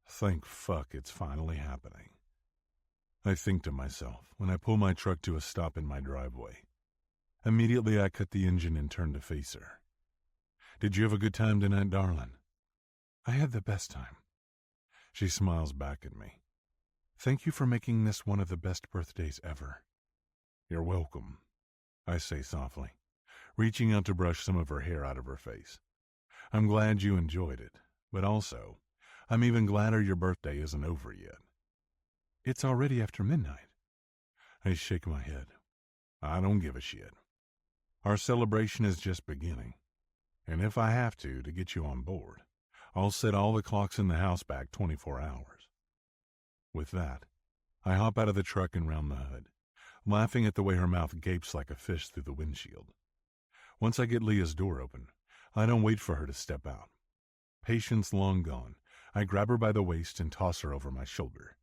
Thank fuck it's finally happening. I think to myself when I pull my truck to a stop in my driveway. Immediately I cut the engine and turn to face her. Did you have a good time tonight, darling? I had the best time. She smiles back at me. Thank you for making this one of the best birthdays ever. You're welcome, I say softly, reaching out to brush some of her hair out of her face. I'm glad you enjoyed it, but also, I'm even gladder your birthday isn't over yet. It's already after midnight. I shake my head. I don't give a shit. Our celebration is just beginning, and if I have to get you on board, I'll set all the clocks in the house back 24 hours. With that, I hop out of the truck and round the hood, laughing at the way her mouth gapes like a fish through the windshield. Once I get Leah's door open, I don't wait for her to step out. Patience long gone, I grab her by the waist and toss her over my shoulder.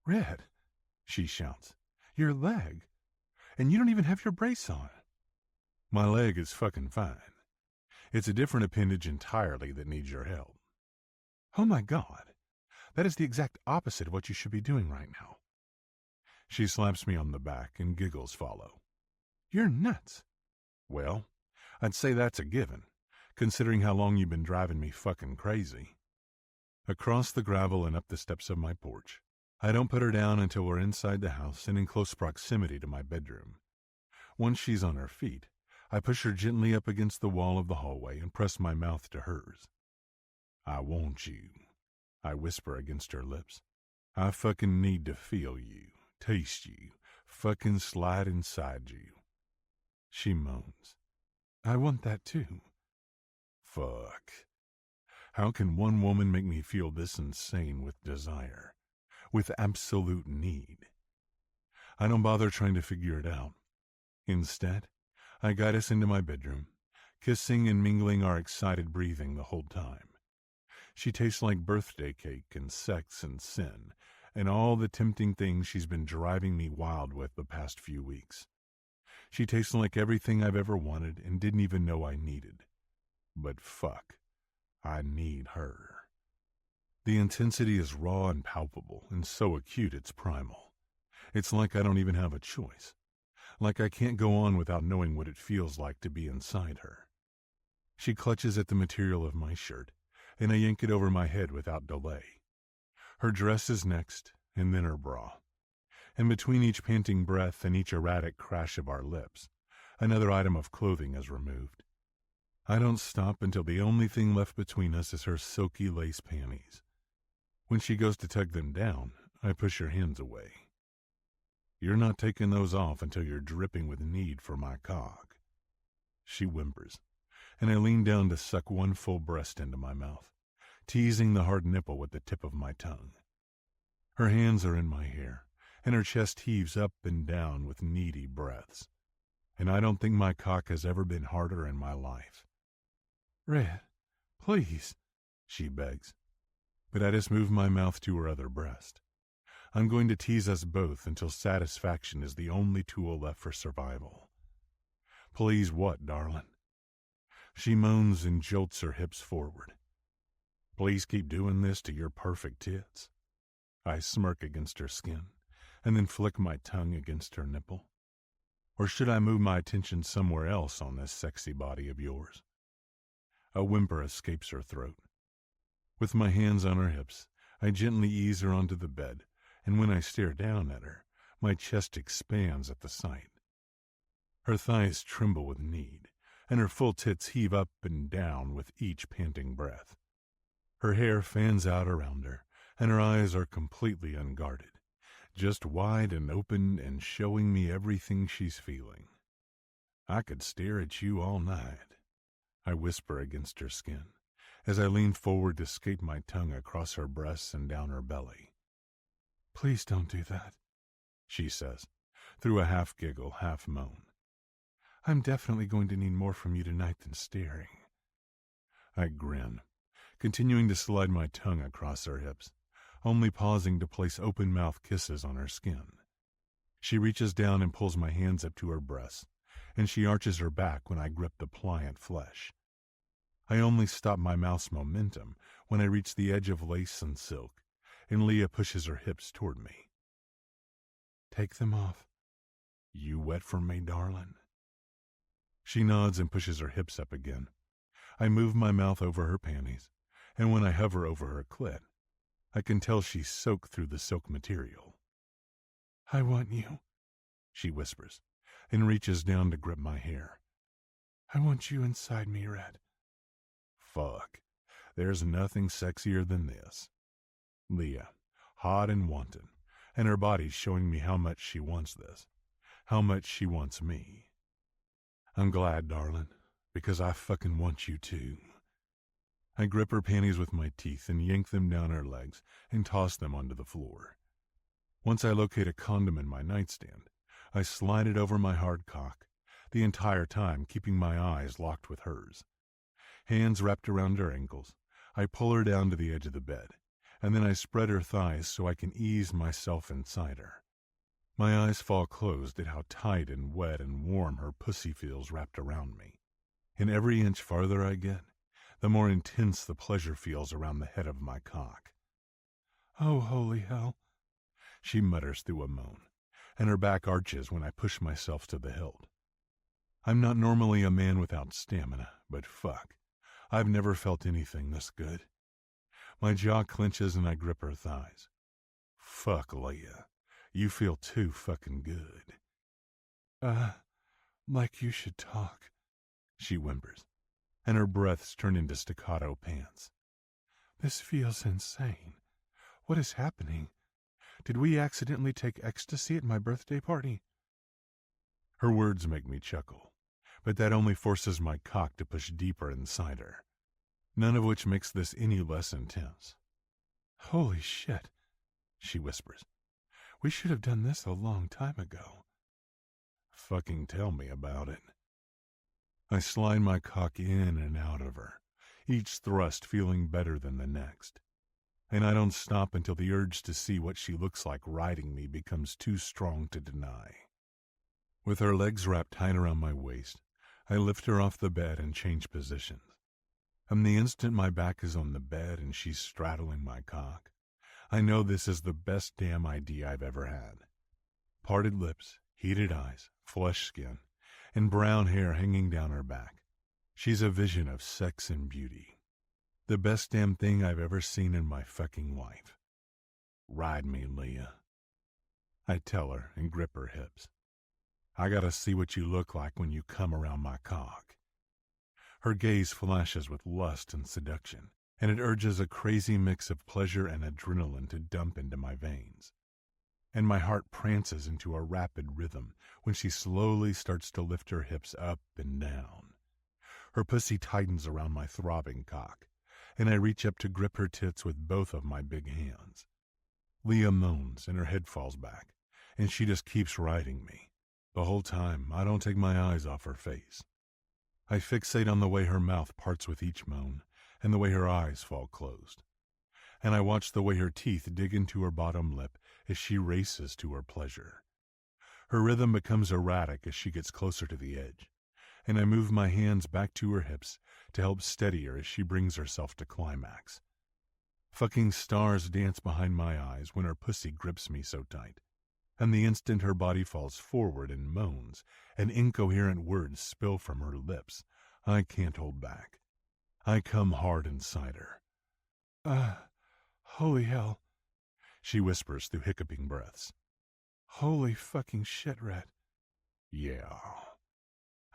Red, she shouts, your leg. And you don't even have your brace on. My leg is fucking fine. It's a different appendage entirely that needs your help. Oh my God. That is the exact opposite of what you should be doing right now. She slaps me on the back and giggles follow. You're nuts. Well, I'd say that's a given, considering how long you've been driving me fucking crazy. Across the gravel and up the steps of my porch, I don't put her down until we're inside the house and in close proximity to my bedroom. Once she's on her feet, I push her gently up against the wall of the hallway and press my mouth to hers. I want you, I whisper against her lips. I fucking need to feel you, taste you, fucking slide inside you. She moans. I want that too. Fuck. How can one woman make me feel this insane with desire, with absolute need? I don't bother trying to figure it out. Instead, I guide us into my bedroom, kissing and mingling our excited breathing the whole time. She tastes like birthday cake and sex and sin and all the tempting things she's been driving me wild with the past few weeks. She tastes like everything I've ever wanted and didn't even know I needed. But fuck, I need her. The intensity is raw and palpable and so acute it's primal. It's like I don't even have a choice. Like I can't go on without knowing what it feels like to be inside her. She clutches at the material of my shirt, and I yank it over my head without delay. Her dress is next, and then her bra. And between each panting breath and each erratic crash of our lips, another item of clothing is removed. I don't stop until the only thing left between us is her silky lace panties. When she goes to tug them down, I push her hands away. You're not taking those off until you're dripping with need for my cock. She whimpers, and I lean down to suck one full breast into my mouth, teasing the hard nipple with the tip of my tongue. Her hands are in my hair, and her chest heaves up and down with needy breaths. And I don't think my cock has ever been harder in my life. Red, please, she begs. But I just move my mouth to her other breast. I'm going to tease us both until satisfaction is the only tool left for survival. Please what, darling? She moans and jolts her hips forward. Please keep doing this to your perfect tits. I smirk against her skin, and then flick my tongue against her nipple. Or should I move my attention somewhere else on this sexy body of yours? A whimper escapes her throat. With my hands on her hips, I gently ease her onto the bed, and when I stare down at her, my chest expands at the sight. Her thighs tremble with need, and her full tits heave up and down with each panting breath. Her hair fans out around her, and her eyes are completely unguarded, just wide and open and showing me everything she's feeling. I could stare at you all night, I whisper against her skin, as I lean forward to skate my tongue across her breasts and down her belly. Please don't do that, she says, through a half-giggle, half-moan. I'm definitely going to need more from you tonight than staring. I grin, continuing to slide my tongue across her hips, only pausing to place open-mouth kisses on her skin. She reaches down and pulls my hands up to her breasts, and she arches her back when I grip the pliant flesh. I only stop my mouth's momentum when I reach the edge of lace and silk, and Leah pushes her hips toward me. Take them off. You wet for me, darling? She nods and pushes her hips up again. I move my mouth over her panties, and when I hover over her clit, I can tell she's soaked through the silk material. I want you, she whispers, and reaches down to grip my hair. I want you inside me, Red. Fuck. There's nothing sexier than this. Leah, hot and wanton, and her body's showing me how much she wants this, how much she wants me. I'm glad, darling, because I fucking want you too. I grip her panties with my teeth and yank them down her legs and toss them onto the floor. Once I locate a condom in my nightstand, I slide it over my hard cock, the entire time keeping my eyes locked with hers. Hands wrapped around her ankles, I pull her down to the edge of the bed, and then I spread her thighs so I can ease myself inside her. My eyes fall closed at how tight and wet and warm her pussy feels wrapped around me. And every inch farther I get, the more intense the pleasure feels around the head of my cock. Oh, holy hell, she mutters through a moan, and her back arches when I push myself to the hilt. I'm not normally a man without stamina, but fuck, I've never felt anything this good. My jaw clenches and I grip her thighs. Fuck, Leah, you feel too fucking good. Like you should talk, she whimpers, and her breaths turn into staccato pants. This feels insane. What is happening? Did we accidentally take ecstasy at my birthday party? Her words make me chuckle, but that only forces my cock to push deeper inside her, none of which makes this any less intense. Holy shit, she whispers. We should have done this a long time ago. Fucking tell me about it. I slide my cock in and out of her, each thrust feeling better than the next. And I don't stop until the urge to see what she looks like riding me becomes too strong to deny. With her legs wrapped tight around my waist, I lift her off the bed and change positions. And the instant my back is on the bed and she's straddling my cock, I know this is the best damn idea I've ever had. Parted lips, heated eyes, flush skin, and brown hair hanging down her back. She's a vision of sex and beauty. The best damn thing I've ever seen in my fucking life. Ride me, Leah. I tell her and grip her hips. I gotta see what you look like when you come around my cock. Her gaze flashes with lust and seduction, and it urges a crazy mix of pleasure and adrenaline to dump into my veins. And my heart prances into a rapid rhythm when she slowly starts to lift her hips up and down. Her pussy tightens around my throbbing cock, and I reach up to grip her tits with both of my big hands. Leah moans and her head falls back, and she just keeps riding me. The whole time, I don't take my eyes off her face. I fixate on the way her mouth parts with each moan, and the way her eyes fall closed. And I watch the way her teeth dig into her bottom lip as she races to her pleasure. Her rhythm becomes erratic as she gets closer to the edge, and I move my hands back to her hips to help steady her as she brings herself to climax. Fucking stars dance behind my eyes when her pussy grips me so tight, and the instant her body falls forward and moans, and incoherent words spill from her lips, I can't hold back. I come hard inside her. Holy hell, she whispers through hiccuping breaths. Holy fucking shit, Red. Yeah.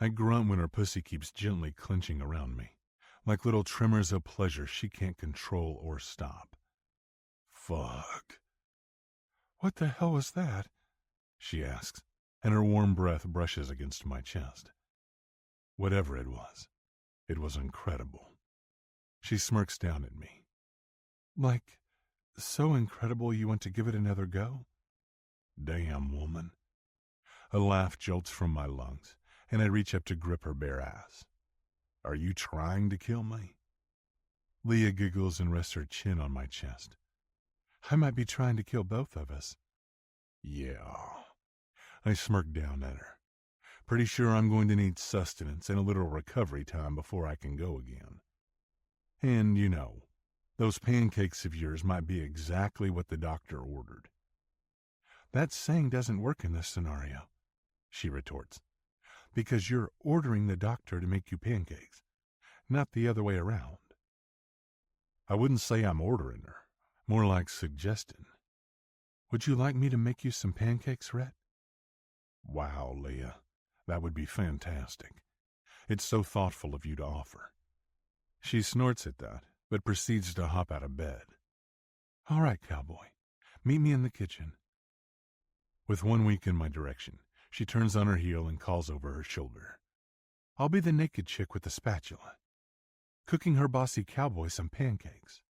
I grunt when her pussy keeps gently clenching around me, like little tremors of pleasure she can't control or stop. Fuck. What the hell was that? She asks, and her warm breath brushes against my chest. Whatever it was incredible. She smirks down at me. Like, so incredible you want to give it another go? Damn, woman. A laugh jolts from my lungs, and I reach up to grip her bare ass. Are you trying to kill me? Leah giggles and rests her chin on my chest. I might be trying to kill both of us. Yeah. I smirk down at her. Pretty sure I'm going to need sustenance and a little recovery time before I can go again. And, you know, those pancakes of yours might be exactly what the doctor ordered. That saying doesn't work in this scenario, she retorts, because you're ordering the doctor to make you pancakes, not the other way around. I wouldn't say I'm ordering her. More like suggesting. Would you like me to make you some pancakes, Rhett? Wow, Leah, that would be fantastic. It's so thoughtful of you to offer. She snorts at that, but proceeds to hop out of bed. All right, Cowboy, meet me in the kitchen. With one wink in my direction, she turns on her heel and calls over her shoulder. I'll be the naked chick with the spatula, cooking her bossy cowboy some pancakes.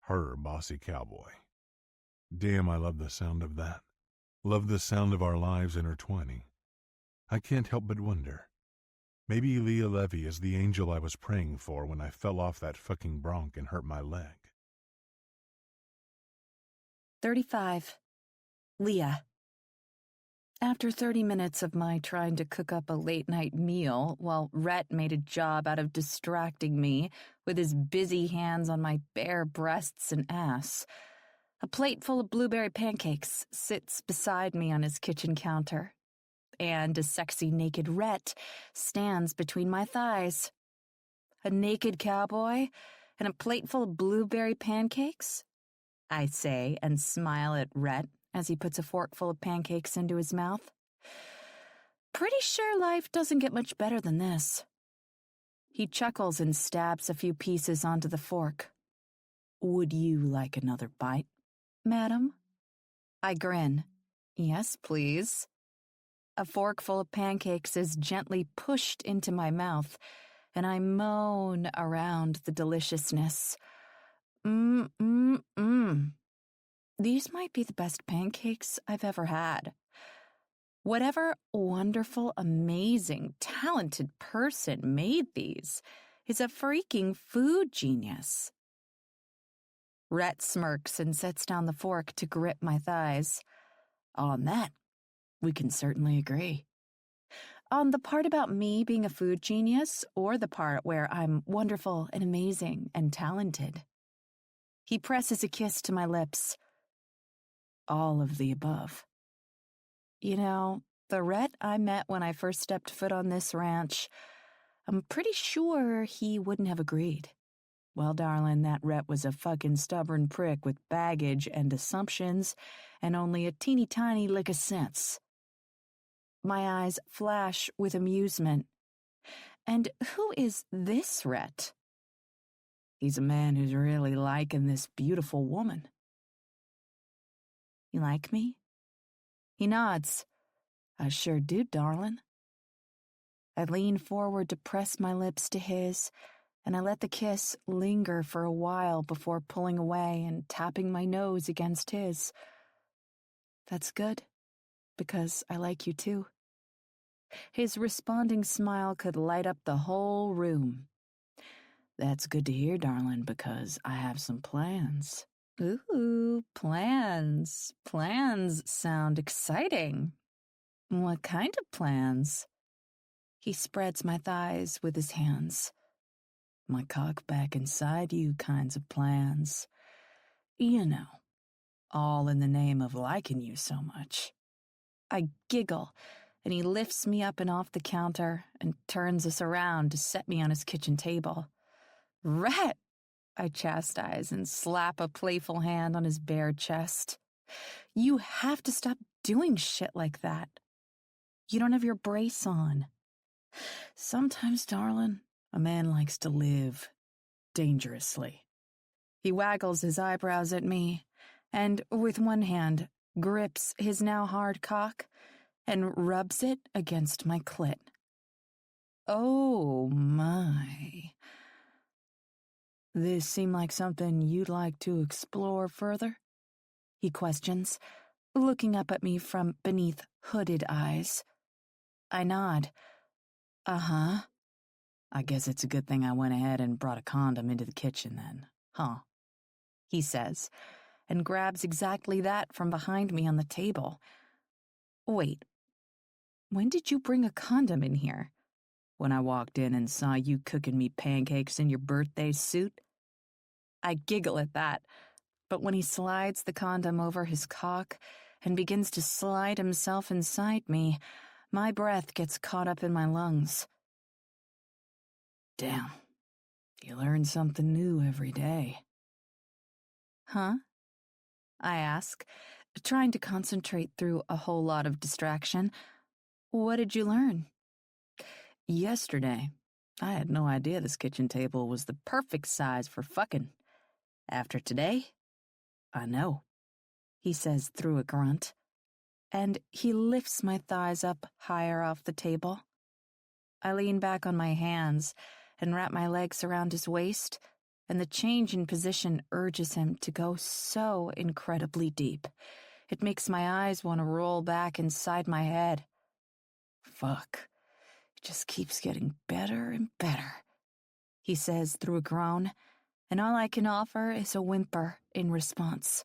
Her bossy cowboy. Damn, I love the sound of that. Love the sound of our lives intertwining. I can't help but wonder. Maybe Leah Levy is the angel I was praying for when I fell off that fucking bronc and hurt my leg. 35. Leah. After 30 minutes of my trying to cook up a late-night meal while Rhett made a job out of distracting me with his busy hands on my bare breasts and ass, a plate full of blueberry pancakes sits beside me on his kitchen counter, and a sexy naked Rhett stands between my thighs. A naked cowboy and a plate full of blueberry pancakes? I say and smile at Rhett as he puts a fork full of pancakes into his mouth. Pretty sure life doesn't get much better than this. He chuckles and stabs a few pieces onto the fork. Would you like another bite, madam? I grin. Yes, please. A fork full of pancakes is gently pushed into my mouth, and I moan around the deliciousness. These might be the best pancakes I've ever had. Whatever wonderful, amazing, talented person made these is a freaking food genius. Rhett smirks and sets down the fork to grip my thighs. On that, we can certainly agree. On the part about me being a food genius, or the part where I'm wonderful and amazing and talented. He presses a kiss to my lips. All of the above. You know, the Rhett I met when I first stepped foot on this ranch, I'm pretty sure he wouldn't have agreed. Well, darling, that Rhett was a fucking stubborn prick with baggage and assumptions and only a teeny tiny lick of sense. My eyes flash with amusement. And who is this Rhett? He's a man who's really liking this beautiful woman. You like me? He nods. I sure do, darling. I lean forward to press my lips to his, and I let the kiss linger for a while before pulling away and tapping my nose against his. That's good, because I like you too. His responding smile could light up the whole room. That's good to hear, darling, because I have some plans. Ooh, plans. Plans sound exciting. What kind of plans? He spreads my thighs with his hands. My cock back inside you kinds of plans. You know, all in the name of liking you so much. I giggle, and he lifts me up and off the counter and turns us around to set me on his kitchen table. Rhett! I chastise and slap a playful hand on his bare chest. You have to stop doing shit like that. You don't have your brace on. Sometimes, darling, a man likes to live dangerously. He waggles his eyebrows at me and, with one hand, grips his now hard cock and rubs it against my clit. Oh, my. This seem like something you'd like to explore further? He questions, looking up at me from beneath hooded eyes. I nod. Uh-huh. I guess it's a good thing I went ahead and brought a condom into the kitchen then, huh? He says, and grabs exactly that from behind me on the table. Wait, when did you bring a condom in here? When I walked in and saw you cooking me pancakes in your birthday suit? I giggle at that, but when he slides the condom over his cock and begins to slide himself inside me, my breath gets caught up in my lungs. Damn, you learn something new every day. Huh? I ask, trying to concentrate through a whole lot of distraction. What did you learn? Yesterday, I had no idea this kitchen table was the perfect size for fucking. After today, I know, He says through a grunt, and he lifts my thighs up higher off the table. I lean back on my hands and wrap my legs around his waist, and the change in position urges him to go so incredibly deep. It makes my eyes want to roll back inside my head. Fuck. It just keeps getting better and better, He says through a groan, and all I can offer is a whimper in response.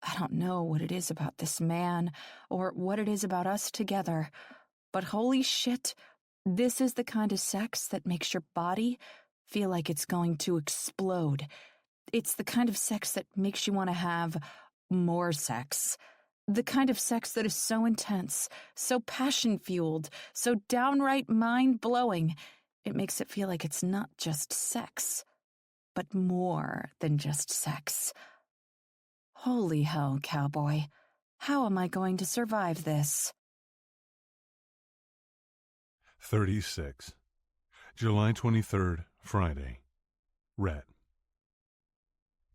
I don't know what it is about this man, or what it is about us together, but holy shit, this is the kind of sex that makes your body feel like it's going to explode. It's the kind of sex that makes you want to have more sex. The kind of sex that is so intense, so passion-fueled, so downright mind-blowing. It makes it feel like it's not just sex, but more than just sex. Holy hell, Cowboy. How am I going to survive this? 36. July 23rd, Friday. Rhett.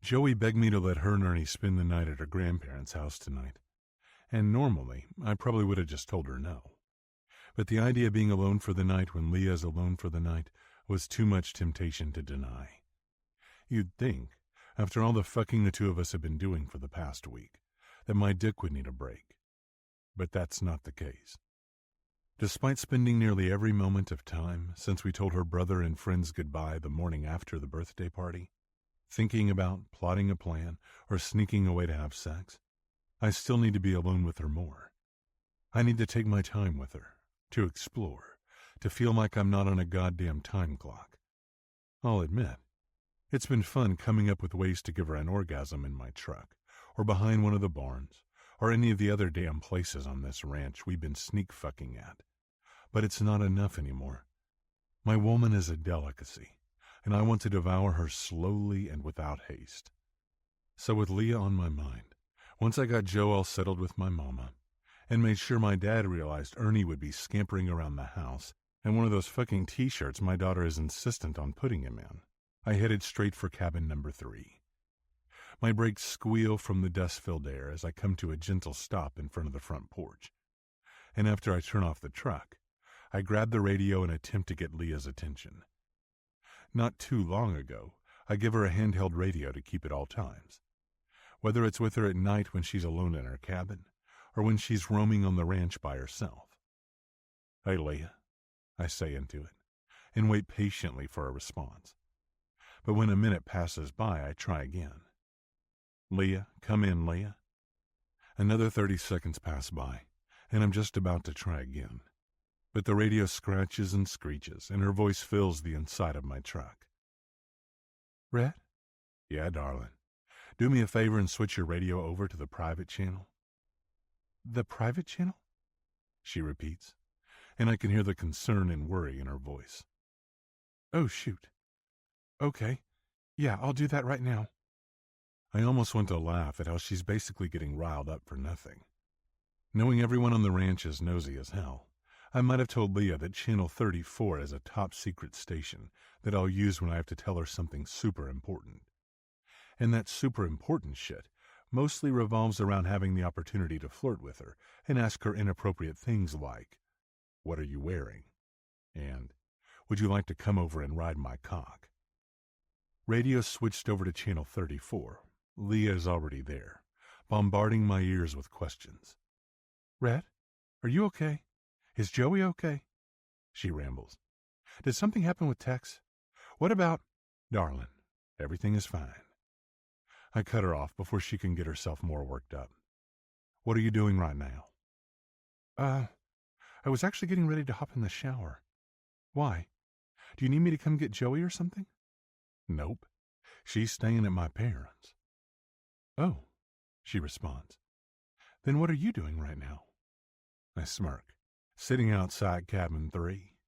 Joey begged me to let her and Ernie spend the night at her grandparents' house tonight. And normally, I probably would have just told her no. But the idea of being alone for the night when Leah is alone for the night was too much temptation to deny. You'd think, after all the fucking the two of us have been doing for the past week, that my dick would need a break. But that's not the case. Despite spending nearly every moment of time since we told her brother and friends goodbye the morning after the birthday party, thinking about plotting a plan or sneaking away to have sex, I still need to be alone with her more. I need to take my time with her, to explore, to feel like I'm not on a goddamn time clock. I'll admit, it's been fun coming up with ways to give her an orgasm in my truck, or behind one of the barns, or any of the other damn places on this ranch we've been sneak fucking at. But it's not enough anymore. My woman is a delicacy, and I want to devour her slowly and without haste. So with Leah on my mind, once I got Joe all settled with my mama, and made sure my dad realized Ernie would be scampering around the house, and one of those fucking t-shirts my daughter is insistent on putting him in, I headed straight for cabin number 3. My brakes squeal from the dust-filled air as I come to a gentle stop in front of the front porch. And after I turn off the truck, I grab the radio and attempt to get Leah's attention. Not too long ago, I give her a handheld radio to keep at all times. Whether it's with her at night when she's alone in her cabin, or when she's roaming on the ranch by herself. "Hey, Leah," I say into it, and wait patiently for a response. But when a minute passes by, I try again. "Leah, come in, Leah." Another 30 seconds pass by, and I'm just about to try again. But the radio scratches and screeches, and her voice fills the inside of my truck. Rhett? "Yeah, darling. Do me a favor and switch your radio over to the private channel." The private channel? She repeats, and I can hear the concern and worry in her voice. Oh, shoot. Okay. Yeah, I'll do that right now. I almost want to laugh at how she's basically getting riled up for nothing. Knowing everyone on the ranch is nosy as hell, I might have told Leah that Channel 34 is a top-secret station that I'll use when I have to tell her something super important. And that super important shit mostly revolves around having the opportunity to flirt with her and ask her inappropriate things like, "What are you wearing?" and "Would you like to come over and ride my cock?" Radio switched over to Channel 34. Leah is already there, bombarding my ears with questions. Rhett, are you okay? Is Joey okay? She rambles. Did something happen with Tex? What about... "Darling, everything is fine." I cut her off before she can get herself more worked up. "What are you doing right now?" I was actually getting ready to hop in the shower. Why? Do you need me to come get Joey or something? "Nope. She's staying at my parents'." "Oh," she responds. "Then what are you doing right now?" I smirk. "Sitting outside cabin 3.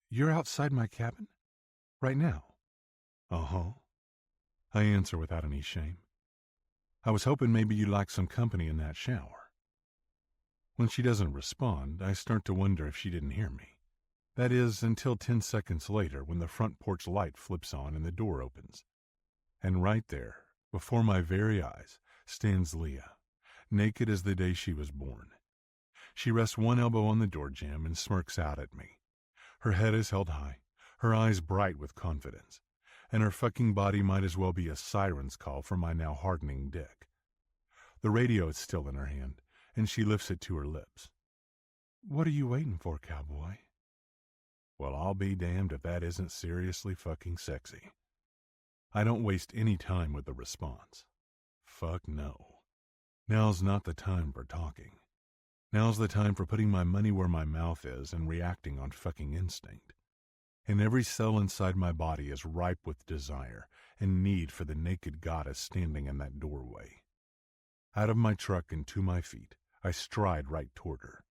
You're outside my cabin? Right now?" "Uh-huh." I answer without any shame. I was hoping maybe you'd like some company in that shower. When she doesn't respond, I start to wonder if she didn't hear me. That is, until 10 seconds later when the front porch light flips on and the door opens. And right there, before my very eyes, stands Leah, naked as the day she was born. She rests one elbow on the door jamb and smirks out at me. Her head is held high, her eyes bright with confidence, and her fucking body might as well be a siren's call for my now hardening dick. The radio is still in her hand, and she lifts it to her lips. "What are you waiting for, cowboy?" Well, I'll be damned if that isn't seriously fucking sexy. I don't waste any time with the response. Fuck no. Now's not the time for talking. Now's the time for putting my money where my mouth is and reacting on fucking instinct. And every cell inside my body is ripe with desire and need for the naked goddess standing in that doorway. Out of my truck and to my feet, I stride right toward her.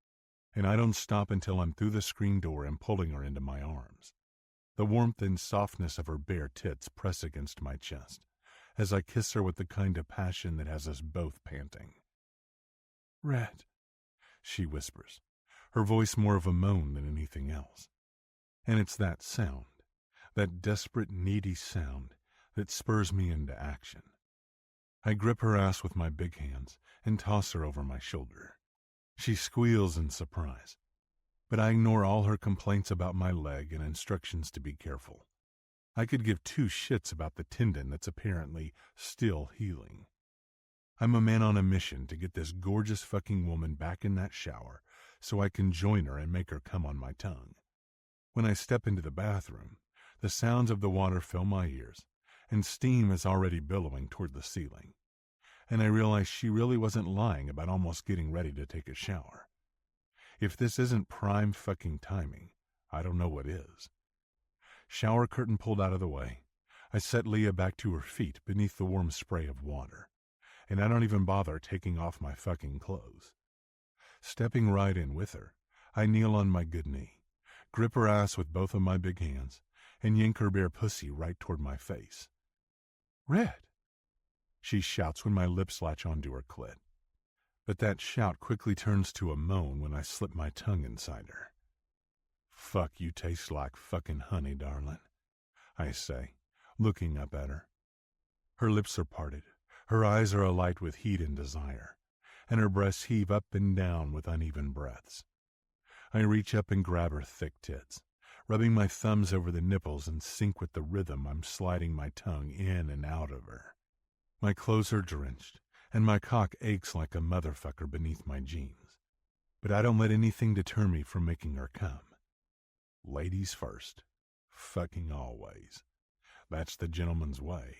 And I don't stop until I'm through the screen door and pulling her into my arms. The warmth and softness of her bare tits press against my chest as I kiss her with the kind of passion that has us both panting. "Red," she whispers, her voice more of a moan than anything else. And it's that sound, that desperate, needy sound, that spurs me into action. I grip her ass with my big hands and toss her over my shoulder. She squeals in surprise, but I ignore all her complaints about my leg and instructions to be careful. I could give two shits about the tendon that's apparently still healing. I'm a man on a mission to get this gorgeous fucking woman back in that shower so I can join her and make her come on my tongue. When I step into the bathroom, the sounds of the water fill my ears, and steam is already billowing toward the ceiling. And I realize she really wasn't lying about almost getting ready to take a shower. If this isn't prime fucking timing, I don't know what is. Shower curtain pulled out of the way, I set Leah back to her feet beneath the warm spray of water, and I don't even bother taking off my fucking clothes. Stepping right in with her, I kneel on my good knee, grip her ass with both of my big hands, and yank her bare pussy right toward my face. "Red," she shouts when my lips latch onto her clit. But that shout quickly turns to a moan when I slip my tongue inside her. "Fuck, you taste like fucking honey, darling," I say, looking up at her. Her lips are parted, her eyes are alight with heat and desire, and her breasts heave up and down with uneven breaths. I reach up and grab her thick tits, rubbing my thumbs over the nipples in sync with the rhythm I'm sliding my tongue in and out of her. My clothes are drenched, and my cock aches like a motherfucker beneath my jeans. But I don't let anything deter me from making her come. Ladies first. Fucking always. That's the gentleman's way.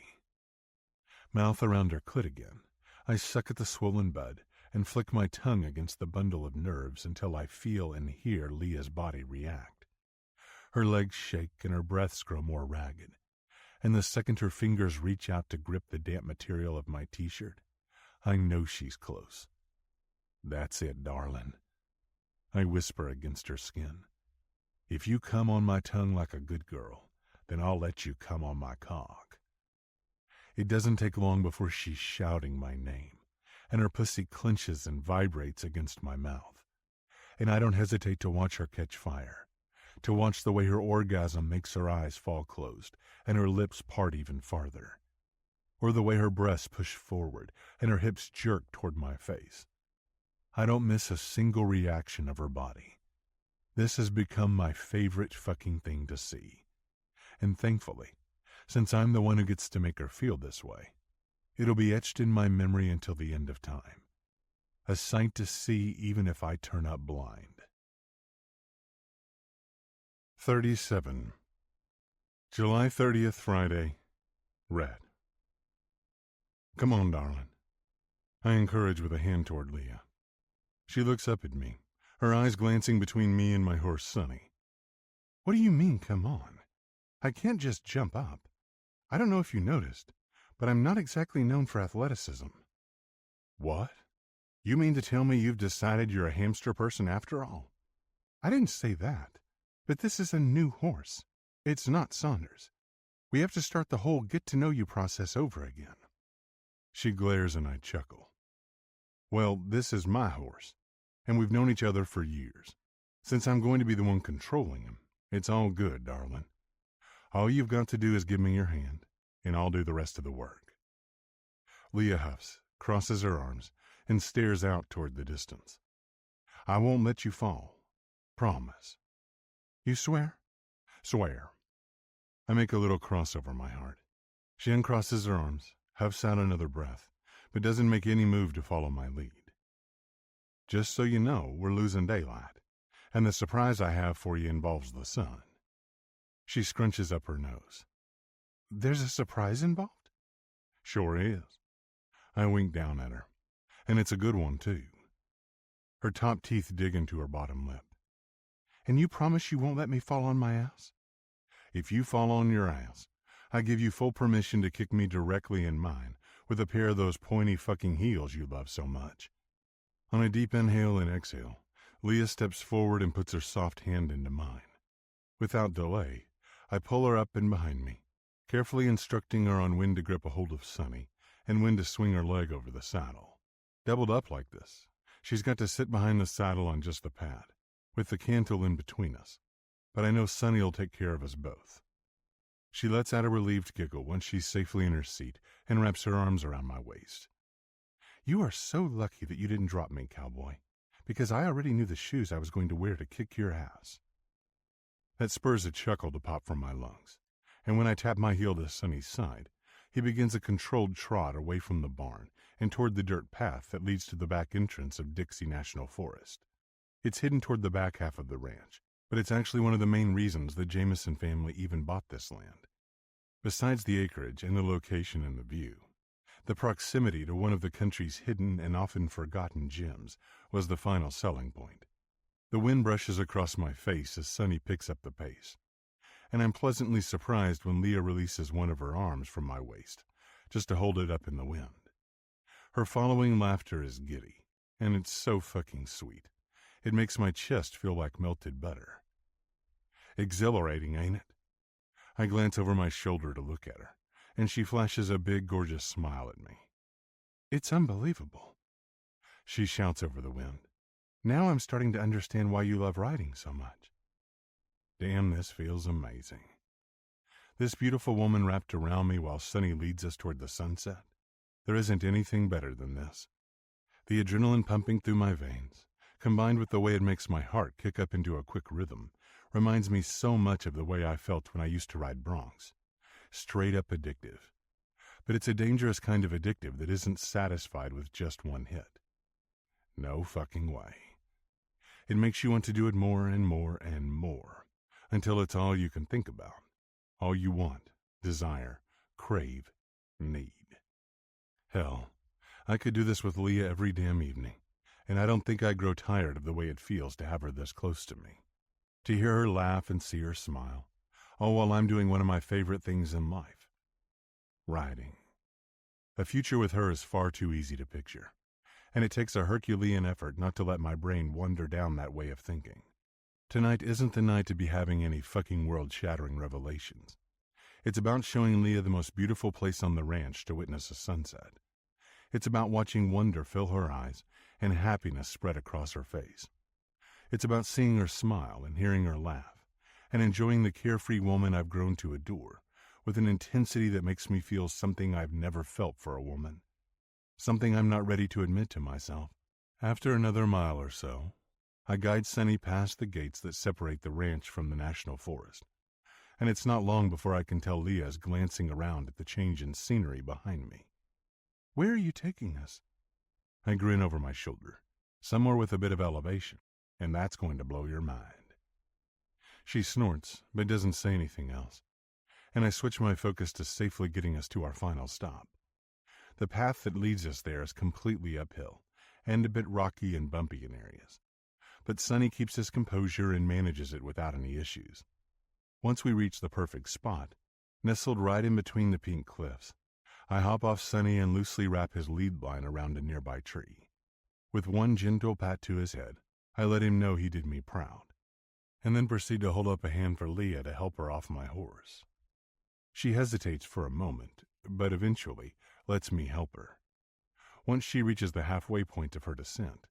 Mouth around her clit again, I suck at the swollen bud and flick my tongue against the bundle of nerves until I feel and hear Leah's body react. Her legs shake and her breaths grow more ragged, and the second her fingers reach out to grip the damp material of my t-shirt, I know she's close. "That's it, darling," I whisper against her skin. "If you come on my tongue like a good girl, then I'll let you come on my cock." It doesn't take long before she's shouting my name, and her pussy clenches and vibrates against my mouth. And I don't hesitate to watch her catch fire, to watch the way her orgasm makes her eyes fall closed and her lips part even farther, or the way her breasts push forward and her hips jerk toward my face. I don't miss a single reaction of her body. This has become my favorite fucking thing to see. And thankfully, since I'm the one who gets to make her feel this way, it'll be etched in my memory until the end of time. A sight to see even if I turn up blind. 37. July 30th, Friday. Red. "Come on, darling," I encourage with a hand toward Leah. She looks up at me, her eyes glancing between me and my horse, Sonny. "What do you mean, come on? I can't just jump up. I don't know if you noticed, but I'm not exactly known for athleticism." "What? You mean to tell me you've decided you're a hamster person after all?" "I didn't say that, but this is a new horse. It's not Saunders. We have to start the whole get-to-know-you process over again. She glares and I chuckle. Well, this is my horse, and we've known each other for years. Since I'm going to be the one controlling him, it's all good, darling. All you've got to do is give me your hand, and I'll do the rest of the work. Leah huffs, crosses her arms, and stares out toward the distance. I won't let you fall. Promise. You swear? Swear. I make a little cross over my heart. She uncrosses her arms, huffs out another breath, but doesn't make any move to follow my lead. Just so you know, we're losing daylight, and the surprise I have for you involves the sun. She scrunches up her nose. There's a surprise involved? Sure is. I wink down at her, and it's a good one, too. Her top teeth dig into her bottom lip. And you promise you won't let me fall on my ass? If you fall on your ass, I give you full permission to kick me directly in mine with a pair of those pointy fucking heels you love so much. On a deep inhale and exhale, Leah steps forward and puts her soft hand into mine. Without delay, I pull her up and behind me, carefully instructing her on when to grip a hold of Sunny and when to swing her leg over the saddle. Doubled up like this, she's got to sit behind the saddle on just the pad, with the cantle in between us, but I know Sunny will take care of us both. She lets out a relieved giggle once she's safely in her seat and wraps her arms around my waist. You are so lucky that you didn't drop me, Cowboy, because I already knew the shoes I was going to wear to kick your ass. That spurs a chuckle to pop from my lungs, and when I tap my heel to Sunny's side, he begins a controlled trot away from the barn and toward the dirt path that leads to the back entrance of Dixie National Forest. It's hidden toward the back half of the ranch, but it's actually one of the main reasons the Jameson family even bought this land. Besides the acreage and the location and the view, the proximity to one of the country's hidden and often forgotten gems was the final selling point. The wind brushes across my face as Sunny picks up the pace, and I'm pleasantly surprised when Leah releases one of her arms from my waist, just to hold it up in the wind. Her following laughter is giddy, and it's so fucking sweet. It makes my chest feel like melted butter. Exhilarating, ain't it? I glance over my shoulder to look at her, and she flashes a big, gorgeous smile at me. It's unbelievable, she shouts over the wind. Now I'm starting to understand why you love riding so much. Damn, this feels amazing. This beautiful woman wrapped around me while Sunny leads us toward the sunset. There isn't anything better than this. The adrenaline pumping through my veins, combined with the way it makes my heart kick up into a quick rhythm, reminds me so much of the way I felt when I used to ride broncs. Straight up addictive. But it's a dangerous kind of addictive that isn't satisfied with just one hit. No fucking way. It makes you want to do it more and more and more, until it's all you can think about, all you want, desire, crave, need. Hell, I could do this with Leah every damn evening, and I don't think I'd grow tired of the way it feels to have her this close to me. To hear her laugh and see her smile, all while I'm doing one of my favorite things in life. Riding. A future with her is far too easy to picture, and it takes a Herculean effort not to let my brain wander down that way of thinking. Tonight isn't the night to be having any fucking world-shattering revelations. It's about showing Leah the most beautiful place on the ranch to witness a sunset. It's about watching wonder fill her eyes and happiness spread across her face. It's about seeing her smile and hearing her laugh, and enjoying the carefree woman I've grown to adore with an intensity that makes me feel something I've never felt for a woman. Something I'm not ready to admit to myself. After another mile or so, I guide Sunny past the gates that separate the ranch from the national forest, and it's not long before I can tell Leah is glancing around at the change in scenery behind me. Where are you taking us? I grin over my shoulder. Somewhere with a bit of elevation, and that's going to blow your mind. She snorts, but doesn't say anything else, and I switch my focus to safely getting us to our final stop. The path that leads us there is completely uphill, and a bit rocky and bumpy in areas, but Sunny keeps his composure and manages it without any issues. Once we reach the perfect spot, nestled right in between the pink cliffs, I hop off Sunny and loosely wrap his lead line around a nearby tree. With one gentle pat to his head, I let him know he did me proud, and then proceed to hold up a hand for Leah to help her off my horse. She hesitates for a moment, but eventually lets me help her. Once she reaches the halfway point of her descent,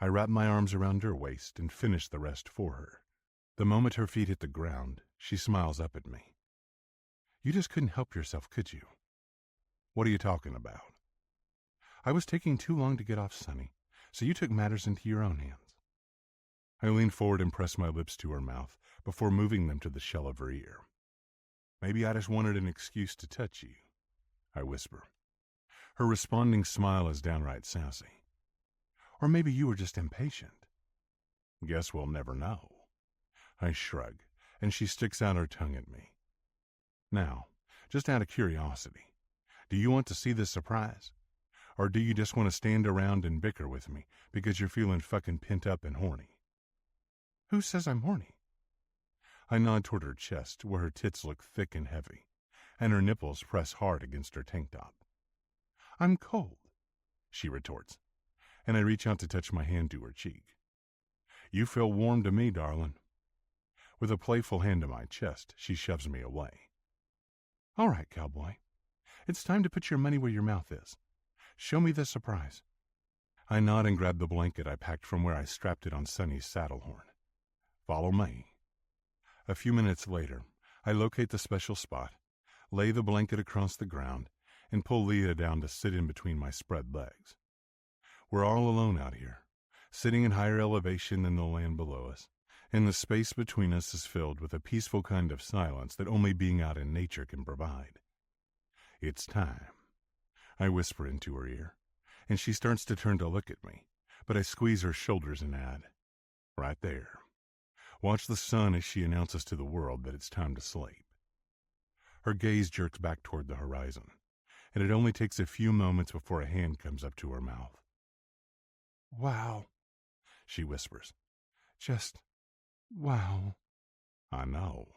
I wrap my arms around her waist and finish the rest for her. The moment her feet hit the ground, she smiles up at me. You just couldn't help yourself, could you? What are you talking about? I was taking too long to get off Sonny, so you took matters into your own hands. I lean forward and press my lips to her mouth before moving them to the shell of her ear. Maybe I just wanted an excuse to touch you, I whisper. Her responding smile is downright sassy. Or maybe you were just impatient. Guess we'll never know. I shrug, and she sticks out her tongue at me. Now, just out of curiosity, do you want to see this surprise? Or do you just want to stand around and bicker with me because you're feeling fucking pent up and horny? Who says I'm horny? I nod toward her chest, where her tits look thick and heavy, and her nipples press hard against her tank top. I'm cold, she retorts, and I reach out to touch my hand to her cheek. You feel warm to me, darling. With a playful hand to my chest, she shoves me away. All right, cowboy. It's time to put your money where your mouth is. Show me the surprise. I nod and grab the blanket I packed from where I strapped it on Sonny's saddle horn. Follow me. A few minutes later, I locate the special spot, lay the blanket across the ground, and pull Leah down to sit in between my spread legs. We're all alone out here, sitting in higher elevation than the land below us, and the space between us is filled with a peaceful kind of silence that only being out in nature can provide. It's time. I whisper into her ear, and she starts to turn to look at me, but I squeeze her shoulders and add, right there. Watch the sun as she announces to the world that it's time to sleep. Her gaze jerks back toward the horizon, and it only takes a few moments before a hand comes up to her mouth. Wow, she whispers. Just, wow. I know.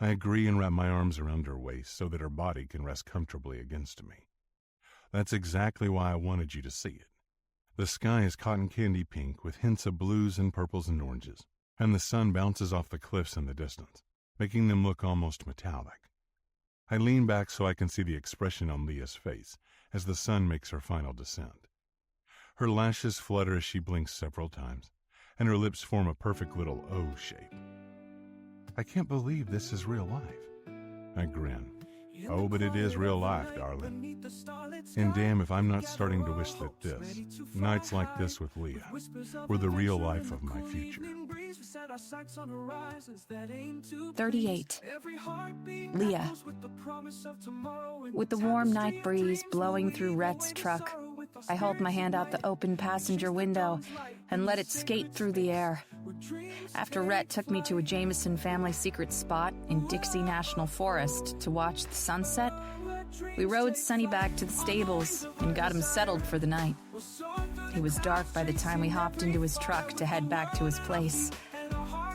I agree and wrap my arms around her waist so that her body can rest comfortably against me. That's exactly why I wanted you to see it. The sky is cotton candy pink with hints of blues and purples and oranges, and the sun bounces off the cliffs in the distance, making them look almost metallic. I lean back so I can see the expression on Leah's face as the sun makes her final descent. Her lashes flutter as she blinks several times, and her lips form a perfect little O shape. I can't believe this is real life. I grin. Oh, but it is real life, darling. And damn if I'm not starting to wish that this, nights like this with Leah, were the real life of my future. 38. Leah. With the warm night breeze blowing through Rhett's truck, I hold my hand out the open passenger window and let it skate through the air. After Rhett took me to a Jameson family secret spot in Dixie National Forest to watch the sunset, we rode Sonny back to the stables and got him settled for the night. It was dark by the time we hopped into his truck to head back to his place.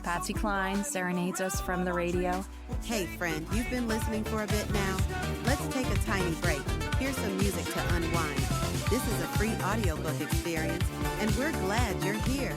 Patsy Cline serenades us from the radio. Hey friend, you've been listening for a bit now? Let's take a tiny break. Here's some music to unwind. This is a free audiobook experience, and we're glad you're here.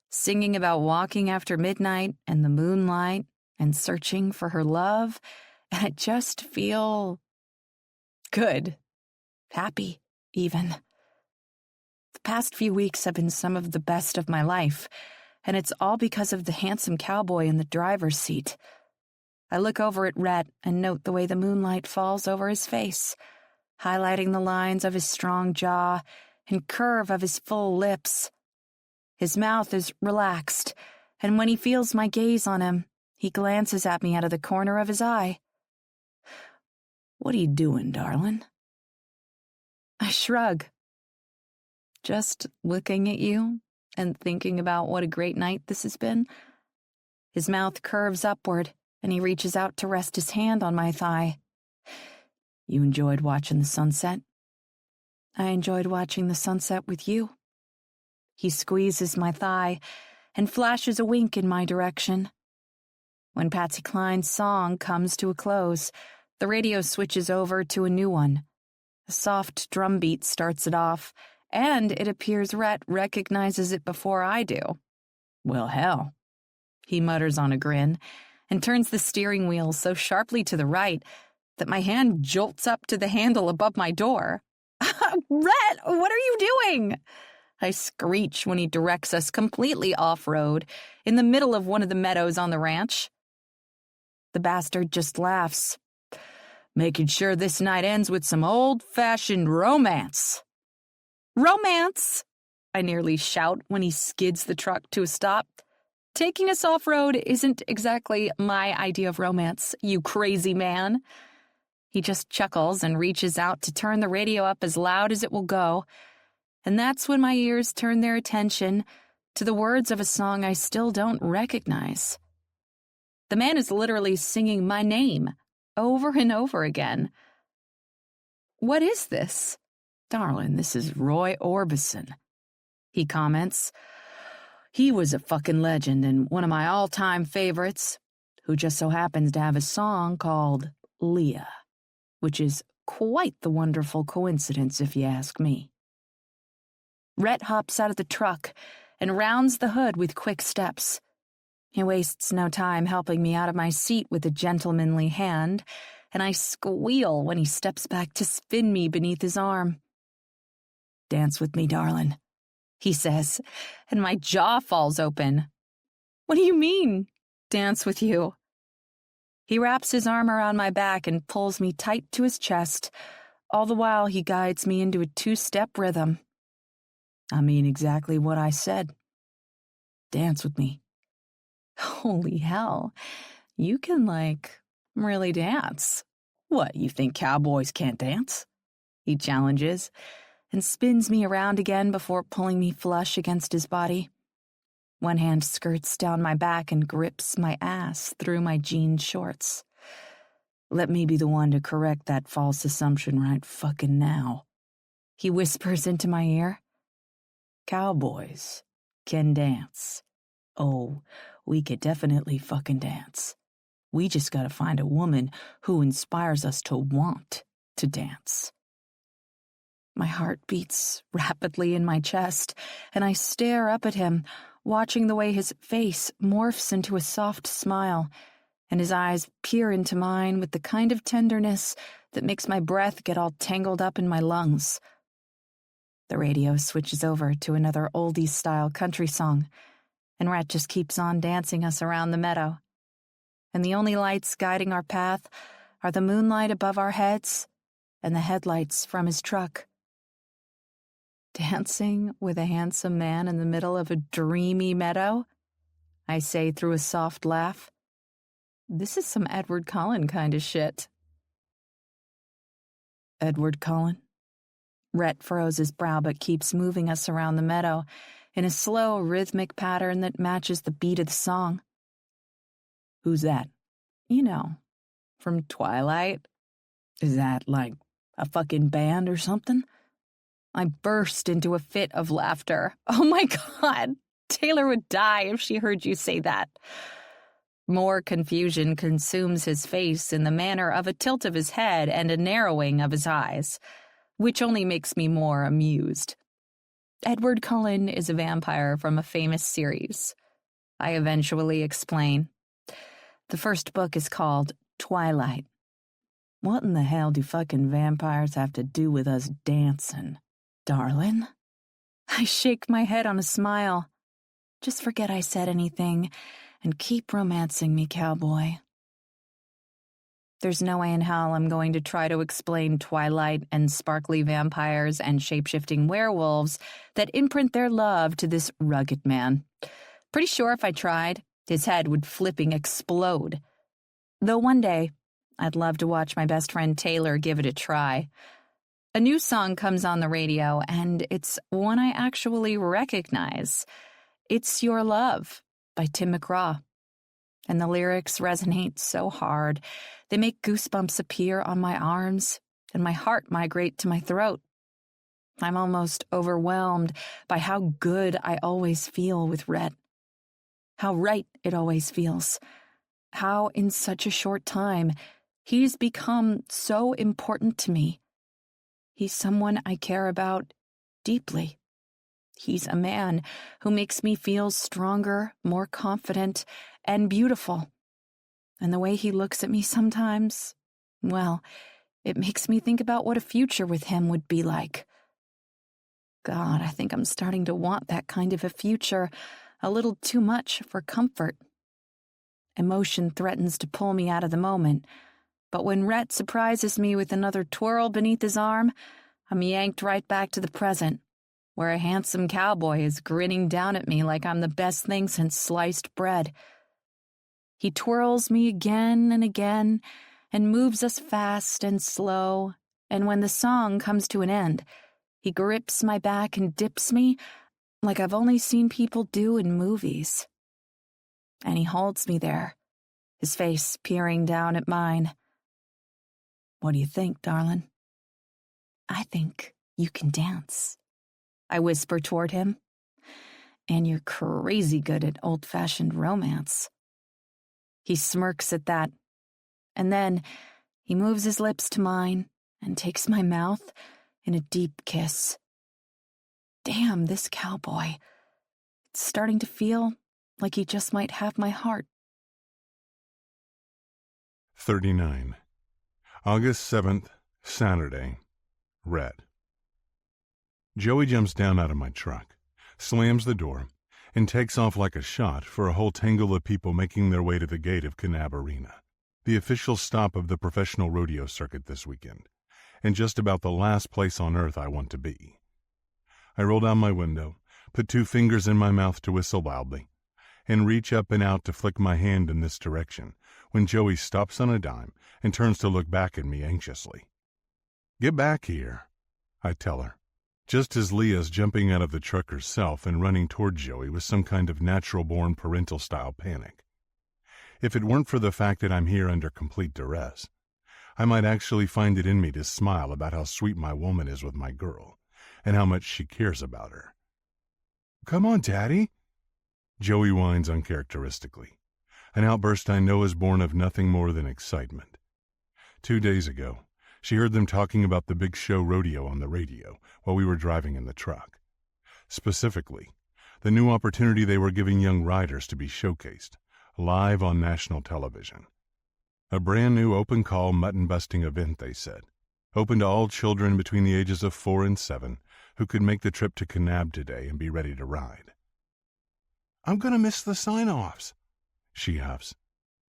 Singing about walking after midnight and the moonlight and searching for her love, and I just feel good, happy even. The past few weeks have been some of the best of my life, and it's all because of the handsome cowboy in the driver's seat. I look over at Rhett and note the way the moonlight falls over his face, highlighting the lines of his strong jaw and curve of his full lips. His mouth is relaxed, and when he feels my gaze on him, he glances at me out of the corner of his eye. "What are you doing, darling?" I shrug. "Just looking at you and thinking about what a great night this has been." His mouth curves upward, and he reaches out to rest his hand on my thigh. "You enjoyed watching the sunset?" "I enjoyed watching the sunset with you." He squeezes my thigh and flashes a wink in my direction. When Patsy Cline's song comes to a close, the radio switches over to a new one. A soft drum beat starts it off, and it appears Rhett recognizes it before I do. "Well, hell," he mutters on a grin, and turns the steering wheel so sharply to the right that my hand jolts up to the handle above my door. "Rhett, what are you doing?" I screech when he directs us completely off-road, in the middle of one of the meadows on the ranch. The bastard just laughs. "Making sure this night ends with some old-fashioned romance." "Romance!" I nearly shout when he skids the truck to a stop. "Taking us off-road isn't exactly my idea of romance, you crazy man." He just chuckles and reaches out to turn the radio up as loud as it will go, and that's when my ears turn their attention to the words of a song I still don't recognize. The man is literally singing my name over and over again. "What is this?" "Darling, this is Roy Orbison," he comments. "He was a fucking legend and one of my all-time favorites, who just so happens to have a song called Leah, which is quite the wonderful coincidence if you ask me." Rhett hops out of the truck and rounds the hood with quick steps. He wastes no time helping me out of my seat with a gentlemanly hand, and I squeal when he steps back to spin me beneath his arm. "Dance with me, darling," he says, and my jaw falls open. "What do you mean, dance with you?" He wraps his arm around my back and pulls me tight to his chest. All the while he guides me into a two-step rhythm. I mean exactly what I said. Dance with me. Holy hell, you can, really dance. What, you think cowboys can't dance? He challenges, and spins me around again before pulling me flush against his body. One hand skirts down my back and grips my ass through my jean shorts. Let me be the one to correct that false assumption right fucking now. He whispers into my ear. Cowboys can dance. Oh, we could definitely fucking dance. We just gotta find a woman who inspires us to want to dance. My heart beats rapidly in my chest, and I stare up at him, watching the way his face morphs into a soft smile, and his eyes peer into mine with the kind of tenderness that makes my breath get all tangled up in my lungs. The radio switches over to another oldies-style country song, and Rat just keeps on dancing us around the meadow. And the only lights guiding our path are the moonlight above our heads and the headlights from his truck. Dancing with a handsome man in the middle of a dreamy meadow? I say through a soft laugh. This is some Edward Cullen kind of shit. Edward Cullen? Rhett furrows his brow but keeps moving us around the meadow in a slow, rhythmic pattern that matches the beat of the song. Who's that? You know, from Twilight? Is that like a fucking band or something? I burst into a fit of laughter. Oh my God, Taylor would die if she heard you say that. More confusion consumes his face in the manner of a tilt of his head and a narrowing of his eyes, which only makes me more amused. Edward Cullen is a vampire from a famous series. I eventually explain. The first book is called Twilight. What in the hell do fucking vampires have to do with us dancing, darling? I shake my head on a smile. Just forget I said anything and keep romancing me, cowboy. There's no way in hell I'm going to try to explain Twilight and sparkly vampires and shape-shifting werewolves that imprint their love to this rugged man. Pretty sure if I tried, his head would flipping explode. Though one day, I'd love to watch my best friend Taylor give it a try. A new song comes on the radio, and it's one I actually recognize. It's Your Love by Tim McGraw. And the lyrics resonate so hard. They make goosebumps appear on my arms, and my heart migrate to my throat. I'm almost overwhelmed by how good I always feel with Rhett. How right it always feels. How in such a short time, he's become so important to me. He's someone I care about deeply. He's a man who makes me feel stronger, more confident, and beautiful. And the way he looks at me sometimes, well, it makes me think about what a future with him would be like. God, I think I'm starting to want that kind of a future a little too much for comfort. Emotion threatens to pull me out of the moment, but when Rhett surprises me with another twirl beneath his arm, I'm yanked right back to the present, where a handsome cowboy is grinning down at me like I'm the best thing since sliced bread. He twirls me again and again and moves us fast and slow, and when the song comes to an end, he grips my back and dips me like I've only seen people do in movies. And he holds me there, his face peering down at mine. What do you think, darling? I think you can dance, I whisper toward him. And you're crazy good at old-fashioned romance. He smirks at that, and then he moves his lips to mine and takes my mouth in a deep kiss. Damn, this cowboy. It's starting to feel like he just might have my heart. 39. August 7th, Saturday. Red. Joey jumps down out of my truck, slams the door, and takes off like a shot for a whole tangle of people making their way to the gate of Kanab Arena, the official stop of the professional rodeo circuit this weekend, and just about the last place on earth I want to be. I roll down my window, put 2 fingers in my mouth to whistle loudly, and reach up and out to flick my hand in this direction when Joey stops on a dime and turns to look back at me anxiously. "Get back here," I tell her, just as Leah's jumping out of the truck herself and running toward Joey with some kind of natural-born parental-style panic. If it weren't for the fact that I'm here under complete duress, I might actually find it in me to smile about how sweet my woman is with my girl and how much she cares about her. "Come on, Daddy," Joey whines uncharacteristically, an outburst I know is born of nothing more than excitement. 2 days ago, she heard them talking about the big show rodeo on the radio while we were driving in the truck. Specifically, the new opportunity they were giving young riders to be showcased, live on national television. A brand new open-call mutton-busting event, they said, open to all children between the ages of 4 and 7 who could make the trip to Kanab today and be ready to ride. "I'm going to miss the sign-offs," she huffs,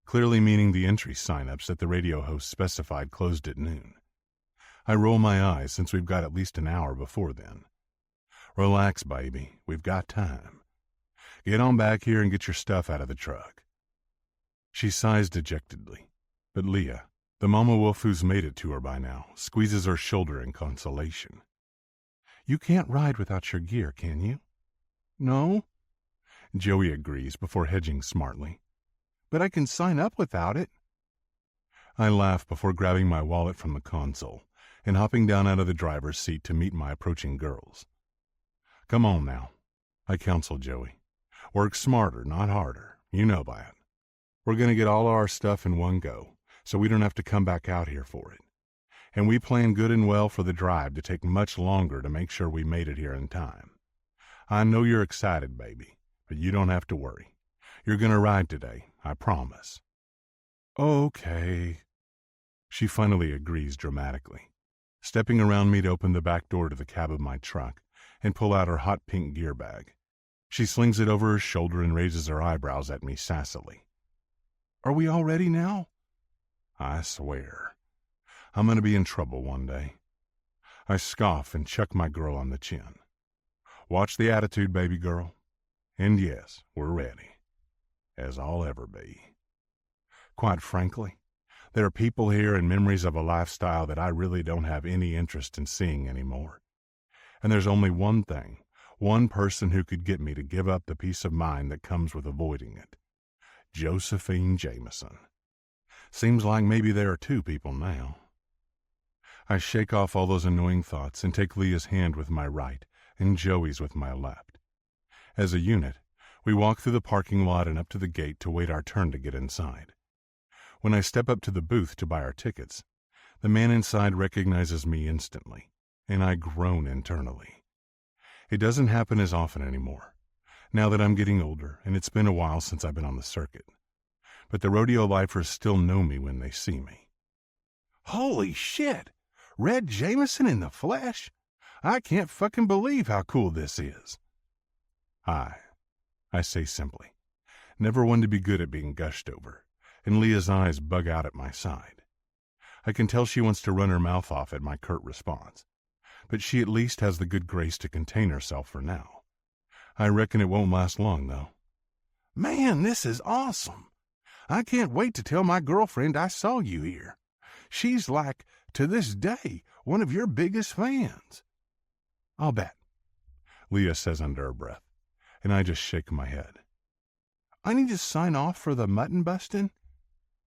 clearly meaning the entry sign-ups that the radio host specified closed at noon. I roll my eyes since we've got at least an hour before then. "Relax, baby. We've got time. Get on back here and get your stuff out of the truck." She sighs dejectedly, but Leah, the mama wolf who's made it to her by now, squeezes her shoulder in consolation. "You can't ride without your gear, can you?" "No," Joey agrees before hedging smartly. "But I can sign up without it." I laugh before grabbing my wallet from the console and hopping down out of the driver's seat to meet my approaching girls. "Come on now," I counsel Joey. "Work smarter, not harder. You know that. We're going to get all our stuff in one go, so we don't have to come back out here for it. And we plan good and well for the drive to take much longer to make sure we made it here in time. I know you're excited, baby, but you don't have to worry. You're going to ride today, I promise." "Okay," she finally agrees dramatically, stepping around me to open the back door to the cab of my truck and pull out her hot pink gear bag. She slings it over her shoulder and raises her eyebrows at me sassily. "Are we all ready now?" I swear, I'm going to be in trouble one day. I scoff and chuck my girl on the chin. Watch the attitude, baby girl. And yes, we're ready. As I'll ever be. Quite frankly, there are people here and memories of a lifestyle that I really don't have any interest in seeing anymore. And there's only one thing, one person who could get me to give up the peace of mind that comes with avoiding it. Josephine Jameson. Seems like maybe there are two people now. I shake off all those annoying thoughts and take Leah's hand with my right and Joey's with my left. As a unit, we walk through the parking lot and up to the gate to wait our turn to get inside. When I step up to the booth to buy our tickets, the man inside recognizes me instantly, and I groan internally. It doesn't happen as often anymore, now that I'm getting older and it's been a while since I've been on the circuit. But the rodeo lifers still know me when they see me. "Holy shit! Red Jameson in the flesh? I can't fucking believe how cool this is." I say simply, never one to be good at being gushed over, and Leah's eyes bug out at my side. I can tell she wants to run her mouth off at my curt response, but she at least has the good grace to contain herself for now. I reckon it won't last long, though. "Man, this is awesome. I can't wait to tell my girlfriend I saw you here. She's like, to this day, one of your biggest fans." "I'll bet," Leah says under her breath, and I just shake my head. "I need to sign off for the mutton bustin',"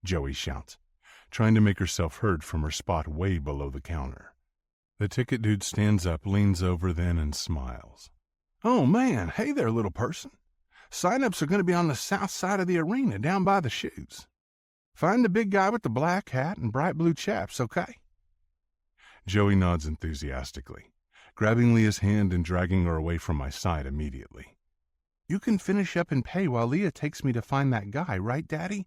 Joey shouts, trying to make herself heard from her spot way below the counter. The ticket dude stands up, leans over then, and smiles. "Oh, man, hey there, little person. Sign-ups are going to be on the south side of the arena, down by the chutes. Find the big guy with the black hat and bright blue chaps, okay?" Joey nods enthusiastically, grabbing Leah's hand and dragging her away from my side immediately. "You can finish up and pay while Leah takes me to find that guy, right, Daddy?"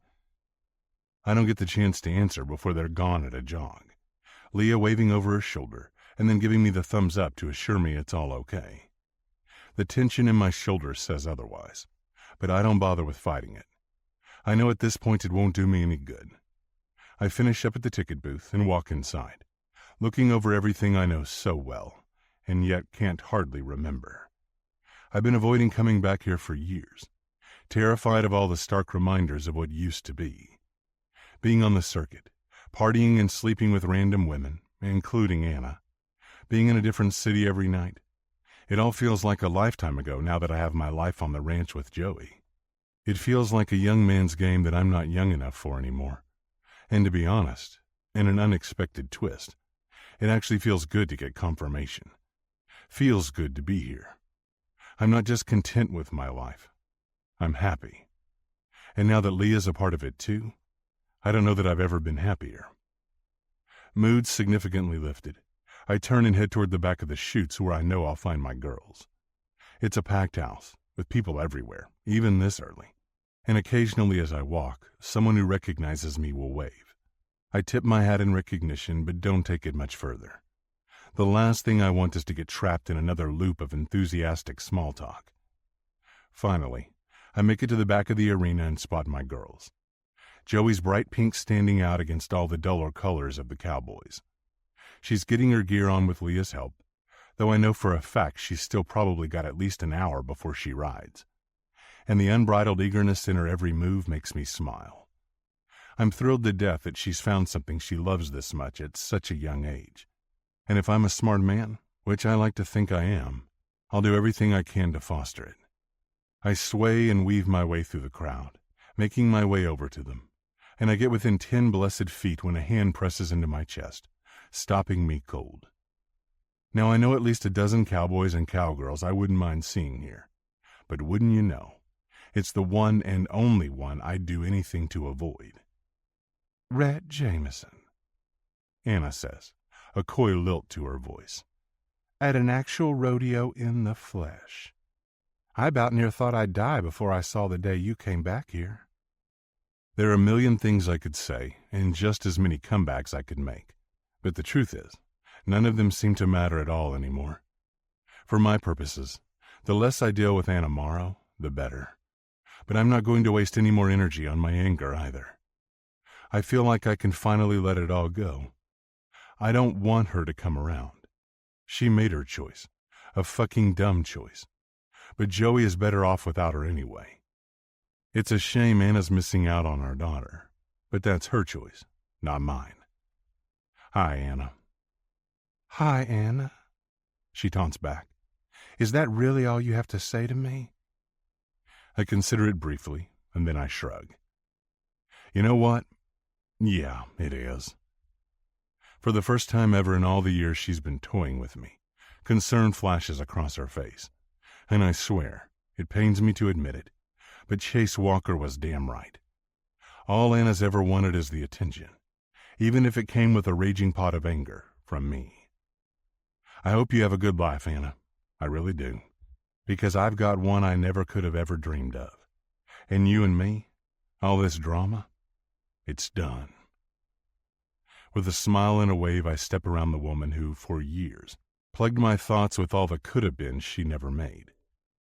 I don't get the chance to answer before they're gone at a jog, Leah waving over her shoulder and then giving me the thumbs up to assure me it's all okay. The tension in my shoulders says otherwise, but I don't bother with fighting it. I know at this point it won't do me any good. I finish up at the ticket booth and walk inside, looking over everything I know so well, and yet can't hardly remember. I've been avoiding coming back here for years, terrified of all the stark reminders of what used to be. Being on the circuit, partying and sleeping with random women, including Anna, being in a different city every night. It all feels like a lifetime ago now that I have my life on the ranch with Joey. It feels like a young man's game that I'm not young enough for anymore. And to be honest, in an unexpected twist, it actually feels good to get confirmation. Feels good to be here. I'm not just content with my life. I'm happy. And now that Leah's a part of it too, I don't know that I've ever been happier. Mood significantly lifted. I turn and head toward the back of the chutes where I know I'll find my girls. It's a packed house, with people everywhere, even this early. And occasionally as I walk, someone who recognizes me will wave. I tip my hat in recognition, but don't take it much further. The last thing I want is to get trapped in another loop of enthusiastic small talk. Finally, I make it to the back of the arena and spot my girls. Joey's bright pink standing out against all the duller colors of the Cowboys. She's getting her gear on with Leah's help, though I know for a fact she's still probably got at least an hour before she rides. And the unbridled eagerness in her every move makes me smile. I'm thrilled to death that she's found something she loves this much at such a young age. And if I'm a smart man, which I like to think I am, I'll do everything I can to foster it. I sway and weave my way through the crowd, making my way over to them, and I get within 10 blessed feet when a hand presses into my chest, stopping me cold. Now I know at least a dozen cowboys and cowgirls I wouldn't mind seeing here, but wouldn't you know, it's the one and only one I'd do anything to avoid. "Red Jameson," Anna says, a coy lilt to her voice. "At an actual rodeo in the flesh. I about near thought I'd die before I saw the day you came back here." There are a million things I could say, and just as many comebacks I could make. But the truth is, none of them seem to matter at all anymore. For my purposes, the less I deal with Anna Morrow, the better. But I'm not going to waste any more energy on my anger either. I feel like I can finally let it all go. I don't want her to come around. She made her choice, a fucking dumb choice. But Joey is better off without her anyway. It's a shame Anna's missing out on our daughter, but that's her choice, not mine. Hi, Anna. Hi, Anna, she taunts back. Is that really all you have to say to me? I consider it briefly, and then I shrug. You know what? Yeah, it is. For the first time ever in all the years she's been toying with me, concern flashes across her face. And I swear, it pains me to admit it, but Chase Walker was damn right. All Anna's ever wanted is the attention, even if it came with a raging pot of anger from me. I hope you have a good life, Anna. I really do. Because I've got one I never could have ever dreamed of. And you and me, all this drama, it's done. With a smile and a wave, I step around the woman who, for years, plagued my thoughts with all the could-have-beens she never made.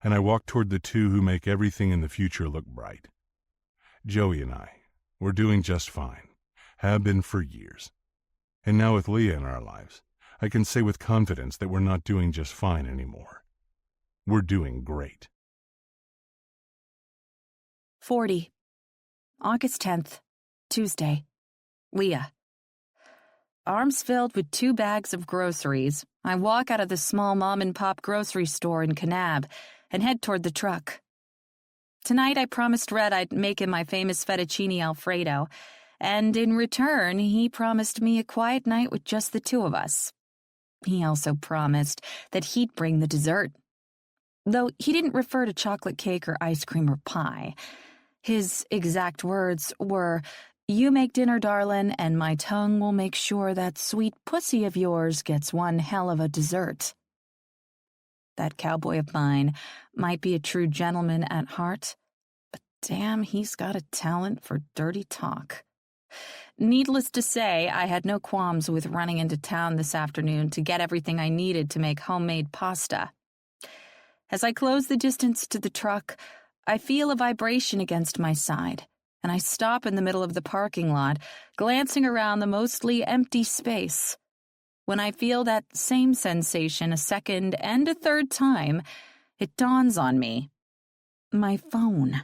And I walk toward the two who make everything in the future look bright. Joey and I, we're doing just fine, have been for years. And now with Leah in our lives, I can say with confidence that we're not doing just fine anymore. We're doing great. 40. August 10th, Tuesday. Leah. Arms filled with 2 bags of groceries, I walk out of the small mom-and-pop grocery store in Kanab and head toward the truck. Tonight I promised Red I'd make him my famous fettuccine Alfredo, and in return he promised me a quiet night with just the 2 of us. He also promised that he'd bring the dessert. Though he didn't refer to chocolate cake or ice cream or pie. His exact words were, "You make dinner, darlin', and my tongue will make sure that sweet pussy of yours gets one hell of a dessert." That cowboy of mine might be a true gentleman at heart, but damn, he's got a talent for dirty talk. Needless to say, I had no qualms with running into town this afternoon to get everything I needed to make homemade pasta. As I close the distance to the truck, I feel a vibration against my side, and I stop in the middle of the parking lot, glancing around the mostly empty space. When I feel that same sensation a second and a third time, it dawns on me. My phone.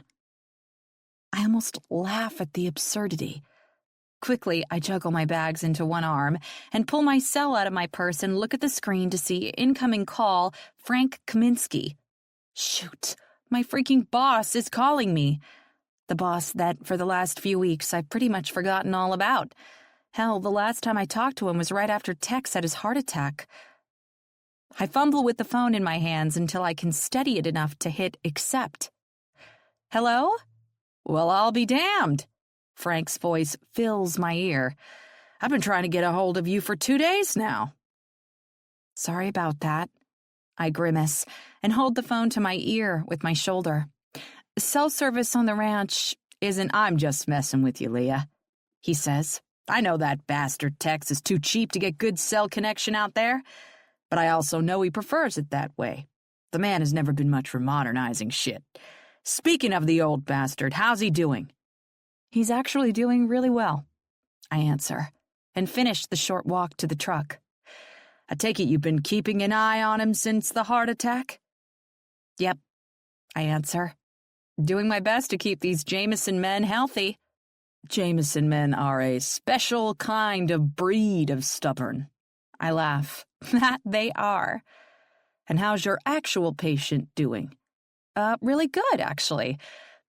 I almost laugh at the absurdity. Quickly, I juggle my bags into one arm and pull my cell out of my purse and look at the screen to see incoming call Frank Kaminsky. Shoot, my freaking boss is calling me. The boss that, for the last few weeks, I've pretty much forgotten all about. Hell, the last time I talked to him was right after Tex had his heart attack. I fumble with the phone in my hands until I can steady it enough to hit accept. Hello? Well, I'll be damned. Frank's voice fills my ear. I've been trying to get a hold of you for 2 days now. Sorry about that. I grimace and hold the phone to my ear with my shoulder. Cell service on the ranch isn't. I'm just messing with you, Leah, he says. I know that bastard Tex is too cheap to get good cell connection out there, but I also know he prefers it that way. The man has never been much for modernizing shit. Speaking of the old bastard, how's he doing? He's actually doing really well, I answer, and finish the short walk to the truck. I take it you've been keeping an eye on him since the heart attack? Yep, I answer. Doing my best to keep these Jameson men healthy. Jameson men are a special kind of breed of stubborn. I laugh. That they are. And how's your actual patient doing? Really good, actually.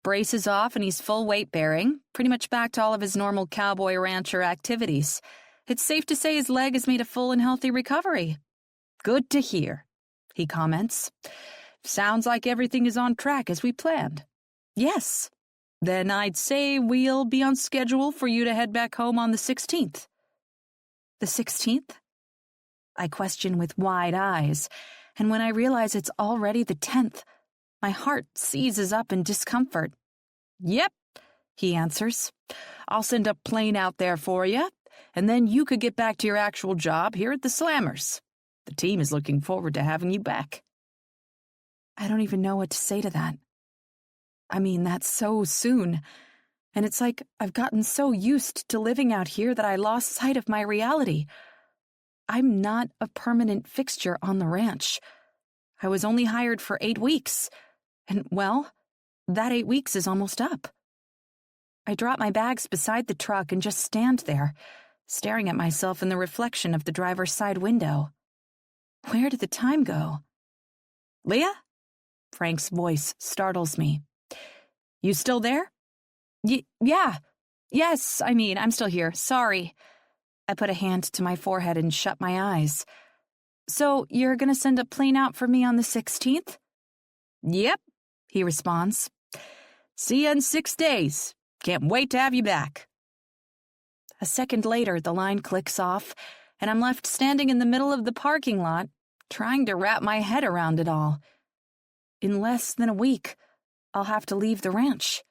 Brace is off and he's full weight bearing, pretty much back to all of his normal cowboy rancher activities. It's safe to say his leg has made a full and healthy recovery. Good to hear, he comments. Sounds like everything is on track as we planned. Yes. Then I'd say we'll be on schedule for you to head back home on the 16th. The 16th? I question with wide eyes, and when I realize it's already the 10th, my heart seizes up in discomfort. Yep, he answers. I'll send a plane out there for you, and then you could get back to your actual job here at the Slammers. The team is looking forward to having you back. I don't even know what to say to that. I mean, that's so soon. And it's like I've gotten so used to living out here that I lost sight of my reality. I'm not a permanent fixture on the ranch. I was only hired for 8 weeks. And, well, that 8 weeks is almost up. I drop my bags beside the truck and just stand there, staring at myself in the reflection of the driver's side window. Where did the time go? Leah? Frank's voice startles me. You still there? Yeah. Yes, I'm still here. Sorry. I put a hand to my forehead and shut my eyes. So, you're gonna send a plane out for me on the 16th? Yep, he responds. See you in 6 days. Can't wait to have you back. A second later, the line clicks off, and I'm left standing in the middle of the parking lot, trying to wrap my head around it all. In less than a week, I'll have to leave the ranch.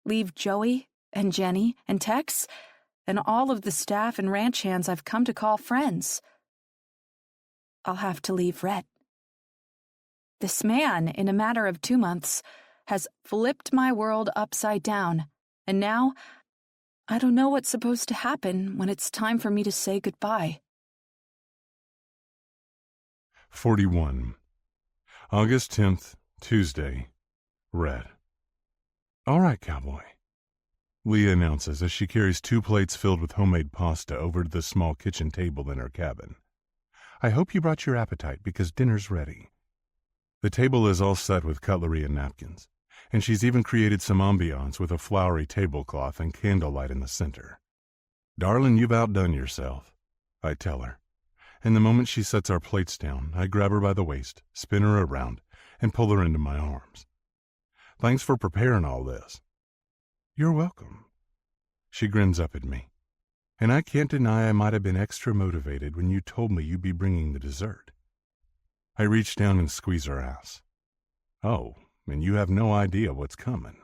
Leave Joey and Jenny and Tex and all of the staff and ranch hands I've come to call friends. I'll have to leave Rhett. This man, in a matter of 2 months, has flipped my world upside down, and now I don't know what's supposed to happen when it's time for me to say goodbye. 41. August 10th, Tuesday. Red. All right, Cowboy. Leah announces as she carries 2 plates filled with homemade pasta over to the small kitchen table in her cabin. I hope you brought your appetite because dinner's ready. The table is all set with cutlery and napkins, and she's even created some ambiance with a flowery tablecloth and candlelight in the center. Darling, you've outdone yourself, I tell her, and the moment she sets our plates down, I grab her by the waist, spin her around, and pull her into my arms. Thanks for preparing all this. You're welcome. She grins up at me, and I can't deny I might have been extra motivated when you told me you'd be bringing the dessert. I reach down and squeeze her ass. Oh, and you have no idea what's coming.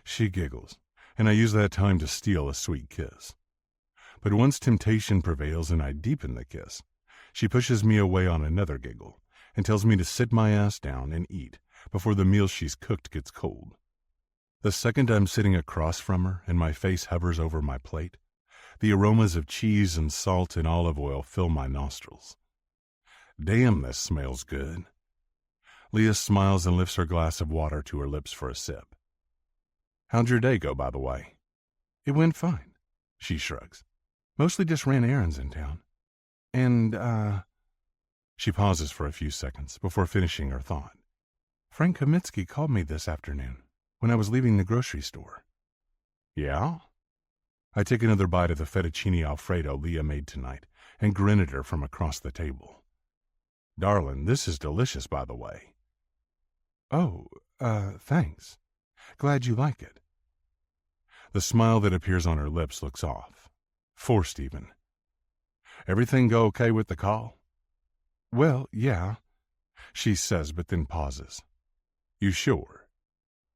She giggles, and I use that time to steal a sweet kiss. But once temptation prevails and I deepen the kiss, she pushes me away on another giggle and tells me to sit my ass down and eat before the meal she's cooked gets cold. The second I'm sitting across from her and my face hovers over my plate, the aromas of cheese and salt and olive oil fill my nostrils. Damn, this smells good. Leah smiles and lifts her glass of water to her lips for a sip. How'd your day go, by the way? It went fine, she shrugs. Mostly just ran errands in town. And, She pauses for a few seconds before finishing her thought. Frank Kaminsky called me this afternoon when I was leaving the grocery store. Yeah? I take another bite of the fettuccine Alfredo Leah made tonight and grin at her from across the table. Darling, this is delicious, by the way. Oh, thanks. Glad you like it. The smile that appears on her lips looks off. Forced, even. Everything go okay with the call? Well, yeah, she says, but then pauses. You sure?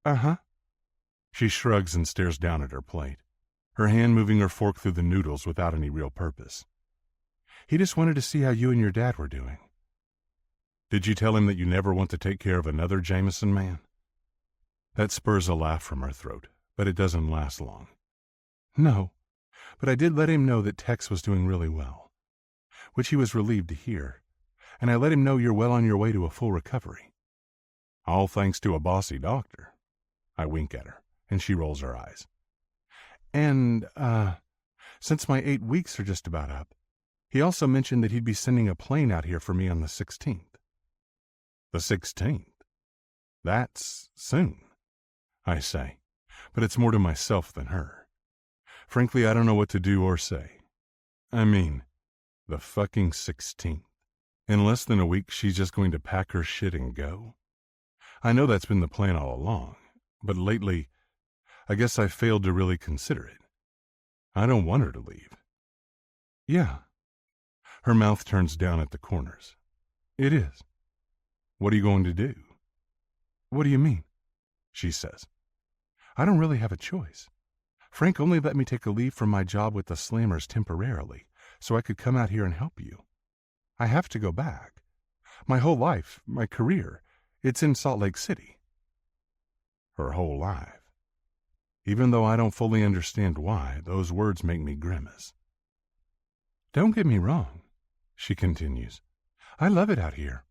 Uh-huh. She shrugs and stares down at her plate, her hand moving her fork through the noodles without any real purpose. He just wanted to see how you and your dad were doing. Did you tell him that you never want to take care of another Jameson man? That spurs a laugh from her throat, but it doesn't last long. No, but I did let him know that Tex was doing really well, which he was relieved to hear, and I let him know you're well on your way to a full recovery. All thanks to a bossy doctor. I wink at her, and she rolls her eyes. And, since my 8 weeks are just about up, he also mentioned that he'd be sending a plane out here for me on the 16th. The 16th? That's soon, I say, but it's more to myself than her. Frankly, I don't know what to do or say. I mean, the fucking 16th. In less than a week, she's just going to pack her shit and go? I know that's been the plan all along, but lately, I guess I failed to really consider it. I don't want her to leave. Yeah. Her mouth turns down at the corners. It is. What are you going to do? What do you mean? She says. I don't really have a choice. Frank only let me take a leave from my job with the Slammers temporarily, so I could come out here and help you. I have to go back. My whole life, my career, It's in Salt Lake City. Her whole life. Even though I don't fully understand why, those words make me grimace. Don't get me wrong, she continues. I love it out here.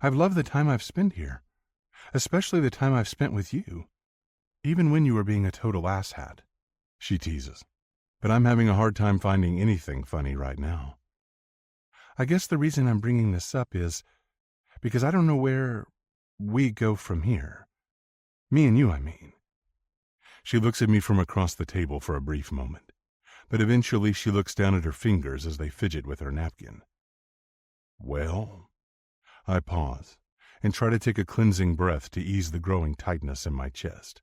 I've loved the time I've spent here, especially the time I've spent with you. Even when you were being a total asshat, she teases. But I'm having a hard time finding anything funny right now. I guess the reason I'm bringing this up is because I don't know where we go from here. Me and you, I mean. She looks at me from across the table for a brief moment, but eventually she looks down at her fingers as they fidget with her napkin. Well, I pause and try to take a cleansing breath to ease the growing tightness in my chest.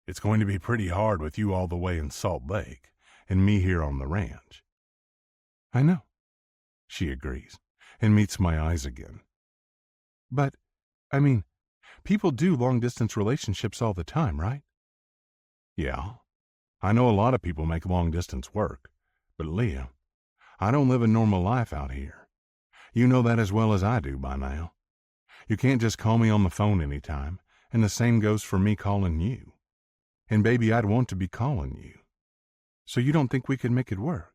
It's going to be pretty hard with you all the way in Salt Lake and me here on the ranch. I know, she agrees and meets my eyes again. But, I mean, people do long-distance relationships all the time, right? Yeah, I know a lot of people make long-distance work, but Leah, I don't live a normal life out here. You know that as well as I do by now. You can't just call me on the phone anytime, and the same goes for me calling you. And baby, I'd want to be calling you. So you don't think we could make it work?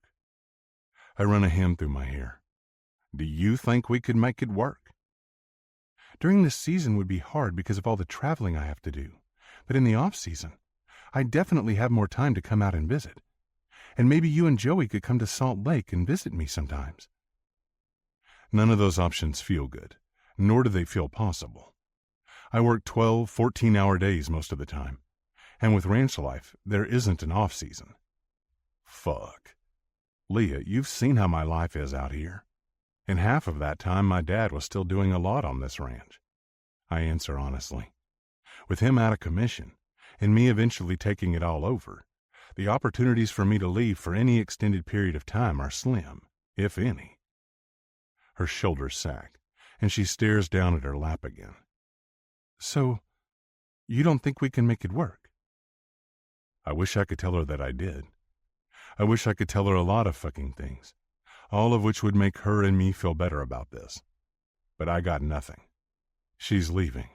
I run a hand through my hair. Do you think we could make it work? During this season would be hard because of all the traveling I have to do, but in the off-season, I definitely have more time to come out and visit. And maybe you and Joey could come to Salt Lake and visit me sometimes. None of those options feel good, nor do they feel possible. I work 12, 14-hour days most of the time, and with ranch life, there isn't an off-season. Fuck. Leah, you've seen how my life is out here. And half of that time, my dad was still doing a lot on this ranch. I answer honestly. With him out of commission, and me eventually taking it all over, the opportunities for me to leave for any extended period of time are slim, if any. Her shoulders sag, and she stares down at her lap again. So, you don't think we can make it work? I wish I could tell her that I did. I wish I could tell her a lot of fucking things, all of which would make her and me feel better about this. But I got nothing. She's leaving,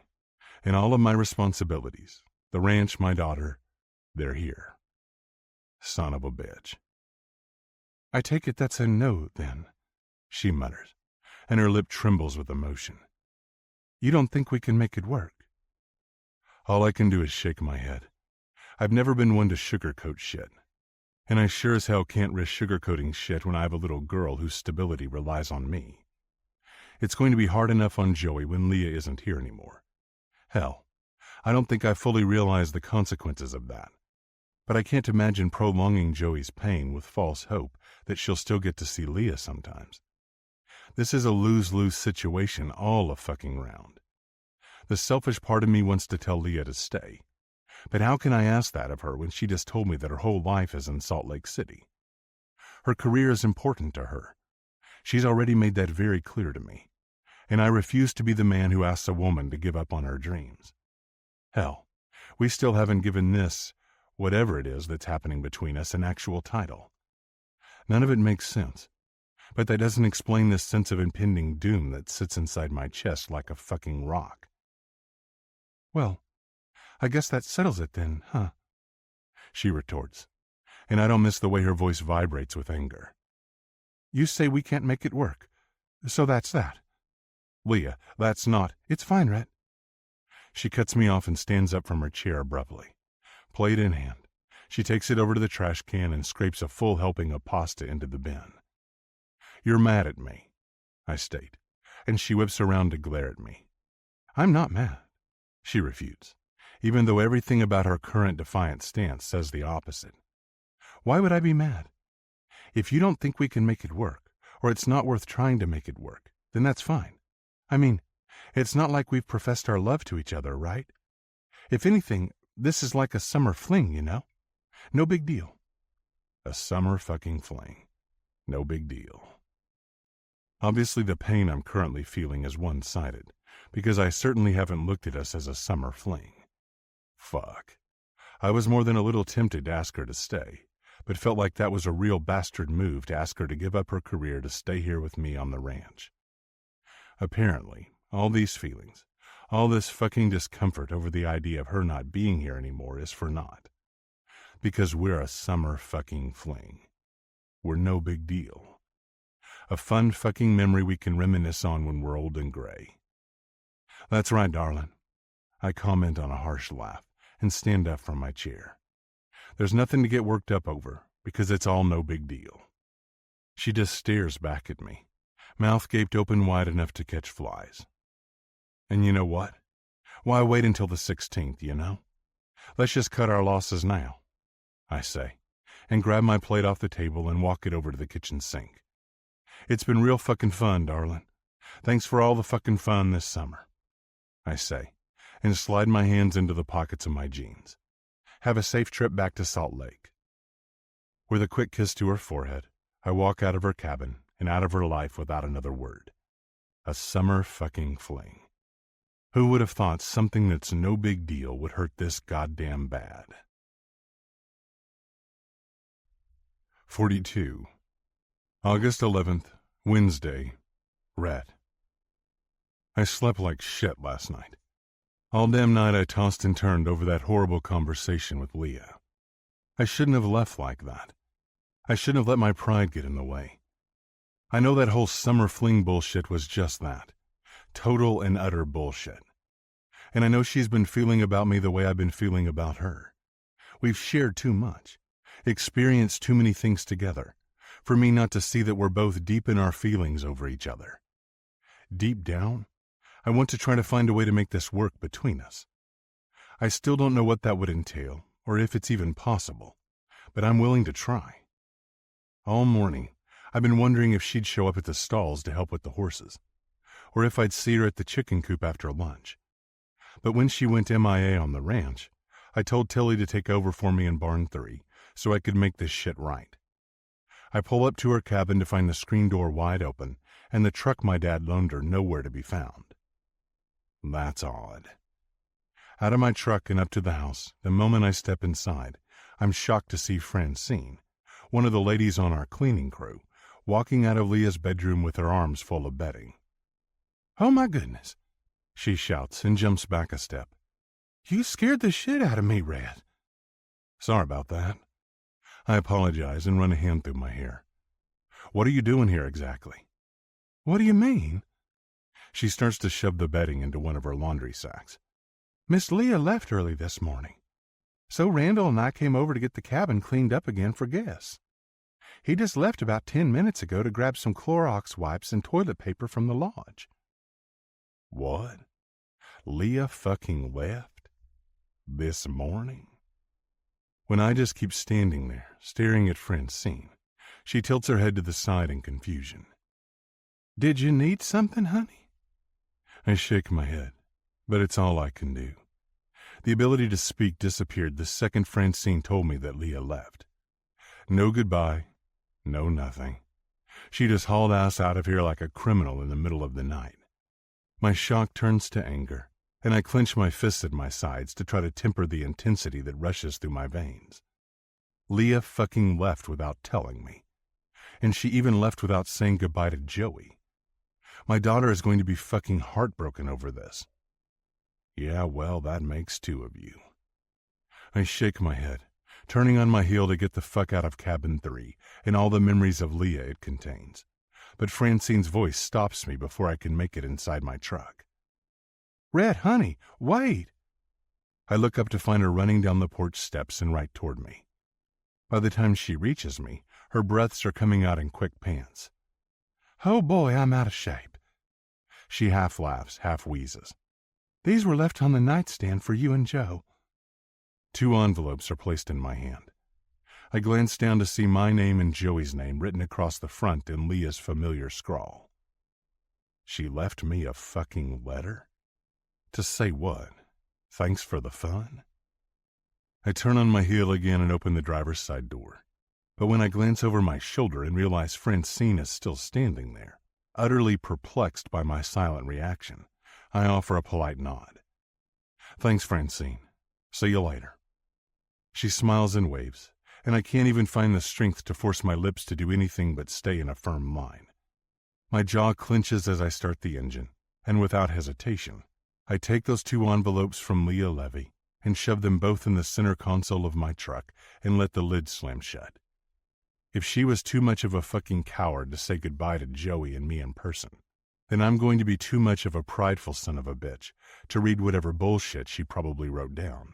and all of my responsibilities, the ranch, my daughter, they're here. Son of a bitch. I take it that's a no, then, she mutters, and her lip trembles with emotion. You don't think we can make it work? All I can do is shake my head. I've never been one to sugarcoat shit, and I sure as hell can't risk sugarcoating shit when I have a little girl whose stability relies on me. It's going to be hard enough on Joey when Leah isn't here anymore. Hell, I don't think I fully realize the consequences of that. But I can't imagine prolonging Joey's pain with false hope that she'll still get to see Leah sometimes. This is a lose-lose situation all a fucking round. The selfish part of me wants to tell Leah to stay. But how can I ask that of her when she just told me that her whole life is in Salt Lake City? Her career is important to her. She's already made that very clear to me. And I refuse to be the man who asks a woman to give up on her dreams. Hell, we still haven't given this, whatever it is that's happening between us, an actual title. None of it makes sense. But that doesn't explain this sense of impending doom that sits inside my chest like a fucking rock. Well, I guess that settles it then, huh? She retorts, and I don't miss the way her voice vibrates with anger. You say we can't make it work, so that's that. Leah, that's not. It's fine, Rhett. She cuts me off and stands up from her chair abruptly. Plate in hand, she takes it over to the trash can and scrapes a full helping of pasta into the bin. You're mad at me, I state, and she whips around to glare at me. I'm not mad, she refutes, even though everything about her current defiant stance says the opposite. Why would I be mad? If you don't think we can make it work, or it's not worth trying to make it work, then that's fine. I mean, it's not like we've professed our love to each other, right? If anything, this is like a summer fling, you know? No big deal. A summer fucking fling. No big deal. Obviously, the pain I'm currently feeling is one-sided, because I certainly haven't looked at us as a summer fling. Fuck. I was more than a little tempted to ask her to stay, but felt like that was a real bastard move to ask her to give up her career to stay here with me on the ranch. Apparently, all these feelings, All this fucking discomfort over the idea of her not being here anymore is for naught. Because we're a summer fucking fling. We're no big deal. A fun fucking memory we can reminisce on when we're old and gray. That's right, darling. I comment on a harsh laugh and stand up from my chair. There's nothing to get worked up over, because it's all no big deal. She just stares back at me, mouth gaped open wide enough to catch flies. And you know what? Why wait until the 16th, you know? Let's just cut our losses now, I say, and grab my plate off the table and walk it over to the kitchen sink. It's been real fucking fun, darling. Thanks for all the fucking fun this summer, I say, and slide my hands into the pockets of my jeans. Have a safe trip back to Salt Lake. With a quick kiss to her forehead, I walk out of her cabin and out of her life without another word. A summer fucking fling. Who would have thought something that's no big deal would hurt this goddamn bad? 42. August 11th, Wednesday, Rhett. I slept like shit last night. All damn night I tossed and turned over that horrible conversation with Leah. I shouldn't have left like that. I shouldn't have let my pride get in the way. I know that whole summer fling bullshit was just that. Total and utter bullshit. And I know she's been feeling about me the way I've been feeling about her. We've shared too much, experienced too many things together, for me not to see that we're both deep in our feelings over each other. Deep down, I want to try to find a way to make this work between us. I still don't know what that would entail, or if it's even possible, but I'm willing to try. All morning, I've been wondering if she'd show up at the stalls to help with the horses, or if I'd see her at the chicken coop after lunch. But when she went MIA on the ranch, I told Tilly to take over for me in Barn 3 so I could make this shit right. I pull up to her cabin to find the screen door wide open and the truck my dad loaned her nowhere to be found. That's odd. Out of my truck and up to the house, the moment I step inside, I'm shocked to see Francine, one of the ladies on our cleaning crew, walking out of Leah's bedroom with her arms full of bedding. "Oh my goodness," she shouts and jumps back a step. "You scared the shit out of me, Red." Sorry about that. I apologize and run a hand through my hair. What are you doing here exactly? What do you mean? She starts to shove the bedding into one of her laundry sacks. Miss Leah left early this morning, so Randall and I came over to get the cabin cleaned up again for guests. He just left about 10 minutes ago to grab some Clorox wipes and toilet paper from the lodge. What? Leah fucking left? This morning? When I just keep standing there, staring at Francine, she tilts her head to the side in confusion. Did you need something, honey? I shake my head, but it's all I can do. The ability to speak disappeared the second Francine told me that Leah left. No goodbye, no nothing. She just hauled ass out of here like a criminal in the middle of the night. My shock turns to anger, and I clench my fists at my sides to try to temper the intensity that rushes through my veins. Leah fucking left without telling me. And she even left without saying goodbye to Joey. My daughter is going to be fucking heartbroken over this. Yeah, well, that makes two of you. I shake my head, turning on my heel to get the fuck out of cabin 3 and all the memories of Leah it contains. But Francine's voice stops me before I can make it inside my truck. Red, honey, wait! I look up to find her running down the porch steps and right toward me. By the time she reaches me, her breaths are coming out in quick pants. Oh boy, I'm out of shape. She half laughs, half wheezes. These were left on the nightstand for you and Joe. 2 envelopes are placed in my hand. I glance down to see my name and Joey's name written across the front in Leah's familiar scrawl. She left me a fucking letter? To say what? Thanks for the fun? I turn on my heel again and open the driver's side door. But when I glance over my shoulder and realize Francine is still standing there, utterly perplexed by my silent reaction, I offer a polite nod. Thanks, Francine. See you later. She smiles and waves, and I can't even find the strength to force my lips to do anything but stay in a firm line. My jaw clenches as I start the engine, and without hesitation, I take those 2 envelopes from Leah Levy and shove them both in the center console of my truck and let the lid slam shut. If she was too much of a fucking coward to say goodbye to Joey and me in person, then I'm going to be too much of a prideful son of a bitch to read whatever bullshit she probably wrote down.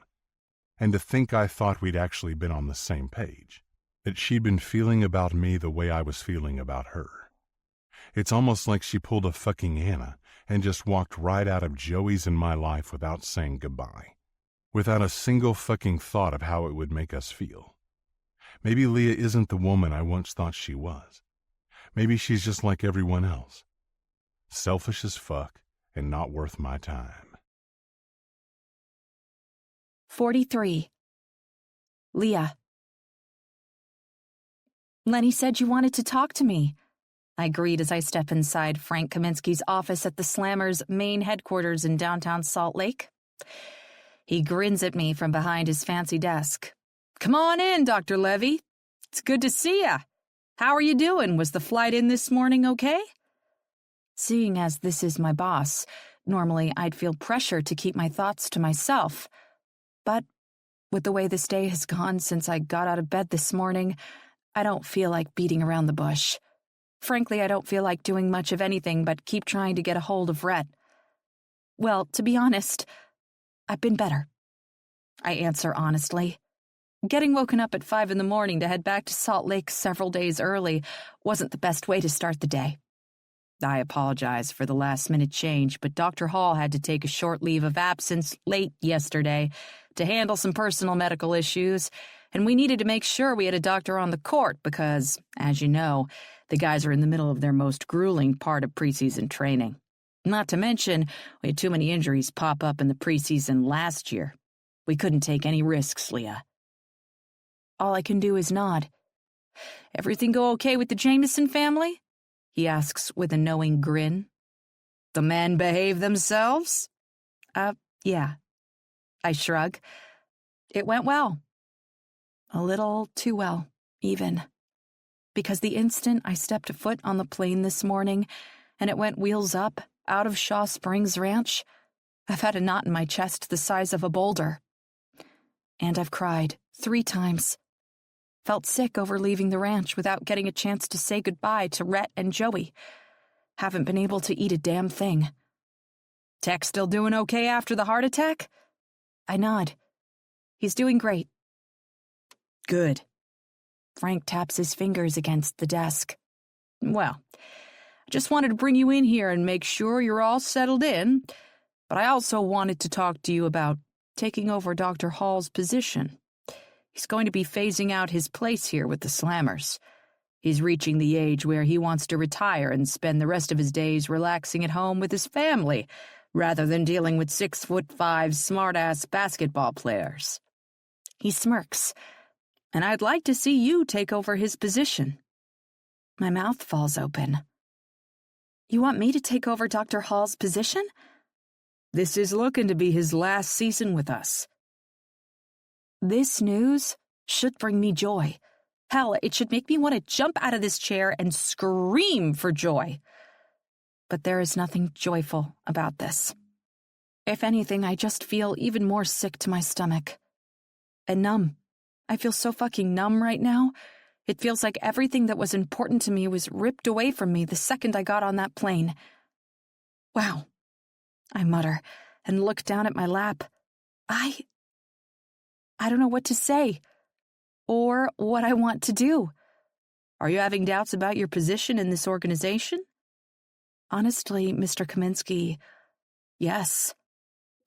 And to think I thought we'd actually been on the same page, that she'd been feeling about me the way I was feeling about her. It's almost like she pulled a fucking Anna and just walked right out of Joey's and my life without saying goodbye, without a single fucking thought of how it would make us feel. Maybe Leah isn't the woman I once thought she was. Maybe she's just like everyone else. Selfish as fuck and not worth my time. 43. Leah. Lenny said you wanted to talk to me. I greet as I step inside Frank Kaminsky's office at the Slammers' main headquarters in downtown Salt Lake. He grins at me from behind his fancy desk. Come on in, Dr. Levy. It's good to see ya. How are you doing? Was the flight in this morning okay? Seeing as this is my boss, normally I'd feel pressure to keep my thoughts to myself. But with the way this day has gone since I got out of bed this morning, I don't feel like beating around the bush. Frankly, I don't feel like doing much of anything but keep trying to get a hold of Rhett. Well, to be honest, I've been better. I answer honestly. Getting woken up at 5 in the morning to head back to Salt Lake several days early wasn't the best way to start the day. I apologize for the last-minute change, but Dr. Hall had to take a short leave of absence late yesterday to handle some personal medical issues, and we needed to make sure we had a doctor on the court because, as you know, the guys are in the middle of their most grueling part of preseason training. Not to mention, we had too many injuries pop up in the preseason last year. We couldn't take any risks, Leah. All I can do is nod. Everything go okay with the Jameson family? He asks with a knowing grin. The men behave themselves? Yeah. I shrug. It went well. A little too well, even. Because the instant I stepped foot on the plane this morning and it went wheels up out of Shaw Springs Ranch, I've had a knot in my chest the size of a boulder. And I've cried 3 times. Felt sick over leaving the ranch without getting a chance to say goodbye to Rhett and Joey. Haven't been able to eat a damn thing. Tech still doing okay after the heart attack? I nod. He's doing great. Good. Frank taps his fingers against the desk. Well, I just wanted to bring you in here and make sure you're all settled in, but I also wanted to talk to you about taking over Dr. Hall's position. He's going to be phasing out his place here with the Slammers. He's reaching the age where he wants to retire and spend the rest of his days relaxing at home with his family, rather than dealing with 6'5" smart-ass basketball players. He smirks, and I'd like to see you take over his position. My mouth falls open. You want me to take over Dr. Hall's position? This is looking to be his last season with us. This news should bring me joy. Hell, it should make me want to jump out of this chair and scream for joy. But there is nothing joyful about this. If anything, I just feel even more sick to my stomach. And numb. I feel so fucking numb right now. It feels like everything that was important to me was ripped away from me the second I got on that plane. Wow. I mutter and look down at my lap. I don't know what to say, or what I want to do. Are you having doubts about your position in this organization? Honestly, Mr. Kaminsky, yes.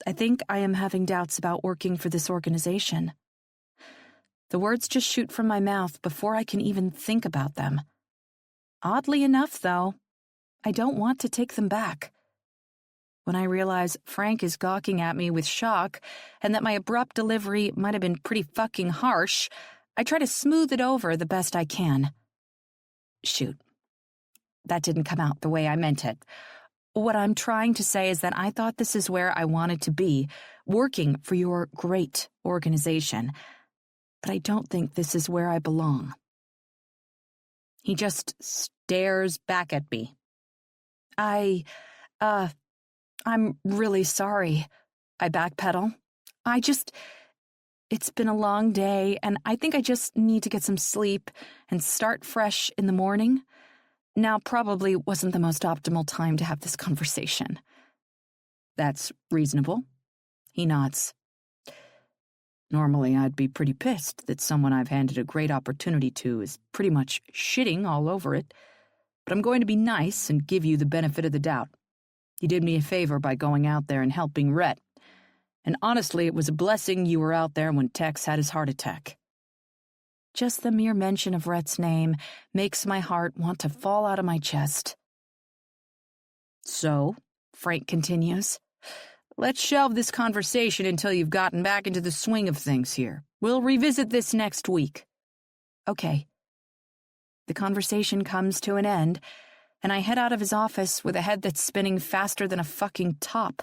I think I am having doubts about working for this organization. The words just shoot from my mouth before I can even think about them. Oddly enough, though, I don't want to take them back. When I realize Frank is gawking at me with shock and that my abrupt delivery might have been pretty fucking harsh, I try to smooth it over the best I can. Shoot. That didn't come out the way I meant it. What I'm trying to say is that I thought this is where I wanted to be, working for your great organization. But I don't think this is where I belong. He just stares back at me. I'm really sorry. I backpedal. It's been a long day, and I think I just need to get some sleep and start fresh in the morning. Now probably wasn't the most optimal time to have this conversation. That's reasonable. He nods. Normally, I'd be pretty pissed that someone I've handed a great opportunity to is pretty much shitting all over it, but I'm going to be nice and give you the benefit of the doubt. You did me a favor by going out there and helping Rhett. And honestly, it was a blessing you were out there when Tex had his heart attack. Just the mere mention of Rhett's name makes my heart want to fall out of my chest. So, Frank continues, let's shelve this conversation until you've gotten back into the swing of things here. We'll revisit this next week. Okay. The conversation comes to an end, and I head out of his office with a head that's spinning faster than a fucking top.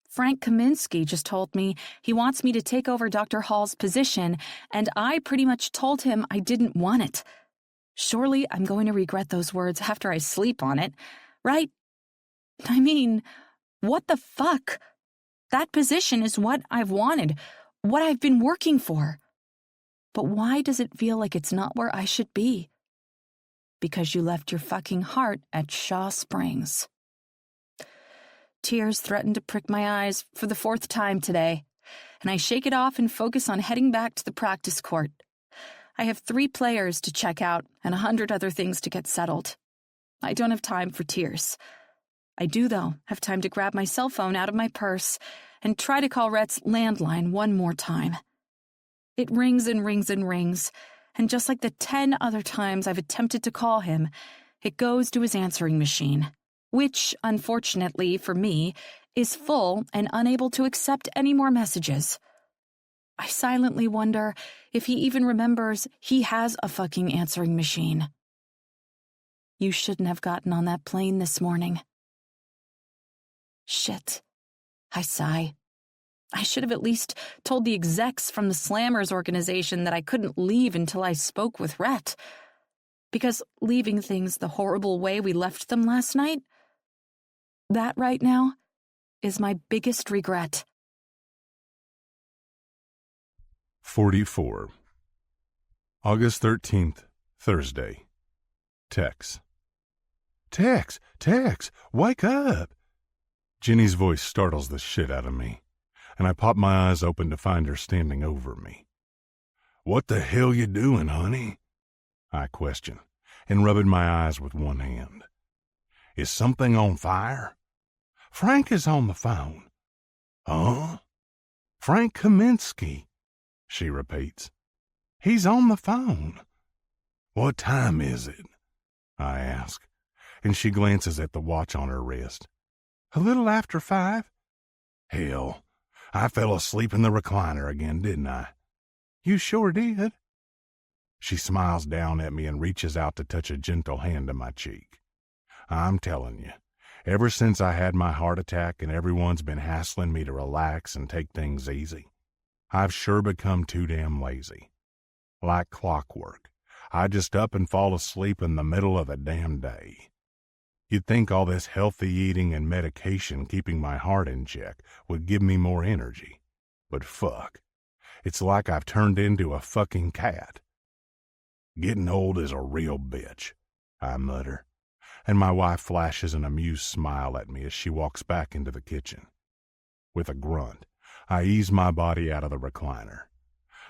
Frank Kaminsky just told me he wants me to take over Dr. Hall's position, and I pretty much told him I didn't want it. Surely I'm going to regret those words after I sleep on it, right? I mean, what the fuck? That position is what I've wanted, what I've been working for. But why does it feel like it's not where I should be? Because you left your fucking heart at Shaw Springs. Tears threaten to prick my eyes for the 4th time today, and I shake it off and focus on heading back to the practice court. I have 3 players to check out and 100 other things to get settled. I don't have time for tears. I do, though, have time to grab my cell phone out of my purse and try to call Rhett's landline one more time. It rings and rings and rings, and just like the 10 other times I've attempted to call him, it goes to his answering machine, which, unfortunately for me, is full and unable to accept any more messages. I silently wonder if he even remembers he has a fucking answering machine. You shouldn't have gotten on that plane this morning. Shit. I sigh. I should have at least told the execs from the Slammers organization that I couldn't leave until I spoke with Rhett. Because leaving things the horrible way we left them last night, that right now is my biggest regret. 44. August 13th, Thursday. Tex. Tex, wake up! Jenny's voice startles the shit out of me, and I pop my eyes open to find her standing over me. What the hell you doing, honey? I question, and rubbing my eyes with one hand. Is something on fire? Frank is on the phone. Huh? Frank Kaminsky, she repeats. He's on the phone. What time is it? I ask, and she glances at the watch on her wrist. A little after 5. Hell, I fell asleep in the recliner again, didn't I? You sure did. She smiles down at me and reaches out to touch a gentle hand to my cheek. I'm telling you, ever since I had my heart attack and everyone's been hassling me to relax and take things easy, I've sure become too damn lazy. Like clockwork, I just up and fall asleep in the middle of the damn day. You'd think all this healthy eating and medication keeping my heart in check would give me more energy. But fuck, it's like I've turned into a fucking cat. Getting old is a real bitch, I mutter, and my wife flashes an amused smile at me as she walks back into the kitchen. With a grunt, I ease my body out of the recliner.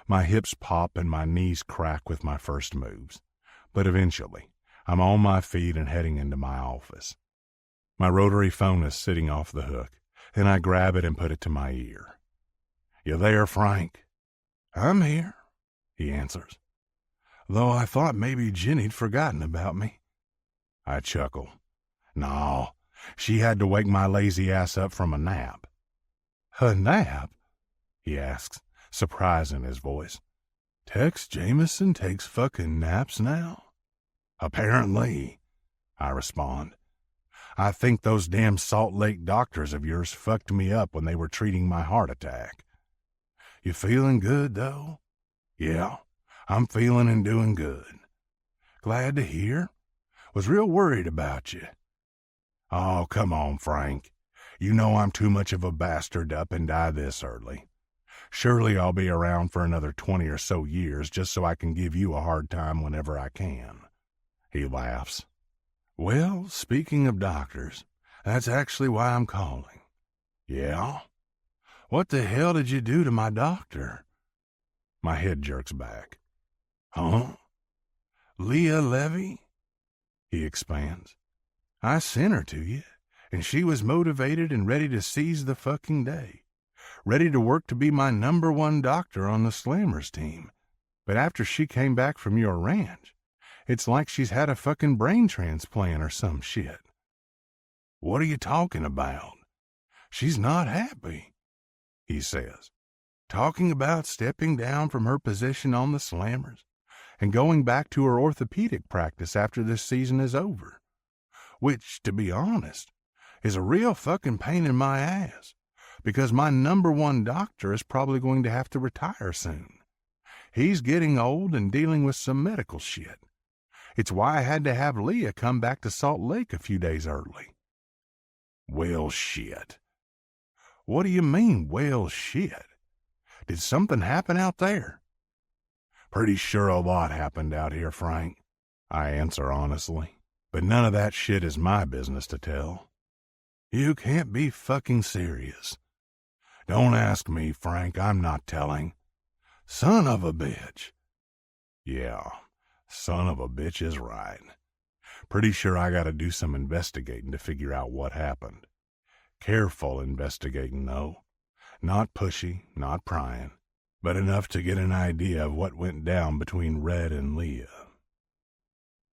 My hips pop and my knees crack with my first moves, but eventually, I'm on my feet and heading into my office. My rotary phone is sitting off the hook, and I grab it and put it to my ear. You there, Frank? I'm here, he answers. Though I thought maybe Jenny'd forgotten about me. I chuckle. No, she had to wake my lazy ass up from a nap. A nap? He asks, surprise in his voice. Tex Jameson takes fucking naps now? Apparently, I respond. I think those damn Salt Lake doctors of yours fucked me up when they were treating my heart attack. You feeling good, though? Yeah, I'm feeling and doing good. Glad to hear. Was real worried about you. Oh, come on, Frank. You know I'm too much of a bastard to up and die this early. Surely I'll be around for another 20 or so years just so I can give you a hard time whenever I can." He laughs. "Well, speaking of doctors, that's actually why I'm calling." "Yeah? What the hell did you do to my doctor?" My head jerks back. "Huh? Leah Levy?" He expands. "I sent her to you, and she was motivated and ready to seize the fucking day. Ready to work to be my #1 doctor on the Slammers team. But after she came back from your ranch, it's like she's had a fucking brain transplant or some shit." "What are you talking about?" "She's not happy," he says. "Talking about stepping down from her position on the Slammers and going back to her orthopedic practice after this season is over. Which, to be honest, is a real fucking pain in my ass, because my #1 doctor is probably going to have to retire soon. He's getting old and dealing with some medical shit. It's why I had to have Leah come back to Salt Lake a few days early." "Well, shit." "What do you mean, well, shit? Did something happen out there?" "Pretty sure a lot happened out here, Frank," I answer honestly. "But none of that shit is my business to tell." "You can't be fucking serious." "Don't ask me, Frank. I'm not telling." "Son of a bitch." "Yeah, son of a bitch is right. Pretty sure I gotta do some investigating to figure out what happened. Careful investigating, though. Not pushy, not prying, but enough to get an idea of what went down between Red and Leah.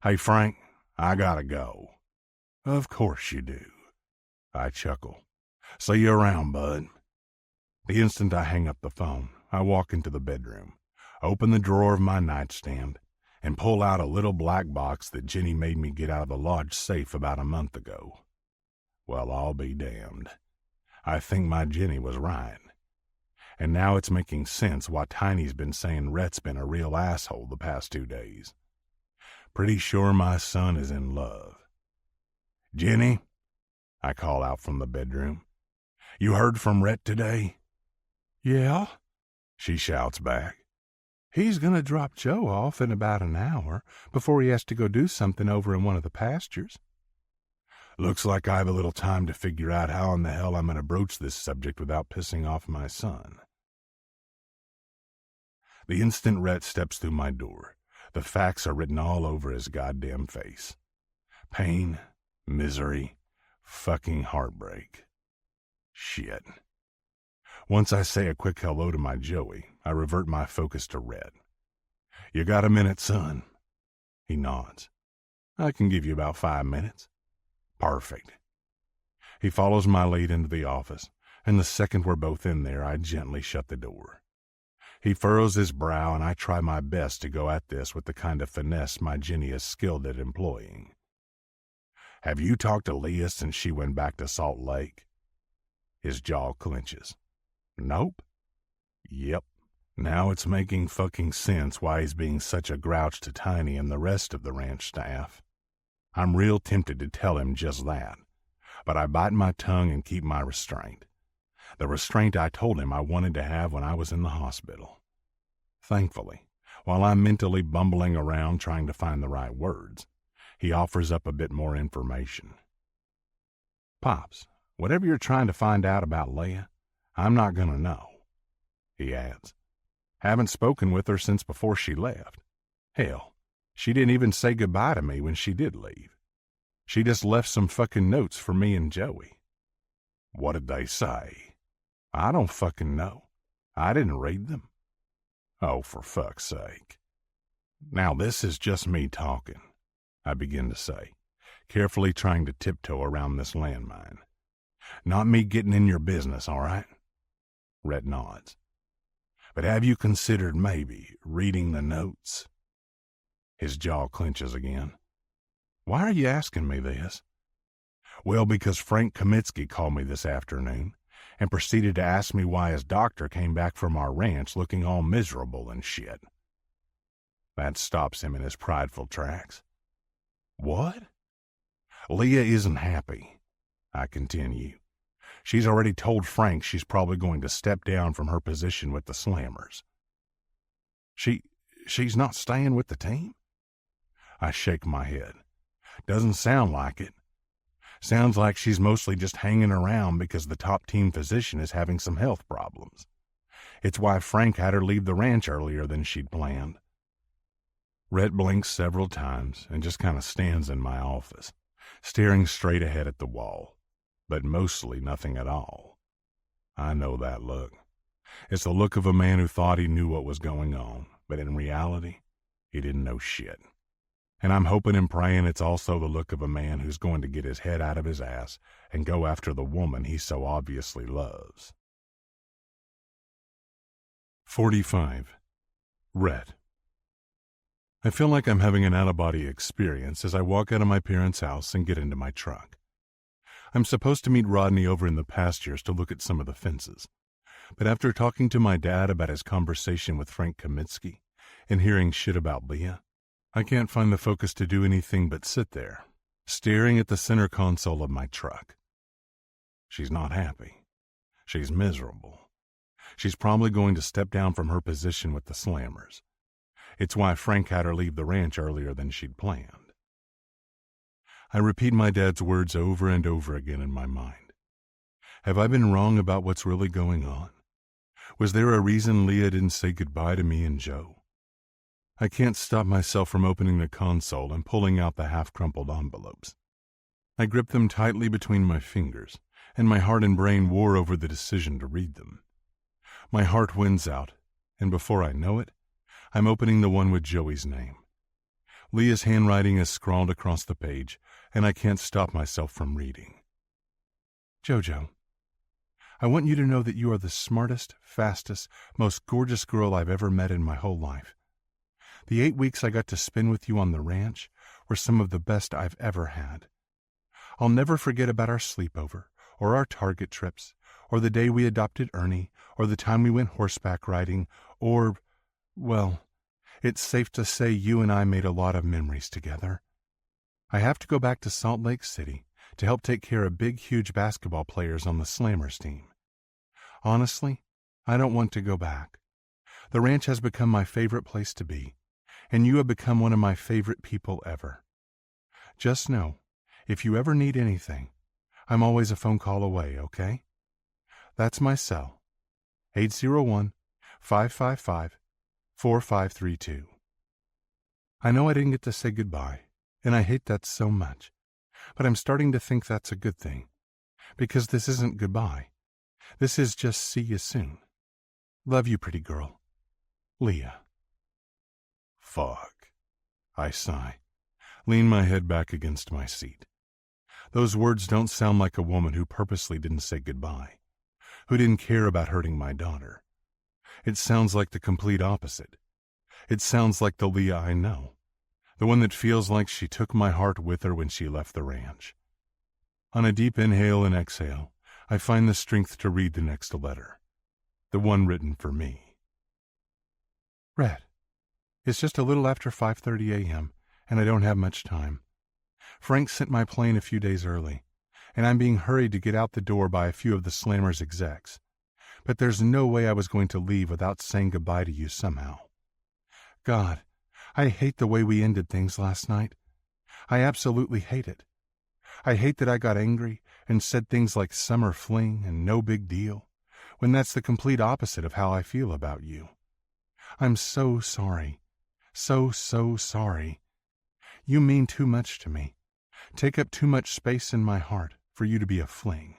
Hey, Frank, I gotta go." "Of course you do." I chuckle. "See you around, bud." The instant I hang up the phone, I walk into the bedroom, open the drawer of my nightstand, and pull out a little black box that Jenny made me get out of the lodge safe about a month ago. Well, I'll be damned. I think my Jenny was right. And now it's making sense why Tiny's been saying Rhett's been a real asshole the past 2 days. Pretty sure my son is in love. "Jenny," I call out from the bedroom, "you heard from Rhett today?" "Yeah," she shouts back. "He's gonna drop Joe off in about an hour before he has to go do something over in one of the pastures." Looks like I have a little time to figure out how in the hell I'm gonna broach this subject without pissing off my son. The instant Rhett steps through my door, the facts are written all over his goddamn face. Pain, misery, fucking heartbreak. Shit. Once I say a quick hello to my Joey, I revert my focus to Red. "You got a minute, son?" He nods. "I can give you about 5 minutes." "Perfect." He follows my lead into the office, and the second we're both in there, I gently shut the door. He furrows his brow, and I try my best to go at this with the kind of finesse my Jenny is skilled at employing. "Have you talked to Leah since she went back to Salt Lake?" His jaw clenches. "Nope." "Yep. Now it's making fucking sense why he's being such a grouch to Tiny and the rest of the ranch staff. I'm real tempted to tell him just that, but I bite my tongue and keep my restraint. The restraint I told him I wanted to have when I was in the hospital. Thankfully, while I'm mentally bumbling around trying to find the right words, he offers up a bit more information. "Pops, whatever you're trying to find out about Leah, I'm not gonna know," he adds. "Haven't spoken with her since before she left. Hell, she didn't even say goodbye to me when she did leave. She just left some fucking notes for me and Joey." "What did they say?" "I don't fucking know. I didn't read them." "Oh, for fuck's sake." "Now this is just me talking," I begin to say, carefully trying to tiptoe around this landmine. "Not me getting in your business, all right?" Rhett nods. "But have you considered maybe reading the notes?" His jaw clenches again. "Why are you asking me this?" "Well, because Frank Kamitsky called me this afternoon and proceeded to ask me why his doctor came back from our ranch looking all miserable and shit." That stops him in his prideful tracks. "What?" "Leah isn't happy," I continue. She's already told Frank she's probably going to step down from her position with the Slammers. She's not staying with the team? I shake my head. Doesn't sound like it. Sounds like she's mostly just hanging around because the top team physician is having some health problems. It's why Frank had her leave the ranch earlier than she'd planned. Rhett blinks several times and just kind of stands in my office, staring straight ahead at the wall, but mostly nothing at all. I know that look. It's the look of a man who thought he knew what was going on, but in reality, he didn't know shit. And I'm hoping and praying it's also the look of a man who's going to get his head out of his ass and go after the woman he so obviously loves. 45. Rhett. I feel like I'm having an out-of-body experience as I walk out of my parents' house and get into my truck. I'm supposed to meet Rodney over in the pastures to look at some of the fences. But after talking to my dad about his conversation with Frank Kamitsky and hearing shit about Leah, I can't find the focus to do anything but sit there, staring at the center console of my truck. She's not happy. She's miserable. She's probably going to step down from her position with the Slammers. It's why Frank had her leave the ranch earlier than she'd planned. I repeat my dad's words over and over again in my mind. Have I been wrong about what's really going on? Was there a reason Leah didn't say goodbye to me and Joe? I can't stop myself from opening the console and pulling out the half-crumpled envelopes. I grip them tightly between my fingers, and my heart and brain war over the decision to read them. My heart wins out, and before I know it, I'm opening the one with Joey's name. Leah's handwriting is scrawled across the page, and I can't stop myself from reading. Jojo, I want you to know that you are the smartest, fastest, most gorgeous girl I've ever met in my whole life. The 8 weeks I got to spend with you on the ranch were some of the best I've ever had. I'll never forget about our sleepover, or our Target trips, or the day we adopted Ernie, or the time we went horseback riding, or, well, it's safe to say you and I made a lot of memories together. I have to go back to Salt Lake City to help take care of big, huge basketball players on the Slammers team. Honestly, I don't want to go back. The ranch has become my favorite place to be, and you have become one of my favorite people ever. Just know, if you ever need anything, I'm always a phone call away, okay? That's my cell, 801-555-4532. I know I didn't get to say goodbye, and I hate that so much, but I'm starting to think that's a good thing, because this isn't goodbye. This is just see you soon. Love you, pretty girl. Leah. Fuck. I sigh, lean my head back against my seat. Those words don't sound like a woman who purposely didn't say goodbye, who didn't care about hurting my daughter. It sounds like the complete opposite. It sounds like the Leah I know, the one that feels like she took my heart with her when she left the ranch. On a deep inhale and exhale, I find the strength to read the next letter, the one written for me. Rhett, it's just a little after 5:30 a.m., and I don't have much time. Frank sent my plane a few days early, and I'm being hurried to get out the door by a few of the Slammers execs. But there's no way I was going to leave without saying goodbye to you somehow. God, I hate the way we ended things last night. I absolutely hate it. I hate that I got angry and said things like summer fling and no big deal, when that's the complete opposite of how I feel about you. I'm so sorry. So sorry. You mean too much to me. Take up too much space in my heart for you to be a fling.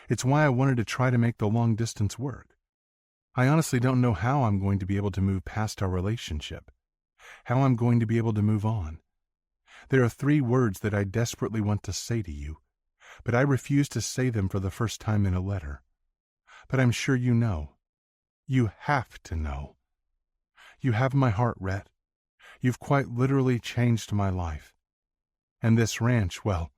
It's why I wanted to try to make the long distance work. I honestly don't know how I'm going to be able to move past our relationship, how I'm going to be able to move on. There are 3 words that I desperately want to say to you, but I refuse to say them for the first time in a letter. But I'm sure you know. You have to know. You have my heart, Rhett. You've quite literally changed my life. And this ranch, well,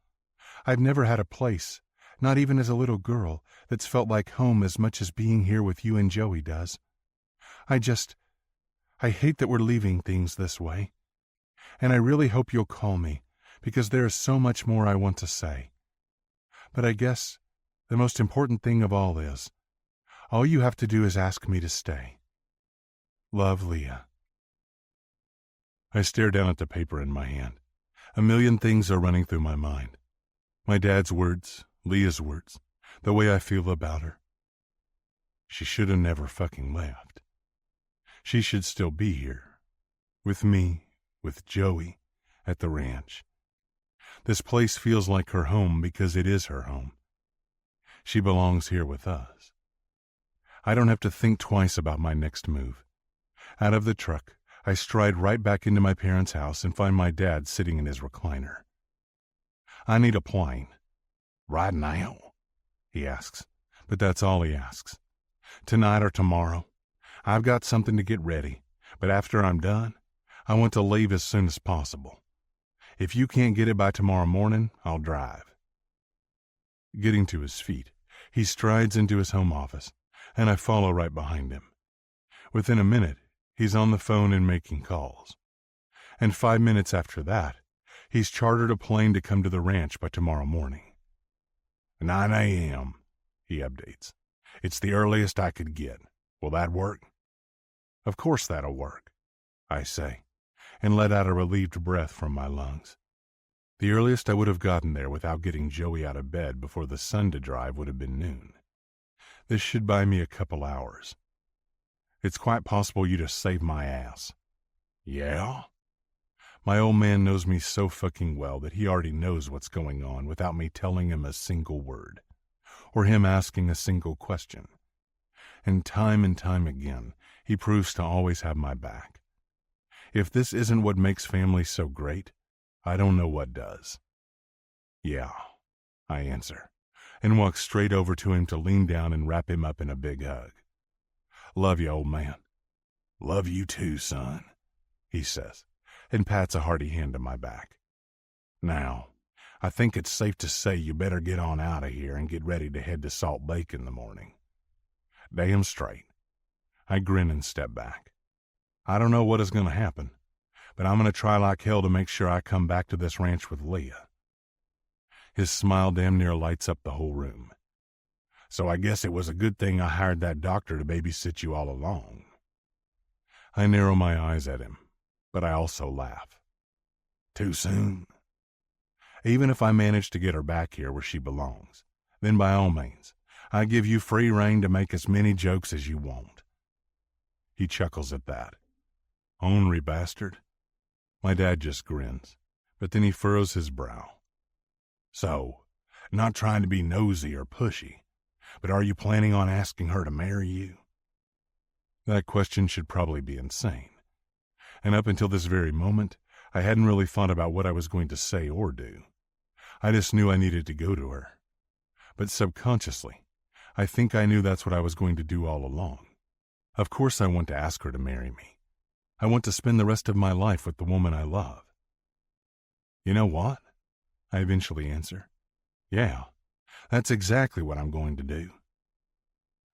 I've never had a place, not even as a little girl, that's felt like home as much as being here with you and Joey does. I hate that we're leaving things this way. And I really hope you'll call me, because there is so much more I want to say. But I guess The most important thing of all is, all you have to do is ask me to stay. Love, Leah. I stare down at the paper in my hand. A million things are running through my mind. My dad's words, Leah's words, the way I feel about her. She should have never fucking left. She should still be here. With me, with Joey, at the ranch. This place feels like her home because it is her home. She belongs here with us. I don't have to think twice about my next move. Out of the truck, I stride right back into my parents' house and find my dad sitting in his recliner. I need a plane. Right now? He asks, but that's all he asks. Tonight or tomorrow. I've got something to get ready, but after I'm done, I want to leave as soon as possible. If you can't get it by tomorrow morning, I'll drive. Getting to his feet, he strides into his home office, and I follow right behind him. Within a minute, he's on the phone and making calls. And 5 minutes after that, he's chartered a plane to come to the ranch by tomorrow morning. 9 a.m., he updates. It's the earliest I could get. Will that work? Of course that'll work, I say, and let out a relieved breath from my lungs. The earliest I would have gotten there without getting Joey out of bed before the sun to drive would have been noon. This should buy me a couple hours. It's quite possible you just saved my ass. Yeah? My old man knows me so fucking well that he already knows what's going on without me telling him a single word, or him asking a single question. And time again, he proves to always have my back. If this isn't what makes family so great, I don't know what does. Yeah, I answer, and walk straight over to him to lean down and wrap him up in a big hug. Love you, old man. Love you too, son, he says, and pats a hearty hand on my back. Now, I think it's safe to say you better get on out of here and get ready to head to Salt Lake in the morning. Damn straight. I grin and step back. I don't know what is going to happen, but I'm going to try like hell to make sure I come back to this ranch with Leah. His smile damn near lights up the whole room. So I guess it was a good thing I hired that doctor to babysit you all along. I narrow my eyes at him, but I also laugh. Too soon? Even if I manage to get her back here where she belongs, then by all means, I give you free rein to make as many jokes as you want. He chuckles at that. Ornery bastard. My dad just grins, but then he furrows his brow. So, not trying to be nosy or pushy, but are you planning on asking her to marry you? That question should probably be insane. And up until this very moment, I hadn't really thought about what I was going to say or do. I just knew I needed to go to her. But subconsciously, I think I knew that's what I was going to do all along. Of course I want to ask her to marry me. I want to spend the rest of my life with the woman I love. You know what? I eventually answer. Yeah, that's exactly what I'm going to do.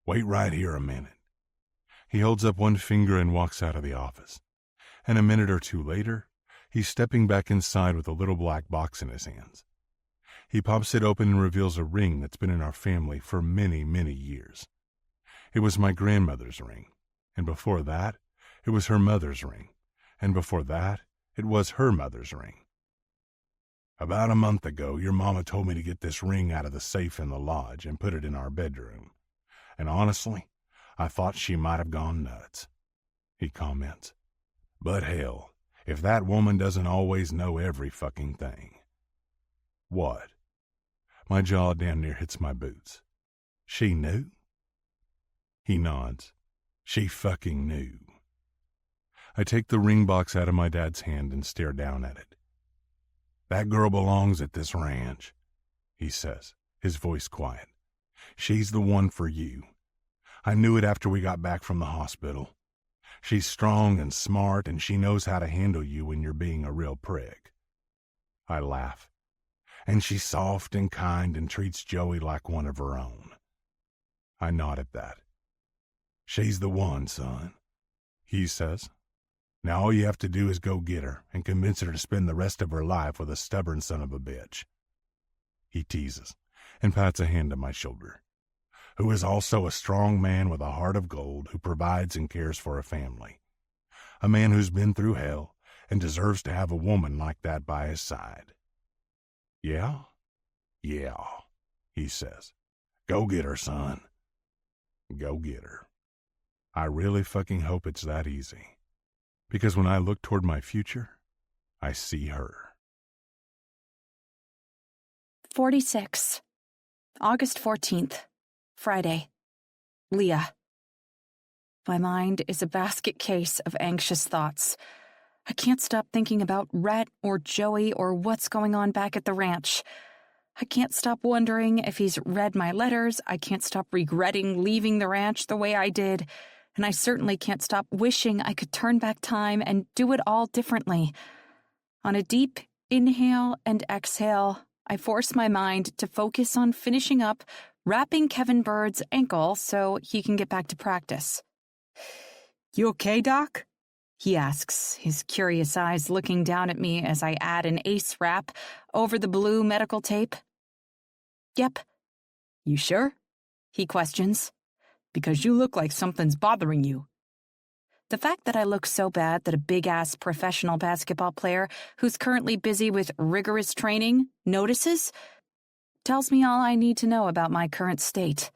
Wait right here a minute. He holds up one finger and walks out of the office. And a minute or two later, he's stepping back inside with a little black box in his hands. He pops it open and reveals a ring that's been in our family for many, many years. It was my grandmother's ring, and before that, it was her mother's ring, and before that, it was her mother's ring. About a month ago, your mama told me to get this ring out of the safe in the lodge and put it in our bedroom. And honestly, I thought she might have gone nuts. He comments. But hell, if that woman doesn't always know every fucking thing. What? My jaw damn near hits my boots. She knew? He nods. She fucking knew. I take the ring box out of my dad's hand and stare down at it. That girl belongs at this ranch, he says, his voice quiet. She's the one for you. I knew it after we got back from the hospital. She's strong and smart, and she knows how to handle you when you're being a real prick. I laugh. And she's soft and kind and treats Joey like one of her own. I nod at that. She's the one, son, he says. Now all you have to do is go get her and convince her to spend the rest of her life with a stubborn son of a bitch. He teases, and pats a hand on my shoulder, who is also a strong man with a heart of gold who provides and cares for a family. A man who's been through hell and deserves to have a woman like that by his side. Yeah? Yeah, he says. Go get her, son. Go get her. I really fucking hope it's that easy. Because when I look toward my future, I see her. 46. August 14th. Friday. Leah. My mind is a basket case of anxious thoughts. I can't stop thinking about Rhett or Joey or what's going on back at the ranch. I can't stop wondering if he's read my letters. I can't stop regretting leaving the ranch the way I did. And I certainly can't stop wishing I could turn back time and do it all differently. On a deep inhale and exhale, I force my mind to focus on finishing up wrapping Kevin Bird's ankle so he can get back to practice. "You okay, Doc?" he asks, his curious eyes looking down at me as I add an ace wrap over the blue medical tape. "Yep." "You sure?" he questions. "Because you look like something's bothering you." The fact that I look so bad that a big-ass professional basketball player who's currently busy with rigorous training notices tells me all I need to know about my current state.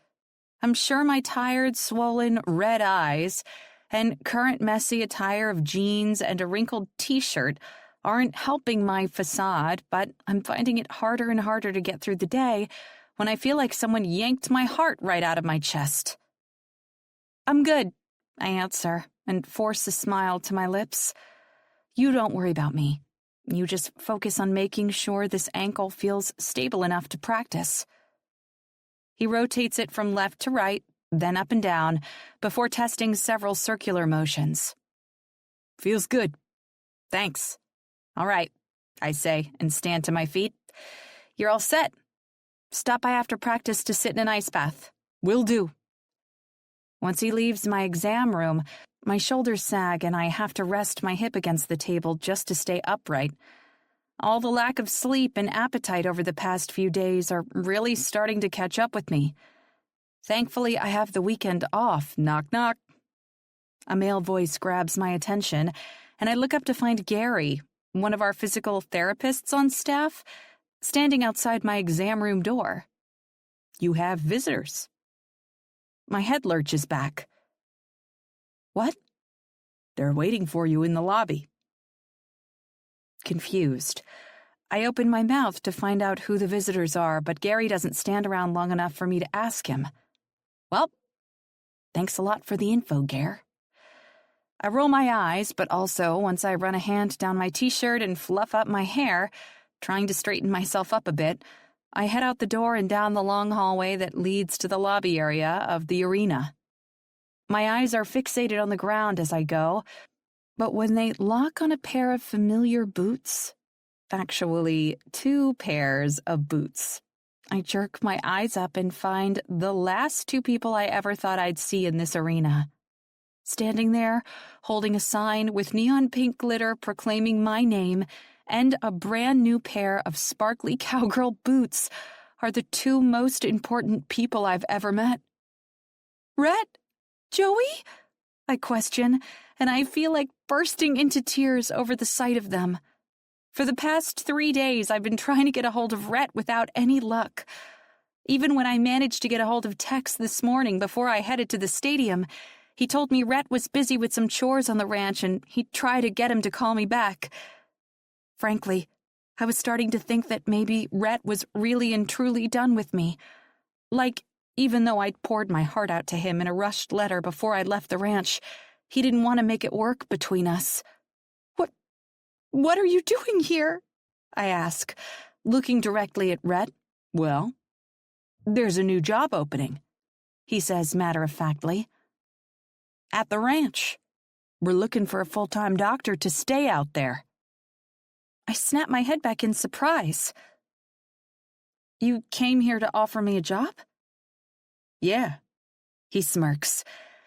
I'm sure my tired, swollen, red eyes and current messy attire of jeans and a wrinkled t-shirt aren't helping my facade, but I'm finding it harder and harder to get through the day when I feel like someone yanked my heart right out of my chest. "I'm good," I answer and force a smile to my lips. "You don't worry about me. You just focus on making sure this ankle feels stable enough to practice." He rotates it from left to right, then up and down, before testing several circular motions. "Feels good. Thanks." "All right," I say and stand to my feet. "You're all set. Stop by after practice to sit in an ice bath. Will do." Once he leaves my exam room, my shoulders sag and I have to rest my hip against the table just to stay upright. All the lack of sleep and appetite over the past few days are really starting to catch up with me. Thankfully, I have the weekend off. Knock, knock. A male voice grabs my attention, and I look up to find Gary, one of our physical therapists on staff, standing outside my exam room door. "You have visitors." My head lurches back. "What?" "They're waiting for you in the lobby." Confused, I open my mouth to find out who the visitors are, but Gary doesn't stand around long enough for me to ask him. "Well, thanks a lot for the info, Gare." I roll my eyes, but also, once I run a hand down my t-shirt and fluff up my hair, trying to straighten myself up a bit, I head out the door and down the long hallway that leads to the lobby area of the arena. My eyes are fixated on the ground as I go, but when they lock on a pair of familiar boots, actually 2 pairs of boots, I jerk my eyes up and find the last 2 people I ever thought I'd see in this arena. Standing there, holding a sign with neon pink glitter proclaiming my name and a brand new pair of sparkly cowgirl boots, are the 2 most important people I've ever met. "Rhett? Joey?" I question, and I feel like bursting into tears over the sight of them. For the past 3 days, I've been trying to get a hold of Rhett without any luck. Even when I managed to get a hold of Tex this morning before I headed to the stadium, he told me Rhett was busy with some chores on the ranch and he'd try to get him to call me back. Frankly, I was starting to think that maybe Rhett was really and truly done with me. Like, even though I'd poured my heart out to him in a rushed letter before I left the ranch, he didn't want to make it work between us. What are you doing here?" I ask, looking directly at Rhett. "Well, there's a new job opening," he says matter-of-factly. "At the ranch. We're looking for a full-time doctor to stay out there." I snap my head back in surprise. "You came here to offer me a job?" "Yeah." He smirks,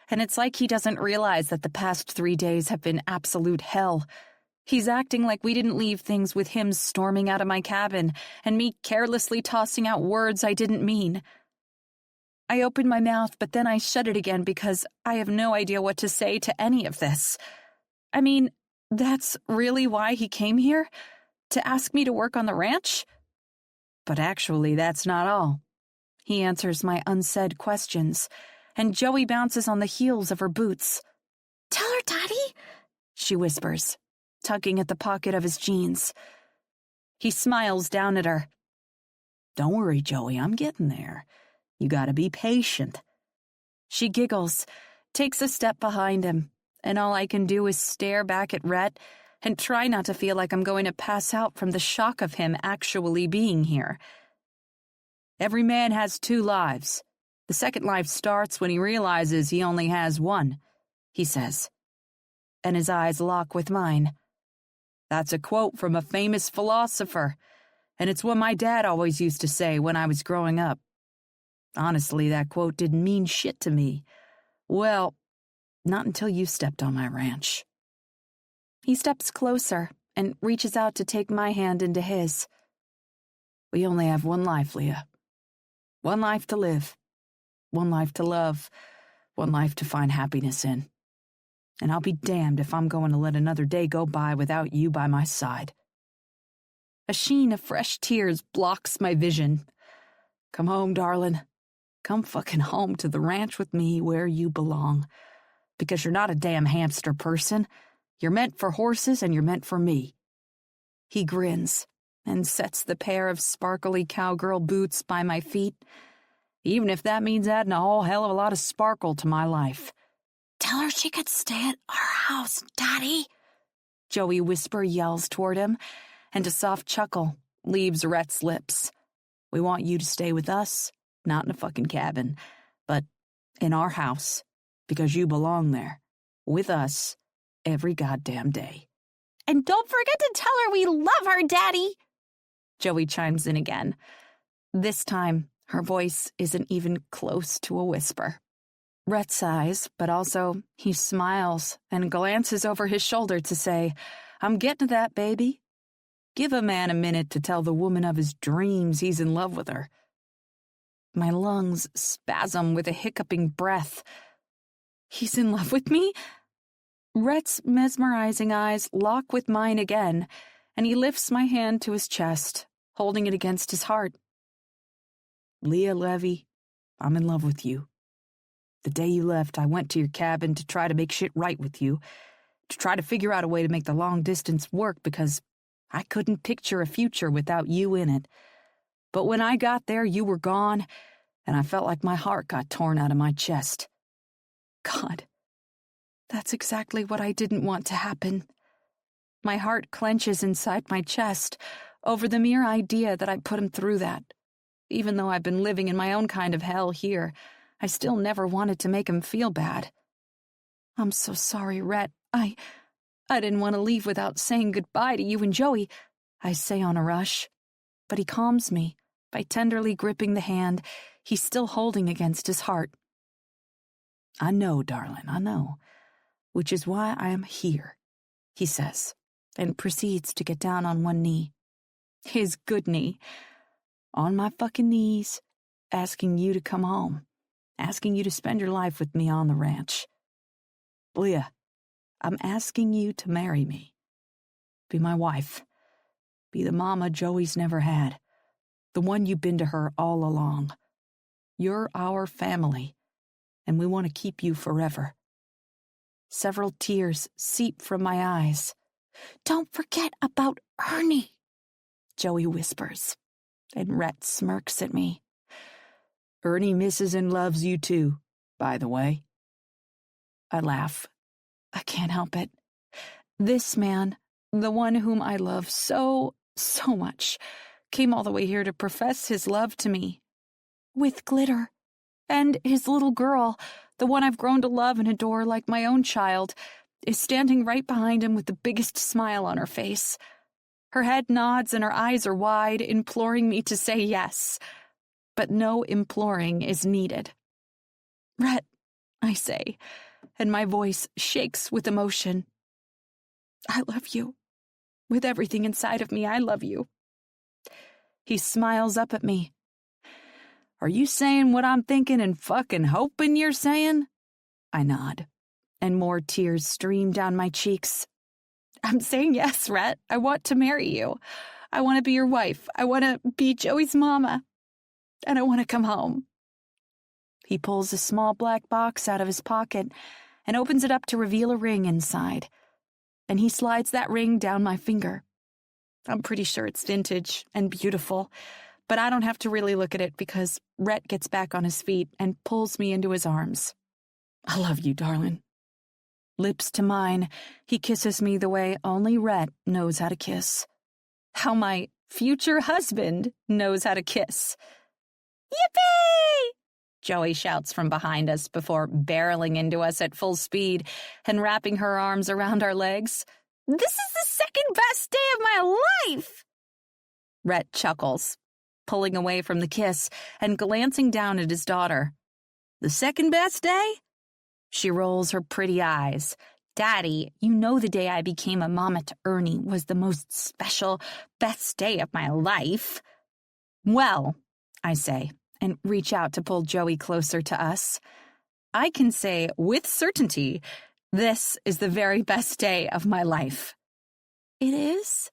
and it's like he doesn't realize that the past 3 days have been absolute hell. He's acting like we didn't leave things with him storming out of my cabin and me carelessly tossing out words I didn't mean. I opened my mouth, but then I shut it again because I have no idea what to say to any of this. I mean, that's really why he came here? To ask me to work on the ranch? But actually, that's not all. He answers my unsaid questions, and Joey bounces on the heels of her boots. "Tell her, Daddy," she whispers, tugging at the pocket of his jeans. He smiles down at her. "Don't worry, Joey, I'm getting there. You gotta be patient." She giggles, takes a step behind him, and all I can do is stare back at Rhett and try not to feel like I'm going to pass out from the shock of him actually being here. "Every man has 2 lives. The second life starts when he realizes he only has one," he says, and his eyes lock with mine. That's a quote from a famous philosopher, and it's what my dad always used to say when I was growing up. Honestly, that quote didn't mean shit to me. Well, not until you stepped on my ranch. He steps closer and reaches out to take my hand into his. "We only have one life, Leah. One life to live. One life to love. One life to find happiness in. And I'll be damned if I'm going to let another day go by without you by my side." A sheen of fresh tears blocks my vision. "Come home, darling. Come fucking home to the ranch with me where you belong. Because you're not a damn hamster person. You're meant for horses and you're meant for me." He grins and sets the pair of sparkly cowgirl boots by my feet, even if that means adding a whole hell of a lot of sparkle to my life. "Tell her she could stay at our house, Daddy," Joey Whisper yells toward him, and a soft chuckle leaves Rhett's lips. "We want you to stay with us, not in a fucking cabin, but in our house, because you belong there, with us, every goddamn day." "And don't forget to tell her we love her, Daddy," Joey chimes in again. This time, her voice isn't even close to a whisper. Rhett sighs, but also he smiles and glances over his shoulder to say, "I'm getting to that, baby. Give a man a minute to tell the woman of his dreams he's in love with her." My lungs spasm with a hiccuping breath. He's in love with me? Rhett's mesmerizing eyes lock with mine again, and he lifts my hand to his chest, holding it against his heart. "Leah Levy, I'm in love with you. The day you left, I went to your cabin to try to make shit right with you, to try to figure out a way to make the long distance work because I couldn't picture a future without you in it. But when I got there, you were gone, and I felt like my heart got torn out of my chest. God, that's exactly what I didn't want to happen." My heart clenches inside my chest over the mere idea that I put him through that. Even though I've been living in my own kind of hell here, I still never wanted to make him feel bad. "I'm so sorry, Rhett. I didn't want to leave without saying goodbye to you and Joey," I say on a rush. But he calms me by tenderly gripping the hand he's still holding against his heart. "I know, darling, I know. Which is why I am here," he says, and proceeds to get down on one knee. His good knee. "On my fucking knees, asking you to come home, asking you to spend your life with me on the ranch. Leah, I'm asking you to marry me. Be my wife. Be the mama Joey's never had. The one you've been to her all along. You're our family, and we want to keep you forever." Several tears seep from my eyes. "Don't forget about Ernie," Joey whispers, and Rhett smirks at me. "Ernie misses and loves you too, by the way." I laugh. I can't help it. This man, the one whom I love so much, came all the way here to profess his love to me. With glitter. And his little girl, the one I've grown to love and adore like my own child, is standing right behind him with the biggest smile on her face. Her head nods and her eyes are wide, imploring me to say yes. But no imploring is needed. "Rhett," I say, and my voice shakes with emotion. "I love you. With everything inside of me, I love you. He smiles up at me. Are you saying what I'm thinking and fucking hoping you're saying? I nod, and more tears stream down my cheeks. I'm saying yes, Rhett. I want to marry you. I want to be your wife. I want to be Joey's mama. And I want to come home. He pulls a small black box out of his pocket and opens it up to reveal a ring inside. And he slides that ring down my finger. I'm pretty sure it's vintage and beautiful, but I don't have to really look at it because Rhett gets back on his feet and pulls me into his arms. I love you, darling. Lips to mine, he kisses me the way only Rhett knows how to kiss. How my future husband knows how to kiss. Yippee! Joey shouts from behind us before barreling into us at full speed and wrapping her arms around our legs. This is the second best day of my life! Rhett chuckles, pulling away from the kiss and glancing down at his daughter. The second best day? She rolls her pretty eyes. Daddy, you know the day I became a mama to Ernie was the most special, best day of my life. Well, I say, and reach out to pull Joey closer to us. I can say with certainty, this is the very best day of my life. It is?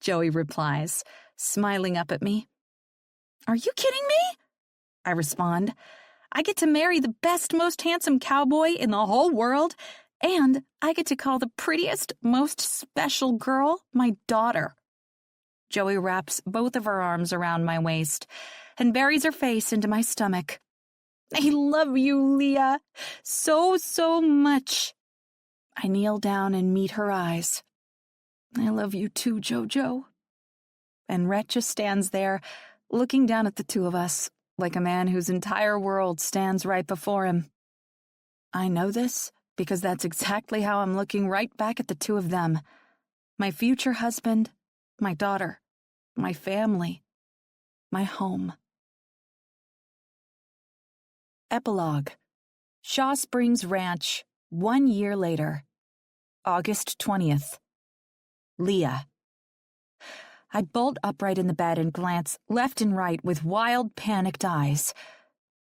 Joey replies, smiling up at me. Are you kidding me? I respond. I get to marry the best, most handsome cowboy in the whole world, and I get to call the prettiest, most special girl my daughter. Joey wraps both of her arms around my waist and buries her face into my stomach. I love you, Leah, so, so much. I kneel down and meet her eyes. I love you too, Jojo. And Rhett just stands there, looking down at the two of us, like a man whose entire world stands right before him. I know this because that's exactly how I'm looking right back at the two of them. My future husband, my daughter, my family, my home. Epilogue. Shaw Springs Ranch, 1 year later. August 20th. Leah. I bolt upright in the bed and glance left and right with wild, panicked eyes.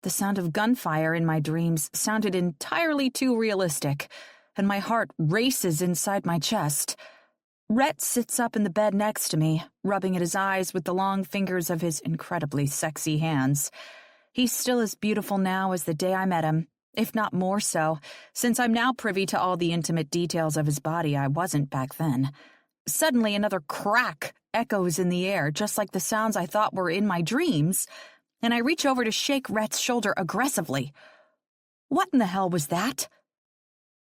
The sound of gunfire in my dreams sounded entirely too realistic, and my heart races inside my chest. Rhett sits up in the bed next to me, rubbing at his eyes with the long fingers of his incredibly sexy hands. He's still as beautiful now as the day I met him, if not more so, since I'm now privy to all the intimate details of his body I wasn't back then. Suddenly another crack echoes in the air, just like the sounds I thought were in my dreams, and I reach over to shake Rhett's shoulder aggressively. What in the hell was that?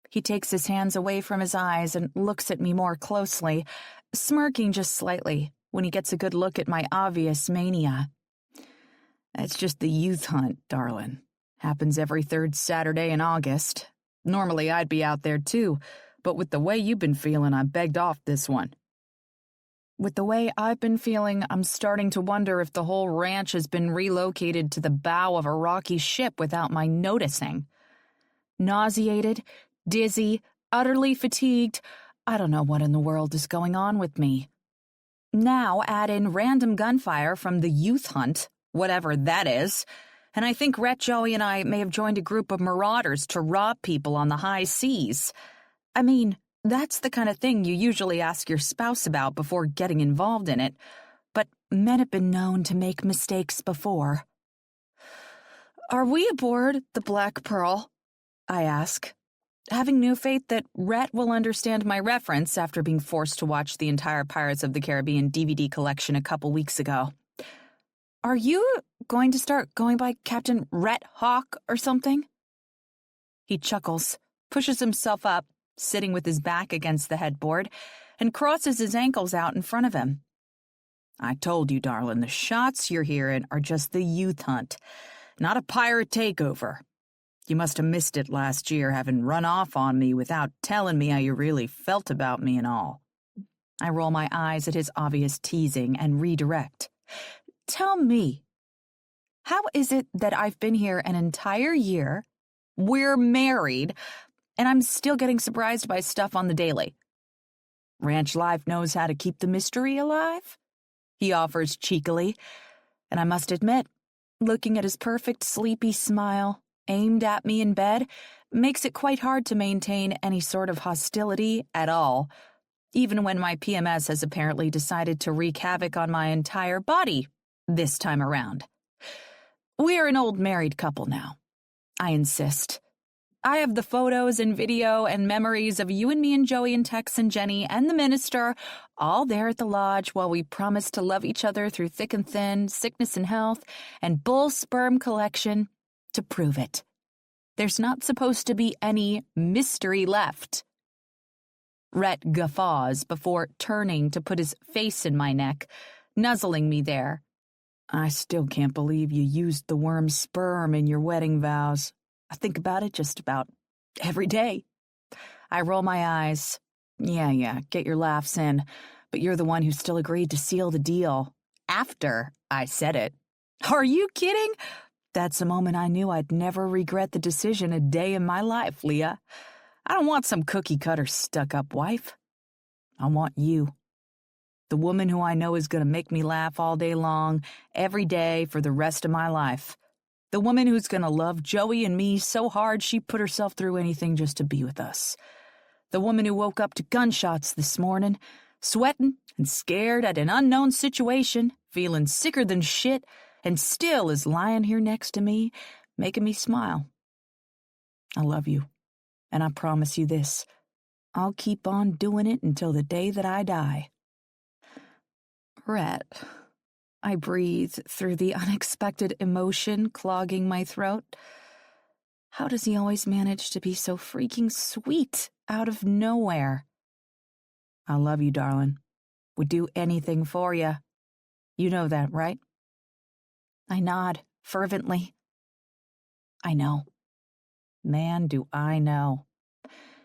He takes his hands away from his eyes and looks at me more closely, smirking just slightly when he gets a good look at my obvious mania. It's just the youth hunt, darling. Happens every third Saturday in August. Normally I'd be out there too, but with the way you've been feeling, I begged off this one. With the way I've been feeling, I'm starting to wonder if the whole ranch has been relocated to the bow of a rocky ship without my noticing. Nauseated, dizzy, utterly fatigued, I don't know what in the world is going on with me. Now add in random gunfire from the youth hunt, whatever that is, and I think Rhett, Joey, and I may have joined a group of marauders to rob people on the high seas. I mean, that's the kind of thing you usually ask your spouse about before getting involved in it, but men have been known to make mistakes before. Are we aboard the Black Pearl? I ask, having new faith that Rhett will understand my reference after being forced to watch the entire Pirates of the Caribbean DVD collection a couple weeks ago. Are you going to start going by Captain Rhett Hawk or something? He chuckles, pushes himself up, sitting with his back against the headboard, and crosses his ankles out in front of him. I told you, darling, the shots you're hearing are just the youth hunt, not a pirate takeover. You must have missed it last year, having run off on me without telling me how you really felt about me and all. I roll my eyes at his obvious teasing and redirect. Tell me, how is it that I've been here an entire year, we're married, and I'm still getting surprised by stuff on the daily? Ranch life knows how to keep the mystery alive, he offers cheekily, and I must admit, looking at his perfect sleepy smile aimed at me in bed makes it quite hard to maintain any sort of hostility at all, even when my PMS has apparently decided to wreak havoc on my entire body this time around. We're an old married couple now. I insist. I have the photos and video and memories of you and me and Joey and Tex and Jenny and the minister all there at the lodge while we promised to love each other through thick and thin, sickness and health, and bull sperm collection to prove it. There's not supposed to be any mystery left. Rhett guffaws before turning to put his face in my neck, nuzzling me there. I still can't believe you used the worm's sperm in your wedding vows. I think about it just about every day. I roll my eyes. Yeah, get your laughs in, but you're the one who still agreed to seal the deal after I said it. Are you kidding? That's the moment I knew I'd never regret the decision a day in my life, Leah. I don't want some cookie-cutter stuck-up wife. I want you. The woman who I know is going to make me laugh all day long, every day for the rest of my life. The woman who's going to love Joey and me so hard she put herself through anything just to be with us. The woman who woke up to gunshots this morning, sweating and scared at an unknown situation, feeling sicker than shit, and still is lying here next to me, making me smile. I love you, and I promise you this. I'll keep on doing it until the day that I die. Rhett, I breathe through the unexpected emotion clogging my throat. How does he always manage to be so freaking sweet out of nowhere? I love you, darling. Would do anything for you. You know that, right? I nod fervently. I know. Man, do I know.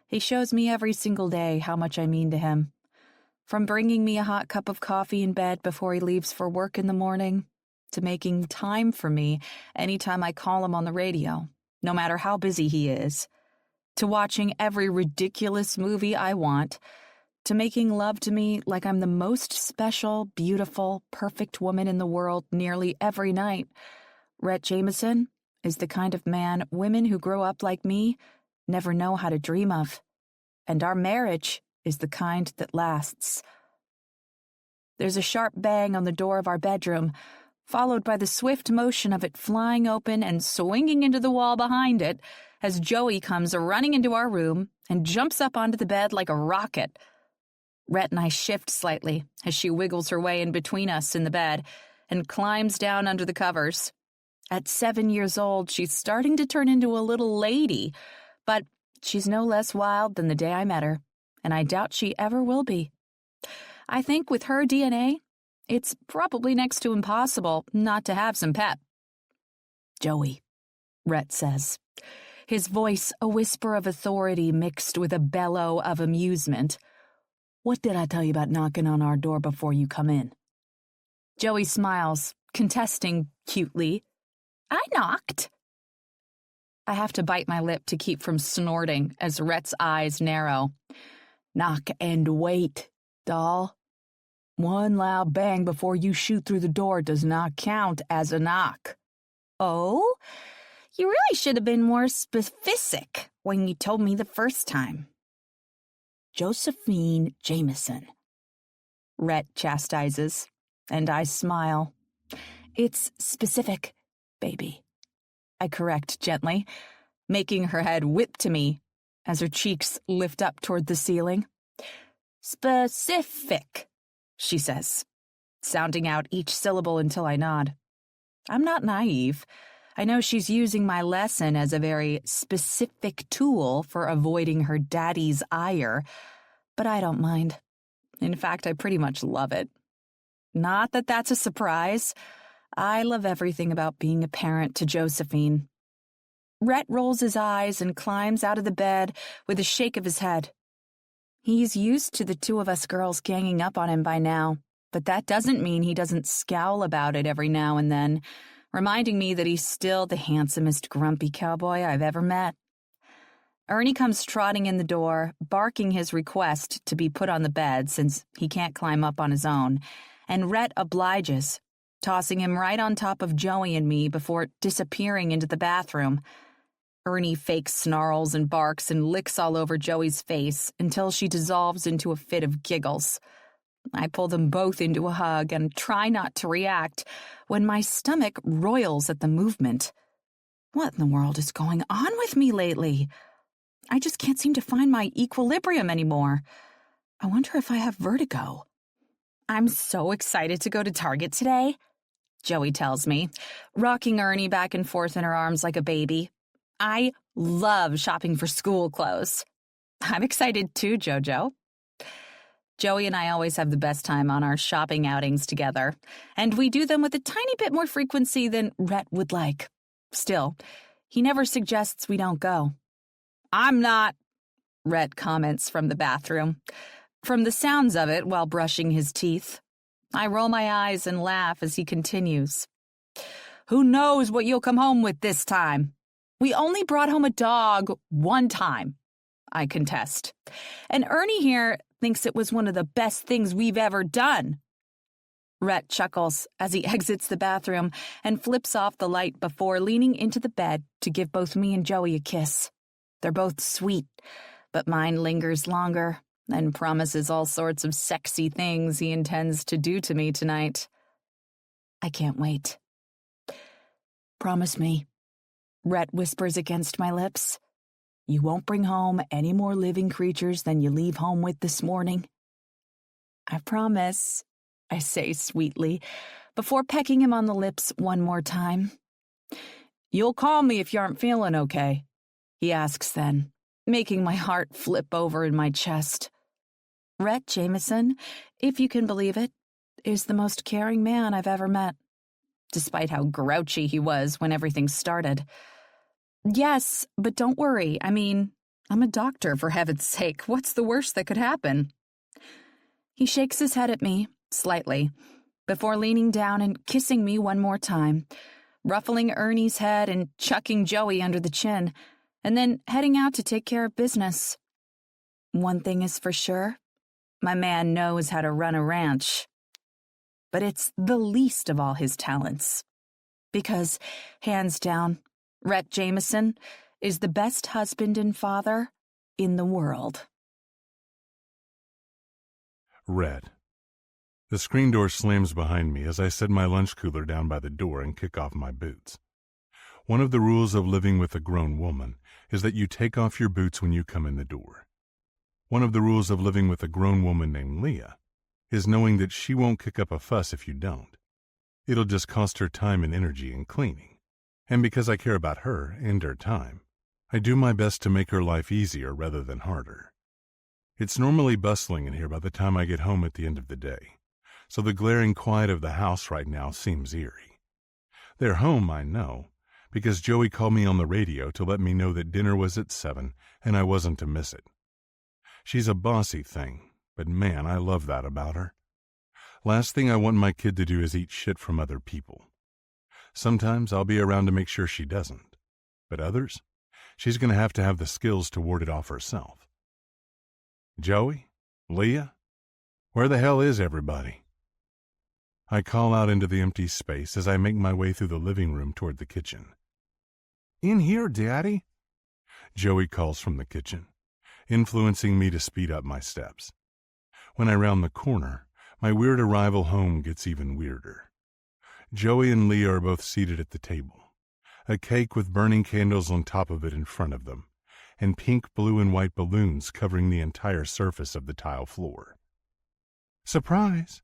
He shows me every single day how much I mean to him. From bringing me a hot cup of coffee in bed before he leaves for work in the morning, to making time for me anytime I call him on the radio, no matter how busy he is, to watching every ridiculous movie I want, to making love to me like I'm the most special, beautiful, perfect woman in the world nearly every night. Rhett Jameson is the kind of man women who grow up like me never know how to dream of. And our marriage is the kind that lasts. There's a sharp bang on the door of our bedroom, followed by the swift motion of it flying open and swinging into the wall behind it as Joey comes running into our room and jumps up onto the bed like a rocket. Rhett and I shift slightly as she wiggles her way in between us in the bed and climbs down under the covers. At 7 years old, she's starting to turn into a little lady, but she's no less wild than the day I met her, and I doubt she ever will be. I think with her DNA, it's probably next to impossible not to have some pep. Joey, Rhett says, his voice a whisper of authority mixed with a bellow of amusement. What did I tell you about knocking on our door before you come in? Joey smiles, contesting cutely. I knocked. I have to bite my lip to keep from snorting as Rhett's eyes narrow. Knock and wait, doll. One loud bang before you shoot through the door does not count as a knock. Oh? You really should have been more specific when you told me the first time. Josephine Jameson. Rhett chastises, and I smile. It's specific, baby. I correct gently, making her head whip to me as her cheeks lift up toward the ceiling. Specific, she says, sounding out each syllable until I nod. I'm not naive. I know she's using my lesson as a very specific tool for avoiding her daddy's ire, but I don't mind. In fact, I pretty much love it. Not that that's a surprise. I love everything about being a parent to Josephine. Rhett rolls his eyes and climbs out of the bed with a shake of his head. He's used to the two of us girls ganging up on him by now, but that doesn't mean he doesn't scowl about it every now and then, reminding me that he's still the handsomest grumpy cowboy I've ever met. Ernie comes trotting in the door, barking his request to be put on the bed since he can't climb up on his own, and Rhett obliges, tossing him right on top of Joey and me before disappearing into the bathroom. Ernie fake snarls and barks and licks all over Joey's face until she dissolves into a fit of giggles. I pull them both into a hug and try not to react when my stomach roils at the movement. What in the world is going on with me lately? I just can't seem to find my equilibrium anymore. I wonder if I have vertigo. I'm so excited to go to Target today, Joey tells me, rocking Ernie back and forth in her arms like a baby. I love shopping for school clothes. I'm excited too, Jojo. Joey and I always have the best time on our shopping outings together, and we do them with a tiny bit more frequency than Rhett would like. Still, he never suggests we don't go. I'm not, Rhett comments from the bathroom. From the sounds of it while brushing his teeth. I roll my eyes and laugh as he continues. Who knows what you'll come home with this time? We only brought home a dog one time, I contest. And Ernie here thinks it was one of the best things we've ever done. Rhett chuckles as he exits the bathroom and flips off the light before leaning into the bed to give both me and Joey a kiss. They're both sweet, but mine lingers longer and promises all sorts of sexy things he intends to do to me tonight. I can't wait. Promise me, Rhett whispers against my lips. You won't bring home any more living creatures than you leave home with this morning. I promise, I say sweetly, before pecking him on the lips one more time. You'll call me if you aren't feeling okay, he asks then, making my heart flip over in my chest. Rhett Jameson, if you can believe it, is the most caring man I've ever met, despite how grouchy he was when everything started. Yes, but don't worry. I mean, I'm a doctor, for heaven's sake. What's the worst that could happen? He shakes his head at me, slightly, before leaning down and kissing me one more time, ruffling Ernie's head and chucking Joey under the chin, and then heading out to take care of business. One thing is for sure, my man knows how to run a ranch. But it's the least of all his talents. Because, hands down, Rhett Jameson is the best husband and father in the world. Rhett. The screen door slams behind me as I set my lunch cooler down by the door and kick off my boots. One of the rules of living with a grown woman is that you take off your boots when you come in the door. One of the rules of living with a grown woman named Leah is knowing that she won't kick up a fuss if you don't. It'll just cost her time and energy in cleaning. And because I care about her and her time, I do my best to make her life easier rather than harder. It's normally bustling in here by the time I get home at the end of the day, so the glaring quiet of the house right now seems eerie. They're home, I know, because Joey called me on the radio to let me know that dinner was at 7 and I wasn't to miss it. She's a bossy thing, but man, I love that about her. Last thing I want my kid to do is eat shit from other people. Sometimes I'll be around to make sure she doesn't, but others, she's going to have the skills to ward it off herself. Joey? Leah? Where the hell is everybody? I call out into the empty space as I make my way through the living room toward the kitchen. In here, Daddy, Joey calls from the kitchen, influencing me to speed up my steps. When I round the corner, my weird arrival home gets even weirder. Joey and Leah are both seated at the table, a cake with burning candles on top of it in front of them, and pink, blue, and white balloons covering the entire surface of the tile floor. Surprise,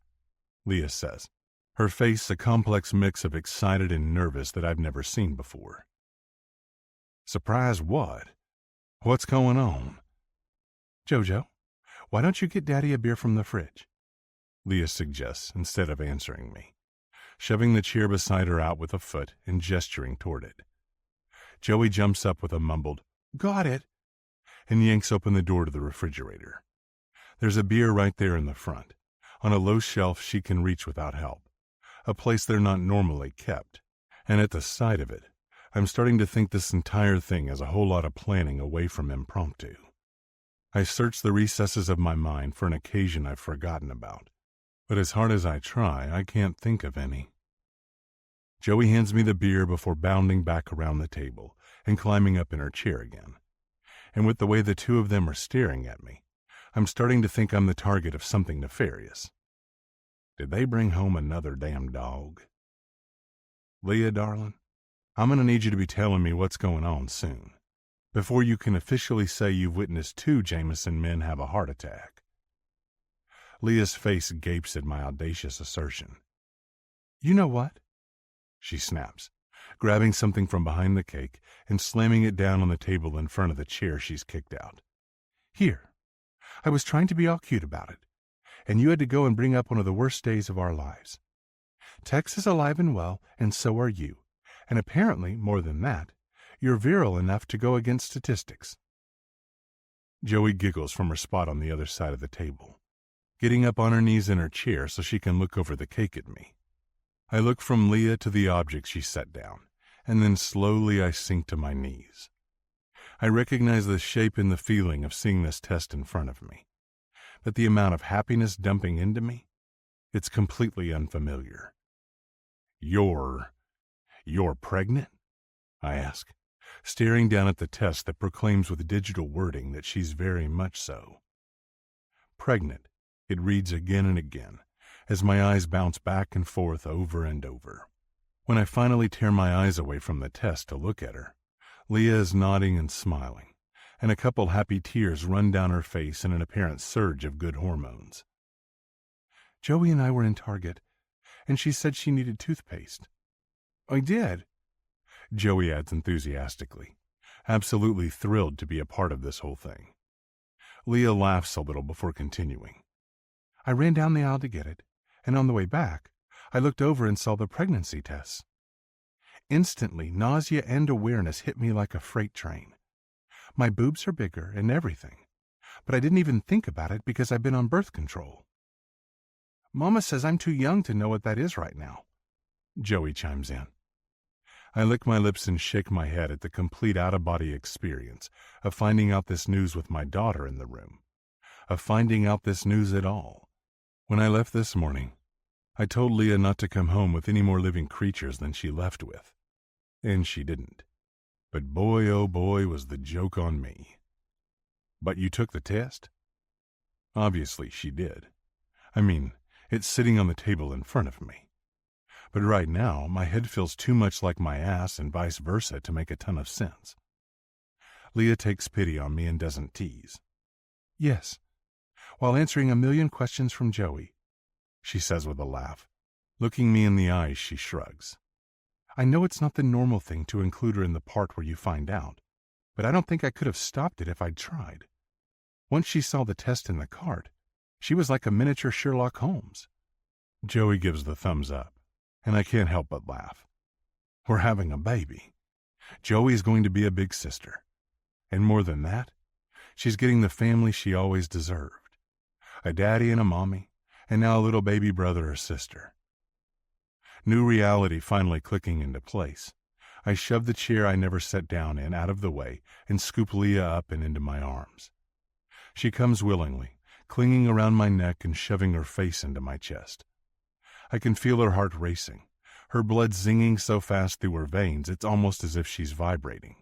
Leah says, her face a complex mix of excited and nervous that I've never seen before. Surprise what? What's going on? Jojo, why don't you get Daddy a beer from the fridge? Leah suggests instead of answering me, shoving the chair beside her out with a foot and gesturing toward it. Joey jumps up with a mumbled, "Got it," and yanks open the door to the refrigerator. There's a beer right there in the front, on a low shelf she can reach without help, a place they're not normally kept, and at the side of it, I'm starting to think this entire thing is a whole lot of planning away from impromptu. I search the recesses of my mind for an occasion I've forgotten about, but as hard as I try, I can't think of any. Joey hands me the beer before bounding back around the table and climbing up in her chair again. And with the way the two of them are staring at me, I'm starting to think I'm the target of something nefarious. Did they bring home another damn dog? Leah, darling, I'm going to need you to be telling me what's going on soon, before you can officially say you've witnessed 2 Jameson men have a heart attack. Leah's face gapes at my audacious assertion. You know what? She snaps, grabbing something from behind the cake and slamming it down on the table in front of the chair she's kicked out. Here, I was trying to be all cute about it, and you had to go and bring up one of the worst days of our lives. Tex is alive and well, and so are you, and apparently, more than that, you're virile enough to go against statistics. Joey giggles from her spot on the other side of the table, getting up on her knees in her chair so she can look over the cake at me. I look from Leah to the object she set down, and then slowly I sink to my knees. I recognize the shape and the feeling of seeing this test in front of me, but the amount of happiness dumping into me, it's completely unfamiliar. You're pregnant? I ask, staring down at the test that proclaims with digital wording that she's very much so. Pregnant, it reads again and again, as my eyes bounce back and forth over and over. When I finally tear my eyes away from the test to look at her, Leah is nodding and smiling, and a couple happy tears run down her face in an apparent surge of good hormones. Joey and I were in Target, and she said she needed toothpaste. I did, Joey adds enthusiastically, absolutely thrilled to be a part of this whole thing. Leah laughs a little before continuing. I ran down the aisle to get it, and on the way back, I looked over and saw the pregnancy tests. Instantly, nausea and awareness hit me like a freight train. My boobs are bigger and everything, but I didn't even think about it because I've been on birth control. Mama says I'm too young to know what that is right now, Joey chimes in. I lick my lips and shake my head at the complete out-of-body experience of finding out this news with my daughter in the room, of finding out this news at all. When I left this morning, I told Leah not to come home with any more living creatures than she left with, and she didn't. But boy, oh boy, was the joke on me. But you took the test? Obviously she did. I mean, it's sitting on the table in front of me. But right now, my head feels too much like my ass and vice versa to make a ton of sense. Leah takes pity on me and doesn't tease. Yes, while answering a million questions from Joey, she says with a laugh. Looking me in the eyes, she shrugs. I know it's not the normal thing to include her in the part where you find out, but I don't think I could have stopped it if I'd tried. Once she saw the test in the cart, she was like a miniature Sherlock Holmes. Joey gives the thumbs up, and I can't help but laugh. We're having a baby. Joey's going to be a big sister. And more than that, she's getting the family she always deserved. A daddy and a mommy, and now a little baby brother or sister. New reality finally clicking into place, I shove the chair I never sat down in out of the way and scoop Leah up and into my arms. She comes willingly, clinging around my neck and shoving her face into my chest. I can feel her heart racing, her blood zinging so fast through her veins it's almost as if she's vibrating.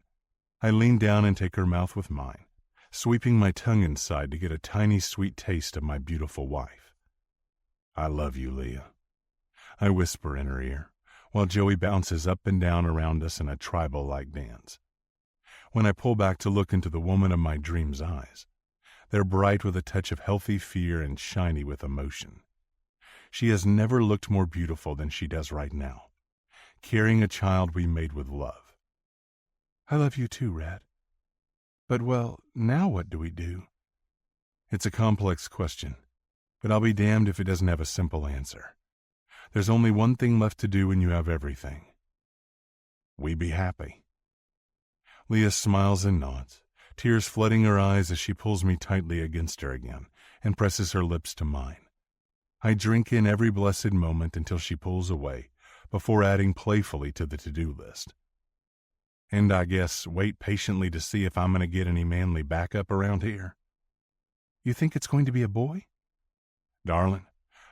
I lean down and take her mouth with mine, sweeping my tongue inside to get a tiny sweet taste of my beautiful wife. I love you, Leah, I whisper in her ear, while Joey bounces up and down around us in a tribal-like dance. When I pull back to look into the woman of my dreams' eyes, they're bright with a touch of healthy fear and shiny with emotion. She has never looked more beautiful than she does right now, carrying a child we made with love. I love you too, Red. But, well, now what do we do? It's a complex question, but I'll be damned if it doesn't have a simple answer. There's only one thing left to do when you have everything. We be happy. Leah smiles and nods, tears flooding her eyes as she pulls me tightly against her again and presses her lips to mine. I drink in every blessed moment until she pulls away, before adding playfully to the to-do list. And I guess wait patiently to see if I'm going to get any manly backup around here. You think it's going to be a boy? Darling,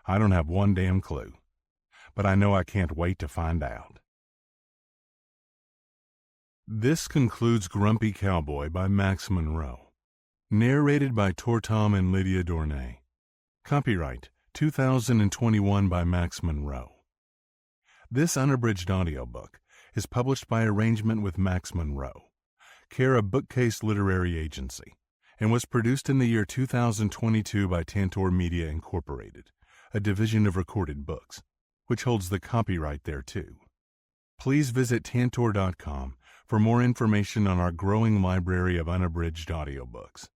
I don't have one damn clue, but I know I can't wait to find out. This concludes Grumpy Cowboy by Max Monroe. Narrated by Tortom and Lydia Dornay. Copyright 2021 by Max Monroe. This unabridged audiobook is published by arrangement with Max Monroe, care of Bookcase Literary Agency, and was produced in the year 2022 by Tantor Media Incorporated, a division of Recorded Books, which holds the copyright thereto. Please visit tantor.com for more information on our growing library of unabridged audiobooks.